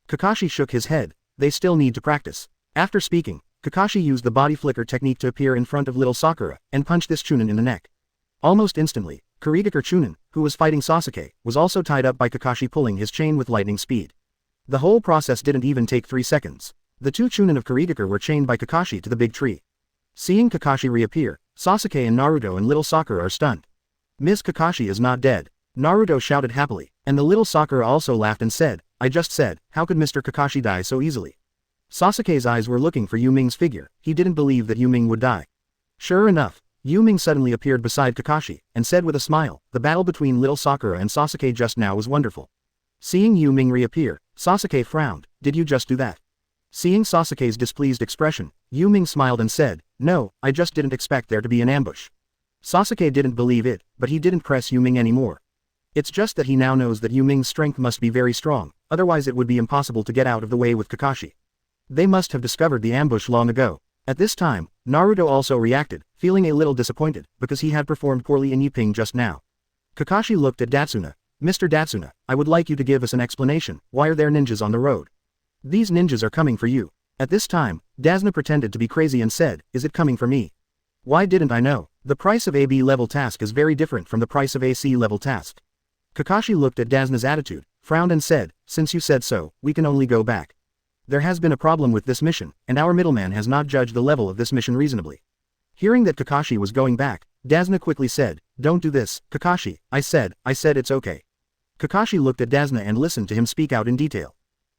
Kakashi shook his head, they still need to practice. After speaking, Kakashi used the body flicker technique to appear in front of little Sakura, and punch this Chunin in the neck. Almost instantly, Kurigakure Chunin, who was fighting Sasuke, was also tied up by Kakashi pulling his chain with lightning speed. The whole process didn't even take 3 seconds. The 2 Chunin of Kurigakure were chained by Kakashi to the big tree. Seeing Kakashi reappear, Sasuke and Naruto and little Sakura are stunned. Miss Kakashi is not dead. Naruto shouted happily, and the little Sakura also laughed and said, I just said, how could Mr. Kakashi die so easily? Sasuke's eyes were looking for Yu Ming's figure, he didn't believe that Yu Ming would die. Sure enough, Yu Ming suddenly appeared beside Kakashi, and said with a smile, the battle between little Sakura and Sasuke just now was wonderful. Seeing Yu Ming reappear, Sasuke frowned, did you just do that? Seeing Sasuke's displeased expression, Yu Ming smiled and said, no, I just didn't expect there to be an ambush. Sasuke didn't believe it, but he didn't press Yu Ming anymore. It's just that he now knows that Yu Ming's strength must be very strong, otherwise it would be impossible to get out of the way with Kakashi. They must have discovered the ambush long ago. At this time, Naruto also reacted, feeling a little disappointed, because he had performed poorly in Yipping just now. Kakashi looked at Datsuna. Mr. Datsuna, I would like you to give us an explanation, why are there ninjas on the road? These ninjas are coming for you. At this time, Dasna pretended to be crazy and said, is it coming for me? Why didn't I know? The price of a B level task is very different from the price of a C level task. Kakashi looked at Dasna's attitude, frowned and said, since you said so, we can only go back. There has been a problem with this mission, and our middleman has not judged the level of this mission reasonably. Hearing that Kakashi was going back, Dasna quickly said, don't do this, Kakashi, I said it's okay. Kakashi looked at Dasna and listened to him speak out in detail.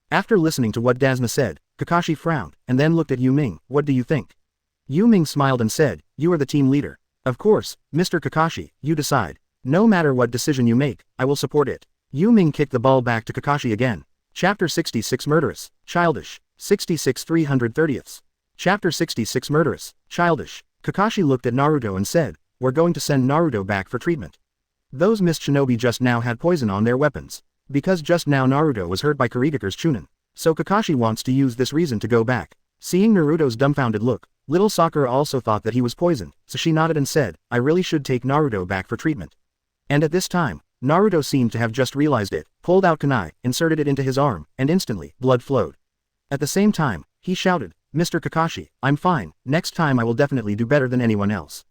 After listening to what Dasna said, Kakashi frowned, and then looked at Yu Ming, what do you think? Yu Ming smiled and said, you are the team leader. Of course, Mr. Kakashi, you decide. No matter what decision you make, I will support it. Yu Ming kicked the ball back to Kakashi again. Chapter 66 Murderous, Childish, 66 330ths. Chapter 66 Murderous, Childish. Kakashi looked at Naruto and said, we're going to send Naruto back for treatment. Those mist shinobi just now had poison on their weapons. Because just now Naruto was hurt by Kurigakure's Chunin. So Kakashi wants to use this reason to go back. Seeing Naruto's dumbfounded look, little Sakura also thought that he was poisoned, so she nodded and said, I really should take Naruto back for treatment. And at this time, Naruto seemed to have just realized it, pulled out kunai, inserted it into his arm, and instantly, blood flowed. At the same time, he shouted, Mr. Kakashi, I'm fine, next time I will definitely do better than anyone else.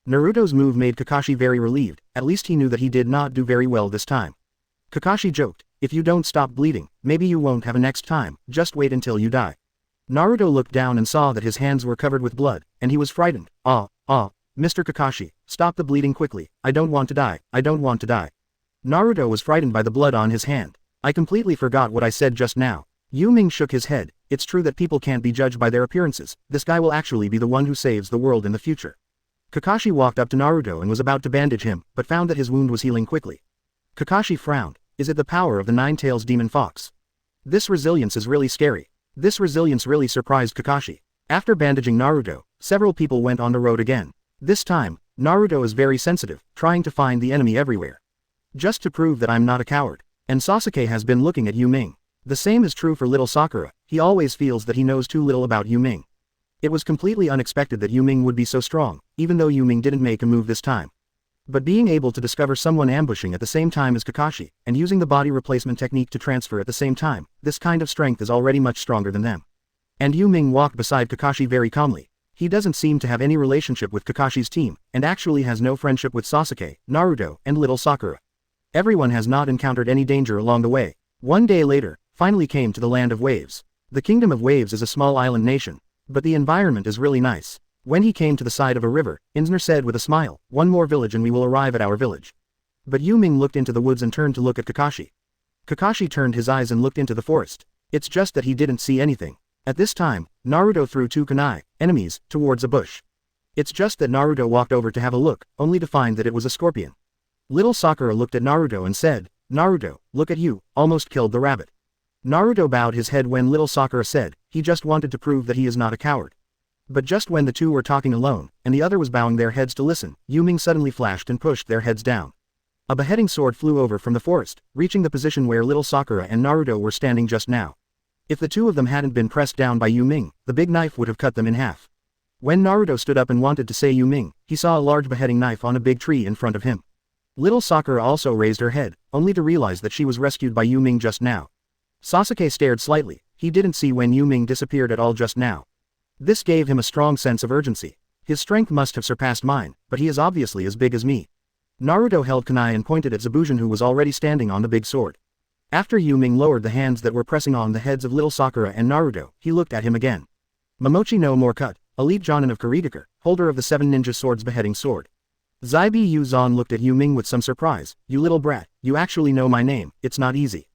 Naruto's move made Kakashi very relieved, at least he knew that he did not do very well this time. Kakashi joked, if you don't stop bleeding, maybe you won't have a next time, just wait until you die. Naruto looked down and saw that his hands were covered with blood, and he was frightened. Mr. Kakashi, stop the bleeding quickly, I don't want to die, I don't want to die. Naruto was frightened by the blood on his hand. I completely forgot what I said just now. Yu Ming shook his head, it's true that people can't be judged by their appearances, this guy will actually be the one who saves the world in the future. Kakashi walked up to Naruto and was about to bandage him, but found that his wound was healing quickly. Kakashi frowned, is it the power of the Nine-Tails Demon Fox? This resilience is really scary. This resilience really surprised Kakashi. After bandaging Naruto, several people went on the road again. This time, Naruto is very sensitive, trying to find the enemy everywhere. Just to prove that I'm not a coward. And Sasuke has been looking at Yu Ming. The same is true for little Sakura, he always feels that he knows too little about Yu Ming. It was completely unexpected that Yu Ming would be so strong, even though Yu Ming didn't make a move this time. But being able to discover someone ambushing at the same time as Kakashi, and using the body replacement technique to transfer at the same time, this kind of strength is already much stronger than them. And Yu Ming walked beside Kakashi very calmly. He doesn't seem to have any relationship with Kakashi's team, and actually has no friendship with Sasuke, Naruto, and little Sakura. Everyone has not encountered any danger along the way. One day later, finally came to the land of waves. The Kingdom of Waves is a small island nation, but the environment is really nice. When he came to the side of a river, Insner said with a smile, one more village and we will arrive at our village. But Yu Ming looked into the woods and turned to look at Kakashi. Kakashi turned his eyes and looked into the forest. It's just that he didn't see anything. At this time, Naruto threw two kunai, enemies, towards a bush. It's just that Naruto walked over to have a look, only to find that it was a scorpion. Little Sakura looked at Naruto and said, Naruto, look at you, almost killed the rabbit. Naruto bowed his head when little Sakura said, he just wanted to prove that he is not a coward. But just when the two were talking alone, and the other was bowing their heads to listen, Yu Ming suddenly flashed and pushed their heads down. A beheading sword flew over from the forest, reaching the position where little Sakura and Naruto were standing just now. If the two of them hadn't been pressed down by Yu Ming, the big knife would have cut them in half. When Naruto stood up and wanted to say Yu Ming, he saw a large beheading knife on a big tree in front of him. Little Sakura also raised her head, only to realize that she was rescued by Yu Ming just now. Sasuke stared slightly, he didn't see when Yu Ming disappeared at all just now. This gave him a strong sense of urgency. His strength must have surpassed mine, but he is obviously as big as me. Naruto held kunai and pointed at Zabujan who was already standing on the big sword. After Yu Ming lowered the hands that were pressing on the heads of little Sakura and Naruto, he looked at him again. Momochi no more cut, elite Jonin of Kurigakure, holder of the 7 ninja swords beheading sword. Zaibi Yu Zan looked at Yu Ming with some surprise, you little brat, you actually know my name, it's not easy.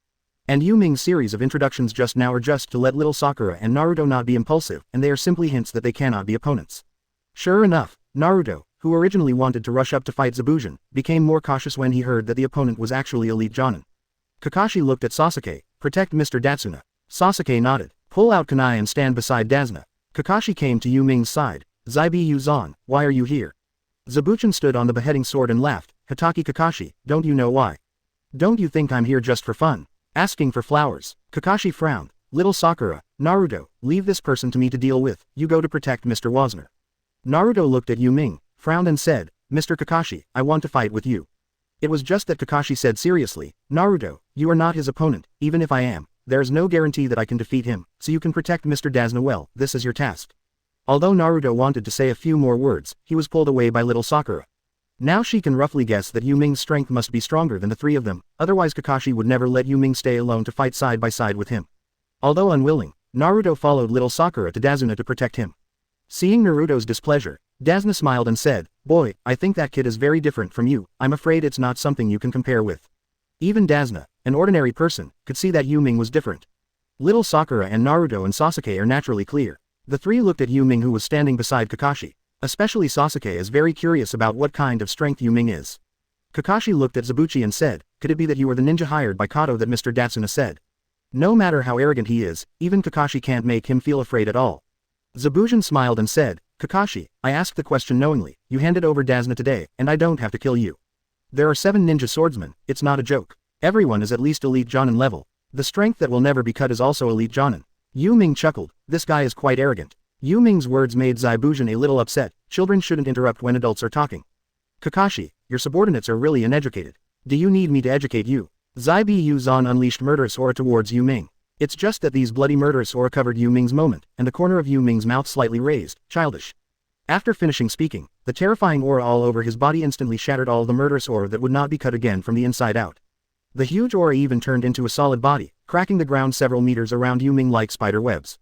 And Yu Ming's series of introductions just now are just to let little Sakura and Naruto not be impulsive, and they are simply hints that they cannot be opponents. Sure enough, Naruto, who originally wanted to rush up to fight Zabujan, became more cautious when he heard that the opponent was actually elite Jonin. Kakashi looked at Sasuke, protect Mr. Datsuna. Sasuke nodded, pull out kunai and stand beside Dazuna. Kakashi came to Yu Ming's side, Zaibi Yu Zan, why are you here? Zabuchan stood on the beheading sword and laughed, Hatake Kakashi, don't you know why? Don't you think I'm here just for fun? Asking for flowers. Kakashi frowned, little Sakura, Naruto, leave this person to me to deal with, you go to protect Mr. Wasner. Naruto looked at Yu Ming, frowned and said, Mr. Kakashi, I want to fight with you. It was just that Kakashi said seriously, Naruto, you are not his opponent, even if I am, there is no guarantee that I can defeat him, so you can protect Mr. Dazuna well, this is your task. Although Naruto wanted to say a few more words, he was pulled away by little Sakura. Now she can roughly guess that Yu Ming's strength must be stronger than the three of them, otherwise Kakashi would never let Yu Ming stay alone to fight side by side with him. Although unwilling, Naruto followed little Sakura to Dazuna to protect him. Seeing Naruto's displeasure, Dazuna smiled and said, boy, I think that kid is very different from you, I'm afraid it's not something you can compare with. Even Dazuna, an ordinary person, could see that Yu Ming was different. Little Sakura and Naruto and Sasuke are naturally clear. The three looked at Yu Ming who was standing beside Kakashi. Especially Sasuke is very curious about what kind of strength Yu Ming is. Kakashi looked at Zabuchi and said, could it be that you are the ninja hired by Kato that Mr. Datsuna said? No matter how arrogant he is, even Kakashi can't make him feel afraid at all. Zabujan smiled and said, Kakashi, I asked the question knowingly, you handed over Dazuna today, and I don't have to kill you. There are 7 ninja swordsmen, it's not a joke. Everyone is at least elite Jonin level. The strength that will never be cut is also elite Jonin. Yu Ming chuckled, this guy is quite arrogant. Yu Ming's words made Zaibujin a little upset. Children shouldn't interrupt when adults are talking. Kakashi, your subordinates are really uneducated. Do you need me to educate you? Zaibu Zan unleashed murderous aura towards Yu Ming. It's just that these bloody murderous aura covered Yu Ming's moment, and the corner of Yu Ming's mouth slightly raised, childish. After finishing speaking, the terrifying aura all over his body instantly shattered all the murderous aura that would not be cut again from the inside out. The huge aura even turned into a solid body, cracking the ground several meters around Yu Ming like spider webs.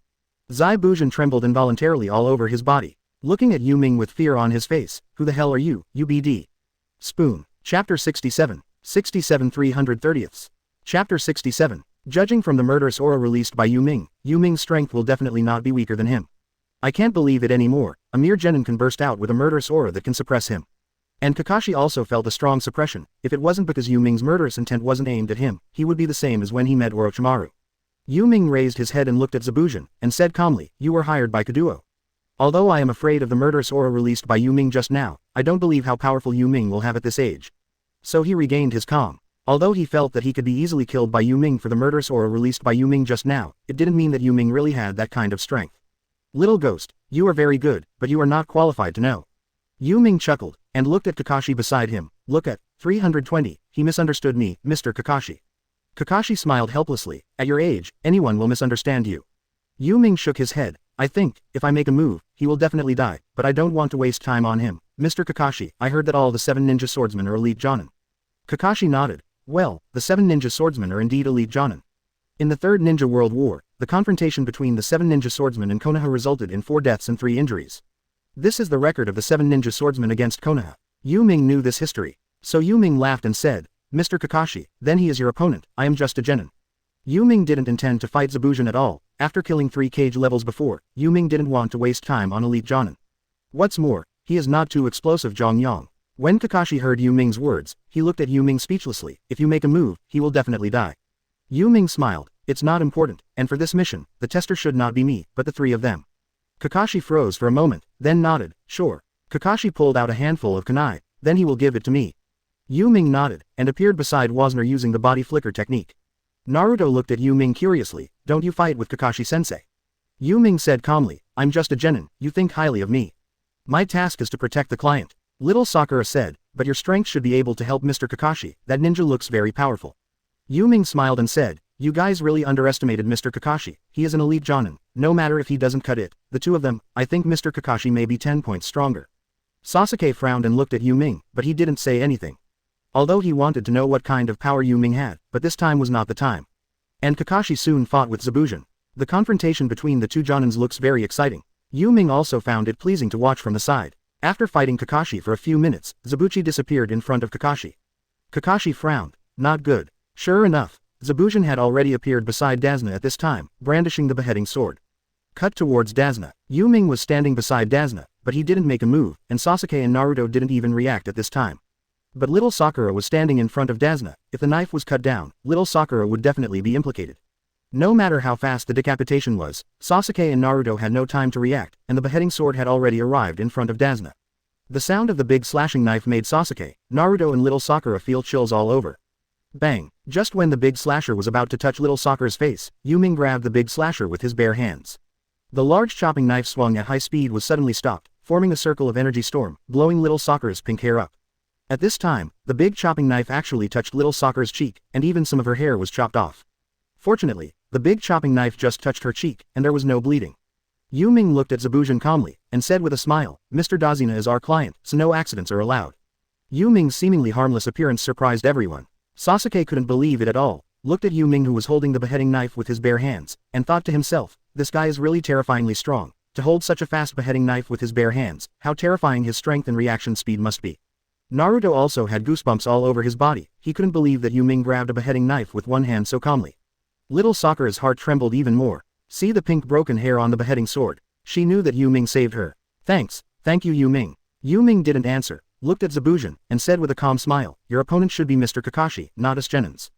Zaibujin trembled involuntarily all over his body, looking at Yu Ming with fear on his face. Who the hell are you, UBD? Spoon. Chapter 67. 67 330ths. Chapter 67. Judging from the murderous aura released by Yu Ming's strength will definitely not be weaker than him. I can't believe it anymore, a mere genin can burst out with a murderous aura that can suppress him. And Kakashi also felt a strong suppression. If it wasn't because Yu Ming's murderous intent wasn't aimed at him, he would be the same as when he met Orochimaru. Yu Ming raised his head and looked at Zaibujin, and said calmly, you were hired by Kaduo. Although I am afraid of the murderous aura released by Yu Ming just now, I don't believe how powerful Yu Ming will have at this age. So he regained his calm. Although he felt that he could be easily killed by Yu Ming for the murderous aura released by Yu Ming just now, it didn't mean that Yu Ming really had that kind of strength. Little ghost, you are very good, but you are not qualified to know. Yu Ming chuckled, and looked at Kakashi beside him. Look at, 320, he misunderstood me, Mr. Kakashi. Kakashi smiled helplessly, at your age, anyone will misunderstand you. Yu Ming shook his head, I think, if I make a move, he will definitely die, but I don't want to waste time on him. Mr. Kakashi, I heard that all the 7 ninja swordsmen are elite jonin. Kakashi nodded. Well, the 7 ninja swordsmen are indeed elite jonin. In the Third Ninja World War, the confrontation between the 7 ninja swordsmen and Konoha resulted in 4 deaths and 3 injuries. This is the record of the 7 ninja swordsmen against Konoha. Yu Ming knew this history. So Yu Ming laughed and said, Mr. Kakashi, then he is your opponent, I am just a genin. Yu Ming didn't intend to fight Zaibujin at all. After killing 3 cage levels before, Yu Ming didn't want to waste time on elite jonin. What's more, he is not too explosive Zhongyang. When Kakashi heard Yu Ming's words, he looked at Yu Ming speechlessly. If you make a move, he will definitely die. Yu Ming smiled. It's not important, and for this mission, the tester should not be me, but the 3 of them. Kakashi froze for a moment, then nodded, sure. Kakashi pulled out a handful of kunai, then he will give it to me. Yu Ming nodded, and appeared beside Wasner using the body flicker technique. Naruto looked at Yu Ming curiously, don't you fight with Kakashi-sensei? Yu Ming said calmly, I'm just a genin, you think highly of me. My task is to protect the client. Little Sakura said, but your strength should be able to help Mr. Kakashi, that ninja looks very powerful. Yu Ming smiled and said, you guys really underestimated Mr. Kakashi, he is an elite jonin, no matter if he doesn't cut it, the 2 of them, I think Mr. Kakashi may be 10 points stronger. Sasuke frowned and looked at Yu Ming, but he didn't say anything. Although he wanted to know what kind of power Yu Ming had, but this time was not the time. And Kakashi soon fought with Zaibujin. The confrontation between the 2 jonins looks very exciting. Yu Ming also found it pleasing to watch from the side. After fighting Kakashi for a few minutes, Zabuchi disappeared in front of Kakashi. Kakashi frowned. Not good. Sure enough, Zaibujin had already appeared beside Dazna at this time, brandishing the beheading sword. Cut towards Dazna. Yu Ming was standing beside Dazna, but he didn't make a move, and Sasuke and Naruto didn't even react at this time. But little Sakura was standing in front of Dazna. If the knife was cut down, little Sakura would definitely be implicated. No matter how fast the decapitation was, Sasuke and Naruto had no time to react, and the beheading sword had already arrived in front of Dazna. The sound of the big slashing knife made Sasuke, Naruto and little Sakura feel chills all over. Bang! Just when the big slasher was about to touch little Sakura's face, Yu Ming grabbed the big slasher with his bare hands. The large chopping knife swung at high speed was suddenly stopped, forming a circle of energy storm, blowing little Sakura's pink hair up. At this time, the big chopping knife actually touched little Sakura's cheek, and even some of her hair was chopped off. Fortunately, the big chopping knife just touched her cheek, and there was no bleeding. Yu Ming looked at Zaibujin calmly, and said with a smile, Mr. Dazina is our client, so no accidents are allowed. Yu Ming's seemingly harmless appearance surprised everyone. Sasuke couldn't believe it at all, looked at Yu Ming who was holding the beheading knife with his bare hands, and thought to himself, this guy is really terrifyingly strong. To hold such a fast beheading knife with his bare hands, how terrifying his strength and reaction speed must be. Naruto also had goosebumps all over his body, he couldn't believe that Yu Ming grabbed a beheading knife with one hand so calmly. Little Sakura's heart trembled even more. See the pink broken hair on the beheading sword. She knew that Yu Ming saved her. Thanks, thank you Yu Ming. Yu Ming didn't answer, looked at Zaibujin, and said with a calm smile, your opponent should be Mr. Kakashi, not us genins.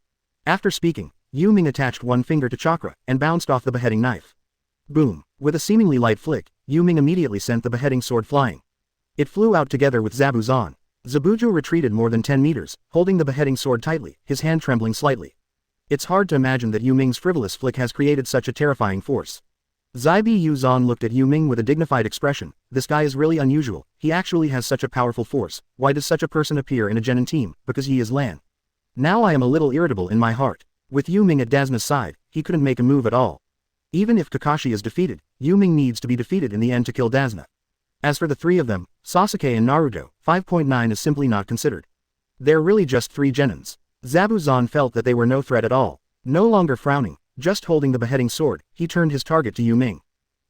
After speaking, Yu Ming attached one finger to chakra, and bounced off the beheading knife. Boom! With a seemingly light flick, Yu Ming immediately sent the beheading sword flying. It flew out together with Zabuzan. Zabuju retreated more than 10 meters, holding the beheading sword tightly, his hand trembling slightly. It's hard to imagine that Yu Ming's frivolous flick has created such a terrifying force. Zaibi Yuzan looked at Yu Ming with a dignified expression. This guy is really unusual, he actually has such a powerful force. Why does such a person appear in a genin team? Because he is Lan. Now I am a little irritable in my heart. With Yu Ming at Dazna's side, he couldn't make a move at all. Even if Kakashi is defeated, Yu Ming needs to be defeated in the end to kill Dazna. As for the three of them, Sasuke and Naruto, 5.9 is simply not considered. They're really just three genins. Zabuzan felt that they were no threat at all. No longer frowning, just holding the beheading sword, he turned his target to Yu Ming.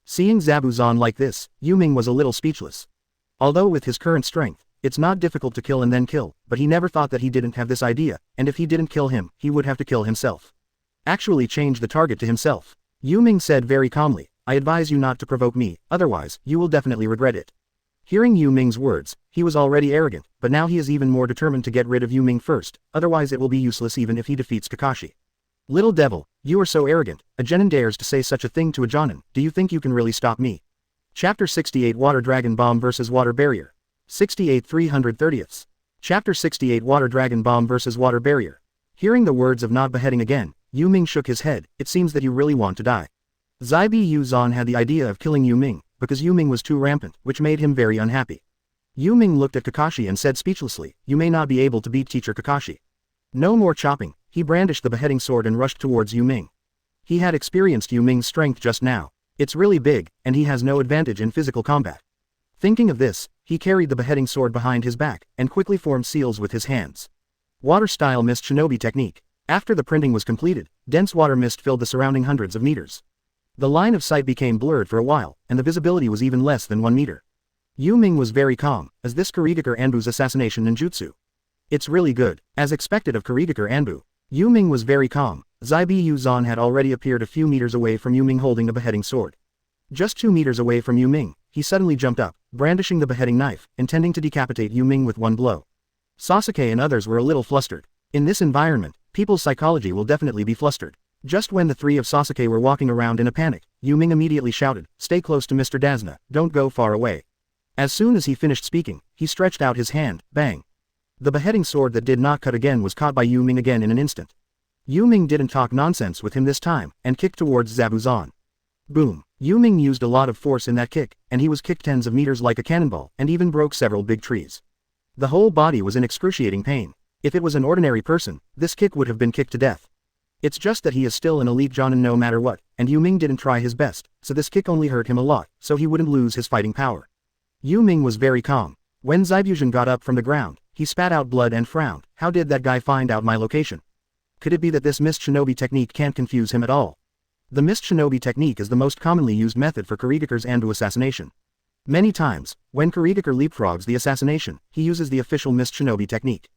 Seeing Zabuzan like this, Yu Ming was a little speechless. Although with his current strength, it's not difficult to kill and then kill, but he never thought that he didn't have this idea, and if he didn't kill him, he would have to kill himself. Actually change the target to himself. Yu Ming said very calmly, I advise you not to provoke me, otherwise, you will definitely regret it. Hearing Yu Ming's words, he was already arrogant, but now he is even more determined to get rid of Yu Ming first, otherwise it will be useless even if he defeats Kakashi. Little devil, you are so arrogant, a genin dares to say such a thing to a jonin, do you think you can really stop me? Chapter 68 Water Dragon Bomb vs Water Barrier. 68 330ths. Chapter 68 Water Dragon Bomb vs Water Barrier. Hearing the words of not beheading again, Yu Ming shook his head, it seems that you really want to die. Zaibi Yuzan had the idea of killing Yu Ming, because Yu Ming was too rampant, which made him very unhappy. Yu Ming looked at Kakashi and said speechlessly, you may not be able to beat Teacher Kakashi. No more chopping, he brandished the beheading sword and rushed towards Yu Ming. He had experienced Yu Ming's strength just now. It's really big, and he has no advantage in physical combat. Thinking of this, he carried the beheading sword behind his back, and quickly formed seals with his hands. Water-style mist shinobi technique. After the printing was completed, dense water mist filled the surrounding hundreds of meters. The line of sight became blurred for a while, and the visibility was even less than 1 meter. Yu Ming was very calm, as this Kurigakure Anbu's assassination ninjutsu. It's really good, as expected of Kurigakure Anbu. Yu Ming was very calm. Zaibi Yuzan had already appeared a few meters away from Yu Ming holding a beheading sword. Just 2 meters away from Yu Ming, he suddenly jumped up, brandishing the beheading knife, intending to decapitate Yu Ming with one blow. Sasuke and others were a little flustered. In this environment, people's psychology will definitely be flustered. Just when the three of Sasuke were walking around in a panic, Yu Ming immediately shouted, stay close to Mr. Dazna, don't go far away. As soon as he finished speaking, he stretched out his hand, bang. The beheading sword that did not cut again was caught by Yu Ming again in an instant. Yu Ming didn't talk nonsense with him this time, and kicked towards Zabuzan. Boom. Yu Ming used a lot of force in that kick, and he was kicked tens of meters like a cannonball, and even broke several big trees. The whole body was in excruciating pain. If it was an ordinary person, this kick would have been kicked to death. It's just that he is still an elite jonin no matter what, and Yu Ming didn't try his best, so this kick only hurt him a lot, so he wouldn't lose his fighting power. Yu Ming was very calm. When Zaibuzhan got up from the ground, he spat out blood and frowned, how did that guy find out my location? Could it be that this mist shinobi technique can't confuse him at all? The mist shinobi technique is the most commonly used method for Kurigakure's Anbu assassination. Many times, when Kurigakure leapfrogs the assassination, he uses the official mist shinobi technique.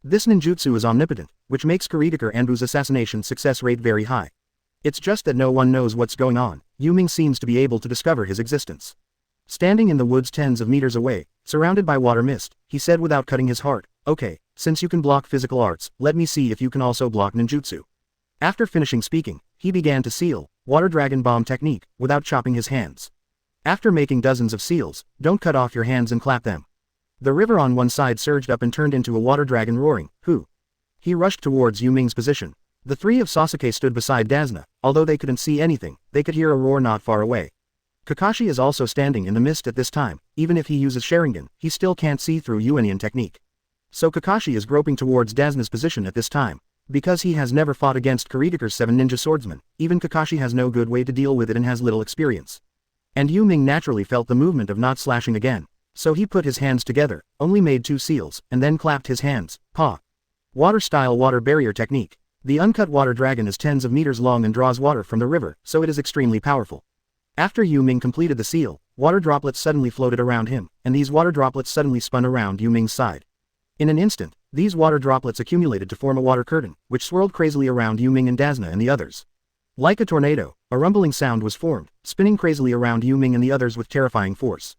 This ninjutsu is omnipotent, which makes Kurigakure Anbu's assassination success rate very high. It's just that no one knows what's going on. Yu Ming seems to be able to discover his existence. Standing in the woods tens of meters away, surrounded by water mist, he said without cutting his heart, okay, since you can block physical arts, let me see if you can also block ninjutsu. After finishing speaking, he began to seal, water dragon bomb technique, without chopping his hands. After making dozens of seals, don't cut off your hands and clap them. The river on one side surged up and turned into a water dragon roaring, who? He rushed towards Yu Ming's position. The three of Sasuke stood beside Dazna, although they couldn't see anything, they could hear a roar not far away. Kakashi is also standing in the mist at this time, even if he uses Sharingan, he still can't see through Yuanian technique. So Kakashi is groping towards Dazna's position at this time. Because he has never fought against Kurigakure's 7 ninja swordsmen, even Kakashi has no good way to deal with it and has little experience. And Yu Ming naturally felt the movement of not slashing again. So he put his hands together, only made 2 seals, and then clapped his hands, paw. Water-style water barrier technique. The uncut water dragon is tens of meters long and draws water from the river, so it is extremely powerful. After Yu Ming completed the seal, water droplets suddenly floated around him, and these water droplets suddenly spun around Yu Ming's side. In an instant, these water droplets accumulated to form a water curtain, which swirled crazily around Yu Ming and Dazna and the others. Like a tornado, a rumbling sound was formed, spinning crazily around Yu Ming and the others with terrifying force.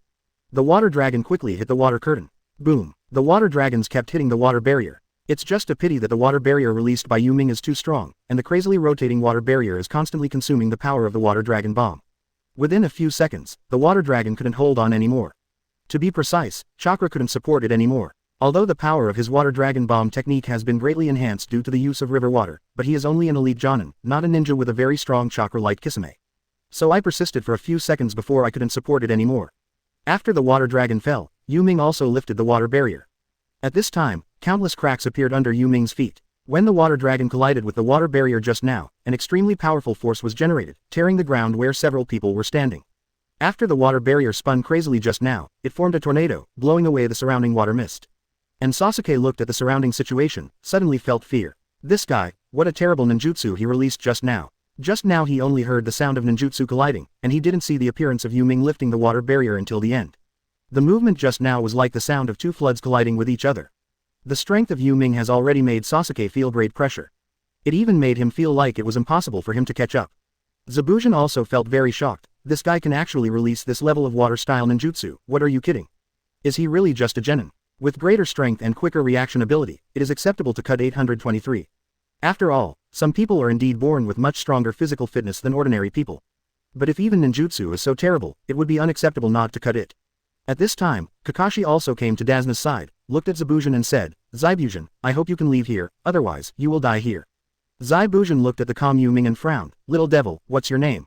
The water dragon quickly hit the water curtain. Boom. The water dragons kept hitting the water barrier. It's just a pity that the water barrier released by Yu Ming is too strong, and the crazily rotating water barrier is constantly consuming the power of the water dragon bomb. Within a few seconds, the water dragon couldn't hold on anymore. To be precise, chakra couldn't support it anymore. Although the power of his water dragon bomb technique has been greatly enhanced due to the use of river water, but he is only an elite Jonin, not a ninja with a very strong chakra like Kisame. So I persisted for a few seconds before I couldn't support it anymore. After the water dragon fell, Yu Ming also lifted the water barrier. At this time, countless cracks appeared under Yu Ming's feet. When the water dragon collided with the water barrier just now, an extremely powerful force was generated, tearing the ground where several people were standing. After the water barrier spun crazily just now, it formed a tornado, blowing away the surrounding water mist. And Sasuke looked at the surrounding situation, suddenly felt fear. This guy, what a terrible ninjutsu he released just now. Just now he only heard the sound of ninjutsu colliding, and he didn't see the appearance of Yu Ming lifting the water barrier until the end. The movement just now was like the sound of two floods colliding with each other. The strength of Yu Ming has already made Sasuke feel great pressure. It even made him feel like it was impossible for him to catch up. Zabujan also felt very shocked. This guy can actually release this level of water-style ninjutsu, what are you kidding? Is he really just a genin? With greater strength and quicker reaction ability, it is acceptable to cut 823. After all, some people are indeed born with much stronger physical fitness than ordinary people. But if even ninjutsu is so terrible, it would be unacceptable not to cut it. At this time, Kakashi also came to Dazna's side, looked at Zabujan and said, Zabujan, I hope you can leave here, otherwise, you will die here. Zabujan looked at the calm Yu Ming and frowned, little devil, what's your name?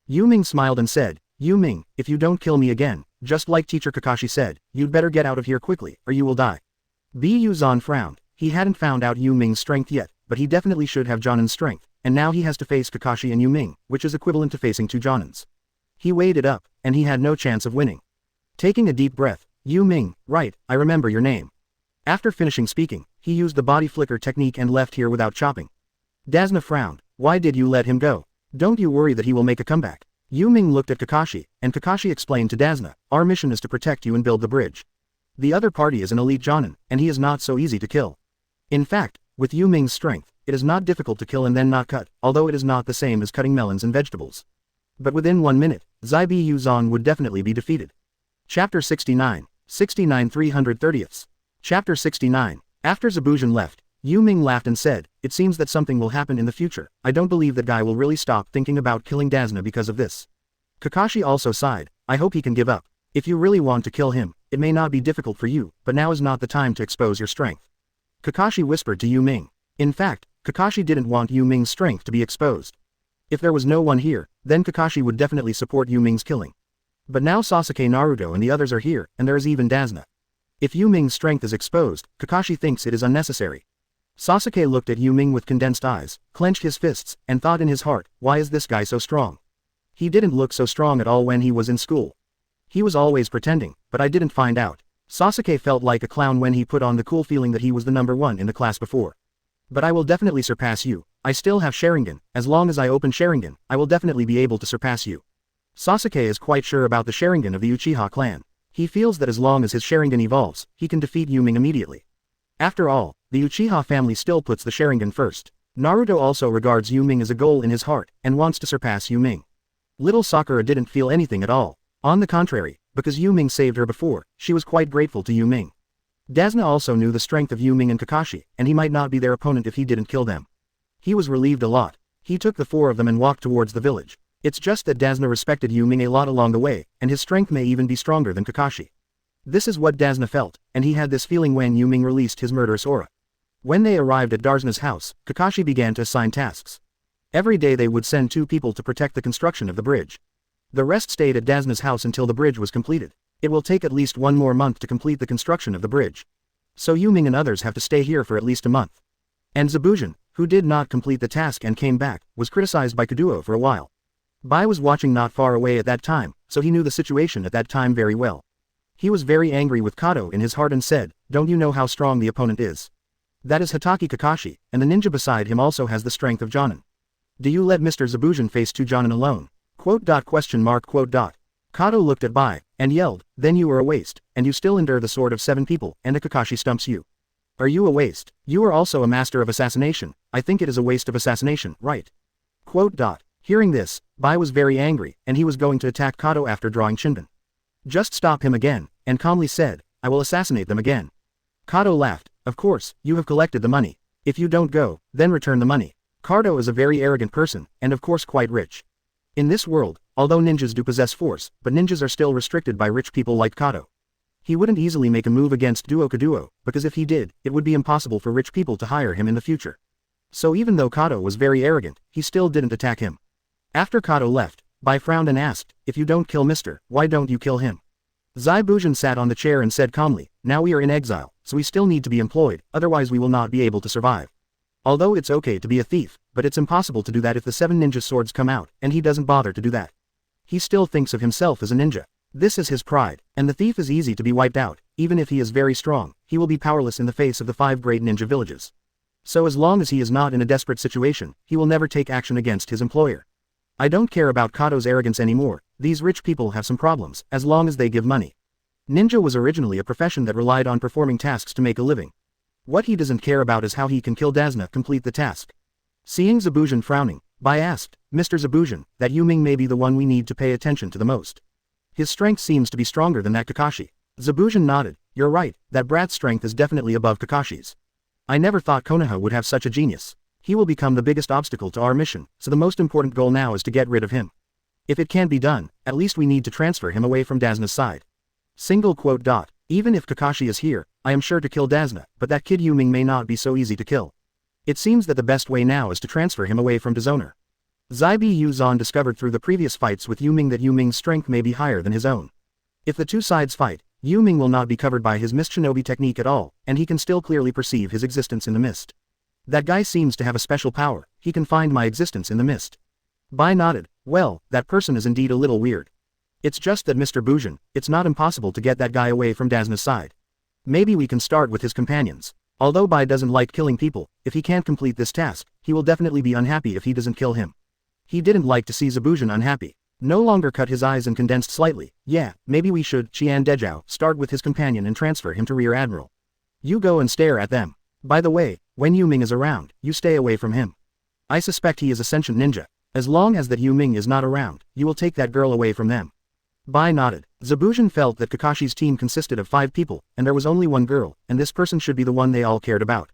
Yu Ming smiled and said, Yu Ming, if you don't kill me again, just like teacher Kakashi said, you'd better get out of here quickly, or you will die. Bu Zan frowned. He hadn't found out Yu Ming's strength yet, but he definitely should have Jonin's strength, and now he has to face Kakashi and Yu Ming, which is equivalent to facing two Jonins. He weighed it up, and he had no chance of winning. Taking a deep breath, Yu Ming, right, I remember your name. After finishing speaking, he used the body flicker technique and left here without chopping. Dazna frowned. Why did you let him go? Don't you worry that he will make a comeback. Yu Ming looked at Kakashi, and Kakashi explained to Dazna, our mission is to protect you and build the bridge. The other party is an elite Jonin, and he is not so easy to kill. In fact, with Yu Ming's strength, it is not difficult to kill and then not cut, although it is not the same as cutting melons and vegetables. But within 1 minute, Bu Zan would definitely be defeated. Chapter 69, 330ths. Chapter 69. After Zabujan left, Yu Ming laughed and said, it seems that something will happen in the future. I don't believe that guy will really stop thinking about killing Dazna because of this. Kakashi also sighed, I hope he can give up. If you really want to kill him, it may not be difficult for you, but now is not the time to expose your strength. Kakashi whispered to Yu Ming. In fact, Kakashi didn't want Yu Ming's strength to be exposed. If there was no one here, then Kakashi would definitely support Yu Ming's killing. But now Sasuke, Naruto and the others are here, and there is even Dazna. If Yu Ming's strength is exposed, Kakashi thinks it is unnecessary. Sasuke looked at Yu Ming with condensed eyes, clenched his fists, and thought in his heart, why is this guy so strong? He didn't look so strong at all when he was in school. He was always pretending, but I didn't find out. Sasuke felt like a clown when he put on the cool feeling that he was the number one in the class before. But I will definitely surpass you. I still have Sharingan, as long as I open Sharingan, I will definitely be able to surpass you. Sasuke is quite sure about the Sharingan of the Uchiha clan. He feels that as long as his Sharingan evolves, he can defeat Yu Ming immediately. After all, the Uchiha family still puts the Sharingan first. Naruto also regards Yu Ming as a goal in his heart, and wants to surpass Yu Ming. Little Sakura didn't feel anything at all. On the contrary, because Yu Ming saved her before, she was quite grateful to Yu Ming. Dazna also knew the strength of Yu Ming and Kakashi, and he might not be their opponent if he didn't kill them. He was relieved a lot. He took the 4 of them and walked towards the village. It's just that Dazna respected Yu Ming a lot along the way, and his strength may even be stronger than Kakashi. This is what Dazna felt, and he had this feeling when Yu Ming released his murderous aura. When they arrived at Dazna's house, Kakashi began to assign tasks. Every day they would send 2 people to protect the construction of the bridge. The rest stayed at Dazna's house until the bridge was completed. It will take at least 1 more month to complete the construction of the bridge. So Yu Ming and others have to stay here for at least a month. And Zabujan, who did not complete the task and came back, was criticized by Kaguya for a while. Bai was watching not far away at that time, so he knew the situation at that time very well. He was very angry with Kato in his heart and said, don't you know how strong the opponent is? That is Hatake Kakashi, and the ninja beside him also has the strength of Jonin. Do you let Mr. Zabujan face 2 Jonin alone? ? Kato looked at Bai, and yelled, then you are a waste, and you still endure the sword of 7 people, and a Kakashi stumps you. Are you a waste? You are also a master of assassination. I think it is a waste of assassination, right? ? Hearing this, Bai was very angry, and he was going to attack Kato after drawing Shinbun. Just stop him again, and calmly said, I will assassinate them again. Kato laughed, of course, you have collected the money. If you don't go, then return the money. Kato is a very arrogant person, and of course quite rich. In this world, although ninjas do possess force, but ninjas are still restricted by rich people like Kato. He wouldn't easily make a move against Duo, because if he did, it would be impossible for rich people to hire him in the future. So even though Kato was very arrogant, he still didn't attack him. After Kato left, Bai frowned and asked, if you don't kill Mr., why don't you kill him? Zai Bujin sat on the chair and said calmly, now we are in exile, so we still need to be employed, otherwise we will not be able to survive. Although it's okay to be a thief, but it's impossible to do that if the 7 ninja swords come out, and he doesn't bother to do that. He still thinks of himself as a ninja. This is his pride, and the thief is easy to be wiped out, even if he is very strong, he will be powerless in the face of the 5 great ninja villages. So as long as he is not in a desperate situation, he will never take action against his employer. I don't care about Kato's arrogance anymore, these rich people have some problems, as long as they give money. Ninja was originally a profession that relied on performing tasks to make a living. What he doesn't care about is how he can kill Dasna complete the task. Seeing Zabujin frowning, Bai asked, Mr. Zabujin, that Yu Ming may be the one we need to pay attention to the most. His strength seems to be stronger than that Kakashi. Zabujin nodded, you're right, that brat's strength is definitely above Kakashi's. I never thought Konoha would have such a genius. He will become the biggest obstacle to our mission, so the most important goal now is to get rid of him. If it can't be done, at least we need to transfer him away from Dasna's side. Even if Kakashi is here, I am sure to kill Dasna, but that kid Yu Ming may not be so easy to kill. It seems that the best way now is to transfer him away from Dishonor. Zai Bu Zan discovered through the previous fights with Yu Ming that Yu Ming's strength may be higher than his own. If the two sides fight, Yu Ming will not be covered by his mist shinobi technique at all, and he can still clearly perceive his existence in the mist. That guy seems to have a special power, he can find my existence in the mist. Bai nodded, well, that person is indeed a little weird. It's just that Mr. Bujin, it's not impossible to get that guy away from Dasna's side. Maybe we can start with his companions. Although Bai doesn't like killing people, if he can't complete this task, he will definitely be unhappy if he doesn't kill him. He didn't like to see Zabujin unhappy. No longer cut his eyes and condensed slightly, yeah, maybe we should, Qian Dezhao, start with his companion and transfer him to Rear Admiral. You go and stare at them. By the way, when Yu Ming is around, you stay away from him. I suspect he is a sentient ninja. As long as that Yu Ming is not around, you will take that girl away from them. Bai nodded. Zabujin felt that Kakashi's team consisted of 5 people, and there was only one girl, and this person should be the one they all cared about.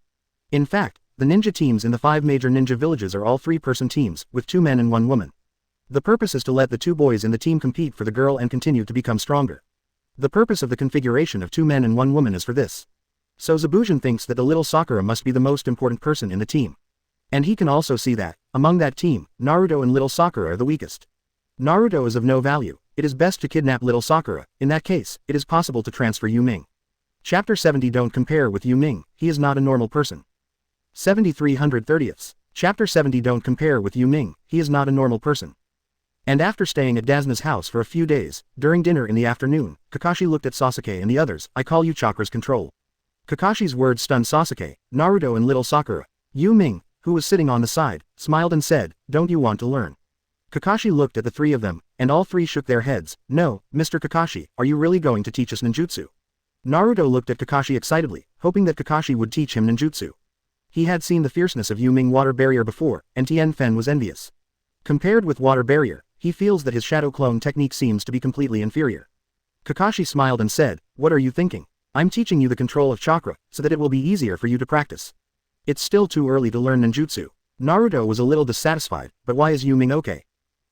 In fact, the ninja teams in the 5 major ninja villages are all 3-person teams, with 2 men and 1 woman. The purpose is to let the 2 boys in the team compete for the girl and continue to become stronger. The purpose of the configuration of 2 men and 1 woman is for this. So Zabujin thinks that the little Sakura must be the most important person in the team. And he can also see that, among that team, Naruto and little Sakura are the weakest. Naruto is of no value, it is best to kidnap little Sakura, in that case, it is possible to transfer Yu Ming. Chapter 70 Don't compare with Yu Ming, he is not a normal person. 7330ths. Chapter 70 Don't compare with Yu Ming, he is not a normal person. And after staying at Dasna's house for a few days, during dinner in the afternoon, Kakashi looked at Sasuke and the others, I call you Chakra's control. Kakashi's words stunned Sasuke, Naruto and little Sakura. Yu Ming, who was sitting on the side, smiled and said, don't you want to learn? Kakashi looked at the 3 of them, and all 3 shook their heads, no, Mr. Kakashi, are you really going to teach us ninjutsu? Naruto looked at Kakashi excitedly, hoping that Kakashi would teach him ninjutsu. He had seen the fierceness of Yu Ming water barrier before, and Tien Fen was envious. Compared with water barrier, he feels that his shadow clone technique seems to be completely inferior. Kakashi smiled and said, what are you thinking? I'm teaching you the control of chakra, so that it will be easier for you to practice. It's still too early to learn ninjutsu. Naruto was a little dissatisfied, but why is Yu Ming okay?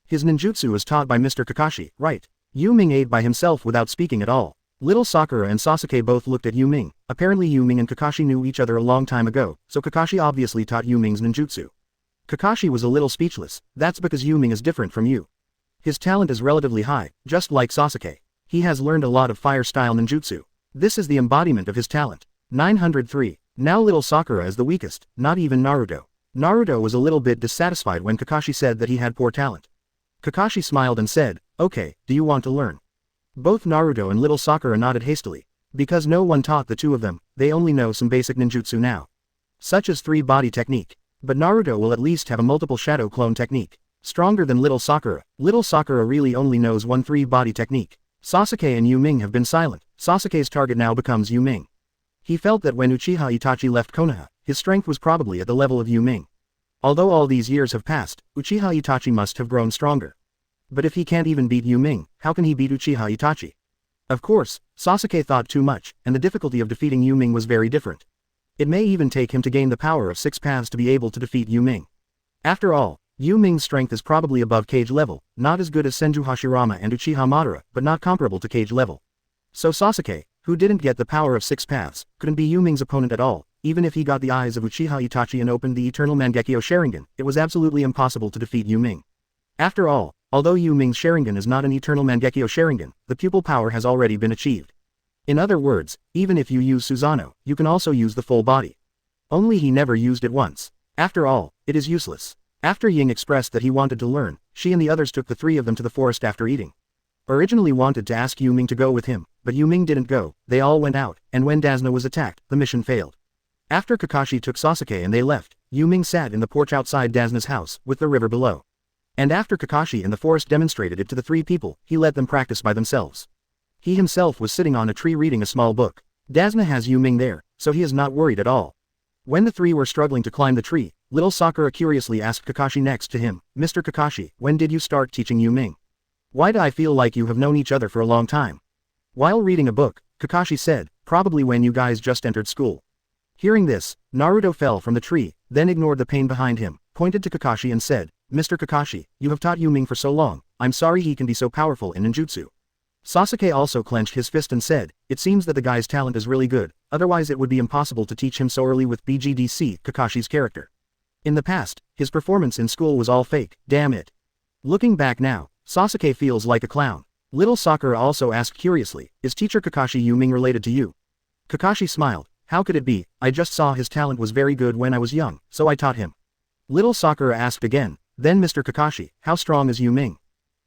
His ninjutsu is taught by Mr. Kakashi, right? Yu Ming ate by himself without speaking at all. Little Sakura and Sasuke both looked at Yu Ming. Apparently Yu Ming and Kakashi knew each other a long time ago, so Kakashi obviously taught Yu Ming's ninjutsu. Kakashi was a little speechless, that's because Yu Ming is different from you. His talent is relatively high, just like Sasuke. He has learned a lot of fire-style ninjutsu. This is the embodiment of his talent. 903. Now little Sakura is the weakest, not even Naruto. Naruto was a little bit dissatisfied when Kakashi said that he had poor talent. Kakashi smiled and said, okay, do you want to learn? Both Naruto and little Sakura nodded hastily. Because no one taught the 2 of them, they only know some basic ninjutsu now. Such as 3-body technique. But Naruto will at least have a multiple shadow clone technique. Stronger than little Sakura. Little Sakura really only knows one 3-body technique. Sasuke and Yu Ming have been silent. Sasuke's target now becomes Yu Ming. He felt that when Uchiha Itachi left Konoha, his strength was probably at the level of Yu Ming. Although all these years have passed, Uchiha Itachi must have grown stronger. But if he can't even beat Yu Ming, how can he beat Uchiha Itachi? Of course, Sasuke thought too much, and the difficulty of defeating Yu Ming was very different. It may even take him to gain the power of 6 paths to be able to defeat Yu Ming. After all, Yu Ming's strength is probably above Kage level, not as good as Senju Hashirama and Uchiha Madara, but not comparable to Kage level. So Sasuke, who didn't get the power of 6 paths, couldn't be Yu Ming's opponent at all. Even if he got the eyes of Uchiha Itachi and opened the eternal Mangekyo Sharingan, it was absolutely impossible to defeat Yu Ming. After all, although Yu Ming's Sharingan is not an eternal Mangekyo Sharingan, the pupil power has already been achieved. In other words, even if you use Susanoo, you can also use the full body. Only he never used it once. After all, it is useless. After Ying expressed that he wanted to learn, she and the others took the 3 of them to the forest after eating. Originally wanted to ask Yu Ming to go with him, but Yu Ming didn't go. They all went out, and when Dasna was attacked, the mission failed. After Kakashi took Sasuke and they left, Yu Ming sat in the porch outside Dasna's house, with the river below. And after Kakashi in the forest demonstrated it to the 3 people, he let them practice by themselves. He himself was sitting on a tree reading a small book. Dasna has Yu Ming there, so he is not worried at all. When the 3 were struggling to climb the tree, little Sakura curiously asked Kakashi next to him, "Mr. Kakashi, when did you start teaching Yu Ming? Why do I feel like you have known each other for a long time?" While reading a book, Kakashi said, "Probably when you guys just entered school." Hearing this, Naruto fell from the tree, then ignored the pain behind him, pointed to Kakashi and said, "Mr. Kakashi, you have taught Yu Ming for so long, I'm sorry he can be so powerful in ninjutsu." Sasuke also clenched his fist and said, "It seems that the guy's talent is really good, otherwise it would be impossible to teach him so early with BGDC, Kakashi's character. In the past, his performance in school was all fake, damn it." Looking back now, Sasuke feels like a clown. Little Sakura also asked curiously, "Is teacher Kakashi Yu Ming related to you?" Kakashi smiled, "How could it be? I just saw his talent was very good when I was young, so I taught him." Little Sakura asked again, "Then Mr. Kakashi, how strong is Yu Ming?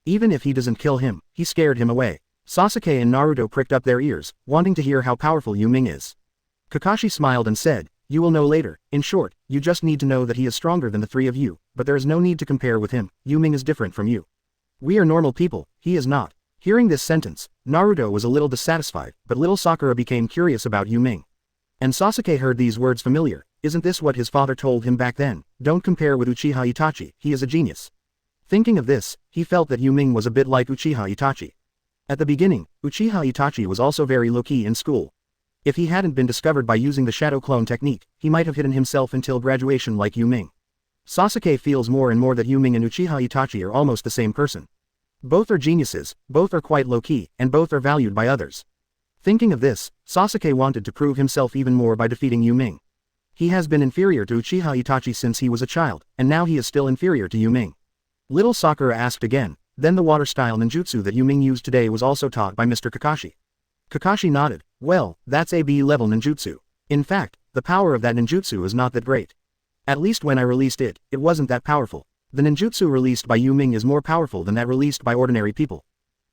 Even if he doesn't kill him, he scared him away." Sasuke and Naruto pricked up their ears, wanting to hear how powerful Yu Ming is. Kakashi smiled and said, "You will know later. In short, you just need to know that he is stronger than the 3 of you, but there is no need to compare with him. Yu Ming is different from you. We are normal people, he is not." Hearing this sentence, Naruto was a little dissatisfied, but little Sakura became curious about Yu Ming. And Sasuke heard these words familiar. Isn't this what his father told him back then? Don't compare with Uchiha Itachi, he is a genius. Thinking of this, he felt that Yu Ming was a bit like Uchiha Itachi. At the beginning, Uchiha Itachi was also very low-key in school. If he hadn't been discovered by using the shadow clone technique, he might have hidden himself until graduation like Yu Ming. Sasuke feels more and more that Yu Ming and Uchiha Itachi are almost the same person. Both are geniuses, both are quite low-key, and both are valued by others. Thinking of this, Sasuke wanted to prove himself even more by defeating Yu Ming. He has been inferior to Uchiha Itachi since he was a child, and now he is still inferior to Yu Ming. Little Sakura asked again, "Then the water-style ninjutsu that Yu Ming used today was also taught by Mr. Kakashi?" Kakashi nodded. "Well, that's a B-level ninjutsu. In fact, the power of that ninjutsu is not that great. At least when I released it, it wasn't that powerful. The ninjutsu released by Yu Ming is more powerful than that released by ordinary people.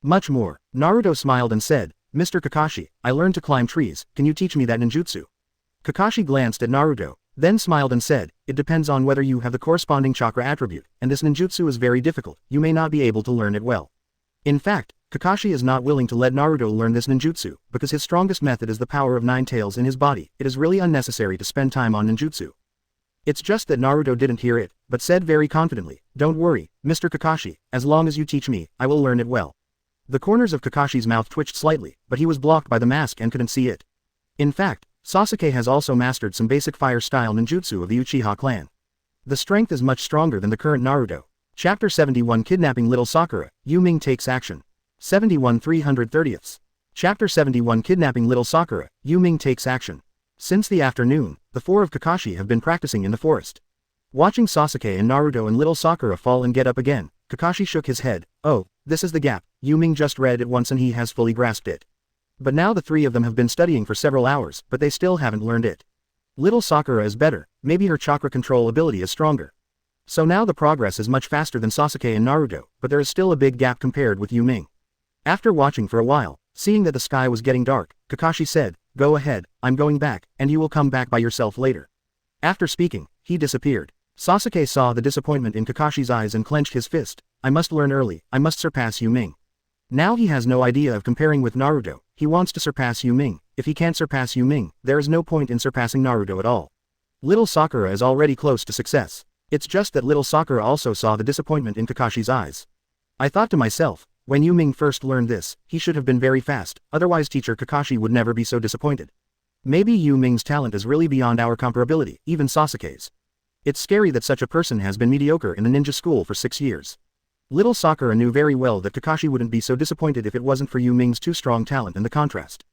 Much more." Naruto smiled and said, "Mr. Kakashi, I learned to climb trees, can you teach me that ninjutsu?" Kakashi glanced at Naruto, then smiled and said, "It depends on whether you have the corresponding chakra attribute, and this ninjutsu is very difficult, you may not be able to learn it well." In fact, Kakashi is not willing to let Naruto learn this ninjutsu, because his strongest method is the power of 9 tails in his body. It is really unnecessary to spend time on ninjutsu. It's just that Naruto didn't hear it, but said very confidently, "Don't worry, Mr. Kakashi, as long as you teach me, I will learn it well." The corners of Kakashi's mouth twitched slightly, but he was blocked by the mask and couldn't see it. In fact, Sasuke has also mastered some basic fire-style ninjutsu of the Uchiha clan. The strength is much stronger than the current Naruto. Chapter 71 Kidnapping Little Sakura, Yu Ming takes action. 71 330ths. Chapter 71 Kidnapping Little Sakura, Yu Ming takes action. Since the afternoon, the 4 of Kakashi have been practicing in the forest. Watching Sasuke and Naruto and little Sakura fall and get up again, Kakashi shook his head. "Oh, this is the gap. Yu Ming just read it once and he has fully grasped it. But now the 3 of them have been studying for several hours, but they still haven't learned it. Little Sakura is better, maybe her chakra control ability is stronger. So now the progress is much faster than Sasuke and Naruto, but there is still a big gap compared with Yu Ming." After watching for a while, seeing that the sky was getting dark, Kakashi said, "Go ahead, I'm going back, and you will come back by yourself later." After speaking, he disappeared. Sasuke saw the disappointment in Kakashi's eyes and clenched his fist. "I must learn early, I must surpass Yu Ming." Now he has no idea of comparing with Naruto, he wants to surpass Yu Ming. If he can't surpass Yu Ming, there is no point in surpassing Naruto at all. Little Sakura is already close to success. It's just that little Sakura also saw the disappointment in Kakashi's eyes. "I thought to myself, when Yu Ming first learned this, he should have been very fast, otherwise teacher Kakashi would never be so disappointed. Maybe Yu Ming's talent is really beyond our comparability, even Sasuke's. It's scary that such a person has been mediocre in the ninja school for 6 years. Little Sakura knew very well that Kakashi wouldn't be so disappointed if it wasn't for Yu Ming's too strong talent and the contrast.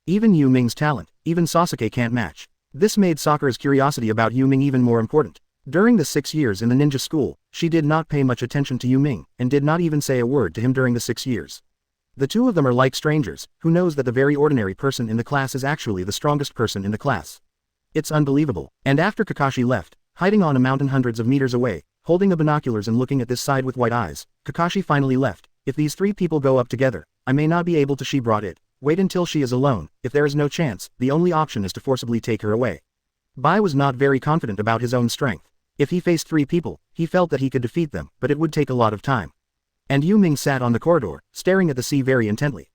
Even Yu Ming's talent, even Sasuke can't match. This made Sakura's curiosity about Yu Ming even more important. During the 6 years in the ninja school, she did not pay much attention to Yu Ming, and did not even say a word to him during the 6 years. The two of them are like strangers, who knows that the very ordinary person in the class is actually the strongest person in the class. It's unbelievable. And after Kakashi left, hiding on a mountain hundreds of meters away, holding the binoculars and looking at this side with white eyes, Kakashi finally left. If these three people go up together, I may not be able to. She brought it. Wait until she is alone. If there is no chance, the only option is to forcibly take her away. Bai was not very confident about his own strength. If he faced 3 people, he felt that he could defeat them, but it would take a lot of time. And Yu Ming sat on the corridor, staring at the sea very intently.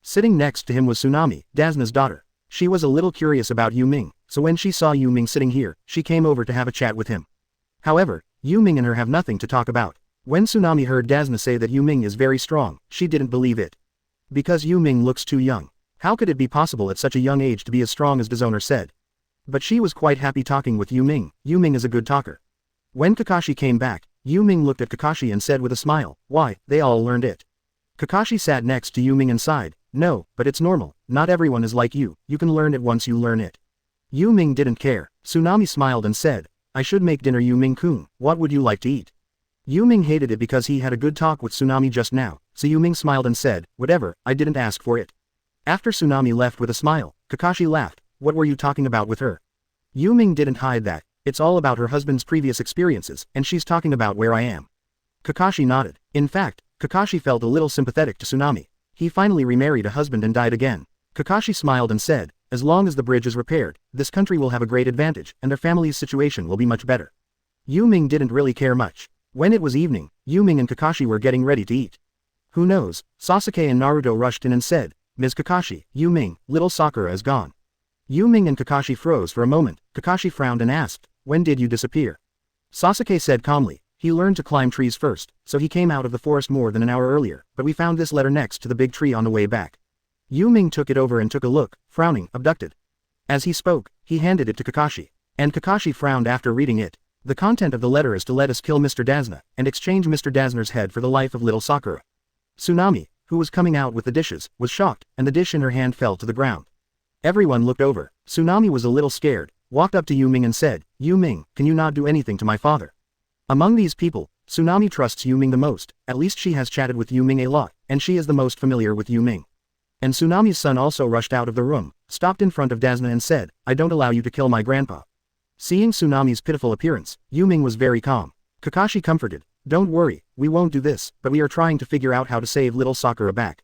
Sitting next to him was Tsunade, Dazna's daughter. She was a little curious about Yu Ming, so when she saw Yu Ming sitting here, she came over to have a chat with him. However, Yu Ming and her have nothing to talk about. When Tsunade heard Dazna say that Yu Ming is very strong, she didn't believe it. Because Yu Ming looks too young. How could it be possible at such a young age to be as strong as Dazona said? But she was quite happy talking with Yu Ming. Yu Ming is a good talker. When Kakashi came back, Yu Ming looked at Kakashi and said with a smile, "Why, they all learned it." Kakashi sat next to Yu Ming and sighed, "No, but it's normal, not everyone is like you can learn it once you learn it." Yu Ming didn't care. Tsunade smiled and said, "I should make dinner Yu Ming-kun, what would you like to eat?" Yu Ming hated it because he had a good talk with Tsunade just now, so Yu Ming smiled and said, "Whatever, I didn't ask for it." After Tsunade left with a smile, Kakashi laughed, "What were you talking about with her?" Yu Ming didn't hide that. It's all about her husband's previous experiences, and she's talking about where I am. Kakashi nodded. In fact, Kakashi felt a little sympathetic to Tsunade. He finally remarried a husband and died again. Kakashi smiled and said, "As long as the bridge is repaired, this country will have a great advantage, and their family's situation will be much better." Yu Ming didn't really care much. When it was evening, Yu Ming and Kakashi were getting ready to eat. Who knows, Sasuke and Naruto rushed in and said, "Ms. Kakashi, Yu Ming, little Sakura is gone." Yu Ming and Kakashi froze for a moment. Kakashi frowned and asked, "When did you disappear?" Sasuke said calmly, "He learned to climb trees first, so he came out of the forest more than an hour earlier, but we found this letter next to the big tree on the way back." Yu Ming took it over and took a look, frowning, "Abducted." As he spoke, he handed it to Kakashi. And Kakashi frowned after reading it. The content of the letter is to let us kill Mr. Dazna, and exchange Mr. Dazna's head for the life of little Sakura. Tsunade, who was coming out with the dishes, was shocked, and the dish in her hand fell to the ground. Everyone looked over. Tsunade was a little scared, walked up to Yu Ming and said, "Yu Ming, can you not do anything to my father?" Among these people, Tsunade trusts Yu Ming the most, at least she has chatted with Yu Ming a lot, and she is the most familiar with Yu Ming. And Tsunade's son also rushed out of the room, stopped in front of Dazna and said, "I don't allow you to kill my grandpa." Seeing Tsunade's pitiful appearance, Yu Ming was very calm. Kakashi comforted, "Don't worry, we won't do this, but we are trying to figure out how to save little Sakura back."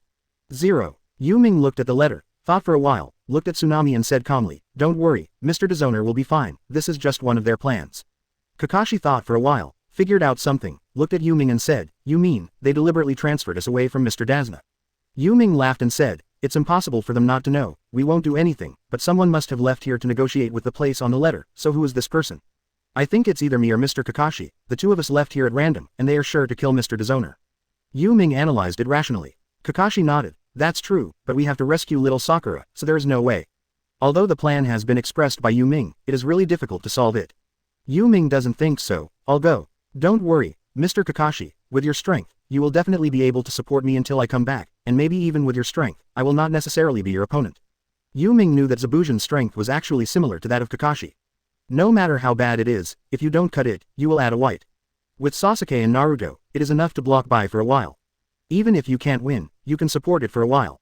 0. Yu Ming looked at the letter, thought for a while, looked at Tsunade and said calmly, "Don't worry, Mr. Dazona will be fine, this is just one of their plans." Kakashi thought for a while, figured out something, looked at Yu Ming and said, "You mean, they deliberately transferred us away from Mr. Dazna?" Yu Ming laughed and said, "It's impossible for them not to know, we won't do anything, but someone must have left here to negotiate with the place on the letter, so who is this person? I think it's either me or Mr. Kakashi, the two of us left here at random, and they are sure to kill Mr. Dazona." Yu Ming analyzed it rationally. Kakashi nodded, "That's true, but we have to rescue little Sakura, so there is no way." Although the plan has been expressed by Yu Ming, it is really difficult to solve it. Yu Ming doesn't think so. "I'll go. Don't worry, Mr. Kakashi, with your strength, you will definitely be able to support me until I come back, and maybe even with your strength, I will not necessarily be your opponent." Yu Ming knew that Zabujan's strength was actually similar to that of Kakashi. No matter how bad it is, if you don't cut it, you will add a white. With Sasuke and Naruto, it is enough to block Bai for a while. Even if you can't win, you can support it for a while.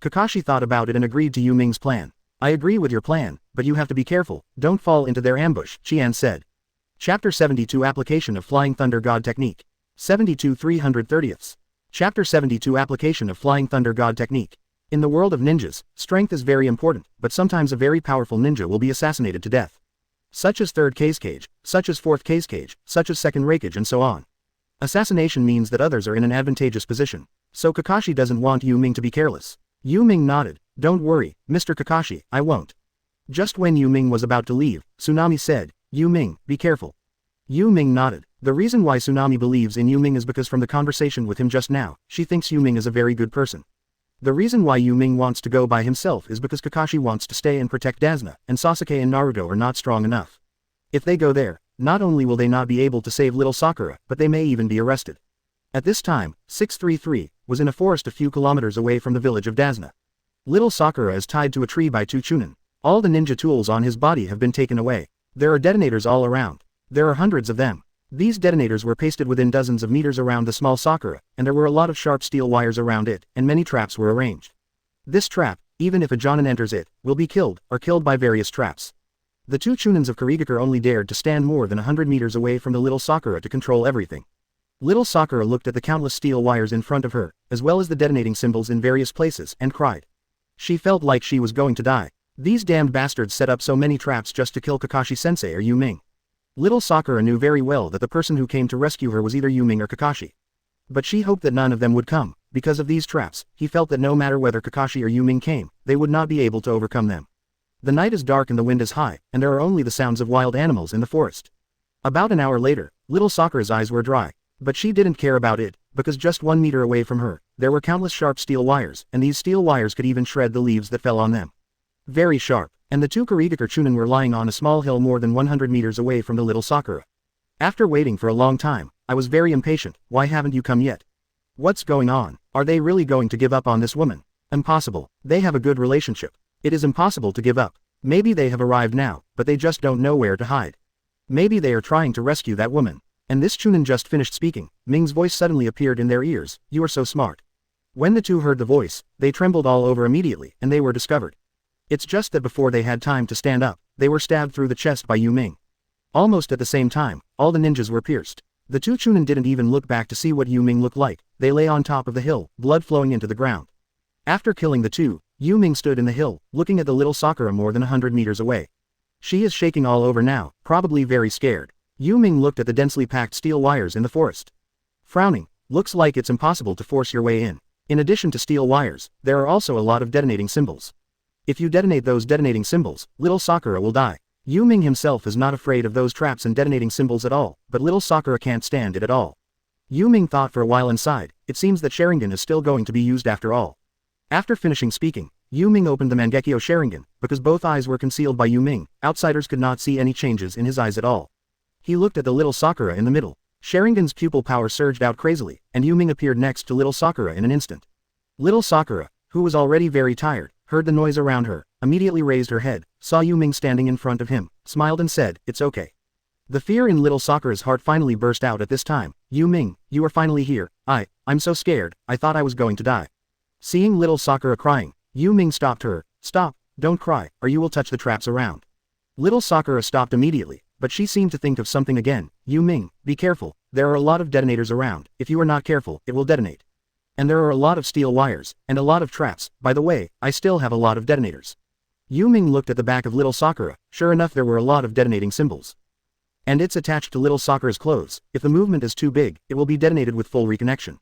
Kakashi thought about it and agreed to Yu Ming's plan. "I agree with your plan, but you have to be careful, don't fall into their ambush," Qian said. Chapter 72 Application of Flying Thunder God Technique. 72 330ths. Chapter 72 Application of Flying Thunder God Technique. In the world of ninjas, strength is very important, but sometimes a very powerful ninja will be assassinated to death. Such as 3rd Kazekage, such as 4th Kazekage, such as 2nd Raikage and so on. Assassination means that others are in an advantageous position. So Kakashi doesn't want Yu Ming to be careless. Yu Ming nodded, "Don't worry, Mr. Kakashi, I won't." Just when Yu Ming was about to leave, Tsunade said, "Yu Ming, be careful." Yu Ming nodded. The reason why Tsunade believes in Yu Ming is because from the conversation with him just now, she thinks Yu Ming is a very good person. The reason why Yu Ming wants to go by himself is because Kakashi wants to stay and protect Dazna, and Sasuke and Naruto are not strong enough. If they go there, not only will they not be able to save little Sakura, but they may even be arrested. At this time, 633 was in a forest a few kilometers away from the village of Dazna. Little Sakura is tied to a tree by two Chunin. All the ninja tools on his body have been taken away. There are detonators all around. There are hundreds of them. These detonators were pasted within dozens of meters around the small Sakura, and there were a lot of sharp steel wires around it, and many traps were arranged. This trap, even if a Jonin enters it, will be killed, or killed by various traps. The two Chunins of Karigakure only dared to stand more than 100 meters away from the little Sakura to control everything. Little Sakura looked at the countless steel wires in front of her, as well as the detonating symbols in various places, and cried. She felt like she was going to die. These damned bastards set up so many traps just to kill Kakashi-sensei or Yu Ming. Little Sakura knew very well that the person who came to rescue her was either Yu Ming or Kakashi. But she hoped that none of them would come. Because of these traps, he felt that no matter whether Kakashi or Yu Ming came, they would not be able to overcome them. The night is dark and the wind is high, and there are only the sounds of wild animals in the forest. About an hour later, little Sakura's eyes were dry. But she didn't care about it, because just 1 meter away from her, there were countless sharp steel wires, and these steel wires could even shred the leaves that fell on them. Very sharp, and the two Karigakure Chunin were lying on a small hill more than 100 meters away from the little Sakura. After waiting for a long time, I was very impatient. Why haven't you come yet? What's going on? Are they really going to give up on this woman? Impossible. They have a good relationship. It is impossible to give up. Maybe they have arrived now, but they just don't know where to hide. Maybe they are trying to rescue that woman. And this Chunin just finished speaking. Ming's voice suddenly appeared in their ears. You are so smart. When the two heard the voice, they trembled all over immediately, and they were discovered. It's just that before they had time to stand up, they were stabbed through the chest by Yu Ming. Almost at the same time, all the ninjas were pierced. The two Chunin didn't even look back to see what Yu Ming looked like. They lay on top of the hill, blood flowing into the ground. After killing the two, Yu Ming stood in the hill, looking at the little Sakura more than 100 meters away. She is shaking all over now, probably very scared. Yu Ming looked at the densely packed steel wires in the forest. Frowning, looks like it's impossible to force your way in. In addition to steel wires, there are also a lot of detonating symbols. If you detonate those detonating symbols, little Sakura will die. Yu Ming himself is not afraid of those traps and detonating symbols at all, but little Sakura can't stand it at all. Yu Ming thought for a while and sighed. It seems that Sharingan is still going to be used after all. After finishing speaking, Yu Ming opened the Mangekyo Sharingan. Because both eyes were concealed by Yu Ming, outsiders could not see any changes in his eyes at all. He looked at the little Sakura in the middle. Sharingan's pupil power surged out crazily, and Yu Ming appeared next to little Sakura in an instant. Little Sakura, who was already very tired, heard the noise around her, immediately raised her head, saw Yu Ming standing in front of him, smiled and said, "It's okay." The fear in little Sakura's heart finally burst out at this time. Yu Ming, you are finally here. I'm so scared, I thought I was going to die. Seeing little Sakura crying, Yu Ming stopped her. Stop, don't cry, or you will touch the traps around. Little Sakura stopped immediately, but she seemed to think of something again. Yu Ming, be careful, there are a lot of detonators around. If you are not careful, it will detonate. And there are a lot of steel wires, and a lot of traps. By the way, I still have a lot of detonators. Yu Ming looked at the back of little Sakura. Sure enough, there were a lot of detonating symbols. And it's attached to little Sakura's clothes. If the movement is too big, it will be detonated with full reconnection.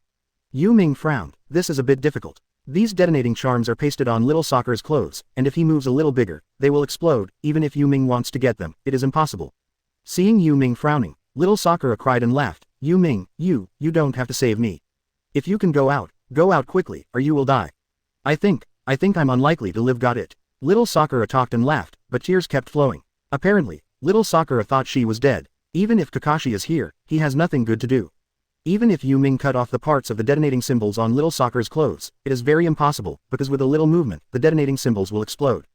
Yu Ming frowned. This is a bit difficult. These detonating charms are pasted on little Sakura's clothes, and if he moves a little bigger, they will explode. Even if Yu Ming wants to get them, it is impossible. Seeing Yu Ming frowning, little Sakura cried and laughed. Yu Ming, you don't have to save me. If you can go out quickly, or you will die. I think I'm unlikely to live. Got it. Little Sakura talked and laughed, but tears kept flowing. Apparently, little Sakura thought she was dead. Even if Kakashi is here, he has nothing good to do. Even if Yu Ming cut off the parts of the detonating symbols on little Sakura's clothes, it is very impossible, because with a little movement, the detonating symbols will explode.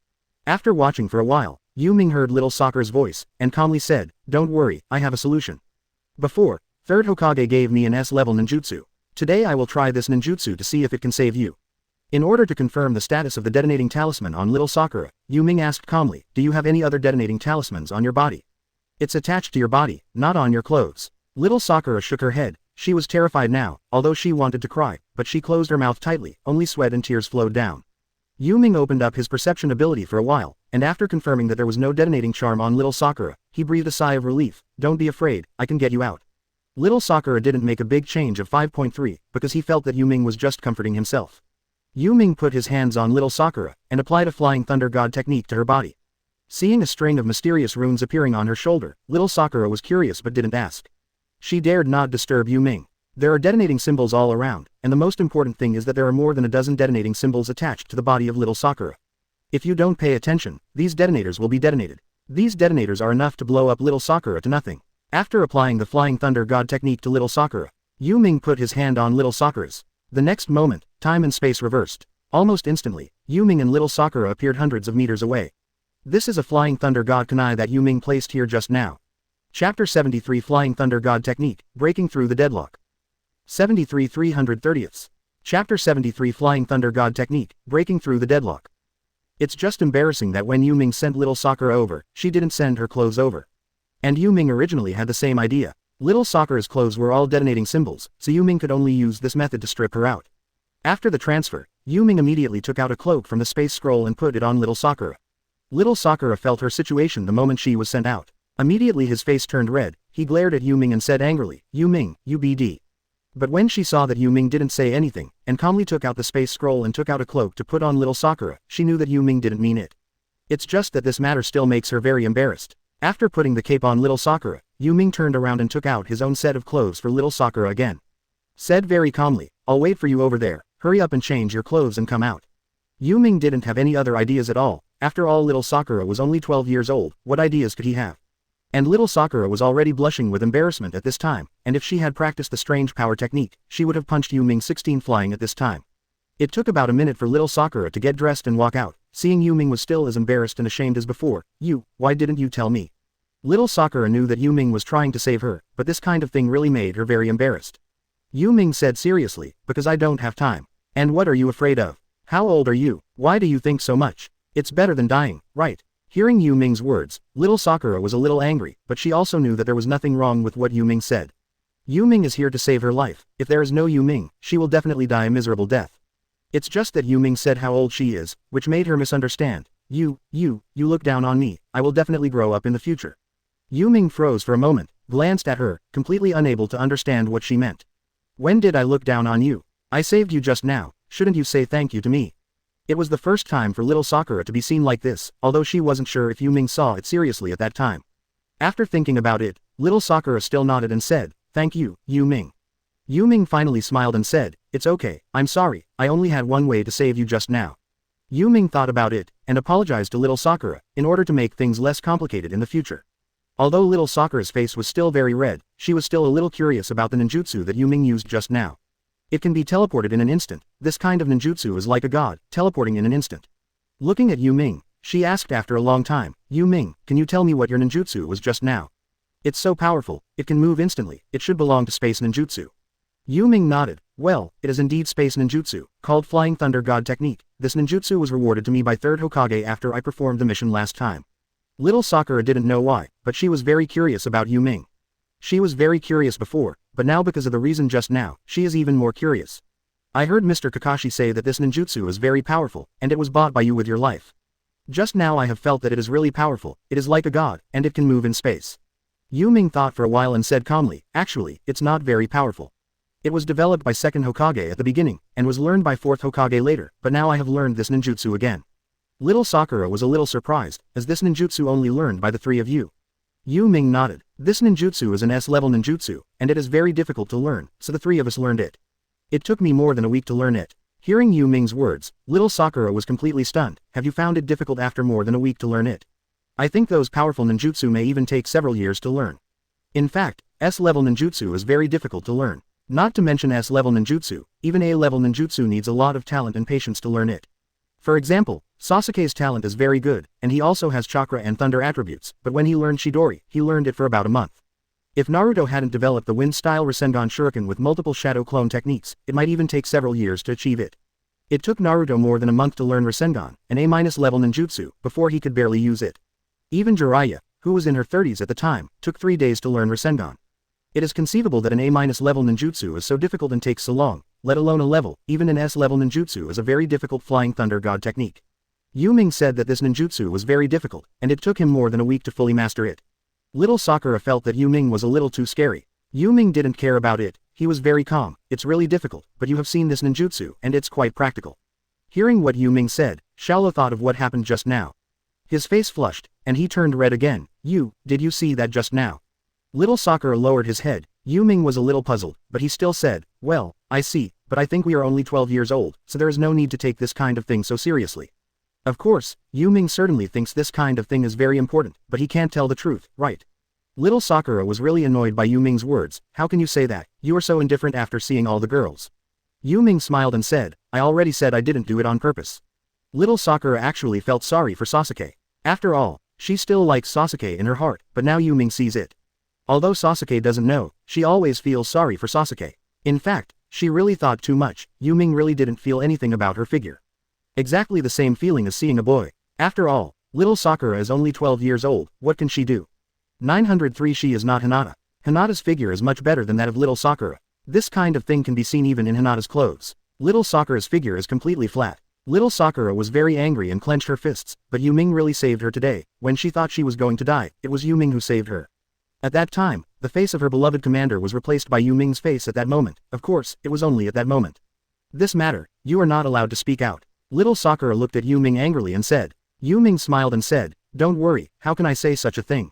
After watching for a while, Yu Ming heard little Sakura's voice, and calmly said, "Don't worry, I have a solution. Before, Third Hokage gave me an S-level ninjutsu. Today I will try this ninjutsu to see if it can save you." In order to confirm the status of the detonating talisman on little Sakura, Yu Ming asked calmly, "Do you have any other detonating talismans on your body?" "It's attached to your body, not on your clothes." Little Sakura shook her head. She was terrified now, although she wanted to cry, but she closed her mouth tightly, only sweat and tears flowed down. Yu Ming opened up his perception ability for a while, and after confirming that there was no detonating charm on little Sakura, he breathed a sigh of relief. "Don't be afraid, I can get you out." Little Sakura didn't make a big change of 5.3, because he felt that Yu Ming was just comforting himself. Yu Ming put his hands on little Sakura, and applied a flying thunder god technique to her body. Seeing a string of mysterious runes appearing on her shoulder, little Sakura was curious but didn't ask. She dared not disturb Yu Ming. There are detonating symbols all around, and the most important thing is that there are more than a dozen detonating symbols attached to the body of little Sakura. If you don't pay attention, these detonators will be detonated. These detonators are enough to blow up little Sakura to nothing. After applying the flying thunder god technique to little Sakura, Yu Ming put his hand on little Sakura's. The next moment, time and space reversed. Almost instantly, Yu Ming and little Sakura appeared hundreds of meters away. This is a Flying Thunder God kunai that Yu Ming placed here just now. Chapter 73 Flying Thunder God Technique, Breaking Through the Deadlock. 73 330ths. Chapter 73 Flying Thunder God Technique, Breaking Through the Deadlock. It's just embarrassing that when Yu Ming sent little Sakura over, she didn't send her clothes over. And Yu Ming originally had the same idea. Little Sakura's clothes were all detonating symbols, so Yu Ming could only use this method to strip her out. After the transfer, Yu Ming immediately took out a cloak from the space scroll and put it on little Sakura. Little Sakura felt her situation the moment she was sent out. Immediately his face turned red, he glared at Yu Ming and said angrily, "Yu Ming, you BD." But when she saw that Yu Ming didn't say anything, and calmly took out the space scroll and took out a cloak to put on little Sakura, she knew that Yu Ming didn't mean it. It's just that this matter still makes her very embarrassed. After putting the cape on little Sakura, Yu Ming turned around and took out his own set of clothes for little Sakura again. Said very calmly, "I'll wait for you over there, hurry up and change your clothes and come out." Yu Ming didn't have any other ideas at all. After all, little Sakura was only 12 years old, what ideas could he have? And little Sakura was already blushing with embarrassment at this time, and if she had practiced the strange power technique, she would have punched Yu Ming 16 flying at this time. It took about a minute for little Sakura to get dressed and walk out. Seeing Yu Ming was still as embarrassed and ashamed as before. Why didn't you tell me?" Little Sakura knew that Yu Ming was trying to save her, but this kind of thing really made her very embarrassed. Yu Ming said seriously, "Because I don't have time." "And what are you afraid of? How old are you? Why do you think so much? It's better than dying, right?" Hearing Yu Ming's words, little Sakura was a little angry, but she also knew that there was nothing wrong with what Yu Ming said. Yu Ming is here to save her life. If there is no Yu Ming, she will definitely die a miserable death. It's just that Yu Ming said how old she is, which made her misunderstand. You look down on me, I will definitely grow up in the future." Yu Ming froze for a moment, glanced at her, completely unable to understand what she meant. "When did I look down on you? I saved you just now, shouldn't you say thank you to me?" It was the first time for little Sakura to be seen like this, although she wasn't sure if Yu Ming saw it seriously at that time. After thinking about it, little Sakura still nodded and said, "Thank you, Yu Ming." Yu Ming finally smiled and said, "It's okay, I'm sorry, I only had one way to save you just now." Yu Ming thought about it, and apologized to little Sakura, in order to make things less complicated in the future. Although little Sakura's face was still very red, she was still a little curious about the ninjutsu that Yu Ming used just now. It can be teleported in an instant. This kind of ninjutsu is like a god, teleporting in an instant. Looking at Yu Ming, she asked after a long time, "Yu Ming, can you tell me what your ninjutsu was just now? It's so powerful, it can move instantly, it should belong to space ninjutsu." Yu Ming nodded. "Well, it is indeed space ninjutsu, called Flying Thunder God Technique. This ninjutsu was rewarded to me by Third Hokage after I performed the mission last time." Little Sakura didn't know why, but she was very curious about Yu Ming. She was very curious before, but now because of the reason just now, she is even more curious. "I heard Mr. Kakashi say that this ninjutsu is very powerful, and it was bought by you with your life. Just now I have felt that it is really powerful, it is like a god, and it can move in space." Yu Ming thought for a while and said calmly, "Actually, it's not very powerful. It was developed by Second Hokage at the beginning, and was learned by Fourth Hokage later, but now I have learned this ninjutsu again." Little Sakura was a little surprised, as this ninjutsu only learned by the three of you. Yu Ming nodded. "This ninjutsu is an S-level ninjutsu, and it is very difficult to learn, so the three of us learned it. It took me more than a week to learn it." Hearing Yu Ming's words, little Sakura was completely stunned. "Have you found it difficult after more than a week to learn it? I think those powerful ninjutsu may even take several years to learn. In fact, S-level ninjutsu is very difficult to learn. Not to mention S-level ninjutsu, even A-level ninjutsu needs a lot of talent and patience to learn it. For example, Sasuke's talent is very good, and he also has chakra and thunder attributes, but when he learned Chidori, he learned it for about a month. If Naruto hadn't developed the wind-style Rasengan Shuriken with multiple shadow clone techniques, it might even take several years to achieve it. It took Naruto more than a month to learn Rasengan, an A-level ninjutsu, before he could barely use it. Even Jiraiya, who was in her 30s at the time, took 3 days to learn Rasengan. It is conceivable that an A-level ninjutsu is so difficult and takes so long, let alone a level. Even an S-level ninjutsu is a very difficult Flying Thunder God technique. Yu Ming said that this ninjutsu was very difficult, and it took him more than a week to fully master it. Little Sakura felt that Yu Ming was a little too scary. Yu Ming didn't care about it, he was very calm. "It's really difficult, but you have seen this ninjutsu, and it's quite practical." Hearing what Yu Ming said, Xiaolo thought of what happened just now. His face flushed, and he turned red again. Did you see that just now?" Little Sakura lowered his head. Yu Ming was a little puzzled, but he still said, "Well, I see, but I think we are only 12 years old, so there is no need to take this kind of thing so seriously." Of course, Yu Ming certainly thinks this kind of thing is very important, but he can't tell the truth, right? Little Sakura was really annoyed by Yu Ming's words. "How can you say that? You are so indifferent after seeing all the girls. Yu Ming smiled and said, I already said I didn't do it on purpose. Little Sakura actually felt sorry for Sasuke. After all, she still likes Sasuke in her heart, but now Yu Ming sees it. Although Sasuke doesn't know, she always feels sorry for Sasuke. In fact, she really thought too much. Yu Ming really didn't feel anything about her figure. Exactly the same feeling as seeing a boy. After all, little Sakura is only 12 years old, what can she do? 903 She is not Hinata. Hinata's figure is much better than that of little Sakura. This kind of thing can be seen even in Hinata's clothes. Little Sakura's figure is completely flat. Little Sakura was very angry and clenched her fists, but Yu Ming really saved her today. When she thought she was going to die, it was Yu Ming who saved her. At that time, the face of her beloved commander was replaced by Yu Ming's face at that moment. Of course, it was only at that moment. This matter, you are not allowed to speak out. Little Sakura looked at Yu Ming angrily and said. Yu Ming smiled and said, don't worry, how can I say such a thing?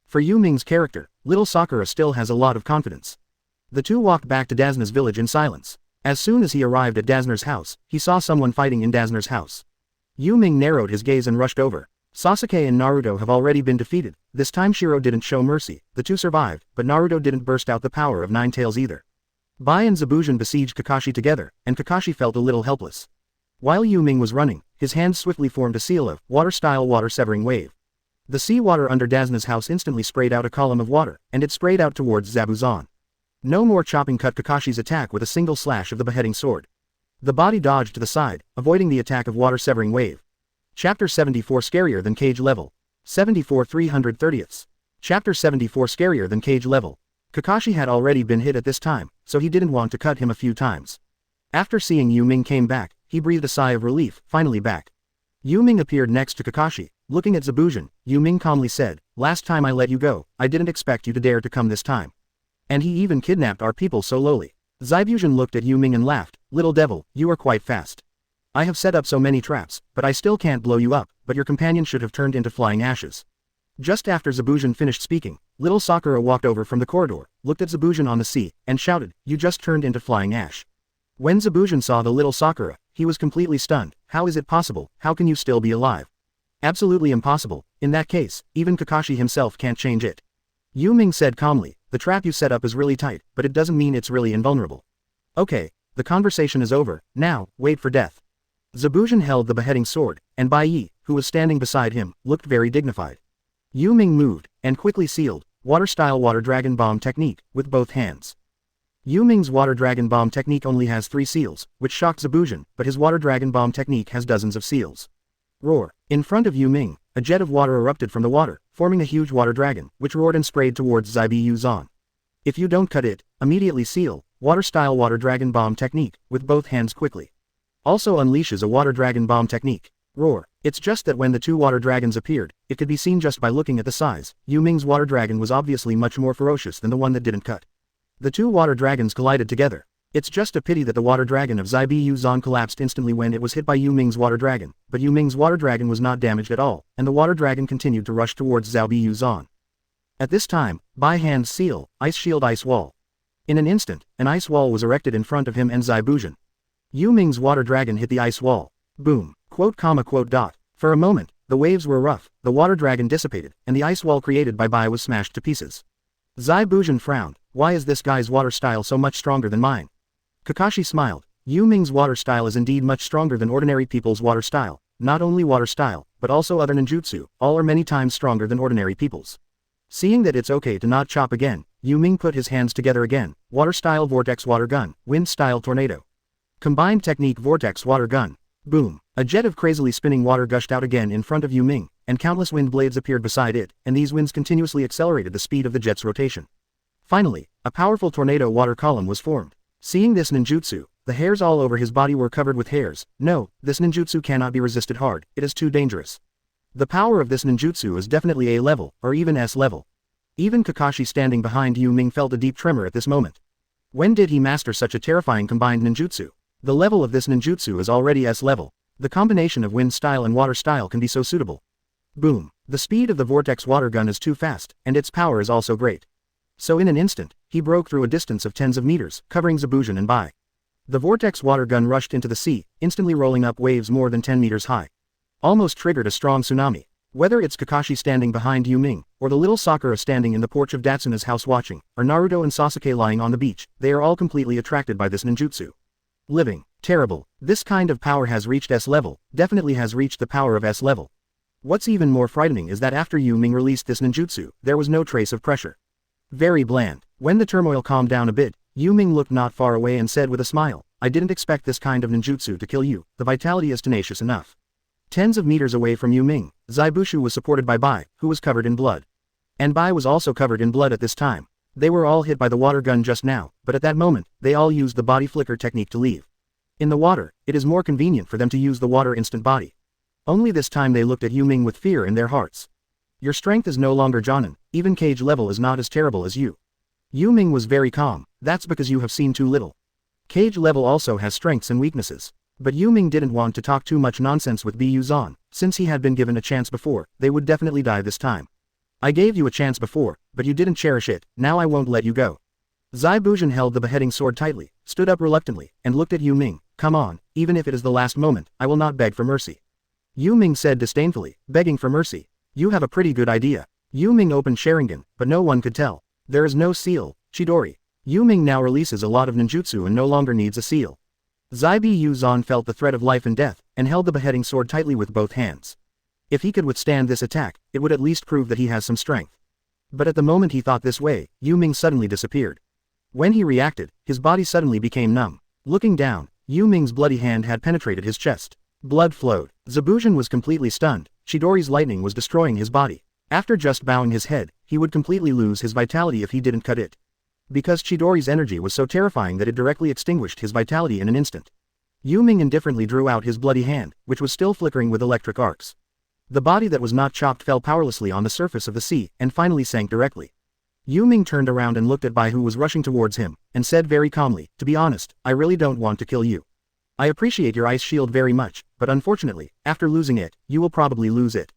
For Yu Ming's character, little Sakura still has a lot of confidence. The two walked back to Dazna's village in silence. As soon as he arrived at Dazna's house, he saw someone fighting in Dazna's house. Yu Ming narrowed his gaze and rushed over. Sasuke and Naruto have already been defeated. This time Shiro didn't show mercy. The two survived, but Naruto didn't burst out the power of Nine Tails either. Bai and Zabujan besieged Kakashi together, and Kakashi felt a little helpless. While Yu Ming was running, his hands swiftly formed a seal of water-style water-severing wave. The seawater under Dazna's house instantly sprayed out a column of water, and it sprayed out towards Zabuzan. No more chopping cut Kakashi's attack with a single slash of the beheading sword. The body dodged to the side, avoiding the attack of water-severing wave. Chapter 74 Scarier than Cage Level. 74 330ths. Chapter 74 Scarier than Cage Level. Kakashi had already been hit at this time, so he didn't want to cut him a few times. After seeing Yu Ming came back, he breathed a sigh of relief, finally back. Yu Ming appeared next to Kakashi. Looking at Zabujan, Yu Ming calmly said, last time I let you go, I didn't expect you to dare to come this time. And he even kidnapped our people so lowly. Zabujan looked at Yu Ming and laughed, little devil, you are quite fast. I have set up so many traps, but I still can't blow you up, but your companion should have turned into flying ashes. Just after Zabujan finished speaking, little Sakura walked over from the corridor, looked at Zabujan on the sea, and shouted, you just turned into flying ash. When Zabujan saw the little Sakura, he was completely stunned. How is it possible? How can you still be alive? Absolutely impossible. In that case, even Kakashi himself can't change it. Yu Ming said calmly, the trap you set up is really tight, but it doesn't mean it's really invulnerable. Okay, the conversation is over, now, wait for death. Zabujan held the beheading sword, and Bai Yi, who was standing beside him, looked very dignified. Yu Ming moved, and quickly sealed, water-style water dragon bomb technique, with both hands. Yu Ming's water dragon bomb technique only has 3 seals, which shocked Zabujan, but his water dragon bomb technique has dozens of seals. Roar. In front of Yu Ming, a jet of water erupted from the water, forming a huge water dragon, which roared and sprayed towards Zaibuzan. If you don't cut it, immediately seal, water-style water dragon bomb technique, with both hands quickly. Also unleashes a water dragon bomb technique. Roar. It's just that when the 2 water dragons appeared, it could be seen just by looking at the size. Yu Ming's water dragon was obviously much more ferocious than the one that didn't cut. The 2 water dragons collided together. It's just a pity that the water dragon of Zaibuzan collapsed instantly when it was hit by Yu Ming's water dragon, but Yu Ming's water dragon was not damaged at all, and the water dragon continued to rush towards Zaibuzan. At this time, Bai Hand's seal, ice shield ice wall. In an instant, an ice wall was erected in front of him and Zaibuzan. Yu Ming's water dragon hit the ice wall. Boom. Quote comma quote dot. For a moment, the waves were rough, the water dragon dissipated, and the ice wall created by Bai was smashed to pieces. Zaibuzan frowned. Why is this guy's water style so much stronger than mine? Kakashi smiled. Yu Ming's water style is indeed much stronger than ordinary people's water style. Not only water style, but also other ninjutsu, all are many times stronger than ordinary people's. Seeing that it's okay to not chop again, Yu Ming put his hands together again. Water style vortex water gun, wind style tornado. Combined technique vortex water gun. Boom. A jet of crazily spinning water gushed out again in front of Yu Ming, and countless wind blades appeared beside it, and these winds continuously accelerated the speed of the jet's rotation. Finally, a powerful tornado water column was formed. Seeing this ninjutsu, the hairs all over his body were covered with hairs. No, this ninjutsu cannot be resisted hard, it is too dangerous. The power of this ninjutsu is definitely A level, or even S level. Even Kakashi standing behind Yu Ming felt a deep tremor at this moment. When did he master such a terrifying combined ninjutsu? The level of this ninjutsu is already S level. The combination of wind style and water style can be so suitable. Boom. The speed of the vortex water gun is too fast, and its power is also great. So in an instant, he broke through a distance of tens of meters, covering Zabujan and Bai. The vortex water gun rushed into the sea, instantly rolling up waves more than 10 meters high. Almost triggered a strong tsunami. Whether it's Kakashi standing behind Yu Ming, or the little Sakura standing in the porch of Datsuna's house watching, or Naruto and Sasuke lying on the beach, they are all completely attracted by this ninjutsu. Living. Terrible. This kind of power has reached S level, definitely has reached the power of S level. What's even more frightening is that after Yu Ming released this ninjutsu, there was no trace of pressure. Very bland. When the turmoil calmed down a bit, Yu Ming looked not far away and said with a smile, I didn't expect this kind of ninjutsu to kill you, the vitality is tenacious enough. Tens of meters away from Yu Ming, Zaibushu was supported by Bai, who was covered in blood. And Bai was also covered in blood at this time. They were all hit by the water gun just now, but at that moment, they all used the body flicker technique to leave. In the water, it is more convenient for them to use the water instant body. Only this time they looked at Yu Ming with fear in their hearts. Your strength is no longer Jonin, even cage level is not as terrible as you. Yu Ming was very calm, that's because you have seen too little. Cage level also has strengths and weaknesses. But Yu Ming didn't want to talk too much nonsense with Bu Zan, since he had been given a chance before, they would definitely die this time. I gave you a chance before, but you didn't cherish it, now I won't let you go. Zai Buzhan held the beheading sword tightly, stood up reluctantly, and looked at Yu Ming, come on, even if it is the last moment, I will not beg for mercy. Yu Ming said disdainfully, begging for mercy. You have a pretty good idea. Yu Ming opened Sharingan, but no one could tell. There is no seal, Chidori. Yu Ming now releases a lot of ninjutsu and no longer needs a seal. Zai Bu Zan felt the threat of life and death, and held the beheading sword tightly with both hands. If he could withstand this attack, it would at least prove that he has some strength. But at the moment he thought this way, Yu Ming suddenly disappeared. When he reacted, his body suddenly became numb. Looking down, Yu Ming's bloody hand had penetrated his chest. Blood flowed. Zabuzhan was completely stunned, Chidori's lightning was destroying his body. After just bowing his head, he would completely lose his vitality if he didn't cut it. Because Chidori's energy was so terrifying that it directly extinguished his vitality in an instant. Yu Ming indifferently drew out his bloody hand, which was still flickering with electric arcs. The body that was not chopped fell powerlessly on the surface of the sea, and finally sank directly. Yu Ming turned around and looked at Bai who was rushing towards him, and said very calmly, to be honest, I really don't want to kill you. I appreciate your ice shield very much, but unfortunately, after losing it, you will probably lose it.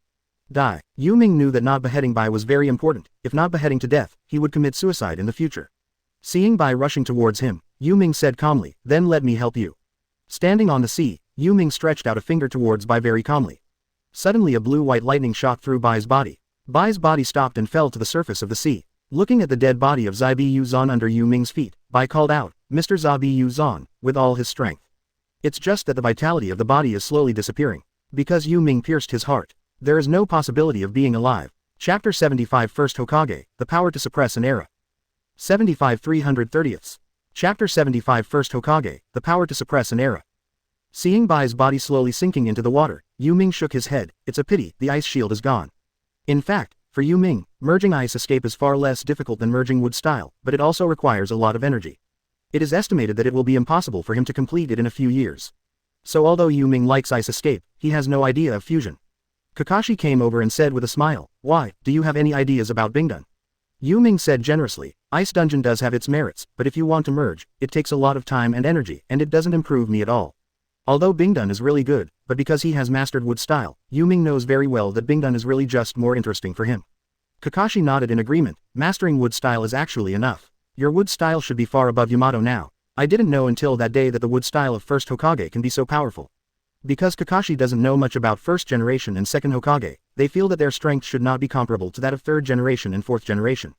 Die. Yu Ming knew that not beheading Bai was very important, if not beheading to death, he would commit suicide in the future. Seeing Bai rushing towards him, Yu Ming said calmly, then let me help you. Standing on the sea, Yu Ming stretched out a finger towards Bai very calmly. Suddenly a blue-white lightning shot through Bai's body. Bai's body stopped and fell to the surface of the sea. Looking at the dead body of Zai Bu Zan under Yu Ming's feet, Bai called out, Mr. Zai Bu Zan, with all his strength. It's just that the vitality of the body is slowly disappearing. Because Yu Ming pierced his heart. There is no possibility of being alive. Chapter 75 First Hokage, The Power to Suppress an Era. 75 330ths. Chapter 75 First Hokage, The Power to Suppress an Era. Seeing Bai's body slowly sinking into the water, Yu Ming shook his head, it's a pity, the ice shield is gone. In fact, for Yu Ming, merging ice escape is far less difficult than merging wood style, but it also requires a lot of energy. It is estimated that it will be impossible for him to complete it in a few years. So although Yu Ming likes ice escape, he has no idea of fusion. Kakashi came over and said with a smile, why, do you have any ideas about Bingdun? Yu Ming said generously, Ice Dungeon does have its merits, but if you want to merge, it takes a lot of time and energy, and it doesn't improve me at all. Although Bingdun is really good, but because he has mastered wood style, Yu Ming knows very well that Bingdun is really just more interesting for him. Kakashi nodded in agreement, mastering wood style is actually enough. Your wood style should be far above Yamato now. I didn't know until that day that the wood style of First Hokage can be so powerful. Because Kakashi doesn't know much about First Generation and Second Hokage, they feel that their strength should not be comparable to that of Third Generation and Fourth Generation.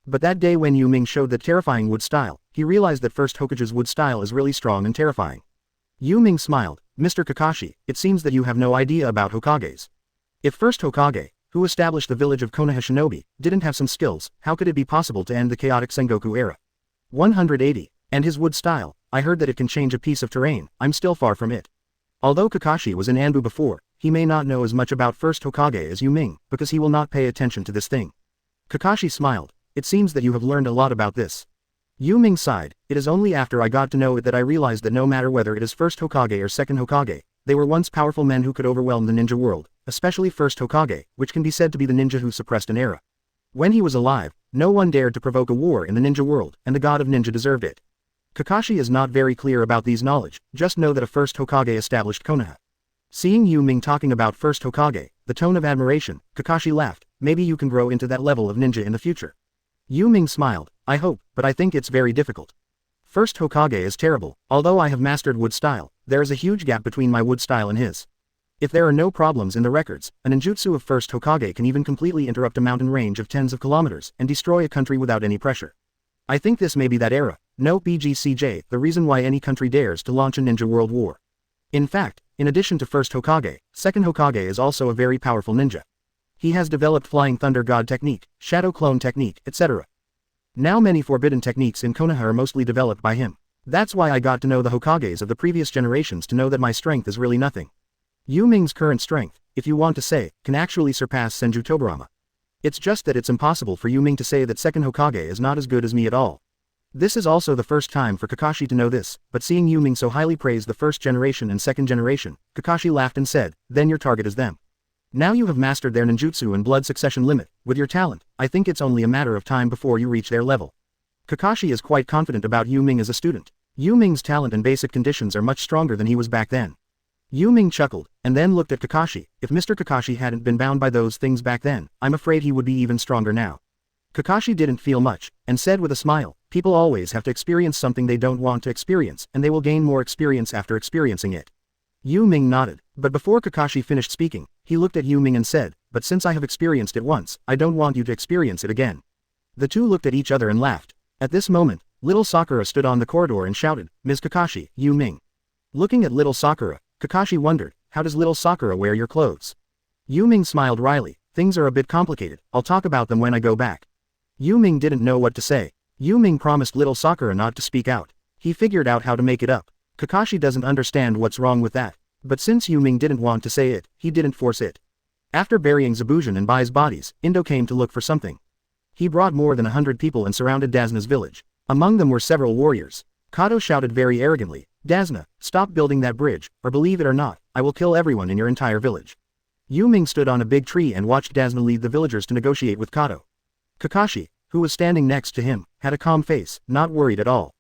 But that day when Yu Ming showed that terrifying wood style, he realized that First Hokage's wood style is really strong and terrifying. Yu Ming smiled, Mr. Kakashi, it seems that you have no idea about Hokages. If First Hokage, who established the village of Konoha Shinobi, didn't have some skills, how could it be possible to end the chaotic Sengoku era? 180. And his wood style, I heard that it can change a piece of terrain, I'm still far from it. Although Kakashi was in Anbu before, he may not know as much about First Hokage as Yu Ming, because he will not pay attention to this thing. Kakashi smiled, it seems that you have learned a lot about this. Yu Ming sighed, it is only after I got to know it that I realized that no matter whether it is First Hokage or Second Hokage, they were once powerful men who could overwhelm the ninja world, especially First Hokage, which can be said to be the ninja who suppressed an era. When he was alive, no one dared to provoke a war in the ninja world, and the god of ninja deserved it. Kakashi is not very clear about these knowledge, just know that a First Hokage established Konoha. Seeing Yu Ming talking about First Hokage, the tone of admiration, Kakashi laughed, maybe you can grow into that level of ninja in the future. Yu Ming smiled, I hope, but I think it's very difficult. First Hokage is terrible, although I have mastered wood style, there is a huge gap between my wood style and his. If there are no problems in the records, a ninjutsu of First Hokage can even completely interrupt a mountain range of tens of kilometers and destroy a country without any pressure. I think this may be that era, No BGCJ, the reason why any country dares to launch a ninja world war. In fact, in addition to First Hokage, Second Hokage is also a very powerful ninja. He has developed Flying Thunder God technique, Shadow Clone technique, etc. Now many forbidden techniques in Konoha are mostly developed by him. That's why I got to know the Hokages of the previous generations to know that my strength is really nothing. Yu Ming's current strength, if you want to say, can actually surpass Senju Tobirama. It's just that it's impossible for Yu Ming to say that Second Hokage is not as good as me at all. This is also the first time for Kakashi to know this, but seeing Yu Ming so highly praise the first generation and second generation, Kakashi laughed and said, then your target is them. Now you have mastered their ninjutsu and blood succession limit, with your talent, I think it's only a matter of time before you reach their level. Kakashi is quite confident about Yu Ming as a student. Yu Ming's talent and basic conditions are much stronger than he was back then. Yu Ming chuckled, and then looked at Kakashi. If Mr. Kakashi hadn't been bound by those things back then, I'm afraid he would be even stronger now. Kakashi didn't feel much, and said with a smile, people always have to experience something they don't want to experience, and they will gain more experience after experiencing it. Yu Ming nodded, but before Kakashi finished speaking, he looked at Yu Ming and said, but since I have experienced it once, I don't want you to experience it again. The two looked at each other and laughed. At this moment, little Sakura stood on the corridor and shouted, Ms. Kakashi, Yu Ming. Looking at little Sakura, Kakashi wondered, how does little Sakura wear your clothes? Yu Ming smiled wryly, things are a bit complicated, I'll talk about them when I go back. Yu Ming didn't know what to say. Yu Ming promised little Sakura not to speak out. He figured out how to make it up. Kakashi doesn't understand what's wrong with that. But since Yu Ming didn't want to say it, he didn't force it. After burying Zabujan and Bai's bodies, Indo came to look for something. He brought more than 100 people and surrounded Dazna's village. Among them were several warriors. Kato shouted very arrogantly, Dazna, stop building that bridge, or believe it or not, I will kill everyone in your entire village. Yu Ming stood on a big tree and watched Dazna lead the villagers to negotiate with Kato. Kakashi, who was standing next to him, had a calm face, not worried at all.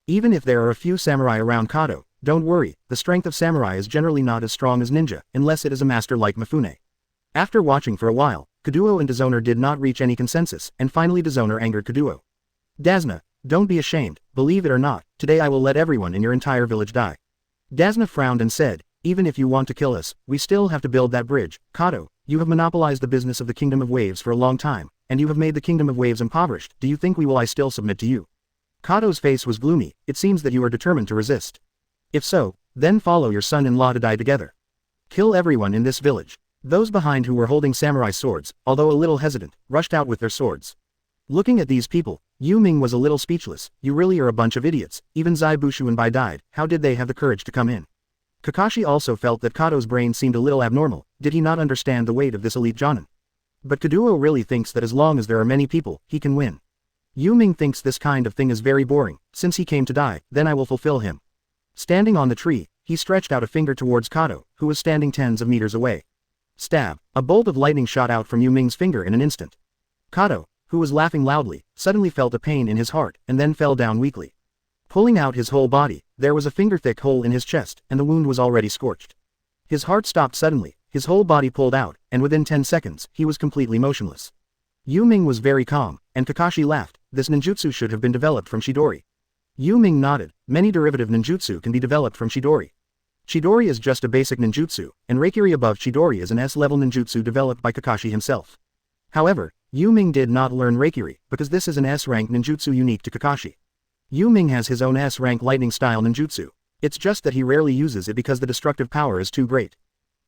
Even if there are a few samurai around Kato, don't worry, the strength of samurai is generally not as strong as ninja, unless it is a master like Mifune. After watching for a while, Kaduo and Dazoner did not reach any consensus, and finally Dazoner angered Kaduo. Dazna, don't be ashamed, believe it or not, today I will let everyone in your entire village die. Dazna frowned and said, even if you want to kill us, we still have to build that bridge. Kato, you have monopolized the business of the Kingdom of Waves for a long time, and you have made the Kingdom of Waves impoverished, do you think I still submit to you? Kato's face was gloomy, it seems that you are determined to resist. If so, then follow your son-in-law to die together. Kill everyone in this village. Those behind who were holding samurai swords, although a little hesitant, rushed out with their swords. Looking at these people, Yu Ming was a little speechless, you really are a bunch of idiots, even Zai Bushu and Bai died, how did they have the courage to come in? Kakashi also felt that Kato's brain seemed a little abnormal, did he not understand the weight of this elite Jonin? But Kaduo really thinks that as long as there are many people, he can win. Yu Ming thinks this kind of thing is very boring, since he came to die, then I will fulfill him. Standing on the tree, he stretched out a finger towards Kato, who was standing tens of meters away. Stab! A bolt of lightning shot out from Yu Ming's finger in an instant. Kato, who was laughing loudly, suddenly felt a pain in his heart, and then fell down weakly. Pulling out his whole body, there was a finger-thick hole in his chest, and the wound was already scorched. His heart stopped suddenly, his whole body pulled out, and within 10 seconds, he was completely motionless. Yu Ming was very calm, and Kakashi laughed, this ninjutsu should have been developed from Chidori. Yu Ming nodded, many derivative ninjutsu can be developed from Chidori. Chidori is just a basic ninjutsu, and Reikiri above Chidori is an S-level ninjutsu developed by Kakashi himself. However, Yu Ming did not learn Reikiri, because this is an S-rank ninjutsu unique to Kakashi. Yu Ming has his own S-rank lightning-style ninjutsu. It's just that he rarely uses it because the destructive power is too great.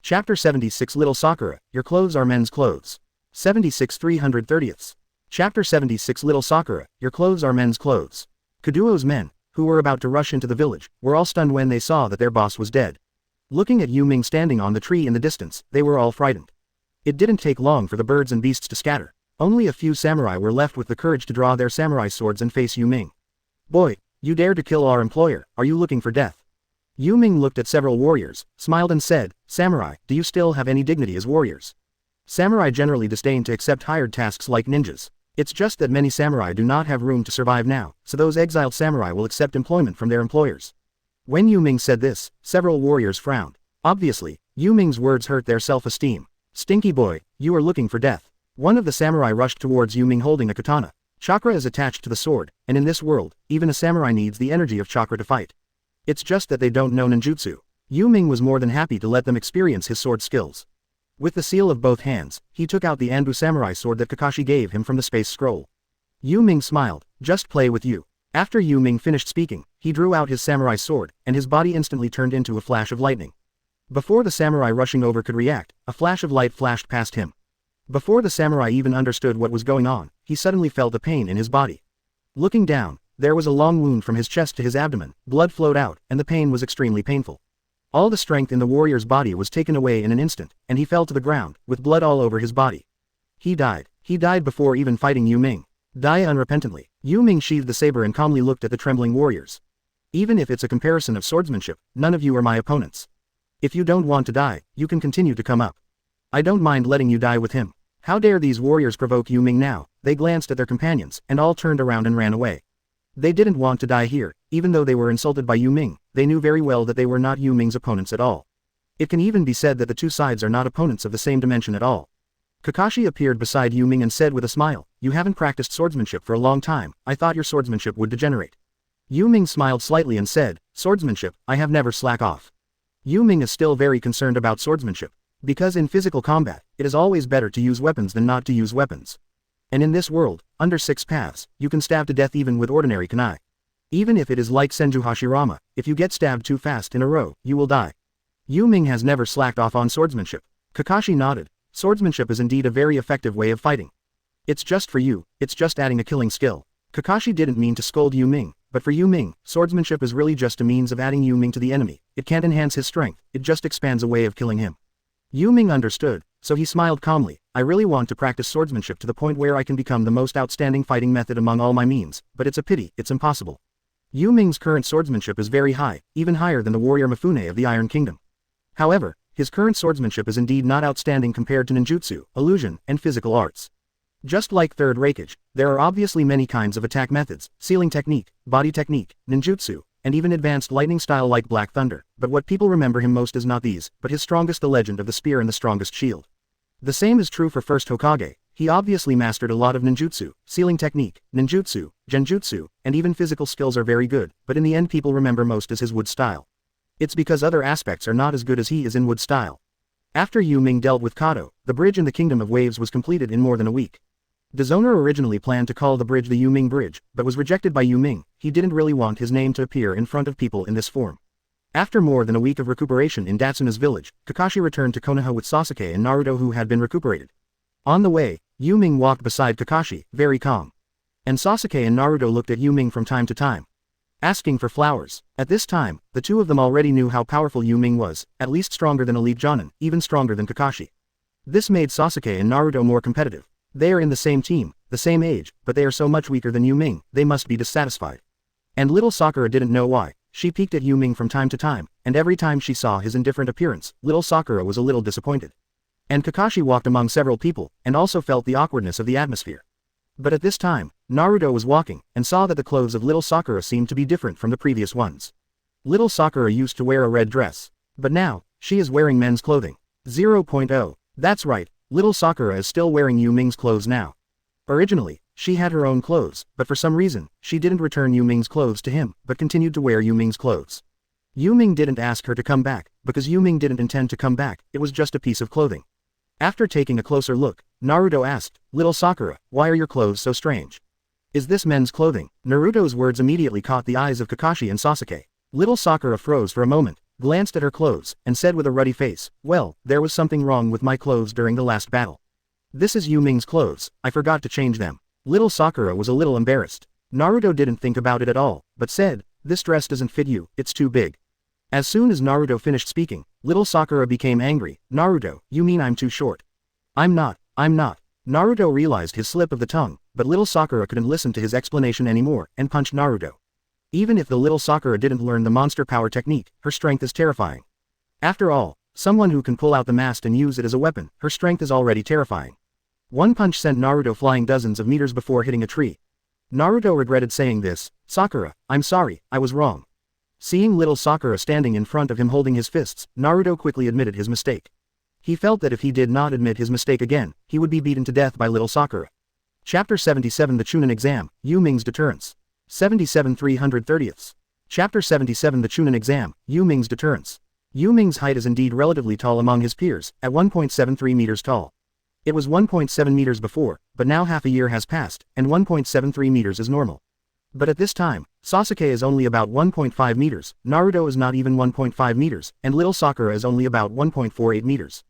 Chapter 76 Little Sakura, your clothes are men's clothes. 76 330ths. Chapter 76 Little Sakura, your clothes are men's clothes. Kaduo's men, who were about to rush into the village, were all stunned when they saw that their boss was dead. Looking at Yu Ming standing on the tree in the distance, they were all frightened. It didn't take long for the birds and beasts to scatter. Only a few samurai were left with the courage to draw their samurai swords and face Yu Ming. Boy, you dared to kill our employer, are you looking for death? Yu Ming looked at several warriors, smiled and said, Samurai, do you still have any dignity as warriors? Samurai generally disdain to accept hired tasks like ninjas. It's just that many samurai do not have room to survive now, so those exiled samurai will accept employment from their employers. When Yu Ming said this, several warriors frowned. Obviously, Yu Ming's words hurt their self-esteem. Stinky boy, you are looking for death. One of the samurai rushed towards Yu Ming holding a katana. Chakra is attached to the sword, and in this world, even a samurai needs the energy of chakra to fight. It's just that they don't know ninjutsu. Yu Ming was more than happy to let them experience his sword skills. With the seal of both hands, he took out the Anbu samurai sword that Kakashi gave him from the space scroll. Yu Ming smiled, just play with you. After Yu Ming finished speaking, he drew out his samurai sword, and his body instantly turned into a flash of lightning. Before the samurai rushing over could react, a flash of light flashed past him. Before the samurai even understood what was going on, he suddenly felt a pain in his body. Looking down, there was a long wound from his chest to his abdomen, blood flowed out, and the pain was extremely painful. All the strength in the warrior's body was taken away in an instant, and he fell to the ground, with blood all over his body. He died. He died before even fighting Yu Ming. Die unrepentantly. Yu Ming sheathed the saber and calmly looked at the trembling warriors. Even if it's a comparison of swordsmanship, none of you are my opponents. If you don't want to die, you can continue to come up. I don't mind letting you die with him. How dare these warriors provoke Yu Ming now? They glanced at their companions, and all turned around and ran away. They didn't want to die here, even though they were insulted by Yu Ming. They knew very well that they were not Yu Ming's opponents at all. It can even be said that the two sides are not opponents of the same dimension at all. Kakashi appeared beside Yu Ming and said with a smile, "You haven't practiced swordsmanship for a long time. I thought your swordsmanship would degenerate." Yu Ming smiled slightly and said, "Swordsmanship, I have never slack off." Yu Ming is still very concerned about swordsmanship. Because in physical combat, it is always better to use weapons than not to use weapons. And in this world, under 6 paths, you can stab to death even with ordinary kunai. Even if it is like Senju Hashirama, if you get stabbed too fast in a row, you will die. Yu Ming has never slacked off on swordsmanship. Kakashi nodded. Swordsmanship is indeed a very effective way of fighting. It's just for you, it's just adding a killing skill. Kakashi didn't mean to scold Yu Ming, but for Yu Ming, swordsmanship is really just a means of adding Yu Ming to the enemy. It can't enhance his strength, it just expands a way of killing him. Yu Ming understood, so he smiled calmly. I really want to practice swordsmanship to the point where I can become the most outstanding fighting method among all my means, but it's a pity, it's impossible. Yu Ming's current swordsmanship is very high, even higher than the warrior Mifune of the Iron Kingdom. However, his current swordsmanship is indeed not outstanding compared to ninjutsu, illusion, and physical arts. Just like Third Hokage, there are obviously many kinds of attack methods, sealing technique, body technique, ninjutsu, and even advanced lightning style like Black Thunder, but what people remember him most is not these, but his strongest, the legend of the spear and the strongest shield. The same is true for First Hokage. He obviously mastered a lot of ninjutsu, sealing technique, ninjutsu, genjutsu, and even physical skills are very good, but in the end people remember most as his wood style. It's because other aspects are not as good as he is in wood style. After Yu Ming dealt with Kato, the bridge in the Kingdom of Waves was completed in more than a week. The owner originally planned to call the bridge the Yu Ming Bridge, but was rejected by Yu Ming. He didn't really want his name to appear in front of people in this form. After more than a week of recuperation in Datsuna's village, Kakashi returned to Konoha with Sasuke and Naruto who had been recuperated. On the way, Yu Ming walked beside Kakashi, very calm. And Sasuke and Naruto looked at Yu Ming from time to time, asking for flowers. At this time, the two of them already knew how powerful Yu Ming was, at least stronger than Elite Jonin, even stronger than Kakashi. This made Sasuke and Naruto more competitive. They are in the same team, the same age, but they are so much weaker than Yu Ming, they must be dissatisfied. And little Sakura didn't know why. She peeked at Yu Ming from time to time, and every time she saw his indifferent appearance, little Sakura was a little disappointed. And Kakashi walked among several people, and also felt the awkwardness of the atmosphere. But at this time, Naruto was walking, and saw that the clothes of little Sakura seemed to be different from the previous ones. Little Sakura used to wear a red dress. But now, she is wearing men's clothing. 0.0. That's right, little Sakura is still wearing Yu Ming's clothes now. Originally, she had her own clothes, but for some reason, she didn't return Yu Ming's clothes to him, but continued to wear Yu Ming's clothes. Yu Ming didn't ask her to come back, because Yu Ming didn't intend to come back, it was just a piece of clothing. After taking a closer look, Naruto asked, "Little Sakura, why are your clothes so strange? Is this men's clothing?" Naruto's words immediately caught the eyes of Kakashi and Sasuke. Little Sakura froze for a moment, glanced at her clothes, and said with a ruddy face, "Well, there was something wrong with my clothes during the last battle. This is Yu Ming's clothes, I forgot to change them." Little Sakura was a little embarrassed. Naruto didn't think about it at all, but said, "This dress doesn't fit you, it's too big." As soon as Naruto finished speaking, little Sakura became angry. "Naruto, you mean I'm too short?" I'm not. Naruto realized his slip of the tongue, but little Sakura couldn't listen to his explanation anymore, and punched Naruto. Even if the little Sakura didn't learn the monster power technique, her strength is terrifying. After all, someone who can pull out the mast and use it as a weapon, her strength is already terrifying. One punch sent Naruto flying dozens of meters before hitting a tree. Naruto regretted saying this. "Sakura, I'm sorry, I was wrong." Seeing little Sakura standing in front of him holding his fists, Naruto quickly admitted his mistake. He felt that if he did not admit his mistake again, he would be beaten to death by little Sakura. Chapter 77 The Chunin Exam, Yu Ming's Deterrence. 77 330ths. Chapter 77 The Chunin Exam, Yu Ming's Deterrence. Yu Ming's height is indeed relatively tall among his peers, at 1.73 meters tall. It was 1.7 meters before, but now half a year has passed, and 1.73 meters is normal. But at this time, Sasuke is only about 1.5 meters, Naruto is not even 1.5 meters, and little Sakura is only about 1.48 meters.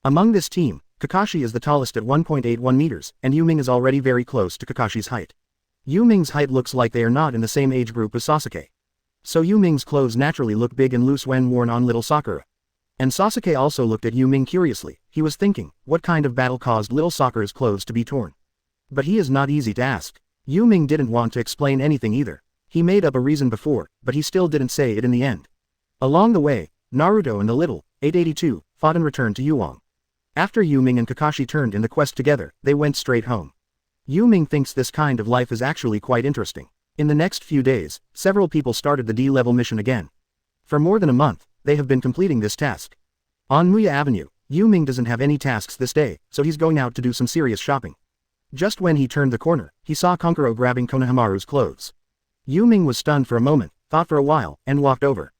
Among this team, Kakashi is the tallest at 1.81 meters, and Yu Ming is already very close to Kakashi's height. Yu Ming's height looks like they are not in the same age group as Sasuke. So Yu Ming's clothes naturally look big and loose when worn on little Sakura. And Sasuke also looked at Yu Ming curiously. He was thinking, what kind of battle caused little Sakura's clothes to be torn? But he is not easy to ask. Yu Ming didn't want to explain anything either. He made up a reason before, but he still didn't say it in the end. Along the way, Naruto and the little 882 fought and returned to Yuang. After Yu Ming and Kakashi turned in the quest together, they went straight home. Yu Ming thinks this kind of life is actually quite interesting. In the next few days, several people started the D-level mission again. For more than a month, they have been completing this task. On Muya Avenue, Yu Ming doesn't have any tasks this day, so he's going out to do some serious shopping. Just when he turned the corner, he saw Kankuro grabbing Konohamaru's clothes. Yu Ming was stunned for a moment, thought for a while, and walked over.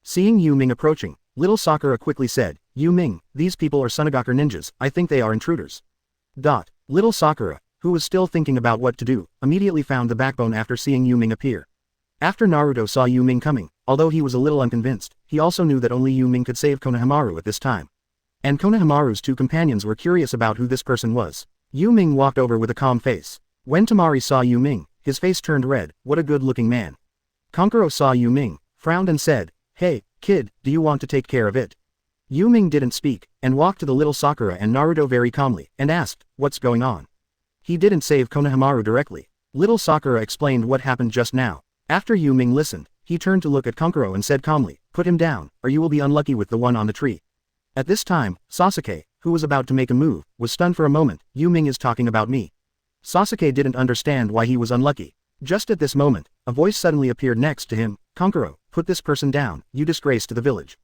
Seeing Yu Ming approaching, little Sakura quickly said, Yu Ming, these people are Tsunade ninjas, I think they are intruders. Little Sakura, who was still thinking about what to do, immediately found the backbone after seeing Yu Ming appear. After Naruto saw Yu Ming coming, although he was a little unconvinced, he also knew that only Yu Ming could save Konohamaru at this time. And Konohamaru's two companions were curious about who this person was. Yu Ming walked over with a calm face. When Temari saw Yu Ming, his face turned red. What a good-looking man. Kankuro saw Yu Ming, frowned and said, Hey, kid, do you want to take care of it? Yu Ming didn't speak, and walked to the little Sakura and Naruto very calmly, and asked, what's going on? He didn't save Konohamaru directly. Little Sakura explained what happened just now. After Yu Ming listened, he turned to look at Kankuro and said calmly, put him down, or you will be unlucky with the one on the tree. At this time, Sasuke, who was about to make a move, was stunned for a moment. Yu Ming is talking about me. Sasuke didn't understand why he was unlucky. Just at this moment, a voice suddenly appeared next to him. Kankuro, put this person down, you disgrace to the village.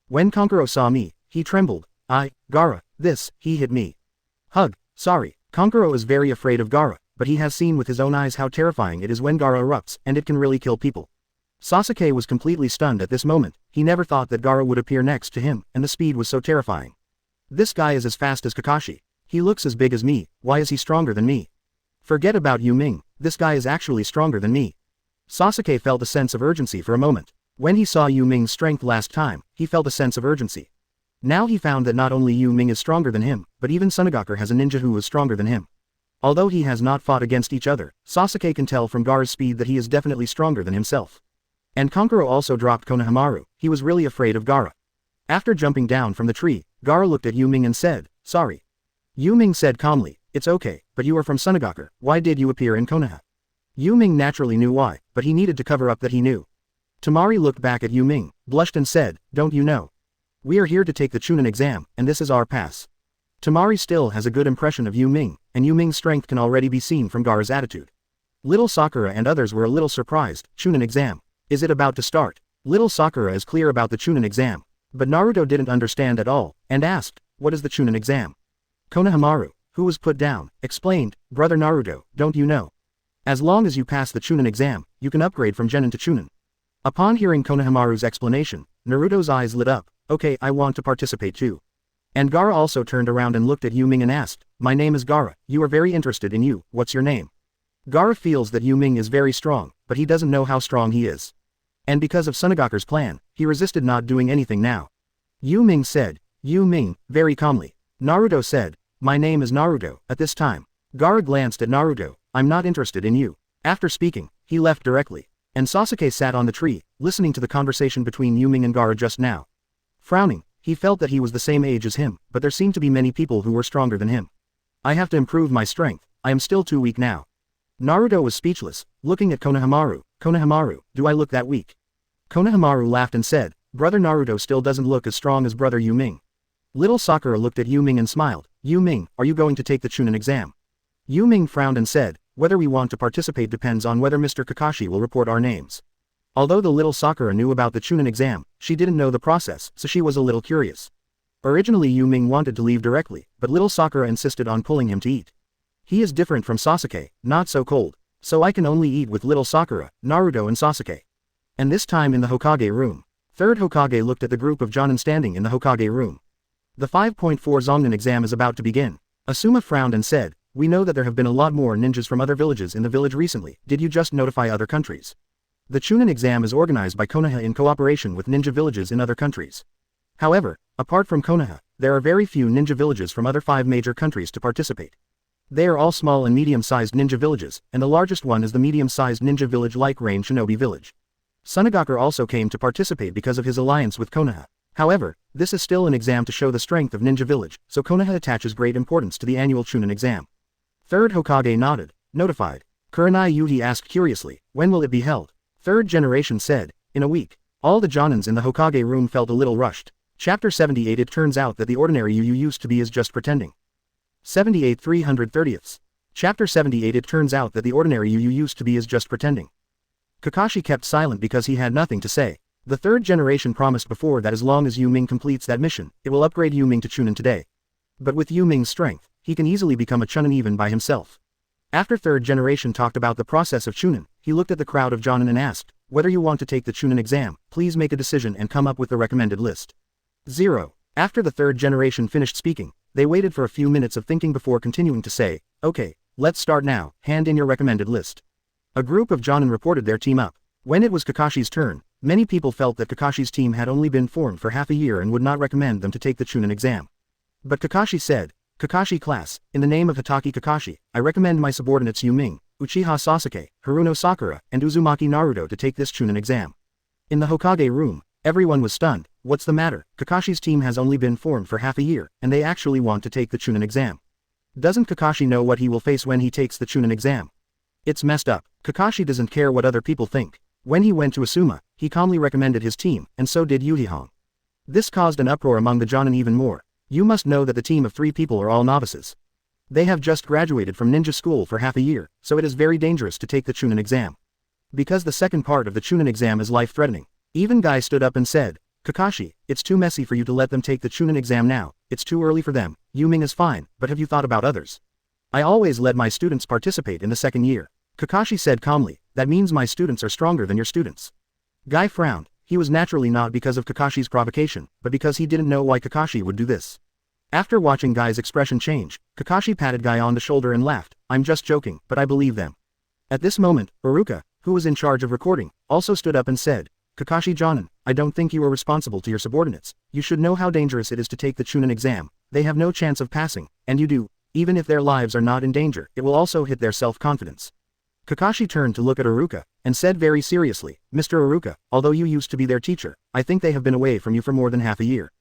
When Kankuro saw me, he trembled. Gaara, he hit me. Hug, sorry. Kankuro is very afraid of Gaara, but he has seen with his own eyes how terrifying it is when Gaara erupts, and it can really kill people. Sasuke was completely stunned at this moment. He never thought that Gaara would appear next to him, and the speed was so terrifying. This guy is as fast as Kakashi. He looks as big as me, why is he stronger than me? Forget about Yu Ming, this guy is actually stronger than me. Sasuke felt a sense of urgency for a moment. When he saw Yu Ming's strength last time, he felt a sense of urgency. Now he found that not only Yu Ming is stronger than him, but even Tsunade has a ninja who is stronger than him. Although he has not fought against each other, Sasuke can tell from Gaara's speed that he is definitely stronger than himself. And Kankuro also dropped Konohamaru. He was really afraid of Gaara. After jumping down from the tree, Gaara looked at Yu Ming and said, sorry. Yu Ming said calmly, it's okay, but you are from Tsunade, why did you appear in Konoha? Yu Ming naturally knew why, but he needed to cover up that he knew. Temari looked back at Yu Ming, blushed and said, don't you know? We are here to take the Chunin exam, and this is our pass. Temari still has a good impression of Yu Ming, and Yu Ming's strength can already be seen from Gaara's attitude. Little Sakura and others were a little surprised. Chunin exam. Is it about to start? Little Sakura is clear about the Chunin exam. But Naruto didn't understand at all, and asked, what is the Chunin exam? Konohamaru, who was put down, explained, brother Naruto, don't you know? As long as you pass the Chunin exam, you can upgrade from Genin to Chunin. Upon hearing Konohamaru's explanation, Naruto's eyes lit up. Okay, I want to participate too. And Gaara also turned around and looked at Yu Ming and asked, my name is Gaara, you are very interested in you, what's your name? Gaara feels that Yu Ming is very strong, but he doesn't know how strong he is. And because of Tsunade's plan, he resisted not doing anything now. Yu Ming said, Yu Ming, very calmly. Naruto said, my name is Naruto. At this time, Gaara glanced at Naruto, I'm not interested in you. After speaking, he left directly. And Sasuke sat on the tree, listening to the conversation between Yu Ming and Gaara just now. Frowning, he felt that he was the same age as him, but there seemed to be many people who were stronger than him. I have to improve my strength, I am still too weak now. Naruto was speechless, looking at Konohamaru. Konohamaru, do I look that weak? Konohamaru laughed and said, brother Naruto still doesn't look as strong as brother Yu Ming. Little Sakura looked at Yu Ming and smiled. Yu Ming, are you going to take the Chunin exam? Yu Ming frowned and said, whether we want to participate depends on whether Mr. Kakashi will report our names. Although the little Sakura knew about the Chunin exam, she didn't know the process, so she was a little curious. Originally Yu Ming wanted to leave directly, but little Sakura insisted on pulling him to eat. He is different from Sasuke, not so cold. So I can only eat with little Sakura, Naruto and Sasuke. And this time in the Hokage room. Third Hokage looked at the group of Jonin standing in the Hokage room. The 5.4 Zongnin exam is about to begin. Asuma frowned and said, we know that there have been a lot more ninjas from other villages in the village recently. Did you just notify other countries? The Chunin exam is organized by Konoha in cooperation with ninja villages in other countries. However, apart from Konoha, there are very few ninja villages from other 5 major countries to participate. They are all small and medium-sized ninja villages, and the largest one is the medium-sized ninja village like Rain Shinobi Village. Sunagakure also came to participate because of his alliance with Konoha. However, this is still an exam to show the strength of Ninja Village, so Konoha attaches great importance to the annual Chunin exam. Third Hokage nodded, notified. Kurenai Yuhi asked curiously, when will it be held? Third generation said, in a week. All the Jonins in the Hokage room felt a little rushed. Chapter 78. It turns out that the ordinary Yu used to be is just pretending. 78 330ths. Chapter 78. It turns out that the ordinary Yu used to be is just pretending. Kakashi kept silent because he had nothing to say. The third generation promised before that as long as Yu Ming completes that mission, it will upgrade Yu Ming to Chunin today. But with Yu Ming's strength, he can easily become a Chunin even by himself. After third generation talked about the process of Chunin, he looked at the crowd of Jonin and asked, whether you want to take the Chunin exam, please make a decision and come up with the recommended list. 0. After the third generation finished speaking, they waited for a few minutes of thinking before continuing to say, okay, let's start now, hand in your recommended list. A group of Jonin reported their team up. When it was Kakashi's turn, many people felt that Kakashi's team had only been formed for half a year and would not recommend them to take the Chunin exam. But Kakashi said, Kakashi class, in the name of Hitaki Kakashi, I recommend my subordinates Yu Ming, Uchiha Sasuke, Haruno Sakura, and Uzumaki Naruto to take this Chunin exam. In the Hokage room, everyone was stunned. What's the matter? Kakashi's team has only been formed for half a year, and they actually want to take the Chunin exam. Doesn't Kakashi know what he will face when he takes the Chunin exam? It's messed up. Kakashi doesn't care what other people think. When he went to Asuma, he calmly recommended his team, and so did Yuhihong. This caused an uproar among the Jonin even more. You must know that the team of 3 people are all novices. They have just graduated from ninja school for half a year, so it is very dangerous to take the Chunin exam. Because the second part of the Chunin exam is life-threatening. Even Guy stood up and said, Kakashi, it's too messy for you to let them take the Chunin exam now, it's too early for them. Yu Ming is fine, but have you thought about others? I always let my students participate in the second year. Kakashi said calmly, that means my students are stronger than your students. Guy frowned. He was naturally not because of Kakashi's provocation, but because he didn't know why Kakashi would do this. After watching Guy's expression change, Kakashi patted Guy on the shoulder and laughed, I'm just joking, but I believe them. At this moment, Iruka, who was in charge of recording, also stood up and said, Kakashi Jonin, I don't think you are responsible to your subordinates. You should know how dangerous it is to take the Chunin exam. They have no chance of passing, and you do. Even if their lives are not in danger, it will also hit their self-confidence. Kakashi turned to look at Iruka, and said very seriously, Mr. Iruka, although you used to be their teacher, I think they have been away from you for more than half a year.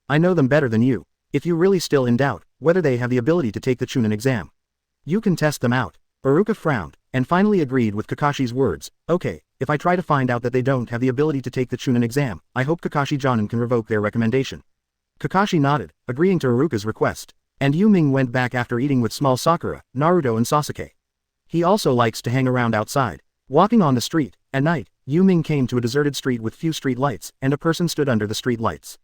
I know them better than you. If you really still in doubt, whether they have the ability to take the Chunin exam, you can test them out. Iruka frowned, and finally agreed with Kakashi's words, okay, if I try to find out that they don't have the ability to take the Chunin exam, I hope Kakashi Jonin can revoke their recommendation. Kakashi nodded, agreeing to Iruka's request. And Yu Ming went back after eating with small Sakura, Naruto and Sasuke. He also likes to hang around outside. Walking on the street, at night, Yu Ming came to a deserted street with few street lights, and a person stood under the street lights.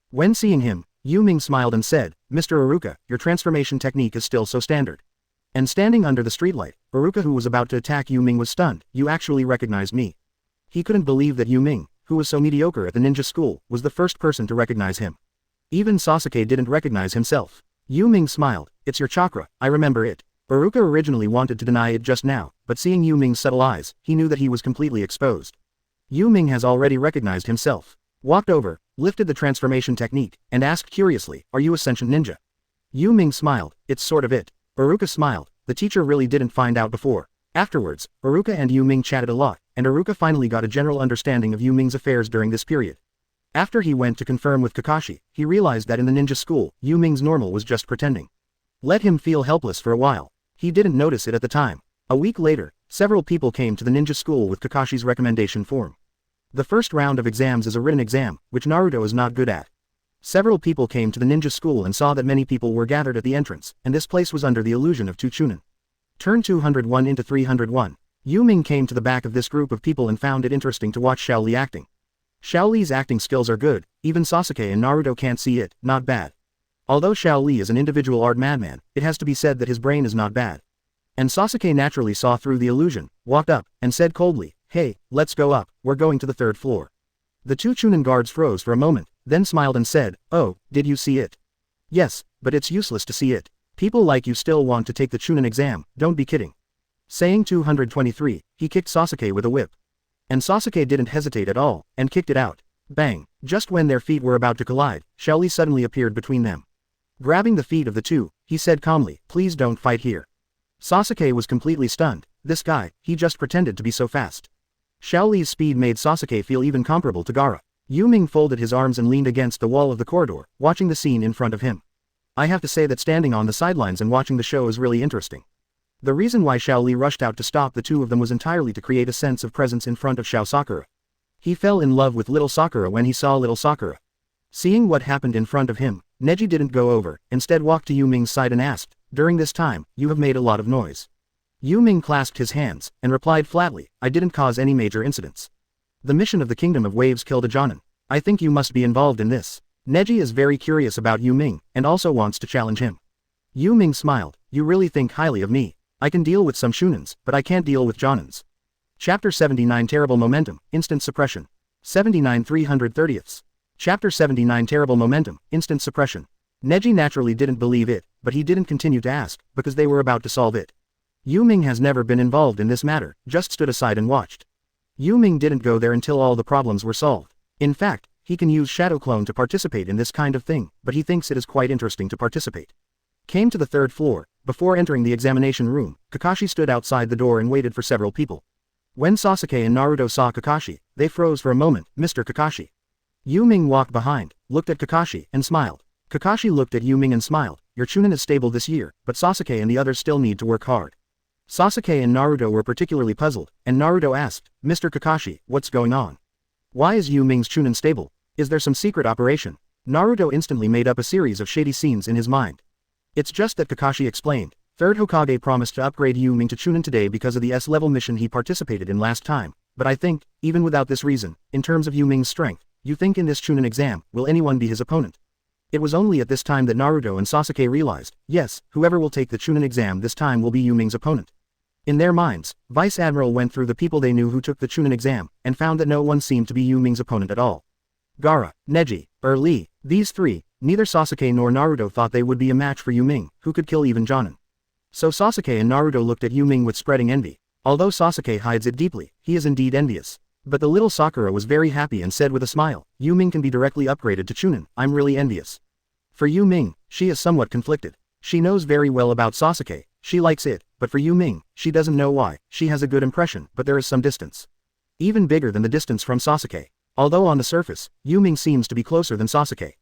When seeing him, Yu Ming smiled and said, Mr. Iruka, your transformation technique is still so standard. And standing under the streetlight, Iruka, who was about to attack Yu Ming, was stunned. You actually recognized me. He couldn't believe that Yu Ming, who was so mediocre at the ninja school, was the first person to recognize him. Even Sasuke didn't recognize himself. Yu Ming smiled, it's your chakra, I remember it. Iruka originally wanted to deny it just now, but seeing Yu Ming's subtle eyes, he knew that he was completely exposed. Yu Ming has already recognized himself. Walked over, lifted the transformation technique, and asked curiously, are you a sentient ninja? Yu Ming smiled, it's sort of it. Iruka smiled, the teacher really didn't find out before. Afterwards, Iruka and Yu Ming chatted a lot, and Iruka finally got a general understanding of Yu Ming's affairs during this period. After he went to confirm with Kakashi, he realized that in the ninja school, Yu Ming's normal was just pretending. Let him feel helpless for a while. He didn't notice it at the time. A week later, several people came to the ninja school with Kakashi's recommendation form. The first round of exams is a written exam, which Naruto is not good at. Several people came to the ninja school and saw that many people were gathered at the entrance, and this place was under the illusion of two Chunin. Turn 201 into 301. Yu Ming came to the back of this group of people and found it interesting to watch Xiao Li acting. Xiao Li's acting skills are good, even Sasuke and Naruto can't see it, not bad. Although Xiao Li is an individual art madman, it has to be said that his brain is not bad. And Sasuke naturally saw through the illusion, walked up, and said coldly, hey, let's go up, we're going to the 3rd floor. The two Chunin guards froze for a moment, then smiled and said, oh, did you see it? Yes, but it's useless to see it. People like you still want to take the Chunin exam, don't be kidding. Saying 223, he kicked Sasuke with a whip. And Sasuke didn't hesitate at all, and kicked it out. Bang! Just when their feet were about to collide, Xiaoli suddenly appeared between them. Grabbing the feet of the two, he said calmly, please don't fight here. Sasuke was completely stunned. This guy, he just pretended to be so fast. Xiaoli's speed made Sasuke feel even comparable to Gaara. Yu Ming folded his arms and leaned against the wall of the corridor, watching the scene in front of him. I have to say that standing on the sidelines and watching the show is really interesting. The reason why Xiaoli rushed out to stop the two of them was entirely to create a sense of presence in front of Xiao Sakura. He fell in love with little Sakura when he saw little Sakura. Seeing what happened in front of him, Neji didn't go over, instead walked to Yu Ming's side and asked, during this time, you have made a lot of noise. Yu Ming clasped his hands, and replied flatly, I didn't cause any major incidents. The mission of the Kingdom of Waves killed a Jonin. I think you must be involved in this. Neji is very curious about Yu Ming, and also wants to challenge him. Yu Ming smiled, you really think highly of me. I can deal with some shunins, but I can't deal with jonins. Chapter 79 Terrible Momentum, Instant Suppression. 79 330ths. Chapter 79 Terrible Momentum, Instant Suppression. Neji naturally didn't believe it, but he didn't continue to ask, because they were about to solve it. Yu Ming has never been involved in this matter, just stood aside and watched. Yu Ming didn't go there until all the problems were solved. In fact, he can use Shadow Clone to participate in this kind of thing, but he thinks it is quite interesting to participate. Came to the third floor. Before entering the examination room, Kakashi stood outside the door and waited for several people. When Sasuke and Naruto saw Kakashi, they froze for a moment. Mr. Kakashi. Yu Ming walked behind, looked at Kakashi, and smiled. Kakashi looked at Yu Ming and smiled. Your Chunin is stable this year, but Sasuke and the others still need to work hard. Sasuke and Naruto were particularly puzzled, and Naruto asked, Mr. Kakashi, what's going on? Why is Yu Ming's Chunin stable? Is there some secret operation? Naruto instantly made up a series of shady scenes in his mind. It's just that Kakashi explained. Third Hokage promised to upgrade Yu Ming to Chunin today because of the S-level mission he participated in last time, but I think, even without this reason, in terms of Yu Ming's strength, you think in this Chunin exam, will anyone be his opponent? It was only at this time that Naruto and Sasuke realized, yes, whoever will take the Chunin exam this time will be Yu Ming's opponent. In their minds, Vice Admiral went through the people they knew who took the Chunin exam, and found that no one seemed to be Yu Ming's opponent at all. Gaara, Neji, Lee, these three, neither Sasuke nor Naruto thought they would be a match for Yu Ming, who could kill even Jonin. So Sasuke and Naruto looked at Yu Ming with spreading envy. Although Sasuke hides it deeply, he is indeed envious. But the little Sakura was very happy and said with a smile, Yu Ming can be directly upgraded to Chunin, I'm really envious. For Yu Ming, she is somewhat conflicted. She knows very well about Sasuke, she likes it, but for Yu Ming, she doesn't know why. She has a good impression, but there is some distance. Even bigger than the distance from Sasuke. Although on the surface, Yu Ming seems to be closer than Sasuke.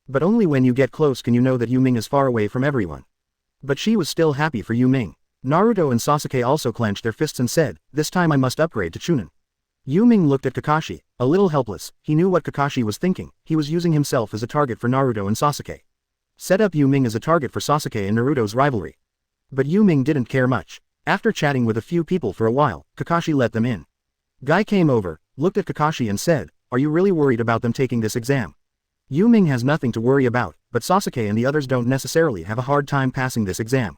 But only when you get close can you know that Yu Ming is far away from everyone. But she was still happy for Yu Ming. Naruto and Sasuke also clenched their fists and said, this time I must upgrade to Chunin. Yu Ming looked at Kakashi, a little helpless. He knew what Kakashi was thinking. He was using himself as a target for Naruto and Sasuke. Set up Yu Ming as a target for Sasuke and Naruto's rivalry. But Yu Ming didn't care much. After chatting with a few people for a while, Kakashi let them in. Guy came over, looked at Kakashi and said, are you really worried about them taking this exam? Yu Ming has nothing to worry about, but Sasuke and the others don't necessarily have a hard time passing this exam.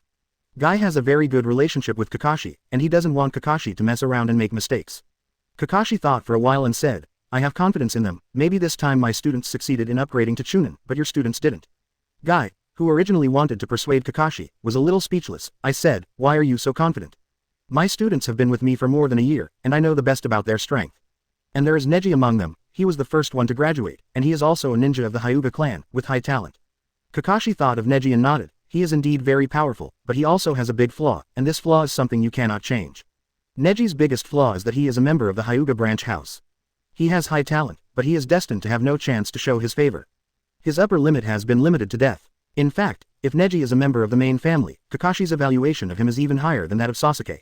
Guy has a very good relationship with Kakashi, and he doesn't want Kakashi to mess around and make mistakes. Kakashi thought for a while and said, I have confidence in them. Maybe this time my students succeeded in upgrading to Chunin, but your students didn't. Guy, who originally wanted to persuade Kakashi, was a little speechless. I said, why are you so confident? My students have been with me for more than a year, and I know the best about their strength. And there is Neji among them. He was the first one to graduate, and he is also a ninja of the Hyuga clan, with high talent. Kakashi thought of Neji and nodded. He is indeed very powerful, but he also has a big flaw, and this flaw is something you cannot change. Neji's biggest flaw is that he is a member of the Hyuga branch house. He has high talent, but he is destined to have no chance to show his favor. His upper limit has been limited to death. In fact, if Neji is a member of the main family, Kakashi's evaluation of him is even higher than that of Sasuke.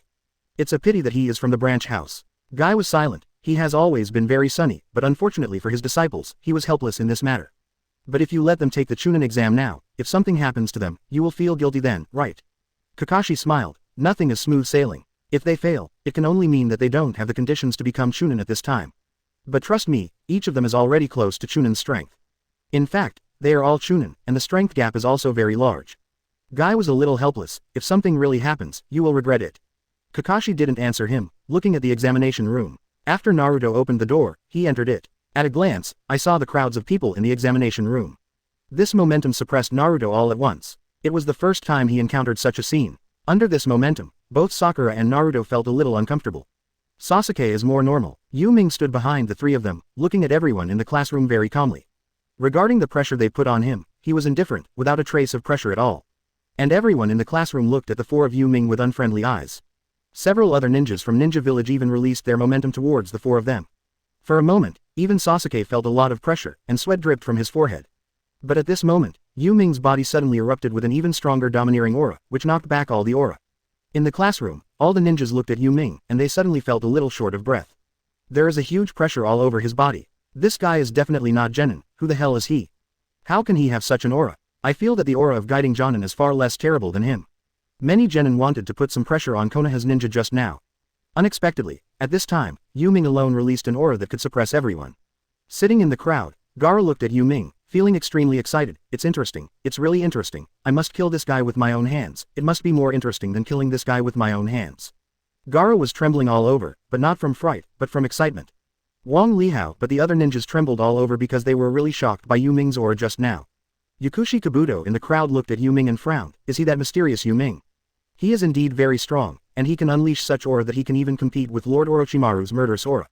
It's a pity that he is from the branch house. Guy was silent. He has always been very sunny, but unfortunately for his disciples, he was helpless in this matter. But if you let them take the Chunin exam now, if something happens to them, you will feel guilty then, right? Kakashi smiled. Nothing is smooth sailing. If they fail, it can only mean that they don't have the conditions to become Chunin at this time. But trust me, each of them is already close to Chunin's strength. In fact, they are all Chunin, and the strength gap is also very large. Guy was a little helpless. If something really happens, you will regret it. Kakashi didn't answer him, looking at the examination room. After Naruto opened the door, he entered it. At a glance, I saw the crowds of people in the examination room. This momentum suppressed Naruto all at once. It was the first time he encountered such a scene. Under this momentum, both Sakura and Naruto felt a little uncomfortable. Sasuke is more normal. Yu Ming stood behind the three of them, looking at everyone in the classroom very calmly. Regarding the pressure they put on him, he was indifferent, without a trace of pressure at all. And everyone in the classroom looked at the four of Yu Ming with unfriendly eyes. Several other ninjas from Ninja Village even released their momentum towards the four of them. For a moment, even Sasuke felt a lot of pressure, and sweat dripped from his forehead. But at this moment, Yu Ming's body suddenly erupted with an even stronger domineering aura, which knocked back all the aura. In the classroom, all the ninjas looked at Yu Ming, and they suddenly felt a little short of breath. There is a huge pressure all over his body. This guy is definitely not Genin. Who the hell is he? How can he have such an aura? I feel that the aura of guiding Jonin is far less terrible than him. Many genin wanted to put some pressure on Konoha's ninja just now. Unexpectedly, at this time, Yu Ming alone released an aura that could suppress everyone. Sitting in the crowd, Gaara looked at Yu Ming, feeling extremely excited. It's interesting, it's really interesting. I must kill this guy with my own hands. It must be more interesting than killing this guy with my own hands. Gaara was trembling all over, but not from fright, but from excitement. Wang Lihao but the other ninjas trembled all over because they were really shocked by Yu Ming's aura just now. Yakushi Kabuto in the crowd looked at Yu Ming and frowned. Is he that mysterious Yu Ming? He is indeed very strong, and he can unleash such aura that he can even compete with Lord Orochimaru's murderous aura.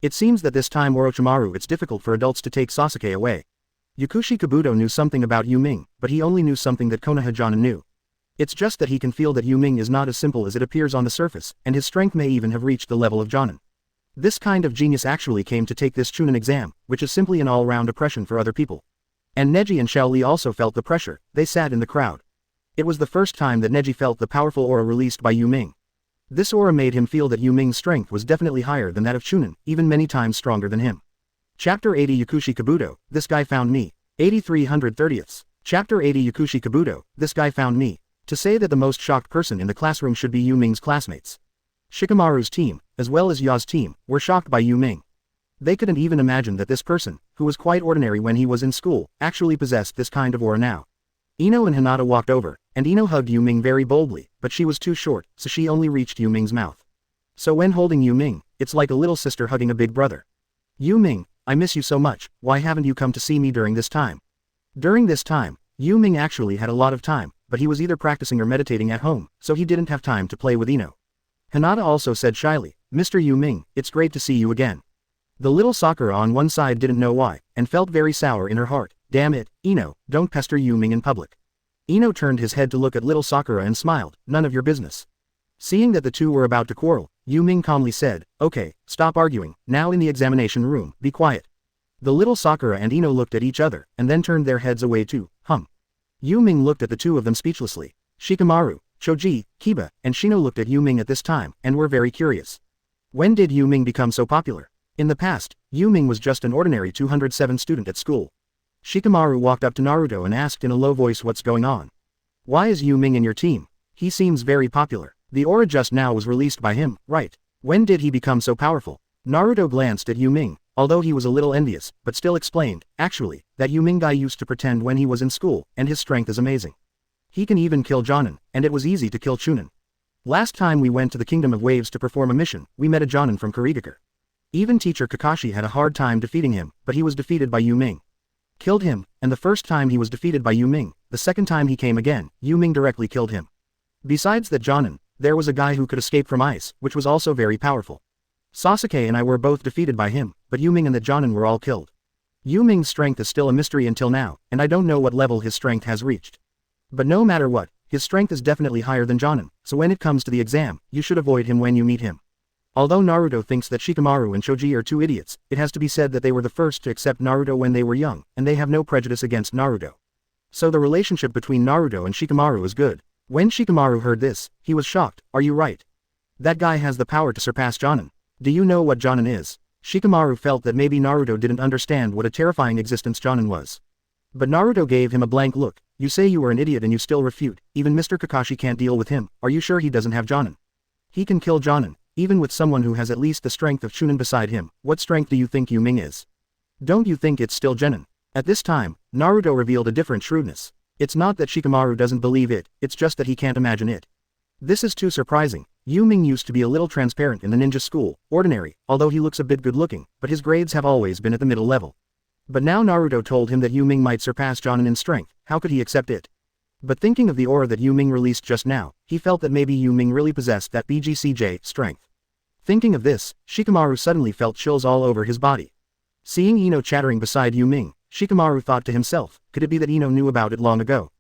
It seems that this time Orochimaru it's difficult for adults to take Sasuke away. Yakushi Kabuto knew something about Yu Ming, but he only knew something that Konoha Jonin knew. It's just that he can feel that Yu Ming is not as simple as it appears on the surface, and his strength may even have reached the level of Jonin. This kind of genius actually came to take this Chunin exam, which is simply an all-round oppression for other people. And Neji and Shaoli also felt the pressure. They sat in the crowd. It was the first time that Neji felt the powerful aura released by Yu Ming. This aura made him feel that Yu Ming's strength was definitely higher than that of Chunin, even many times stronger than him. Chapter 80 Yakushi Kabuto, this guy found me. 8330ths. Chapter 80 Yakushi Kabuto, this guy found me. To say that the most shocked person in the classroom should be Yu Ming's classmates. Shikamaru's team, as well as Ya's team, were shocked by Yu Ming. They couldn't even imagine that this person, who was quite ordinary when he was in school, actually possessed this kind of aura now. Ino and Hinata walked over, and Ino hugged Yu Ming very boldly, but she was too short, so she only reached Yu Ming's mouth. So when holding Yu Ming, it's like a little sister hugging a big brother. Yu Ming, I miss you so much, why haven't you come to see me during this time? During this time, Yu Ming actually had a lot of time, but he was either practicing or meditating at home, so he didn't have time to play with Ino. Hinata also said shyly, Mr. Yu Ming, it's great to see you again. The little Sakura on one side didn't know why, and felt very sour in her heart. Damn it, Ino, don't pester Yu Ming in public. Ino turned his head to look at little Sakura and smiled, none of your business. Seeing that the two were about to quarrel, Yu Ming calmly said, okay, stop arguing, now in the examination room, be quiet. The little Sakura and Ino looked at each other, and then turned their heads away too. Yu Ming looked at the two of them speechlessly. Shikamaru, Choji, Kiba, and Shino looked at Yu Ming at this time, and were very curious. When did Yu Ming become so popular? In the past, Yu Ming was just an ordinary 207 student at school. Shikamaru walked up to Naruto and asked in a low voice what's going on. Why is Yu Ming in your team? He seems very popular. The aura just now was released by him, right? When did he become so powerful? Naruto glanced at Yu Ming, although he was a little envious, but still explained, actually, that Yu Ming guy used to pretend when he was in school, and his strength is amazing. He can even kill Jonin, and it was easy to kill Chunin. Last time we went to the Kingdom of Waves to perform a mission, we met a Jonin from Kurigakure. Even teacher Kakashi had a hard time defeating him, but he was defeated by Yu Ming. Killed him, and the first time he was defeated by Yu Ming, the second time he came again, Yu Ming directly killed him. Besides that Jonin, there was a guy who could escape from ice, which was also very powerful. Sasuke and I were both defeated by him, but Yu Ming and the Jonin were all killed. Yu Ming's strength is still a mystery until now, and I don't know what level his strength has reached. But no matter what, his strength is definitely higher than Jonin, so when it comes to the exam, you should avoid him when you meet him. Although Naruto thinks that Shikamaru and Choji are two idiots, it has to be said that they were the first to accept Naruto when they were young, and they have no prejudice against Naruto. So the relationship between Naruto and Shikamaru is good. When Shikamaru heard this, he was shocked. Are you right? That guy has the power to surpass Jonin. Do you know what Jonin is? Shikamaru felt that maybe Naruto didn't understand what a terrifying existence Jonin was. But Naruto gave him a blank look. You say you are an idiot and you still refute. Even Mr. Kakashi can't deal with him. Are you sure he doesn't have Jonin? He can kill Jonin, even with someone who has at least the strength of Chunin beside him. What strength do you think Yu Ming is? Don't you think it's still Genin? At this time, Naruto revealed a different shrewdness. It's not that Shikamaru doesn't believe it, it's just that he can't imagine it. This is too surprising. Yu Ming used to be a little transparent in the ninja school, ordinary, although he looks a bit good looking, but his grades have always been at the middle level. But now Naruto told him that Yu Ming might surpass Jonin in strength. How could he accept it? But thinking of the aura that Yu Ming released just now, he felt that maybe Yu Ming really possessed that BGCJ strength. Thinking of this, Shikamaru suddenly felt chills all over his body. Seeing Ino chattering beside Yu Ming, Shikamaru thought to himself, could it be that Ino knew about it long ago?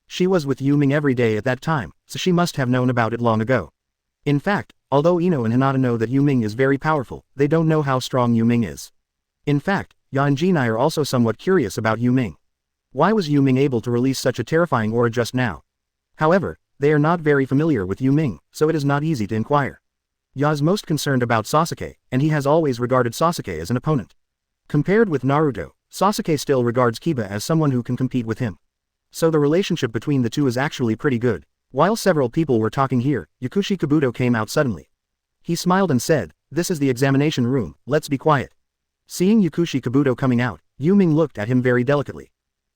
She was with Yu Ming every day at that time, so she must have known about it long ago. In fact, although Ino and Hinata know that Yu Ming is very powerful, they don't know how strong Yu Ming is. In fact, Ya and Jinai are also somewhat curious about Yu Ming. Why was Yu Ming able to release such a terrifying aura just now? However, they are not very familiar with Yu Ming, so it is not easy to inquire. Ya is most concerned about Sasuke, and he has always regarded Sasuke as an opponent. Compared with Naruto, Sasuke still regards Kiba as someone who can compete with him. So the relationship between the two is actually pretty good. While several people were talking here, Yakushi Kabuto came out suddenly. He smiled and said, "This is the examination room, let's be quiet." Seeing Yakushi Kabuto coming out, Yu Ming looked at him very delicately.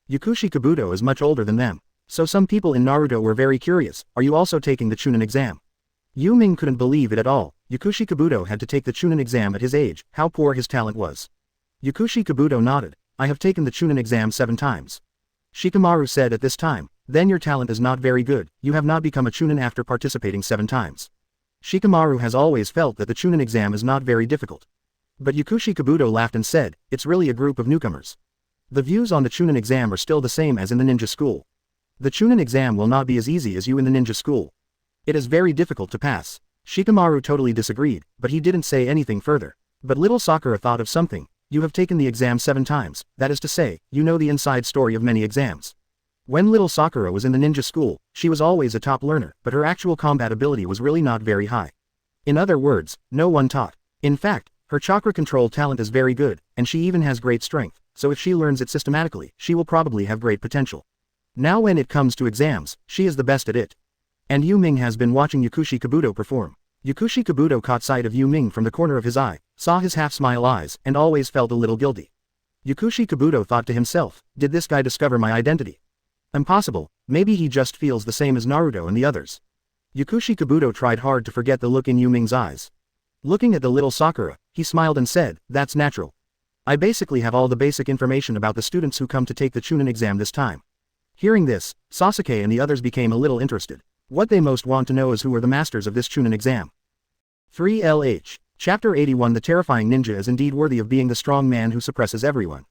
Yakushi Kabuto is much older than them, so some people in Naruto were very curious, are you also taking the Chunin exam? Yu Ming couldn't believe it at all, Yakushi Kabuto had to take the Chunin exam at his age, how poor his talent was. Yakushi Kabuto nodded, I have taken the Chunin exam 7 times. Shikamaru said at this time, then your talent is not very good, you have not become a Chunin after participating 7 times. Shikamaru has always felt that the Chunin exam is not very difficult. But Yakushi Kabuto laughed and said, it's really a group of newcomers. The views on the Chunin exam are still the same as in the ninja school. The Chunin exam will not be as easy as you in the ninja school. It is very difficult to pass. Shikamaru totally disagreed, but he didn't say anything further. But little Sakura thought of something, you have taken the exam 7 times, that is to say, you know the inside story of many exams. When little Sakura was in the ninja school, she was always a top learner, but her actual combat ability was really not very high. In other words, no one taught. In fact, her chakra control talent is very good, and she even has great strength, so if she learns it systematically, she will probably have great potential. Now when it comes to exams, she is the best at it. And Yu Ming has been watching Yakushi Kabuto perform. Yakushi Kabuto caught sight of Yu Ming from the corner of his eye, saw his half-smile eyes, and always felt a little guilty. Yakushi Kabuto thought to himself, did this guy discover my identity? Impossible, maybe he just feels the same as Naruto and the others. Yakushi Kabuto tried hard to forget the look in Yu Ming's eyes. Looking at the little Sakura, he smiled and said, that's natural. I basically have all the basic information about the students who come to take the Chunin exam this time. Hearing this, Sasuke and the others became a little interested. What they most want to know is who are the masters of this Chunin exam. 3LH. Chapter 81 The terrifying ninja is indeed worthy of being the strong man who suppresses everyone.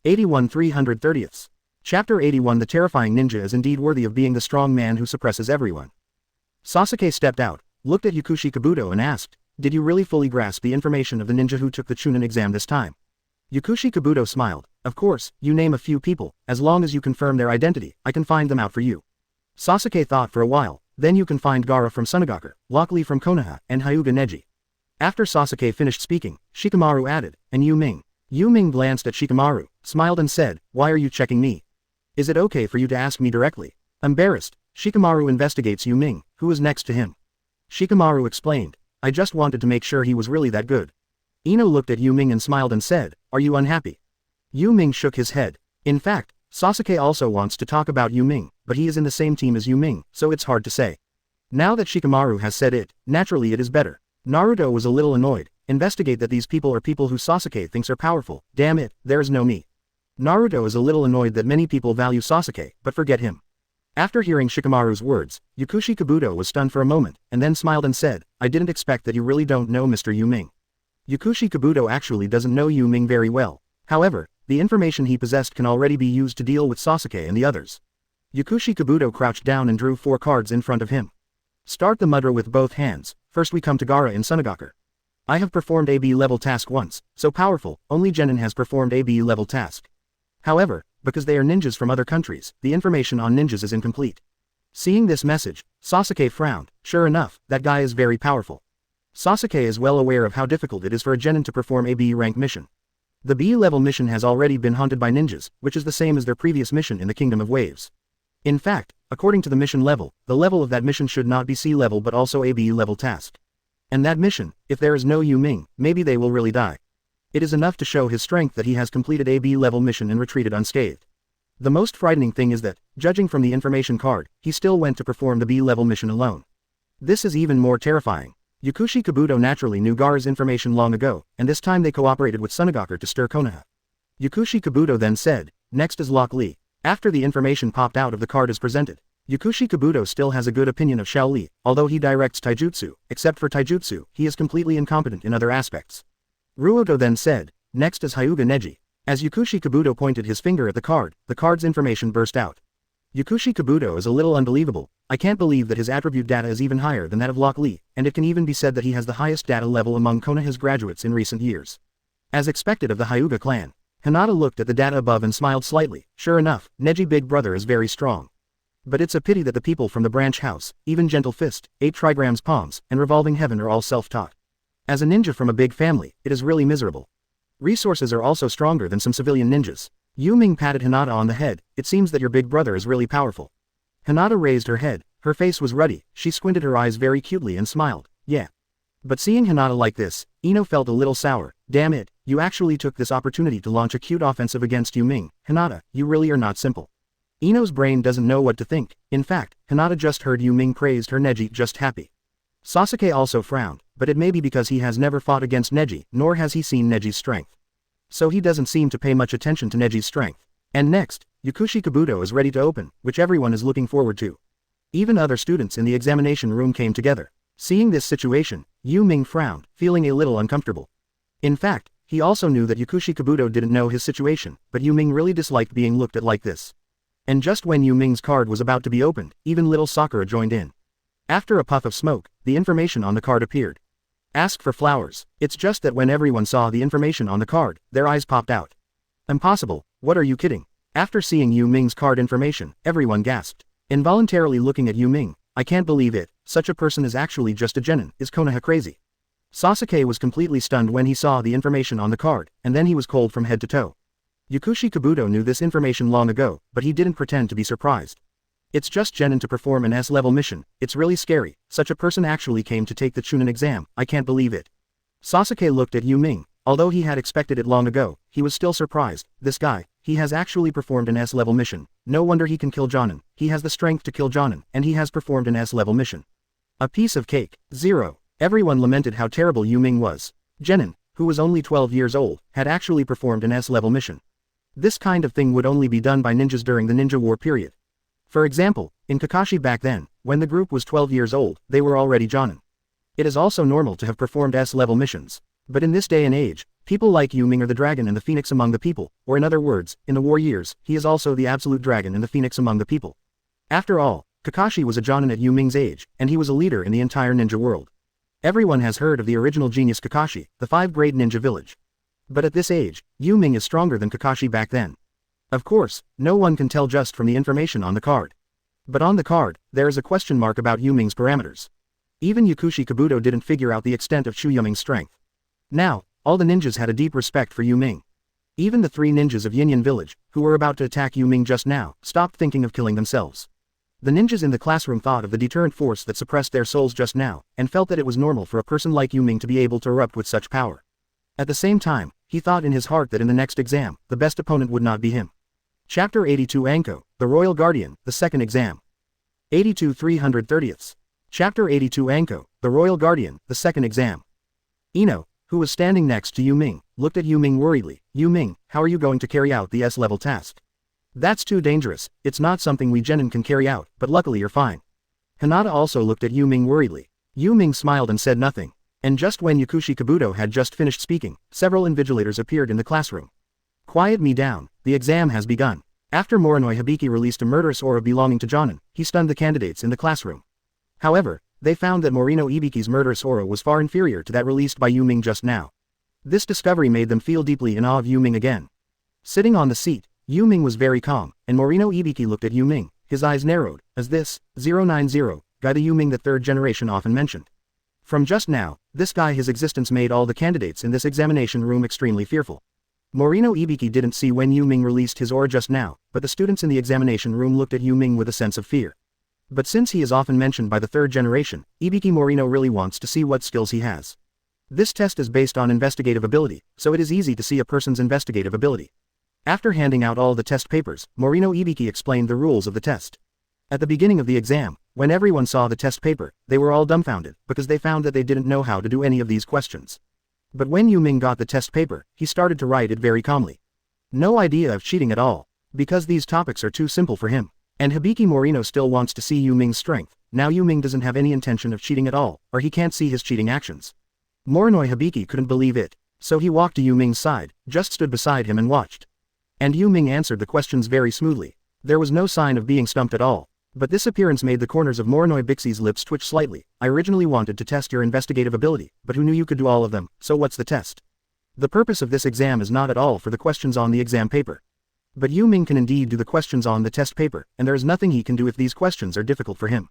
81 330ths. Chapter 81 The terrifying ninja is indeed worthy of being the strong man who suppresses everyone. Sasuke stepped out, looked at Yakushi Kabuto and asked, did you really fully grasp the information of the ninja who took the Chunin exam this time? Yakushi Kabuto smiled, of course, you name a few people, as long as you confirm their identity, I can find them out for you. Sasuke thought for a while, then you can find Gaara from Tsunade, Lock Lee from Konoha, and Hyuga Neji. After Sasuke finished speaking, Shikamaru added, and Yu Ming. Yu Ming glanced at Shikamaru, smiled and said, why are you checking me? Is it okay for you to ask me directly? Embarrassed, Shikamaru investigates Yu Ming, who is next to him. Shikamaru explained, I just wanted to make sure he was really that good. Ino looked at Yu Ming and smiled and said, are you unhappy? Yu Ming shook his head. In fact, Sasuke also wants to talk about Yu Ming, but he is in the same team as Yu Ming, so it's hard to say. Now that Shikamaru has said it, naturally it is better. Naruto was a little annoyed, investigate that these people are people who Sasuke thinks are powerful, damn it, there is no me. Naruto is a little annoyed that many people value Sasuke, but forget him. After hearing Shikamaru's words, Yakushi Kabuto was stunned for a moment, and then smiled and said, I didn't expect that you really don't know Mr. Yu Ming. Yakushi Kabuto actually doesn't know Yu Ming very well. However, the information he possessed can already be used to deal with Sasuke and the others. Yakushi Kabuto crouched down and drew 4 cards in front of him. Start the mudra with both hands, first we come to Gaara in Tsunade. I have performed AB level task once, so powerful, only Genin has performed AB level task. However, because they are ninjas from other countries, the information on ninjas is incomplete. Seeing this message, Sasuke frowned, sure enough, that guy is very powerful. Sasuke is well aware of how difficult it is for a Genin to perform a B rank mission. The B level mission has already been haunted by ninjas, which is the same as their previous mission in the Kingdom of Waves. In fact, according to the mission level, the level of that mission should not be C level but also a B level task. And that mission, if there is no Yu Ming, maybe they will really die. It is enough to show his strength that he has completed a B level mission and retreated unscathed. The most frightening thing is that, judging from the information card, he still went to perform the B level mission alone. This is even more terrifying. Yakushi Kabuto naturally knew Gaara's information long ago, and this time they cooperated with Tsunade to stir Konoha. Yakushi Kabuto then said, next is Lock Lee. After the information popped out of the card as presented, Yakushi Kabuto still has a good opinion of Shaoli, although he directs taijutsu. Except for taijutsu, he is completely incompetent in other aspects. Ruoto then said, next is Hyuga Neji. As Yakushi Kabuto pointed his finger at the card's information burst out. Yakushi Kabuto is a little unbelievable. I can't believe that his attribute data is even higher than that of Lock Lee, and it can even be said that he has the highest data level among Konoha's graduates in recent years. As expected of the Hyuga clan, Hinata looked at the data above and smiled slightly. Sure enough, Neji Big Brother is very strong. But it's a pity that the people from the branch house, even Gentle Fist, 8 trigrams palms, and Revolving Heaven are all self-taught. As a ninja from a big family, it is really miserable. Resources are also stronger than some civilian ninjas. Yu Ming patted Hinata on the head. It seems that your big brother is really powerful. Hinata raised her head. Her face was ruddy. She squinted her eyes very cutely and smiled. Yeah. But seeing Hinata like this, Ino felt a little sour. Damn it, you actually took this opportunity to launch a cute offensive against Yu Ming. Hinata, you really are not simple. Ino's brain doesn't know what to think. In fact, Hinata just heard Yu Ming praised her Neji just happy. Sasuke also frowned, but it may be because he has never fought against Neji, nor has he seen Neji's strength. So he doesn't seem to pay much attention to Neji's strength. And next, Yakushi Kabuto is ready to open, which everyone is looking forward to. Even other students in the examination room came together. Seeing this situation, Yu Ming frowned, feeling a little uncomfortable. In fact, he also knew that Yakushi Kabuto didn't know his situation, but Yu Ming really disliked being looked at like this. And just when Yu Ming's card was about to be opened, even little Sakura joined in. After a puff of smoke, the information on the card appeared. Ask for flowers. It's just that when everyone saw the information on the card, their eyes popped out. Impossible, what are you kidding? After seeing Yu Ming's card information, everyone gasped. Involuntarily looking at Yu Ming, I can't believe it, such a person is actually just a genin, is Konoha crazy? Sasuke was completely stunned when he saw the information on the card, and then he was cold from head to toe. Yakushi Kabuto knew this information long ago, but he didn't pretend to be surprised. It's just genin to perform an S-level mission, it's really scary, such a person actually came to take the Chunin exam, I can't believe it. Sasuke looked at Yu Ming, although he had expected it long ago, he was still surprised, this guy, he has actually performed an S-level mission, no wonder he can kill Jonin, he has the strength to kill Jonin, and he has performed an S-level mission. A piece of cake. 0. Everyone lamented how terrible Yu Ming was. Genin, who was only 12 years old, had actually performed an S-level mission. This kind of thing would only be done by ninjas during the Ninja War period. For example, in Kakashi back then, when the group was 12 years old, they were already Jonin. It is also normal to have performed S-level missions. But in this day and age, people like Yu Ming are the dragon and the phoenix among the people, or in other words, in the war years, he is also the absolute dragon and the phoenix among the people. After all, Kakashi was a Jonin at Yu Ming's age, and he was a leader in the entire ninja world. Everyone has heard of the original genius Kakashi, the 5 great ninja village. But at this age, Yu Ming is stronger than Kakashi back then. Of course, no one can tell just from the information on the card. But on the card, there is a question mark about Yu Ming's parameters. Even Yakushi Kabuto didn't figure out the extent of Yu Ming's strength. Now, all the ninjas had a deep respect for Yu Ming. Even the 3 ninjas of Yinyan village, who were about to attack Yu Ming just now, stopped thinking of killing themselves. The ninjas in the classroom thought of the deterrent force that suppressed their souls just now, and felt that it was normal for a person like Yu Ming to be able to erupt with such power. At the same time, he thought in his heart that in the next exam, the best opponent would not be him. Chapter 82 Anko, the Royal Guardian, the second exam. 82 330ths. Chapter 82 Anko, the Royal Guardian, the second exam. Ino, who was standing next to Yu Ming, looked at Yu Ming worriedly. Yu Ming, how are you going to carry out the S-level task? That's too dangerous, it's not something we genin can carry out, but luckily you're fine. Hinata also looked at Yu Ming worriedly. Yu Ming smiled and said nothing. And just when Yakushi Kabuto had just finished speaking, several invigilators appeared in the classroom. Quiet me down, the exam has begun. After Morinoi Hibiki released a murderous aura belonging to Jonin, he stunned the candidates in the classroom. However, they found that Morino Ibiki's murderous aura was far inferior to that released by Yu Ming just now. This discovery made them feel deeply in awe of Yu Ming again. Sitting on the seat, Yu Ming was very calm, and Morino Ibiki looked at Yu Ming, his eyes narrowed, as this, 090, guy the Yu Ming the third generation often mentioned. From just now, this guy his existence made all the candidates in this examination room extremely fearful. Morino Ibiki didn't see when Yu Ming released his aura just now, but the students in the examination room looked at Yu Ming with a sense of fear. But since he is often mentioned by the third generation, Ibiki Morino really wants to see what skills he has. This test is based on investigative ability, so it is easy to see a person's investigative ability. After handing out all the test papers, Morino Ibiki explained the rules of the test. At the beginning of the exam, when everyone saw the test paper, they were all dumbfounded, because they found that they didn't know how to do any of these questions. But when Yu Ming got the test paper, he started to write it very calmly. No idea of cheating at all, because these topics are too simple for him. And Hibiki Morino still wants to see Yu Ming's strength. Now Yu Ming doesn't have any intention of cheating at all, or he can't see his cheating actions. Morino Hibiki couldn't believe it. So he walked to Yu Ming's side, just stood beside him and watched. And Yu Ming answered the questions very smoothly. There was no sign of being stumped at all. But this appearance made the corners of Morino Hibiki's lips twitch slightly. I originally wanted to test your investigative ability, but who knew you could do all of them, so what's the test? The purpose of this exam is not at all for the questions on the exam paper. But Yu Ming can indeed do the questions on the test paper, and there is nothing he can do if these questions are difficult for him.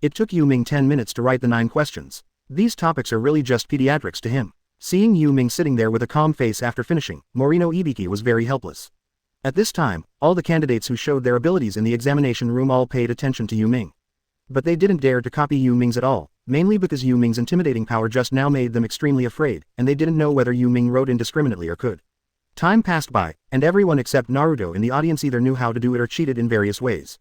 It took Yu Ming 10 minutes to write the 9 questions. These topics are really just pediatrics to him. Seeing Yu Ming sitting there with a calm face after finishing, Morino Hibiki was very helpless. At this time, all the candidates who showed their abilities in the examination room all paid attention to Yu Ming. But they didn't dare to copy Yu Ming's at all, mainly because Yu Ming's intimidating power just now made them extremely afraid, and they didn't know whether Yu Ming wrote indiscriminately or could. Time passed by, and everyone except Naruto in the audience either knew how to do it or cheated in various ways.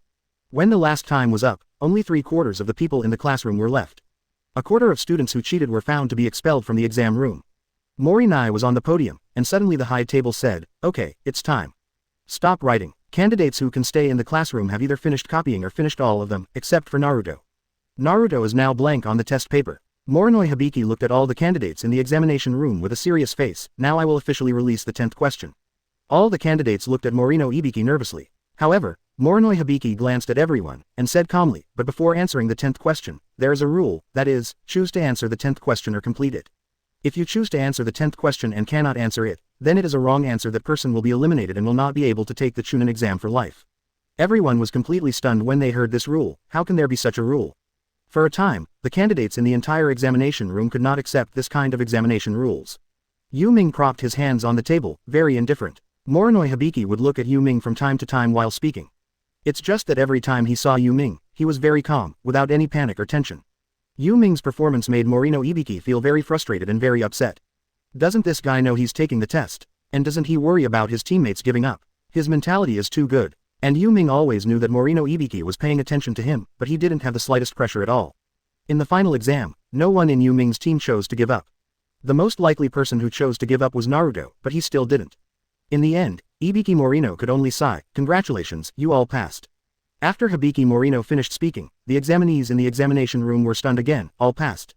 When the last time was up, only 3/4 of the people in the classroom were left. A quarter of students who cheated were found to be expelled from the exam room. Morinai was on the podium, and suddenly the high table said, "Okay, it's time. Stop writing. Candidates who can stay in the classroom have either finished copying or finished all of them, except for Naruto." Naruto is now blank on the test paper. Morino Hibiki looked at all the candidates in the examination room with a serious face. Now I will officially release the 10th question. All the candidates looked at Morino Hibiki nervously. However, Morino Hibiki glanced at everyone, and said calmly, "But before answering the 10th question, there is a rule, that is, choose to answer the 10th question or complete it. If you choose to answer the 10th question and cannot answer it, then it is a wrong answer. That person will be eliminated and will not be able to take the Chunin exam for life." Everyone was completely stunned when they heard this rule. How can there be such a rule? For a time, the candidates in the entire examination room could not accept this kind of examination rules. Yu Ming propped his hands on the table, very indifferent. Morino Hibiki would look at Yu Ming from time to time while speaking. It's just that every time he saw Yu Ming, he was very calm, without any panic or tension. Yu Ming's performance made Morino Hibiki feel very frustrated and very upset. Doesn't this guy know he's taking the test? And doesn't he worry about his teammates giving up? His mentality is too good. And Yu Ming always knew that Morino Hibiki was paying attention to him, but he didn't have the slightest pressure at all. In the final exam, no one in Yu Ming's team chose to give up. The most likely person who chose to give up was Naruto, but he still didn't. In the end, Hibiki Morino could only sigh, "Congratulations, you all passed." After Hibiki Morino finished speaking, the examinees in the examination room were stunned again. "All passed.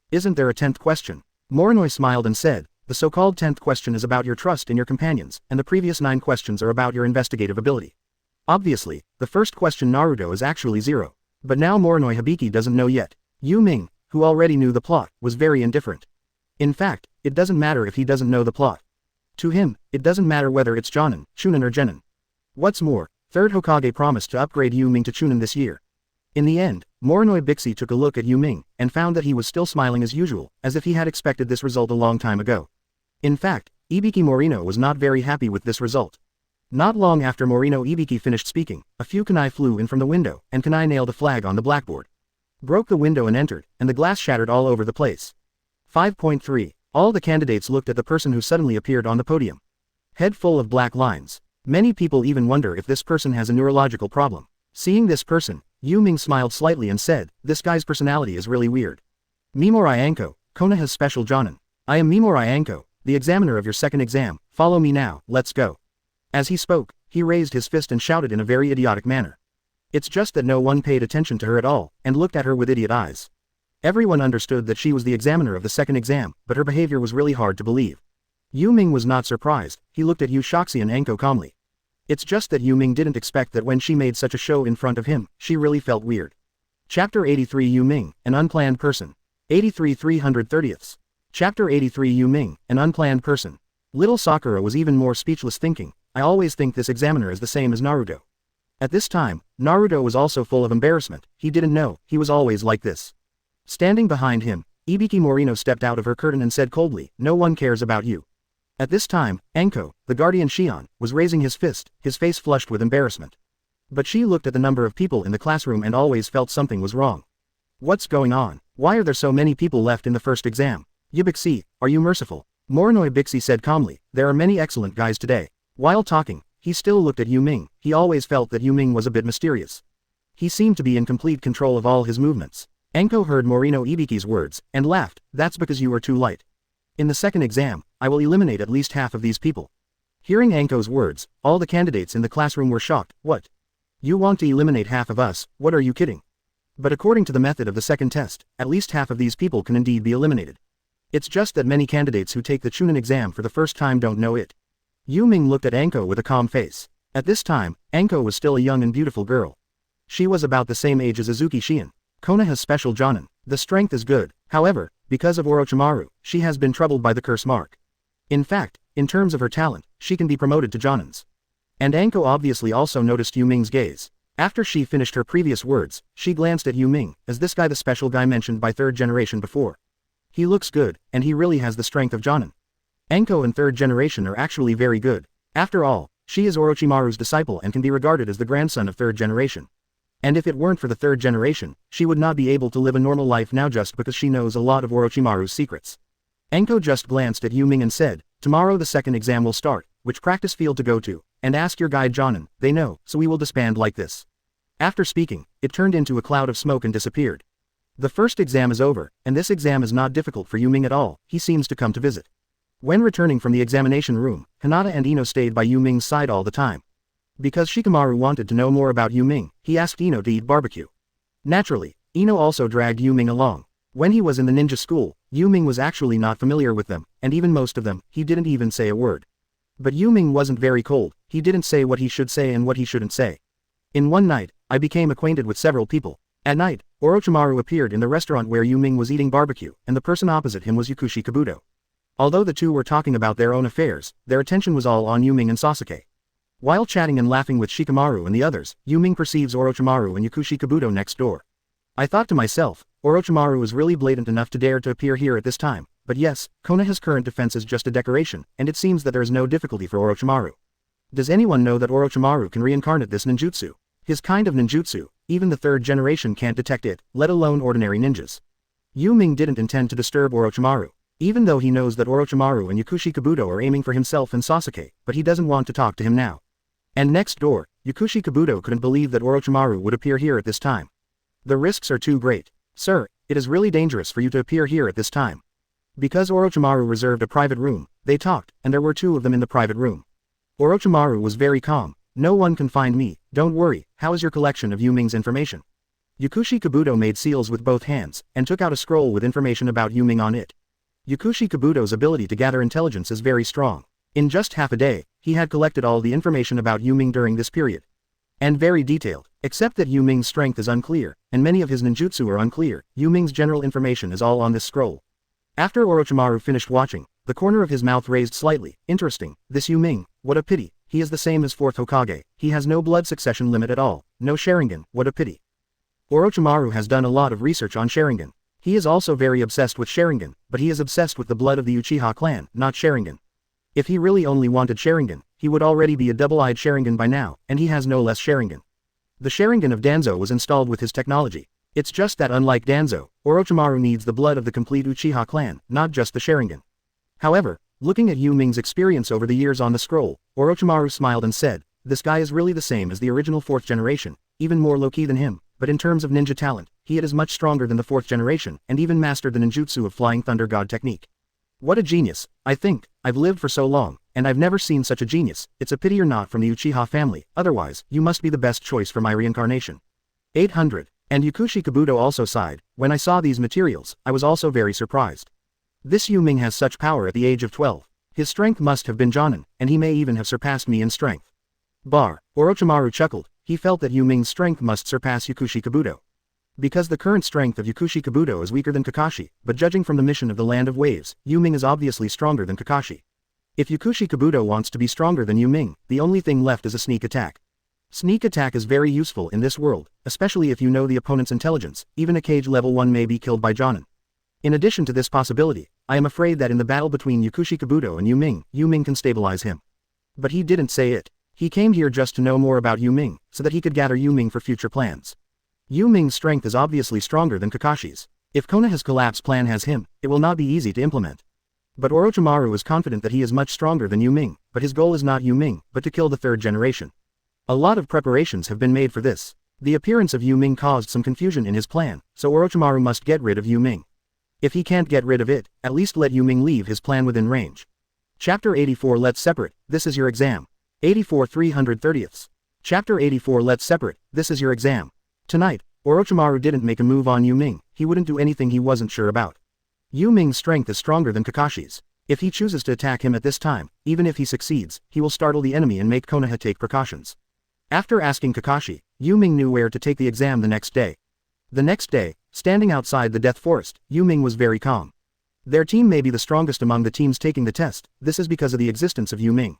Isn't there a 10th question?" Morino smiled and said, "The so-called 10th question is about your trust in your companions, and the previous 9 questions are about your investigative ability." Obviously, the first question Naruto is actually 0. But now Morino Hibiki doesn't know yet. Yu Ming, who already knew the plot, was very indifferent. In fact, it doesn't matter if he doesn't know the plot. To him, it doesn't matter whether it's Jonin, Chunin or Genin. What's more, Third Hokage promised to upgrade Yu Ming to Chunin this year. In the end, Morino Hibiki took a look at Yu Ming, and found that he was still smiling as usual, as if he had expected this result a long time ago. In fact, Hibiki Morino was not very happy with this result. Not long after Morino Hibiki finished speaking, a few kunai flew in from the window, and kunai nailed a flag on the blackboard. Broke the window and entered, and the glass shattered all over the place. 5.3. All the candidates looked at the person who suddenly appeared on the podium. Head full of black lines. Many people even wonder if this person has a neurological problem. Seeing this person, Yu Ming smiled slightly and said, "This guy's personality is really weird. Mimorai Anko, Konoha's special Jonin. I am Mimorai Anko, the examiner of your second exam. Follow me now, let's go." As he spoke, he raised his fist and shouted in a very idiotic manner. It's just that no one paid attention to her at all, and looked at her with idiot eyes. Everyone understood that she was the examiner of the second exam, but her behavior was really hard to believe. Yu Ming was not surprised. He looked at Yu Shoxi and Anko calmly. It's just that Yu Ming didn't expect that when she made such a show in front of him, she really felt weird. Chapter 83 Yu Ming, an unplanned person. 83 330ths. Chapter 83 Yu Ming, an unplanned person. Little Sakura was even more speechless thinking, I always think this examiner is the same as Naruto. At this time, Naruto was also full of embarrassment. He didn't know, he was always like this. Standing behind him, Hibiki Morino stepped out of her curtain and said coldly, "No one cares about you." At this time, Anko, the guardian Shion, was raising his fist, his face flushed with embarrassment. But she looked at the number of people in the classroom and always felt something was wrong. What's going on? Why are there so many people left in the first exam? Hibiki, are you merciful? Morino Hibiki said calmly, "There are many excellent guys today." While talking, he still looked at Yu Ming. He always felt that Yu Ming was a bit mysterious. He seemed to be in complete control of all his movements. Anko heard Morino Hibiki's words, and laughed, "That's because you are too light. In the second exam, I will eliminate at least half of these people." Hearing Anko's words, all the candidates in the classroom were shocked. What? You want to eliminate half of us, what are you kidding? But according to the method of the second test, at least half of these people can indeed be eliminated. It's just that many candidates who take the Chunin exam for the first time don't know it. Yu Ming looked at Anko with a calm face. At this time, Anko was still a young and beautiful girl. She was about the same age as Azuki Shion. Konoha's special Jonin. The strength is good, however, because of Orochimaru, she has been troubled by the curse mark. In fact, in terms of her talent, she can be promoted to Jonins. And Anko obviously also noticed Yu Ming's gaze. After she finished her previous words, she glanced at Yu Ming, as this guy the special guy mentioned by third generation before. He looks good, and he really has the strength of Jonin. Anko and third generation are actually very good. After all, she is Orochimaru's disciple and can be regarded as the grandson of third generation. And if it weren't for the third generation, she would not be able to live a normal life now just because she knows a lot of Orochimaru's secrets. Anko just glanced at Yu Ming and said, tomorrow the second exam will start, which practice field to go to, and ask your guide Jonin, they know, so we will disband like this. After speaking, it turned into a cloud of smoke and disappeared. The first exam is over, and this exam is not difficult for Yu Ming at all, he seems to come to visit. When returning from the examination room, Hinata and Ino stayed by Yu Ming's side all the time. Because Shikamaru wanted to know more about Yu Ming, he asked Ino to eat barbecue. Naturally, Ino also dragged Yu Ming along. When he was in the ninja school, Yu Ming was actually not familiar with them, and even most of them, he didn't even say a word. But Yu Ming wasn't very cold, he didn't say what he should say and what he shouldn't say. In one night, I became acquainted with several people. At night, Orochimaru appeared in the restaurant where Yu Ming was eating barbecue, and the person opposite him was Yakushi Kabuto. Although the two were talking about their own affairs, their attention was all on Yu Ming and Sasuke. While chatting and laughing with Shikamaru and the others, Yu Ming perceives Orochimaru and Yakushi Kabuto next door. I thought to myself, Orochimaru is really blatant enough to dare to appear here at this time, but yes, Konoha's current defense is just a decoration, and it seems that there is no difficulty for Orochimaru. Does anyone know that Orochimaru can reincarnate this ninjutsu? His kind of ninjutsu, even the third generation can't detect it, let alone ordinary ninjas. Yu Ming didn't intend to disturb Orochimaru. Even though he knows that Orochimaru and Yakushi Kabuto are aiming for himself and Sasuke, but he doesn't want to talk to him now. And next door, Yakushi Kabuto couldn't believe that Orochimaru would appear here at this time. The risks are too great. Sir, it is really dangerous for you to appear here at this time. Because Orochimaru reserved a private room, they talked, and there were two of them in the private room. Orochimaru was very calm. No one can find me, don't worry, how is your collection of Yu Ming's information? Yakushi Kabuto made seals with both hands, and took out a scroll with information about Yu Ming on it. Yakushi Kabuto's ability to gather intelligence is very strong. In just half a day, he had collected all the information about Yu Ming during this period. And very detailed, except that Yu Ming's strength is unclear, and many of his ninjutsu are unclear, Yu Ming's general information is all on this scroll. After Orochimaru finished watching, the corner of his mouth raised slightly. Interesting, this Yu Ming, what a pity, he is the same as fourth Hokage, he has no blood succession limit at all, no Sharingan, what a pity. Orochimaru has done a lot of research on Sharingan. He is also very obsessed with Sharingan, but he is obsessed with the blood of the Uchiha clan, not Sharingan. If he really only wanted Sharingan, he would already be a double-eyed Sharingan by now, and he has no less Sharingan. The Sharingan of Danzo was installed with his technology. It's just that unlike Danzo, Orochimaru needs the blood of the complete Uchiha clan, not just the Sharingan. However, looking at Yu Ming's experience over the years on the scroll, Orochimaru smiled and said, this guy is really the same as the original fourth generation, even more low-key than him, but in terms of ninja talent, he is much stronger than the fourth generation, and even mastered the ninjutsu of Flying Thunder God technique. What a genius, I think, I've lived for so long, and I've never seen such a genius, it's a pity you're not from the Uchiha family, otherwise, you must be the best choice for my reincarnation. 800. And Yakushi Kabuto also sighed, when I saw these materials, I was also very surprised. This Yu Ming has such power at the age of 12. His strength must have been Jonin, and he may even have surpassed me in strength. Orochimaru chuckled, he felt that Yu Ming's strength must surpass Yakushi Kabuto. Because the current strength of Yakushi Kabuto is weaker than Kakashi, but judging from the mission of the Land of Waves, Yu Ming is obviously stronger than Kakashi. If Yakushi Kabuto wants to be stronger than Yu Ming, the only thing left is a sneak attack. Sneak attack is very useful in this world, especially if you know the opponent's intelligence, even a Kage level 1 may be killed by Jonin. In addition to this possibility, I am afraid that in the battle between Yakushi Kabuto and Yu Ming can stabilize him. But he didn't say it. He came here just to know more about Yu Ming, so that he could gather Yu Ming for future plans. Yu Ming's strength is obviously stronger than Kakashi's. If Konoha's collapse plan has him, it will not be easy to implement. But Orochimaru is confident that he is much stronger than Yu Ming, but his goal is not Yu Ming, but to kill the third generation. A lot of preparations have been made for this. The appearance of Yu Ming caused some confusion in his plan, so Orochimaru must get rid of Yu Ming. If he can't get rid of it, at least let Yu Ming leave his plan within range. Chapter 84 Let's separate, this is your exam. 84 330ths. Chapter 84 Let's separate, this is your exam. Tonight, Orochimaru didn't make a move on Yu Ming, he wouldn't do anything he wasn't sure about. Yu Ming's strength is stronger than Kakashi's. If he chooses to attack him at this time, even if he succeeds, he will startle the enemy and make Konoha take precautions. After asking Kakashi, Yu Ming knew where to take the exam the next day. The next day, standing outside the Death Forest, Yu Ming was very calm. Their team may be the strongest among the teams taking the test, this is because of the existence of Yu Ming.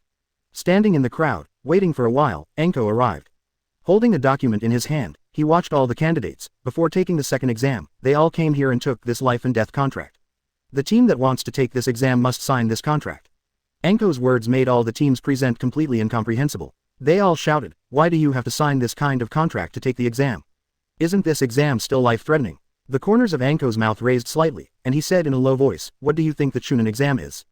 Standing in the crowd, waiting for a while, Enko arrived. Holding a document in his hand, he watched all the candidates. Before taking the second exam, they all came here and took this life and death contract. The team that wants to take this exam must sign this contract. Enko's words made all the teams present completely incomprehensible. They all shouted, why do you have to sign this kind of contract to take the exam? Isn't this exam still life-threatening? The corners of Enko's mouth raised slightly, and he said in a low voice, what do you think the Chunin exam is?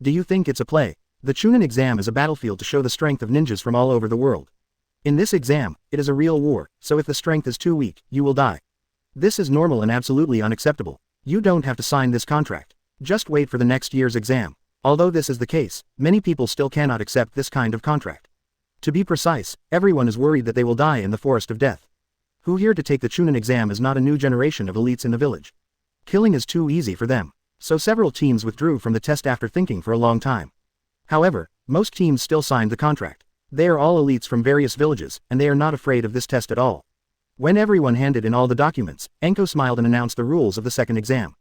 Do you think it's a play? The Chunin exam is a battlefield to show the strength of ninjas from all over the world. In this exam, it is a real war, so if the strength is too weak, you will die. This is normal and absolutely unacceptable. You don't have to sign this contract. Just wait for the next year's exam. Although this is the case, many people still cannot accept this kind of contract. To be precise, everyone is worried that they will die in the forest of death. Who here to take the Chunin exam is not a new generation of elites in the village. Killing is too easy for them. So several teams withdrew from the test after thinking for a long time. However, most teams still signed the contract. They are all elites from various villages, and they are not afraid of this test at all. When everyone handed in all the documents, Enko smiled and announced the rules of the second exam.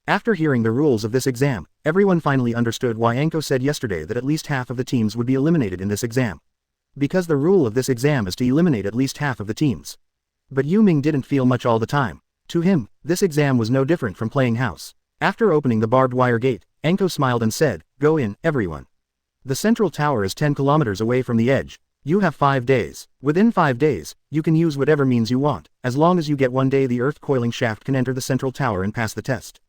After hearing the rules of this exam, everyone finally understood why Enko said yesterday that at least half of the teams would be eliminated in this exam. Because the rule of this exam is to eliminate at least half of the teams. But Yu Ming didn't feel much all the time. To him, this exam was no different from playing house. After opening the barbed wire gate, Enko smiled and said, go in, everyone. The central tower is 10 kilometers away from the edge. You have 5 days. Within 5 days, you can use whatever means you want. As long as you get 1 day, the earth coiling shaft can enter the central tower and pass the test.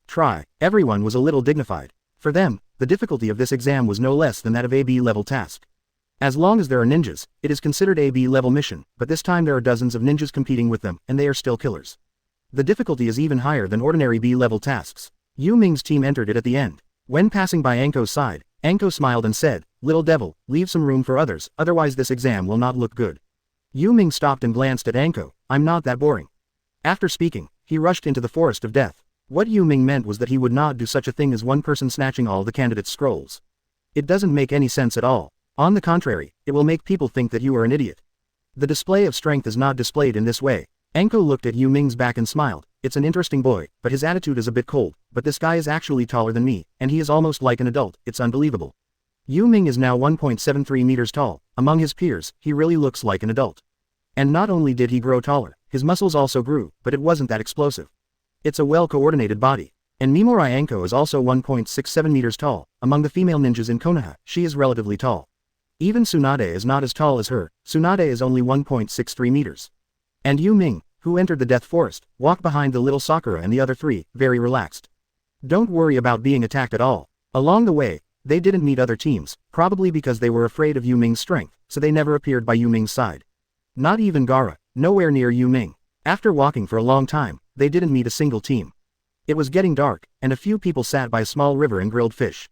Try. Everyone was a little dignified. For them, the difficulty of this exam was no less than that of a B-level task. As long as there are ninjas, it is considered a B-level mission, but this time there are dozens of ninjas competing with them, and they are still killers. The difficulty is even higher than ordinary B-level tasks. Yu Ming's team entered it at the end. When passing by Enko's side, Enko smiled and said, little devil, leave some room for others, otherwise this exam will not look good. Yu Ming stopped and glanced at Enko, I'm not that boring. After speaking, he rushed into the forest of death. What Yu Ming meant was that he would not do such a thing as one person snatching all the candidates' scrolls. It doesn't make any sense at all. On the contrary, it will make people think that you are an idiot. The display of strength is not displayed in this way. Enko looked at Yu Ming's back and smiled. It's an interesting boy, but his attitude is a bit cold, but this guy is actually taller than me, and he is almost like an adult, it's unbelievable. Yu Ming is now 1.73 meters tall. Among his peers, he really looks like an adult. And not only did he grow taller, his muscles also grew, but it wasn't that explosive. It's a well-coordinated body. And Mimorai Enko is also 1.67 meters tall. Among the female ninjas in Konoha, she is relatively tall. Even Tsunade is not as tall as her. Tsunade is only 1.63 meters. And Yu Ming, who entered the Death Forest, walked behind the little Sakura and the other three, very relaxed. Don't worry about being attacked at all. Along the way, they didn't meet other teams, probably because they were afraid of Yu Ming's strength, so they never appeared by Yu Ming's side. Not even Gaara, nowhere near Yu Ming. After walking for a long time, they didn't meet a single team. It was getting dark, and a few people sat by a small river and grilled fish.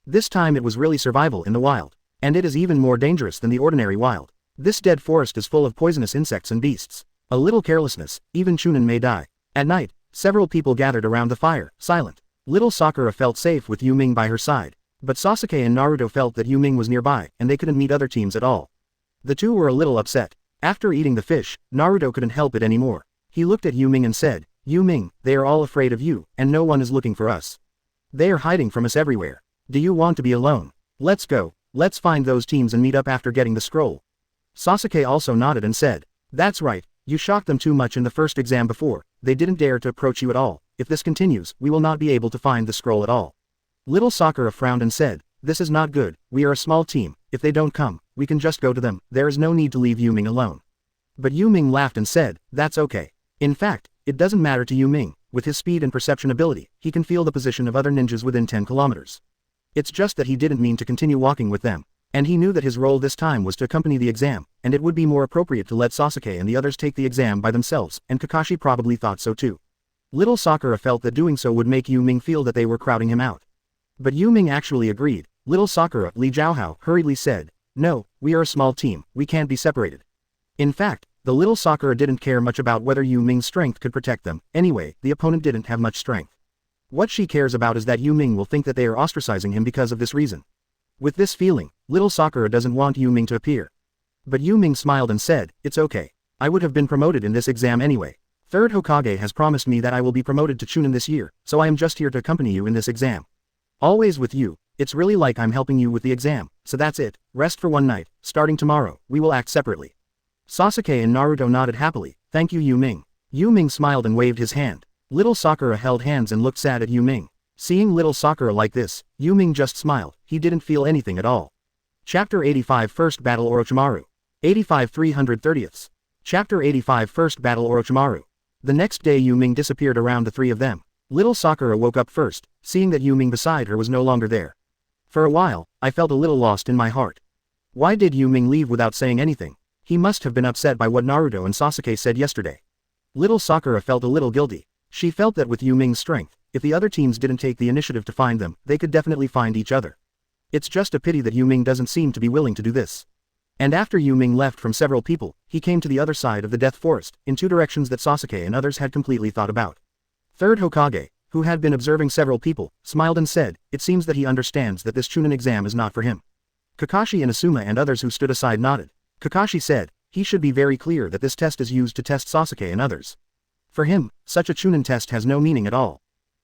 This time it was really survival in the wild. And it is even more dangerous than the ordinary wild. This dead forest is full of poisonous insects and beasts. A little carelessness, even Chunin may die. At night, several people gathered around the fire, silent. Little Sakura felt safe with Yu Ming by her side. But Sasuke and Naruto felt that Yu Ming was nearby, and they couldn't meet other teams at all. The two were a little upset. After eating the fish, Naruto couldn't help it anymore. He looked at Yu Ming and said, Yu Ming, they are all afraid of you, and no one is looking for us. They are hiding from us everywhere. Do you want to be alone? Let's go. Let's find those teams and meet up after getting the scroll. Sasuke also nodded and said, that's right, you shocked them too much in the first exam before, they didn't dare to approach you at all. If this continues, we will not be able to find the scroll at all. Little Sakura frowned and said, this is not good, we are a small team, if they don't come, we can just go to them, there is no need to leave Yu Ming alone. But Yu Ming laughed and said, that's okay. In fact, it doesn't matter to Yu Ming, with his speed and perception ability, he can feel the position of other ninjas within 10 kilometers. It's just that he didn't mean to continue walking with them, and he knew that his role this time was to accompany the exam, and it would be more appropriate to let Sasuke and the others take the exam by themselves, and Kakashi probably thought so too. Little Sakura felt that doing so would make Yu Ming feel that they were crowding him out. But Yu Ming actually agreed. Little Sakura, Li Jiaohao, hurriedly said, no, we are a small team, we can't be separated. In fact, the little Sakura didn't care much about whether Yu Ming's strength could protect them. Anyway, the opponent didn't have much strength. What she cares about is that Yu Ming will think that they are ostracizing him because of this reason. With this feeling, little Sakura doesn't want Yu Ming to appear. But Yu Ming smiled and said, "It's okay. I would have been promoted in this exam anyway. Third Hokage has promised me that I will be promoted to Chunin this year, so I am just here to accompany you in this exam. Always with you. It's really like I'm helping you with the exam, so that's it. Rest for one night. Starting tomorrow, we will act separately." Sasuke and Naruto nodded happily. "Thank you, Yu Ming." Yu Ming smiled and waved his hand. Little Sakura held hands and looked sad at Yu Ming. Seeing little Sakura like this, Yu Ming just smiled. He didn't feel anything at all. Chapter 85 First Battle Orochimaru. 85 330ths. Chapter 85 First Battle Orochimaru. The next day Yu Ming disappeared around the three of them. Little Sakura woke up first, seeing that Yu Ming beside her was no longer there. For a while, I felt a little lost in my heart. Why did Yu Ming leave without saying anything? He must have been upset by what Naruto and Sasuke said yesterday. Little Sakura felt a little guilty. She felt that with Yu Ming's strength, if the other teams didn't take the initiative to find them, they could definitely find each other. It's just a pity that Yu Ming doesn't seem to be willing to do this. And after Yu Ming left from several people, he came to the other side of the Death Forest, in two directions that Sasuke and others had completely thought about. Third Hokage, who had been observing several people, smiled and said, "It seems that he understands that this Chunin exam is not for him." Kakashi and Asuma and others who stood aside nodded. Kakashi said, "He should be very clear that this test is used to test Sasuke and others. For him, such a Chunin test has no meaning at all."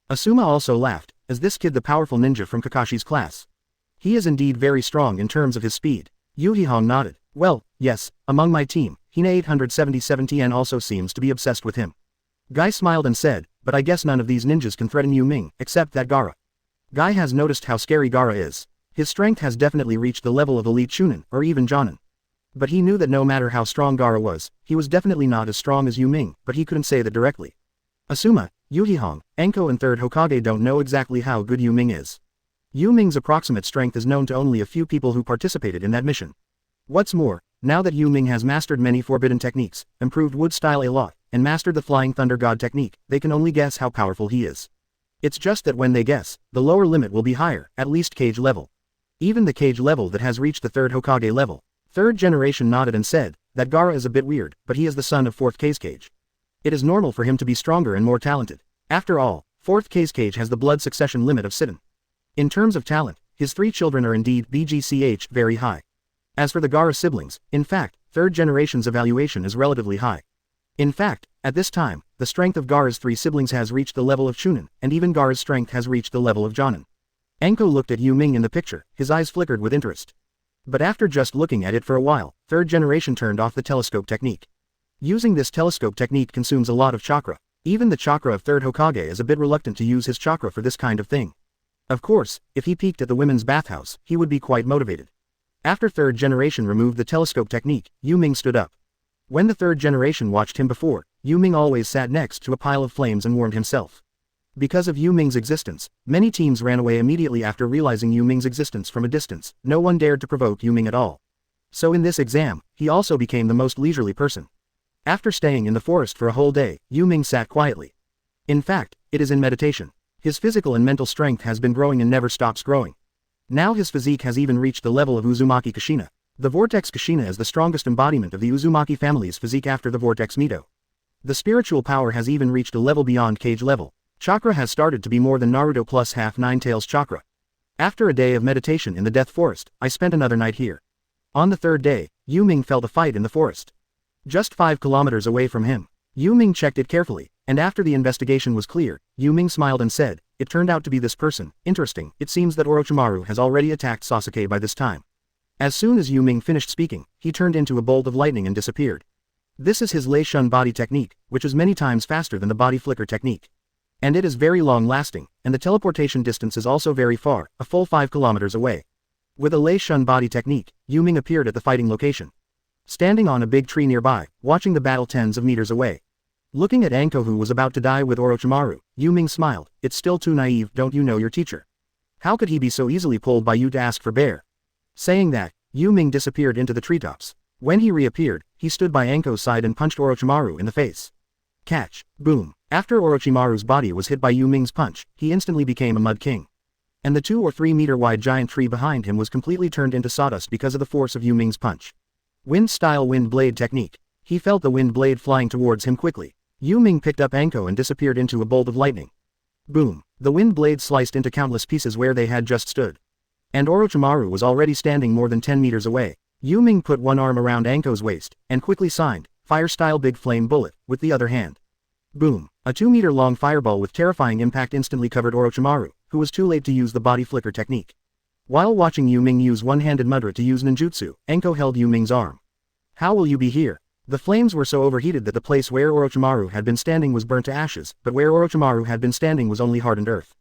Asuma also laughed, as this kid the powerful ninja from Kakashi's class. He is indeed very strong in terms of his speed. Uchiha nodded. "Well, yes, among my team, Hine 877 also seems to be obsessed with him." Guy smiled and said, "But I guess none of these ninjas can threaten Yu Ming, except that Gaara." Guy has noticed how scary Gaara is. His strength has definitely reached the level of elite Chunin, or even Jonin. But he knew that no matter how strong Gaara was, he was definitely not as strong as Yu Ming, but he couldn't say that directly. Asuma, Uchiha, Enko and Third Hokage don't know exactly how good Yu Ming is. Yu Ming's approximate strength is known to only a few people who participated in that mission. What's more, now that Yu Ming has mastered many forbidden techniques, improved wood style a lot, and mastered the Flying Thunder God technique, they can only guess how powerful he is. It's just that when they guess, the lower limit will be higher, at least cage level. Even the cage level that has reached the third Hokage level. Third generation nodded and said, that Gaara is a bit weird, but he is the son of fourth Kazekage. It is normal for him to be stronger and more talented. After all, fourth Kazekage has the blood succession limit of Sitten. In terms of talent, his three children are indeed BGCH very high. As for the Gaara siblings, in fact, third generation's evaluation is relatively high. In fact, at this time, the strength of Gaara's three siblings has reached the level of Chunin, and even Gaara's strength has reached the level of Jonin. Enko looked at Yu Ming in the picture, his eyes flickered with interest. But after just looking at it for a while, third generation turned off the telescope technique. Using this telescope technique consumes a lot of chakra. Even the chakra of third Hokage is a bit reluctant to use his chakra for this kind of thing. Of course, if he peeked at the women's bathhouse, he would be quite motivated. After third generation removed the telescope technique, Yu Ming stood up. When the third generation watched him before, Yu Ming always sat next to a pile of flames and warmed himself. Because of Yu Ming's existence, many teams ran away immediately after realizing Yu Ming's existence from a distance. No one dared to provoke Yu Ming at all. So in this exam, he also became the most leisurely person. After staying in the forest for a whole day, Yu Ming sat quietly. In fact, it is in meditation. His physical and mental strength has been growing and never stops growing. Now his physique has even reached the level of Uzumaki Kushina. The Vortex Kushina is the strongest embodiment of the Uzumaki family's physique after the Vortex Mito. The spiritual power has even reached a level beyond cage level. Chakra has started to be more than Naruto plus half Nine Tails chakra. After a day of meditation in the Death Forest, I spent another night here. On the third day, Yu Ming felt a fight in the forest. Just 5 kilometers away from him. Yu Ming checked it carefully, and after the investigation was clear, Yu Ming smiled and said, "It turned out to be this person. Interesting. It seems that Orochimaru has already attacked Sasuke by this time." As soon as Yu Ming finished speaking, he turned into a bolt of lightning and disappeared. This is his Lei Shun body technique, which is many times faster than the body flicker technique. And it is very long-lasting, and the teleportation distance is also very far, a full 5 kilometers away. With a Lei Shun body technique, Yu Ming appeared at the fighting location. Standing on a big tree nearby, watching the battle tens of meters away. Looking at Enko who was about to die with Orochimaru, Yu Ming smiled. "It's still too naive, don't you know your teacher? How could he be so easily pulled by you to ask for bear?" Saying that, Yu Ming disappeared into the treetops. When he reappeared, he stood by Enko's side and punched Orochimaru in the face. Catch. Boom. After Orochimaru's body was hit by Yu Ming's punch, he instantly became a Mud King. And the 2 or 3 meter wide giant tree behind him was completely turned into sawdust because of the force of Yu Ming's punch. Wind-style wind blade technique. He felt the wind blade flying towards him quickly. Yu Ming picked up Anko and disappeared into a bolt of lightning. Boom. The wind blade sliced into countless pieces where they had just stood. And Orochimaru was already standing more than 10 meters away. Yu Ming put one arm around Anko's waist, and quickly signed, fire-style big flame bullet, with the other hand. Boom. A 2-meter-long fireball with terrifying impact instantly covered Orochimaru, who was too late to use the body flicker technique. While watching Yu Ming use one-handed Madara to use ninjutsu, Anko held Yu Ming's arm. How will you be here? The flames were so overheated that the place where Orochimaru had been standing was burnt to ashes, but where Orochimaru had been standing was only hardened earth.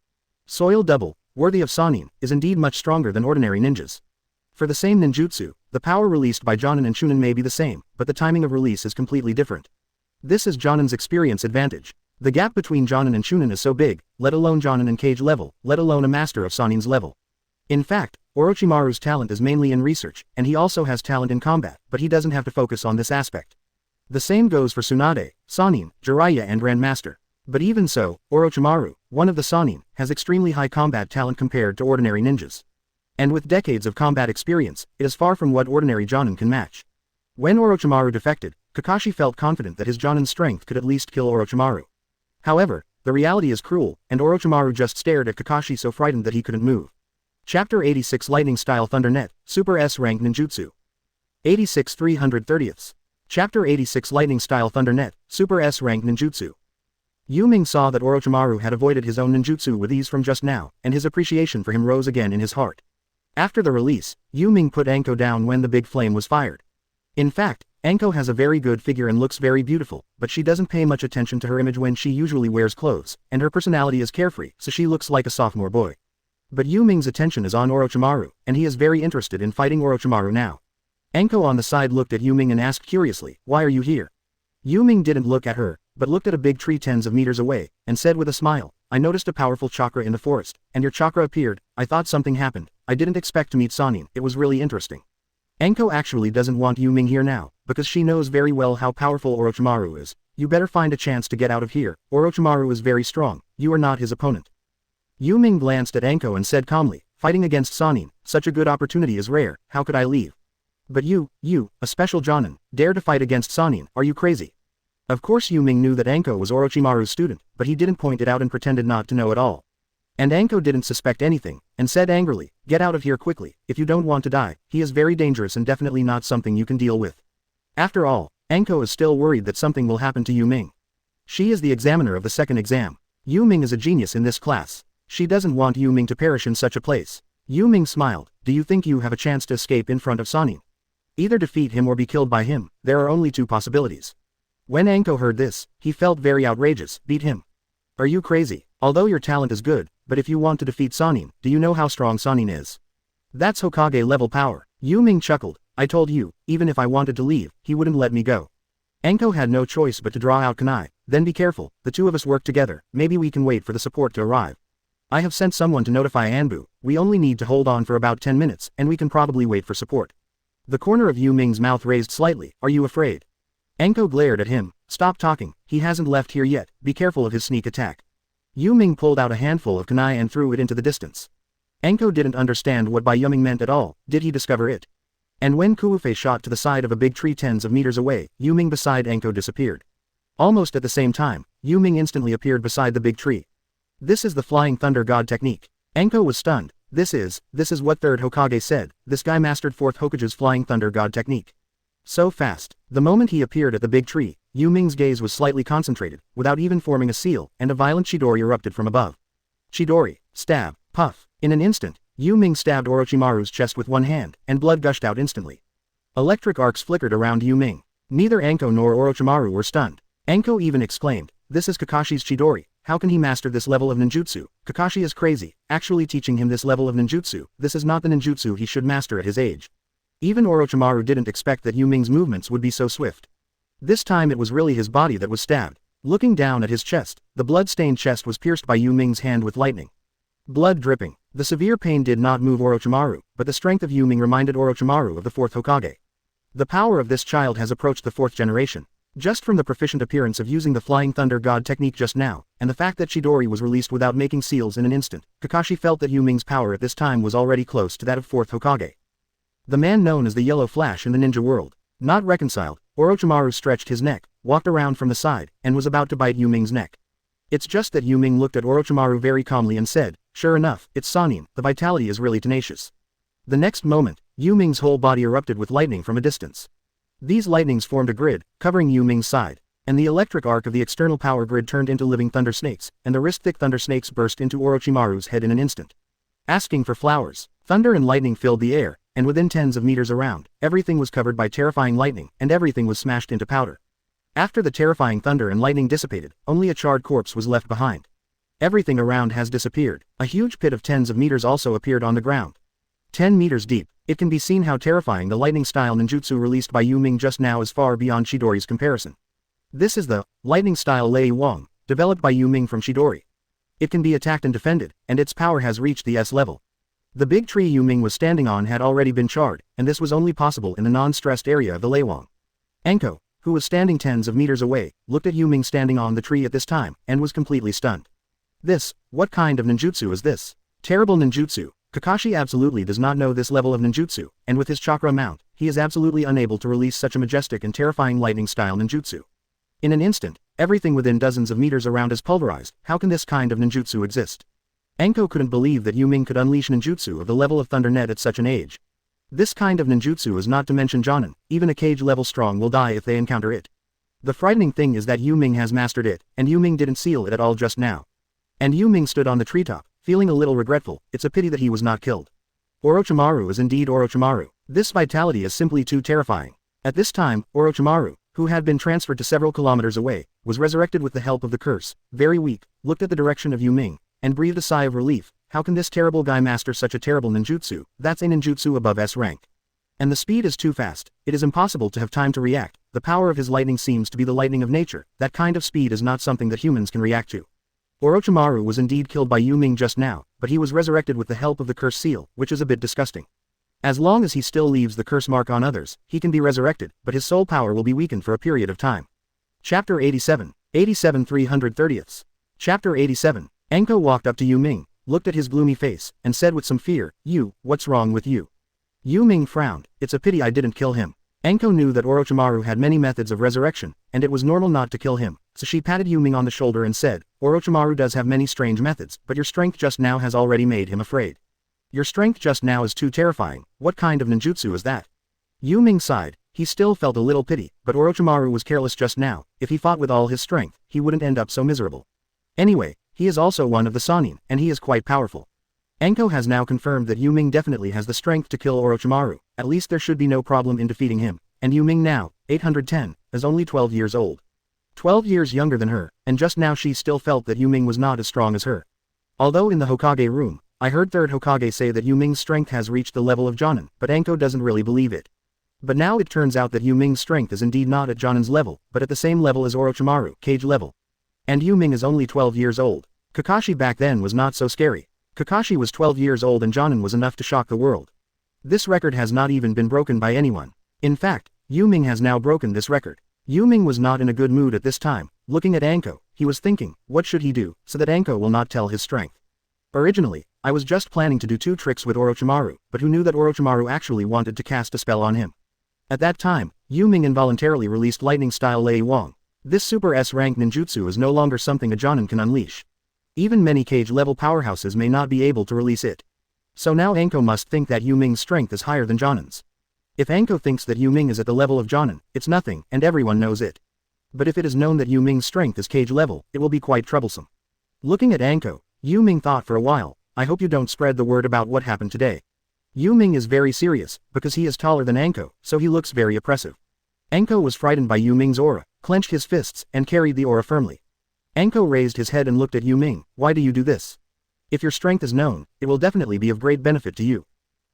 Soil Double, worthy of Sannin, is indeed much stronger than ordinary ninjas. For the same ninjutsu, the power released by Jonin and Chunin may be the same, but the timing of release is completely different. This is Jonin's experience advantage. The gap between Jonin and Chunin is so big, let alone Jonin and Kage level, let alone a master of Sannin's level. In fact, Orochimaru's talent is mainly in research, and he also has talent in combat, but he doesn't have to focus on this aspect. The same goes for Tsunade, Sannin, Jiraiya and Grandmaster. But even so, Orochimaru, one of the Sannin, has extremely high combat talent compared to ordinary ninjas. And with decades of combat experience, it is far from what ordinary Jonin can match. When Orochimaru defected, Kakashi felt confident that his Jonin's strength could at least kill Orochimaru. However, the reality is cruel, and Orochimaru just stared at Kakashi so frightened that he couldn't move. Chapter 86 Lightning Style Thunder Net, Super S Rank Ninjutsu. 86 330ths. Chapter 86 Lightning Style Thunder Net, Super S Rank Ninjutsu. Yu Ming saw that Orochimaru had avoided his own ninjutsu with ease from just now, and his appreciation for him rose again in his heart. After the release, Yu Ming put Anko down when the big flame was fired. In fact, Anko has a very good figure and looks very beautiful, but she doesn't pay much attention to her image when she usually wears clothes, and her personality is carefree, so she looks like a sophomore boy. But Yu Ming's attention is on Orochimaru, and he is very interested in fighting Orochimaru now. Anko on the side looked at Yu Ming and asked curiously, "Why are you here?" Yu Ming didn't look at her, but looked at a big tree tens of meters away, and said with a smile, "I noticed a powerful chakra in the forest, and your chakra appeared. I thought something happened. I didn't expect to meet Sannin. It was really interesting." Anko actually doesn't want Yu Ming here now, because she knows very well how powerful Orochimaru is. You better find a chance to get out of here. Orochimaru is very strong. You are not his opponent. Yu Ming glanced at Anko and said calmly, "Fighting against Sannin, such a good opportunity is rare. How could I leave? But you, a special Jonin, dare to fight against Sannin, are you crazy?" Of course Yu Ming knew that Anko was Orochimaru's student, but he didn't point it out and pretended not to know at all. And Anko didn't suspect anything, and said angrily, "Get out of here quickly, if you don't want to die. He is very dangerous and definitely not something you can deal with." After all, Anko is still worried that something will happen to Yu Ming. She is the examiner of the second exam. Yu Ming is a genius in this class. She doesn't want Yu Ming to perish in such a place. Yu Ming smiled, "Do you think you have a chance to escape in front of Sannin? Either defeat him or be killed by him. There are only two possibilities." When Anko heard this, he felt very outrageous. "Beat him? Are you crazy? Although your talent is good, but if you want to defeat Sannin, do you know how strong Sannin is? That's Hokage level power." Yu Ming chuckled, "I told you, even if I wanted to leave, he wouldn't let me go." Anko had no choice but to draw out kunai. "Then be careful, the two of us work together, maybe we can wait for the support to arrive. I have sent someone to notify Anbu, we only need to hold on for about 10 minutes, and we can probably wait for support." The corner of Yu Ming's mouth raised slightly, "Are you afraid?" Anko glared at him, "Stop talking, he hasn't left here yet, be careful of his sneak attack." Yu Ming pulled out a handful of kunai and threw it into the distance. Anko didn't understand what by Yu Ming meant at all, did he discover it? And when Kuufei shot to the side of a big tree tens of meters away, Yu Ming beside Anko disappeared. Almost at the same time, Yu Ming instantly appeared beside the big tree. This is the Flying Thunder God technique. Anko was stunned. This is what Third Hokage said, this guy mastered Fourth Hokage's Flying Thunder God technique. So fast. The moment he appeared at the big tree, Yu Ming's gaze was slightly concentrated, without even forming a seal, and a violent Chidori erupted from above. Chidori, stab, puff. In an instant, Yu Ming stabbed Orochimaru's chest with one hand, and blood gushed out instantly. Electric arcs flickered around Yu Ming. Neither Anko nor Orochimaru were stunned. Anko even exclaimed, "This is Kakashi's Chidori. How can he master this level of ninjutsu? Kakashi is crazy, actually teaching him this level of ninjutsu. This is not the ninjutsu he should master at his age." Even Orochimaru didn't expect that Yu Ming's movements would be so swift. This time it was really his body that was stabbed. Looking down at his chest, the blood-stained chest was pierced by Yu Ming's hand with lightning. Blood dripping. The severe pain did not move Orochimaru, but the strength of Yu Ming reminded Orochimaru of the fourth Hokage. The power of this child has approached the fourth generation. Just from the proficient appearance of using the Flying Thunder God technique just now, and the fact that Chidori was released without making seals in an instant, Kakashi felt that Yu Ming's power at this time was already close to that of fourth Hokage. The man known as the Yellow Flash in the ninja world. Not reconciled, Orochimaru stretched his neck, walked around from the side, and was about to bite Yu Ming's neck. It's just that Yu Ming looked at Orochimaru very calmly and said, "Sure enough, it's Sannin, the vitality is really tenacious." The next moment, Yu Ming's whole body erupted with lightning from a distance. These lightnings formed a grid, covering Yu Ming's side, and the electric arc of the external power grid turned into living thunder snakes, and the wrist-thick thunder snakes burst into Orochimaru's head in an instant. Asking for flowers, thunder and lightning filled the air, and within tens of meters around, everything was covered by terrifying lightning, and everything was smashed into powder. After the terrifying thunder and lightning dissipated, only a charred corpse was left behind. Everything around has disappeared. A huge pit of tens of meters also appeared on the ground. 10 meters deep, it can be seen how terrifying the lightning-style ninjutsu released by Yu Ming just now is far beyond Chidori's comparison. This is the lightning-style Lei Wang, developed by Yu Ming from Chidori. It can be attacked and defended, and its power has reached the S level. The big tree Yu Ming was standing on had already been charred, and this was only possible in the non-stressed area of the Lei Wang. Enko, who was standing tens of meters away, looked at Yu Ming standing on the tree at this time, and was completely stunned. What kind of ninjutsu is this? Terrible ninjutsu. Kakashi absolutely does not know this level of ninjutsu, and with his chakra amount, he is absolutely unable to release such a majestic and terrifying lightning-style ninjutsu. In an instant, everything within dozens of meters around is pulverized. How can this kind of ninjutsu exist? Enko couldn't believe that Yu Ming could unleash ninjutsu of the level of Thunder Net at such an age. This kind of ninjutsu is not to mention Jonin, even a cage level strong will die if they encounter it. The frightening thing is that Yu Ming has mastered it, and Yu Ming didn't seal it at all just now. And Yu Ming stood on the treetop, feeling a little regretful. It's a pity that he was not killed. Orochimaru is indeed Orochimaru. This vitality is simply too terrifying. At this time, Orochimaru, who had been transferred to several kilometers away, was resurrected with the help of the curse, very weak, looked at the direction of Yu Ming, and breathed a sigh of relief. How can this terrible guy master such a terrible ninjutsu? That's a ninjutsu above S rank. And the speed is too fast, it is impossible to have time to react. The power of his lightning seems to be the lightning of nature. That kind of speed is not something that humans can react to. Orochimaru was indeed killed by Yu Ming just now, but he was resurrected with the help of the curse seal, which is a bit disgusting. As long as he still leaves the curse mark on others, he can be resurrected, but his soul power will be weakened for a period of time. Chapter 87. 87 330ths. Chapter 87. Enko walked up to Yu Ming, looked at his gloomy face, and said with some fear, "What's wrong with you?" Yu Ming frowned. It's a pity I didn't kill him. Enko knew that Orochimaru had many methods of resurrection, and it was normal not to kill him, so she patted Yu Ming on the shoulder and said, "Orochimaru does have many strange methods, but your strength just now has already made him afraid. Your strength just now is too terrifying. What kind of ninjutsu is that?" Yu Ming sighed. He still felt a little pity, but Orochimaru was careless just now. If he fought with all his strength, he wouldn't end up so miserable. Anyway, he is also one of the Sannin, and he is quite powerful. Enko has now confirmed that Yu Ming definitely has the strength to kill Orochimaru. At least there should be no problem in defeating him. And Yu Ming now, 810, is only 12 years old. 12 years younger than her, and just now she still felt that Yu Ming was not as strong as her. Although in the Hokage room, I heard third Hokage say that Yu Ming's strength has reached the level of Jonin, but Enko doesn't really believe it. But now it turns out that Yu Ming's strength is indeed not at Jonin's level, but at the same level as Orochimaru, cage level. And Yu Ming is only 12 years old. Kakashi back then was not so scary. Kakashi was 12 years old and Jonin was enough to shock the world. This record has not even been broken by anyone. In fact, Yu Ming has now broken this record. Yu Ming was not in a good mood at this time. Looking at Enko, he was thinking, what should he do, so that Enko will not tell his strength? Originally, I was just planning to do 2 tricks with Orochimaru, but who knew that Orochimaru actually wanted to cast a spell on him? At that time, Yu Ming involuntarily released lightning-style Lei Wang. This super S-rank ninjutsu is no longer something a Jonin can unleash. Even many cage-level powerhouses may not be able to release it. So now Enko must think that Yu Ming's strength is higher than Jonin's. If Enko thinks that Yu Ming is at the level of Jonin, it's nothing, and everyone knows it. But if it is known that Yu Ming's strength is cage level, it will be quite troublesome. Looking at Enko, Yu Ming thought for a while, I hope you don't spread the word about what happened today. Yu Ming is very serious, because he is taller than Enko, so he looks very oppressive. Enko was frightened by Yu Ming's aura, clenched his fists, and carried the aura firmly. Enko raised his head and looked at Yu Ming. Why do you do this? If your strength is known, it will definitely be of great benefit to you.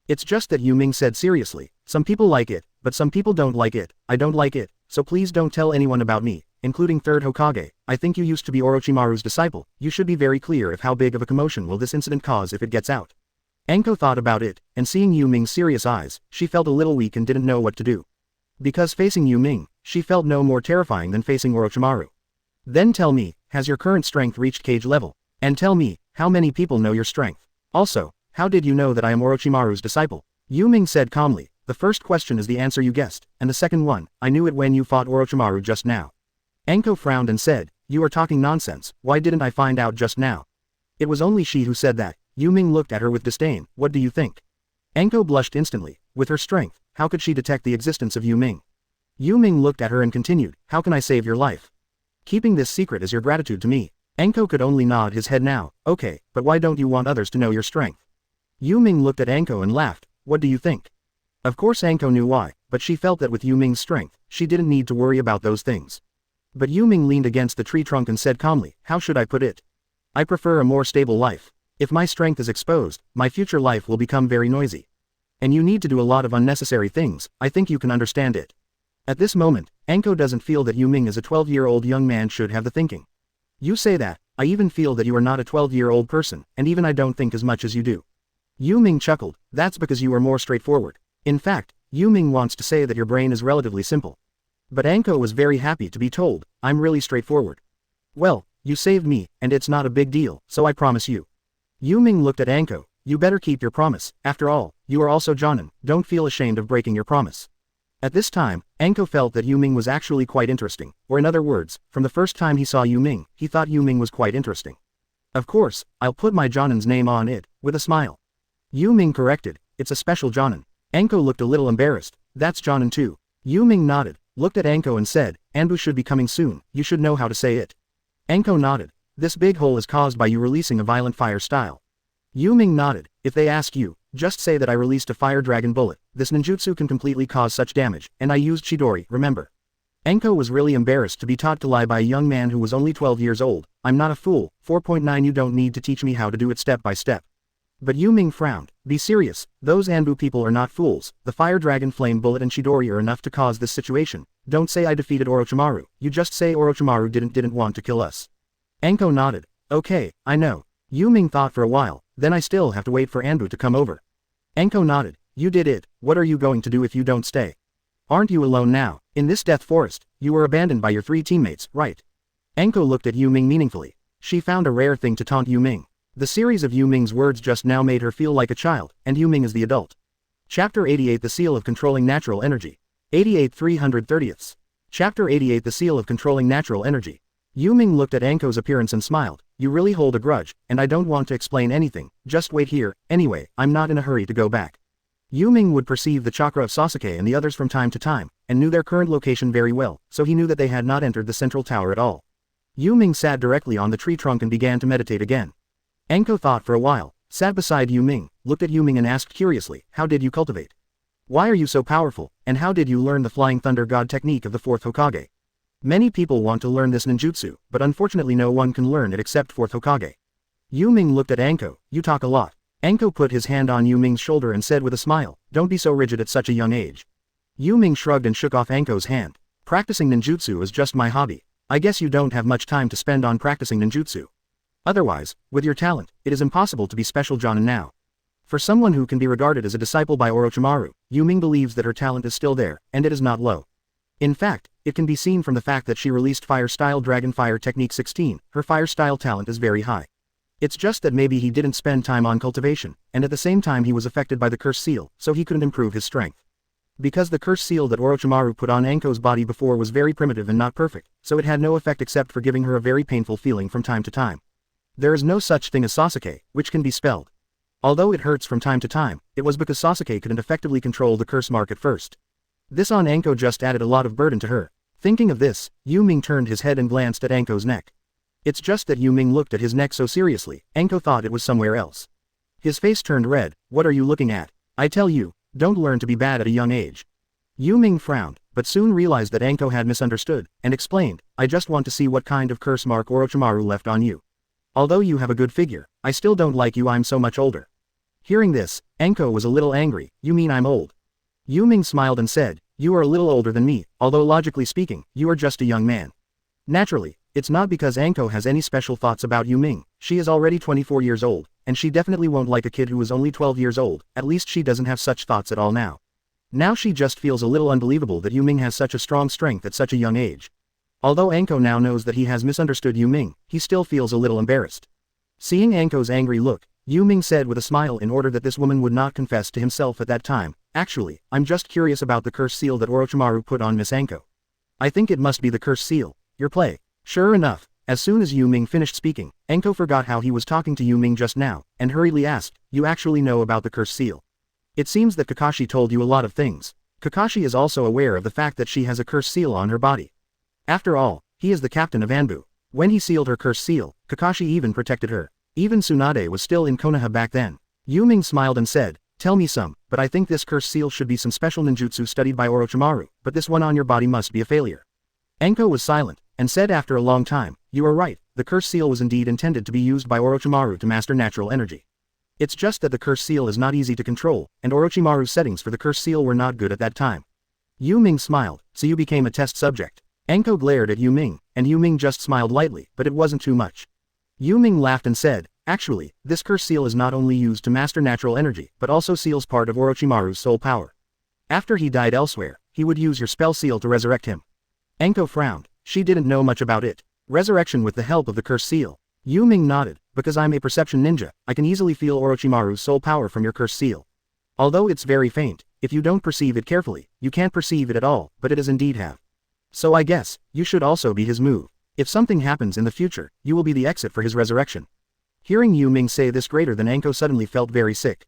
It's just that Yu Ming said seriously, some people like it, but some people don't like it. I don't like it, so please don't tell anyone about me, including third Hokage. I think you used to be Orochimaru's disciple. You should be very clear of how big of a commotion will this incident cause if it gets out. Enko thought about it, and seeing Yu Ming's serious eyes, she felt a little weak and didn't know what to do. Because facing Yu Ming, she felt no more terrifying than facing Orochimaru. Then tell me, has your current strength reached cage level? And tell me, how many people know your strength? Also, how did you know that I am Orochimaru's disciple? Yu Ming said calmly, The first question is the answer you guessed, and the second one, I knew it when you fought Orochimaru just now. Anko frowned and said, you are talking nonsense, why didn't I find out just now? It was only she who said that. Yu Ming looked at her with disdain, what do you think? Anko blushed instantly. With her strength, how could she detect the existence of Yu Ming? Yu Ming looked at her and continued, how can I save your life? Keeping this secret is your gratitude to me. Anko could only nod his head now, okay, but why don't you want others to know your strength? Yu Ming looked at Anko and laughed, what do you think? Of course Anko knew why, but she felt that with Yu Ming's strength, she didn't need to worry about those things. But Yu Ming leaned against the tree trunk and said calmly, how should I put it? I prefer a more stable life. If my strength is exposed, my future life will become very noisy. And you need to do a lot of unnecessary things, I think you can understand it. At this moment, Anko doesn't feel that Yu Ming as a 12-year-old young man should have the thinking. You say that, I even feel that you are not a 12-year-old person, and even I don't think as much as you do. Yu Ming chuckled, that's because you are more straightforward. In fact, Yu Ming wants to say that your brain is relatively simple. But Anko was very happy to be told, I'm really straightforward. Well, you saved me, and it's not a big deal, so I promise you. Yu Ming looked at Anko, you better keep your promise, after all, you are also Jonin, don't feel ashamed of breaking your promise. At this time, Anko felt that Yu Ming was actually quite interesting, or in other words, from the first time he saw Yu Ming, he thought Yu Ming was quite interesting. Of course, I'll put my Jonin's name on it, with a smile. Yu Ming corrected, it's a special Jonin. Anko looked a little embarrassed, that's Jonin too. Yu Ming nodded, looked at Anko and said, Anbu should be coming soon, you should know how to say it. Anko nodded, this big hole is caused by you releasing a violent fire style. Yu Ming nodded, if they ask you, just say that I released a fire dragon bullet, this ninjutsu can completely cause such damage, and I used Chidori, remember. Anko was really embarrassed to be taught to lie by a young man who was only 12 years old, I'm not a fool, 4.9 you don't need to teach me how to do it step by step. But Yu Ming frowned, be serious, those Anbu people are not fools, the fire dragon flame bullet and Chidori are enough to cause this situation, don't say I defeated Orochimaru, you just say Orochimaru didn't want to kill us. Anko nodded, okay, I know. Yu Ming thought for a while, then I still have to wait for Anbu to come over. Anko nodded, you did it, what are you going to do if you don't stay? Aren't you alone now, in this death forest, you were abandoned by your 3 teammates, right? Anko looked at Yu Ming meaningfully. She found a rare thing to taunt Yu Ming. The series of Yu Ming's words just now made her feel like a child, and Yu Ming is the adult. Chapter 88 The Seal of Controlling Natural Energy. 88 330ths. Chapter 88 The Seal of Controlling Natural Energy. Yu Ming looked at Anko's appearance and smiled, you really hold a grudge, and I don't want to explain anything, just wait here, anyway, I'm not in a hurry to go back. Yu Ming would perceive the chakra of Sasuke and the others from time to time, and knew their current location very well, so he knew that they had not entered the central tower at all. Yu Ming sat directly on the tree trunk and began to meditate again. Anko thought for a while, sat beside Yu Ming, looked at Yu Ming and asked curiously, how did you cultivate? Why are you so powerful, and how did you learn the Flying Thunder God technique of the 4th Hokage? Many people want to learn this ninjutsu, but unfortunately no one can learn it except 4th Hokage. Yu Ming looked at Anko, you talk a lot. Anko put his hand on Yu Ming's shoulder and said with a smile, don't be so rigid at such a young age. Yu Ming shrugged and shook off Anko's hand. Practicing ninjutsu is just my hobby. I guess you don't have much time to spend on practicing ninjutsu. Otherwise, with your talent, it is impossible to be special Jonin now. For someone who can be regarded as a disciple by Orochimaru, Yu Ming believes that her talent is still there, and it is not low. In fact, it can be seen from the fact that she released Fire Style Dragon Fire Technique 16, her Fire Style talent is very high. It's just that maybe he didn't spend time on cultivation, and at the same time he was affected by the curse seal, so he couldn't improve his strength. Because the curse seal that Orochimaru put on Anko's body before was very primitive and not perfect, so it had no effect except for giving her a very painful feeling from time to time. There is no such thing as Sasuke, which can be spelled. Although it hurts from time to time, it was because Sasuke couldn't effectively control the curse mark at first. This on Anko just added a lot of burden to her. Thinking of this, Yu Ming turned his head and glanced at Anko's neck. It's just that Yu Ming looked at his neck so seriously, Anko thought it was somewhere else. His face turned red, what are you looking at? I tell you, don't learn to be bad at a young age. Yu Ming frowned, but soon realized that Anko had misunderstood, and explained, I just want to see what kind of curse mark Orochimaru left on you. Although you have a good figure, I still don't like you, I'm so much older. Hearing this, Anko was a little angry, you mean I'm old? Yu Ming smiled and said, you are a little older than me, although logically speaking, you are just a young man. Naturally, it's not because Anko has any special thoughts about Yu Ming, she is already 24 years old, and she definitely won't like a kid who is only 12 years old, at least she doesn't have such thoughts at all now. Now she just feels a little unbelievable that Yu Ming has such a strong strength at such a young age. Although Anko now knows that he has misunderstood Yu Ming, he still feels a little embarrassed. Seeing Anko's angry look, Yu Ming said with a smile in order that this woman would not confess to himself at that time, Actually, I'm just curious about the curse seal that Orochimaru put on Miss Anko. I think it must be the curse seal. Your play. Sure enough, as soon as Yu Ming finished speaking, Anko forgot how he was talking to Yu Ming just now, and hurriedly asked, you actually know about the curse seal? It seems that Kakashi told you a lot of things. Kakashi is also aware of the fact that she has a curse seal on her body. After all, he is the captain of Anbu. When he sealed her curse seal, Kakashi even protected her. Even Tsunade was still in Konoha back then. Yu Ming smiled and said, tell me some, but I think this curse seal should be some special ninjutsu studied by Orochimaru, but this one on your body must be a failure. Anko was silent, and said after a long time, you are right, the curse seal was indeed intended to be used by Orochimaru to master natural energy. It's just that the curse seal is not easy to control, and Orochimaru's settings for the curse seal were not good at that time. Yu Ming smiled, so you became a test subject. Anko glared at Yu Ming, and Yu Ming just smiled lightly, but it wasn't too much. Yu Ming laughed and said, actually, this curse seal is not only used to master natural energy, but also seals part of Orochimaru's soul power. After he died elsewhere, he would use your spell seal to resurrect him. Anko frowned, she didn't know much about it. Resurrection with the help of the curse seal. Yu Ming nodded, because I'm a perception ninja, I can easily feel Orochimaru's soul power from your curse seal. Although it's very faint, if you don't perceive it carefully, you can't perceive it at all, but it is indeed have. So I guess, you should also be his move. If something happens in the future, you will be the exit for his resurrection. Hearing Yu Ming say this greater than Anko suddenly felt very sick.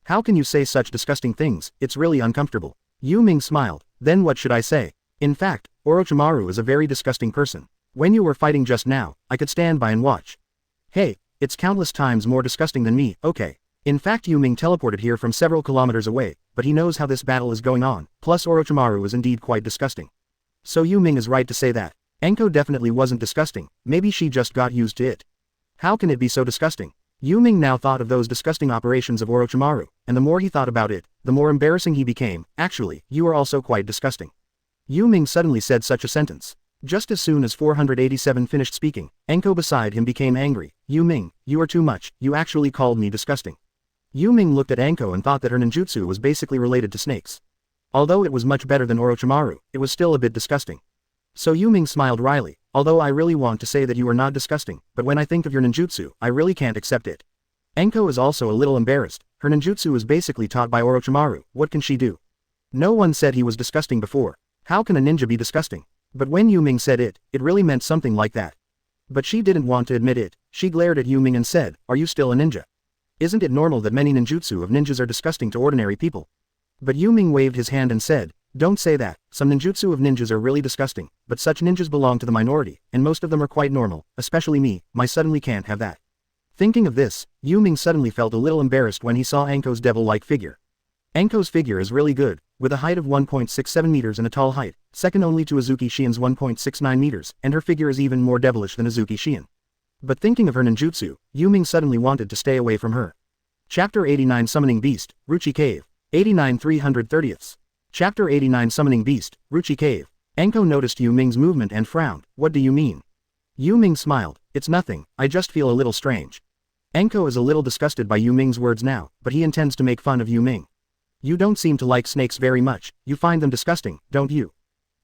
How can you say such disgusting things, it's really uncomfortable. Yu Ming smiled, then what should I say? In fact, Orochimaru is a very disgusting person. When you were fighting just now, I could stand by and watch. Hey, it's countless times more disgusting than me, okay. In fact Yu Ming teleported here from several kilometers away, but he knows how this battle is going on, plus Orochimaru is indeed quite disgusting. So Yu Ming is right to say that. Anko definitely wasn't disgusting, maybe she just got used to it. How can it be so disgusting? Yu Ming now thought of those disgusting operations of Orochimaru, and the more he thought about it, the more embarrassing he became. Actually, you are also quite disgusting. Yu Ming suddenly said such a sentence. Just as soon as 487 finished speaking, Anko beside him became angry. Yu Ming, you are too much, you actually called me disgusting. Yu Ming looked at Anko and thought that her ninjutsu was basically related to snakes. Although it was much better than Orochimaru, it was still a bit disgusting. So Yu Ming smiled wryly, although I really want to say that you are not disgusting, but when I think of your ninjutsu, I really can't accept it. Anko is also a little embarrassed, her ninjutsu is basically taught by Orochimaru, what can she do? No one said he was disgusting before. How can a ninja be disgusting? But when Yu Ming said it, it really meant something like that. But she didn't want to admit it, she glared at Yu Ming and said, are you still a ninja? Isn't it normal that many ninjutsu of ninjas are disgusting to ordinary people? But Yu Ming waved his hand and said, don't say that, some ninjutsu of ninjas are really disgusting, but such ninjas belong to the minority, and most of them are quite normal, especially me, I suddenly can't have that. Thinking of this, Yu Ming suddenly felt a little embarrassed when he saw Anko's devil-like figure. Anko's figure is really good, with a height of 1.67 meters and a tall height, second only to Azuki Shien's 1.69 meters, and her figure is even more devilish than Azuki Shien. But thinking of her ninjutsu, Yu Ming suddenly wanted to stay away from her. Chapter 89 Summoning Beast, Ruchi Cave. 89 330ths. Chapter 89 Summoning Beast, Ruchi Cave. Anko noticed Yu Ming's movement and frowned, what do you mean? Yu Ming smiled, it's nothing, I just feel a little strange. Anko is a little disgusted by Yu Ming's words now, but he intends to make fun of Yu Ming. You don't seem to like snakes very much, you find them disgusting, don't you?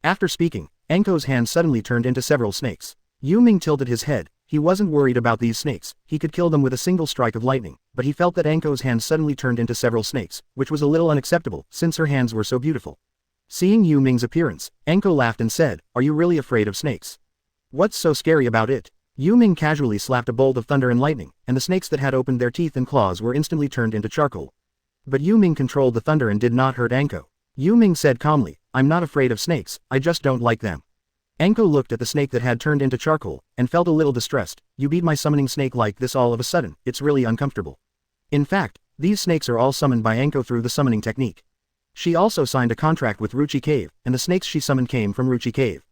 After speaking, Anko's hand suddenly turned into several snakes. Yu Ming tilted his head, he wasn't worried about these snakes, he could kill them with a single strike of lightning, but he felt that Anko's hand suddenly turned into several snakes, which was a little unacceptable, since her hands were so beautiful. Seeing Yu Ming's appearance, Anko laughed and said, are you really afraid of snakes? What's so scary about it? Yu Ming casually slapped a bolt of thunder and lightning, and the snakes that had opened their teeth and claws were instantly turned into charcoal. But Yu Ming controlled the thunder and did not hurt Anko. Yu Ming said calmly, I'm not afraid of snakes, I just don't like them. Anko looked at the snake that had turned into charcoal, and felt a little distressed, you beat my summoning snake like this all of a sudden, it's really uncomfortable. In fact, these snakes are all summoned by Anko through the summoning technique. She also signed a contract with Ruchi Cave, and the snakes she summoned came from Ruchi Cave.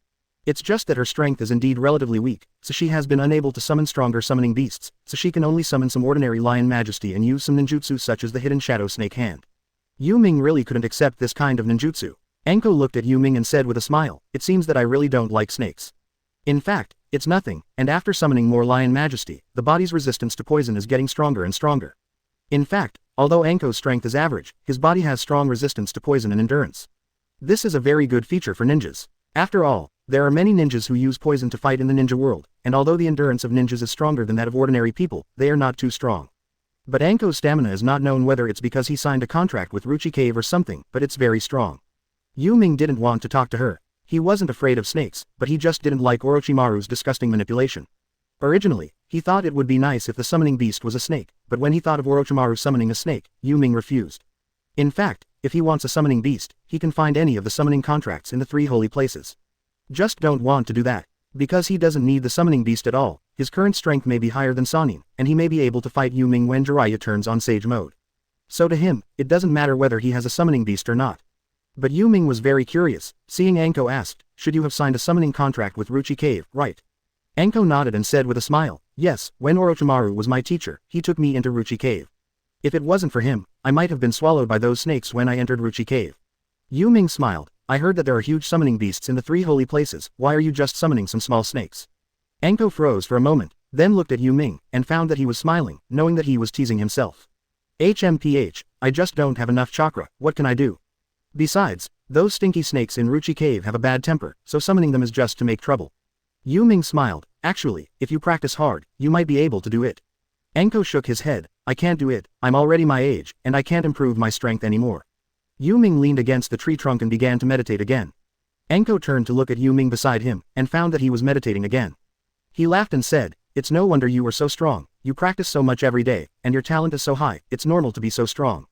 It's just that her strength is indeed relatively weak, so she has been unable to summon stronger summoning beasts, so she can only summon some ordinary lion majesty and use some ninjutsu such as the hidden shadow snake hand. Yu Ming really couldn't accept this kind of ninjutsu. Anko looked at Yu Ming and said with a smile, it seems that I really don't like snakes. In fact, it's nothing, and after summoning more lion majesty, the body's resistance to poison is getting stronger and stronger. In fact, although Anko's strength is average, his body has strong resistance to poison and endurance. This is a very good feature for ninjas. After all, there are many ninjas who use poison to fight in the ninja world, and although the endurance of ninjas is stronger than that of ordinary people, they are not too strong. But Anko's stamina is not known, whether it's because he signed a contract with Ruchi Cave or something, but it's very strong. Yu Ming didn't want to talk to her. He wasn't afraid of snakes, but he just didn't like Orochimaru's disgusting manipulation. Originally, he thought it would be nice if the summoning beast was a snake, but when he thought of Orochimaru summoning a snake, Yu Ming refused. In fact, if he wants a summoning beast, he can find any of the summoning contracts in the 3 holy places. Just don't want to do that. Because he doesn't need the summoning beast at all, his current strength may be higher than Sannin, and he may be able to fight Yu Ming when Jiraiya turns on Sage mode. So to him, it doesn't matter whether he has a summoning beast or not. But Yu Ming was very curious, seeing Anko asked, should you have signed a summoning contract with Ruchi Cave, right? Anko nodded and said with a smile, yes, when Orochimaru was my teacher, he took me into Ruchi Cave. If it wasn't for him, I might have been swallowed by those snakes when I entered Ruchi Cave. Yu Ming smiled, I heard that there are huge summoning beasts in the 3 holy places, why are you just summoning some small snakes? Anko froze for a moment, then looked at Yu Ming, and found that he was smiling, knowing that he was teasing himself. HMPH, I just don't have enough chakra, what can I do? Besides, those stinky snakes in Ruchi Cave have a bad temper, so summoning them is just to make trouble. Yu Ming smiled, actually, if you practice hard, you might be able to do it. Anko shook his head, I can't do it, I'm already my age, and I can't improve my strength anymore. Yu Ming leaned against the tree trunk and began to meditate again. Anko turned to look at Yu Ming beside him, and found that he was meditating again. He laughed and said, it's no wonder you are so strong, you practice so much every day, and your talent is so high, it's normal to be so strong.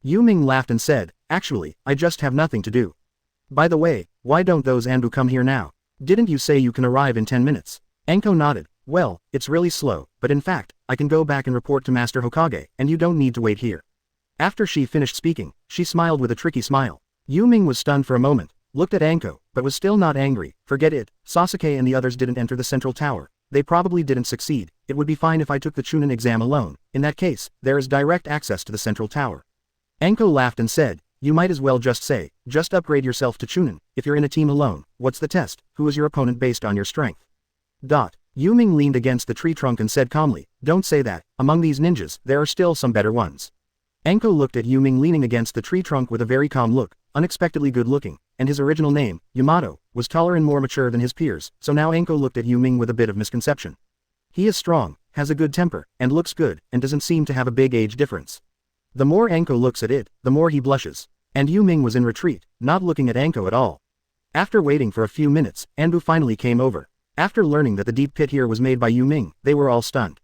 Yu Ming laughed and said, actually, I just have nothing to do. By the way, why don't those Anbu come here now? Didn't you say you can arrive in 10 minutes? Anko nodded, well, it's really slow, but in fact, I can go back and report to Master Hokage, and you don't need to wait here. After she finished speaking, she smiled with a tricky smile. Yu Ming was stunned for a moment, looked at Anko, but was still not angry, forget it, Sasuke and the others didn't enter the central tower, they probably didn't succeed, it would be fine if I took the Chunin exam alone, in that case, there is direct access to the central tower. Anko laughed and said, you might as well just say, just upgrade yourself to Chunin, if you're in a team alone, what's the test, who is your opponent based on your strength? Yu Ming leaned against the tree trunk and said calmly, don't say that, among these ninjas, there are still some better ones. Anko looked at Yu Ming leaning against the tree trunk with a very calm look, unexpectedly good looking, and his original name, Yamato, was taller and more mature than his peers, so now Anko looked at Yu Ming with a bit of misconception. He is strong, has a good temper, and looks good, and doesn't seem to have a big age difference. The more Anko looks at it, the more he blushes. And Yu Ming was in retreat, not looking at Anko at all. After waiting for a few minutes, Anbu finally came over. After learning that the deep pit here was made by Yu Ming, they were all stunned.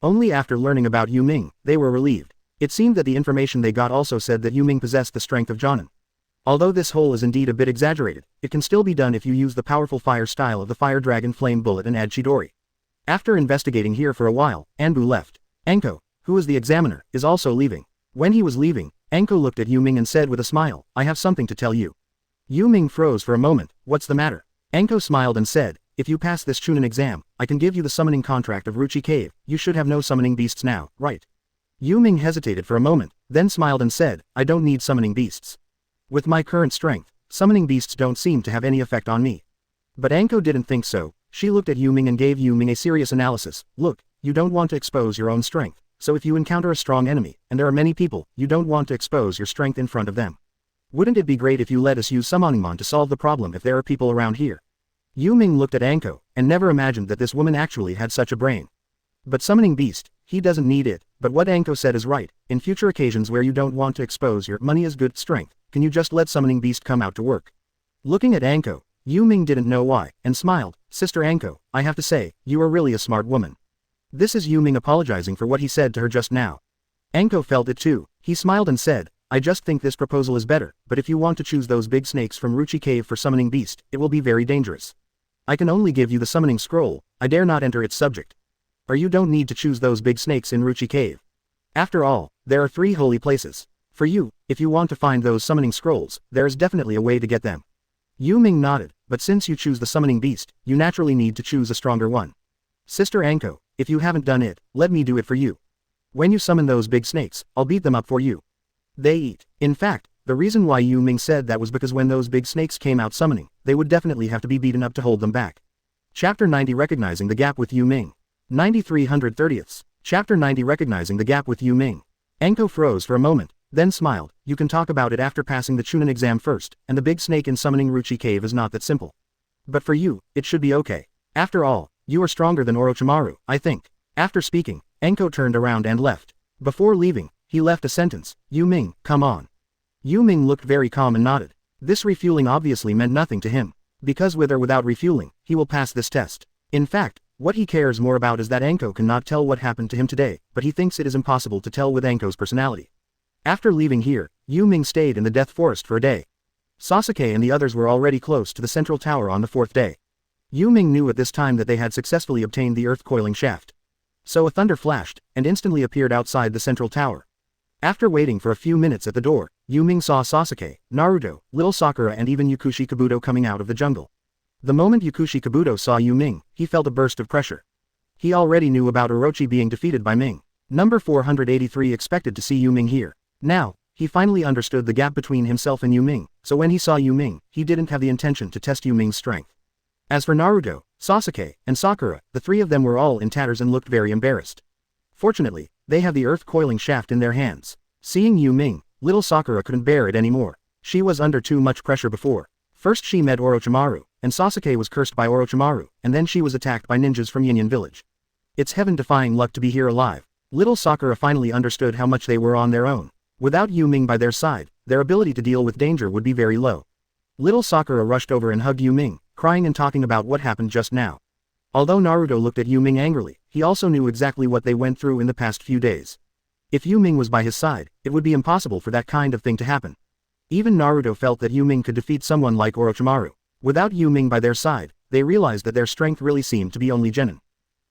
Only after learning about Yu Ming, they were relieved. It seemed that the information they got also said that Yu Ming possessed the strength of Jonin. Although this hole is indeed a bit exaggerated, it can still be done if you use the powerful fire style of the Fire Dragon Flame Bullet and add Chidori. After investigating here for a while, Anbu left. Anko, who is the examiner, is also leaving. When he was leaving, Anko looked at Yu Ming and said with a smile, I have something to tell you. Yu Ming froze for a moment, what's the matter? Anko smiled and said, if you pass this Chunin exam, I can give you the summoning contract of Ruchi Cave, you should have no summoning beasts now, right? Yu Ming hesitated for a moment, then smiled and said, I don't need summoning beasts. With my current strength, summoning beasts don't seem to have any effect on me. But Anko didn't think so, she looked at Yu Ming and gave Yu Ming a serious analysis, look, you don't want to expose your own strength. So if you encounter a strong enemy, and there are many people, you don't want to expose your strength in front of them. Wouldn't it be great if you let us use Summoningmon to solve the problem if there are people around here? Yu Ming looked at Anko, and never imagined that this woman actually had such a brain. But summoning beast, he doesn't need it, but what Anko said is right, in future occasions where you don't want to expose your money as good strength, can you just let summoning beast come out to work? Looking at Anko, Yu Ming didn't know why, and smiled, Sister Anko, I have to say, you are really a smart woman. This is Yu Ming apologizing for what he said to her just now. Anko felt it too, he smiled and said, I just think this proposal is better, but if you want to choose those big snakes from Ruchi Cave for summoning beast, it will be very dangerous. I can only give you the summoning scroll, I dare not enter its subject. Or you don't need to choose those big snakes in Ruchi Cave. After all, there are 3 holy places. For you, if you want to find those summoning scrolls, there is definitely a way to get them. Yu Ming nodded, but since you choose the summoning beast, you naturally need to choose a stronger one. Sister Anko, if you haven't done it, let me do it for you. When you summon those big snakes, I'll beat them up for you. They eat. In fact, the reason why Yu Ming said that was because when those big snakes came out summoning, they would definitely have to be beaten up to hold them back. Chapter 90 Recognizing the Gap with Yu Ming. 9330ths. Chapter 90 Recognizing the Gap with Yu Ming. Anko froze for a moment, then smiled, you can talk about it after passing the Chunin exam first, and the big snake in summoning Ruchi Cave is not that simple. But for you, it should be okay. After all, you are stronger than Orochimaru, I think. After speaking, Anko turned around and left. Before leaving, he left a sentence, "Yu Ming, come on." Yu Ming looked very calm and nodded. This refueling obviously meant nothing to him. Because with or without refueling, he will pass this test. In fact, what he cares more about is that Anko cannot tell what happened to him today, but he thinks it is impossible to tell with Anko's personality. After leaving here, Yu Ming stayed in the Death Forest for a day. Sasuke and the others were already close to the central tower on the 4th day. Yu Ming knew at this time that they had successfully obtained the earth coiling shaft. So a thunder flashed, and instantly appeared outside the central tower. After waiting for a few minutes at the door, Yu Ming saw Sasuke, Naruto, little Sakura and even Yukushi Kabuto coming out of the jungle. The moment Yukushi Kabuto saw Yu Ming, he felt a burst of pressure. He already knew about Orochi being defeated by Ming. Number 483 expected to see Yu Ming here. Now, he finally understood the gap between himself and Yu Ming, so when he saw Yu Ming, he didn't have the intention to test Yu Ming's strength. As for Naruto, Sasuke, and Sakura, the three of them were all in tatters and looked very embarrassed. Fortunately, they have the earth coiling shaft in their hands. Seeing Yu Ming, little Sakura couldn't bear it anymore. She was under too much pressure before. First she met Orochimaru, and Sasuke was cursed by Orochimaru, and then she was attacked by ninjas from Yin Village. It's heaven-defying luck to be here alive. Little Sakura finally understood how much they were on their own. Without Yu Ming by their side, their ability to deal with danger would be very low. Little Sakura rushed over and hugged Yu Ming, crying and talking about what happened just now. Although Naruto looked at Yu Ming angrily, he also knew exactly what they went through in the past few days. If Yu Ming was by his side, it would be impossible for that kind of thing to happen. Even Naruto felt that Yu Ming could defeat someone like Orochimaru. Without Yu Ming by their side, they realized that their strength really seemed to be only genin.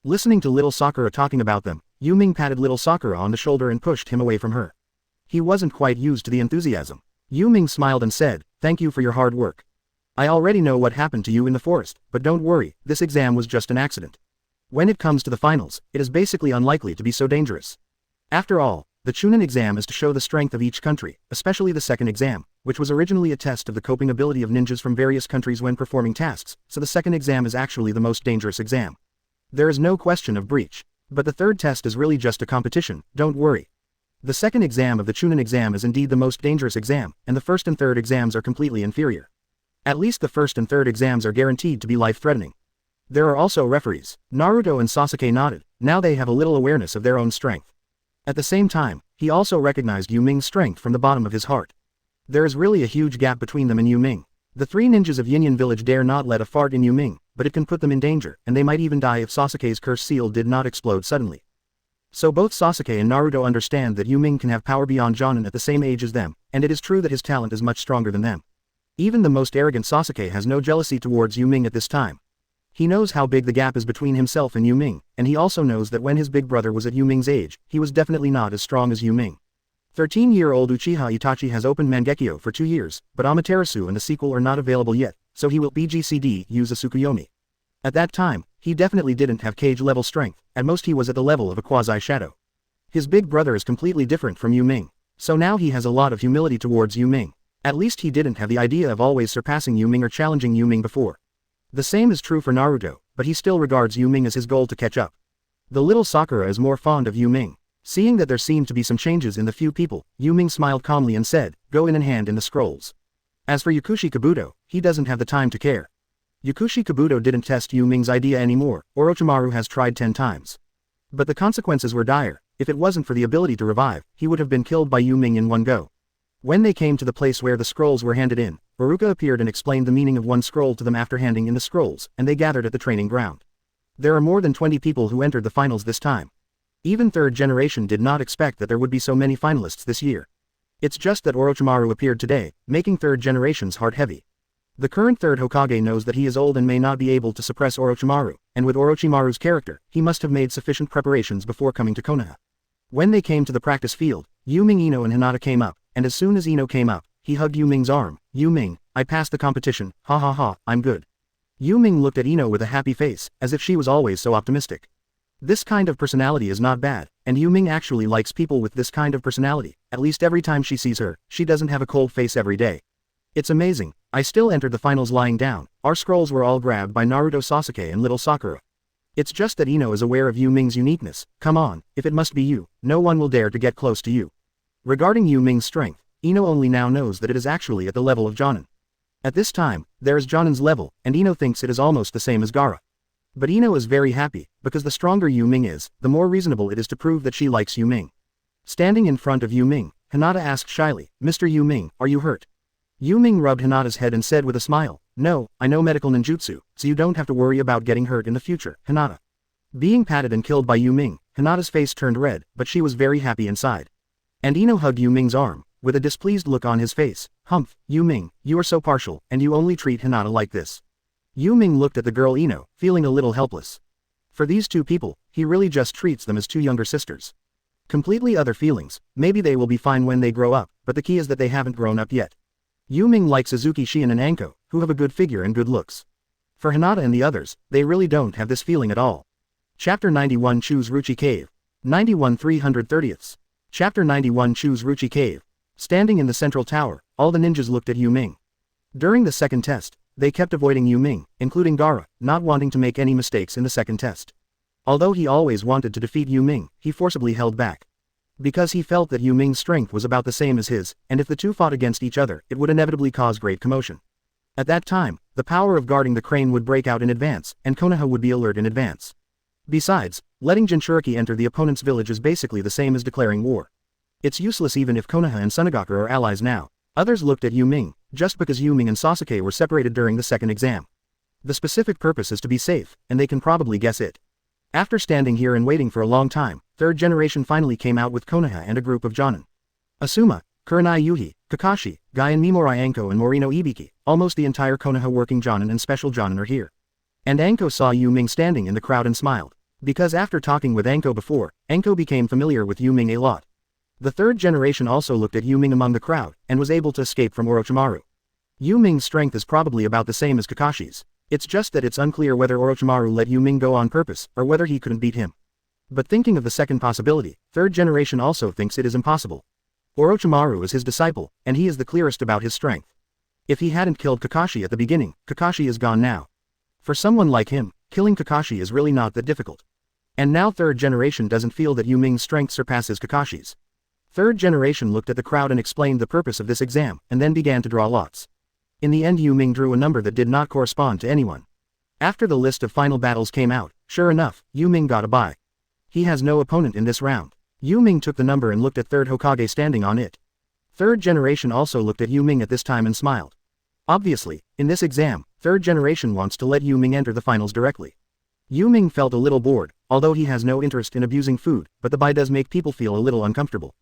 Listening to little Sakura talking about them, Yu Ming patted little Sakura on the shoulder and pushed him away from her. He wasn't quite used to the enthusiasm. Yu Ming smiled and said, "Thank you for your hard work. I already know what happened to you in the forest, but don't worry, this exam was just an accident. When it comes to the finals, it is basically unlikely to be so dangerous. After all, the Chunin exam is to show the strength of each country, especially the second exam, which was originally a test of the coping ability of ninjas from various countries when performing tasks, so the second exam is actually the most dangerous exam. There is no question of breach. But the third test is really just a competition, don't worry. The second exam of the Chunin exam is indeed the most dangerous exam, and the first and third exams are completely inferior. At least the first and third exams are guaranteed to be life-threatening. There are also referees." Naruto and Sasuke nodded. Now they have a little awareness of their own strength. At the same time, he also recognized Yu Ming's strength from the bottom of his heart. There is really a huge gap between them and Yu Ming. The three ninjas of Yin Village dare not let a fart in Yu Ming, but it can put them in danger, and they might even die if Sasuke's curse seal did not explode suddenly. So both Sasuke and Naruto understand that Yu Ming can have power beyond Jonin at the same age as them, and it is true that his talent is much stronger than them. Even the most arrogant Sasuke has no jealousy towards Yu Ming at this time. He knows how big the gap is between himself and Yu Ming, and he also knows that when his big brother was at Yu Ming's age, he was definitely not as strong as Yu Ming. 13-year-old Uchiha Itachi has opened Mangekyo for 2 years, but Amaterasu and the sequel are not available yet, so he will BGCD use a Tsukuyomi. At that time, he definitely didn't have Kage-level strength, at most he was at the level of a quasi-shadow. His big brother is completely different from Yu Ming, so now he has a lot of humility towards Yu Ming. At least he didn't have the idea of always surpassing Yu Ming or challenging Yu Ming before. The same is true for Naruto, but he still regards Yu Ming as his goal to catch up. The little Sakura is more fond of Yu Ming. Seeing that there seemed to be some changes in the few people, Yu Ming smiled calmly and said, "Go in and hand in the scrolls." As for Yukushi Kabuto, he doesn't have the time to care. Yukushi Kabuto didn't test Yu Ming's idea anymore. Orochimaru has tried 10 times. But the consequences were dire. If it wasn't for the ability to revive, he would have been killed by Yu Ming in one go. When they came to the place where the scrolls were handed in, Baruka appeared and explained the meaning of one scroll to them after handing in the scrolls, and they gathered at the training ground. There are more than 20 people who entered the finals this time. Even third generation did not expect that there would be so many finalists this year. It's just that Orochimaru appeared today, making third generation's heart heavy. The current third Hokage knows that he is old and may not be able to suppress Orochimaru, and with Orochimaru's character, he must have made sufficient preparations before coming to Konoha. When they came to the practice field, Yu Ming, Ino and Hinata came up, and as soon as Ino came up, he hugged Yu Ming's arm. "Yu Ming, I passed the competition, ha ha ha, I'm good." Yu Ming looked at Ino with a happy face, as if she was always so optimistic. This kind of personality is not bad, and Yu Ming actually likes people with this kind of personality. At least every time she sees her, she doesn't have a cold face every day. It's amazing. I still entered the finals lying down. Our scrolls were all grabbed by Naruto, Sasuke and little Sakura. It's just that Ino is aware of Yu Ming's uniqueness. Come on, if it must be you, no one will dare to get close to you. Regarding Yu Ming's strength, Ino only now knows that it is actually at the level of Jonin. At this time, there is Jonin's level, and Ino thinks it is almost the same as Gaara. But Ino is very happy, because the stronger Yu Ming is, the more reasonable it is to prove that she likes Yu Ming. Standing in front of Yu Ming, Hinata asked shyly, "Mr. Yu Ming, are you hurt?" Yu Ming rubbed Hinata's head and said with a smile, "No, I know medical ninjutsu, so you don't have to worry about getting hurt in the future, Hinata." Being patted and killed by Yu Ming, Hinata's face turned red, but she was very happy inside. And Ino hugged Yu Ming's arm, with a displeased look on his face. "Humph, Yu Ming, you are so partial, and you only treat Hinata like this." Yu Ming looked at the girl Ino, feeling a little helpless. For these two people, he really just treats them as two younger sisters. Completely other feelings, maybe they will be fine when they grow up, but the key is that they haven't grown up yet. Yu Ming likes Suzuki Shion and Anko, who have a good figure and good looks. For Hinata and the others, they really don't have this feeling at all. Chapter 91 Choose Ruchi Cave. 91 330ths. Chapter 91 Choose Ruchi Cave. Standing in the central tower, all the ninjas looked at Yu Ming. During the second test, they kept avoiding Yu Ming, including Gaara, not wanting to make any mistakes in the second test. Although he always wanted to defeat Yu Ming, he forcibly held back. Because he felt that Yu Ming's strength was about the same as his, and if the two fought against each other, it would inevitably cause great commotion. At that time, the power of guarding the crane would break out in advance, and Konoha would be alert in advance. Besides, letting Jinchuriki enter the opponent's village is basically the same as declaring war. It's useless even if Konoha and Tsunade are allies now. Others looked at Yu Ming, just because Yu Ming and Sasuke were separated during the second exam. The specific purpose is to be safe, and they can probably guess it. After standing here and waiting for a long time, third generation finally came out with Konoha and a group of Jonin. Asuma, Kurenai Yuhi, Kakashi, Guy and Mimorai Anko and Morino Ibiki, almost the entire Konoha working Jonin and special Jonin are here. And Anko saw Yu Ming standing in the crowd and smiled. Because after talking with Anko before, Anko became familiar with Yu Ming a lot. The third generation also looked at Yu Ming among the crowd, and was able to escape from Orochimaru. Yu Ming's strength is probably about the same as Kakashi's. It's just that it's unclear whether Orochimaru let Yu Ming go on purpose, or whether he couldn't beat him. But thinking of the second possibility, third generation also thinks it is impossible. Orochimaru is his disciple, and he is the clearest about his strength. If he hadn't killed Kakashi at the beginning, Kakashi is gone now. For someone like him, killing Kakashi is really not that difficult. And now third generation doesn't feel that Yu Ming's strength surpasses Kakashi's. Third generation looked at the crowd and explained the purpose of this exam, and then began to draw lots. In the end Yu Ming drew a number that did not correspond to anyone. After the list of final battles came out, sure enough, Yu Ming got a bye. He has no opponent in this round. Yu Ming took the number and looked at third Hokage standing on it. Third generation also looked at Yu Ming at this time and smiled. Obviously, in this exam, third generation wants to let Yu Ming enter the finals directly. Yu Ming felt a little bored, although he has no interest in abusing food, but the bye does make people feel a little uncomfortable.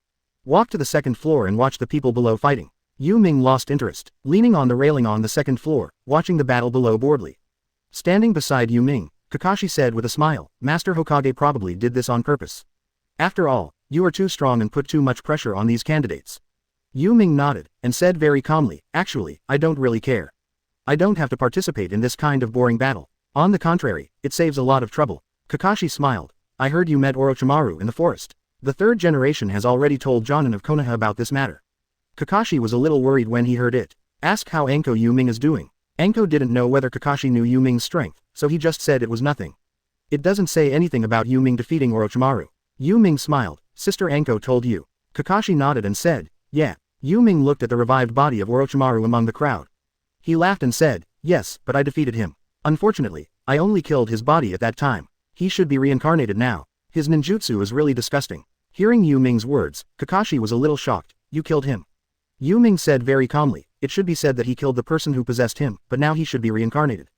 Walk to the second floor and watch the people below fighting. Yu Ming lost interest, leaning on the railing on the second floor, watching the battle below boredly. Standing beside Yu Ming, Kakashi said with a smile, "Master Hokage probably did this on purpose. After all, you are too strong and put too much pressure on these candidates." Yu Ming nodded, and said very calmly, "Actually, I don't really care. I don't have to participate in this kind of boring battle. On the contrary, it saves a lot of trouble." Kakashi smiled. "I heard you met Orochimaru in the forest." The third generation has already told Jonin of Konoha about this matter. Kakashi was a little worried when he heard it. Asked how Anko Yu Ming is doing. Anko didn't know whether Kakashi knew Yu Ming's strength, so he just said it was nothing. It doesn't say anything about Yu Ming defeating Orochimaru. Yu Ming smiled. "Sister Anko told you." Kakashi nodded and said, "Yeah." Yu Ming looked at the revived body of Orochimaru among the crowd. He laughed and said, "Yes, but I defeated him. Unfortunately, I only killed his body at that time. He should be reincarnated now. His ninjutsu is really disgusting." Hearing Yu Ming's words, Kakashi was a little shocked. "You killed him?" Yu Ming said very calmly, "It should be said that he killed the person who possessed him, but now he should be reincarnated.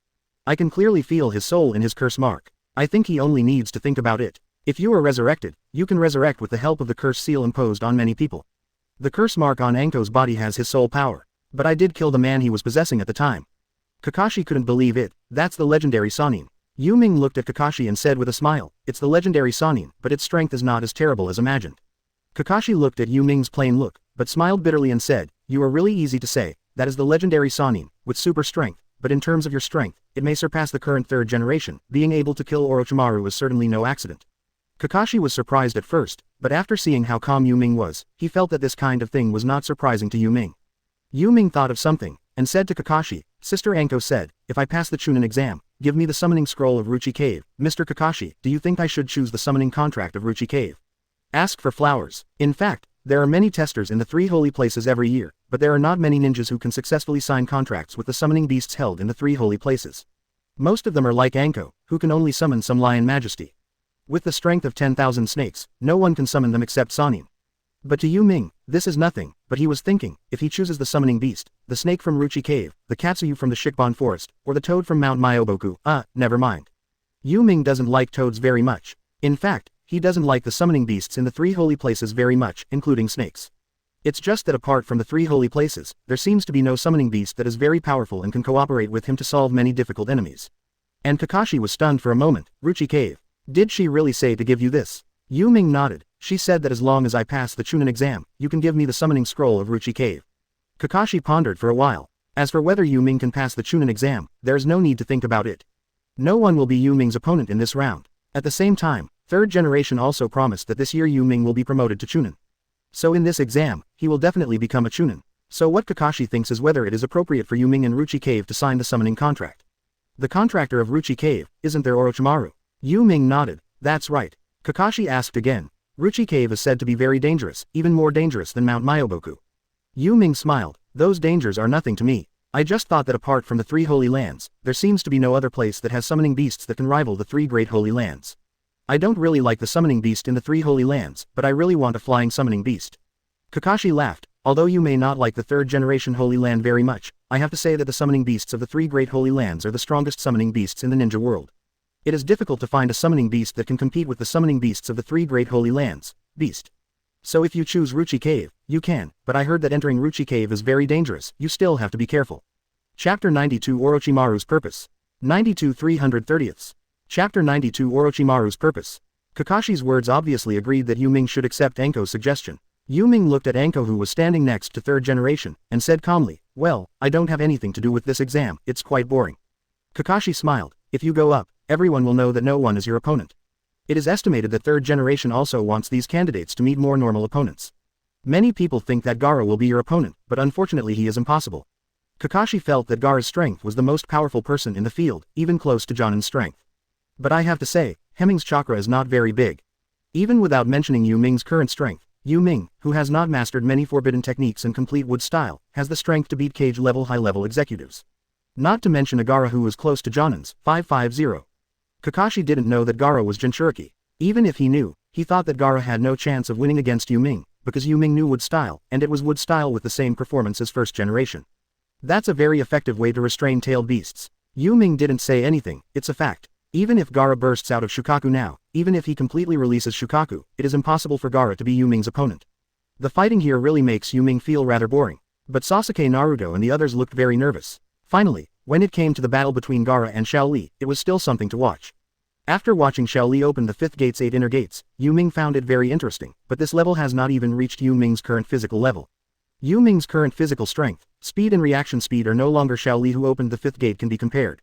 I can clearly feel his soul in his curse mark. I think he only needs to think about it. If you are resurrected, you can resurrect with the help of the curse seal imposed on many people. The curse mark on Anko's body has his soul power. But I did kill the man he was possessing at the time." Kakashi couldn't believe it. "That's the legendary Sannin." Yu Ming looked at Kakashi and said with a smile, "It's the legendary Sannin, but its strength is not as terrible as imagined." Kakashi looked at Yu Ming's plain look, but smiled bitterly and said, "You are really easy to say. That is the legendary Sannin, with super strength, but in terms of your strength, it may surpass the current third generation. Being able to kill Orochimaru is certainly no accident." Kakashi was surprised at first, but after seeing how calm Yu Ming was, he felt that this kind of thing was not surprising to Yu Ming. Yu Ming thought of something, and said to Kakashi, "Sister Anko said, if I pass the Chunin exam, give me the summoning scroll of Ruchi Cave. Mr. Kakashi, do you think I should choose the summoning contract of Ruchi Cave? Ask for flowers." In fact, there are many testers in the 3 holy places every year, but there are not many ninjas who can successfully sign contracts with the summoning beasts held in the 3 holy places. Most of them are like Anko, who can only summon some lion majesty. With the strength of 10,000 snakes, no one can summon them except Sannin. But to Yu Ming, this is nothing, but he was thinking, if he chooses the summoning beast, the snake from Ruchi Cave, the Katsuyu from the Shikbon Forest, or the toad from Mount Myoboku, never mind. Yu Ming doesn't like toads very much. In fact, he doesn't like the summoning beasts in the three holy places very much, including snakes. It's just that apart from the three holy places, there seems to be no summoning beast that is very powerful and can cooperate with him to solve many difficult enemies. And Kakashi was stunned for a moment. Ruchi Cave. Did she really say to give you this? Yu Ming nodded. She said that as long as I pass the Chunin exam, you can give me the summoning scroll of Ruchi Cave. Kakashi pondered for a while. As for whether Yu Ming can pass the Chunin exam, there is no need to think about it. No one will be Yu Ming's opponent in this round. At the same time, third generation also promised that this year Yu Ming will be promoted to Chunin. So in this exam, he will definitely become a Chunin. So what Kakashi thinks is whether it is appropriate for Yu Ming and Ruchi Cave to sign the summoning contract. The contractor of Ruchi Cave, isn't there Orochimaru? Yu Ming nodded. That's right. Kakashi asked again. Ruchi Cave is said to be very dangerous, even more dangerous than Mount Myoboku. Yu Ming smiled. Those dangers are nothing to me. I just thought that apart from the three holy lands, there seems to be no other place that has summoning beasts that can rival the three great holy lands. I don't really like the summoning beast in the three holy lands, but I really want a flying summoning beast. Kakashi laughed. Although you may not like the third generation holy land very much, I have to say that the summoning beasts of the three great holy lands are the strongest summoning beasts in the ninja world. It is difficult to find a summoning beast that can compete with the summoning beasts of the three great holy lands. Beast. So if you choose Ruchi Cave, you can, but I heard that entering Ruchi Cave is very dangerous. You still have to be careful. Chapter 92 Orochimaru's Purpose. 92 330ths. Chapter 92 Orochimaru's Purpose. Kakashi's words obviously agreed that Yu Ming should accept Anko's suggestion. Yu Ming looked at Anko, who was standing next to third generation, and said calmly, well, I don't have anything to do with this exam, it's quite boring. Kakashi smiled. If you go up, everyone will know that no one is your opponent. It is estimated that third generation also wants these candidates to meet more normal opponents. Many people think that Gaara will be your opponent, but unfortunately he is impossible. Kakashi felt that Gaara's strength was the most powerful person in the field, even close to Jonin's strength. But I have to say, Hemming's chakra is not very big. Even without mentioning Yu Ming's current strength, Yu Ming, who has not mastered many forbidden techniques and complete wood style, has the strength to beat cage-level high-level executives. Not to mention a Gaara who was close to Jonin's, 550. Kakashi didn't know that Gaara was Jinchuriki. Even if he knew, he thought that Gaara had no chance of winning against Yu Ming, because Yu Ming knew wood style, and it was wood style with the same performance as first generation. That's a very effective way to restrain tailed beasts. Yu Ming didn't say anything, it's a fact. Even if Gaara bursts out of Shukaku now, even if he completely releases Shukaku, it is impossible for Gaara to be Yu Ming's opponent. The fighting here really makes Yu Ming feel rather boring. But Sasuke, Naruto and the others looked very nervous. Finally, when it came to the battle between Gaara and Xiao Li, it was still something to watch. After watching Xiao Li open the 5th gate's 8 inner gates, Yu Ming found it very interesting, but this level has not even reached Yu Ming's current physical level. Yu Ming's current physical strength, speed and reaction speed are no longer Xiao Li, who opened the 5th gate, can be compared.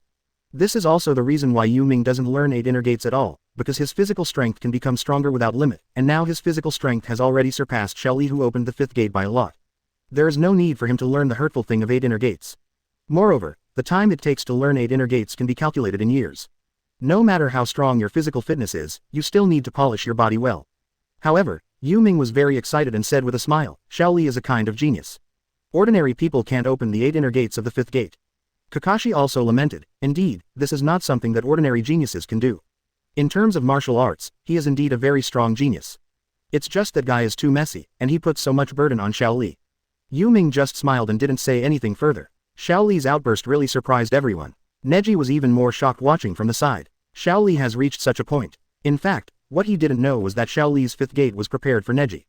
This is also the reason why Yu Ming doesn't learn 8 inner gates at all, because his physical strength can become stronger without limit, and now his physical strength has already surpassed Xiao Li, who opened the 5th gate, by a lot. There is no need for him to learn the hurtful thing of 8 inner gates. Moreover, the time it takes to learn 8 inner gates can be calculated in years. No matter how strong your physical fitness is, you still need to polish your body well. However, Yu Ming was very excited and said with a smile, Xiao Li is a kind of genius. Ordinary people can't open the 8 inner gates of the 5th gate. Kakashi also lamented, indeed, this is not something that ordinary geniuses can do. In terms of martial arts, he is indeed a very strong genius. It's just that guy is too messy, and he puts so much burden on Xiao Li. Yu Ming just smiled and didn't say anything further. Xiao Li's outburst really surprised everyone. Neji was even more shocked watching from the side. Xiao Li has reached such a point. In fact, what he didn't know was that Xiao Li's 5th gate was prepared for Neji.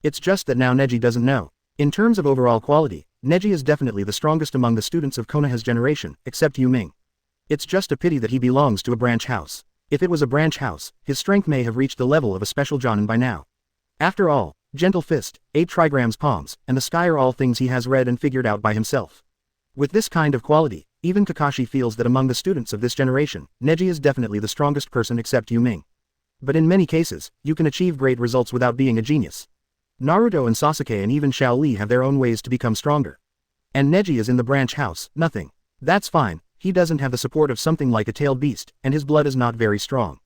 It's just that now Neji doesn't know. In terms of overall quality, Neji is definitely the strongest among the students of Konoha's generation, except Yu Ming. It's just a pity that he belongs to a branch house. If it was a branch house, his strength may have reached the level of a special Jonin by now. After all, gentle fist, 8 trigrams palms, and the sky are all things he has read and figured out by himself. With this kind of quality, even Kakashi feels that among the students of this generation, Neji is definitely the strongest person except Yu Ming. But in many cases, you can achieve great results without being a genius. Naruto and Sasuke and even Xiao Li have their own ways to become stronger. And Neji is in the branch house, nothing. That's fine, he doesn't have the support of something like a tailed beast, and his blood is not very strong.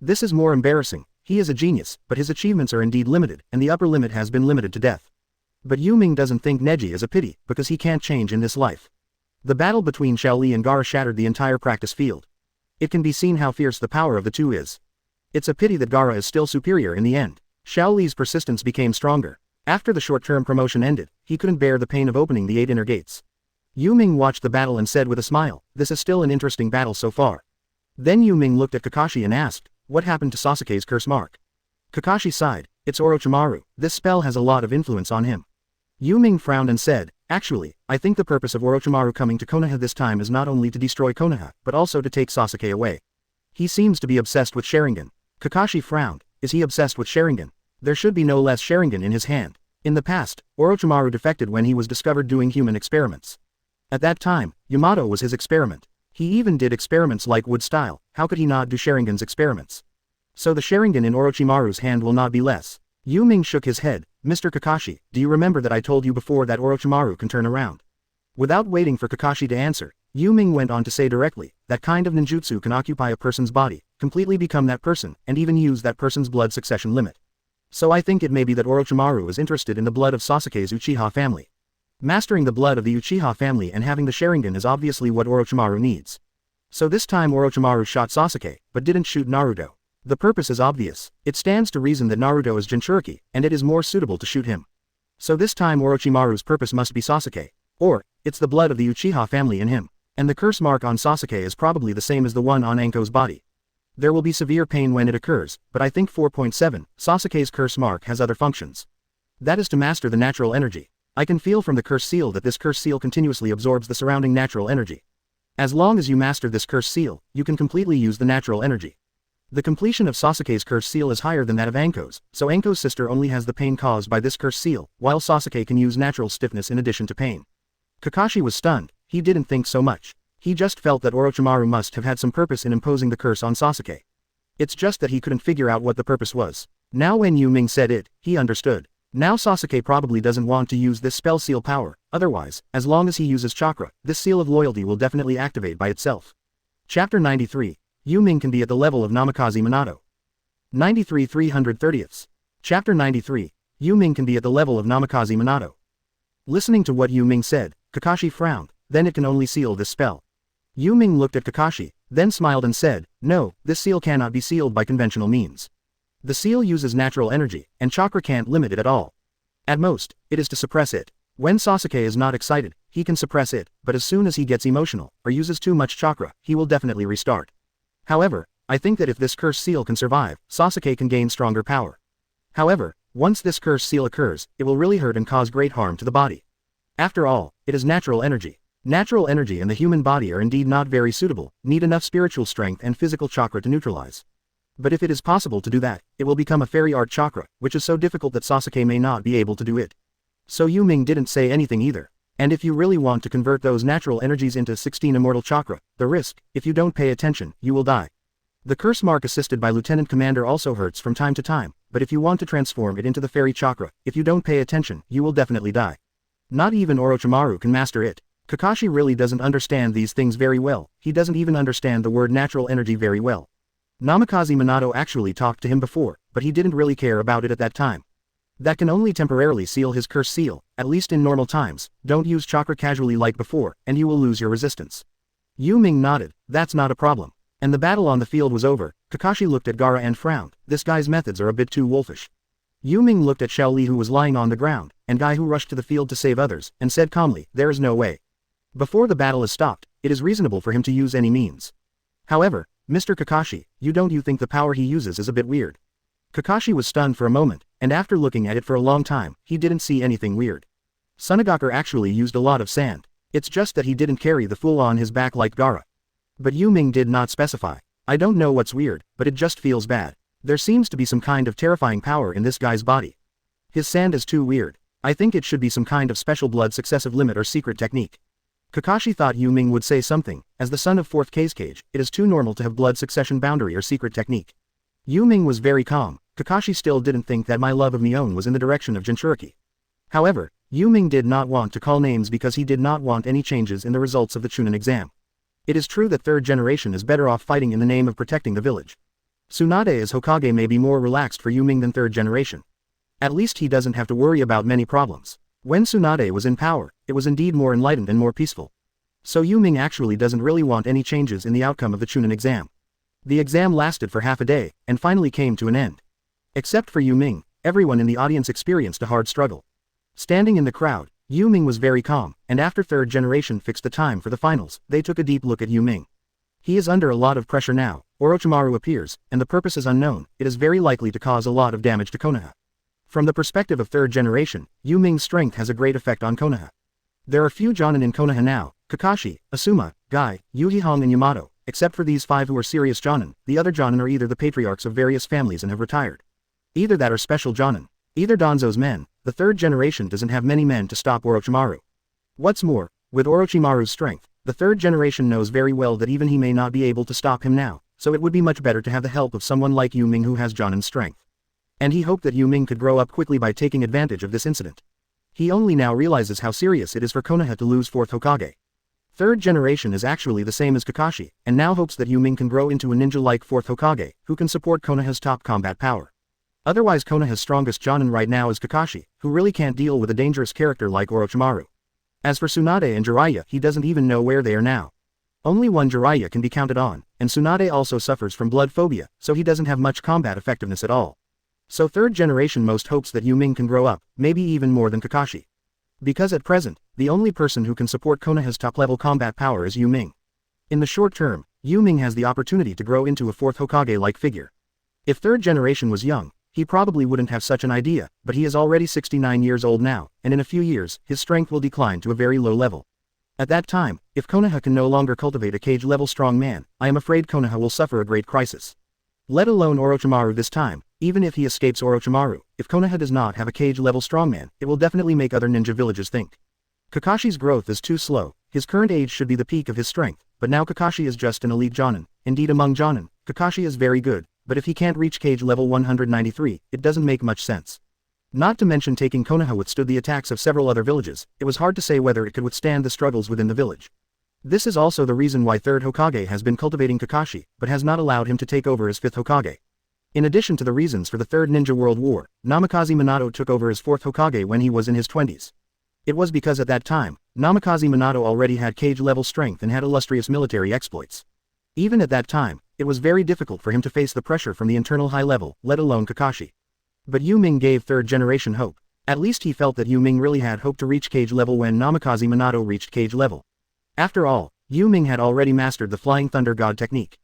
This is more embarrassing. He is a genius, but his achievements are indeed limited, and the upper limit has been limited to death. But Yu Ming doesn't think Neji is a pity, because he can't change in this life. The battle between Xiao Li and Gaara shattered the entire practice field. It can be seen how fierce the power of the two is. It's a pity that Gaara is still superior in the end. Xiao Li's persistence became stronger. After the short-term promotion ended, he couldn't bear the pain of opening the 8 inner gates. Yu Ming watched the battle and said with a smile, "This is still an interesting battle so far." Then Yu Ming looked at Kakashi and asked, "What happened to Sasuke's curse mark?" Kakashi sighed, "It's Orochimaru, this spell has a lot of influence on him." Yu Ming frowned and said, "Actually, I think the purpose of Orochimaru coming to Konoha this time is not only to destroy Konoha, but also to take Sasuke away. He seems to be obsessed with Sharingan." Kakashi frowned, "Is he obsessed with Sharingan? There should be no less Sharingan in his hand." In the past, Orochimaru defected when he was discovered doing human experiments. At that time, Yamato was his experiment. He even did experiments like wood style, how could he not do Sharingan's experiments? So the Sharingan in Orochimaru's hand will not be less. Yu Ming shook his head, "Mr. Kakashi, do you remember that I told you before that Orochimaru can turn around?" Without waiting for Kakashi to answer, Yu Ming went on to say directly, "That kind of ninjutsu can occupy a person's body, completely become that person, and even use that person's blood succession limit. So I think it may be that Orochimaru is interested in the blood of Sasuke's Uchiha family. Mastering the blood of the Uchiha family and having the Sharingan is obviously what Orochimaru needs. So this time Orochimaru shot Sasuke, but didn't shoot Naruto. The purpose is obvious. It stands to reason that Naruto is Jinchuriki, and it is more suitable to shoot him. So this time Orochimaru's purpose must be Sasuke. Or, it's the blood of the Uchiha family in him. And the curse mark on Sasuke is probably the same as the one on Anko's body. There will be severe pain when it occurs, but I think 4.7, Sasuke's curse mark has other functions. That is to master the natural energy. I can feel from the curse seal that this curse seal continuously absorbs the surrounding natural energy. As long as you master this curse seal, you can completely use the natural energy. The completion of Sasuke's curse seal is higher than that of Anko's, so Anko's sister only has the pain caused by this curse seal, while Sasuke can use natural stiffness in addition to pain. Kakashi was stunned, he didn't think so much. He just felt that Orochimaru must have had some purpose in imposing the curse on Sasuke. It's just that he couldn't figure out what the purpose was. Now when Yu Ming said it, he understood. Now Sasuke probably doesn't want to use this spell seal power, otherwise, as long as he uses chakra, this seal of loyalty will definitely activate by itself. Chapter 93. Yu Ming can be at the level of Namikaze Minato. 93 330ths. Chapter 93. Yu Ming can be at the level of Namikaze Minato. Listening to what Yu Ming said, Kakashi frowned, then it can only seal this spell. Yu Ming looked at Kakashi, then smiled and said, "No, this seal cannot be sealed by conventional means. The seal uses natural energy, and chakra can't limit it at all. At most, it is to suppress it. When Sasuke is not excited, he can suppress it, but as soon as he gets emotional, or uses too much chakra, he will definitely restart. However, I think that if this curse seal can survive, Sasuke can gain stronger power. However, once this curse seal occurs, it will really hurt and cause great harm to the body. After all, it is natural energy. Natural energy and the human body are indeed not very suitable, need enough spiritual strength and physical chakra to neutralize. But if it is possible to do that, it will become a fairy art chakra, which is so difficult that Sasuke may not be able to do it." So Yu Ming didn't say anything either. And if you really want to convert those natural energies into 16 immortal chakra, the risk, if you don't pay attention, you will die. The curse mark assisted by Lieutenant Commander also hurts from time to time, but if you want to transform it into the fairy chakra, if you don't pay attention, you will definitely die. Not even Orochimaru can master it. Kakashi really doesn't understand these things very well, he doesn't even understand the word natural energy very well. Namikaze Minato actually talked to him before, but he didn't really care about it at that time. That can only temporarily seal his curse seal, at least in normal times, don't use chakra casually like before, and you will lose your resistance. Yu Ming nodded, that's not a problem. And the battle on the field was over. Kakashi looked at Gaara and frowned, this guy's methods are a bit too wolfish. Yu Ming looked at Xiao Li who was lying on the ground, and Guy who rushed to the field to save others, and said calmly, there is no way. Before the battle is stopped, it is reasonable for him to use any means. However, Mr. Kakashi, you think the power he uses is a bit weird? Kakashi was stunned for a moment, and after looking at it for a long time, he didn't see anything weird. Tsunade actually used a lot of sand. It's just that he didn't carry the fool on his back like Gaara. But Yu Ming did not specify. I don't know what's weird, but it just feels bad. There seems to be some kind of terrifying power in this guy's body. His sand is too weird. I think it should be some kind of special blood successive limit or secret technique. Kakashi thought Yu Ming would say something, as the son of 4th Kazekage, it is too normal to have blood succession boundary or secret technique. Yu Ming was very calm. Kakashi still didn't think that my love of Mion was in the direction of Jinchuriki. However, Yu Ming did not want to call names because he did not want any changes in the results of the Chunin exam. It is true that 3rd generation is better off fighting in the name of protecting the village. Tsunade as Hokage may be more relaxed for Yu Ming than 3rd generation. At least he doesn't have to worry about many problems. When Tsunade was in power, it was indeed more enlightened and more peaceful. So Yu Ming actually doesn't really want any changes in the outcome of the Chunin exam. The exam lasted for half a day, and finally came to an end. Except for Yu Ming, everyone in the audience experienced a hard struggle. Standing in the crowd, Yu Ming was very calm, and after third generation fixed the time for the finals, they took a deep look at Yu Ming. He is under a lot of pressure now. Orochimaru appears, and the purpose is unknown. It is very likely to cause a lot of damage to Konoha. From the perspective of third generation, Yu Ming's strength has a great effect on Konoha. There are few Jonin in Konoha now: Kakashi, Asuma, Guy, Yuji-hong and Yamato. Except for these 5 who are serious Jonin, the other Jonin are either the patriarchs of various families and have retired. Either that or special Jonin. Either Danzo's men. The third generation doesn't have many men to stop Orochimaru. What's more, with Orochimaru's strength, the third generation knows very well that even he may not be able to stop him now, so it would be much better to have the help of someone like Yu Ming who has Jonin's strength. And he hoped that Yu Ming could grow up quickly by taking advantage of this incident. He only now realizes how serious it is for Konoha to lose 4th Hokage. Third generation is actually the same as Kakashi, and now hopes that Yu Ming can grow into a ninja like 4th Hokage, who can support Konoha's top combat power. Otherwise Konoha's strongest Jonin right now is Kakashi, who really can't deal with a dangerous character like Orochimaru. As for Tsunade and Jiraiya, he doesn't even know where they are now. Only one Jiraiya can be counted on, and Tsunade also suffers from blood phobia, so he doesn't have much combat effectiveness at all. So third generation most hopes that Yu Ming can grow up, maybe even more than Kakashi. Because at present, the only person who can support Konoha's top-level combat power is Yu Ming. In the short term, Yu Ming has the opportunity to grow into a 4th Hokage-like figure. If third generation was young, he probably wouldn't have such an idea, but he is already 69 years old now, and in a few years, his strength will decline to a very low level. At that time, if Konoha can no longer cultivate a cage-level strong man, I am afraid Konoha will suffer a great crisis. Let alone Orochimaru this time. Even if he escapes Orochimaru, if Konoha does not have a cage-level strongman, it will definitely make other ninja villages think. Kakashi's growth is too slow. His current age should be the peak of his strength, but now Kakashi is just an elite Jonin. Indeed among Jonin, Kakashi is very good, but if he can't reach cage level 193, it doesn't make much sense. Not to mention taking Konoha withstood the attacks of several other villages, it was hard to say whether it could withstand the struggles within the village. This is also the reason why 3rd Hokage has been cultivating Kakashi, but has not allowed him to take over as 5th Hokage. In addition to the reasons for the Third Ninja World War, Namikaze Minato took over as 4th Hokage when he was in his 20s. It was because at that time, Namikaze Minato already had cage-level strength and had illustrious military exploits. Even at that time, it was very difficult for him to face the pressure from the internal high level, let alone Kakashi. But Yu Ming gave third generation hope. At least he felt that Yu Ming really had hope to reach cage level when Namikaze Minato reached cage level. After all, Yu Ming had already mastered the Flying Thunder God technique.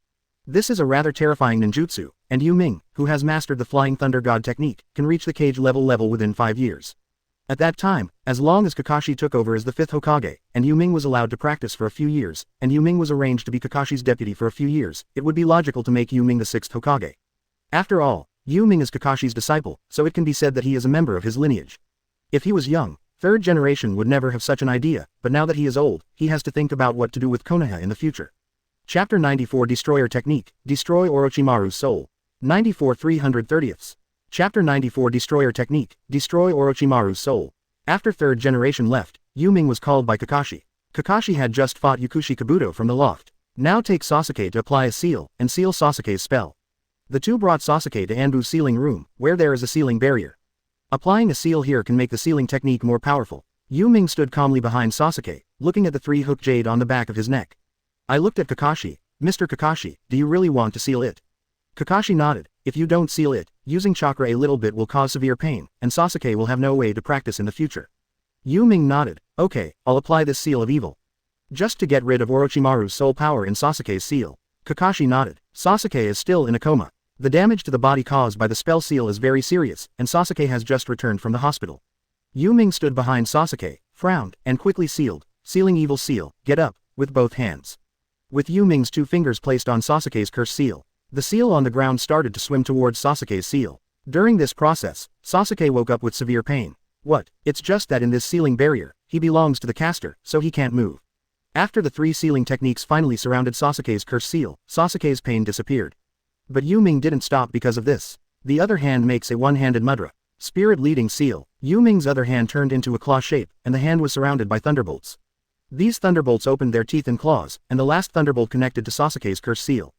This is a rather terrifying ninjutsu, and Yu Ming, who has mastered the Flying Thunder God technique, can reach the cage level within 5 years. At that time, as long as Kakashi took over as the 5th Hokage, and Yu Ming was allowed to practice for a few years, and Yu Ming was arranged to be Kakashi's deputy for a few years, it would be logical to make Yu Ming the 6th Hokage. After all, Yu Ming is Kakashi's disciple, so it can be said that he is a member of his lineage. If he was young, third generation would never have such an idea, but now that he is old, he has to think about what to do with Konoha in the future. Chapter 94 Destroyer Technique, Destroy Orochimaru's Soul. 94 330ths. Chapter 94 Destroyer Technique, Destroy Orochimaru's Soul. After third generation left, Yu Ming was called by Kakashi. Kakashi had just fought Yakushi Kabuto from the loft. Now take Sasuke to apply a seal, and seal Sasuke's spell. The two brought Sasuke to Anbu's sealing room, where there is a sealing barrier. Applying a seal here can make the sealing technique more powerful. Yu Ming stood calmly behind Sasuke, looking at the 3-hook jade on the back of his neck. I looked at Kakashi. Mr. Kakashi, do you really want to seal it? Kakashi nodded. If you don't seal it, using chakra a little bit will cause severe pain, and Sasuke will have no way to practice in the future. Yu Ming nodded. Okay, I'll apply this seal of evil. Just to get rid of Orochimaru's soul power in Sasuke's seal. Kakashi nodded. Sasuke is still in a coma. The damage to the body caused by the spell seal is very serious, and Sasuke has just returned from the hospital. Yu Ming stood behind Sasuke, frowned, and quickly sealed. Sealing evil seal, get up, with both hands. With Yu Ming's 2 fingers placed on Sasuke's curse seal, the seal on the ground started to swim towards Sasuke's seal. During this process, Sasuke woke up with severe pain. What? It's just that in this sealing barrier, he belongs to the caster, so he can't move. After the 3 sealing techniques finally surrounded Sasuke's curse seal, Sasuke's pain disappeared. But Yu Ming didn't stop because of this. The other hand makes a one-handed mudra. Spirit leading seal. Yu Ming's other hand turned into a claw shape, and the hand was surrounded by thunderbolts. These thunderbolts opened their teeth and claws, and the last thunderbolt connected to Sasuke's curse seal.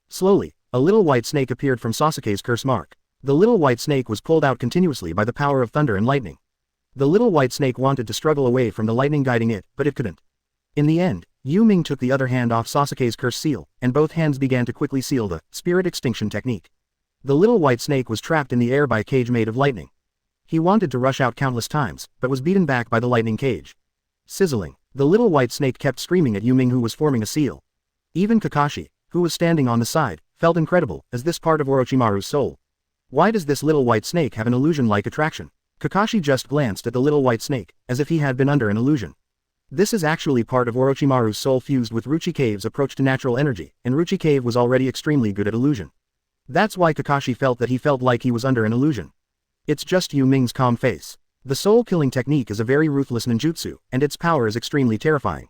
Slowly, a little white snake appeared from Sasuke's curse mark. The little white snake was pulled out continuously by the power of thunder and lightning. The little white snake wanted to struggle away from the lightning guiding it, but it couldn't. In the end, Yu Ming took the other hand off Sasuke's curse seal, and both hands began to quickly seal the spirit extinction technique. The little white snake was trapped in the air by a cage made of lightning. He wanted to rush out countless times, but was beaten back by the lightning cage. Sizzling. The little white snake kept screaming at Yu Ming, who was forming a seal. Even Kakashi, who was standing on the side, felt incredible, as this part of Orochimaru's soul. Why does this little white snake have an illusion-like attraction? Kakashi just glanced at the little white snake, as if he had been under an illusion. This is actually part of Orochimaru's soul fused with Ruchi Cave's approach to natural energy, and Ruchi Cave was already extremely good at illusion. That's why Kakashi felt that he felt like he was under an illusion. It's just Yu Ming's calm face. The soul-killing technique is a very ruthless ninjutsu, and its power is extremely terrifying.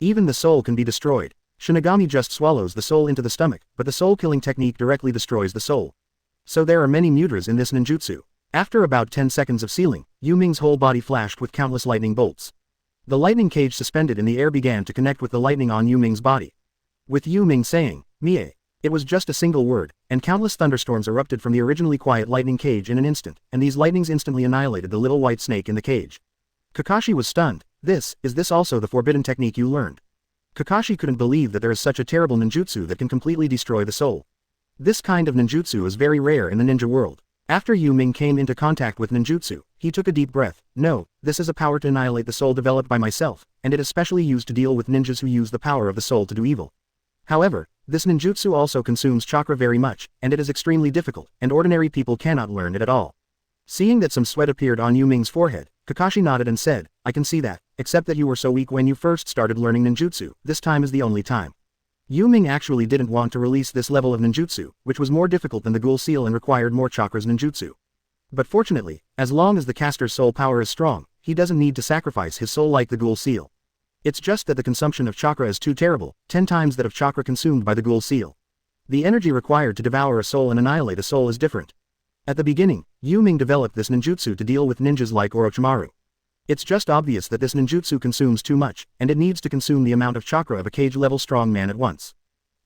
Even the soul can be destroyed. Shinigami just swallows the soul into the stomach, but the soul-killing technique directly destroys the soul. So there are many mudras in this ninjutsu. After about 10 seconds of sealing, Yu Ming's whole body flashed with countless lightning bolts. The lightning cage suspended in the air began to connect with the lightning on Yu Ming's body. With Yu Ming saying, "Mie," it was just a single word, and countless thunderstorms erupted from the originally quiet lightning cage in an instant, and these lightnings instantly annihilated the little white snake in the cage. Kakashi was stunned. Is this also the forbidden technique you learned? Kakashi couldn't believe that there is such a terrible ninjutsu that can completely destroy the soul. This kind of ninjutsu is very rare in the ninja world. After Yu Ming came into contact with ninjutsu, he took a deep breath. No, this is a power to annihilate the soul developed by myself, and it is specially used to deal with ninjas who use the power of the soul to do evil. However, this ninjutsu also consumes chakra very much, and it is extremely difficult, and ordinary people cannot learn it at all. Seeing that some sweat appeared on Yu Ming's forehead, Kakashi nodded and said, "I can see that, except that you were so weak when you first started learning ninjutsu, this time is the only time." Yu Ming actually didn't want to release this level of ninjutsu, which was more difficult than the ghoul seal and required more chakras ninjutsu. But fortunately, as long as the caster's soul power is strong, he doesn't need to sacrifice his soul like the ghoul seal. It's just that the consumption of chakra is too terrible, 10 times that of chakra consumed by the ghoul seal. The energy required to devour a soul and annihilate a soul is different. At the beginning, Yu Ming developed this ninjutsu to deal with ninjas like Orochimaru. It's just obvious that this ninjutsu consumes too much, and it needs to consume the amount of chakra of a cage-level strong man at once.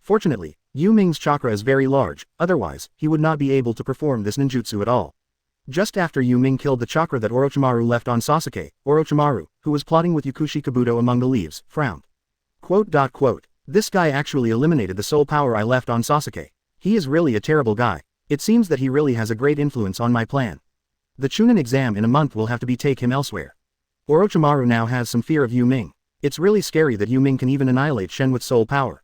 Fortunately, Yu Ming's chakra is very large, otherwise, he would not be able to perform this ninjutsu at all. Just after Yu Ming killed the chakra that Orochimaru left on Sasuke, Orochimaru, who was plotting with Yakushi Kabuto among the leaves, frowned. This guy actually eliminated the soul power I left on Sasuke. He is really a terrible guy. It seems that he really has a great influence on my plan. The Chunin exam in a month will have to be take him elsewhere. Orochimaru now has some fear of Yu Ming. It's really scary that Yu Ming can even annihilate Shen with soul power.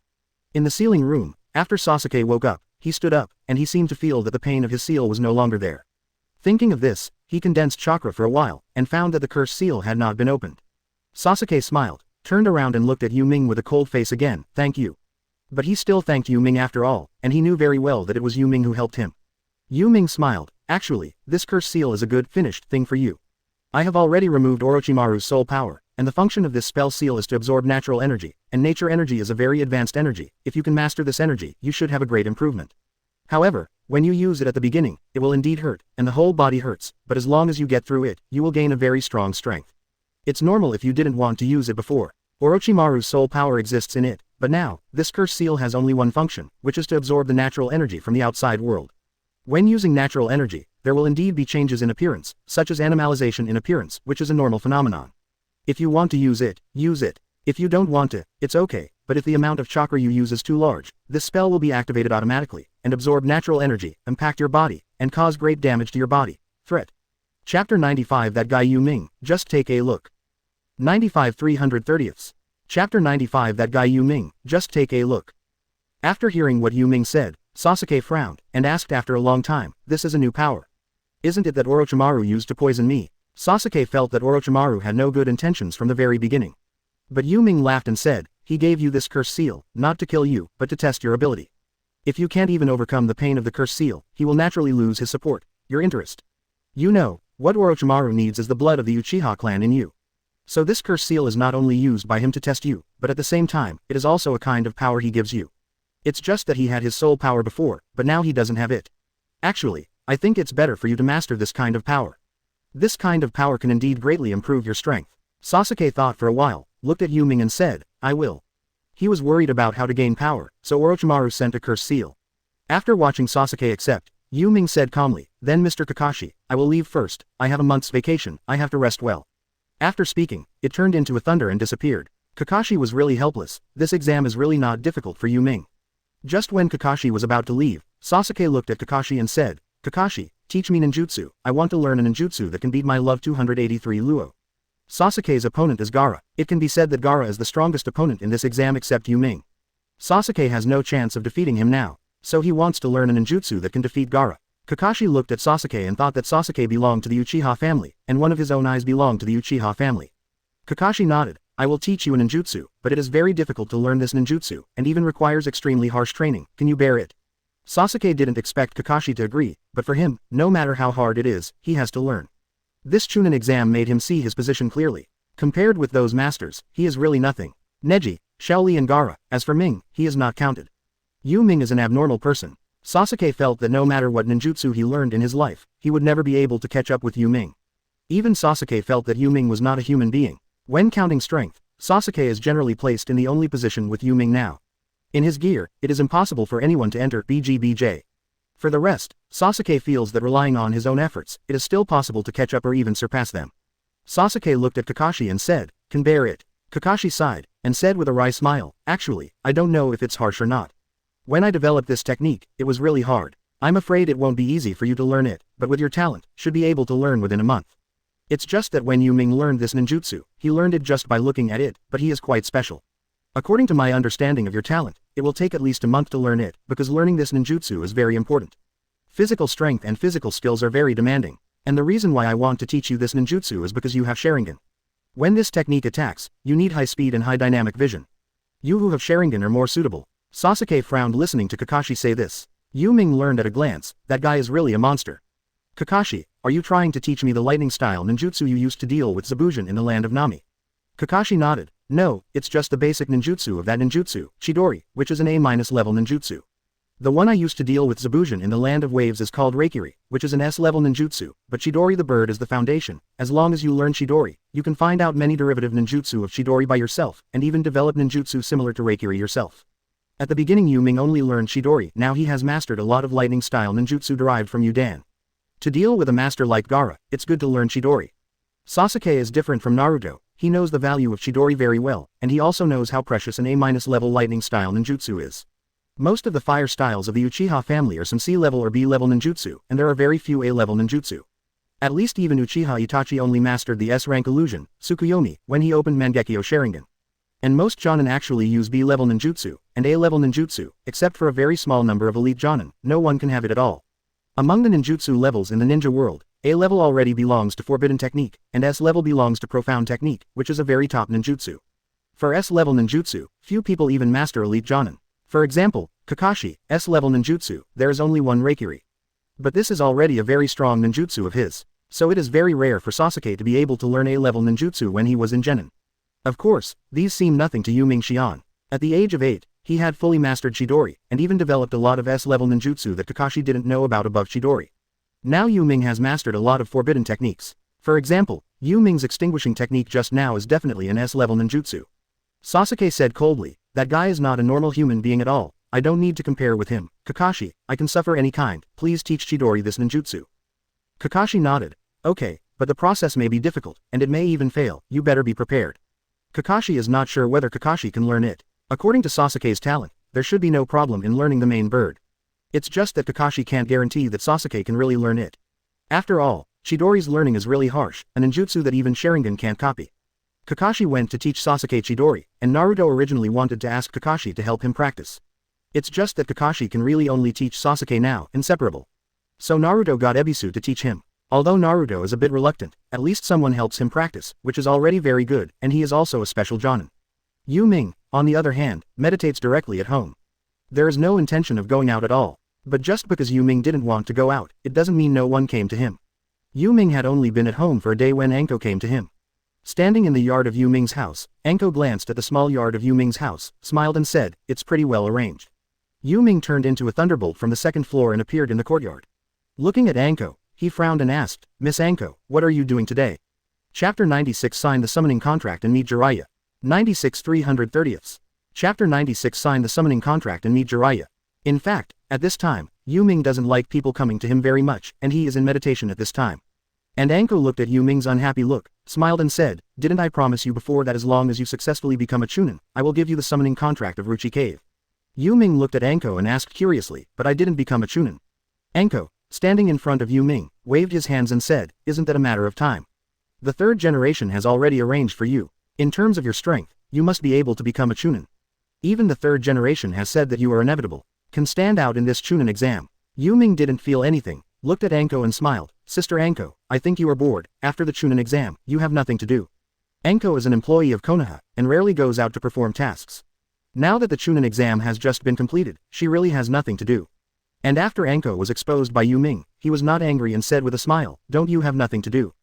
In the sealing room, after Sasuke woke up, he stood up, and he seemed to feel that the pain of his seal was no longer there. Thinking of this, he condensed chakra for a while, and found that the cursed seal had not been opened. Sasuke smiled, turned around and looked at Yu Ming with a cold face again, "Thank you." But he still thanked Yu Ming after all, and he knew very well that it was Yu Ming who helped him. Yu Ming smiled, "Actually, this cursed seal is a good, finished thing for you. I have already removed Orochimaru's soul power, and the function of this spell seal is to absorb natural energy, and nature energy is a very advanced energy. If you can master this energy, you should have a great improvement. However, when you use it at the beginning, it will indeed hurt, and the whole body hurts, but as long as you get through it, you will gain a very strong strength. It's normal if you didn't want to use it before. Orochimaru's soul power exists in it, but now, this cursed seal has only one function, which is to absorb the natural energy from the outside world. When using natural energy, there will indeed be changes in appearance, such as animalization in appearance, which is a normal phenomenon. If you want to use it, use it. If you don't want to, it's okay, but if the amount of chakra you use is too large, this spell will be activated automatically, and absorb natural energy, impact your body, and cause great damage to your body. Threat. Chapter 95 That Guy Yu Ming, just take a look. 95 330ths. Chapter 95 That Guy Yu Ming, just take a look. After hearing what Yu Ming said, Sasuke frowned, and asked after a long time, "This is a new power. Isn't it that Orochimaru used to poison me?" Sasuke felt that Orochimaru had no good intentions from the very beginning. But Yu Ming laughed and said, "He gave you this cursed seal, not to kill you, but to test your ability. If you can't even overcome the pain of the cursed seal, he will naturally lose his support, your interest. You know, what Orochimaru needs is the blood of the Uchiha clan in you. So this cursed seal is not only used by him to test you, but at the same time, it is also a kind of power he gives you. It's just that he had his soul power before, but now he doesn't have it. Actually, I think it's better for you to master this kind of power. This kind of power can indeed greatly improve your strength." Sasuke thought for a while, looked at Yu Ming and said, "I will." He was worried about how to gain power, so Orochimaru sent a cursed seal. After watching Sasuke accept, Yu Ming said calmly, "Then Mr. Kakashi, I will leave first, I have a month's vacation, I have to rest well." After speaking, it turned into a thunder and disappeared. Kakashi was really helpless. This exam is really not difficult for Yu Ming. Just when Kakashi was about to leave, Sasuke looked at Kakashi and said, Kakashi, teach me ninjutsu, I want to learn a ninjutsu that can beat my love 283 Luo. Sasuke's opponent is Gaara. It can be said that Gaara is the strongest opponent in this exam except Yu Ming. Sasuke has no chance of defeating him now, so he wants to learn a ninjutsu that can defeat Gaara. Kakashi looked at Sasuke and thought that Sasuke belonged to the Uchiha family, and one of his own eyes belonged to the Uchiha family. Kakashi nodded, I will teach you a ninjutsu, but it is very difficult to learn this ninjutsu, and even requires extremely harsh training, can you bear it? Sasuke didn't expect Kakashi to agree, but for him, no matter how hard it is, he has to learn. This Chunin exam made him see his position clearly. Compared with those masters, he is really nothing. Neji, Shaoli and Gaara, as for Ming, he is not counted. Yu Ming is an abnormal person. Sasuke felt that no matter what ninjutsu he learned in his life, he would never be able to catch up with Yu Ming. Even Sasuke felt that Yu Ming was not a human being. When counting strength, Sasuke is generally placed in the only position with Yu Ming now. In his gear, it is impossible for anyone to enter BGBJ. For the rest, Sasuke feels that relying on his own efforts, it is still possible to catch up or even surpass them. Sasuke looked at Kakashi and said, can bear it. Kakashi sighed, and said with a wry smile, actually, I don't know if it's harsh or not. When I developed this technique, it was really hard. I'm afraid it won't be easy for you to learn it, but with your talent, should be able to learn within a month. It's just that when Yu Ming learned this ninjutsu, he learned it just by looking at it, but he is quite special. According to my understanding of your talent, it will take at least a month to learn it, because learning this ninjutsu is very important. Physical strength and physical skills are very demanding, and the reason why I want to teach you this ninjutsu is because you have Sharingan. When this technique attacks, you need high speed and high dynamic vision. You who have Sharingan are more suitable. Sasuke frowned listening to Kakashi say this. Yu Ming learned at a glance, that guy is really a monster. Kakashi, are you trying to teach me the lightning style ninjutsu you used to deal with Zabuzin in the land of Nami? Kakashi nodded. No, it's just the basic ninjutsu of that ninjutsu, Chidori, which is an A- level ninjutsu. The one I used to deal with Zabuzin in the land of waves is called Reikiri, which is an S-level ninjutsu, but Chidori the bird is the foundation. As long as you learn Chidori, you can find out many derivative ninjutsu of Chidori by yourself, and even develop ninjutsu similar to Reikiri yourself. At the beginning Yu Ming only learned Chidori, now he has mastered a lot of lightning style ninjutsu derived from Udan. To deal with a master like Gaara, it's good to learn Chidori. Sasuke is different from Naruto, he knows the value of Chidori very well, and he also knows how precious an A-level lightning style ninjutsu is. Most of the fire styles of the Uchiha family are some C-level or B-level ninjutsu, and there are very few A-level ninjutsu. At least even Uchiha Itachi only mastered the S-rank illusion, Tsukuyomi, when he opened Mangekyo Sharingan. And most Jonin actually use B-level ninjutsu, and A-level ninjutsu, except for a very small number of elite Jonin, no one can have it at all. Among the ninjutsu levels in the ninja world, A-level already belongs to Forbidden Technique, and S-level belongs to Profound Technique, which is a very top ninjutsu. For S-level ninjutsu, few people even master elite Jonin. For example, Kakashi, S-level ninjutsu, there is only one Reikiri. But this is already a very strong ninjutsu of his, so it is very rare for Sasuke to be able to learn A-level ninjutsu when he was in Genin. Of course, these seem nothing to Yu Ming Xian. At the age of 8, he had fully mastered Chidori, and even developed a lot of S-level ninjutsu that Kakashi didn't know about above Chidori. Now Yu Ming has mastered a lot of forbidden techniques. For example, Yu Ming's extinguishing technique just now is definitely an S-level ninjutsu. Sasuke said coldly, that guy is not a normal human being at all, I don't need to compare with him. Kakashi, I can suffer any kind, please teach Chidori this ninjutsu. Kakashi nodded. Okay, but the process may be difficult, and it may even fail, you better be prepared. Kakashi is not sure whether Kakashi can learn it. According to Sasuke's talent, there should be no problem in learning the main bird. It's just that Kakashi can't guarantee that Sasuke can really learn it. After all, Chidori's learning is really harsh, a ninjutsu that even Sharingan can't copy. Kakashi went to teach Sasuke Chidori, and Naruto originally wanted to ask Kakashi to help him practice. It's just that Kakashi can really only teach Sasuke now, inseparable. So Naruto got Ebisu to teach him. Although Naruto is a bit reluctant, at least someone helps him practice, which is already very good, and he is also a special Jonin. Yu Ming, on the other hand, meditates directly at home. There is no intention of going out at all. But just because Yu Ming didn't want to go out, it doesn't mean no one came to him. Yu Ming had only been at home for a day when Anko came to him. Standing in the yard of Yu Ming's house, Anko glanced at the small yard of Yu Ming's house, smiled and said, it's pretty well arranged. Yu Ming turned into a thunderbolt from the second floor and appeared in the courtyard. Looking at Anko, he frowned and asked, Miss Anko, what are you doing today? Chapter 96 Sign the summoning contract and meet Jiraiya. 96 330ths. Chapter 96 Sign the summoning contract and meet Jiraiya. In fact, at this time, Yu Ming doesn't like people coming to him very much, and he is in meditation at this time. And Anko looked at Yu Ming's unhappy look, smiled and said, didn't I promise you before that as long as you successfully become a Chunin, I will give you the summoning contract of Ruchi Cave? Yu Ming looked at Anko and asked curiously, but I didn't become a Chunin. Anko, standing in front of Yu Ming, waved his hands and said, isn't that a matter of time? The third generation has already arranged for you. In terms of your strength, you must be able to become a Chunin. Even the third generation has said that you are inevitable, can stand out in this Chunin exam. Yu Ming didn't feel anything, looked at Anko and smiled. Sister Anko, I think you are bored. After the Chunin exam, you have nothing to do. Anko is an employee of Konoha, and rarely goes out to perform tasks. Now that the Chunin exam has just been completed, she really has nothing to do. And after Anko was exposed by Yu Ming, he was not angry and said with a smile, don't you have nothing to do?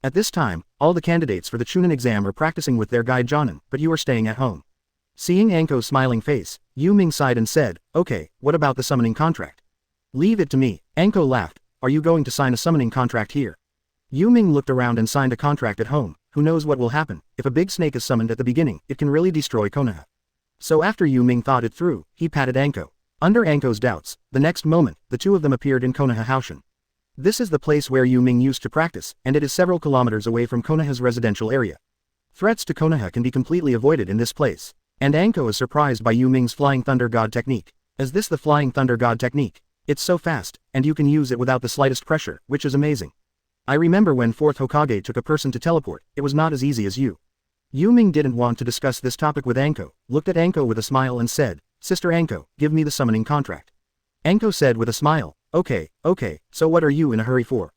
At this time, all the candidates for the Chunin exam are practicing with their guide Jonin, but you are staying at home. Seeing Anko's smiling face, Yu Ming sighed and said, okay, what about the summoning contract? Leave it to me. Anko laughed, are you going to sign a summoning contract here? Yu Ming looked around and signed a contract at home. Who knows what will happen? If a big snake is summoned at the beginning, it can really destroy Konoha. So after Yu Ming thought it through, he patted Anko. Under Anko's doubts, the next moment, the two of them appeared in Konoha Houshin. This is the place where Yu Ming used to practice, and it is several kilometers away from Konoha's residential area. Threats to Konoha can be completely avoided in this place. And Anko is surprised by Yu Ming's Flying Thunder God technique. Is this the Flying Thunder God technique? It's so fast, and you can use it without the slightest pressure, which is amazing. I remember when 4th Hokage took a person to teleport, it was not as easy as you. Yu Ming didn't want to discuss this topic with Anko, looked at Anko with a smile and said, Sister Anko, give me the summoning contract. Anko said with a smile, okay, so what are you in a hurry for?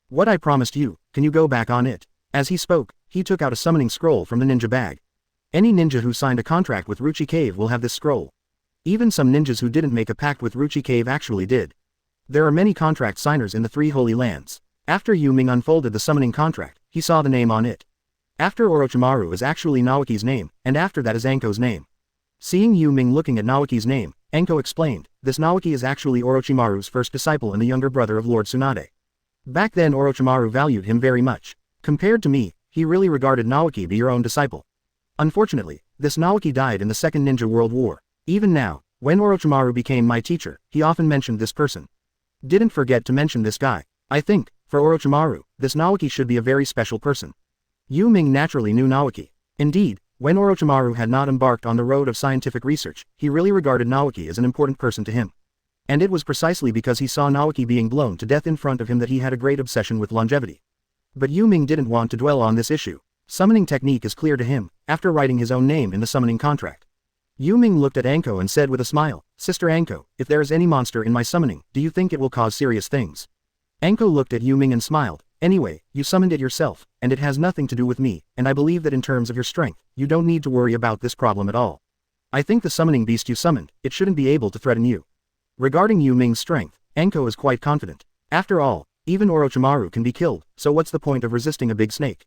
What I promised you, can you go back on it? As he spoke, he took out a summoning scroll from the ninja bag. Any ninja who signed a contract with Ruchi Cave will have this scroll. Even some ninjas who didn't make a pact with Ruchi Cave actually did. There are many contract signers in the 3 Holy Lands. After Yu Ming unfolded the summoning contract, he saw the name on it. After Orochimaru is actually Naoki's name, and after that is Anko's name. Seeing Yu Ming looking at Naoki's name, Anko explained, this Naoki is actually Orochimaru's first disciple and the younger brother of Lord Tsunade. Back then Orochimaru valued him very much. Compared to me, he really regarded Naoki be your own disciple. Unfortunately, this Naoki died in the Second Ninja World War. Even now, when Orochimaru became my teacher, he often mentioned this person. Didn't forget to mention this guy. I think, for Orochimaru, this Naoki should be a very special person. Yu Ming naturally knew Naoki. Indeed, when Orochimaru had not embarked on the road of scientific research, he really regarded Naoki as an important person to him. And it was precisely because he saw Naoki being blown to death in front of him that he had a great obsession with longevity. But Yu Ming didn't want to dwell on this issue. Summoning technique is clear to him, after writing his own name in the summoning contract. Yu Ming looked at Anko and said with a smile, Sister Anko, if there is any monster in my summoning, do you think it will cause serious things? Anko looked at Yu Ming and smiled, anyway, you summoned it yourself, and it has nothing to do with me, and I believe that in terms of your strength, you don't need to worry about this problem at all. I think the summoning beast you summoned, it shouldn't be able to threaten you. Regarding Yu Ming's strength, Anko is quite confident. After all, even Orochimaru can be killed, so what's the point of resisting a big snake?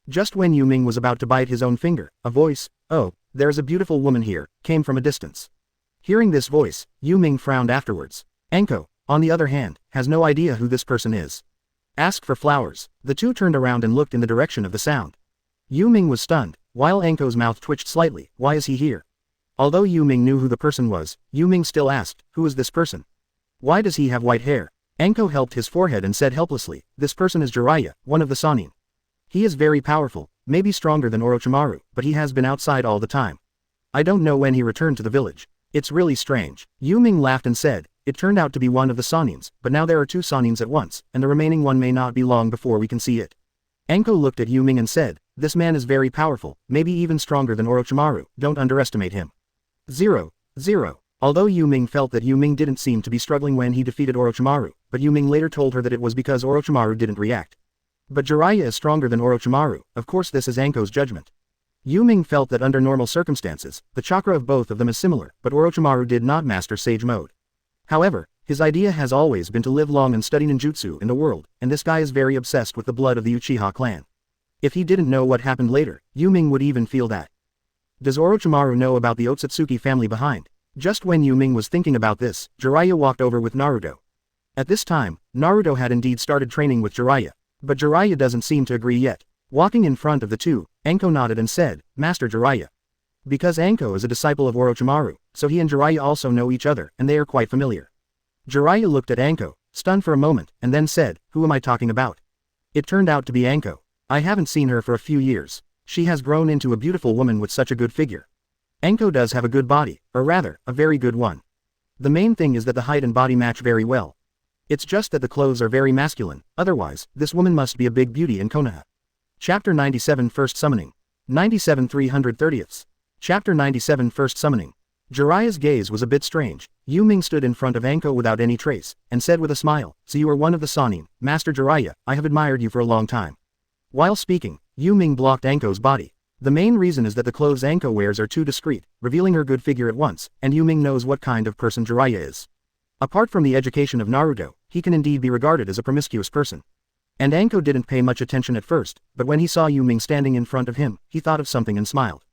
Just when Yu Ming was about to bite his own finger, a voice, oh, there is a beautiful woman here, came from a distance. Hearing this voice, Yu Ming frowned afterwards. Anko, on the other hand, has no idea who this person is. Ask for flowers. The two turned around and looked in the direction of the sound. Yu Ming was stunned, while Anko's mouth twitched slightly, why is he here? Although Yu Ming knew who the person was, Yu Ming still asked, who is this person? Why does he have white hair? Anko helped his forehead and said helplessly, this person is Jiraiya, one of the Sannin. He is very powerful, maybe stronger than Orochimaru, but he has been outside all the time. I don't know when he returned to the village. It's really strange. Yu Ming laughed and said, it turned out to be one of the Sannins, but now there are 2 Sannins at once, and the remaining one may not be long before we can see it. Anko looked at Yu Ming and said, this man is very powerful, maybe even stronger than Orochimaru, don't underestimate him. 0. Although Yu Ming felt that Yu Ming didn't seem to be struggling when he defeated Orochimaru, but Yu Ming later told her that it was because Orochimaru didn't react. But Jiraiya is stronger than Orochimaru, of course this is Anko's judgment. Yu Ming felt that under normal circumstances, the chakra of both of them is similar, but Orochimaru did not master Sage Mode. However, his idea has always been to live long and study ninjutsu in the world, and this guy is very obsessed with the blood of the Uchiha clan. If he didn't know what happened later, Yu Ming would even feel that. Does Orochimaru know about the Ōtsutsuki family behind? Just when Yu Ming was thinking about this, Jiraiya walked over with Naruto. At this time, Naruto had indeed started training with Jiraiya. But Jiraiya doesn't seem to agree yet. Walking in front of the two, Anko nodded and said, Master Jiraiya. Because Anko is a disciple of Orochimaru, so he and Jiraiya also know each other, and they are quite familiar. Jiraiya looked at Anko, stunned for a moment, and then said, who am I talking about? It turned out to be Anko. I haven't seen her for a few years. She has grown into a beautiful woman with such a good figure. Anko does have a good body, or rather, a very good one. The main thing is that the height and body match very well. It's just that the clothes are very masculine, otherwise, this woman must be a big beauty in Konoha. Chapter 97 First Summoning. 97 330ths. Chapter 97 First Summoning. Jiraiya's gaze was a bit strange. Yu Ming stood in front of Anko without any trace, and said with a smile, "So you are one of the Sannin, Master Jiraiya, I have admired you for a long time." While speaking, Yu Ming blocked Anko's body. The main reason is that the clothes Anko wears are too discreet, revealing her good figure at once, and Yu Ming knows what kind of person Jiraiya is. Apart from the education of Naruto, he can indeed be regarded as a promiscuous person. And Anko didn't pay much attention at first, but when he saw Yu Ming standing in front of him, he thought of something and smiled.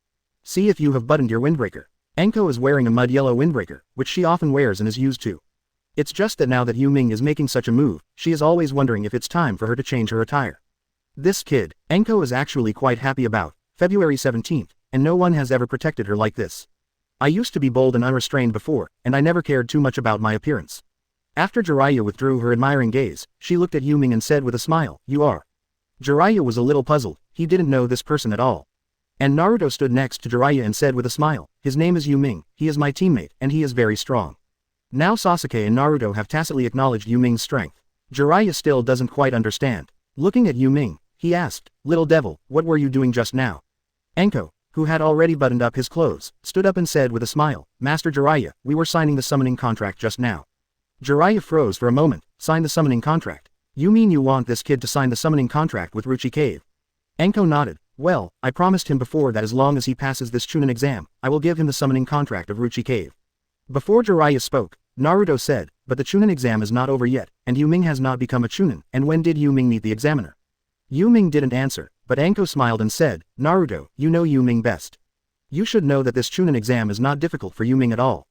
"See if you have buttoned your windbreaker." Anko is wearing a mud-yellow windbreaker, which she often wears and is used to. It's just that now that Yu Ming is making such a move, she is always wondering if it's time for her to change her attire. This kid, Anko is actually quite happy about, February 17th, and no one has ever protected her like this. "I used to be bold and unrestrained before, and I never cared too much about my appearance." After Jiraiya withdrew her admiring gaze, she looked at Yu Ming and said with a smile, "You are." Jiraiya was a little puzzled, he didn't know this person at all. And Naruto stood next to Jiraiya and said with a smile, "His name is Yu Ming, he is my teammate, and he is very strong." Now Sasuke and Naruto have tacitly acknowledged Yu Ming's strength. Jiraiya still doesn't quite understand. Looking at Yu Ming, he asked, "Little devil, what were you doing just now?" Anko, who had already buttoned up his clothes, stood up and said with a smile, "Master Jiraiya, we were signing the summoning contract just now." Jiraiya froze for a moment. "Sign the summoning contract? You mean you want this kid to sign the summoning contract with Ruchi Cave?" Anko nodded. "Well, I promised him before that as long as he passes this Chunin exam, I will give him the summoning contract of Ruchi Cave." Before Jiraiya spoke, Naruto said, "But the Chunin exam is not over yet, and Yu Ming has not become a Chunin, and when did Yu Ming meet the examiner?" Yu Ming didn't answer, but Anko smiled and said, "Naruto, you know Yu Ming best. You should know that this Chunin exam is not difficult for Yu Ming at all."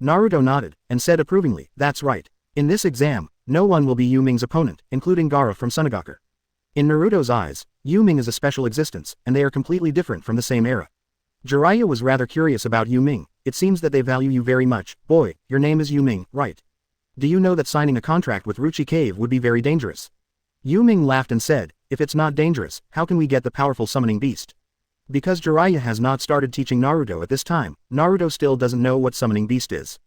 Naruto nodded, and said approvingly, "That's right. In this exam, no one will be Yu Ming's opponent, including Gaara from Tsunade." In Naruto's eyes, Yu Ming is a special existence, and they are completely different from the same era. Jiraiya was rather curious about Yu Ming. "It seems that they value you very much. Boy, your name is Yu Ming, right? Do you know that signing a contract with Ruchi Cave would be very dangerous?" Yu Ming laughed and said, "If it's not dangerous, how can we get the powerful summoning beast?" Because Jiraiya has not started teaching Naruto at this time, Naruto still doesn't know what summoning beast is.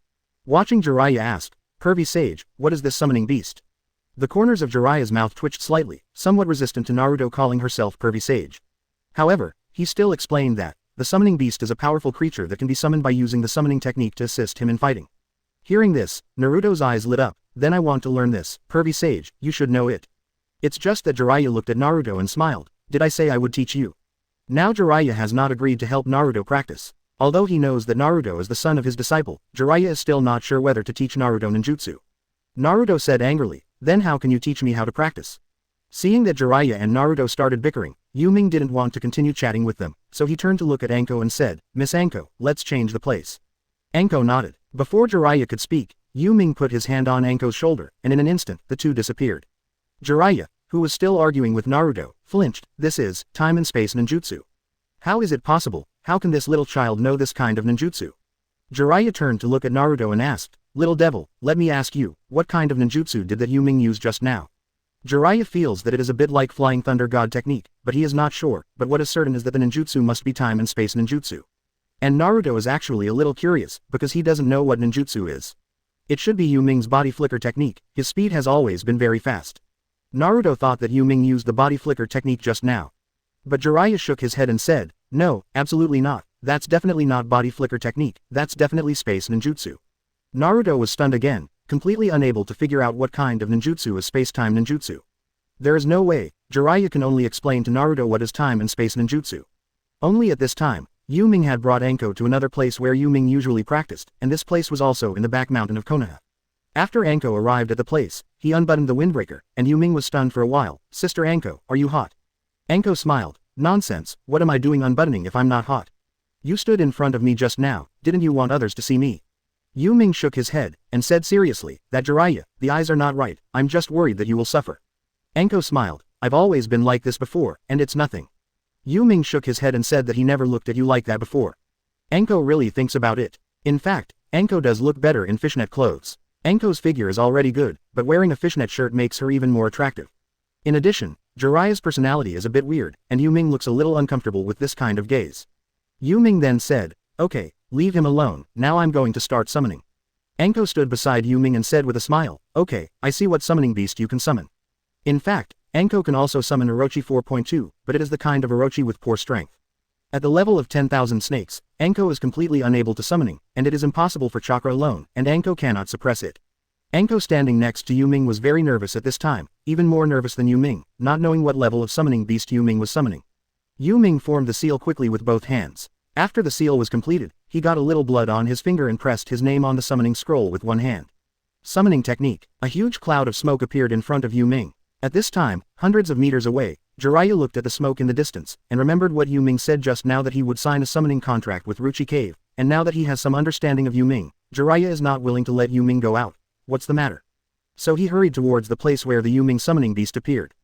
Watching Jiraiya ask, "Pervy Sage, what is this summoning beast?" The corners of Jiraiya's mouth twitched slightly, somewhat resistant to Naruto calling herself Pervy Sage. However, he still explained that, the summoning beast is a powerful creature that can be summoned by using the summoning technique to assist him in fighting. Hearing this, Naruto's eyes lit up. "Then I want to learn this, Pervy Sage, you should know it." It's just that Jiraiya looked at Naruto and smiled. "Did I say I would teach you?" Now Jiraiya has not agreed to help Naruto practice. Although he knows that Naruto is the son of his disciple, Jiraiya is still not sure whether to teach Naruto ninjutsu. Naruto said angrily, "Then how can you teach me how to practice?" Seeing that Jiraiya and Naruto started bickering, Yu Ming didn't want to continue chatting with them, so he turned to look at Anko and said, "Miss Anko, let's change the place." Anko nodded. Before Jiraiya could speak, Yu Ming put his hand on Anko's shoulder, and in an instant, the two disappeared. Jiraiya, who was still arguing with Naruto, flinched. "This is time and space ninjutsu. How is it possible? How can this little child know this kind of ninjutsu?" Jiraiya turned to look at Naruto and asked, "Little devil, let me ask you, what kind of ninjutsu did that Yu Ming use just now?" Jiraiya feels that it is a bit like Flying Thunder God technique, but he is not sure, but what is certain is that the ninjutsu must be time and space ninjutsu. And Naruto is actually a little curious, because he doesn't know what ninjutsu is. It should be Yu Ming's body flicker technique. His speed has always been very fast. Naruto thought that Yu Ming used the body flicker technique just now. But Jiraiya shook his head and said, "No, absolutely not. That's definitely not body flicker technique, that's definitely space ninjutsu." Naruto was stunned again, completely unable to figure out what kind of ninjutsu is space-time ninjutsu. There is no way. Jiraiya can only explain to Naruto what is time and space ninjutsu. Only at this time, Yu Ming had brought Anko to another place where Yu Ming usually practiced, and this place was also in the back mountain of Konoha. After Anko arrived at the place, he unbuttoned the windbreaker, and Yu Ming was stunned for a while. "Sister Anko, are you hot?" Anko smiled. "Nonsense, what am I doing unbuttoning if I'm not hot? You stood in front of me just now, didn't you want others to see me?" Yu Ming shook his head, and said seriously, "That Jiraiya, the eyes are not right, I'm just worried that you will suffer." Anko smiled. "I've always been like this before, and it's nothing." Yu Ming shook his head and said that he never looked at you like that before. Anko really thinks about it. In fact, Anko does look better in fishnet clothes. Anko's figure is already good, but wearing a fishnet shirt makes her even more attractive. In addition, Jiraiya's personality is a bit weird, and Yu Ming looks a little uncomfortable with this kind of gaze. Yu Ming then said, Okay, leave him alone, now I'm going to start summoning. Anko stood beside Yu Ming and said with a smile, okay, I see what summoning beast you can summon. In fact, Anko can also summon Orochi 4.2, but it is the kind of Orochi with poor strength. At the level of 10,000 snakes, Anko is completely unable to summoning, and it is impossible for chakra alone, and Anko cannot suppress it. Anko standing next to Yu Ming was very nervous at this time, even more nervous than Yu Ming, not knowing what level of summoning beast Yu Ming was summoning. Yu Ming formed the seal quickly with both hands. After the seal was completed, he got a little blood on his finger and pressed his name on the summoning scroll with one hand. Summoning technique. A huge cloud of smoke appeared in front of Yu Ming. At this time, hundreds of meters away, Jiraiya looked at the smoke in the distance, and remembered what Yu Ming said just now that he would sign a summoning contract with Ruchi Cave, and now that he has some understanding of Yu Ming, Jiraiya is not willing to let Yu Ming go out. What's the matter? So he hurried towards the place where the Yu Ming summoning beast appeared.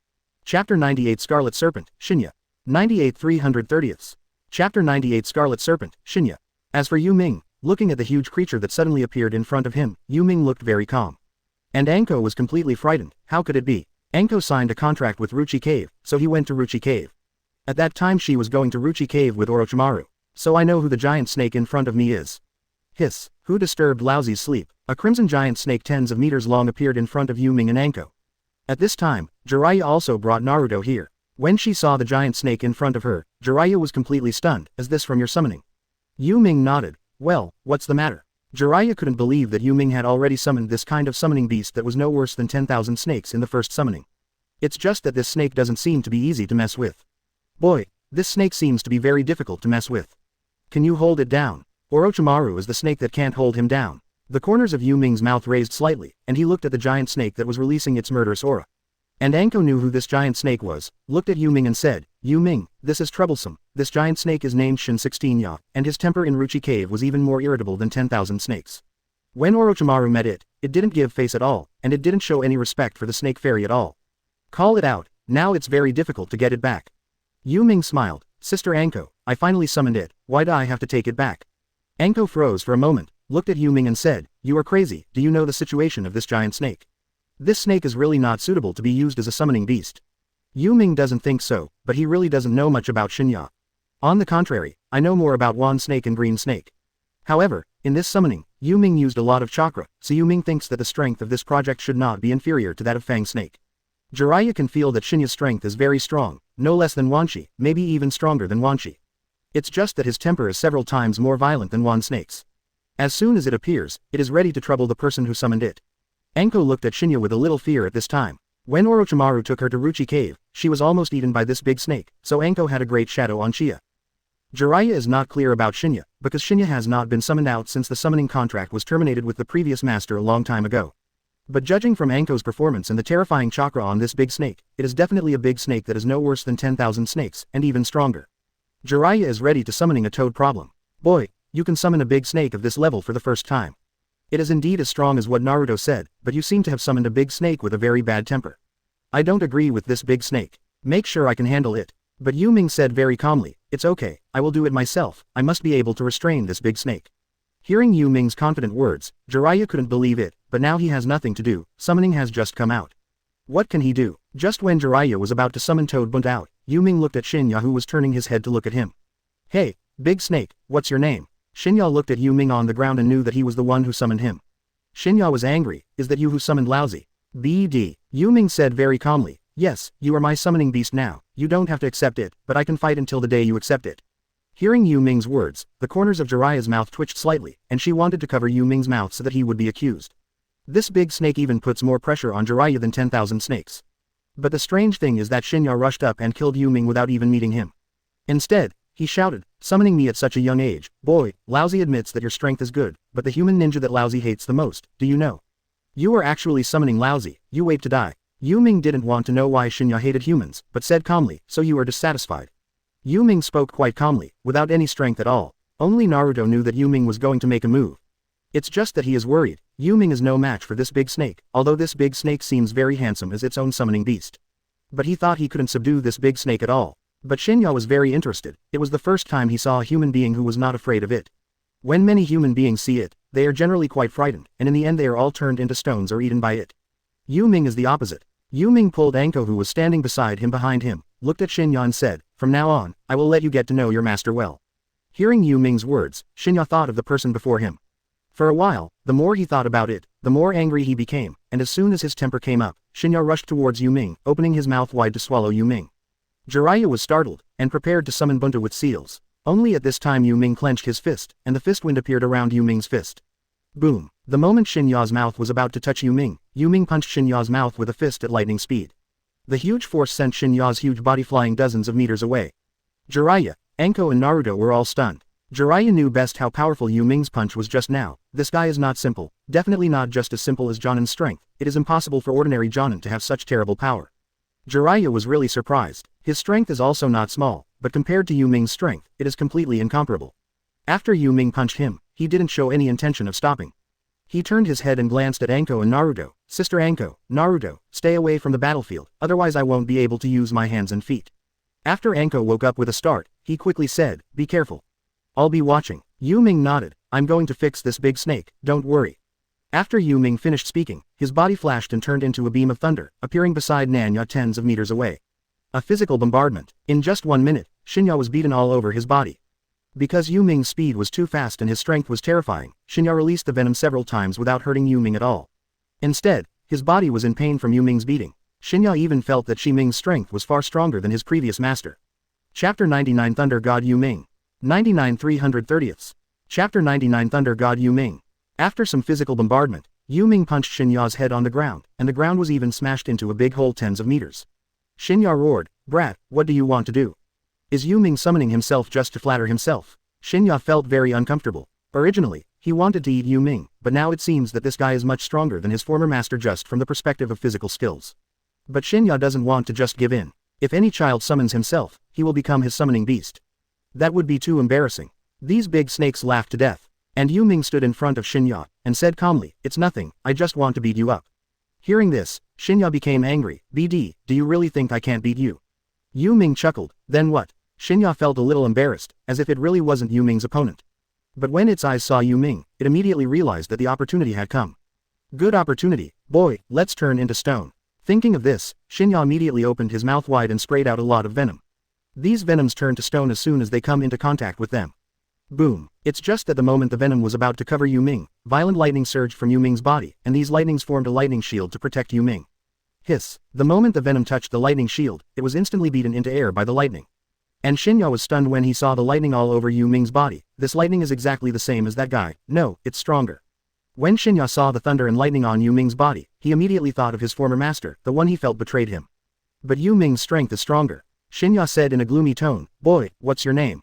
Chapter 98 Scarlet Serpent, Shinya. 98 330ths. Chapter 98 Scarlet Serpent, Shinya. As for Yu Ming, looking at the huge creature that suddenly appeared in front of him, Yu Ming looked very calm. And Anko was completely frightened. How could it be? Anko signed a contract with Ruchi Cave, so he went to Ruchi Cave. At that time she was going to Ruchi Cave with Orochimaru. So I know who the giant snake in front of me is. Hiss, who disturbed Laozi's sleep? A crimson giant snake tens of meters long appeared in front of Yu Ming and Anko. At this time, Jiraiya also brought Naruto here. When she saw the giant snake in front of her, Jiraiya was completely stunned. Is this from your summoning? Yu Ming nodded. Well, what's the matter? Jiraiya couldn't believe that Yu Ming had already summoned this kind of summoning beast that was no worse than 10,000 snakes in the first summoning. It's just that this snake doesn't seem to be easy to mess with. Boy, this snake seems to be very difficult to mess with. Can you hold it down? Orochimaru is the snake that can't hold him down. The corners of Yu Ming's mouth raised slightly, and he looked at the giant snake that was releasing its murderous aura. And Anko knew who this giant snake was, looked at Yu Ming and said, Yu Ming, this is troublesome. This giant snake is named Shin 16ya, and his temper in Ruchi Cave was even more irritable than 10,000 snakes. When Orochimaru met it, it didn't give face at all, and it didn't show any respect for the snake fairy at all. Call it out, now it's very difficult to get it back. Yu Ming smiled, Sister Anko, I finally summoned it, why do I have to take it back? Anko froze for a moment, looked at Yu Ming and said, you are crazy, do you know the situation of this giant snake? This snake is really not suitable to be used as a summoning beast. Yu Ming doesn't think so, but he really doesn't know much about Shinya. On the contrary, I know more about Wan Snake and Green Snake. However, in this summoning, Yu Ming used a lot of chakra, so Yu Ming thinks that the strength of this project should not be inferior to that of Fang Snake. Jiraiya can feel that Shinya's strength is very strong, no less than Wanshi, maybe even stronger than Wanshi. It's just that his temper is several times more violent than Wan Snake's. As soon as it appears, it is ready to trouble the person who summoned it. Anko looked at Shinya with a little fear at this time. When Orochimaru took her to Ruchi Cave, she was almost eaten by this big snake, so Anko had a great shadow on Shinya. Jiraiya is not clear about Shinya, because Shinya has not been summoned out since the summoning contract was terminated with the previous master a long time ago. But judging from Anko's performance and the terrifying chakra on this big snake, it is definitely a big snake that is no worse than 10,000 snakes, and even stronger. Jiraiya is ready to summoning a toad problem. Boy, you can summon a big snake of this level for the first time. It is indeed as strong as what Naruto said, but you seem to have summoned a big snake with a very bad temper. I don't agree with this big snake. Make sure I can handle it. But Yu Ming said very calmly, it's okay, I will do it myself, I must be able to restrain this big snake. Hearing Yu Ming's confident words, Jiraiya couldn't believe it, but now he has nothing to do, summoning has just come out. What can he do? Just when Jiraiya was about to summon Toad Bunt out, Yu Ming looked at Shinya who was turning his head to look at him. Hey, big snake, what's your name? Shinya looked at Yu Ming on the ground and knew that he was the one who summoned him. Shinya was angry, is that you who summoned Laozi? BD. Yu Ming said very calmly, yes, you are my summoning beast now, you don't have to accept it, but I can fight until the day you accept it. Hearing Yu Ming's words, the corners of Jiraiya's mouth twitched slightly, and she wanted to cover Yu Ming's mouth so that he would be accused. This big snake even puts more pressure on Jiraiya than 10,000 snakes. But the strange thing is that Shinya rushed up and killed Yu Ming without even meeting him. Instead, he shouted, summoning me at such a young age, boy, Laozi admits that your strength is good, but the human ninja that Laozi hates the most, do you know? You are actually summoning Laozi, you wait to die. Yu Ming didn't want to know why Shinya hated humans, but said calmly, so you are dissatisfied. Yu Ming spoke quite calmly, without any strength at all. Only Naruto knew that Yu Ming was going to make a move. It's just that he is worried. Yu Ming is no match for this big snake, although this big snake seems very handsome as its own summoning beast. But he thought he couldn't subdue this big snake at all. But Shinya was very interested. It was the first time he saw a human being who was not afraid of it. When many human beings see it, they are generally quite frightened, and in the end they are all turned into stones or eaten by it. Yu Ming is the opposite. Yu Ming pulled Anko who was standing beside him behind him, looked at Shinya and said, from now on, I will let you get to know your master well. Hearing Yu Ming's words, Shinya thought of the person before him. For a while, the more he thought about it, the more angry he became, and as soon as his temper came up, Shinya rushed towards Yu Ming, opening his mouth wide to swallow Yu Ming. Jiraiya was startled, and prepared to summon Bunta with seals. Only at this time Yu Ming clenched his fist, and the fist wind appeared around Yu Ming's fist. Boom! The moment Shinya's mouth was about to touch Yu Ming punched Shinya's mouth with a fist at lightning speed. The huge force sent Shinya's huge body flying dozens of meters away. Jiraiya, Anko and Naruto were all stunned. Jiraiya knew best how powerful Yu Ming's punch was just now. This guy is not simple, definitely not just as simple as Jonin's strength. It is impossible for ordinary Jonin to have such terrible power. Jiraiya was really surprised. His strength is also not small, but compared to Yu Ming's strength, it is completely incomparable. After Yu Ming punched him, he didn't show any intention of stopping. He turned his head and glanced at Anko and Naruto. Sister Anko, Naruto, stay away from the battlefield, otherwise I won't be able to use my hands and feet. After Anko woke up with a start, he quickly said, be careful. I'll be watching. Yu Ming nodded. I'm going to fix this big snake, don't worry. After Yu Ming finished speaking, his body flashed and turned into a beam of thunder, appearing beside Nanya tens of meters away. A physical bombardment. In just 1 minute, Shinya was beaten all over his body. Because Yu Ming's speed was too fast and his strength was terrifying, Shinya released the venom several times without hurting Yu Ming at all. Instead, his body was in pain from Yu Ming's beating. Shinya even felt that Shi Ming's strength was far stronger than his previous master. Chapter 99 Thunder God Yu Ming. 99 330ths. Chapter 99 Thunder God Yu Ming. After some physical bombardment, Yu Ming punched Shinya's head on the ground, and the ground was even smashed into a big hole tens of meters. Shinya roared, brat, what do you want to do? Is Yu Ming summoning himself just to flatter himself? Shinya felt very uncomfortable. Originally, he wanted to eat Yu Ming, but now it seems that this guy is much stronger than his former master just from the perspective of physical skills. But Shinya doesn't want to just give in. If any child summons himself, he will become his summoning beast. That would be too embarrassing. These big snakes laughed to death. And Yu Ming stood in front of Shinya, and said calmly, it's nothing, I just want to beat you up. Hearing this, Shinya became angry. BD, do you really think I can't beat you? Yu Ming chuckled, then what? Shinya felt a little embarrassed, as if it really wasn't Yu Ming's opponent. But when its eyes saw Yu Ming, it immediately realized that the opportunity had come. Good opportunity, boy, let's turn into stone. Thinking of this, Shinya immediately opened his mouth wide and sprayed out a lot of venom. These venoms turn to stone as soon as they come into contact with them. Boom. It's just that the moment the venom was about to cover Yu Ming, violent lightning surged from Yu Ming's body, and these lightnings formed a lightning shield to protect Yu Ming. Hiss. The moment the venom touched the lightning shield, it was instantly beaten into air by the lightning. And Shinya was stunned when he saw the lightning all over Yu Ming's body. This lightning is exactly the same as that guy. No, it's stronger. When Shinya saw the thunder and lightning on Yu Ming's body, he immediately thought of his former master, the one he felt betrayed him. But Yu Ming's strength is stronger. Shinya said in a gloomy tone, boy, what's your name?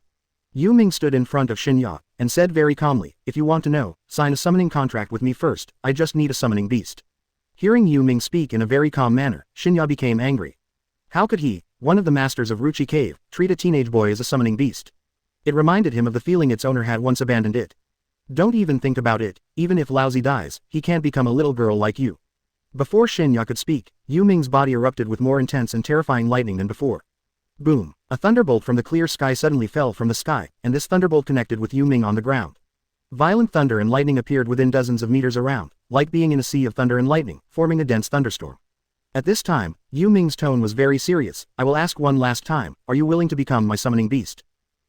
Yu Ming stood in front of Shinya, and said very calmly, if you want to know, sign a summoning contract with me first, I just need a summoning beast. Hearing Yu Ming speak in a very calm manner, Shinya became angry. How could he, one of the masters of Ruchi Cave, treat a teenage boy as a summoning beast? It reminded him of the feeling its owner had once abandoned it. Don't even think about it, even if Lousy dies, he can't become a little girl like you. Before Shinya could speak, Yu Ming's body erupted with more intense and terrifying lightning than before. Boom! A thunderbolt from the clear sky suddenly fell from the sky, and this thunderbolt connected with Yu Ming on the ground. Violent thunder and lightning appeared within dozens of meters around, like being in a sea of thunder and lightning, forming a dense thunderstorm. At this time, Yu Ming's tone was very serious. I will ask one last time, are you willing to become my summoning beast?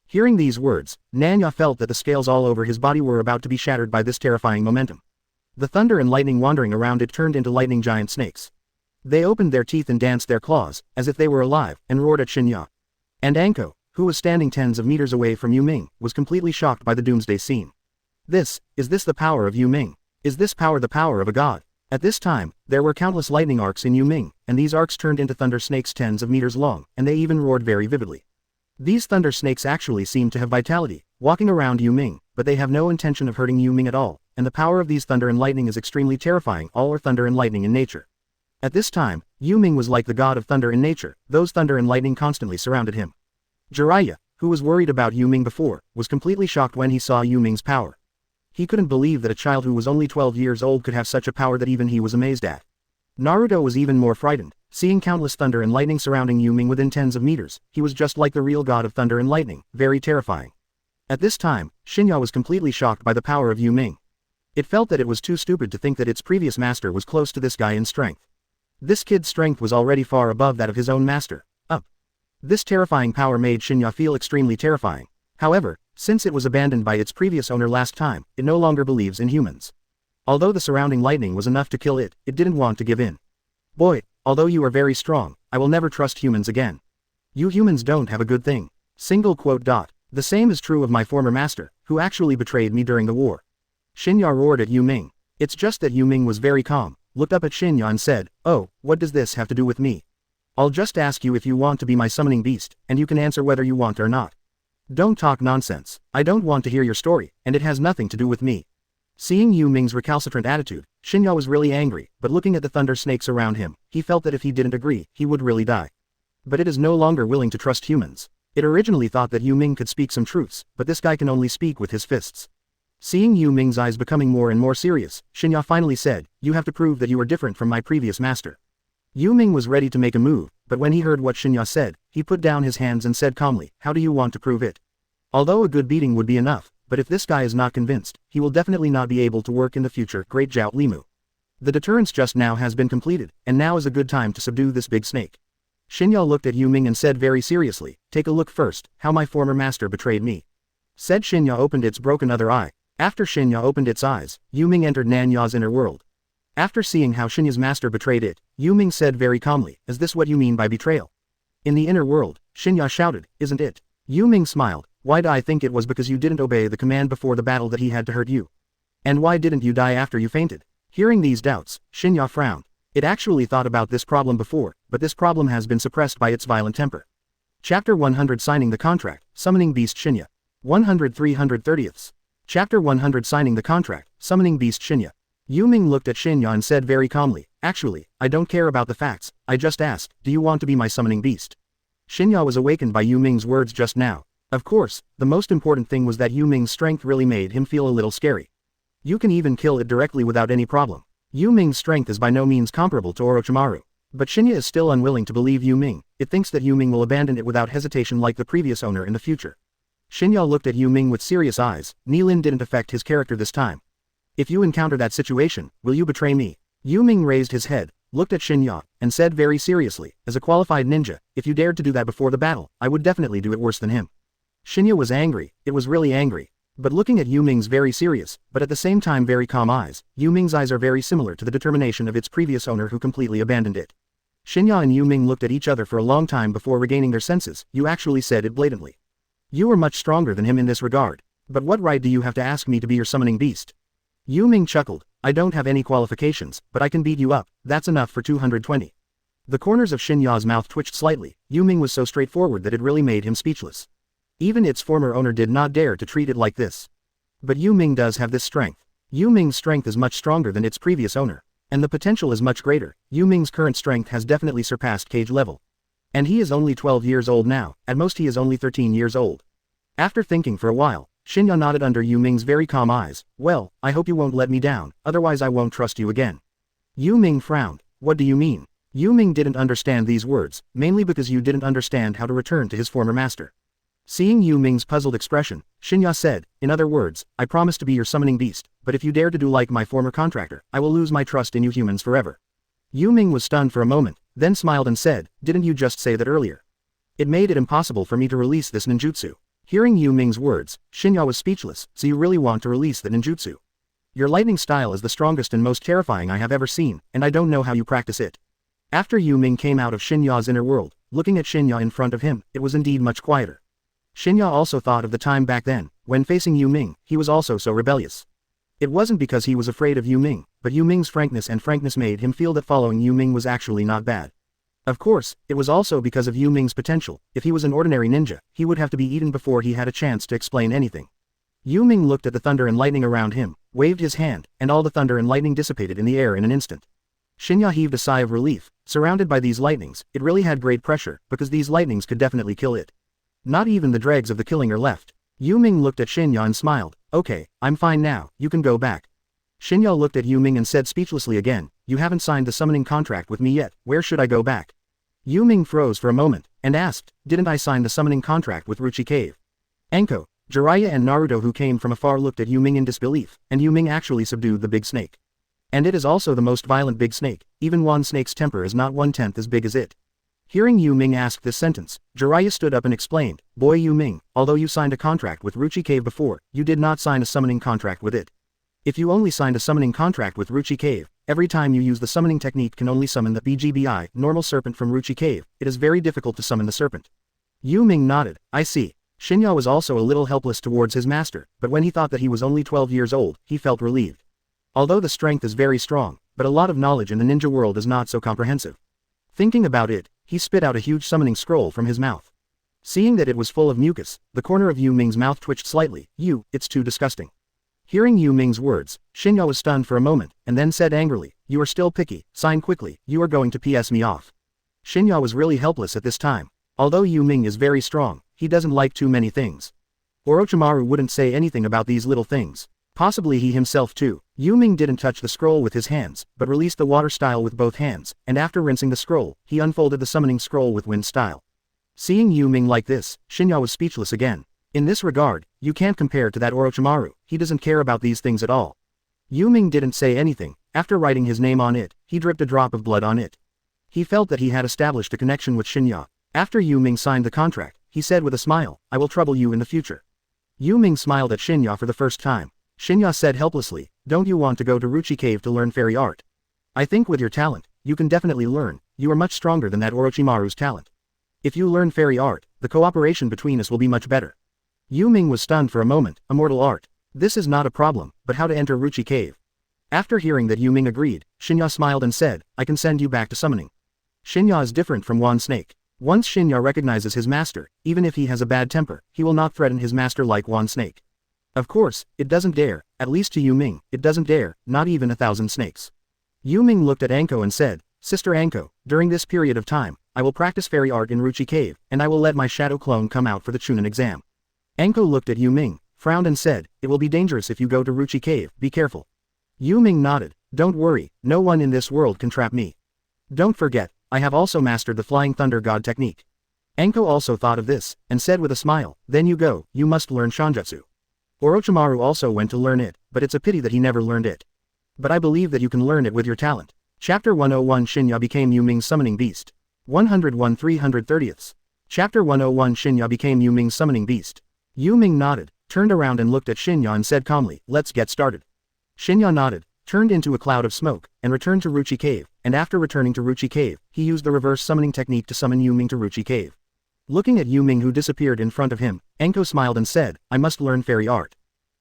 Hearing these words, Nanya felt that the scales all over his body were about to be shattered by this terrifying momentum. The thunder and lightning wandering around it turned into lightning giant snakes. They opened their teeth and danced their claws, as if they were alive, and roared at Shinya. And Anko, who was standing tens of meters away from Yu Ming, was completely shocked by the doomsday scene. Is this the power of Yu Ming? Is this power the power of a god? At this time, there were countless lightning arcs in Yu Ming, and these arcs turned into thunder snakes tens of meters long, and they even roared very vividly. These thunder snakes actually seem to have vitality, walking around Yu Ming, but they have no intention of hurting Yu Ming at all, and the power of these thunder and lightning is extremely terrifying. All are thunder and lightning in nature. At this time, Yu Ming was like the god of thunder in nature. Those thunder and lightning constantly surrounded him. Jiraiya, who was worried about Yu Ming before, was completely shocked when he saw Yu Ming's power. He couldn't believe that a child who was only 12 years old could have such a power that even he was amazed at. Naruto was even more frightened, seeing countless thunder and lightning surrounding Yu Ming within tens of meters. He was just like the real god of thunder and lightning, very terrifying. At this time, Shinya was completely shocked by the power of Yu Ming. It felt that it was too stupid to think that its previous master was close to this guy in strength. This kid's strength was already far above that of his own master. This terrifying power made Shinya feel extremely terrifying. However, Since it was abandoned by its previous owner last time, it no longer believes in humans. Although the surrounding lightning was enough to kill it, it didn't want to give in. Boy, although you are very strong, I will never trust humans again. You humans don't have a good thing. Single quote. The same is true of my former master, who actually betrayed me during the war. Shinya roared at Yu Ming. It's just that Yu Ming was very calm, looked up at Shinya and said, "Oh, what does this have to do with me? I'll just ask you if you want to be my summoning beast, and you can answer whether you want or not. Don't talk nonsense. I don't want to hear your story, and it has nothing to do with me." Seeing Yu Ming's recalcitrant attitude, Shinya was really angry, but looking at the thunder snakes around him, he felt that if he didn't agree, he would really die. But it is no longer willing to trust humans. It originally thought that Yu Ming could speak some truths, but this guy can only speak with his fists. Seeing Yu Ming's eyes becoming more and more serious, Shinya finally said, "You have to prove that you are different from my previous master." Yu Ming was ready to make a move, but when he heard what Shinya said, he put down his hands and said calmly, "How do you want to prove it? Although a good beating would be enough, but if this guy is not convinced, he will definitely not be able to work in the future." Great Zhao Limu. The deterrence just now has been completed, and now is a good time to subdue this big snake. Shinya looked at Yu Ming and said very seriously, "Take a look first, how my former master betrayed me." Said Shinya opened its broken other eye. After Shinya opened its eyes, Yu Ming entered Nanya's inner world. After seeing how Shinya's master betrayed it, Yu Ming said very calmly, "Is this what you mean by betrayal?" In the inner world, Shinya shouted, "Isn't it?" Yu Ming smiled, "Why do I think it was because you didn't obey the command before the battle that he had to hurt you? And why didn't you die after you fainted?" Hearing these doubts, Shinya frowned. It actually thought about this problem before, but this problem has been suppressed by its violent temper. Chapter 100 Signing the Contract, Summoning Beast Shinya. 100-330ths. Chapter 100 Signing the Contract, Summoning Beast Shinya. Yu Ming looked at Shinya and said very calmly, "Actually, I don't care about the facts, I just asked, do you want to be my summoning beast?" Shinya was awakened by Yu Ming's words just now. Of course, the most important thing was that Yu Ming's strength really made him feel a little scary. You can even kill it directly without any problem. Yu Ming's strength is by no means comparable to Orochimaru. But Shinya is still unwilling to believe Yu Ming. It thinks that Yu Ming will abandon it without hesitation like the previous owner in the future. Shinya looked at Yu Ming with serious eyes. Nilin didn't affect his character this time. "If you encounter that situation, will you betray me?" Yu Ming raised his head, looked at Shinya, and said very seriously, "As a qualified ninja, if you dared to do that before the battle, I would definitely do it worse than him." Shinya was angry, it was really angry. But looking at Yu Ming's very serious, but at the same time very calm eyes, Yu Ming's eyes are very similar to the determination of its previous owner who completely abandoned it. Shinya and Yu Ming looked at each other for a long time before regaining their senses. "You actually said it blatantly. You are much stronger than him in this regard. But what right do you have to ask me to be your summoning beast?" Yu Ming chuckled, "I don't have any qualifications, but I can beat you up, that's enough for 220. The corners of Shinya's mouth twitched slightly. Yu Ming was so straightforward that it really made him speechless. Even its former owner did not dare to treat it like this. But Yu Ming does have this strength. Yu Ming's strength is much stronger than its previous owner. And the potential is much greater. Yu Ming's current strength has definitely surpassed Cage level. And he is only 12 years old now, at most he is only 13 years old. After thinking for a while, Shinya nodded under Yu Ming's very calm eyes. "Well, I hope you won't let me down, otherwise I won't trust you again." Yu Ming frowned. "What do you mean?" Yu Ming didn't understand these words, mainly because Yu didn't understand how to return to his former master. Seeing Yu Ming's puzzled expression, Shinya said, "In other words, I promise to be your summoning beast, but if you dare to do like my former contractor, I will lose my trust in you humans forever." Yu Ming was stunned for a moment, then smiled and said, "Didn't you just say that earlier? It made it impossible for me to release this ninjutsu." Hearing Yu Ming's words, Shinya was speechless. "So you really want to release the ninjutsu? Your lightning style is the strongest and most terrifying I have ever seen, and I don't know how you practice it." After Yu Ming came out of Shinya's inner world, looking at Shinya in front of him, it was indeed much quieter. Shinya also thought of the time back then, when facing Yu Ming, he was also so rebellious. It wasn't because he was afraid of Yu Ming, but Yu Ming's frankness made him feel that following Yu Ming was actually not bad. Of course, it was also because of Yu Ming's potential. If he was an ordinary ninja, he would have to be eaten before he had a chance to explain anything. Yu Ming looked at the thunder and lightning around him, waved his hand, and all the thunder and lightning dissipated in the air in an instant. Shinya heaved a sigh of relief. Surrounded by these lightnings, it really had great pressure, because these lightnings could definitely kill it. Not even the dregs of the killing are left. Yu Ming looked at Shinya and smiled. "Okay, I'm fine now, you can go back." Shinya looked at Yu Ming and said speechlessly again, "You haven't signed the summoning contract with me yet, where should I go back?" Yu Ming froze for a moment, and asked, "Didn't I sign the summoning contract with Ruchi Cave?" Anko, Jiraiya and Naruto who came from afar looked at Yu Ming in disbelief, and Yu Ming actually subdued the big snake. And it is also the most violent big snake, even one snake's temper is not 1/10 as big as it. Hearing Yu Ming ask this sentence, Jiraiya stood up and explained, "Boy Yu Ming, although you signed a contract with Ruchi Cave before, you did not sign a summoning contract with it. If you only signed a summoning contract with Ruchi Cave, every time you use the summoning technique can only summon the BGBI, normal serpent from Ruchi Cave, it is very difficult to summon the serpent." Yu Ming nodded, "I see." Shinya was also a little helpless towards his master, but when he thought that he was only 12 years old, he felt relieved. Although the strength is very strong, but a lot of knowledge in the ninja world is not so comprehensive. Thinking about it, he spit out a huge summoning scroll from his mouth. Seeing that it was full of mucus, the corner of Yu Ming's mouth twitched slightly. It's too disgusting." Hearing Yu Ming's words, Shinya was stunned for a moment, and then said angrily, "You are still picky, sign quickly, you are going to piss me off." Shinya was really helpless at this time. Although Yu Ming is very strong, he doesn't like too many things. Orochimaru wouldn't say anything about these little things. Possibly he himself too. Yu Ming didn't touch the scroll with his hands, but released the water style with both hands, and after rinsing the scroll, he unfolded the summoning scroll with wind style. Seeing Yu Ming like this, Shinya was speechless again. In this regard, you can't compare to that Orochimaru, he doesn't care about these things at all. Yu Ming didn't say anything. After writing his name on it, he dripped a drop of blood on it. He felt that he had established a connection with Shinya. After Yu Ming signed the contract, he said with a smile, "I will trouble you in the future." Yu Ming smiled at Shinya for the first time. Shinya said helplessly, "Don't you want to go to Ruchi Cave to learn fairy art? I think with your talent, you can definitely learn, you are much stronger than that Orochimaru's talent. If you learn fairy art, the cooperation between us will be much better." Yu Ming was stunned for a moment. Immortal art. This is not a problem, but how to enter Ruchi Cave? After hearing that Yu Ming agreed, Shinya smiled and said, "I can send you back to summoning." Shinya is different from Wan Snake. Once Shinya recognizes his master, even if he has a bad temper, he will not threaten his master like Wan Snake. Of course, it doesn't dare, at least to Yu Ming, it doesn't dare, not even 1,000 snakes. Yu Ming looked at Anko and said, "Sister Anko, during this period of time, I will practice fairy art in Ruchi Cave, and I will let my shadow clone come out for the Chunin exam." Anko looked at Yu Ming, frowned and said, "It will be dangerous if you go to Ruchi Cave, be careful." Yu Ming nodded, "Don't worry, no one in this world can trap me. Don't forget, I have also mastered the Flying Thunder God technique." Anko also thought of this, and said with a smile, "Then you go, you must learn Shanjutsu." Orochimaru also went to learn it, but it's a pity that he never learned it. But I believe that you can learn it with your talent. Chapter 101 Shinya became Yu Ming's summoning beast. 101 330ths. Chapter 101 Shinya became Yu Ming's summoning beast. Yu Ming nodded, turned around and looked at Shinya and said calmly, "Let's get started." Shinya nodded, turned into a cloud of smoke, and returned to Ruchi Cave, and after returning to Ruchi Cave, he used the reverse summoning technique to summon Yu Ming to Ruchi Cave. Looking at Yu Ming who disappeared in front of him, Anko smiled and said, "I must learn fairy art."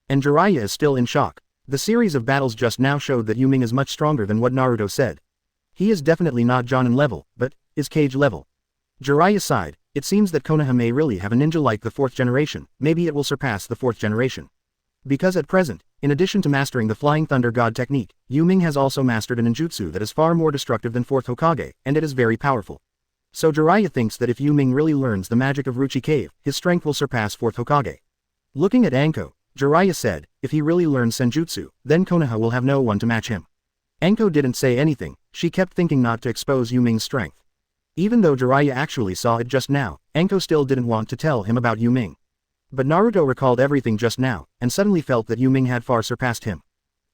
And Jiraiya is still in shock. The series of battles just now showed that Yu Ming is much stronger than what Naruto said. He is definitely not Jonin level, but is Kage level. Jiraiya sighed, it seems that Konoha may really have a ninja like the 4th generation, maybe it will surpass the 4th generation. Because at present, in addition to mastering the Flying Thunder God technique, Yu Ming has also mastered a ninjutsu that is far more destructive than 4th Hokage, and it is very powerful. So Jiraiya thinks that if Yu Ming really learns the magic of Ruchi Cave, his strength will surpass 4th Hokage. Looking at Anko, Jiraiya said, if he really learns Senjutsu, then Konoha will have no one to match him. Anko didn't say anything, she kept thinking not to expose Yu Ming's strength. Even though Jiraiya actually saw it just now, Anko still didn't want to tell him about Yu Ming. But Naruto recalled everything just now, and suddenly felt that Yu Ming had far surpassed him.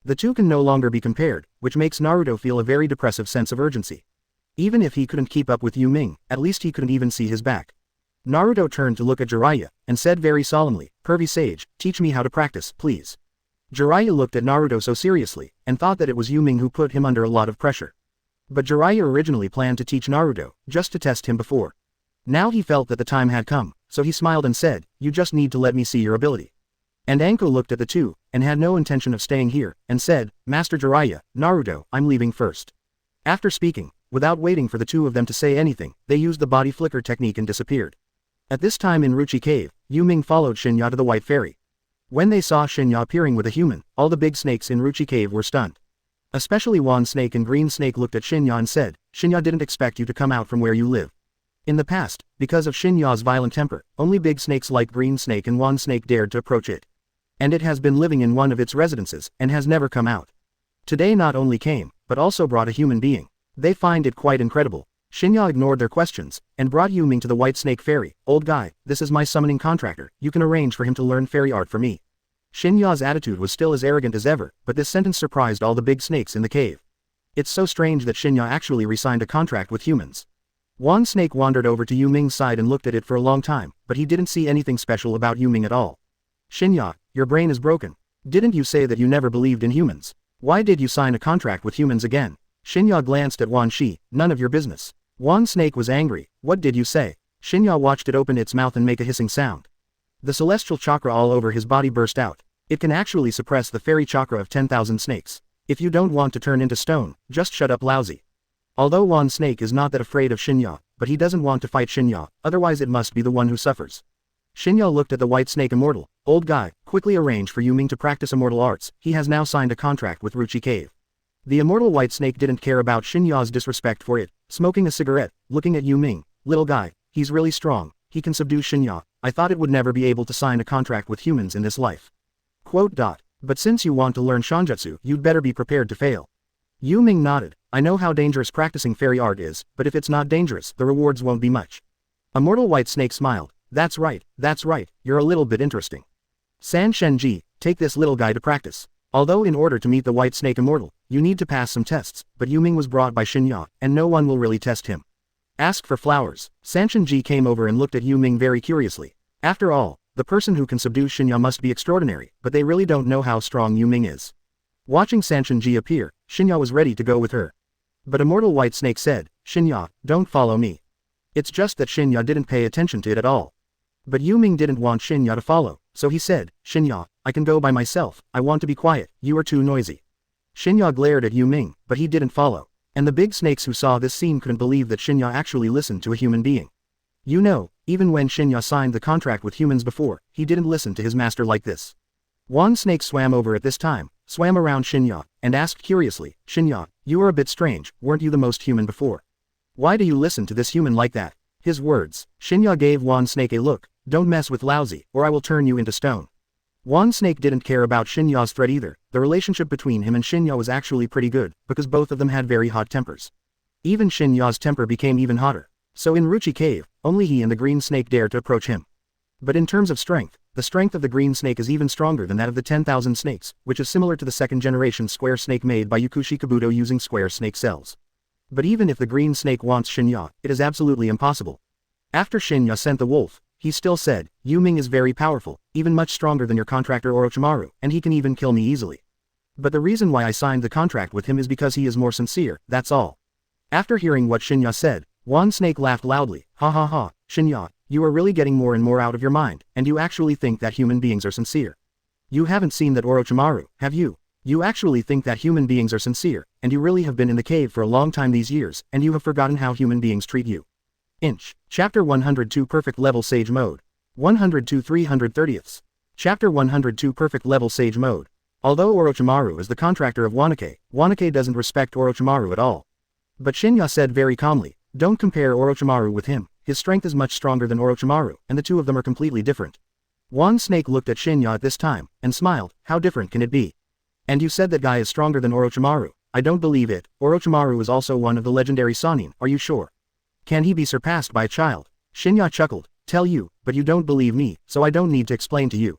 The two can no longer be compared, which makes Naruto feel a very depressive sense of urgency. Even if he couldn't keep up with Yu Ming, at least he couldn't even see his back. Naruto turned to look at Jiraiya, and said very solemnly, "Pervy Sage, teach me how to practice, please." Jiraiya looked at Naruto so seriously, and thought that it was Yu Ming who put him under a lot of pressure. But Jiraiya originally planned to teach Naruto, just to test him before. Now he felt that the time had come, so he smiled and said, "You just need to let me see your ability." And Anko looked at the two, and had no intention of staying here, and said, "Master Jiraiya, Naruto, I'm leaving first." After speaking, without waiting for the two of them to say anything, they used the body flicker technique and disappeared. At this time in Ruchi Cave, Yu Ming followed Shinya to the White Fairy. When they saw Shinya appearing with a human, all the big snakes in Ruchi Cave were stunned. Especially Wan Snake and Green Snake looked at Shinya and said, "Shinya didn't expect you to come out from where you live." In the past, because of Shinya's violent temper, only big snakes like Green Snake and Wan Snake dared to approach it. And it has been living in one of its residences, and has never come out. Today not only came, but also brought a human being. They find it quite incredible. Shinya ignored their questions, and brought Yu Ming to the White Snake Fairy. "Old guy, this is my summoning contractor, you can arrange for him to learn fairy art for me." Shinya's attitude was still as arrogant as ever, but this sentence surprised all the big snakes in the cave. It's so strange that Shinya actually re-signed a contract with humans. Wan Snake wandered over to Yu Ming's side and looked at it for a long time, but he didn't see anything special about Yu Ming at all. Shinya, your brain is broken. Didn't you say that you never believed in humans? Why did you sign a contract with humans again? Shinya glanced at Wan Shi, none of your business. Wan Snake was angry, what did you say? Shinya watched it open its mouth and make a hissing sound. The celestial chakra all over his body burst out. It can actually suppress the fairy chakra of 10,000 snakes. If you don't want to turn into stone, just shut up lousy. Although Wan Snake is not that afraid of Shinya, but he doesn't want to fight Shinya, otherwise it must be the one who suffers. Shinya looked at the white snake immortal. Old guy, quickly arrange for Yu Ming to practice immortal arts, he has now signed a contract with Ruchi Cave. The immortal white snake didn't care about Shinya's disrespect for it, smoking a cigarette, looking at Yu Ming. Little guy, he's really strong, he can subdue Shinya, I thought it would never be able to sign a contract with humans in this life. But since you want to learn Shanjutsu, you'd better be prepared to fail. Yu Ming nodded, I know how dangerous practicing fairy art is, but if it's not dangerous, the rewards won't be much. Immortal white snake smiled, that's right, you're a little bit interesting. San Shenji, take this little guy to practice. Although in order to meet the white snake immortal, you need to pass some tests, but Yu Ming was brought by Shinya, and no one will really test him. Ask for flowers. San Shenji came over and looked at Yu Ming very curiously. After all, the person who can subdue Shinya must be extraordinary, but they really don't know how strong Yu Ming is. Watching San Shenji appear, Shinya was ready to go with her. But immortal white snake said, Shinya, don't follow me. It's just that Shinya didn't pay attention to it at all. But Yu Ming didn't want Shinya to follow, so he said, Shinya, I can go by myself, I want to be quiet, you are too noisy. Shinya glared at Yu Ming, but he didn't follow. And the big snakes who saw this scene couldn't believe that Shinya actually listened to a human being. You know, even when Shinya signed the contract with humans before, he didn't listen to his master like this. Wan Snake swam over at this time, swam around Shinya, and asked curiously, Shinya, you are a bit strange, weren't you the most human before? Why do you listen to this human like that? His words. Shinya gave Wan Snake a look, don't mess with lousy, or I will turn you into stone. Wan Snake didn't care about Shinya's threat either, the relationship between him and Shinya was actually pretty good, because both of them had very hot tempers. Even Shinya's temper became even hotter. So in Ruchi Cave, only he and the green snake dared to approach him. But in terms of strength, the strength of the green snake is even stronger than that of the 10,000 snakes, which is similar to the second-generation square snake made by Yukushi Kabuto using square snake cells. But even if the green snake wants Shinya, it is absolutely impossible. After Shinya sent the wolf, he still said, Yu Ming is very powerful, even much stronger than your contractor Orochimaru, and he can even kill me easily. But the reason why I signed the contract with him is because he is more sincere, that's all. After hearing what Shinya said, Wan Snake laughed loudly, ha ha ha, Shinya, you are really getting more and more out of your mind, and you actually think that human beings are sincere. You haven't seen that Orochimaru, have you? You actually think that human beings are sincere, and you really have been in the cave for a long time these years, and you have forgotten how human beings treat you. Chapter 102 Perfect Level Sage Mode. 102 330ths. Chapter 102 Perfect Level Sage Mode. Although Orochimaru is the contractor of Wanake, Wanake doesn't respect Orochimaru at all. But Shinya said very calmly, don't compare Orochimaru with him, his strength is much stronger than Orochimaru, and the two of them are completely different. Wan Snake looked at Shinya at this time, and smiled, how different can it be? And you said that guy is stronger than Orochimaru, I don't believe it, Orochimaru is also one of the legendary Sannin, are you sure? Can he be surpassed by a child? Shinya chuckled, tell you, but you don't believe me, so I don't need to explain to you.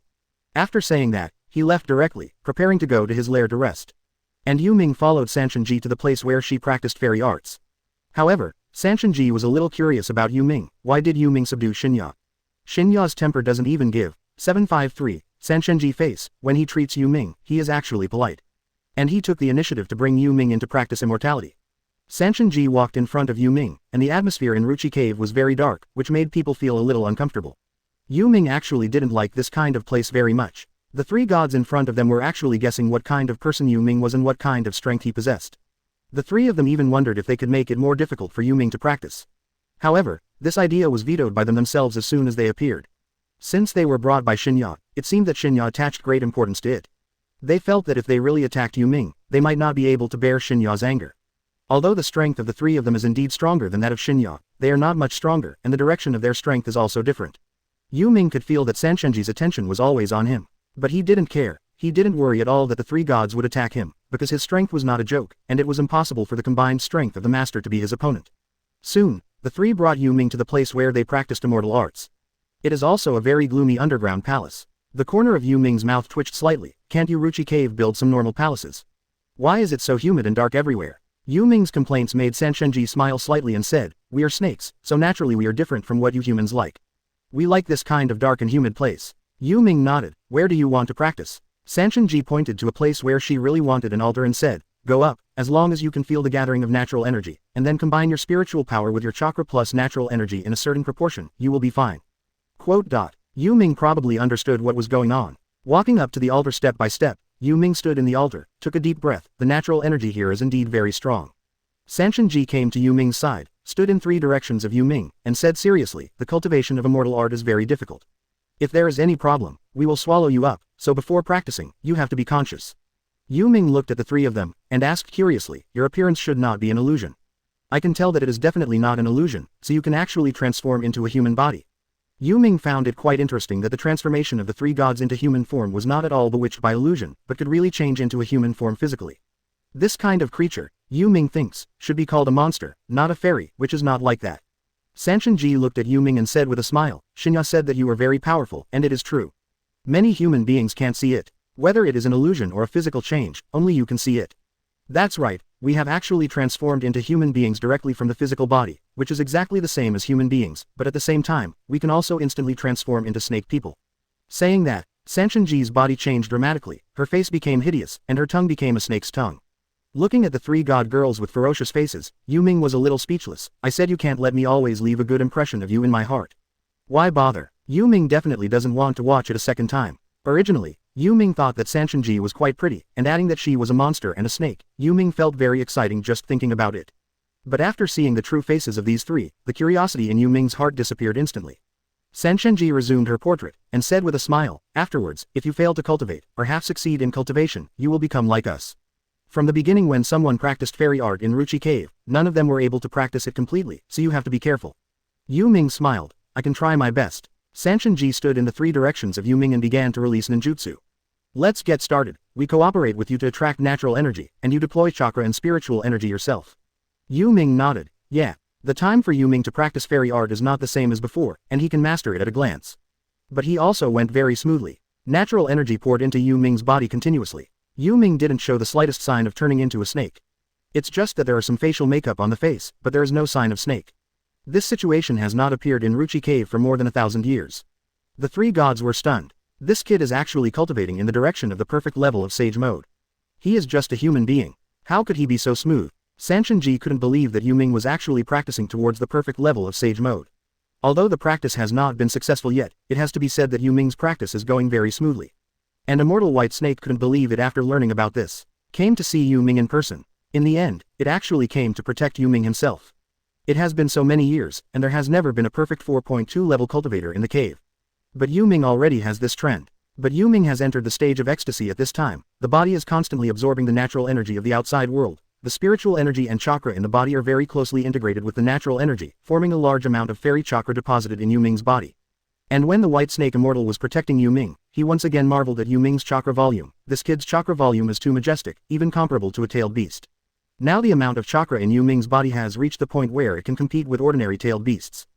After saying that, he left directly, preparing to go to his lair to rest. And Yu Ming followed Sanshinji to the place where she practiced fairy arts. However, Sanshinji was a little curious about Yu Ming, why did Yu Ming subdue Shinya? Shinya's temper doesn't even give. 753, Sanshinji face, when he treats Yu Ming, he is actually polite. And he took the initiative to bring Yu Ming in to practice immortality. Sanshinji walked in front of Yu Ming, and the atmosphere in Ruchi Cave was very dark, which made people feel a little uncomfortable. Yu Ming actually didn't like this kind of place very much. The three gods in front of them were actually guessing what kind of person Yu Ming was and what kind of strength he possessed. The three of them even wondered if they could make it more difficult for Yu Ming to practice. However, this idea was vetoed by them themselves as soon as they appeared. Since they were brought by Shinya, it seemed that Shinya attached great importance to it. They felt that if they really attacked Yu Ming, they might not be able to bear Shinya's anger. Although the strength of the three of them is indeed stronger than that of Shinya, they are not much stronger, and the direction of their strength is also different. Yu Ming could feel that Sanshinji's attention was always on him. But he didn't care, he didn't worry at all that the three gods would attack him, because his strength was not a joke, and it was impossible for the combined strength of the master to be his opponent. Soon, the three brought Yu Ming to the place where they practiced immortal arts. It is also a very gloomy underground palace. The corner of Yu Ming's mouth twitched slightly, can't you Ruchi Cave build some normal palaces? Why is it so humid and dark everywhere? Yu Ming's complaints made Sanshinji smile slightly and said, We are snakes, so naturally we are different from what you humans like. We like this kind of dark and humid place. Yu Ming nodded. Where do you want to practice? Sanshinji pointed to a place where she really wanted an altar and said, go up, as long as you can feel the gathering of natural energy, and then combine your spiritual power with your chakra plus natural energy in a certain proportion, you will be fine. Quote. Yu Ming probably understood what was going on. Walking up to the altar step by step, Yu Ming stood in the altar, took a deep breath. The natural energy here is indeed very strong. Sanshinji came to Yu Ming's side, stood in 3 directions of Yu Ming, and said seriously, the cultivation of immortal art is very difficult. If there is any problem, we will swallow you up, so before practicing, you have to be conscious. Yu Ming looked at the 3 of them, and asked curiously, your appearance should not be an illusion. I can tell that it is definitely not an illusion, so you can actually transform into a human body. Yu Ming found it quite interesting that the transformation of the 3 gods into human form was not at all bewitched by illusion, but could really change into a human form physically. This kind of creature, Yu Ming thinks, should be called a monster, not a fairy, which is not like that. Sanshinji looked at Yu Ming and said with a smile, Shinya said that you are very powerful, and it is true. Many human beings can't see it. Whether it is an illusion or a physical change, only you can see it. That's right, we have actually transformed into human beings directly from the physical body, which is exactly the same as human beings, but at the same time, we can also instantly transform into snake people. Saying that, Sanshinji's body changed dramatically, her face became hideous, and her tongue became a snake's tongue. Looking at the 3 god girls with ferocious faces, Yu Ming was a little speechless. I said you can't let me always leave a good impression of you in my heart. Why bother? Yu Ming definitely doesn't want to watch it a second time. Originally, Yu Ming thought that Sanshinji was quite pretty, and adding that she was a monster and a snake, Yu Ming felt very exciting just thinking about it. But after seeing the true faces of these 3, the curiosity in Yu Ming's heart disappeared instantly. Sanshinji resumed her portrait, and said with a smile, afterwards, if you fail to cultivate, or half succeed in cultivation, you will become like us. From the beginning when someone practiced fairy art in Ruchi Cave, none of them were able to practice it completely, so you have to be careful. Yu Ming smiled. I can try my best. Sanshinji stood in the 3 directions of Yu Ming and began to release ninjutsu. Let's get started. We cooperate with you to attract natural energy, and you deploy chakra and spiritual energy yourself. Yu Ming nodded. Yeah. The time for Yu Ming to practice fairy art is not the same as before, and he can master it at a glance. But he also went very smoothly. Natural energy poured into Yu Ming's body continuously. Yu Ming didn't show the slightest sign of turning into a snake. It's just that there are some facial makeup on the face, but there is no sign of snake. This situation has not appeared in Ruchi Cave for more than 1,000 years. The 3 gods were stunned. This kid is actually cultivating in the direction of the perfect level of sage mode. He is just a human being. How could he be so smooth? Sanshinji couldn't believe that Yu Ming was actually practicing towards the perfect level of sage mode. Although the practice has not been successful yet, it has to be said that Yu Ming's practice is going very smoothly. And Immortal White Snake couldn't believe it after learning about this. Came to see Yu Ming in person. In the end, it actually came to protect Yu Ming himself. It has been so many years, and there has never been a perfect 4.2 level cultivator in the cave. But Yu Ming already has this trend. But Yu Ming has entered the stage of ecstasy at this time. The body is constantly absorbing the natural energy of the outside world. The spiritual energy and chakra in the body are very closely integrated with the natural energy, forming a large amount of fairy chakra deposited in Yu Ming's body. And when the White Snake Immortal was protecting Yu Ming, he once again marveled at Yu Ming's chakra volume. This kid's chakra volume is too majestic, even comparable to a tailed beast. Now the amount of chakra in Yu Ming's body has reached the point where it can compete with ordinary tailed beasts.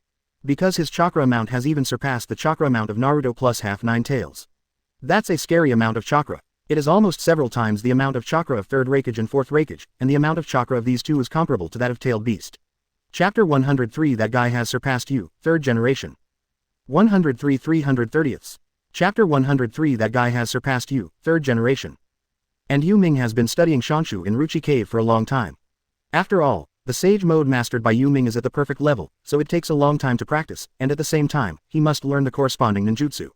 Because his chakra amount has even surpassed the chakra amount of Naruto plus half 9 tails. That's a scary amount of chakra. It is almost several times the amount of chakra of 3rd Raikage and 4th Raikage, and the amount of chakra of these 2 is comparable to that of tailed beast. Chapter 103 That guy has surpassed you, 3rd generation. 103 330ths. Chapter 103 That guy has surpassed you, 3rd generation. And Yu Ming has been studying Shanshu in Ruchi Cave for a long time. After all, the sage mode mastered by Yu Ming is at the perfect level, so it takes a long time to practice, and at the same time, he must learn the corresponding ninjutsu.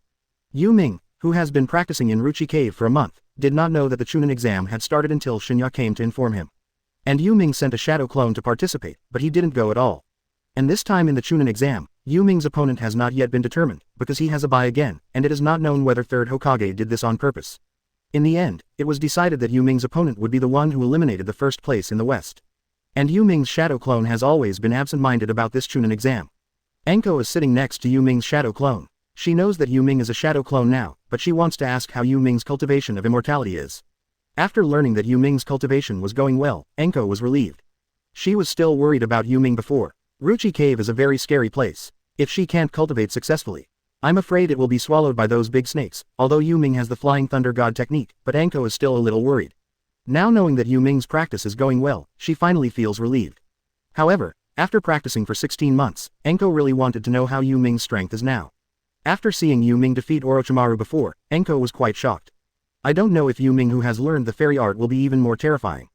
Yu Ming, who has been practicing in Ruchi Cave for a month, did not know that the Chunin exam had started until Shinya came to inform him. And Yu Ming sent a shadow clone to participate, but he didn't go at all. And this time in the Chunin exam, Yu Ming's opponent has not yet been determined, because he has a bye again, and it is not known whether 3rd Hokage did this on purpose. In the end, it was decided that Yu Ming's opponent would be the one who eliminated the first place in the West. And Yu Ming's shadow clone has always been absent-minded about this Chunin exam. Enko is sitting next to Yu Ming's shadow clone. She knows that Yu Ming is a shadow clone now, but she wants to ask how Yu Ming's cultivation of immortality is. After learning that Yu Ming's cultivation was going well, Enko was relieved. She was still worried about Yu Ming before. Ruchi Cave is a very scary place. If she can't cultivate successfully, I'm afraid it will be swallowed by those big snakes, although Yu Ming has the Flying Thunder God technique, but Enko is still a little worried. Now knowing that Yu Ming's practice is going well, she finally feels relieved. However, After practicing for 16 months, Enko really wanted to know how Yu Ming's strength is now. After seeing Yu Ming defeat Orochimaru before, Enko was quite shocked. I don't know if Yu Ming who has learned the fairy art will be even more terrifying.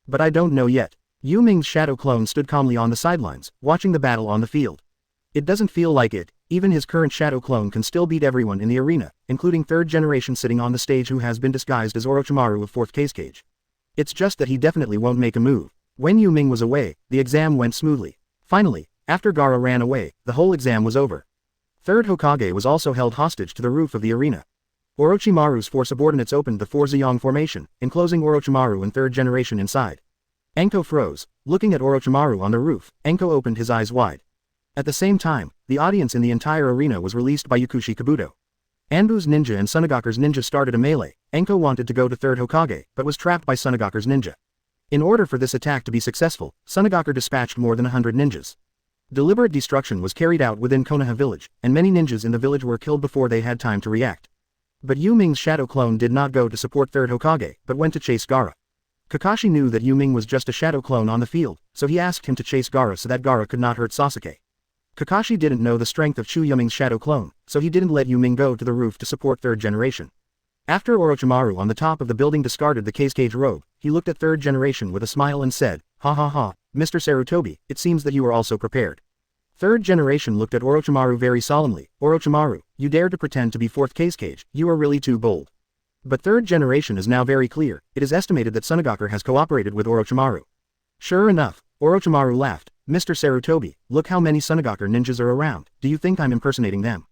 But I don't know yet. Yu Ming's shadow clone stood calmly on the sidelines, watching the battle on the field. It doesn't feel like it, even his current shadow clone can still beat everyone in the arena, including third generation sitting on the stage who has been disguised as Orochimaru of fourth Hokage. It's just that he definitely won't make a move. When Yu Ming was away, the exam went smoothly. Finally, after Gaara ran away, the whole exam was over. Third Hokage was also held hostage to the roof of the arena. Orochimaru's four subordinates opened the four Ziyang formation, enclosing Orochimaru and third generation inside. Enko froze. Looking at Orochimaru on the roof, Enko opened his eyes wide. At the same time, the audience in the entire arena was released by Yakushi Kabuto. Anbu's ninja and Tsunagaku's ninja started a melee. Enko wanted to go to third Hokage, but was trapped by Tsunagaku's ninja. In order for this attack to be successful, Tsunagaku dispatched more than 100 ninjas. Deliberate destruction was carried out within Konoha village, and many ninjas in the village were killed before they had time to react. But Yu Ming's shadow clone did not go to support third Hokage, but went to chase Gaara. Kakashi knew that Yu Ming was just a shadow clone on the field, so he asked him to chase Gaara so that Gaara could not hurt Sasuke. Kakashi didn't know the strength of Yu Ming's shadow clone, so he didn't let Yu Ming go to the roof to support third generation. After Orochimaru on the top of the building discarded the Kage robe, he looked at third generation with a smile and said, "Ha ha ha, Mr. Sarutobi, it seems that you are also prepared." Third generation looked at Orochimaru very solemnly. "Orochimaru, you dare to pretend to be fourth Kage, you are really too bold." But third generation is now very clear. It is estimated that Tsunagaku has cooperated with Orochimaru. Sure enough, Orochimaru laughed. "Mr. Sarutobi, look how many Tsunagaku ninjas are around, do you think I'm impersonating them?"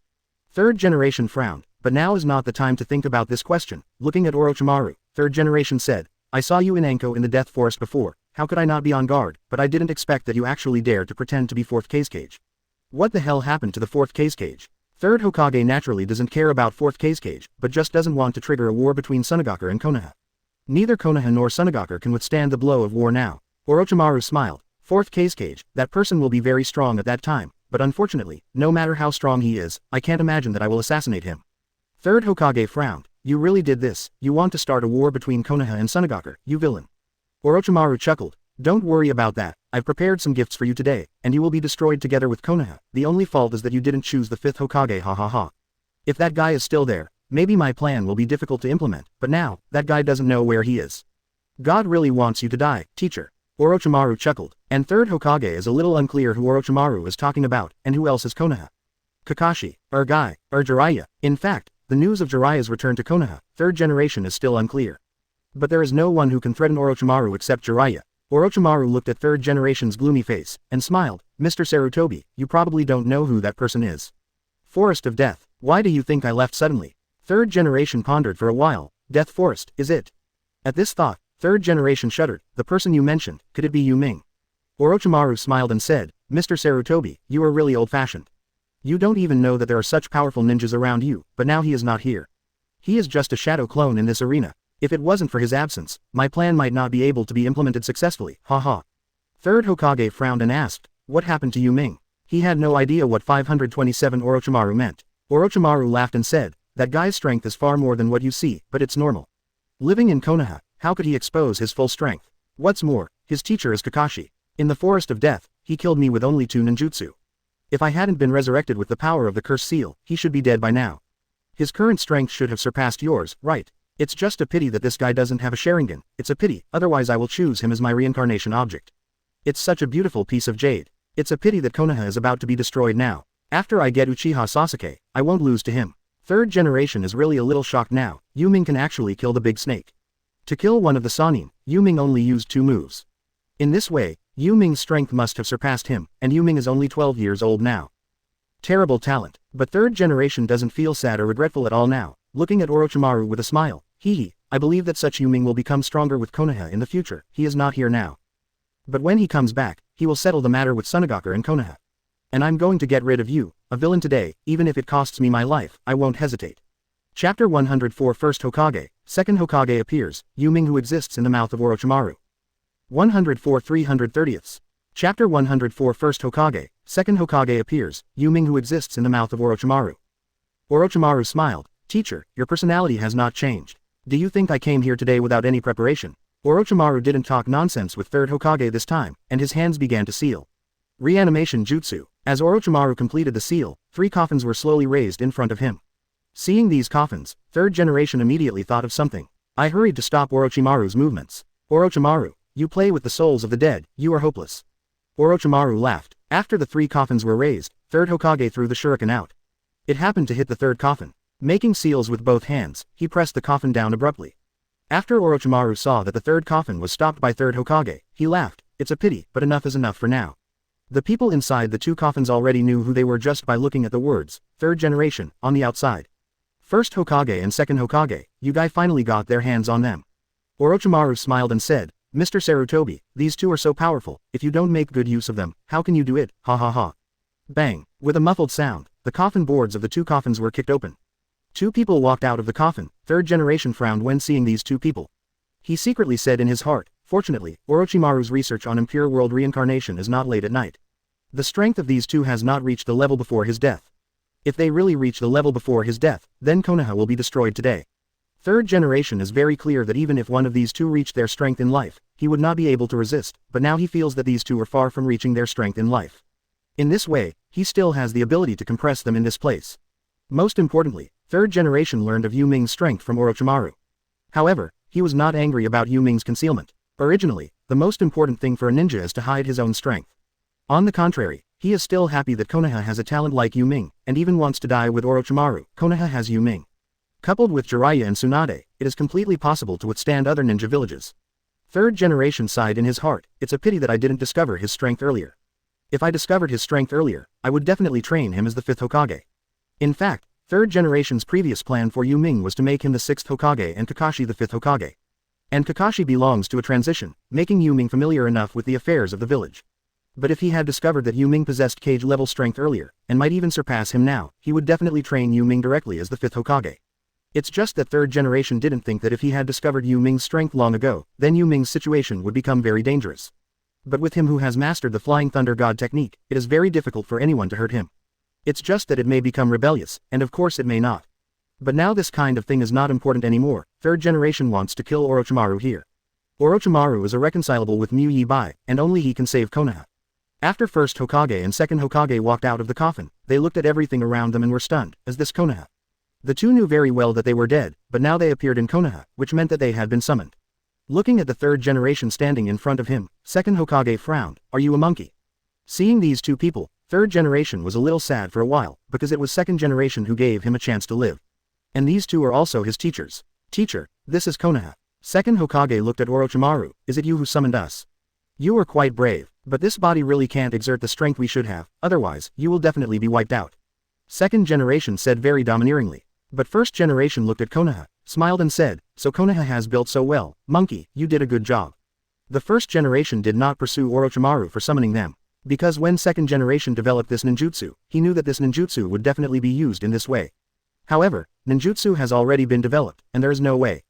Third generation frowned, but now is not the time to think about this question. Looking at Orochimaru, third generation said, "I saw you in Enko in the Death Forest before, how could I not be on guard, but I didn't expect that you actually dared to pretend to be fourth Kage. What the hell happened to the fourth Kage? Third Hokage naturally doesn't care about fourth Kage, but just doesn't want to trigger a war between Tsunagaku and Konoha. Neither Konoha nor Tsunagaku can withstand the blow of war now. Orochimaru smiled. Fourth Kage, that person will be very strong at that time, but unfortunately, no matter how strong he is, I can't imagine that I will assassinate him. Third Hokage frowned. You really did this, you want to start a war between Konoha and Tsunagaku, you villain. Orochimaru chuckled. Don't worry about that, I've prepared some gifts for you today, and you will be destroyed together with Konoha. The only fault is that you didn't choose the fifth Hokage, ha ha ha. If that guy is still there, maybe my plan will be difficult to implement, but now, that guy doesn't know where he is. God really wants you to die, teacher. Orochimaru chuckled, and third Hokage is a little unclear who Orochimaru is talking about, and who else is Konoha. Kakashi, guy, Jiraiya. In fact, the news of Jiraiya's return to Konoha, third generation is still unclear. But there is no one who can threaten Orochimaru except Jiraiya. Orochimaru looked at third generation's gloomy face, and smiled. Mr. Sarutobi, you probably don't know who that person is. Forest of Death, why do you think I left suddenly? Third generation pondered for a while. Death Forest, is it? At this thought, third generation shuddered. The person you mentioned, could it be Yu Ming? Orochimaru smiled and said, Mr. Sarutobi, you are really old-fashioned. You don't even know that there are such powerful ninjas around you, but now he is not here. He is just a shadow clone in this arena. If it wasn't for his absence, my plan might not be able to be implemented successfully, ha ha. Third Hokage frowned and asked, what happened to Yu Ming? He had no idea what 527 Orochimaru meant. Orochimaru laughed and said, that guy's strength is far more than what you see, but it's normal. Living in Konoha, how could he expose his full strength? What's more, his teacher is Kakashi. In the Forest of Death, he killed me with only 2 ninjutsu. If I hadn't been resurrected with the power of the cursed seal, he should be dead by now. His current strength should have surpassed yours, right? It's just a pity that this guy doesn't have a Sharingan. It's a pity, otherwise I will choose him as my reincarnation object. It's such a beautiful piece of jade. It's a pity that Konoha is about to be destroyed now. After I get Uchiha Sasuke, I won't lose to him. Third generation is really a little shocked now. Yu Ming can actually kill the big snake. To kill one of the Sannin, Yu Ming only used 2 moves. In this way, Yu Ming's strength must have surpassed him, and Yu Ming is only 12 years old now. Terrible talent. But third generation doesn't feel sad or regretful at all now. Looking at Orochimaru with a smile, I believe that such Yu Ming will become stronger with Konoha in the future. He is not here now. But when he comes back, he will settle the matter with Tsunagaku and Konoha. And I'm going to get rid of you, a villain today, even if it costs me my life, I won't hesitate. Chapter 104 First Hokage, Second Hokage appears, Yu Ming who exists in the mouth of Orochimaru. 104 330ths. Chapter 104 First Hokage, Second Hokage appears, Yu Ming who exists in the mouth of Orochimaru. Orochimaru smiled. Teacher, your personality has not changed. Do you think I came here today without any preparation? Orochimaru didn't talk nonsense with third Hokage this time, and his hands began to seal. Reanimation Jutsu. As Orochimaru completed the seal, 3 coffins were slowly raised in front of him. Seeing these coffins, third generation immediately thought of something. I hurried to stop Orochimaru's movements. Orochimaru, you play with the souls of the dead, you are hopeless. Orochimaru laughed. After the 3 coffins were raised, third Hokage threw the shuriken out. It happened to hit the third coffin. Making seals with both hands, he pressed the coffin down abruptly. After Orochimaru saw that the third coffin was stopped by third Hokage, he laughed. It's a pity, but enough is enough for now. The people inside the 2 coffins already knew who they were just by looking at the words, third generation, on the outside. First Hokage and second Hokage, you guys finally got their hands on them. Orochimaru smiled and said, Mr. Sarutobi, these 2 are so powerful, if you don't make good use of them, how can you do it, ha ha ha. Bang, with a muffled sound, the coffin boards of the 2 coffins were kicked open. 2 people walked out of the coffin. Third generation frowned when seeing these 2 people. He secretly said in his heart, fortunately, Orochimaru's research on impure world reincarnation is not late at night. The strength of these 2 has not reached the level before his death. If they really reach the level before his death, then Konoha will be destroyed today. Third generation is very clear that even if one of these 2 reached their strength in life, he would not be able to resist, but now he feels that these 2 are far from reaching their strength in life. In this way, he still has the ability to compress them in this place. Most importantly, third generation learned of Yu Ming's strength from Orochimaru. However, he was not angry about Yu Ming's concealment. Originally, the most important thing for a ninja is to hide his own strength. On the contrary, he is still happy that Konoha has a talent like Yu Ming, and even wants to die with Orochimaru. Konoha has Yu Ming. Coupled with Jiraiya and Tsunade, it is completely possible to withstand other ninja villages. Third generation sighed in his heart, it's a pity that I didn't discover his strength earlier. If I discovered his strength earlier, I would definitely train him as the 5th Hokage. In fact, third generation's previous plan for Yu Ming was to make him the 6th Hokage and Kakashi the 5th Hokage. And Kakashi belongs to a transition, making Yu Ming familiar enough with the affairs of the village. But if he had discovered that Yu Ming possessed cage-level strength earlier, and might even surpass him now, he would definitely train Yu Ming directly as the 5th Hokage. It's just that third generation didn't think that if he had discovered Yu Ming's strength long ago, then Yu Ming's situation would become very dangerous. But with him who has mastered the Flying Thunder God technique, it is very difficult for anyone to hurt him. It's just that it may become rebellious, and of course it may not. But now this kind of thing is not important anymore. Third generation wants to kill Orochimaru here. Orochimaru is irreconcilable with Mu Yi Bai, and only he can save Konoha. After first Hokage and second Hokage walked out of the coffin, they looked at everything around them and were stunned, as this Konoha. The 2 knew very well that they were dead, but now they appeared in Konoha, which meant that they had been summoned. Looking at the third generation standing in front of him, second Hokage frowned, are you a monkey? Seeing these 2 people, third generation was a little sad for a while, because it was second generation who gave him a chance to live. And these 2 are also his teachers. Teacher, this is Konoha. Second Hokage looked at Orochimaru, is it you who summoned us? You are quite brave, but this body really can't exert the strength we should have, otherwise, you will definitely be wiped out. Second generation said very domineeringly. But first generation looked at Konoha, smiled and said, so Konoha has built so well, monkey, you did a good job. The first generation did not pursue Orochimaru for summoning them. Because when second generation developed this ninjutsu, he knew that this ninjutsu would definitely be used in this way. However, ninjutsu has already been developed, and there is no way.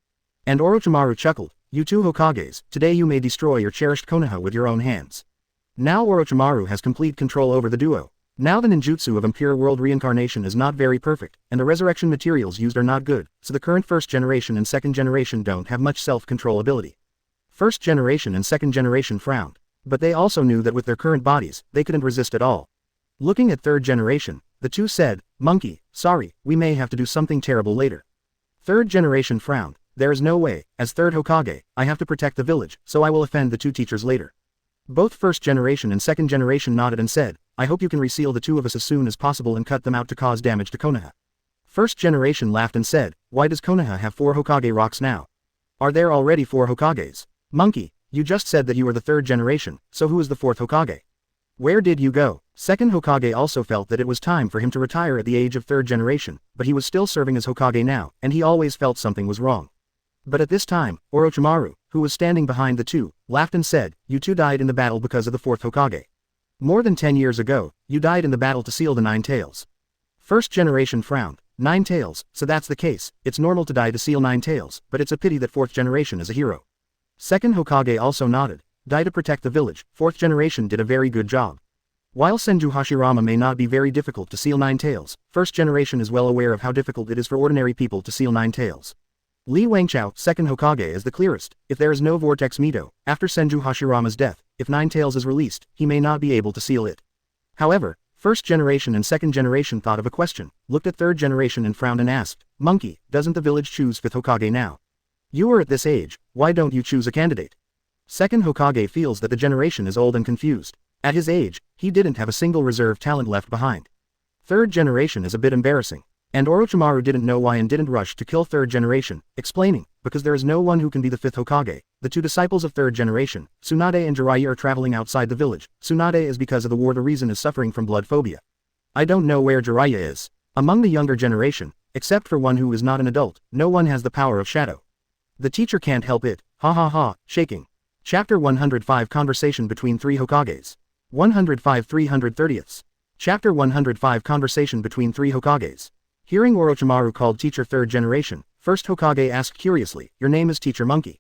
And Orochimaru chuckled, you 2 Hokages, today you may destroy your cherished Konoha with your own hands. Now Orochimaru has complete control over the duo. Now the ninjutsu of impure world reincarnation is not very perfect, and the resurrection materials used are not good, so the current first generation and second generation don't have much self-control ability. First generation and second generation frowned. But they also knew that with their current bodies, they couldn't resist at all. Looking at third generation, the 2 said, monkey, sorry, we may have to do something terrible later. Third generation frowned, there is no way, as third Hokage, I have to protect the village, so I will offend the 2 teachers later. Both first generation and second generation nodded and said, I hope you can reseal the 2 of us as soon as possible and cut them out to cause damage to Konoha. First generation laughed and said, why does Konoha have 4 Hokage rocks now? Are there already 4 Hokages? Monkey, you just said that you are the third generation, so who is the 4th Hokage? Where did you go? Second Hokage also felt that it was time for him to retire at the age of third generation, but he was still serving as Hokage now, and he always felt something was wrong. But at this time, Orochimaru, who was standing behind the 2, laughed and said, you 2 died in the battle because of the 4th Hokage. More than 10 years ago, you died in the battle to seal the 9 tails. First generation frowned, 9 tails, so that's the case, it's normal to die to seal 9 tails, but it's a pity that 4th generation is a hero. Second Hokage also nodded, die to protect the village, 4th generation did a very good job. While Senju Hashirama may not be very difficult to seal 9 tails, 1st generation is well aware of how difficult it is for ordinary people to seal 9 tails. Li Wangchao, 2nd Hokage is the clearest, if there is no Vortex Mito, after Senju Hashirama's death, if Ninetales is released, he may not be able to seal it. However, first generation and second generation thought of a question, looked at third generation and frowned and asked, Monkey, doesn't the village choose fifth Hokage now? You are at this age, why don't you choose a candidate? Second Hokage feels that the generation is old and confused. At his age, he didn't have a single reserve talent left behind. Third generation is a bit embarrassing. And Orochimaru didn't know why and didn't rush to kill third generation, explaining, because there is no one who can be the fifth Hokage. The two disciples of third generation, Tsunade and Jiraiya, are traveling outside the village. Tsunade is because of the war, the reason is suffering from blood phobia. I don't know where Jiraiya is. Among the younger generation, except for one who is not an adult, no one has the power of shadow. The teacher can't help it, ha ha ha, shaking. Chapter 105 Conversation between three Hokages. 105 330ths. Chapter 105 Conversation between three Hokages. Hearing Orochimaru called teacher third generation, first Hokage asked curiously, your name is Teacher Monkey?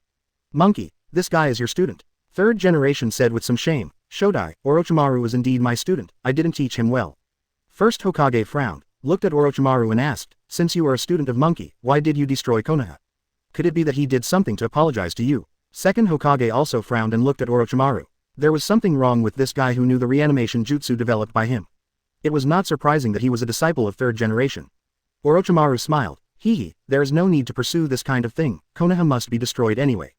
Monkey, this guy is your student. Third generation said with some shame, Shodai, Orochimaru was indeed my student, I didn't teach him well. First Hokage frowned, looked at Orochimaru and asked, since you are a student of Monkey, why did you destroy Konoha? Could it be that he did something to apologize to you? Second Hokage also frowned and looked at Orochimaru. There was something wrong with this guy who knew the reanimation jutsu developed by him. It was not surprising that he was a disciple of third generation. Orochimaru smiled, hee, there is no need to pursue this kind of thing, Konoha must be destroyed anyway.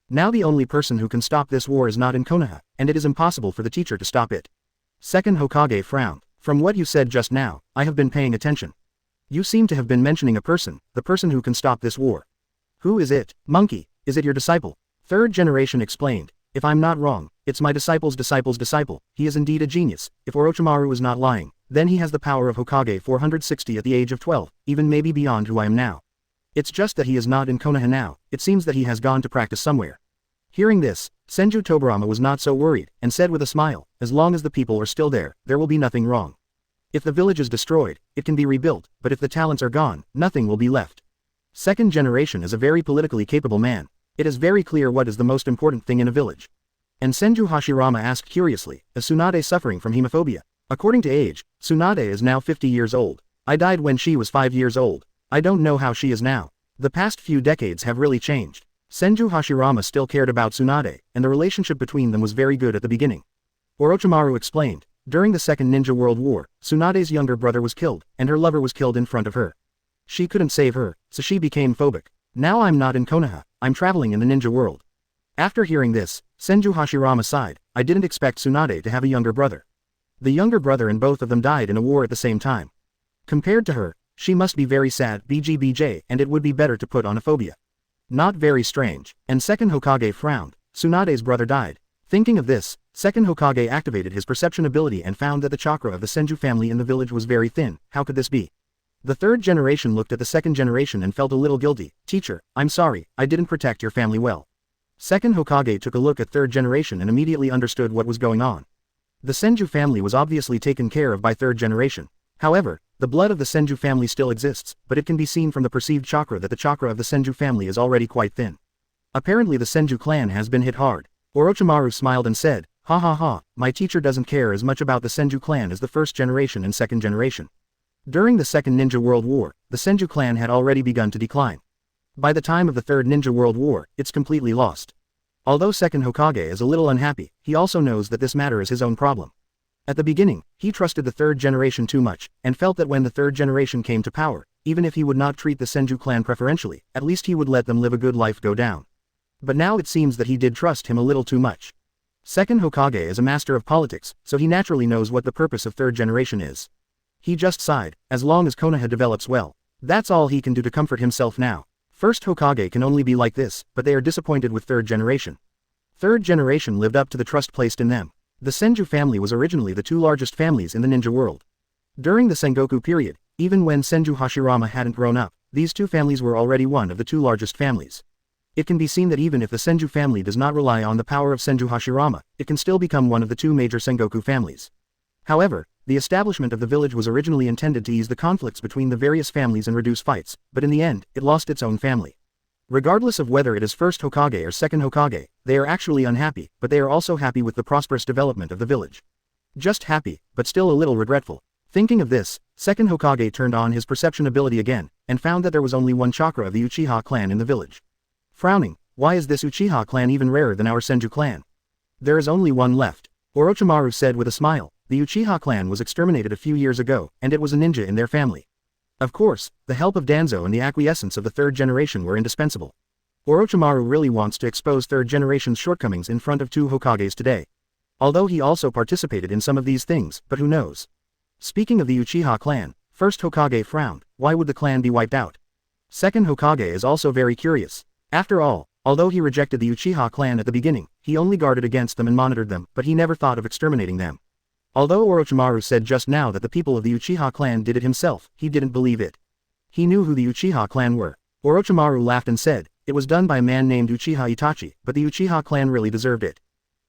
Now the only person who can stop this war is not in Konoha, and it is impossible for the teacher to stop it. Second Hokage frowned, from what you said just now, I have been paying attention. You seem to have been mentioning a person, the person who can stop this war. Who is it, Monkey, is it your disciple? Third generation explained, if I'm not wrong, it's my disciple's disciple's disciple, he is indeed a genius, if Orochimaru is not lying. Then he has the power of Hokage 460 at the age of 12, even maybe beyond who I am now. It's just that he is not in Konoha now, it seems that he has gone to practice somewhere. Hearing this, Senju Tobirama was not so worried, and said with a smile, as long as the people are still there will be nothing wrong. If the village is destroyed, it can be rebuilt, but if the talents are gone, nothing will be left. Second generation is a very politically capable man. It is very clear what is the most important thing in a village. And Senju Hashirama asked curiously, is Tsunade suffering from hemophobia? According to age, Tsunade is now 50 years old. I died when she was 5 years old. I don't know how she is now. The past few decades have really changed. Senju Hashirama still cared about Tsunade, and the relationship between them was very good at the beginning. Orochimaru explained, during the Second Ninja World War, Tsunade's younger brother was killed, and her lover was killed in front of her. She couldn't save her, so she became phobic. Now I'm not in Konoha, I'm traveling in the ninja world. After hearing this, Senju Hashirama sighed, I didn't expect Tsunade to have a younger brother. The younger brother and both of them died in a war at the same time. Compared to her, she must be very sad, BGBJ, and it would be better to put on a phobia. Not very strange. And second Hokage frowned, Tsunade's brother died. Thinking of this, second Hokage activated his perception ability and found that the chakra of the Senju family in the village was very thin. How could this be? The third generation looked at the second generation and felt a little guilty. Teacher, I'm sorry, I didn't protect your family well. Second Hokage took a look at third generation and immediately understood what was going on. The Senju family was obviously taken care of by third generation. However, the blood of the Senju family still exists, but it can be seen from the perceived chakra that the chakra of the Senju family is already quite thin. Apparently the Senju clan has been hit hard. Orochimaru smiled and said, ha ha ha, my teacher doesn't care as much about the Senju clan as the first generation and second generation. During the Second Ninja World War, the Senju clan had already begun to decline. By the time of the Third Ninja World War, it's completely lost. Although second Hokage is a little unhappy, he also knows that this matter is his own problem. At the beginning, he trusted the third generation too much, and felt that when the third generation came to power, even if he would not treat the Senju clan preferentially, at least he would let them live a good life go down. But now it seems that he did trust him a little too much. Second Hokage is a master of politics, so he naturally knows what the purpose of third generation is. He just sighed, as long as Konoha develops well. That's all he can do to comfort himself now. First Hokage can only be like this, but they are disappointed with third generation. Third generation lived up to the trust placed in them. The Senju family was originally the two largest families in the ninja world. During the Sengoku period, even when Senju Hashirama hadn't grown up, these two families were already one of the two largest families. It can be seen that even if the Senju family does not rely on the power of Senju Hashirama, it can still become one of the two major Sengoku families. However, the establishment of the village was originally intended to ease the conflicts between the various families and reduce fights, but in the end, it lost its own family. Regardless of whether it is first Hokage or second Hokage, they are actually unhappy, but they are also happy with the prosperous development of the village. Just happy, but still a little regretful. Thinking of this, second Hokage turned on his perception ability again, and found that there was only one chakra of the Uchiha clan in the village. Frowning, why is this Uchiha clan even rarer than our Senju clan? There is only one left. Orochimaru said with a smile. The Uchiha clan was exterminated a few years ago, and it was a ninja in their family. Of course, the help of Danzo and the acquiescence of the third generation were indispensable. Orochimaru really wants to expose third generation's shortcomings in front of two Hokages today. Although he also participated in some of these things, but who knows? Speaking of the Uchiha clan, first Hokage frowned. Why would the clan be wiped out? Second Hokage is also very curious. After all, although he rejected the Uchiha clan at the beginning, he only guarded against them and monitored them, but he never thought of exterminating them. Although Orochimaru said just now that the people of the Uchiha clan did it himself, he didn't believe it. He knew who the Uchiha clan were. Orochimaru laughed and said, it was done by a man named Uchiha Itachi, but the Uchiha clan really deserved it.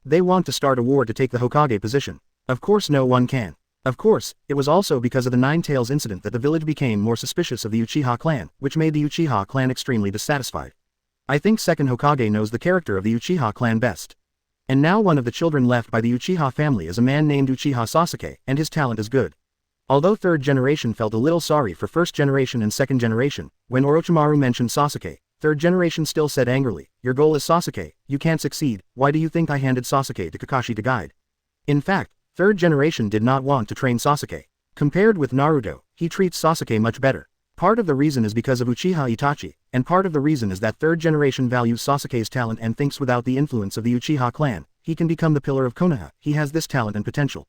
They want to start a war to take the Hokage position. Of course no one can. Of course, it was also because of the Nine Tails incident that the village became more suspicious of the Uchiha clan, which made the Uchiha clan extremely dissatisfied. I think second Hokage knows the character of the Uchiha clan best. And now one of the children left by the Uchiha family is a man named Uchiha Sasuke, and his talent is good. Although third generation felt a little sorry for first generation and second generation, when Orochimaru mentioned Sasuke, third generation still said angrily, your goal is Sasuke, you can't succeed, why do you think I handed Sasuke to Kakashi to guide? In fact, third generation did not want to train Sasuke. Compared with Naruto, he treats Sasuke much better. Part of the reason is because of Uchiha Itachi, and part of the reason is that third generation values Sasuke's talent and thinks without the influence of the Uchiha clan, he can become the pillar of Konoha. He has this talent and potential.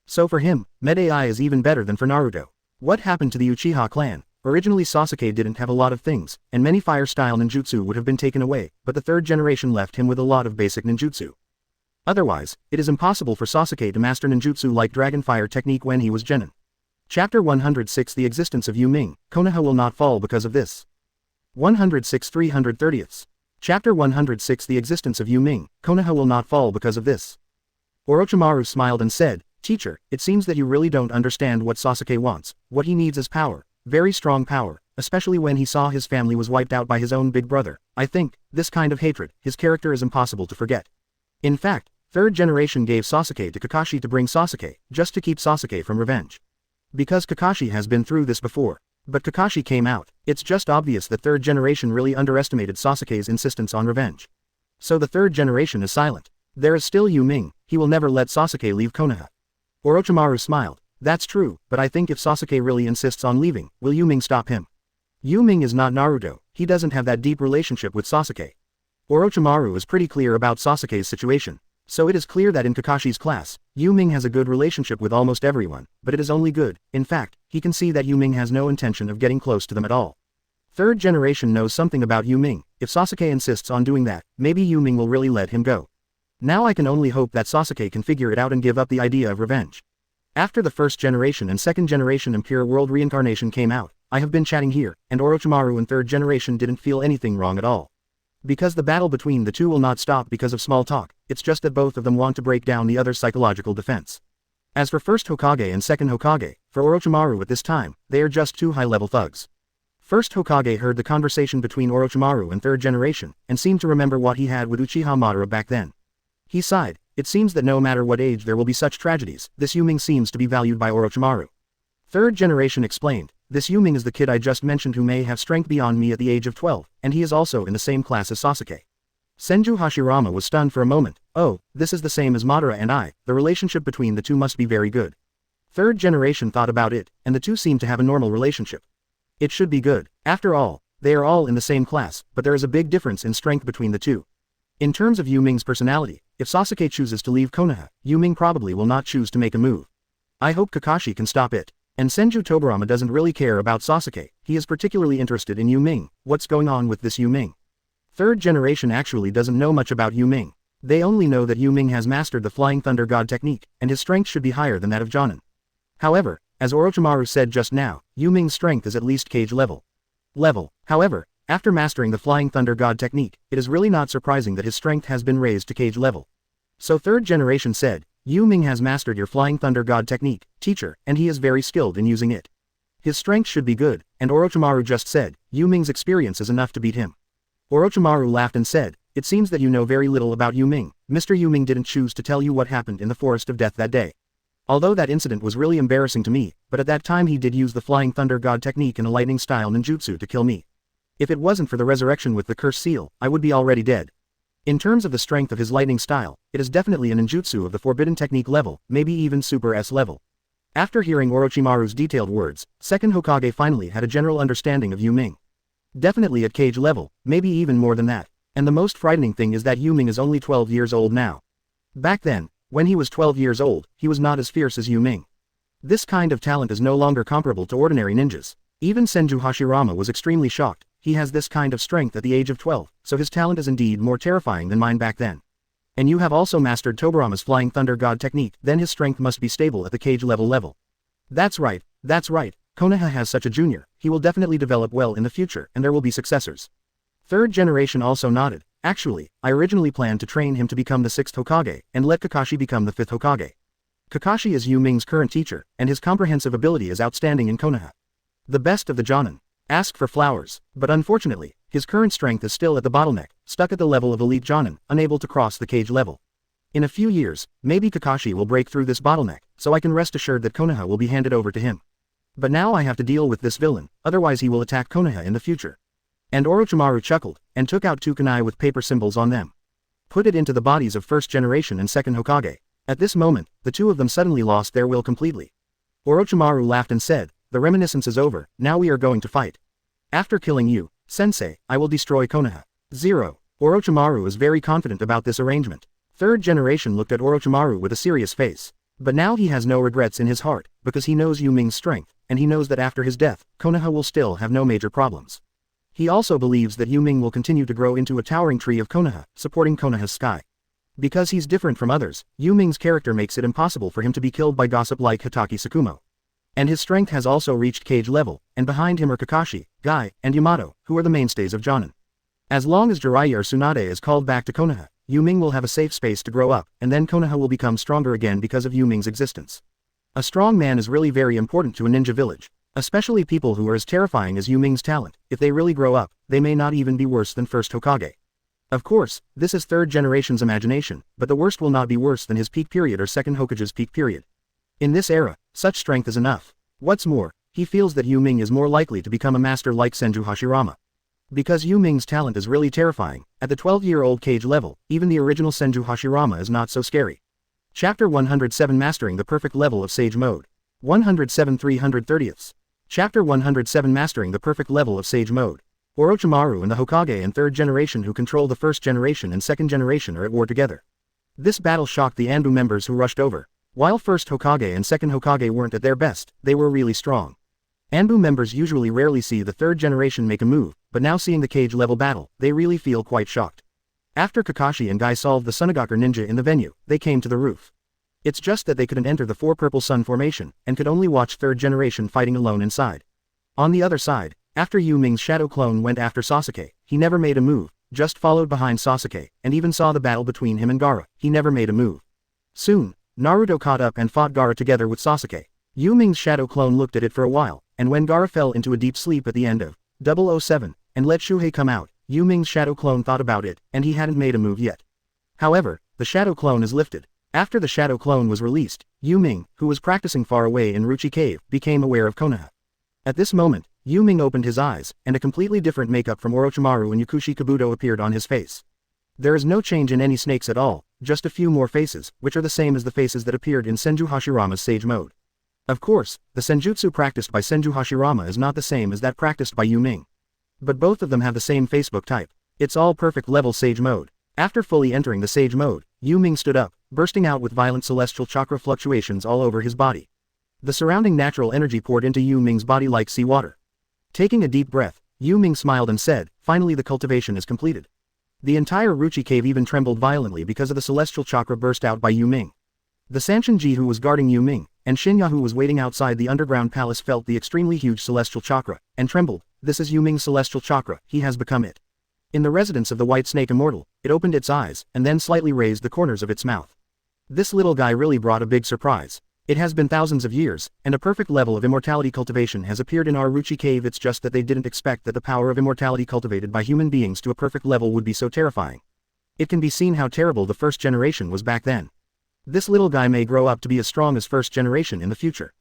So for him, Med-AI is even better than for Naruto. What happened to the Uchiha clan? Originally Sasuke didn't have a lot of things, and many fire-style ninjutsu would have been taken away, but the third generation left him with a lot of basic ninjutsu. Otherwise, it is impossible for Sasuke to master ninjutsu like dragon fire technique when he was genin. Chapter 106 The existence of Yu Ming, Konoha will not fall because of this. 106 330ths. Chapter 106 The existence of Yu Ming, Konoha will not fall because of this. Orochimaru smiled and said, Teacher, it seems that you really don't understand what Sasuke wants. What he needs is power, very strong power, especially when he saw his family was wiped out by his own big brother. I think, this kind of hatred, his character is impossible to forget. In fact, third generation gave Sasuke to Kakashi to bring Sasuke, just to keep Sasuke from revenge. Because Kakashi has been through this before. But Kakashi came out. It's just obvious that third generation really underestimated Sasuke's insistence on revenge. So the third generation is silent. There is still Yu Ming, he will never let Sasuke leave Konoha. Orochimaru smiled. That's true, but I think if Sasuke really insists on leaving, will Yu Ming stop him? Yu Ming is not Naruto, he doesn't have that deep relationship with Sasuke. Orochimaru is pretty clear about Sasuke's situation. So it is clear that in Kakashi's class, Yu Ming has a good relationship with almost everyone, but it is only good. In fact, he can see that Yu Ming has no intention of getting close to them at all. Third generation knows something about Yu Ming. If Sasuke insists on doing that, maybe Yu Ming will really let him go. Now I can only hope that Sasuke can figure it out and give up the idea of revenge. After the first generation and second generation Impure World reincarnation came out, I have been chatting here, and Orochimaru and third generation didn't feel anything wrong at all. Because the battle between the two will not stop because of small talk, it's just that both of them want to break down the other's psychological defense. As for first Hokage and second Hokage, for Orochimaru at this time, they are just two high-level thugs. First Hokage heard the conversation between Orochimaru and third generation, and seemed to remember what he had with Uchiha Madara back then. He sighed. It seems that no matter what age there will be such tragedies, this Yu Ming seems to be valued by Orochimaru. Third generation explained, this Yu Ming is the kid I just mentioned who may have strength beyond me at the age of 12, and he is also in the same class as Sasuke. Senju Hashirama was stunned for a moment. Oh, this is the same as Madara and I, the relationship between the two must be very good. Third generation thought about it, and the two seem to have a normal relationship. It should be good. After all, they are all in the same class, but there is a big difference in strength between the two. In terms of Yu Ming's personality, if Sasuke chooses to leave Konoha, Yu Ming probably will not choose to make a move. I hope Kakashi can stop it. And Senju Tobirama doesn't really care about Sasuke, he is particularly interested in Yu Ming. What's going on with this Yu Ming? Third generation actually doesn't know much about Yu Ming. They only know that Yu Ming has mastered the Flying Thunder God technique, and his strength should be higher than that of Jonin. However, as Orochimaru said just now, Yu Ming's strength is at least cage level. However, after mastering the Flying Thunder God technique, it is really not surprising that his strength has been raised to cage level. So third generation said, Yu Ming has mastered your Flying Thunder God technique, teacher, and he is very skilled in using it. His strength should be good, and Orochimaru just said, Yu Ming's experience is enough to beat him. Orochimaru laughed and said, it seems that you know very little about Yu Ming. Mr. Yu Ming didn't choose to tell you what happened in the Forest of Death that day. Although that incident was really embarrassing to me, but at that time he did use the Flying Thunder God technique in a lightning style ninjutsu to kill me. If it wasn't for the resurrection with the curse seal, I would be already dead. In terms of the strength of his lightning style, it is definitely a ninjutsu of the forbidden technique level, maybe even super S level. After hearing Orochimaru's detailed words, Second Hokage finally had a general understanding of Yu Ming. Definitely at cage level, maybe even more than that. And the most frightening thing is that Yu Ming is only 12 years old now. Back then, when he was 12 years old, he was not as fierce as Yu Ming. This kind of talent is no longer comparable to ordinary ninjas. Even Senju Hashirama was extremely shocked. He has this kind of strength at the age of 12, so his talent is indeed more terrifying than mine back then. And you have also mastered Tobarama's Flying Thunder God technique, then his strength must be stable at the cage level. That's right. Konoha has such a junior, he will definitely develop well in the future, and there will be successors. Third generation also nodded. Actually, I originally planned to train him to become the Sixth Hokage, and let Kakashi become the Fifth Hokage. Kakashi is Yu Ming's current teacher, and his comprehensive ability is outstanding in Konoha. The best of the Jonin. Ask for flowers, but unfortunately, his current strength is still at the bottleneck, stuck at the level of elite Jonin, unable to cross the cage level. In a few years, maybe Kakashi will break through this bottleneck, so I can rest assured that Konoha will be handed over to him. But now I have to deal with this villain, otherwise he will attack Konoha in the future. And Orochimaru chuckled, and took out two kunai with paper symbols on them. Put it into the bodies of first generation and second Hokage. At this moment, the two of them suddenly lost their will completely. Orochimaru laughed and said, "The reminiscence is over, now we are going to fight. After killing you, sensei, I will destroy Konoha." 0. Orochimaru is very confident about this arrangement. Third generation looked at Orochimaru with a serious face. But now he has no regrets in his heart, because he knows Yu Ming's strength, and he knows that after his death, Konoha will still have no major problems. He also believes that Yu Ming will continue to grow into a towering tree of Konoha, supporting Konoha's sky. Because he's different from others, Yu Ming's character makes it impossible for him to be killed by gossip like Hitaki Tsukumo. And his strength has also reached cage level, and behind him are Kakashi, Guy, and Yamato, who are the mainstays of Jonin. As long as Jiraiya or Tsunade is called back to Konoha, Yu Ming will have a safe space to grow up, and then Konoha will become stronger again because of Yu Ming's existence. A strong man is really very important to a ninja village. Especially people who are as terrifying as Yu Ming's talent. If they really grow up, they may not even be worse than first Hokage. Of course, this is third generation's imagination, but the worst will not be worse than his peak period or second Hokage's peak period. In this era, such strength is enough. What's more, he feels that Yu Ming is more likely to become a master like Senju Hashirama. Because Yu Ming's talent is really terrifying, at the 12-year-old cage level, even the original Senju Hashirama is not so scary. Chapter 107 Mastering the Perfect Level of Sage Mode. 107 330ths. Chapter 107 Mastering the Perfect Level of Sage Mode. Orochimaru and the Hokage and third generation who control the first generation and second generation are at war together. This battle shocked the Anbu members who rushed over. While first Hokage and second Hokage weren't at their best, they were really strong. Anbu members usually rarely see the third generation make a move, but now seeing the cage level battle, they really feel quite shocked. After Kakashi and Guy solved the Sunagaku ninja in the venue, they came to the roof. It's just that they couldn't enter the four purple sun formation, and could only watch third generation fighting alone inside. On the other side, after Yu Ming's shadow clone went after Sasuke, he never made a move, just followed behind Sasuke, and even saw the battle between him and Gaara, he never made a move. Soon, Naruto caught up and fought Gaara together with Sasuke. Yu Ming's shadow clone looked at it for a while, and when Gaara fell into a deep sleep at the end of 007, and let Shuhei come out, Yu Ming's shadow clone thought about it, and he hadn't made a move yet. However, the shadow clone is lifted. After the shadow clone was released, Yu Ming, who was practicing far away in Ruchi Cave, became aware of Konoha. At this moment, Yu Ming opened his eyes, and a completely different makeup from Orochimaru and Yakushi Kabuto appeared on his face. There is no change in any snakes at all, just a few more faces, which are the same as the faces that appeared in Senju Hashirama's Sage Mode. Of course, the Senjutsu practiced by Senju Hashirama is not the same as that practiced by Yu Ming. But both of them have the same Facebook type. It's all perfect level Sage Mode. After fully entering the Sage Mode, Yu Ming stood up, bursting out with violent celestial chakra fluctuations all over his body. The surrounding natural energy poured into Yu Ming's body like seawater. Taking a deep breath, Yu Ming smiled and said, "Finally the cultivation is completed." The entire Ruchi Cave even trembled violently because of the celestial chakra burst out by Yu Ming. The Sanshinji who was guarding Yu Ming, and Shinya who was waiting outside the underground palace felt the extremely huge celestial chakra, and trembled. This is Yu Ming's celestial chakra, he has become it. In the residence of the White Snake Immortal, it opened its eyes, and then slightly raised the corners of its mouth. This little guy really brought a big surprise. It has been thousands of years, and a perfect level of immortality cultivation has appeared in our Ruchi Cave. It's just that they didn't expect that the power of immortality cultivated by human beings to a perfect level would be so terrifying. It can be seen how terrible the first generation was back then. This little guy may grow up to be as strong as first generation in the future.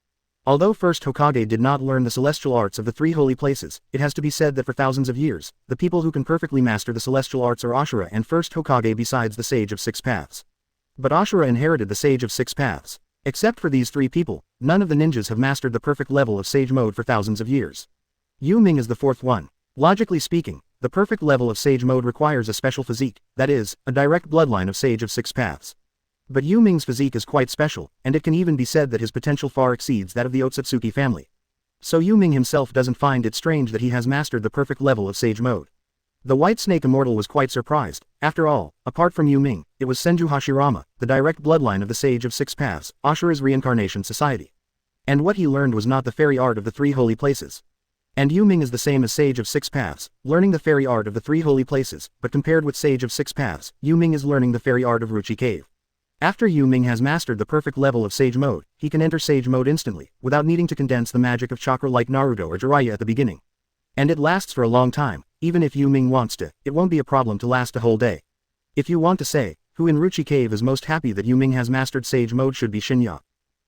Although First Hokage did not learn the celestial arts of the three holy places, it has to be said that for thousands of years, the people who can perfectly master the celestial arts are Ashura and First Hokage besides the Sage of Six Paths. But Ashura inherited the Sage of Six Paths. Except for these three people, none of the ninjas have mastered the perfect level of Sage Mode for thousands of years. Yu Ming is the fourth one. Logically speaking, the perfect level of Sage Mode requires a special physique, that is, a direct bloodline of Sage of Six Paths. But Yu Ming's physique is quite special, and it can even be said that his potential far exceeds that of the Ōtsutsuki family. So Yu Ming himself doesn't find it strange that he has mastered the perfect level of Sage Mode. The White Snake Immortal was quite surprised. After all, apart from Yu Ming, it was Senju Hashirama, the direct bloodline of the Sage of Six Paths, Ashura's reincarnation society. And what he learned was not the fairy art of the three holy places. And Yu Ming is the same as Sage of Six Paths, learning the fairy art of the three holy places, but compared with Sage of Six Paths, Yu Ming is learning the fairy art of Ruchi Cave. After Yu Ming has mastered the perfect level of Sage Mode, he can enter Sage Mode instantly, without needing to condense the magic of chakra like Naruto or Jiraiya at the beginning. And it lasts for a long time. Even if Yu Ming wants to, it won't be a problem to last a whole day. If you want to say, who in Ruchi Cave is most happy that Yu Ming has mastered Sage Mode should be Shinya.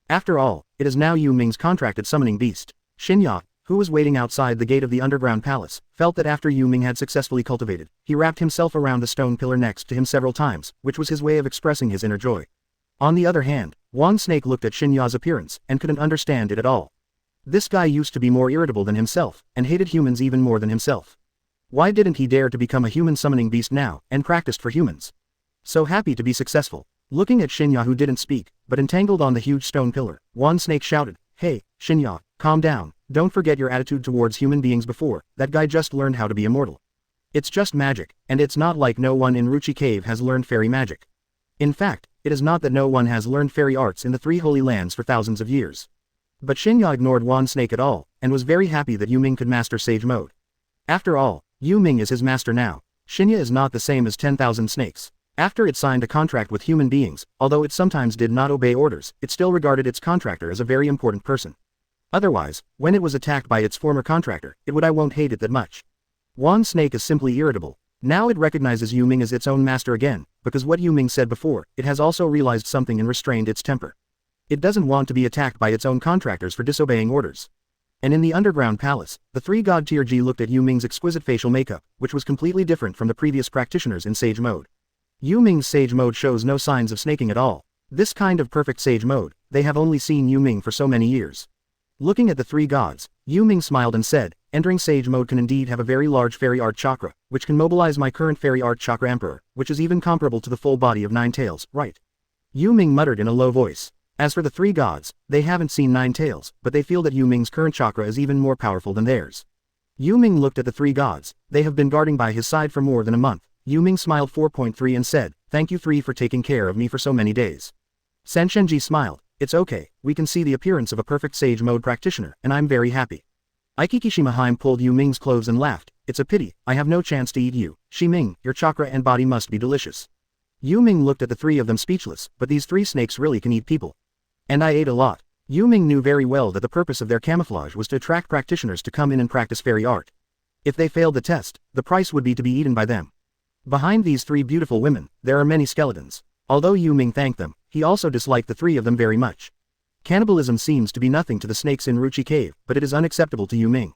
After all, it is now Yu Ming's contracted summoning beast. Shinya, who was waiting outside the gate of the underground palace, felt that after Yu Ming had successfully cultivated, he wrapped himself around the stone pillar next to him several times, which was his way of expressing his inner joy. On the other hand, Wan Snake looked at Shinya's appearance, and couldn't understand it at all. This guy used to be more irritable than himself, and hated humans even more than himself. Why didn't he dare to become a human summoning beast now, and practiced for humans? So happy to be successful. Looking at Shinya who didn't speak, but entangled on the huge stone pillar, Wan Snake shouted, "Hey, Shinya, calm down, don't forget your attitude towards human beings before, that guy just learned how to be immortal. It's just magic, and it's not like no one in Ruchi Cave has learned fairy magic. In fact, it is not that no one has learned fairy arts in the three holy lands for thousands of years." But Shinya ignored Wan Snake at all, and was very happy that Yu Ming could master Sage Mode. After all, Yu Ming is his master now. Shinya is not the same as 10,000 snakes. After it signed a contract with human beings, although it sometimes did not obey orders, it still regarded its contractor as a very important person. Otherwise, when it was attacked by its former contractor, it won't hate it that much. Wan Snake is simply irritable. Now it recognizes Yu Ming as its own master again, because what Yu Ming said before, it has also realized something and restrained its temper. It doesn't want to be attacked by its own contractors for disobeying orders. And in the underground palace, the three god tier G looked at Yu Ming's exquisite facial makeup, which was completely different from the previous practitioners in Sage Mode. Yu Ming's Sage Mode shows no signs of snaking at all. This kind of perfect Sage Mode, they have only seen Yu Ming for so many years. Looking at the three gods, Yu Ming smiled and said, "Entering Sage Mode can indeed have a very large fairy art chakra, which can mobilize my current fairy art chakra emperor, which is even comparable to the full body of Nine Tails, right?" Yu Ming muttered in a low voice. As for the three gods, they haven't seen Nine Tails, but they feel that Yu Ming's current chakra is even more powerful than theirs. Yu Ming looked at the three gods. They have been guarding by his side for more than a month. Yu Ming smiled 4.3 and said, "Thank you three for taking care of me for so many days." Senshenji smiled. "It's okay, we can see the appearance of a perfect Sage Mode practitioner, and I'm very happy." Aikikishima Hime pulled Yu Ming's clothes and laughed. "It's a pity, I have no chance to eat you. Shi Ming, your chakra and body must be delicious." Yu Ming looked at the three of them speechless, but these three snakes really can eat people. "And I ate a lot." Yu Ming knew very well that the purpose of their camouflage was to attract practitioners to come in and practice fairy art. If they failed the test, the price would be to be eaten by them. Behind these three beautiful women, there are many skeletons. Although Yu Ming thanked them, he also disliked the three of them very much. Cannibalism seems to be nothing to the snakes in Ruchi Cave, but it is unacceptable to Yu Ming.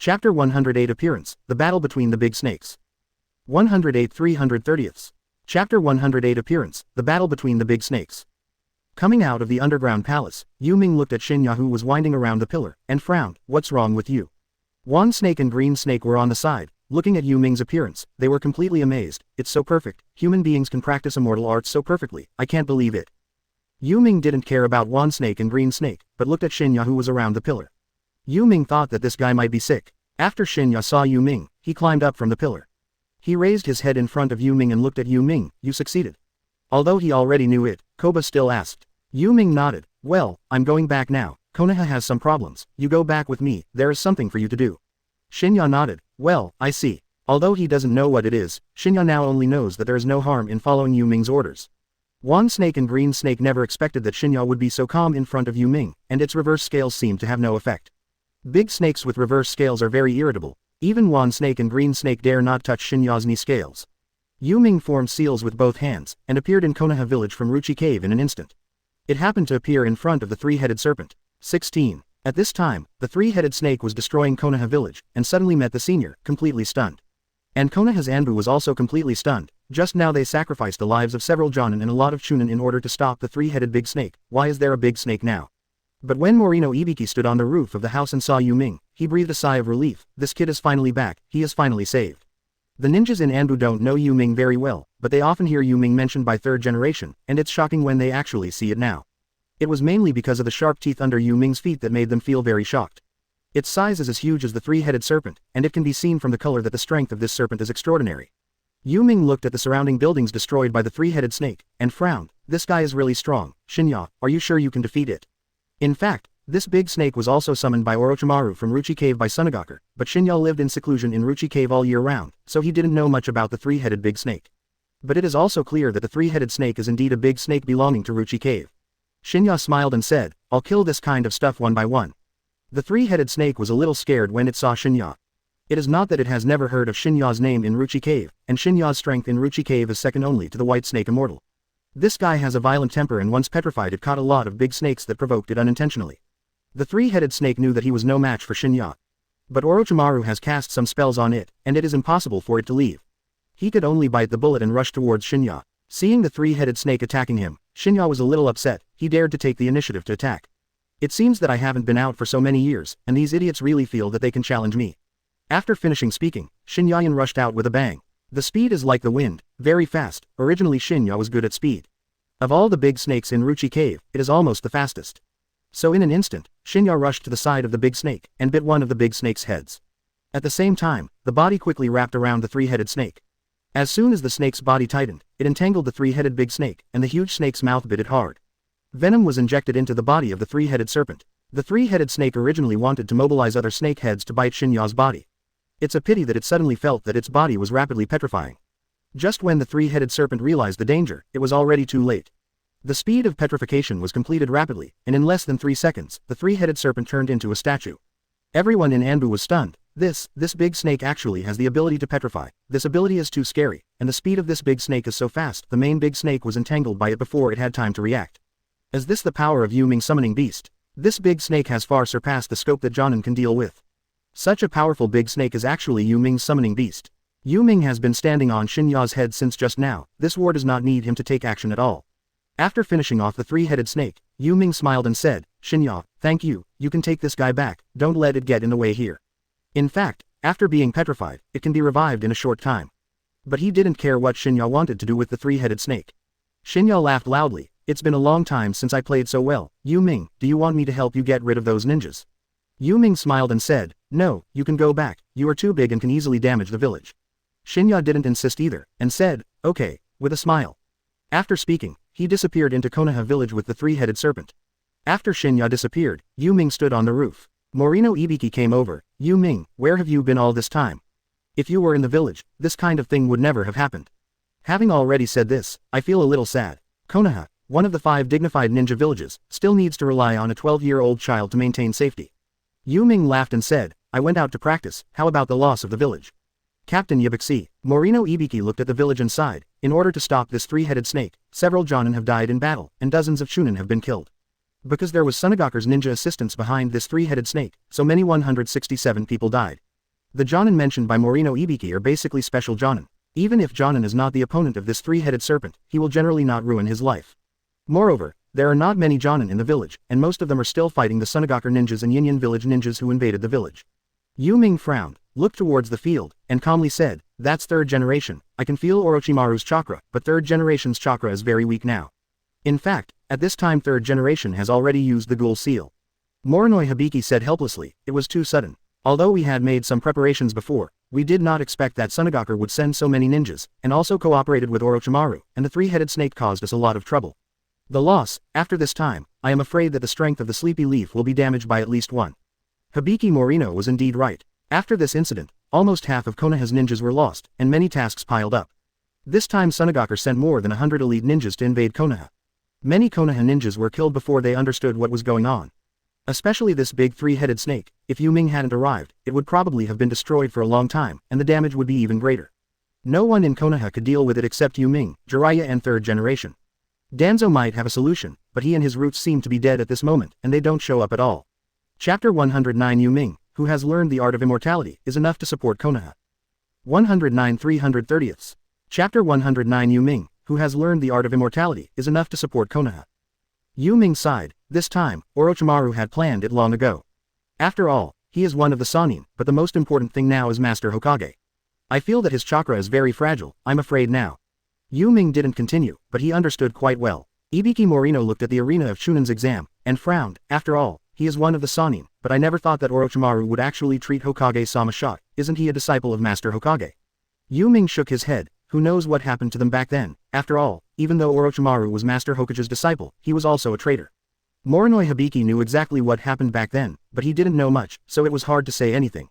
Chapter 108 Appearance, The Battle Between the Big Snakes. 108 330ths. Chapter 108 Appearance, The Battle Between the Big Snakes. Coming out of the underground palace, Yu Ming looked at Shinya who was winding around the pillar, and frowned. "What's wrong with you?" Wan Snake and Green Snake were on the side. Looking at Yu Ming's appearance, they were completely amazed. "It's so perfect, human beings can practice immortal arts so perfectly, I can't believe it." Yu Ming didn't care about Wan Snake and Green Snake, but looked at Shinya who was around the pillar. Yu Ming thought that this guy might be sick. After Shinya saw Yu Ming, he climbed up from the pillar. He raised his head in front of Yu Ming and looked at Yu Ming. "You succeeded." Although he already knew it, Koba still asked. Yu Ming nodded. "Well, I'm going back now. Konoha has some problems. You go back with me, there is something for you to do." Shinya nodded. "Well, I see." Although he doesn't know what it is, Shinya now only knows that there is no harm in following Yu Ming's orders. Wan Snake and Green Snake never expected that Shinya would be so calm in front of Yu Ming, and its reverse scales seemed to have no effect. Big snakes with reverse scales are very irritable. Even Wan Snake and Green Snake dare not touch Shinya's knee scales. Yu Ming formed seals with both hands, and appeared in Konoha village from Ruchi Cave in an instant. It happened to appear in front of the three-headed serpent. 16. At this time, the three-headed snake was destroying Konoha village, and suddenly met the senior, completely stunned. And Konoha's Anbu was also completely stunned. Just now they sacrificed the lives of several Jonin and a lot of Chunin in order to stop the three-headed big snake. Why is there a big snake now? But when Morino Ibiki stood on the roof of the house and saw Yu Ming, he breathed a sigh of relief. This kid is finally back, he is finally saved. The ninjas in Anbu don't know Yu Ming very well, but they often hear Yu Ming mentioned by third generation, and it's shocking when they actually see it now. It was mainly because of the sharp teeth under Yu Ming's feet that made them feel very shocked. Its size is as huge as the three-headed serpent, and it can be seen from the color that the strength of this serpent is extraordinary. Yu Ming looked at the surrounding buildings destroyed by the three-headed snake, and frowned. This guy is really strong. Shinya, are you sure you can defeat it? In fact, this big snake was also summoned by Orochimaru from Ruchi Cave by Tsunade, but Shinya lived in seclusion in Ruchi Cave all year round, so he didn't know much about the three-headed big snake. But it is also clear that the three-headed snake is indeed a big snake belonging to Ruchi Cave. Shinya smiled and said, I'll kill this kind of stuff one by one. The three-headed snake was a little scared when it saw Shinya. It is not that it has never heard of Shinya's name in Ruchi Cave, and Shinya's strength in Ruchi Cave is second only to the white snake immortal. This guy has a violent temper and once petrified it caught a lot of big snakes that provoked it unintentionally. The three-headed snake knew that he was no match for Shinya. But Orochimaru has cast some spells on it, and it is impossible for it to leave. He could only bite the bullet and rush towards Shinya. Seeing the three-headed snake attacking him, Shinya was a little upset. He dared to take the initiative to attack. It seems that I haven't been out for so many years, and these idiots really feel that they can challenge me. After finishing speaking, Shinyayan rushed out with a bang. The speed is like the wind, very fast. Originally Shinya was good at speed. Of all the big snakes in Ruchi Cave, it is almost the fastest. So in an instant, Shinya rushed to the side of the big snake, and bit one of the big snake's heads. At the same time, the body quickly wrapped around the three-headed snake. As soon as the snake's body tightened, it entangled the three-headed big snake, and the huge snake's mouth bit it hard. Venom was injected into the body of the three-headed serpent. The three-headed snake originally wanted to mobilize other snake heads to bite Shinya's body. It's a pity that it suddenly felt that its body was rapidly petrifying. Just when the three-headed serpent realized the danger, it was already too late. The speed of petrification was completed rapidly, and in less than 3 seconds, the three-headed serpent turned into a statue. Everyone in Anbu was stunned. This big snake actually has the ability to petrify. This ability is too scary, and the speed of this big snake is so fast the main big snake was entangled by it before it had time to react. Is this the power of Yu Ming summoning beast? This big snake has far surpassed the scope that Jonin can deal with. Such a powerful big snake is actually Yu Ming's summoning beast. Yu Ming has been standing on Shinya's head since just now. This war does not need him to take action at all. After finishing off the three-headed snake, Yu Ming smiled and said, Shinya, thank you, you can take this guy back, don't let it get in the way here. In fact, after being petrified, it can be revived in a short time. But he didn't care what Shinya wanted to do with the three-headed snake. Shinya laughed loudly. It's been a long time since I played so well. Yu Ming, do you want me to help you get rid of those ninjas? Yu Ming smiled and said, no, you can go back, you are too big and can easily damage the village. Shinya didn't insist either, and said, okay, with a smile. After speaking, he disappeared into Konoha village with the three-headed serpent. After Shinya disappeared, Yu Ming stood on the roof. Morino Ibiki came over. Yu Ming, where have you been all this time? If you were in the village, this kind of thing would never have happened. Having already said this, I feel a little sad. Konoha, one of the 5 dignified ninja villages, still needs to rely on a 12-year-old child to maintain safety. Yu Ming laughed and said, I went out to practice, how about the loss of the village? Captain Yabixi, Morino Ibiki looked at the village and sighed. In order to stop this three-headed snake, several Jonin have died in battle, and dozens of Chunin have been killed. Because there was Tsunade's ninja assistance behind this three-headed snake, so many 167 people died. The Jonin mentioned by Morino Ibiki are basically special Jonin. Even if Jonin is not the opponent of this three-headed serpent, he will generally not ruin his life. Moreover, there are not many Jonin in the village, and most of them are still fighting the Tsunade ninjas and Yinyan village ninjas who invaded the village. Yu Ming frowned, looked towards the field, and calmly said, that's third generation. I can feel Orochimaru's chakra, but third generation's chakra is very weak now. In fact, at this time third generation has already used the ghoul seal. Morinoi Hibiki said helplessly, it was too sudden. Although we had made some preparations before, we did not expect that Tsunade would send so many ninjas, and also cooperated with Orochimaru, and the three-headed snake caused us a lot of trouble. The loss, after this time, I am afraid that the strength of the sleepy leaf will be damaged by at least one. Hibiki Morino was indeed right. After this incident, almost half of Konoha's ninjas were lost, and many tasks piled up. This time Tsunade sent more than 100 elite ninjas to invade Konoha. Many Konoha ninjas were killed before they understood what was going on. Especially this big three-headed snake. If Yu Ming hadn't arrived, it would probably have been destroyed for a long time, and the damage would be even greater. No one in Konoha could deal with it except Yu Ming, Jiraiya and third generation. Danzo might have a solution, but he and his roots seem to be dead at this moment, and they don't show up at all. Chapter 109 Yu Ming, who has learned the art of immortality, is enough to support Konoha. 109 330ths. Chapter 109 Yu Ming, who has learned the art of immortality, is enough to support Konoha. Yu Ming sighed. This time, Orochimaru had planned it long ago. After all, he is one of the Sannin, but the most important thing now is Master Hokage. I feel that his chakra is very fragile, I'm afraid now. Yu Ming didn't continue, but he understood quite well. Ibiki Morino looked at the arena of Chunan's exam, and frowned. After all, he is one of the Sannin, but I never thought that Orochimaru would actually treat Hokage-sama shot. Isn't he a disciple of Master Hokage? Yu Ming shook his head. Who knows what happened to them back then? After all, even though Orochimaru was Master Hokage's disciple, he was also a traitor. Morinoe Hibiki knew exactly what happened back then, but he didn't know much, so it was hard to say anything.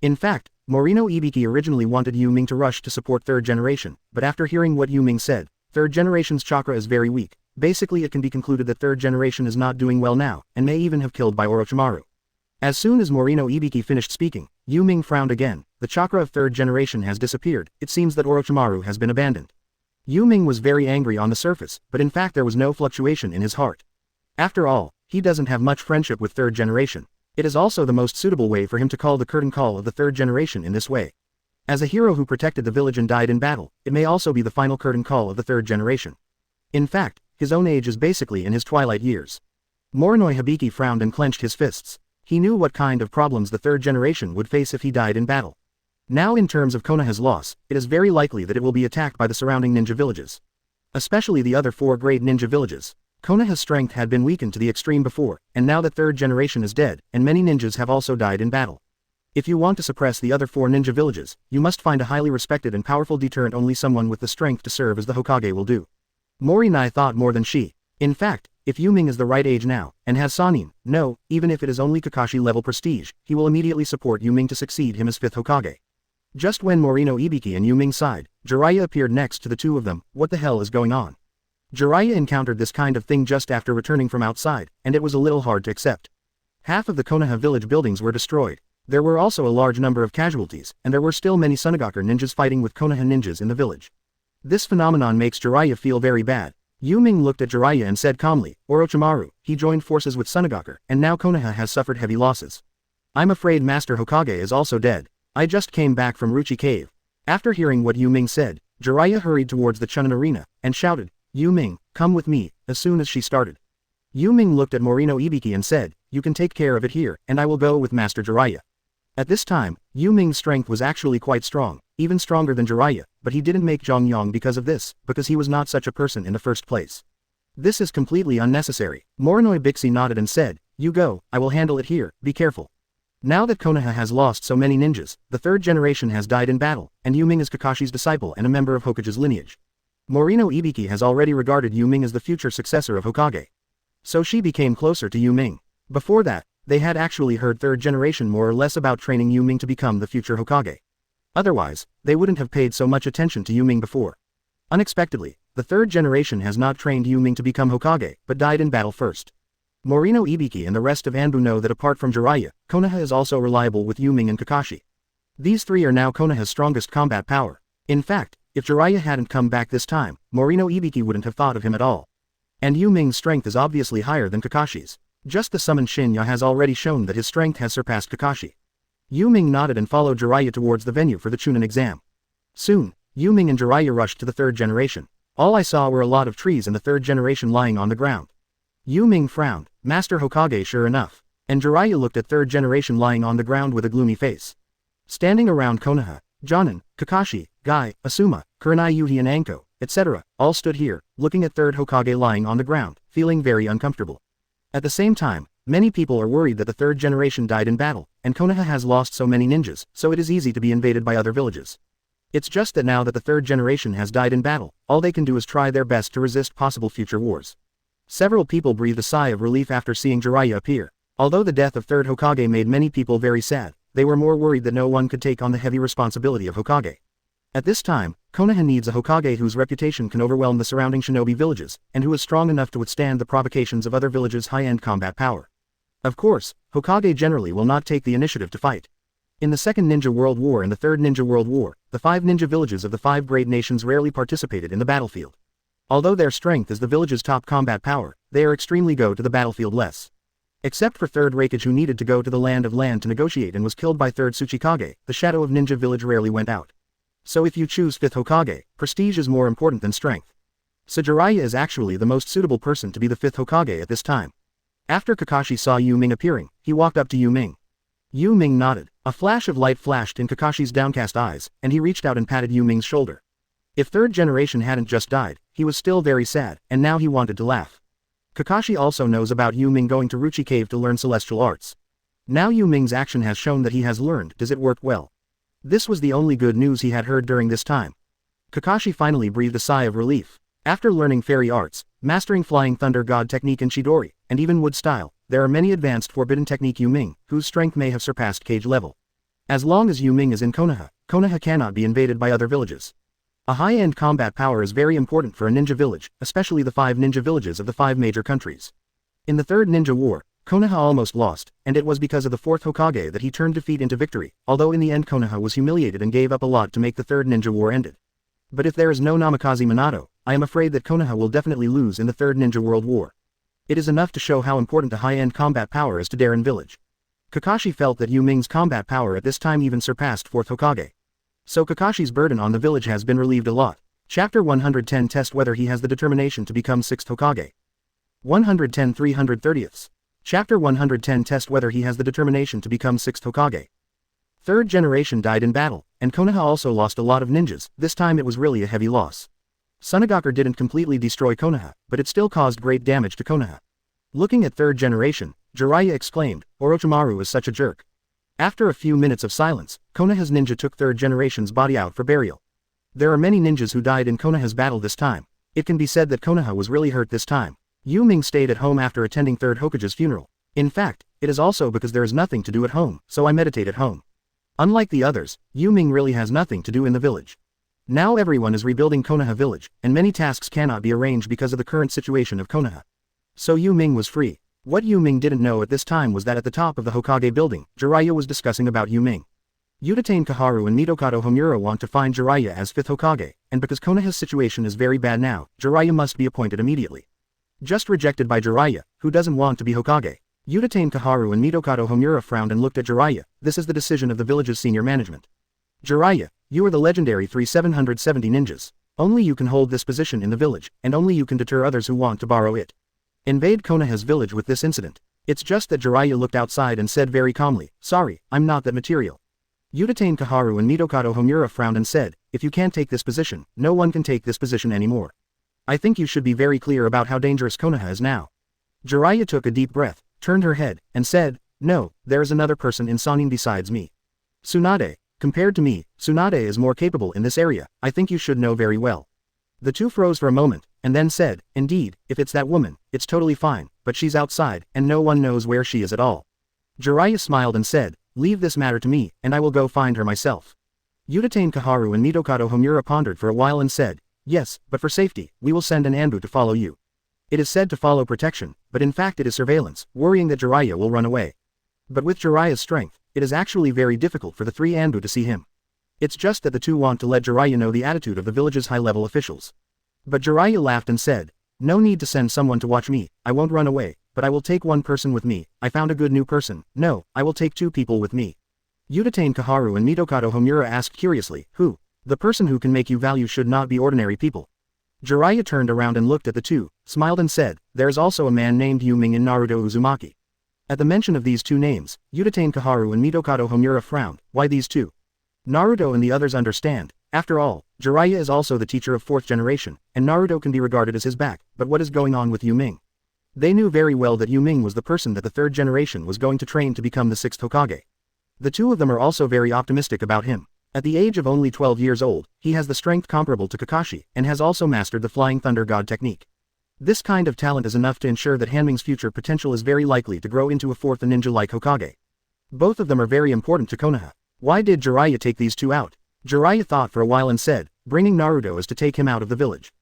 In fact, Morino Ibiki originally wanted Yu Ming to rush to support third generation, but after hearing what Yu Ming said, third generation's chakra is very weak. Basically it can be concluded that third generation is not doing well now, and may even have killed by Orochimaru. As soon as Morino Ibiki finished speaking, Yu Ming frowned again. The chakra of third generation has disappeared. It seems that Orochimaru has been abandoned. Yu Ming was very angry on the surface, but in fact there was no fluctuation in his heart. After all, he doesn't have much friendship with third generation. It is also the most suitable way for him to call the curtain call of the third generation in this way. As a hero who protected the village and died in battle, it may also be the final curtain call of the third generation. In fact, his own age is basically in his twilight years. Morinoe Hibiki frowned and clenched his fists. He knew what kind of problems the third generation would face if he died in battle. Now in terms of Konoha's loss, it is very likely that it will be attacked by the surrounding ninja villages. Especially the other four great ninja villages. Konoha's strength had been weakened to the extreme before, and now that third generation is dead, and many ninjas have also died in battle. If you want to suppress the other four ninja villages, you must find a highly respected and powerful deterrent. Only someone with the strength to serve as the Hokage will do. Morinae thought more than she. In fact, if Yu Ming is the right age now, and has Sannin, no, even if it is only Kakashi-level prestige, he will immediately support Yu Ming to succeed him as fifth Hokage. Just when Morino Ibiki and Yu Ming sighed, Jiraiya appeared next to the two of them. What the hell is going on? Jiraiya encountered this kind of thing just after returning from outside, and it was a little hard to accept. Half of the Konoha village buildings were destroyed. There were also a large number of casualties, and there were still many Sunagaku ninjas fighting with Konoha ninjas in the village. This phenomenon makes Jiraiya feel very bad. Yu Ming looked at Jiraiya and said calmly, Orochimaru, he joined forces with Sunagaku, and now Konoha has suffered heavy losses. I'm afraid Master Hokage is also dead. I just came back from Ruchi Cave. After hearing what Yu Ming said, Jiraiya hurried towards the Chunin arena, and shouted, Yu Ming, come with me, as soon as she started. Yu Ming looked at Morino Ibiki and said, you can take care of it here, and I will go with Master Jiraiya. At this time, Yu Ming's strength was actually quite strong, even stronger than Jiraiya, but he didn't make Zhongyong because of this, because he was not such a person in the first place. This is completely unnecessary. Morinoe Bixi nodded and said, you go, I will handle it here, be careful. Now that Konoha has lost so many ninjas, the third generation has died in battle, and Yu Ming is Kakashi's disciple and a member of Hokage's lineage. Morino Ibiki has already regarded Yu Ming as the future successor of Hokage. So she became closer to Yu Ming. Before that, they had actually heard third generation more or less about training Yu Ming to become the future Hokage. Otherwise, they wouldn't have paid so much attention to Yu Ming before. Unexpectedly, the third generation has not trained Yu Ming to become Hokage, but died in battle first. Morino Ibiki and the rest of Anbu know that apart from Jiraiya, Konoha is also reliable with Yu Ming and Kakashi. These three are now Konoha's strongest combat power. In fact, if Jiraiya hadn't come back this time, Morino Ibiki wouldn't have thought of him at all. And Yu Ming's strength is obviously higher than Kakashi's. Just the summoned Shinya has already shown that his strength has surpassed Kakashi. Yu Ming nodded and followed Jiraiya towards the venue for the Chunin exam. Soon, Yu Ming and Jiraiya rushed to the third generation. All I saw were a lot of trees and the third generation lying on the ground. Yu Ming frowned. Master Hokage sure enough. And Jiraiya looked at third generation lying on the ground with a gloomy face. Standing around Konoha, Jonin, Kakashi, Guy, Asuma, Kurenai Yuhi and Anko, etc., all stood here, looking at third Hokage lying on the ground, feeling very uncomfortable. At the same time, many people are worried that the third generation died in battle, and Konoha has lost so many ninjas, so it is easy to be invaded by other villages. It's just that now that the third generation has died in battle, all they can do is try their best to resist possible future wars. Several people breathed a sigh of relief after seeing Jiraiya appear. Although the death of third Hokage made many people very sad, they were more worried that no one could take on the heavy responsibility of Hokage. At this time, Konoha needs a Hokage whose reputation can overwhelm the surrounding shinobi villages, and who is strong enough to withstand the provocations of other villages' high-end combat power. Of course, Hokage generally will not take the initiative to fight. In the Second Ninja World War and the Third Ninja World War, the 5 ninja villages of the 5 great nations rarely participated in the battlefield. Although their strength is the village's top combat power, they are extremely go to the battlefield less. Except for 3rd Raikage, who needed to go to the land of land to negotiate and was killed by 3rd Tsuchikage, the shadow of ninja village rarely went out. So if you choose 5th Hokage, prestige is more important than strength. So Jiraiya is actually the most suitable person to be the 5th Hokage at this time. After Kakashi saw Yu Ming appearing, he walked up to Yu Ming. Yu Ming nodded. A flash of light flashed in Kakashi's downcast eyes, and he reached out and patted Yu Ming's shoulder. If 3rd generation hadn't just died, he was still very sad, and now he wanted to laugh. Kakashi also knows about Yu Ming going to Ruchi Cave to learn celestial arts. Now Yu Ming's action has shown that he has learned. Does it work well? This was the only good news he had heard during this time. Kakashi finally breathed a sigh of relief. After learning fairy arts, mastering flying thunder god technique and Chidori, and even wood style, there are many advanced forbidden technique Yu Ming, whose strength may have surpassed Cage level. As long as Yu Ming is in Konoha, Konoha cannot be invaded by other villages. A high-end combat power is very important for a ninja village, especially the 5 ninja villages of the 5 major countries. In the 3rd Ninja War, Konoha almost lost, and it was because of the 4th Hokage that he turned defeat into victory, although in the end Konoha was humiliated and gave up a lot to make the 3rd Ninja War ended. But if there is no Namikaze Minato, I am afraid that Konoha will definitely lose in the 3rd Ninja World War. It is enough to show how important a high-end combat power is to Darren Village. Kakashi felt that Yu Ming's combat power at this time even surpassed 4th Hokage. So Kakashi's burden on the village has been relieved a lot. Chapter 110 Test whether he has the determination to become 6th Hokage. 110 330ths. Chapter 110 Test whether he has the determination to become 6th Hokage. 3rd generation died in battle, and Konoha also lost a lot of ninjas. This time it was really a heavy loss. Sunagakur didn't completely destroy Konoha, but it still caused great damage to Konoha. Looking at 3rd generation, Jiraiya exclaimed, Orochimaru is such a jerk. After a few minutes of silence, Konoha's ninja took 3rd generation's body out for burial. There are many ninjas who died in Konoha's battle this time. It can be said that Konoha was really hurt this time. Yu Ming stayed at home after attending 3rd Hokage's funeral. In fact, it is also because there is nothing to do at home, so I meditate at home. Unlike the others, Yu Ming really has nothing to do in the village. Now everyone is rebuilding Konoha village, and many tasks cannot be arranged because of the current situation of Konoha. So Yu Ming was free. What Yu Ming didn't know at this time was that at the top of the Hokage building, Jiraiya was discussing about Yu Ming. Utatane Kaharu and Mitokado Homura want to find Jiraiya as 5th Hokage, and because Konoha's situation is very bad now, Jiraiya must be appointed immediately. Just rejected by Jiraiya, who doesn't want to be Hokage. Utatane Kaharu and Mitokado Homura frowned and looked at Jiraiya. This is the decision of the village's senior management. Jiraiya, you are the legendary 3770 ninjas. Only you can hold this position in the village, and only you can deter others who want to borrow it. Invade Konoha's village with this incident. It's just that Jiraiya looked outside and said very calmly, sorry, I'm not that material. Utatane Kaharu and Mitokado Homura frowned and said, if you can't take this position, no one can take this position anymore. I think you should be very clear about how dangerous Konoha is now. Jiraiya took a deep breath, turned her head, and said, no, there is another person in Sannin besides me. Tsunade, compared to me, Tsunade is more capable in this area, I think you should know very well. The two froze for a moment, and then said, indeed, if it's that woman, it's totally fine, but she's outside, and no one knows where she is at all. Jiraiya smiled and said, leave this matter to me, and I will go find her myself. Utatane Kaharu and Mitokado Homura pondered for a while and said, yes, but for safety, we will send an Anbu to follow you. It is said to follow protection, but in fact it is surveillance, worrying that Jiraiya will run away. But with Jiraiya's strength, it is actually very difficult for the 3 Anbu to see him. It's just that the two want to let Jiraiya know the attitude of the village's high-level officials. But Jiraiya laughed and said, no need to send someone to watch me, I won't run away, but I will take one person with me, I found a good new person, no, I will take 2 people with me. Utatane Kaharu and Mitokado Homura asked curiously, who? The person who can make you value should not be ordinary people. Jiraiya turned around and looked at the two, smiled and said, there is also a man named Yu Ming in Naruto Uzumaki. At the mention of these 2 names, Utatane Kaharu and Mitokado Homura frowned, why these 2? Naruto and the others understand. After all, Jiraiya is also the teacher of 4th generation, and Naruto can be regarded as his back, but what is going on with Yu Ming? They knew very well that Yu Ming was the person that the 3rd generation was going to train to become the 6th Hokage. The two of them are also very optimistic about him. At the age of only 12 years old, he has the strength comparable to Kakashi, and has also mastered the Flying Thunder God technique. This kind of talent is enough to ensure that Hanming's future potential is very likely to grow into a 4th ninja-like Hokage. Both of them are very important to Konoha. Why did Jiraiya take these 2 out? Jiraiya thought for a while and said, bringing Naruto is to take him out of the village.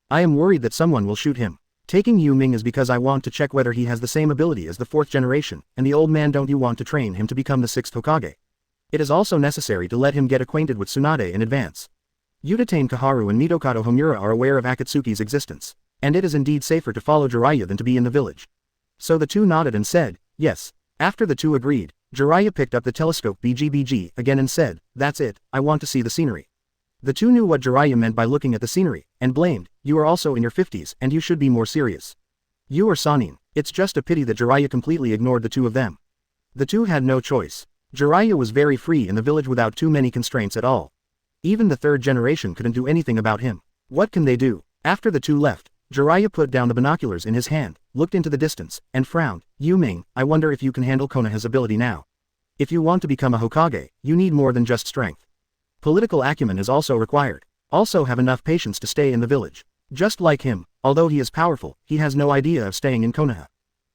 I am worried that someone will shoot him. Taking Yu Ming is because I want to check whether he has the same ability as the 4th generation, and the old man don't you want to train him to become the 6th Hokage. It is also necessary to let him get acquainted with Tsunade in advance. Utatane Kaharu and Mitokado Homura are aware of Akatsuki's existence, and it is indeed safer to follow Jiraiya than to be in the village. So the two nodded and said, Yes. After the two agreed, Jiraiya picked up the telescope BGBG again and said, "That's it, I want to see the scenery." The two knew what Jiraiya meant by looking at the scenery, and blamed, "You are also in your 50s and you should be more serious. You are Sanin." It's just a pity that Jiraiya completely ignored the two of them. The two had no choice. Jiraiya was very free in the village without too many constraints at all. Even the third generation couldn't do anything about him. What can they do? After the two left, Jiraiya put down the binoculars in his hand, looked into the distance, and frowned. "Yu Ming, I wonder if you can handle Konoha's ability now. If you want to become a Hokage, you need more than just strength. Political acumen is also required. Also have enough patience to stay in the village. Just like him, although he is powerful, he has no idea of staying in Konoha.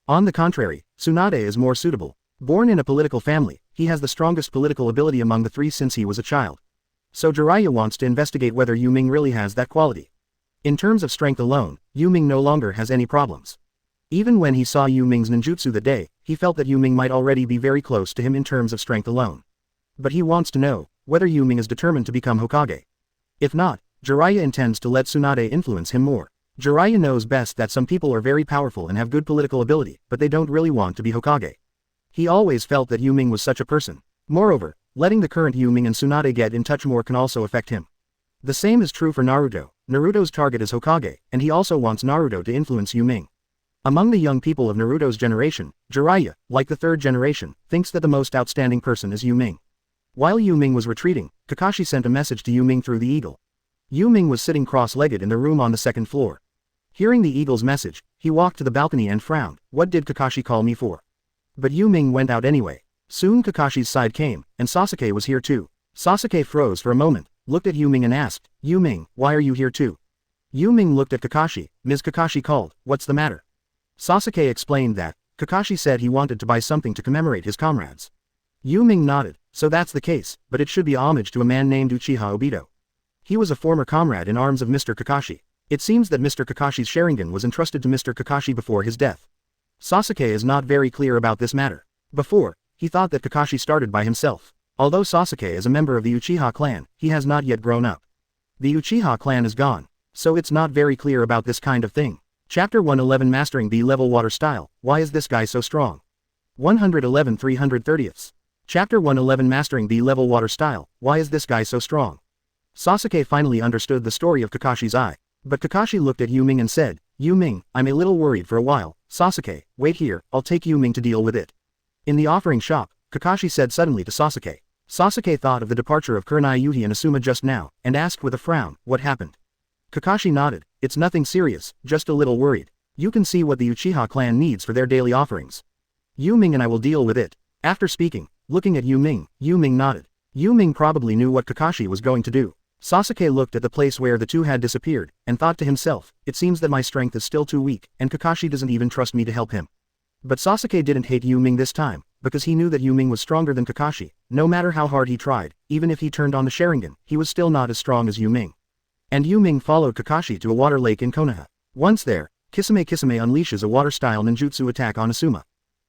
On the contrary, Tsunade is more suitable. Born in a political family, he has the strongest political ability among the three since he was a child. So Jiraiya wants to investigate whether Yu Ming really has that quality. In terms of strength alone, Yu Ming no longer has any problems. Even when he saw Yu Ming's ninjutsu that day, he felt that Yu Ming might already be very close to him in terms of strength alone. But he wants to know whether Yu Ming is determined to become Hokage. If not, Jiraiya intends to let Tsunade influence him more. Jiraiya knows best that some people are very powerful and have good political ability, but they don't really want to be Hokage. He always felt that Yu Ming was such a person. Moreover, letting the current Yu Ming and Tsunade get in touch more can also affect him. The same is true for Naruto. Naruto's target is Hokage, and he also wants Naruto to influence Yu Ming. Among the young people of Naruto's generation, Jiraiya, like the third generation, thinks that the most outstanding person is Yu Ming. While Yu Ming was retreating, Kakashi sent a message to Yu Ming through the eagle. Yu Ming was sitting cross-legged in the room on the second floor. Hearing the eagle's message, he walked to the balcony and frowned. What did Kakashi call me for? But Yu Ming went out anyway. Soon Kakashi's side came, and Sasuke was here too. Sasuke froze for a moment, looked at Yu Ming and asked, "Yu Ming, why are you here too?" Yu Ming looked at Kakashi. Ms. Kakashi called, "What's the matter?" Sasuke explained that Kakashi said he wanted to buy something to commemorate his comrades. Yu Ming nodded. So that's the case, but it should be homage to a man named Uchiha Obito. He was a former comrade in arms of Mr. Kakashi. It seems that Mr. Kakashi's Sharingan was entrusted to Mr. Kakashi before his death. Sasuke is not very clear about this matter. Before, he thought that Kakashi started by himself. Although Sasuke is a member of the Uchiha clan, he has not yet grown up. The Uchiha clan is gone, so it's not very clear about this kind of thing. Chapter 111 Mastering B-Level Water Style. Why is this guy so strong? 111 330ths. Chapter 111 Mastering B-Level Water Style. Why is this guy so strong? Sasuke finally understood the story of Kakashi's eye. But Kakashi looked at Yu Ming and said, "Yu Ming, I'm a little worried for a while." "Sasuke, wait here, I'll take Yu Ming to deal with it." In the offering shop, Kakashi said suddenly to Sasuke. Sasuke thought of the departure of Kurenai Yuhi and Asuma just now, and asked with a frown, "What happened?" Kakashi nodded. "It's nothing serious, just a little worried. You can see what the Uchiha clan needs for their daily offerings. Yu Ming and I will deal with it." After speaking, looking at Yu Ming nodded. Yu Ming probably knew what Kakashi was going to do. Sasuke looked at the place where the two had disappeared, and thought to himself, "It seems that my strength is still too weak, and Kakashi doesn't even trust me to help him." But Sasuke didn't hate Yu Ming this time, because he knew that Yu Ming was stronger than Kakashi. No matter how hard he tried, even if he turned on the Sharingan, he was still not as strong as Yu Ming. And Yu Ming followed Kakashi to a water lake in Konoha. Once there, Kisame unleashes a water-style ninjutsu attack on Asuma.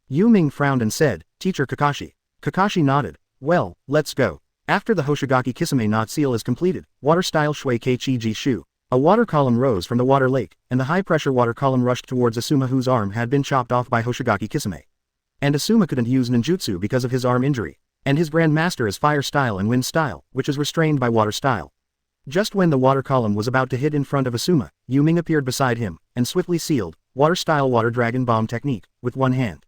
Yu Ming frowned and said, "Teacher Kakashi." Kakashi nodded. "Well, let's go." After the Hoshigaki Kisame knot seal is completed, water-style Shui Keichi Shu. A water column rose from the water lake, and the high-pressure water column rushed towards Asuma, whose arm had been chopped off by Hoshigaki Kisame. And Asuma couldn't use ninjutsu because of his arm injury. And his grandmaster is fire style and wind style, which is restrained by water style. Just when the water column was about to hit in front of Asuma, Yu Ming appeared beside him, and swiftly sealed, water-style water dragon bomb technique, with one hand.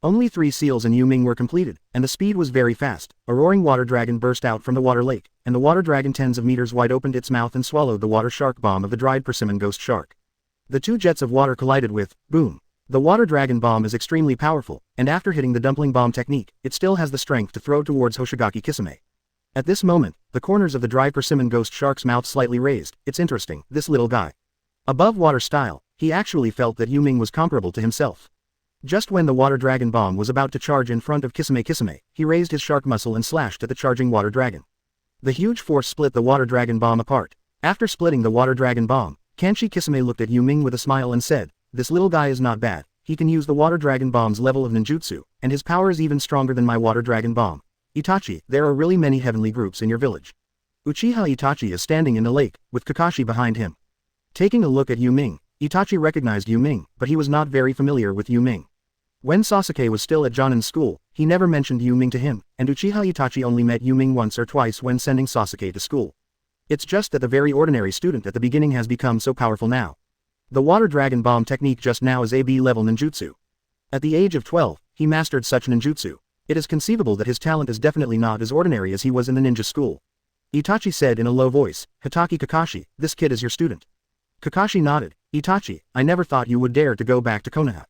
Only 3 seals in Yu Ming were completed, and the speed was very fast. A roaring water dragon burst out from the water lake, and the water dragon tens of meters wide opened its mouth and swallowed the water shark bomb of the dried persimmon ghost shark. The 2 jets of water collided with, boom. The water dragon bomb is extremely powerful, and after hitting the dumpling bomb technique, it still has the strength to throw towards Hoshigaki Kisame. At this moment, the corners of the dry persimmon ghost shark's mouth slightly raised. It's interesting, this little guy. Above water style, he actually felt that Yu Ming was comparable to himself. Just when the water dragon bomb was about to charge in front of Kisame, he raised his shark muscle and slashed at the charging water dragon. The huge force split the water dragon bomb apart. After splitting the water dragon bomb, Kanshi Kisame looked at Yu Ming with a smile and said, "This little guy is not bad. He can use the water dragon bomb's level of ninjutsu, and his power is even stronger than my water dragon bomb." Itachi, there are really many heavenly groups in your village. Uchiha Itachi is standing in the lake, with Kakashi behind him. Taking a look at Yu Ming, Itachi recognized Yu Ming, but he was not very familiar with Yu Ming. When Sasuke was still at Jonin's school, he never mentioned Yu Ming to him, and Uchiha Itachi only met Yu Ming once or twice when sending Sasuke to school. It's just that the very ordinary student at the beginning has become so powerful now. The Water Dragon Bomb technique just now is AB level ninjutsu. At the age of 12, he mastered such ninjutsu. It is conceivable that his talent is definitely not as ordinary as he was in the ninja school. Itachi said in a low voice, "Hitaki Kakashi, this kid is your student." Kakashi nodded. "Itachi, I never thought you would dare to go back to Konoha."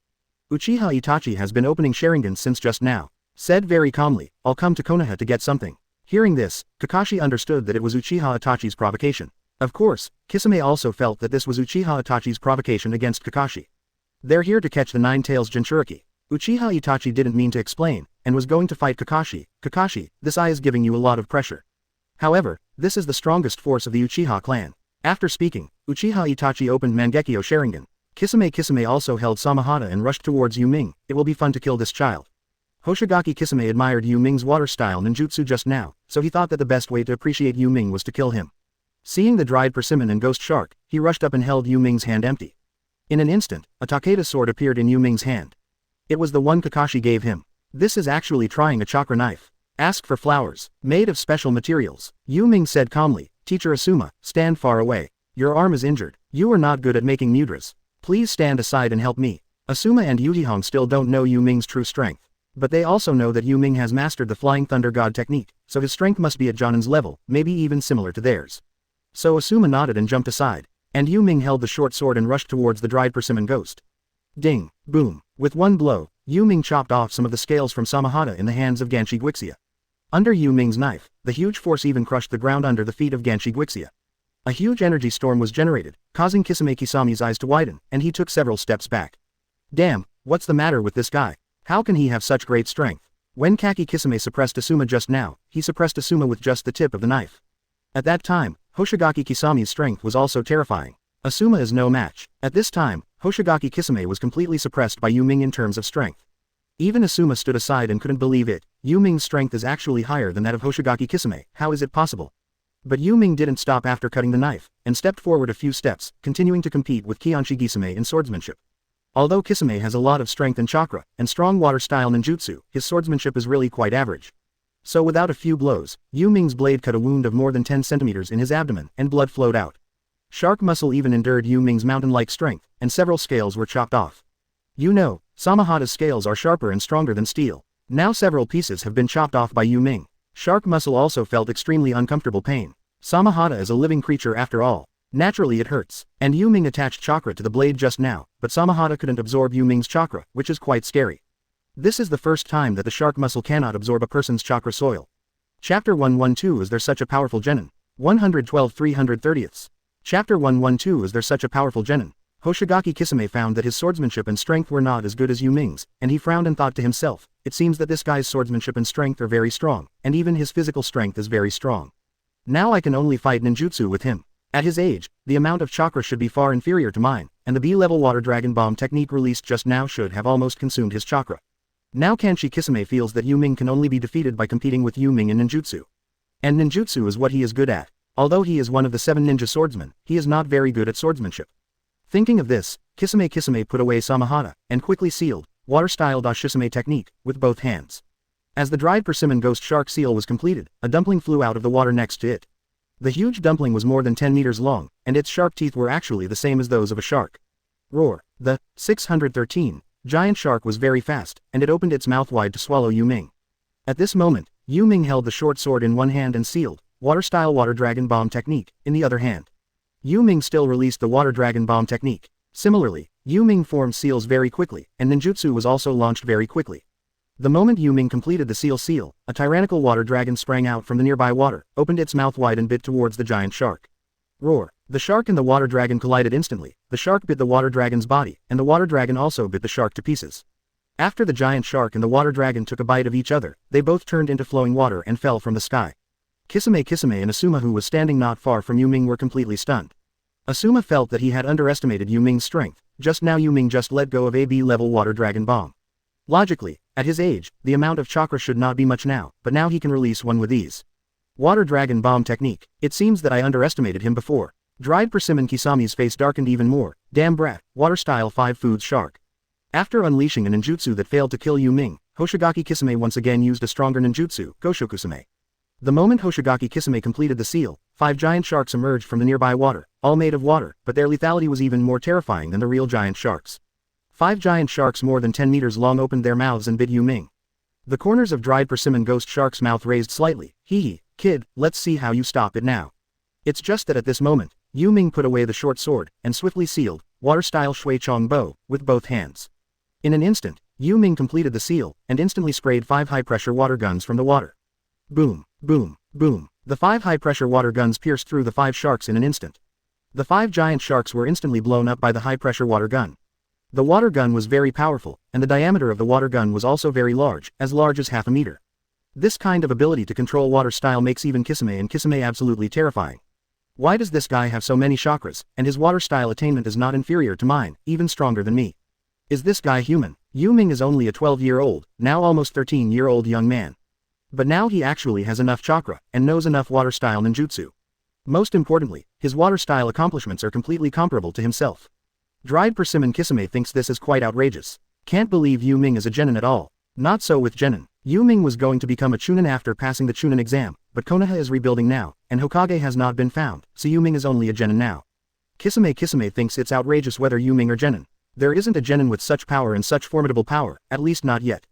Uchiha Itachi has been opening Sharingan since just now. Said very calmly, "I'll come to Konoha to get something." Hearing this, Kakashi understood that it was Uchiha Itachi's provocation. Of course, Kisame also felt that this was Uchiha Itachi's provocation against Kakashi. They're here to catch the Nine-Tails Jinchuriki. Uchiha Itachi didn't mean to explain, and was going to fight Kakashi. "Kakashi, this eye is giving you a lot of pressure. However, this is the strongest force of the Uchiha clan." After speaking, Uchiha Itachi opened Mangekyo Sharingan. Kisame also held Samahata and rushed towards Yu Ming. "It will be fun to kill this child." Hoshigaki Kisame admired Yu Ming's water-style ninjutsu just now, so he thought that the best way to appreciate Yu Ming was to kill him. Seeing the dried persimmon and ghost shark, he rushed up and held Yu Ming's hand empty. In an instant, a Takeda sword appeared in Yu Ming's hand. It was the one Kakashi gave him. This is actually trying a chakra knife. Ask for flowers, made of special materials. Yu Ming said calmly, "Teacher Asuma, stand far away. Your arm is injured. You are not good at making mudras. Please stand aside and help me." Asuma and Yujihong still don't know Yu Ming's true strength. But they also know that Yu Ming has mastered the Flying Thunder God technique, so his strength must be at Jonin's level, maybe even similar to theirs. So Asuma nodded and jumped aside, and Yu Ming held the short sword and rushed towards the dried persimmon ghost. Ding, boom. With one blow, Yu Ming chopped off some of the scales from Samahata in the hands of Ganshi Guixia. Under Yu Ming's knife, the huge force even crushed the ground under the feet of Ganshi Guixia. A huge energy storm was generated, causing Kisame Kisame's eyes to widen, and he took several steps back. Damn, what's the matter with this guy? How can he have such great strength? When Kaki Kisame suppressed Asuma just now, he suppressed Asuma with just the tip of the knife. At that time, Hoshigaki Kisame's strength was also terrifying. Asuma is no match. At this time, Hoshigaki Kisame was completely suppressed by Yu Ming in terms of strength. Even Asuma stood aside and couldn't believe it. Yu Ming's strength is actually higher than that of Hoshigaki Kisame, how is it possible? But Yu Ming didn't stop after cutting the knife, and stepped forward a few steps, continuing to compete with Kianshi Gisame in swordsmanship. Although Kisame has a lot of strength and chakra, and strong water-style ninjutsu, his swordsmanship is really quite average. So without a few blows, Yu Ming's blade cut a wound of more than 10 centimeters in his abdomen, and blood flowed out. Shark muscle even endured Yu Ming's mountain-like strength, and several scales were chopped off. You know, Samahata's scales are sharper and stronger than steel. Now several pieces have been chopped off by Yu Ming. Shark muscle also felt extremely uncomfortable pain. Samahata is a living creature after all. Naturally it hurts. And Yu Ming attached chakra to the blade just now, but Samahata couldn't absorb Yu Ming's chakra, which is quite scary. This is the first time that the shark muscle cannot absorb a person's chakra soil. Chapter 112 Is there such a powerful genin? 112 330ths. Chapter 112 Is there such a powerful genin? Hoshigaki Kisame found that his swordsmanship and strength were not as good as Yu Ming's, and he frowned and thought to himself, it seems that this guy's swordsmanship and strength are very strong, and even his physical strength is very strong. Now I can only fight ninjutsu with him. At his age, the amount of chakra should be far inferior to mine, and the B-level water dragon bomb technique released just now should have almost consumed his chakra. Now Kanshi Kisame feels that Yu Ming can only be defeated by competing with Yu Ming in ninjutsu. And ninjutsu is what he is good at. Although he is one of the 7 ninja swordsmen, he is not very good at swordsmanship. Thinking of this, Kisame put away Samahata, and quickly sealed, water-style Dashisame technique, with both hands. As the dried persimmon ghost shark seal was completed, a dumpling flew out of the water next to it. The huge dumpling was more than 10 meters long, and its sharp teeth were actually the same as those of a shark. Roar. The 613 giant shark was very fast, and it opened its mouth wide to swallow Yu Ming. At this moment, Yu Ming held the short sword in one hand and sealed, water-style water dragon bomb technique, in the other hand. Yu Ming still released the water dragon bomb technique. Similarly, Yu Ming formed seals very quickly, and ninjutsu was also launched very quickly. The moment Yu Ming completed the seal, a tyrannical water dragon sprang out from the nearby water, opened its mouth wide and bit towards the giant shark. Roar. The shark and the water dragon collided instantly. The shark bit the water dragon's body, and the water dragon also bit the shark to pieces. After the giant shark and the water dragon took a bite of each other, they both turned into flowing water and fell from the sky. Kisame and Asuma, who was standing not far from Yu Ming, were completely stunned. Asuma felt that he had underestimated Yu Ming's strength. Just now Yu Ming just let go of a B-level water dragon bomb. Logically, at his age, the amount of chakra should not be much now, but now he can release one with ease. Water dragon bomb technique. It seems that I underestimated him before. Dried persimmon Kisame's face darkened even more. Damn brat, water style 5 foods shark. After unleashing a ninjutsu that failed to kill Yu Ming, Hoshigaki Kisame once again used a stronger ninjutsu, Goshokusame. The moment Hoshigaki Kisame completed the seal, 5 giant sharks emerged from the nearby water, all made of water, but their lethality was even more terrifying than the real giant sharks. 5 giant sharks more than 10 meters long opened their mouths and bit Yu Ming. The corners of dried persimmon ghost shark's mouth raised slightly. Hee hee, kid, let's see how you stop it now. It's just that at this moment, Yu Ming put away the short sword, and swiftly sealed, water-style Shui Chong Bo, with both hands. In an instant, Yu Ming completed the seal, and instantly sprayed 5 high-pressure water guns from the water. Boom, boom, boom. The 5 high-pressure water guns pierced through the 5 sharks in an instant. The 5 giant sharks were instantly blown up by the high-pressure water gun. The water gun was very powerful, and the diameter of the water gun was also very large as half a meter. This kind of ability to control water style makes even Kisame and Kisame absolutely terrifying. Why does this guy have so many chakras, and his water style attainment is not inferior to mine, even stronger than me? Is this guy human? Yu Ming is only a 12-year-old, now almost 13-year-old young man. But now he actually has enough chakra, and knows enough water style ninjutsu. Most importantly, his water style accomplishments are completely comparable to himself. Dried persimmon Kisame thinks this is quite outrageous. Can't believe Yu Ming is a genin at all. Not so with genin. Yu Ming was going to become a chunin after passing the chunin exam, but Konoha is rebuilding now, and Hokage has not been found, so Yu Ming is only a genin now. Kisame thinks it's outrageous whether Yu Ming or genin. There isn't a genin with such power and such formidable power, at least not yet.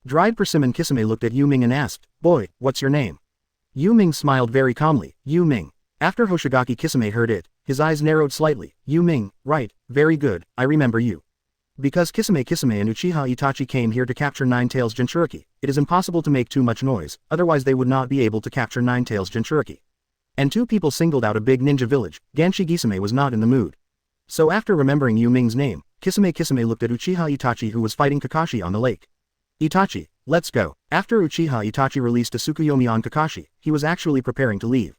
Dried persimmon Kisame looked at Yu Ming and asked, "Boy, what's your name?" Yu Ming smiled very calmly, "Yu Ming." After Hoshigaki Kisame heard it, his eyes narrowed slightly. "Yu Ming, right, very good, I remember you." Because Kisame and Uchiha Itachi came here to capture Nine-Tails Jinchuriki, it is impossible to make too much noise, otherwise they would not be able to capture Nine-Tails Jinchuriki. And 2 people singled out a big ninja village. Ganshi Gisame was not in the mood. So after remembering Yu Ming's name, Kisame looked at Uchiha Itachi who was fighting Kakashi on the lake. "Itachi, let's go." After Uchiha Itachi released a Tsukuyomi on Kakashi, he was actually preparing to leave.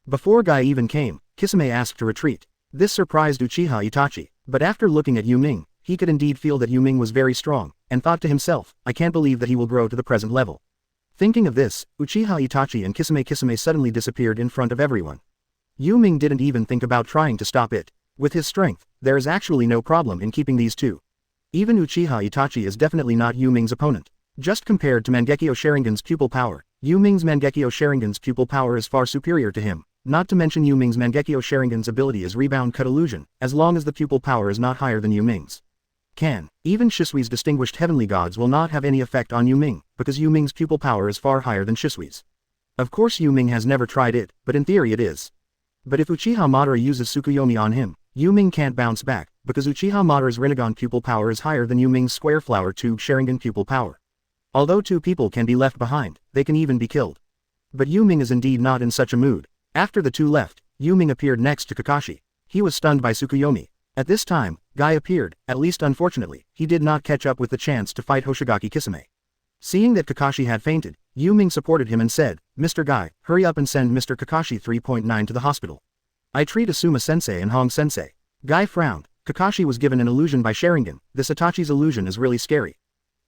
Before Guy even came, Kisame asked to retreat. This surprised Uchiha Itachi, but after looking at Yu Ming, he could indeed feel that Yu Ming was very strong, and thought to himself, "I can't believe that he will grow to the present level." Thinking of this, Uchiha Itachi and Kisame suddenly disappeared in front of everyone. Yu Ming didn't even think about trying to stop it. With his strength, there is actually no problem in keeping these two. Even Uchiha Itachi is definitely not Yu Ming's opponent. Just compared to Mangekyo Sharingan's pupil power, Yu Ming's Mangekyo Sharingan's pupil power is far superior to him. Not to mention Yu Ming's Mangekyo Sharingan's ability is Rebound Cut Illusion, as long as the pupil power is not higher than Yu Ming's. Even Shisui's distinguished heavenly gods will not have any effect on Yu Ming, because Yu Ming's pupil power is far higher than Shisui's. Of course Yu Ming has never tried it, but in theory it is. But if Uchiha Madara uses Tsukuyomi on him, Yu Ming can't bounce back, because Uchiha Madara's Rinnegan pupil power is higher than Yu Ming's Square Flower Tube Sharingan pupil power. Although 2 people can be left behind, they can even be killed. But Yu Ming is indeed not in such a mood. After the 2 left, Yu Ming appeared next to Kakashi. He was stunned by Tsukuyomi. At this time, Guy appeared. At least unfortunately, he did not catch up with the chance to fight Hoshigaki Kisame. Seeing that Kakashi had fainted, Yu Ming supported him and said, "Mr. Guy, hurry up and send Mr. Kakashi 3.9 to the hospital. I treat Asuma-sensei and Hong-sensei." Guy frowned. Kakashi was given an illusion by Sharingan. This Itachi's illusion is really scary.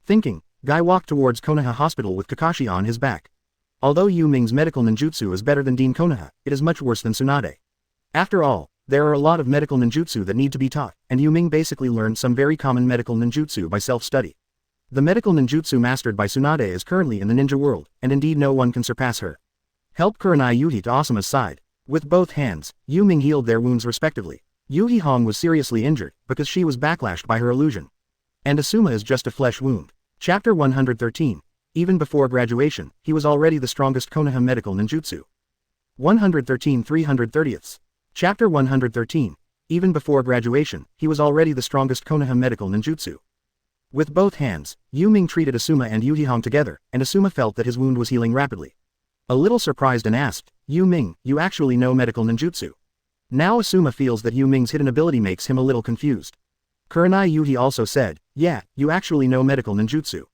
Thinking, Guy walked towards Konoha Hospital with Kakashi on his back. Although Yu Ming's medical ninjutsu is better than Dean Konoha, it is much worse than Tsunade. After all, there are a lot of medical ninjutsu that need to be taught, and Yu Ming basically learned some very common medical ninjutsu by self-study. The medical ninjutsu mastered by Tsunade is currently in the ninja world, and indeed no one can surpass her. Help Kurenai Yuhi to Asuma's side. With both hands, Yu Ming healed their wounds respectively. Yuhi Hong was seriously injured, because she was backlashed by her illusion. And Asuma is just a flesh wound. Chapter 113. Even before graduation, he was already the strongest Konoha medical ninjutsu. 113 330ths. Chapter 113. Even before graduation, he was already the strongest Konoha medical ninjutsu. With both hands, Yu Ming treated Asuma and Yuhi Hong together, and Asuma felt that his wound was healing rapidly. A little surprised and asked, "Yu Ming, you actually know medical ninjutsu?" Now Asuma feels that Yu Ming's hidden ability makes him a little confused. Kurenai Yuhi also said, "Yeah, you actually know medical ninjutsu.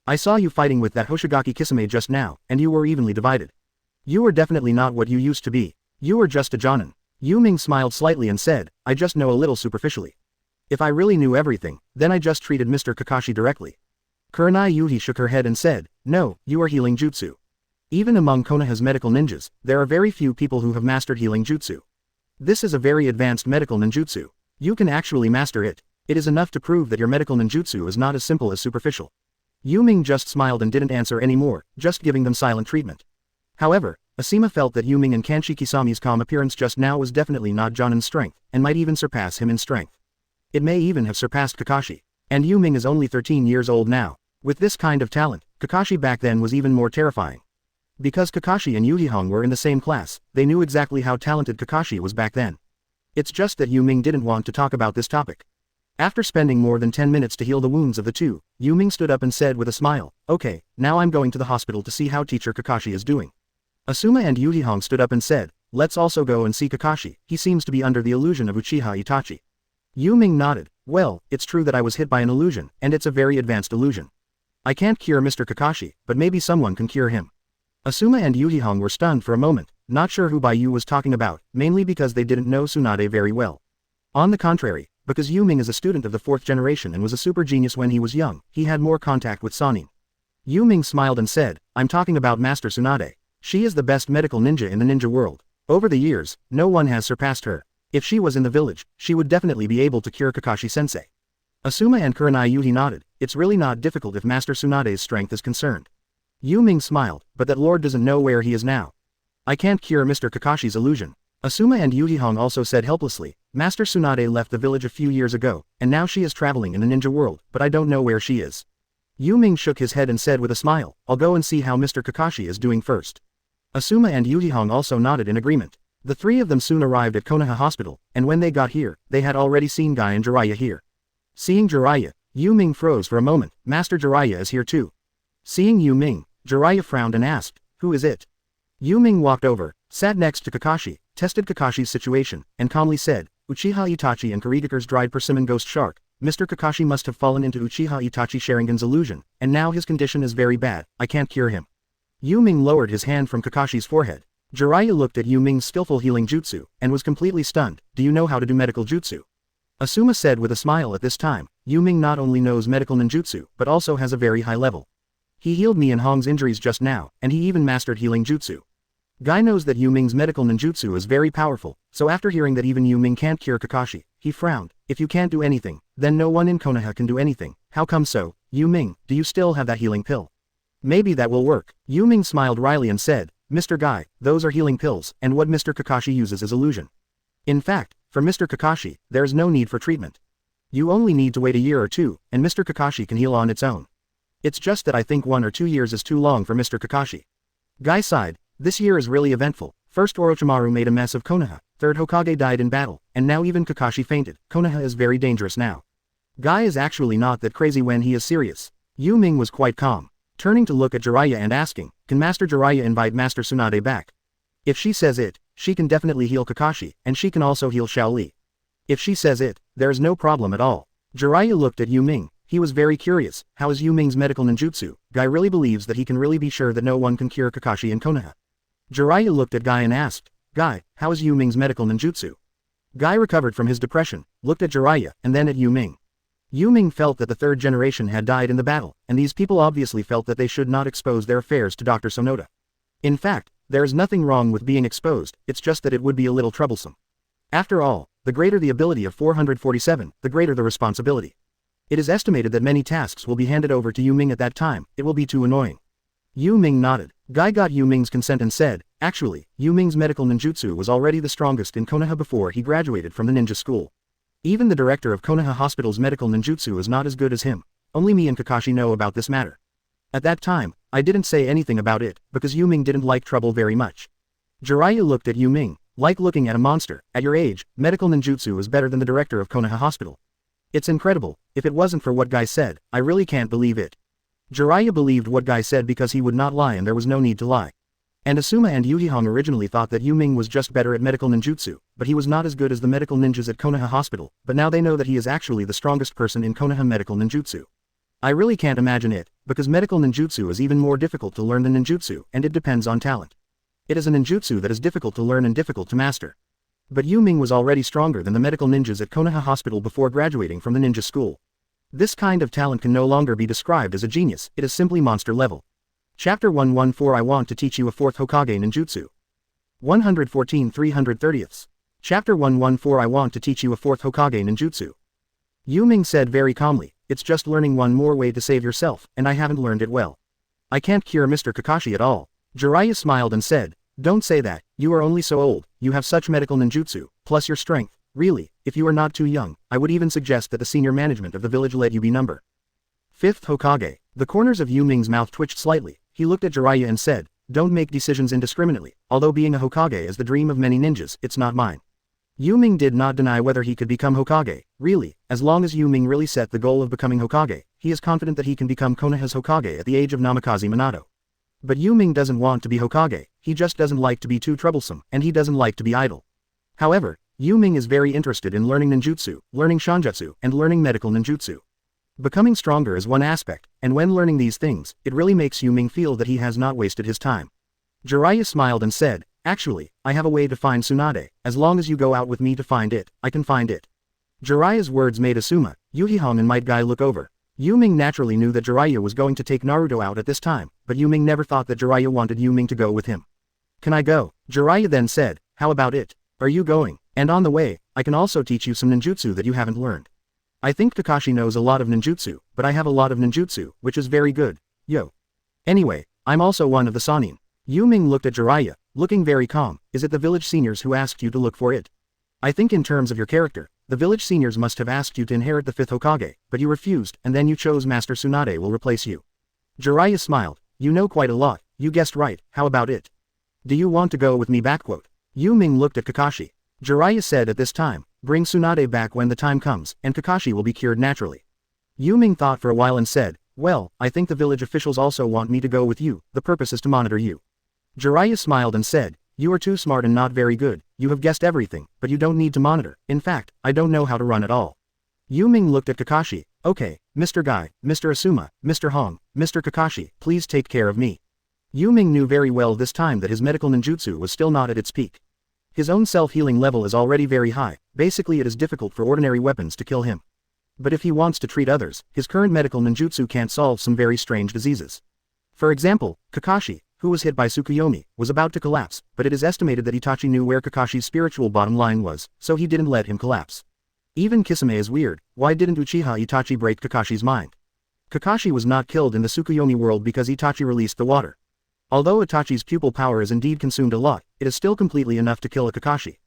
I saw you fighting with that Hoshigaki Kisame just now, and you were evenly divided. You were definitely not what you used to be. You were just a jonin." Yu Ming smiled slightly and said, "I just know a little superficially. If I really knew everything, then I just treated Mr. Kakashi directly." Kurenai Yuhi shook her head and said, "No, you are healing jutsu. Even among Konoha's medical ninjas, there are very few people who have mastered healing jutsu. This is a very advanced medical ninjutsu. You can actually master it. It is enough to prove that your medical ninjutsu is not as simple as superficial. Yu Ming just smiled and didn't answer any more, just giving them silent treatment. However, Asuma felt that Yu Ming and Kanshi Kisami's calm appearance just now was definitely not Jonin's strength, and might even surpass him in strength. It may even have surpassed Kakashi. And Yu Ming is only 13 years old now. With this kind of talent, Kakashi back then was even more terrifying. Because Kakashi and Yuhihong were in the same class, they knew exactly how talented Kakashi was back then. It's just that Yu Ming didn't want to talk about this topic. After spending more than 10 minutes to heal the wounds of the two, Yu Ming stood up and said with a smile, "Okay, now I'm going to the hospital to see how teacher Kakashi is doing." Asuma and Yuhihong stood up and said, "Let's also go and see Kakashi, he seems to be under the illusion of Uchiha Itachi." Yu Ming nodded. "Well, it's true that I was hit by an illusion, and it's a very advanced illusion. I can't cure Mr. Kakashi, but maybe someone can cure him." Asuma and Yuhihong were stunned for a moment, not sure who Yu was talking about, mainly because they didn't know Tsunade very well. On the contrary, because Yu Ming is a student of the 4th generation and was a super genius when he was young, he had more contact with Sannin. Yu Ming smiled and said, "I'm talking about Master Tsunade. She is the best medical ninja in the ninja world. Over the years, no one has surpassed her. If she was in the village, she would definitely be able to cure Kakashi-sensei." Asuma and Kurenai Yuhi nodded. It's really not difficult if Master Tsunade's strength is concerned. Yu Ming smiled, but that lord doesn't know where he is now. "I can't cure Mr. Kakashi's illusion." Asuma and Yuhihong also said helplessly, "Master Tsunade left the village a few years ago, and now she is traveling in the ninja world, but I don't know where she is." Yu Ming shook his head and said with a smile, "I'll go and see how Mr. Kakashi is doing first." Asuma and Yuhihong also nodded in agreement. The three of them soon arrived at Konoha Hospital, and when they got here, they had already seen Guy and Jiraiya here. Seeing Jiraiya, Yu Ming froze for a moment. Master Jiraiya is here too. Seeing Yu Ming, Jiraiya frowned and asked, "Who is it?" Yu Ming walked over, sat next to Kakashi, tested Kakashi's situation, and calmly said, "Uchiha Itachi and Karigakur's dried persimmon ghost shark. Mr. Kakashi must have fallen into Uchiha Itachi Sharingan's illusion, and now his condition is very bad. I can't cure him." Yu Ming lowered his hand from Kakashi's forehead. Jiraiya looked at Yu Ming's skillful healing jutsu, and was completely stunned. "Do you know how to do medical jutsu?" Asuma said with a smile at this time. Yu Ming not only knows medical ninjutsu, but also has a very high level. He healed me and Hong's injuries just now, and he even mastered healing jutsu. Guy knows that Yu Ming's medical ninjutsu is very powerful, so after hearing that even Yu Ming can't cure Kakashi, he frowned. "If you can't do anything, then no one in Konoha can do anything. How come so? Yu Ming, do you still have that healing pill? Maybe that will work." Yu Ming smiled wryly and said, "Mr. Guy, those are healing pills, and what Mr. Kakashi uses is illusion. In fact, for Mr. Kakashi, there's no need for treatment. You only need to wait a year or two, and Mr. Kakashi can heal on its own. It's just that I think 1 or 2 years is too long for Mr. Kakashi." Guy sighed. "This year is really eventful. First Orochimaru made a mess of Konoha, 3rd Hokage died in battle, and now even Kakashi fainted. Konoha is very dangerous now." Guy is actually not that crazy when he is serious. Yu Ming was quite calm, turning to look at Jiraiya and asking, "Can Master Jiraiya invite Master Tsunade back? If she says it, she can definitely heal Kakashi, and she can also heal Shaoli. If she says it, there's no problem at all." Jiraiya looked at Yu Ming. He was very curious. How is Yu Ming's medical ninjutsu? Guy really believes that he can really be sure that no one can cure Kakashi in Konoha. Jiraiya looked at Guy and asked, "Guy, how is Yu Ming's medical ninjutsu?" Guy recovered from his depression, looked at Jiraiya, and then at Yu Ming. Yu Ming felt that the 3rd generation had died in the battle, and these people obviously felt that they should not expose their affairs to Dr. Sonoda. In fact, there is nothing wrong with being exposed, it's just that it would be a little troublesome. After all, the greater the ability of 447, the greater the responsibility. It is estimated that many tasks will be handed over to Yu Ming at that time. It will be too annoying. Yu Ming nodded. Guy got Yu Ming's consent and said, "Actually, Yu Ming's medical ninjutsu was already the strongest in Konoha before he graduated from the ninja school. Even the director of Konoha Hospital's medical ninjutsu is not as good as him. Only me and Kakashi know about this matter." At that time, I didn't say anything about it, because Yu Ming didn't like trouble very much. Jiraiya looked at Yu Ming, like looking at a monster. "At your age, medical ninjutsu is better than the director of Konoha Hospital. It's incredible. If it wasn't for what Guy said, I really can't believe it." Jiraiya believed what Guy said because he would not lie and there was no need to lie. And Asuma and Yuhihong originally thought that Yu Ming was just better at medical ninjutsu, but he was not as good as the medical ninjas at Konoha Hospital, but now they know that he is actually the strongest person in Konoha medical ninjutsu. I really can't imagine it, because medical ninjutsu is even more difficult to learn than ninjutsu, and it depends on talent. It is a ninjutsu that is difficult to learn and difficult to master. But Yu Ming was already stronger than the medical ninjas at Konoha Hospital before graduating from the ninja school. This kind of talent can no longer be described as a genius, it is simply monster level. Chapter 114 I want to teach you a 4th Hokage ninjutsu. 114 330ths. Chapter 114 I want to teach you a 4th Hokage ninjutsu. Yu Ming said very calmly, it's just learning one more way to save yourself, and I haven't learned it well. I can't cure Mr. Kakashi at all. Jiraiya smiled and said, don't say that, you are only so old, you have such medical ninjutsu, plus your strength. Really, if you are not too young, I would even suggest that the senior management of the village let you be number 5th Hokage. The corners of Yu Ming's mouth twitched slightly. He looked at Jiraiya and said, don't make decisions indiscriminately, although being a Hokage is the dream of many ninjas, it's not mine. Yu Ming did not deny whether he could become Hokage. Really, as long as Yu Ming really set the goal of becoming Hokage, he is confident that he can become Konoha's Hokage at the age of Namikaze Minato. But Yu Ming doesn't want to be Hokage, he just doesn't like to be too troublesome, and he doesn't like to be idle. However, Yu Ming is very interested in learning ninjutsu, learning shanjutsu, and learning medical ninjutsu. Becoming stronger is one aspect, and when learning these things, it really makes Yu Ming feel that he has not wasted his time. Jiraiya smiled and said, actually, I have a way to find Tsunade, as long as you go out with me to find it, I can find it. Jiraiya's words made Asuma, Yuhihong and Might Guy look over. Yu Ming naturally knew that Jiraiya was going to take Naruto out at this time, but Yu Ming never thought that Jiraiya wanted Yu Ming to go with him. Can I go? Jiraiya then said, how about it? Are you going? And on the way, I can also teach you some ninjutsu that you haven't learned. I think Kakashi knows a lot of ninjutsu, but I have a lot of ninjutsu, which is very good. Yo. Anyway, I'm also one of the Sannin. Yu Ming looked at Jiraiya, looking very calm. Is it the village seniors who asked you to look for it? I think in terms of your character, the village seniors must have asked you to inherit the 5th Hokage, but you refused, and then you chose Master Tsunade will replace you. Jiraiya smiled. You know quite a lot, you guessed right, how about it? Do you want to go with me? Yu Ming looked at Kakashi. Jiraiya said at this time, bring Tsunade back when the time comes, and Kakashi will be cured naturally. Yu Ming thought for a while and said, well, I think the village officials also want me to go with you, the purpose is to monitor you. Jiraiya smiled and said, you are too smart and not very good, you have guessed everything, but you don't need to monitor, in fact, I don't know how to run at all. Yu Ming looked at Kakashi, okay, Mr. Guy, Mr. Asuma, Mr. Hong, Mr. Kakashi, please take care of me. Yu Ming knew very well this time that his medical ninjutsu was still not at its peak. His own self-healing level is already very high, basically it is difficult for ordinary weapons to kill him. But if he wants to treat others, his current medical ninjutsu can't solve some very strange diseases. For example, Kakashi, who was hit by Tsukuyomi, was about to collapse, but it is estimated that Itachi knew where Kakashi's spiritual bottom line was, so he didn't let him collapse. Even Kisame is weird, why didn't Uchiha Itachi break Kakashi's mind? Kakashi was not killed in the Tsukuyomi world because Itachi released the water. Although Itachi's pupil power is indeed consumed a lot, it is still completely enough to kill a Kakashi.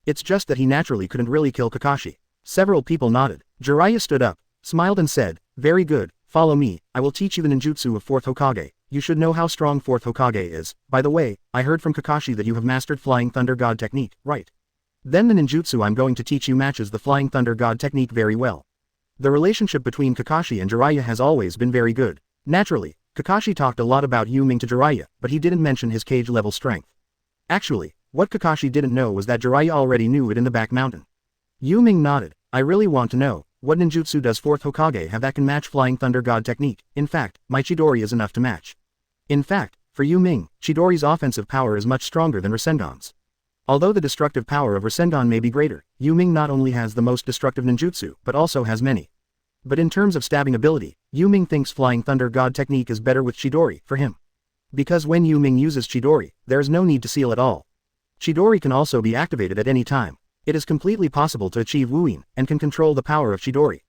It's just that he naturally couldn't really kill Kakashi. Several people nodded. Jiraiya stood up, smiled and said, very good, follow me, I will teach you the ninjutsu of 4th Hokage. You should know how strong 4th Hokage is. By the way, I heard from Kakashi that you have mastered Flying Thunder God technique, right? Then the ninjutsu I'm going to teach you matches the Flying Thunder God technique very well. The relationship between Kakashi and Jiraiya has always been very good. Naturally, Kakashi talked a lot about Yu Ming to Jiraiya, but he didn't mention his cage level strength. Actually, what Kakashi didn't know was that Jiraiya already knew it in the back mountain. Yu Ming nodded. I really want to know, what ninjutsu does 4th Hokage have that can match Flying Thunder God technique? In fact, my Chidori is enough to match. In fact, for Yu Ming, Chidori's offensive power is much stronger than Rasengan's. Although the destructive power of Rasengan may be greater, Yu Ming not only has the most destructive ninjutsu, but also has many. But in terms of stabbing ability, Yu Ming thinks Flying Thunder God technique is better with Chidori, for him. Because when Yu Ming uses Chidori, there is no need to seal at all. Chidori can also be activated at any time. It is completely possible to achieve Wuin, and can control the power of Chidori.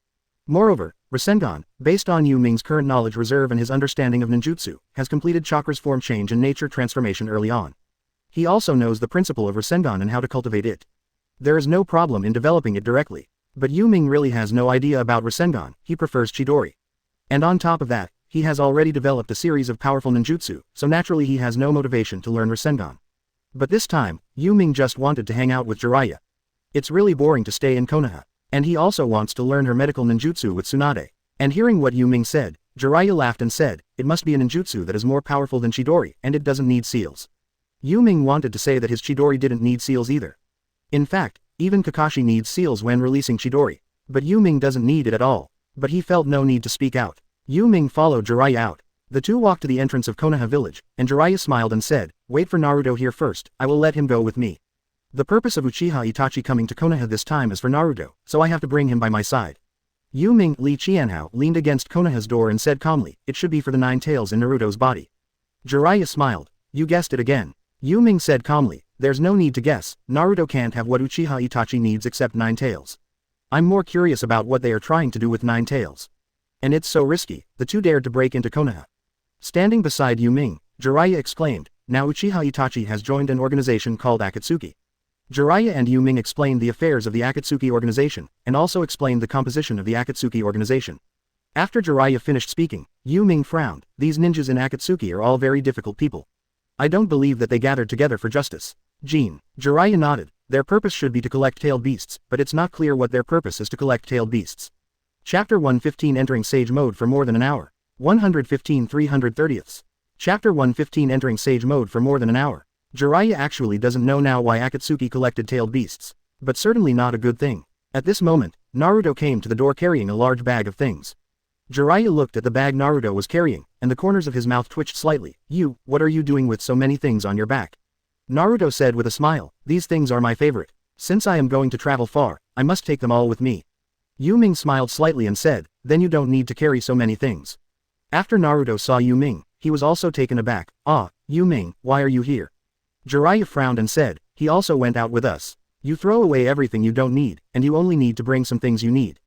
Moreover, Rasengan, based on Yu Ming's current knowledge reserve and his understanding of ninjutsu, has completed Chakra's form change and nature transformation early on. He also knows the principle of Rasengan and how to cultivate it. There is no problem in developing it directly. But Yu Ming really has no idea about Rasengan, he prefers Chidori. And on top of that, he has already developed a series of powerful ninjutsu, so naturally he has no motivation to learn Rasengan. But this time, Yu Ming just wanted to hang out with Jiraiya. It's really boring to stay in Konoha. And he also wants to learn her medical ninjutsu with Tsunade. And hearing what Yu Ming said, Jiraiya laughed and said, it must be a ninjutsu that is more powerful than Chidori, and it doesn't need seals. Yu Ming wanted to say that his Chidori didn't need seals either. In fact, even Kakashi needs seals when releasing Chidori. But Yu Ming doesn't need it at all. But he felt no need to speak out. Yu Ming followed Jiraiya out. The two walked to the entrance of Konoha village, and Jiraiya smiled and said, wait for Naruto here first, I will let him go with me. The purpose of Uchiha Itachi coming to Konoha this time is for Naruto, so I have to bring him by my side. Yu Ming Li Qianhao leaned against Konoha's door and said calmly, it should be for the 9 tails in Naruto's body. Jiraiya smiled. You guessed it again. Yu Ming said calmly, there's no need to guess, Naruto can't have what Uchiha Itachi needs except 9 tails. I'm more curious about what they are trying to do with Nine Tails. And it's so risky, the two dared to break into Konoha. Standing beside Yu Ming, Jiraiya exclaimed, now Uchiha Itachi has joined an organization called Akatsuki. Jiraiya and Yu Ming explained the affairs of the Akatsuki organization, and also explained the composition of the Akatsuki organization. After Jiraiya finished speaking, Yu Ming frowned, these ninjas in Akatsuki are all very difficult people. I don't believe that they gathered together for justice. Jean. Jiraiya nodded, their purpose should be to collect tailed beasts, but it's not clear what their purpose is to collect tailed beasts. Chapter 115 Entering Sage Mode for more than an hour. 115 330ths. Chapter 115 Entering Sage Mode for more than an hour. Jiraiya actually doesn't know now why Akatsuki collected tailed beasts. But certainly not a good thing. At this moment, Naruto came to the door carrying a large bag of things. Jiraiya looked at the bag Naruto was carrying, and the corners of his mouth twitched slightly. You, what are you doing with so many things on your back? Naruto said with a smile, these things are my favorite. Since I am going to travel far, I must take them all with me. Yu Ming smiled slightly and said, then you don't need to carry so many things. After Naruto saw Yu Ming, he was also taken aback. Ah, Yu Ming, why are you here? Jiraiya frowned and said, he also went out with us. You throw away everything you don't need, and you only need to bring some things you need.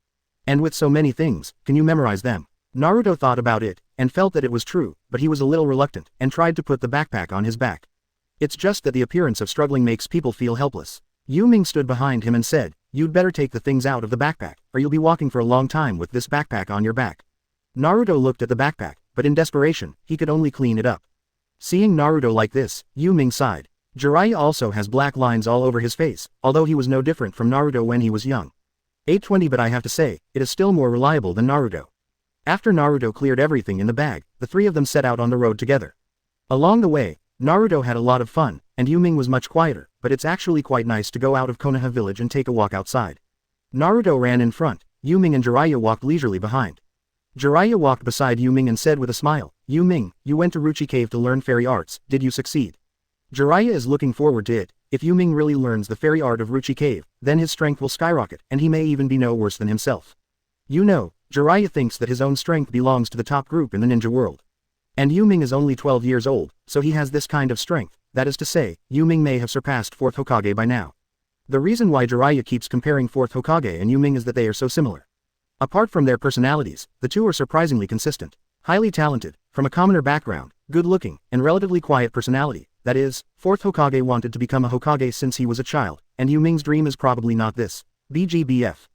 And with so many things, can you memorize them? Naruto thought about it, and felt that it was true, but he was a little reluctant, and tried to put the backpack on his back. It's just that the appearance of struggling makes people feel helpless. Yu Ming stood behind him and said, you'd better take the things out of the backpack, or you'll be walking for a long time with this backpack on your back. Naruto looked at the backpack, but in desperation, he could only clean it up. Seeing Naruto like this, Yu Ming sighed. Jiraiya also has black lines all over his face, although he was no different from Naruto when he was young. 820 but I have to say, it is still more reliable than Naruto. After Naruto cleared everything in the bag, the three of them set out on the road together. Along the way, Naruto had a lot of fun, and Yu Ming was much quieter, but it's actually quite nice to go out of Konoha village and take a walk outside. Naruto ran in front, Yu Ming and Jiraiya walked leisurely behind. Jiraiya walked beside Yu Ming and said with a smile, Yu Ming, you went to Ruchi Cave to learn fairy arts, did you succeed? Jiraiya is looking forward to it. If Yu Ming really learns the fairy art of Ruchi Cave, then his strength will skyrocket, and he may even be no worse than himself. You know, Jiraiya thinks that his own strength belongs to the top group in the ninja world. And Yu Ming is only 12 years old, so he has this kind of strength, that is to say, Yu Ming may have surpassed 4th Hokage by now. The reason why Jiraiya keeps comparing 4th Hokage and Yu Ming is that they are so similar. Apart from their personalities, the two are surprisingly consistent. Highly talented, from a commoner background, good-looking, and relatively quiet personality, that is, 4th Hokage wanted to become a Hokage since he was a child, and Yu Ming's dream is probably not this. BGBF.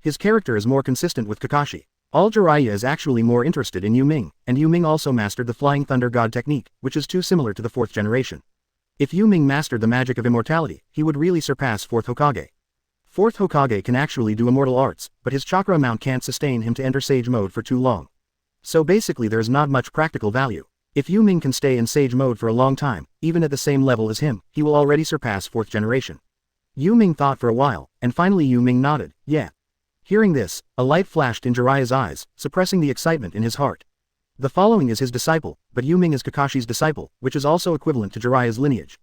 His character is more consistent with Kakashi. All Jiraiya is actually more interested in Yu Ming, and Yu Ming also mastered the Flying Thunder God technique, which is too similar to the 4th generation. If Yu Ming mastered the magic of immortality, he would really surpass 4th Hokage. 4th Hokage can actually do immortal arts, but his chakra amount can't sustain him to enter Sage mode for too long. So basically there is not much practical value. If Yu Ming can stay in Sage mode for a long time, even at the same level as him, he will already surpass 4th generation. Yu Ming thought for a while, and finally Yu Ming nodded, yeah. Hearing this, a light flashed in Jiraiya's eyes, suppressing the excitement in his heart. The following is his disciple, but Yu Ming is Kakashi's disciple, which is also equivalent to Jiraiya's lineage.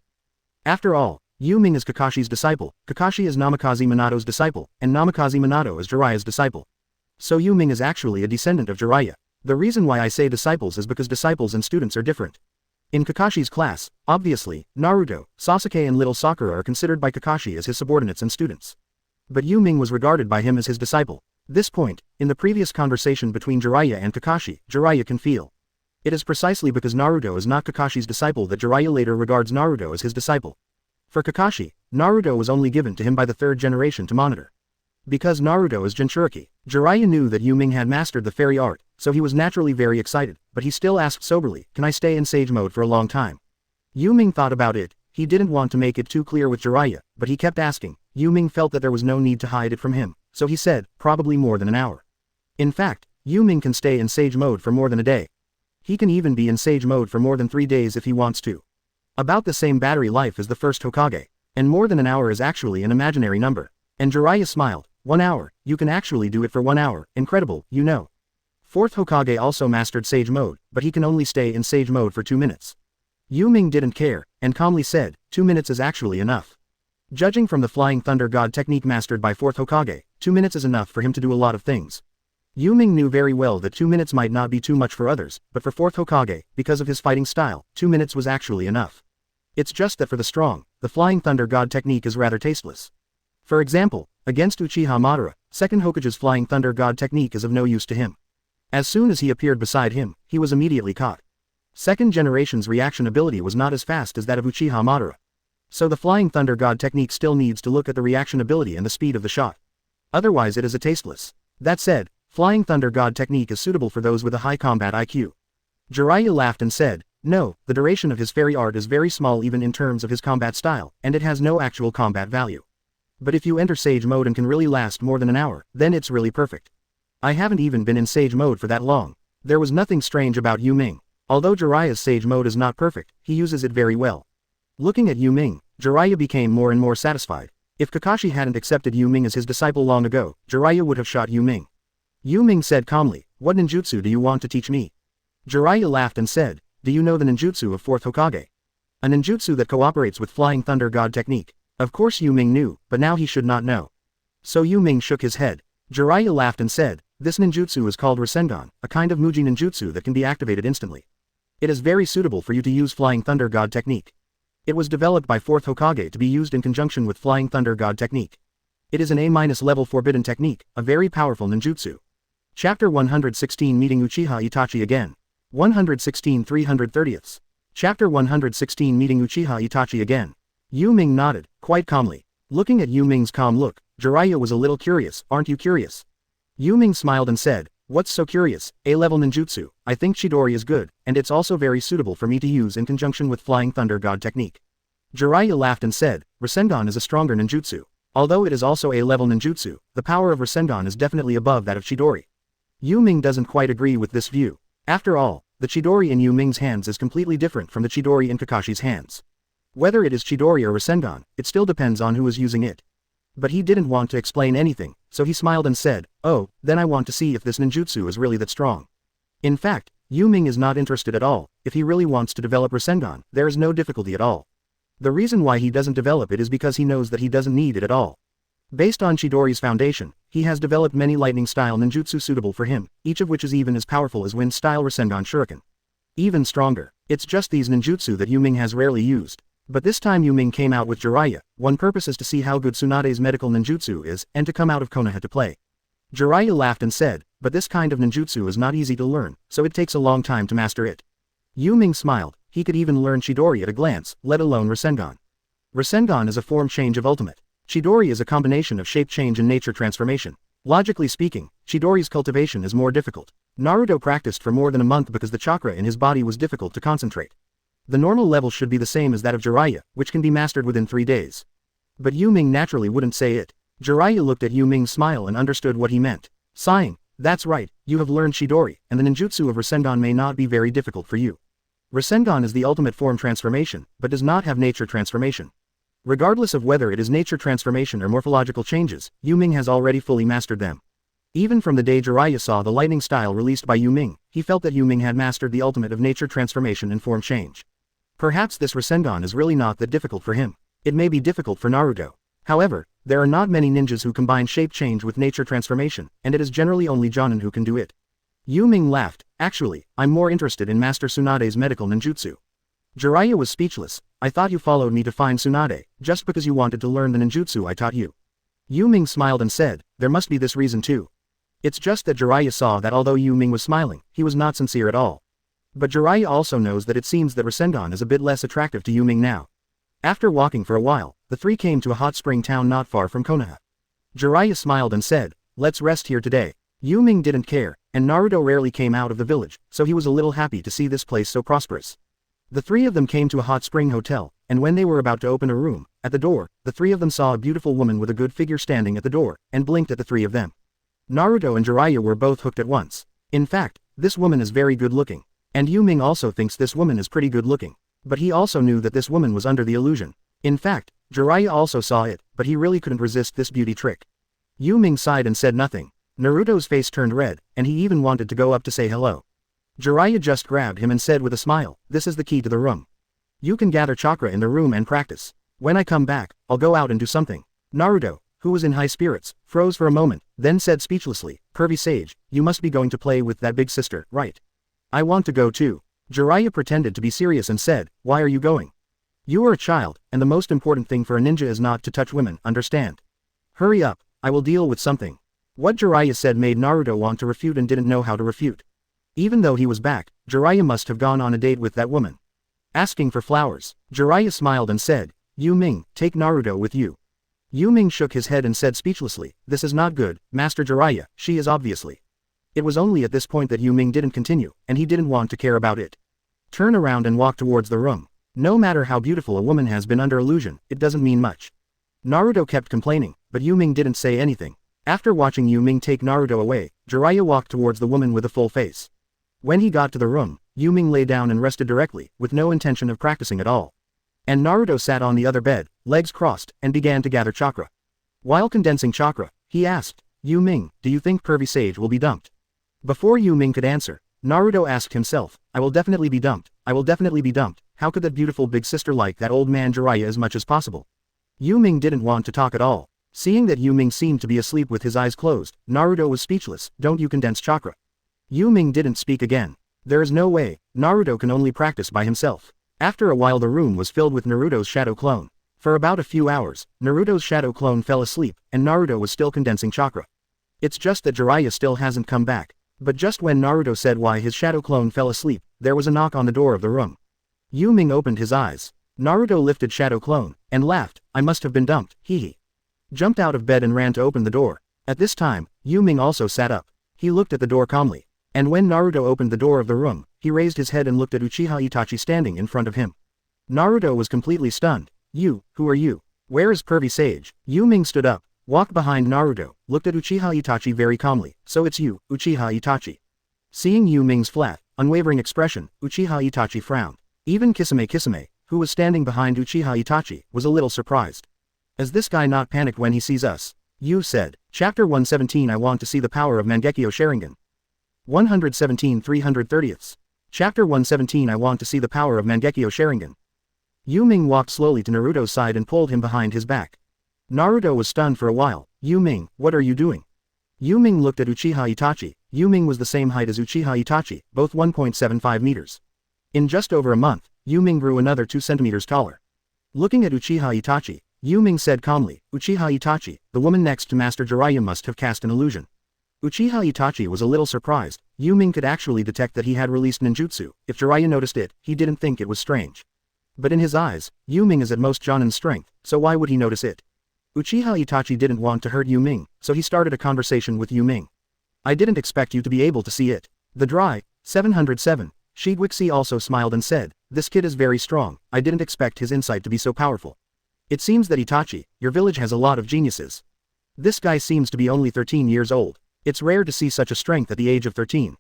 After all, Yu Ming is Kakashi's disciple, Kakashi is Namikaze Minato's disciple, and Namikaze Minato is Jiraiya's disciple. So Yu Ming is actually a descendant of Jiraiya. The reason why I say disciples is because disciples and students are different. In Kakashi's class, obviously, Naruto, Sasuke and little Sakura are considered by Kakashi as his subordinates and students. But Yu Ming was regarded by him as his disciple. This point, in the previous conversation between Jiraiya and Kakashi, Jiraiya can feel. It is precisely because Naruto is not Kakashi's disciple that Jiraiya later regards Naruto as his disciple. For Kakashi, Naruto was only given to him by the 3rd generation to monitor. Because Naruto is Jinchuriki, Jiraiya knew that Yu Ming had mastered the fairy art, so he was naturally very excited, but he still asked soberly, can I stay in Sage mode for a long time? Yu Ming thought about it. He didn't want to make it too clear with Jiraiya, but he kept asking. Yu Ming felt that there was no need to hide it from him, so he said, probably more than an hour. In fact, Yu Ming can stay in Sage mode for more than a day. He can even be in Sage mode for more than 3 days if he wants to. About the same battery life as the 1st Hokage, and more than an hour is actually an imaginary number. And Jiraiya smiled, 1 hour, you can actually do it for 1 hour, incredible, you know. 4th Hokage also mastered Sage mode, but he can only stay in Sage mode for 2 minutes. Yu Ming didn't care, and calmly said, 2 minutes is actually enough. Judging from the Flying Thunder God technique mastered by 4th Hokage, 2 minutes is enough for him to do a lot of things. Yu Ming knew very well that 2 minutes might not be too much for others, but for 4th Hokage, because of his fighting style, 2 minutes was actually enough. It's just that for the strong, the Flying Thunder God technique is rather tasteless. For example, against Uchiha Madara, Second Hokage's Flying Thunder God technique is of no use to him. As soon as he appeared beside him, he was immediately caught. Second generation's reaction ability was not as fast as that of Uchiha Madara. So the Flying Thunder God technique still needs to look at the reaction ability and the speed of the shot. Otherwise it is a tasteless. That said, Flying Thunder God technique is suitable for those with a high combat IQ. Jiraiya laughed and said, no, the duration of his fairy art is very small even in terms of his combat style, and it has no actual combat value. But if you enter Sage mode and can really last more than an hour, then it's really perfect. I haven't even been in Sage mode for that long. There was nothing strange about Yu Ming. Although Jiraiya's Sage mode is not perfect, he uses it very well. Looking at Yu Ming, Jiraiya became more and more satisfied. If Kakashi hadn't accepted Yu Ming as his disciple long ago, Jiraiya would have shot Yu Ming. Yu Ming said calmly, what ninjutsu do you want to teach me? Jiraiya laughed and said, do you know the ninjutsu of Fourth Hokage? A ninjutsu that cooperates with Flying Thunder God technique. Of course Yu Ming knew, but now he should not know. So Yu Ming shook his head. Jiraiya laughed and said, this ninjutsu is called Rinnegan, a kind of Muji ninjutsu that can be activated instantly. It is very suitable for you to use Flying Thunder God technique. It was developed by Fourth Hokage to be used in conjunction with Flying Thunder God technique. It is an A-level forbidden technique, a very powerful ninjutsu. Chapter 116 Meeting Uchiha Itachi again. 116 330ths. Chapter 116 Meeting Uchiha Itachi again. Yu Ming nodded, quite calmly. Looking at Yu Ming's calm look, Jiraiya was a little curious, aren't you curious? Yu Ming smiled and said, what's so curious, A-level ninjutsu, I think Chidori is good, and it's also very suitable for me to use in conjunction with Flying Thunder God technique. Jiraiya laughed and said, Rinnegan is a stronger ninjutsu. Although it is also A-level ninjutsu, the power of Rinnegan is definitely above that of Chidori. Yu Ming doesn't quite agree with this view. After all, the Chidori in Yu Ming's hands is completely different from the Chidori in Kakashi's hands. Whether it is Chidori or Rinnegan, it still depends on who is using it. But he didn't want to explain anything, so he smiled and said, oh, then I want to see if this ninjutsu is really that strong. In fact, Yu Ming is not interested at all. If he really wants to develop Rinnegan, there is no difficulty at all. The reason why he doesn't develop it is because he knows that he doesn't need it at all. Based on Chidori's foundation, he has developed many lightning-style ninjutsu suitable for him, each of which is even as powerful as wind-style Rinnegan Shuriken. Even stronger. It's just these ninjutsu that Yu Ming has rarely used. But this time Yu Ming came out with Jiraiya. One purpose is to see how good Tsunade's medical ninjutsu is, and to come out of Konoha to play. Jiraiya laughed and said, but this kind of ninjutsu is not easy to learn, so it takes a long time to master it. Yu Ming smiled. He could even learn Chidori at a glance, let alone Rinnegan. Rinnegan is a form change of ultimate. Chidori is a combination of shape change and nature transformation. Logically speaking, Chidori's cultivation is more difficult. Naruto practiced for more than a month because the chakra in his body was difficult to concentrate. The normal level should be the same as that of Jiraiya, which can be mastered within 3 days. But Yu Ming naturally wouldn't say it. Jiraiya looked at Yu Ming's smile and understood what he meant. Sighing, that's right, you have learned Chidori, and the ninjutsu of Rinnegan may not be very difficult for you. Rinnegan is the ultimate form transformation, but does not have nature transformation. Regardless of whether it is nature transformation or morphological changes, Yu Ming has already fully mastered them. Even from the day Jiraiya saw the lightning style released by Yu Ming, he felt that Yu Ming had mastered the ultimate of nature transformation and form change. Perhaps this Rinnegan is really not that difficult for him. It may be difficult for Naruto. However, there are not many ninjas who combine shape change with nature transformation, and it is generally only Jonin who can do it. Yu Ming laughed. Actually, I'm more interested in Master Tsunade's medical ninjutsu. Jiraiya was speechless. I thought you followed me to find Tsunade, just because you wanted to learn the ninjutsu I taught you. Yu Ming smiled and said, there must be this reason too. It's just that Jiraiya saw that although Yu Ming was smiling, he was not sincere at all. But Jiraiya also knows that it seems that Rinnegan is a bit less attractive to Yu Ming now. After walking for a while, the three came to a hot spring town not far from Konoha. Jiraiya smiled and said, let's rest here today. Yu Ming didn't care, and Naruto rarely came out of the village, so he was a little happy to see this place so prosperous. The three of them came to a hot spring hotel, and when they were about to open a room, at the door, the three of them saw a beautiful woman with a good figure standing at the door, and blinked at the three of them. Naruto and Jiraiya were both hooked at once. In fact, this woman is very good looking. And Yu Ming also thinks this woman is pretty good looking. But he also knew that this woman was under the illusion. In fact, Jiraiya also saw it, but he really couldn't resist this beauty trick. Yu Ming sighed and said nothing. Naruto's face turned red, and he even wanted to go up to say hello. Jiraiya just grabbed him and said with a smile, this is the key to the room. You can gather chakra in the room and practice. When I come back, I'll go out and do something. Naruto, who was in high spirits, froze for a moment, then said speechlessly, Curvy Sage, you must be going to play with that big sister, right? I want to go too. Jiraiya pretended to be serious and said, why are you going? You are a child, and the most important thing for a ninja is not to touch women, understand? Hurry up, I will deal with something. What Jiraiya said made Naruto want to refute and didn't know how to refute. Even though he was back, Jiraiya must have gone on a date with that woman. Asking for flowers, Jiraiya smiled and said, Yu Ming, take Naruto with you. Yu Ming shook his head and said speechlessly, this is not good, Master Jiraiya, she is obviously. It was only at this point that Yu Ming didn't continue, and he didn't want to care about it. Turn around and walk towards the room. No matter how beautiful a woman has been under illusion, it doesn't mean much. Naruto kept complaining, but Yu Ming didn't say anything. After watching Yu Ming take Naruto away, Jiraiya walked towards the woman with a full face. When he got to the room, Yu Ming lay down and rested directly, with no intention of practicing at all. And Naruto sat on the other bed, legs crossed, and began to gather chakra. While condensing chakra, he asked, Yu Ming, do you think Pervy Sage will be dumped? Before Yu Ming could answer, Naruto asked himself, I will definitely be dumped, I will definitely be dumped, how could that beautiful big sister like that old man Jiraiya as much as possible? Yu Ming didn't want to talk at all. Seeing that Yu Ming seemed to be asleep with his eyes closed, Naruto was speechless, don't you condense chakra? Yu Ming didn't speak again. There is no way, Naruto can only practice by himself. After a while the room was filled with Naruto's shadow clone. For about a few hours, Naruto's shadow clone fell asleep, and Naruto was still condensing chakra. It's just that Jiraiya still hasn't come back. But just when Naruto said why his shadow clone fell asleep, there was a knock on the door of the room. Yu Ming opened his eyes. Naruto lifted shadow clone, and laughed, I must have been dumped, hee. Jumped out of bed and ran to open the door. At this time, Yu Ming also sat up. He looked at the door calmly. And when Naruto opened the door of the room, he raised his head and looked at Uchiha Itachi standing in front of him. Naruto was completely stunned. You, who are you? Where is Pervy Sage? Yu Ming stood up, walked behind Naruto, looked at Uchiha Itachi very calmly, so it's you, Uchiha Itachi. Seeing Yu Ming's flat, unwavering expression, Uchiha Itachi frowned. Even Kisame, who was standing behind Uchiha Itachi, was a little surprised. Is this guy not panicked when he sees us? Yu said. Chapter 117 I want to see the power of Mangekyo Sharingan. 117 330ths. Chapter 117 I want to see the power of Mangekyo Sharingan. Yu Ming walked slowly to Naruto's side and pulled him behind his back. Naruto was stunned for a while. Yu Ming, what are you doing? Yu Ming looked at Uchiha Itachi. Yu Ming was the same height as Uchiha Itachi, both 1.75 meters. In just over a month, Yu Ming grew another 2 centimeters taller. Looking at Uchiha Itachi, Yu Ming said calmly, Uchiha Itachi, the woman next to Master Jiraiya must have cast an illusion. Uchiha Itachi was a little surprised. Yu Ming could actually detect that he had released ninjutsu. If Jiraiya noticed it, he didn't think it was strange. But in his eyes, Yu Ming is at most Jonin's strength, so why would he notice it? Uchiha Itachi didn't want to hurt Yu Ming, so he started a conversation with Yu Ming. I didn't expect you to be able to see it. The dry, 707. Shigwixi also smiled and said, this kid is very strong, I didn't expect his insight to be so powerful. It seems that Itachi, your village has a lot of geniuses. This guy seems to be only 13 years old. It's rare to see such a strength at the age of 13.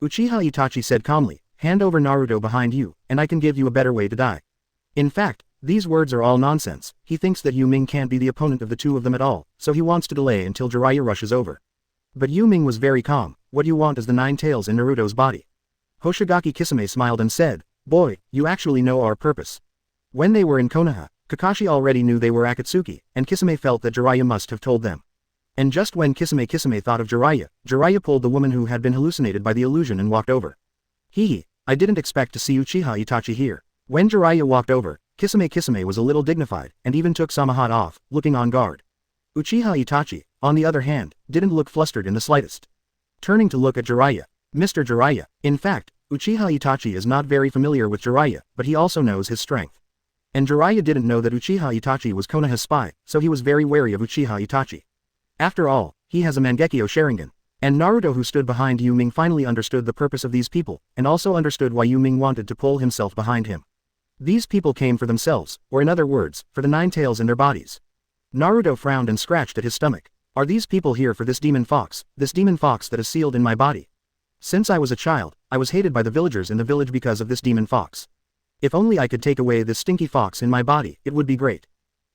Uchiha Itachi said calmly, hand over Naruto behind you, and I can give you a better way to die. In fact, these words are all nonsense. He thinks that Yu Ming can't be the opponent of the two of them at all, so he wants to delay until Jiraiya rushes over. But Yu Ming was very calm. What you want is the 9 tails in Naruto's body. Hoshigaki Kisame smiled and said, boy, you actually know our purpose. When they were in Konoha, Kakashi already knew they were Akatsuki, and Kisame felt that Jiraiya must have told them. And just when Kisame thought of Jiraiya pulled the woman who had been hallucinated by the illusion and walked over. I didn't expect to see Uchiha Itachi here. When Jiraiya walked over, Kisame was a little dignified, and even took some hat off, looking on guard. Uchiha Itachi, on the other hand, didn't look flustered in the slightest. Turning to look at Jiraiya. Mr. Jiraiya. In fact, Uchiha Itachi is not very familiar with Jiraiya, but he also knows his strength. And Jiraiya didn't know that Uchiha Itachi was Konoha's spy, so he was very wary of Uchiha Itachi. After all, he has a Mangekyo Sharingan. And Naruto, who stood behind Yu Ming, finally understood the purpose of these people, and also understood why Yu Ming wanted to pull himself behind him. These people came for themselves, or in other words, for the 9 tails in their bodies. Naruto frowned and scratched at his stomach. Are these people here for this demon fox that is sealed in my body? Since I was a child, I was hated by the villagers in the village because of this demon fox. If only I could take away this stinky fox in my body, it would be great.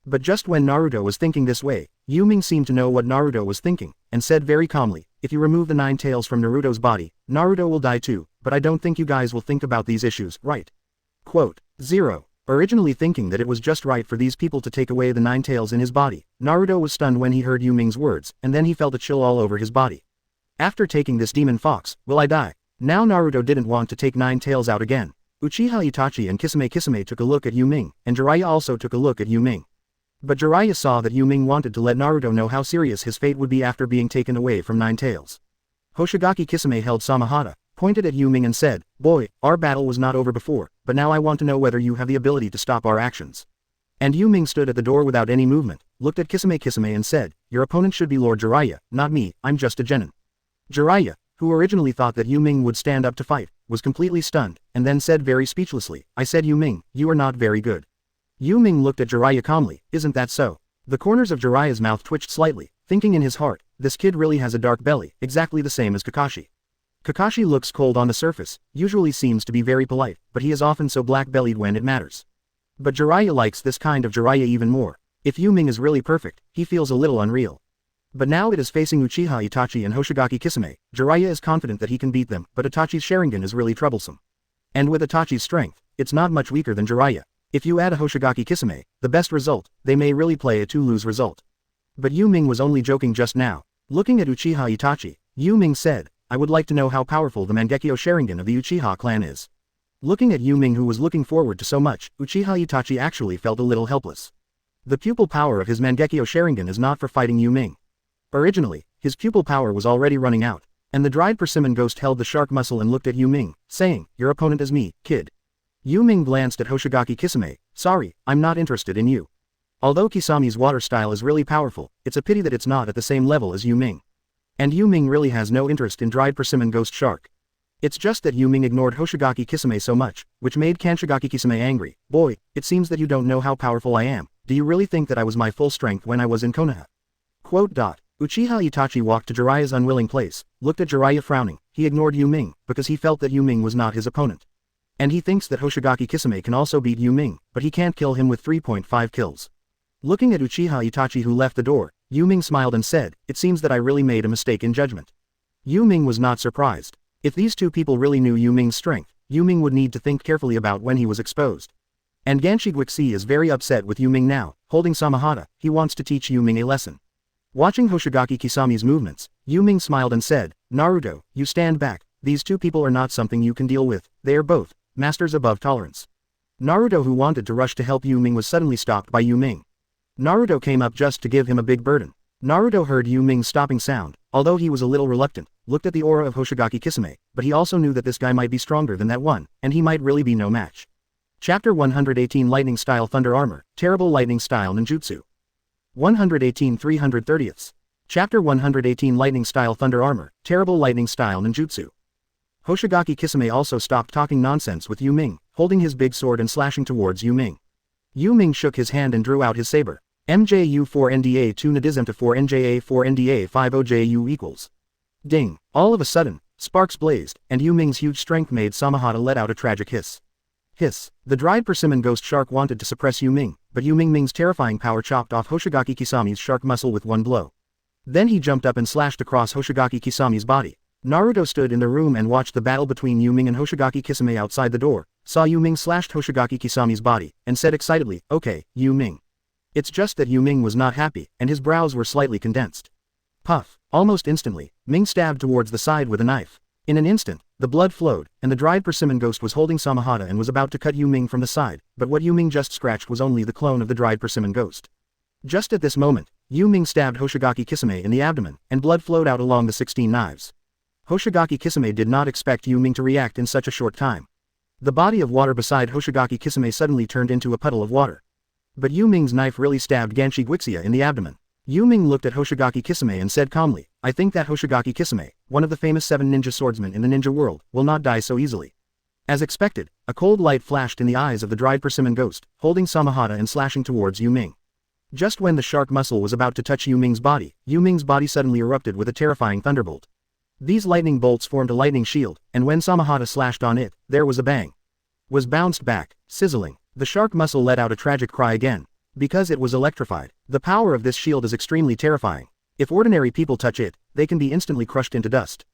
But just when Naruto was thinking this way, Yu Ming seemed to know what Naruto was thinking, and said very calmly, if you remove the 9 tails from Naruto's body, Naruto will die too, but I don't think you guys will think about these issues, right? Quote, 0. Originally thinking that it was just right for these people to take away the 9 tails in his body, Naruto was stunned when he heard Yu Ming's words, and then he felt a chill all over his body. After taking this demon fox, will I die? Now Naruto didn't want to take 9 tails out again. Uchiha Itachi and Kisame took a look at Yu Ming, and Jiraiya also took a look at Yu Ming. But Jiraiya saw that Yu Ming wanted to let Naruto know how serious his fate would be after being taken away from Nine Tails. Hoshigaki Kisame held Samahata, pointed at Yu Ming and said, "Boy, our battle was not over before, but now I want to know whether you have the ability to stop our actions." And Yu Ming stood at the door without any movement, looked at Kisame and said, "Your opponent should be Lord Jiraiya, not me, I'm just a genin." Jiraiya, who originally thought that Yu Ming would stand up to fight, was completely stunned, and then said very speechlessly, "I said Yu Ming, you are not very good." Yu Ming looked at Jiraiya calmly, "Isn't that so?" The corners of Jiraiya's mouth twitched slightly, thinking in his heart, this kid really has a dark belly, exactly the same as Kakashi. Kakashi looks cold on the surface, usually seems to be very polite, but he is often so black-bellied when it matters. But Jiraiya likes this kind of Jiraiya even more. If Yu Ming is really perfect, he feels a little unreal. But now it is facing Uchiha Itachi and Hoshigaki Kisame. Jiraiya is confident that he can beat them, but Itachi's Sharingan is really troublesome. And with Itachi's strength, it's not much weaker than Jiraiya. If you add a Hoshigaki Kisame, the best result, they may really play a to-lose result. But Yu Ming was only joking just now. Looking at Uchiha Itachi, Yu Ming said, "I would like to know how powerful the Mangekyo Sharingan of the Uchiha clan is." Looking at Yu Ming, who was looking forward to so much, Uchiha Itachi actually felt a little helpless. The pupil power of his Mangekyo Sharingan is not for fighting Yu Ming. Originally, his pupil power was already running out, and the dried persimmon ghost held the shark muscle and looked at Yu Ming, saying, "Your opponent is me, kid." Yu Ming glanced at Hoshigaki Kisame, "Sorry, I'm not interested in you." Although Kisame's water style is really powerful, it's a pity that it's not at the same level as Yu Ming. And Yu Ming really has no interest in dried persimmon ghost shark. It's just that Yu Ming ignored Hoshigaki Kisame so much, which made Kanshigaki Kisame angry. "Boy, it seems that you don't know how powerful I am. Do you really think that I was my full strength when I was in Konoha?" Uchiha Itachi walked to Jiraiya's unwilling place, looked at Jiraiya frowning. He ignored Yu Ming, because he felt that Yu Ming was not his opponent. And he thinks that Hoshigaki Kisame can also beat Yu Ming, but he can't kill him with 3.5 kills. Looking at Uchiha Itachi, who left the door, Yu Ming smiled and said, "It seems that I really made a mistake in judgment." Yu Ming was not surprised. If these two people really knew Yu Ming's strength, Yu Ming would need to think carefully about when he was exposed. And Ganshiguixi is very upset with Yu Ming now, holding Samahata. He wants to teach Yu Ming a lesson. Watching Hoshigaki Kisame's movements, Yu Ming smiled and said, "Naruto, you stand back. These two people are not something you can deal with. They are both masters above tolerance." Naruto, who wanted to rush to help Yu Ming, was suddenly stopped by Yu Ming. Naruto came up just to give him a big burden. Naruto heard Yu Ming's stopping sound, although he was a little reluctant, looked at the aura of Hoshigaki Kisame, but he also knew that this guy might be stronger than that one, and he might really be no match. Chapter 118, Lightning Style Thunder Armor, Terrible Lightning Style Ninjutsu. 118 330ths. Chapter 118, Lightning Style Thunder Armor, Terrible Lightning Style Ninjutsu. Hoshigaki Kisame also stopped talking nonsense with Yu Ming, holding his big sword and slashing towards Yu Ming. Yu Ming shook his hand and drew out his saber. MJU4NDA 2 Nadizemta 4 NJA 4 NDA 5 OJU equals. Ding. All of a sudden, sparks blazed, and Yu Ming's huge strength made Samahata let out a tragic hiss. Hiss. The dried persimmon ghost shark wanted to suppress Yu Ming, but Yu Ming's terrifying power chopped off Hoshigaki Kisame's shark muscle with one blow. Then he jumped up and slashed across Hoshigaki Kisame's body. Naruto stood in the room and watched the battle between Yu Ming and Hoshigaki Kisame outside the door, saw Yu Ming slashed Hoshigaki Kisame's body, and said excitedly, "Okay, Yu Ming." It's just that Yu Ming was not happy, and his brows were slightly condensed. Puff. Almost instantly, Ming stabbed towards the side with a knife. In an instant, the blood flowed, and the dried persimmon ghost was holding Samahata and was about to cut Yu Ming from the side, but what Yu Ming just scratched was only the clone of the dried persimmon ghost. Just at this moment, Yu Ming stabbed Hoshigaki Kisame in the abdomen, and blood flowed out along the 16 knives. Hoshigaki Kisame did not expect Yu Ming to react in such a short time. The body of water beside Hoshigaki Kisame suddenly turned into a puddle of water. But Yu Ming's knife really stabbed Ganshiguixia in the abdomen. Yu Ming looked at Hoshigaki Kisame and said calmly, "I think that Hoshigaki Kisame, one of the famous 7 ninja swordsmen in the ninja world, will not die so easily." As expected, a cold light flashed in the eyes of the dried persimmon ghost, holding Samahata and slashing towards Yu Ming. Just when the shark muscle was about to touch Yu Ming's body suddenly erupted with a terrifying thunderbolt. These lightning bolts formed a lightning shield, and when Samahata slashed on it, there was a bang. Was bounced back, sizzling. The shark muscle let out a tragic cry again. Because it was electrified. The power of this shield is extremely terrifying. If ordinary people touch it, they can be instantly crushed into dust.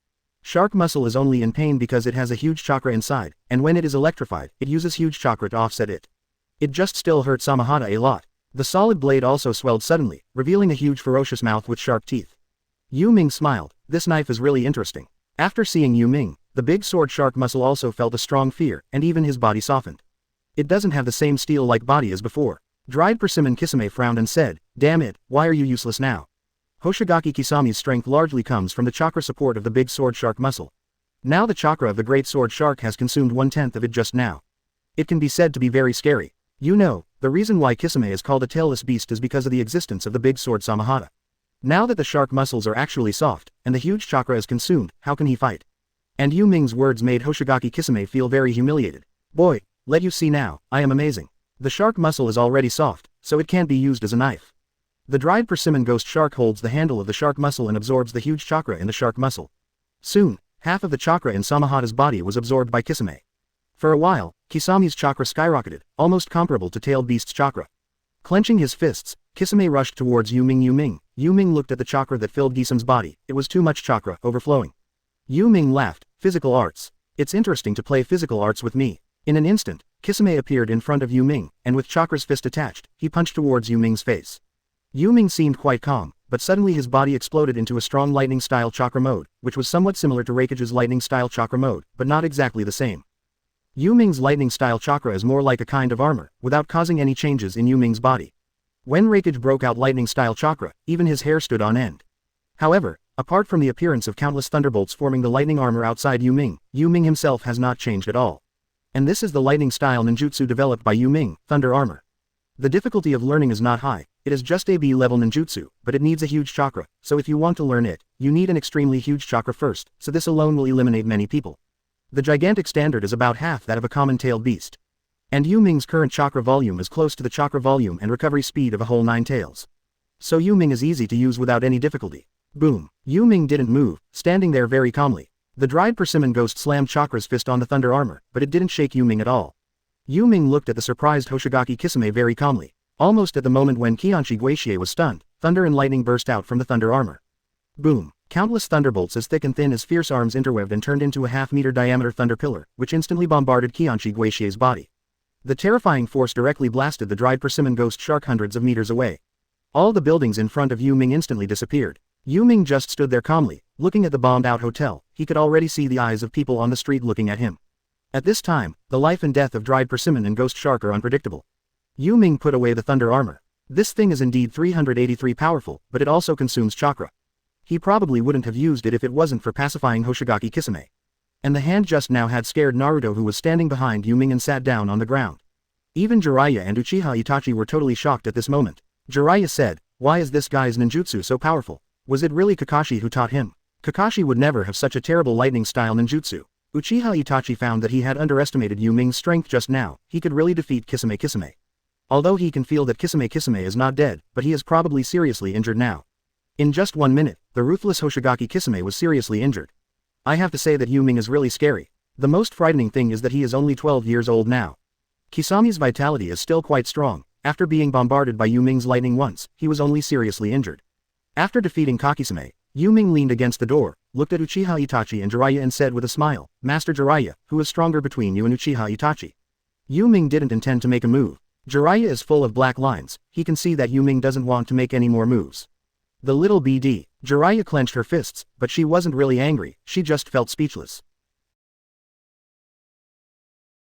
Shark muscle is only in pain because it has a huge chakra inside, and when it is electrified, it uses huge chakra to offset it. It just still hurt Samahata a lot. The solid blade also swelled suddenly, revealing a huge ferocious mouth with sharp teeth. Yu Ming smiled. This knife is really interesting. After seeing Yu Ming, the big sword shark muscle also felt a strong fear, and even his body softened. It doesn't have the same steel-like body as before. Dried persimmon Kisame frowned and said, "Damn it, why are you useless now?" Hoshigaki Kisami's strength largely comes from the chakra support of the big sword shark muscle. Now the chakra of the great sword shark has consumed 1/10 of it just now. It can be said to be very scary. You know, the reason why Kisame is called a tailless beast is because of the existence of the big sword Samahata. Now that the shark muscles are actually soft, and the huge chakra is consumed, how can he fight? And Yu Ming's words made Hoshigaki Kisame feel very humiliated. Boy, let you see now, I am amazing. The shark muscle is already soft, so it can't be used as a knife. The dried persimmon ghost shark holds the handle of the shark muscle and absorbs the huge chakra in the shark muscle. Soon, half of the chakra in Samahata's body was absorbed by Kisame. For a while, Kisami's chakra skyrocketed, almost comparable to tailed beast's chakra. Clenching his fists, Kisame rushed towards Yu Ming. Yu Ming looked at the chakra that filled Gisam's body. It was too much chakra, overflowing. Yu Ming laughed. Physical arts. It's interesting to play physical arts with me. In an instant, Kisame appeared in front of Yu Ming, and with chakra's fist attached, he punched towards Yu Ming's face. Yu Ming seemed quite calm, but suddenly his body exploded into a strong lightning-style chakra mode, which was somewhat similar to Raikage's lightning-style chakra mode, but not exactly the same. Yu Ming's lightning-style chakra is more like a kind of armor, without causing any changes in Yu Ming's body. When Raikage broke out lightning-style chakra, even his hair stood on end. However, apart from the appearance of countless thunderbolts forming the lightning armor outside Yu Ming himself has not changed at all. And this is the lightning-style ninjutsu developed by Yu Ming, Thunder Armor. The difficulty of learning is not high, it is just a B-level ninjutsu, but it needs a huge chakra, so if you want to learn it, you need an extremely huge chakra first, so this alone will eliminate many people. The gigantic standard is about half that of a common tailed beast. And Yu Ming's current chakra volume is close to the chakra volume and recovery speed of a whole 9 tails. So Yu Ming is easy to use without any difficulty. Boom. Yu Ming didn't move, standing there very calmly. The dried persimmon ghost slammed chakra's fist on the thunder armor, but it didn't shake Yu Ming at all. Yu Ming looked at the surprised Hoshigaki Kisame very calmly. Almost at the moment when Kianchi Guixie was stunned, thunder and lightning burst out from the thunder armor. Boom. Countless thunderbolts as thick and thin as fierce arms interweaved and turned into a half-meter diameter thunder pillar, which instantly bombarded Kianchi Guixie's body. The terrifying force directly blasted the dried persimmon ghost shark hundreds of meters away. All the buildings in front of Yu Ming instantly disappeared. Yu Ming just stood there calmly, looking at the bombed-out hotel. He could already see the eyes of people on the street looking at him. At this time, the life and death of dried persimmon and ghost shark are unpredictable. Yu Ming put away the thunder armor. This thing is indeed 383 powerful, but it also consumes chakra. He probably wouldn't have used it if it wasn't for pacifying Hoshigaki Kisame. And the hand just now had scared Naruto, who was standing behind Yu Ming and sat down on the ground. Even Jiraiya and Uchiha Itachi were totally shocked at this moment. Jiraiya said, "Why is this guy's ninjutsu so powerful? Was it really Kakashi who taught him? Kakashi would never have such a terrible lightning-style ninjutsu." Uchiha Itachi found that he had underestimated Yu Ming's strength just now. He could really defeat Kisame. Although he can feel that Kisame is not dead, but he is probably seriously injured now. In just 1 minute, the ruthless Hoshigaki Kisame was seriously injured. I have to say that Yu Ming is really scary. The most frightening thing is that he is only 12 years old now. Kisami's vitality is still quite strong. After being bombarded by Yu Ming's lightning once, he was only seriously injured. After defeating Kakisame, Yu Ming leaned against the door, looked at Uchiha Itachi and Jiraiya and said with a smile, "Master Jiraiya, who is stronger between you and Uchiha Itachi?" Yu Ming didn't intend to make a move. Jiraiya is full of black lines. He can see that Yu Ming doesn't want to make any more moves. The little BD. Jiraiya clenched her fists, but she wasn't really angry, she just felt speechless.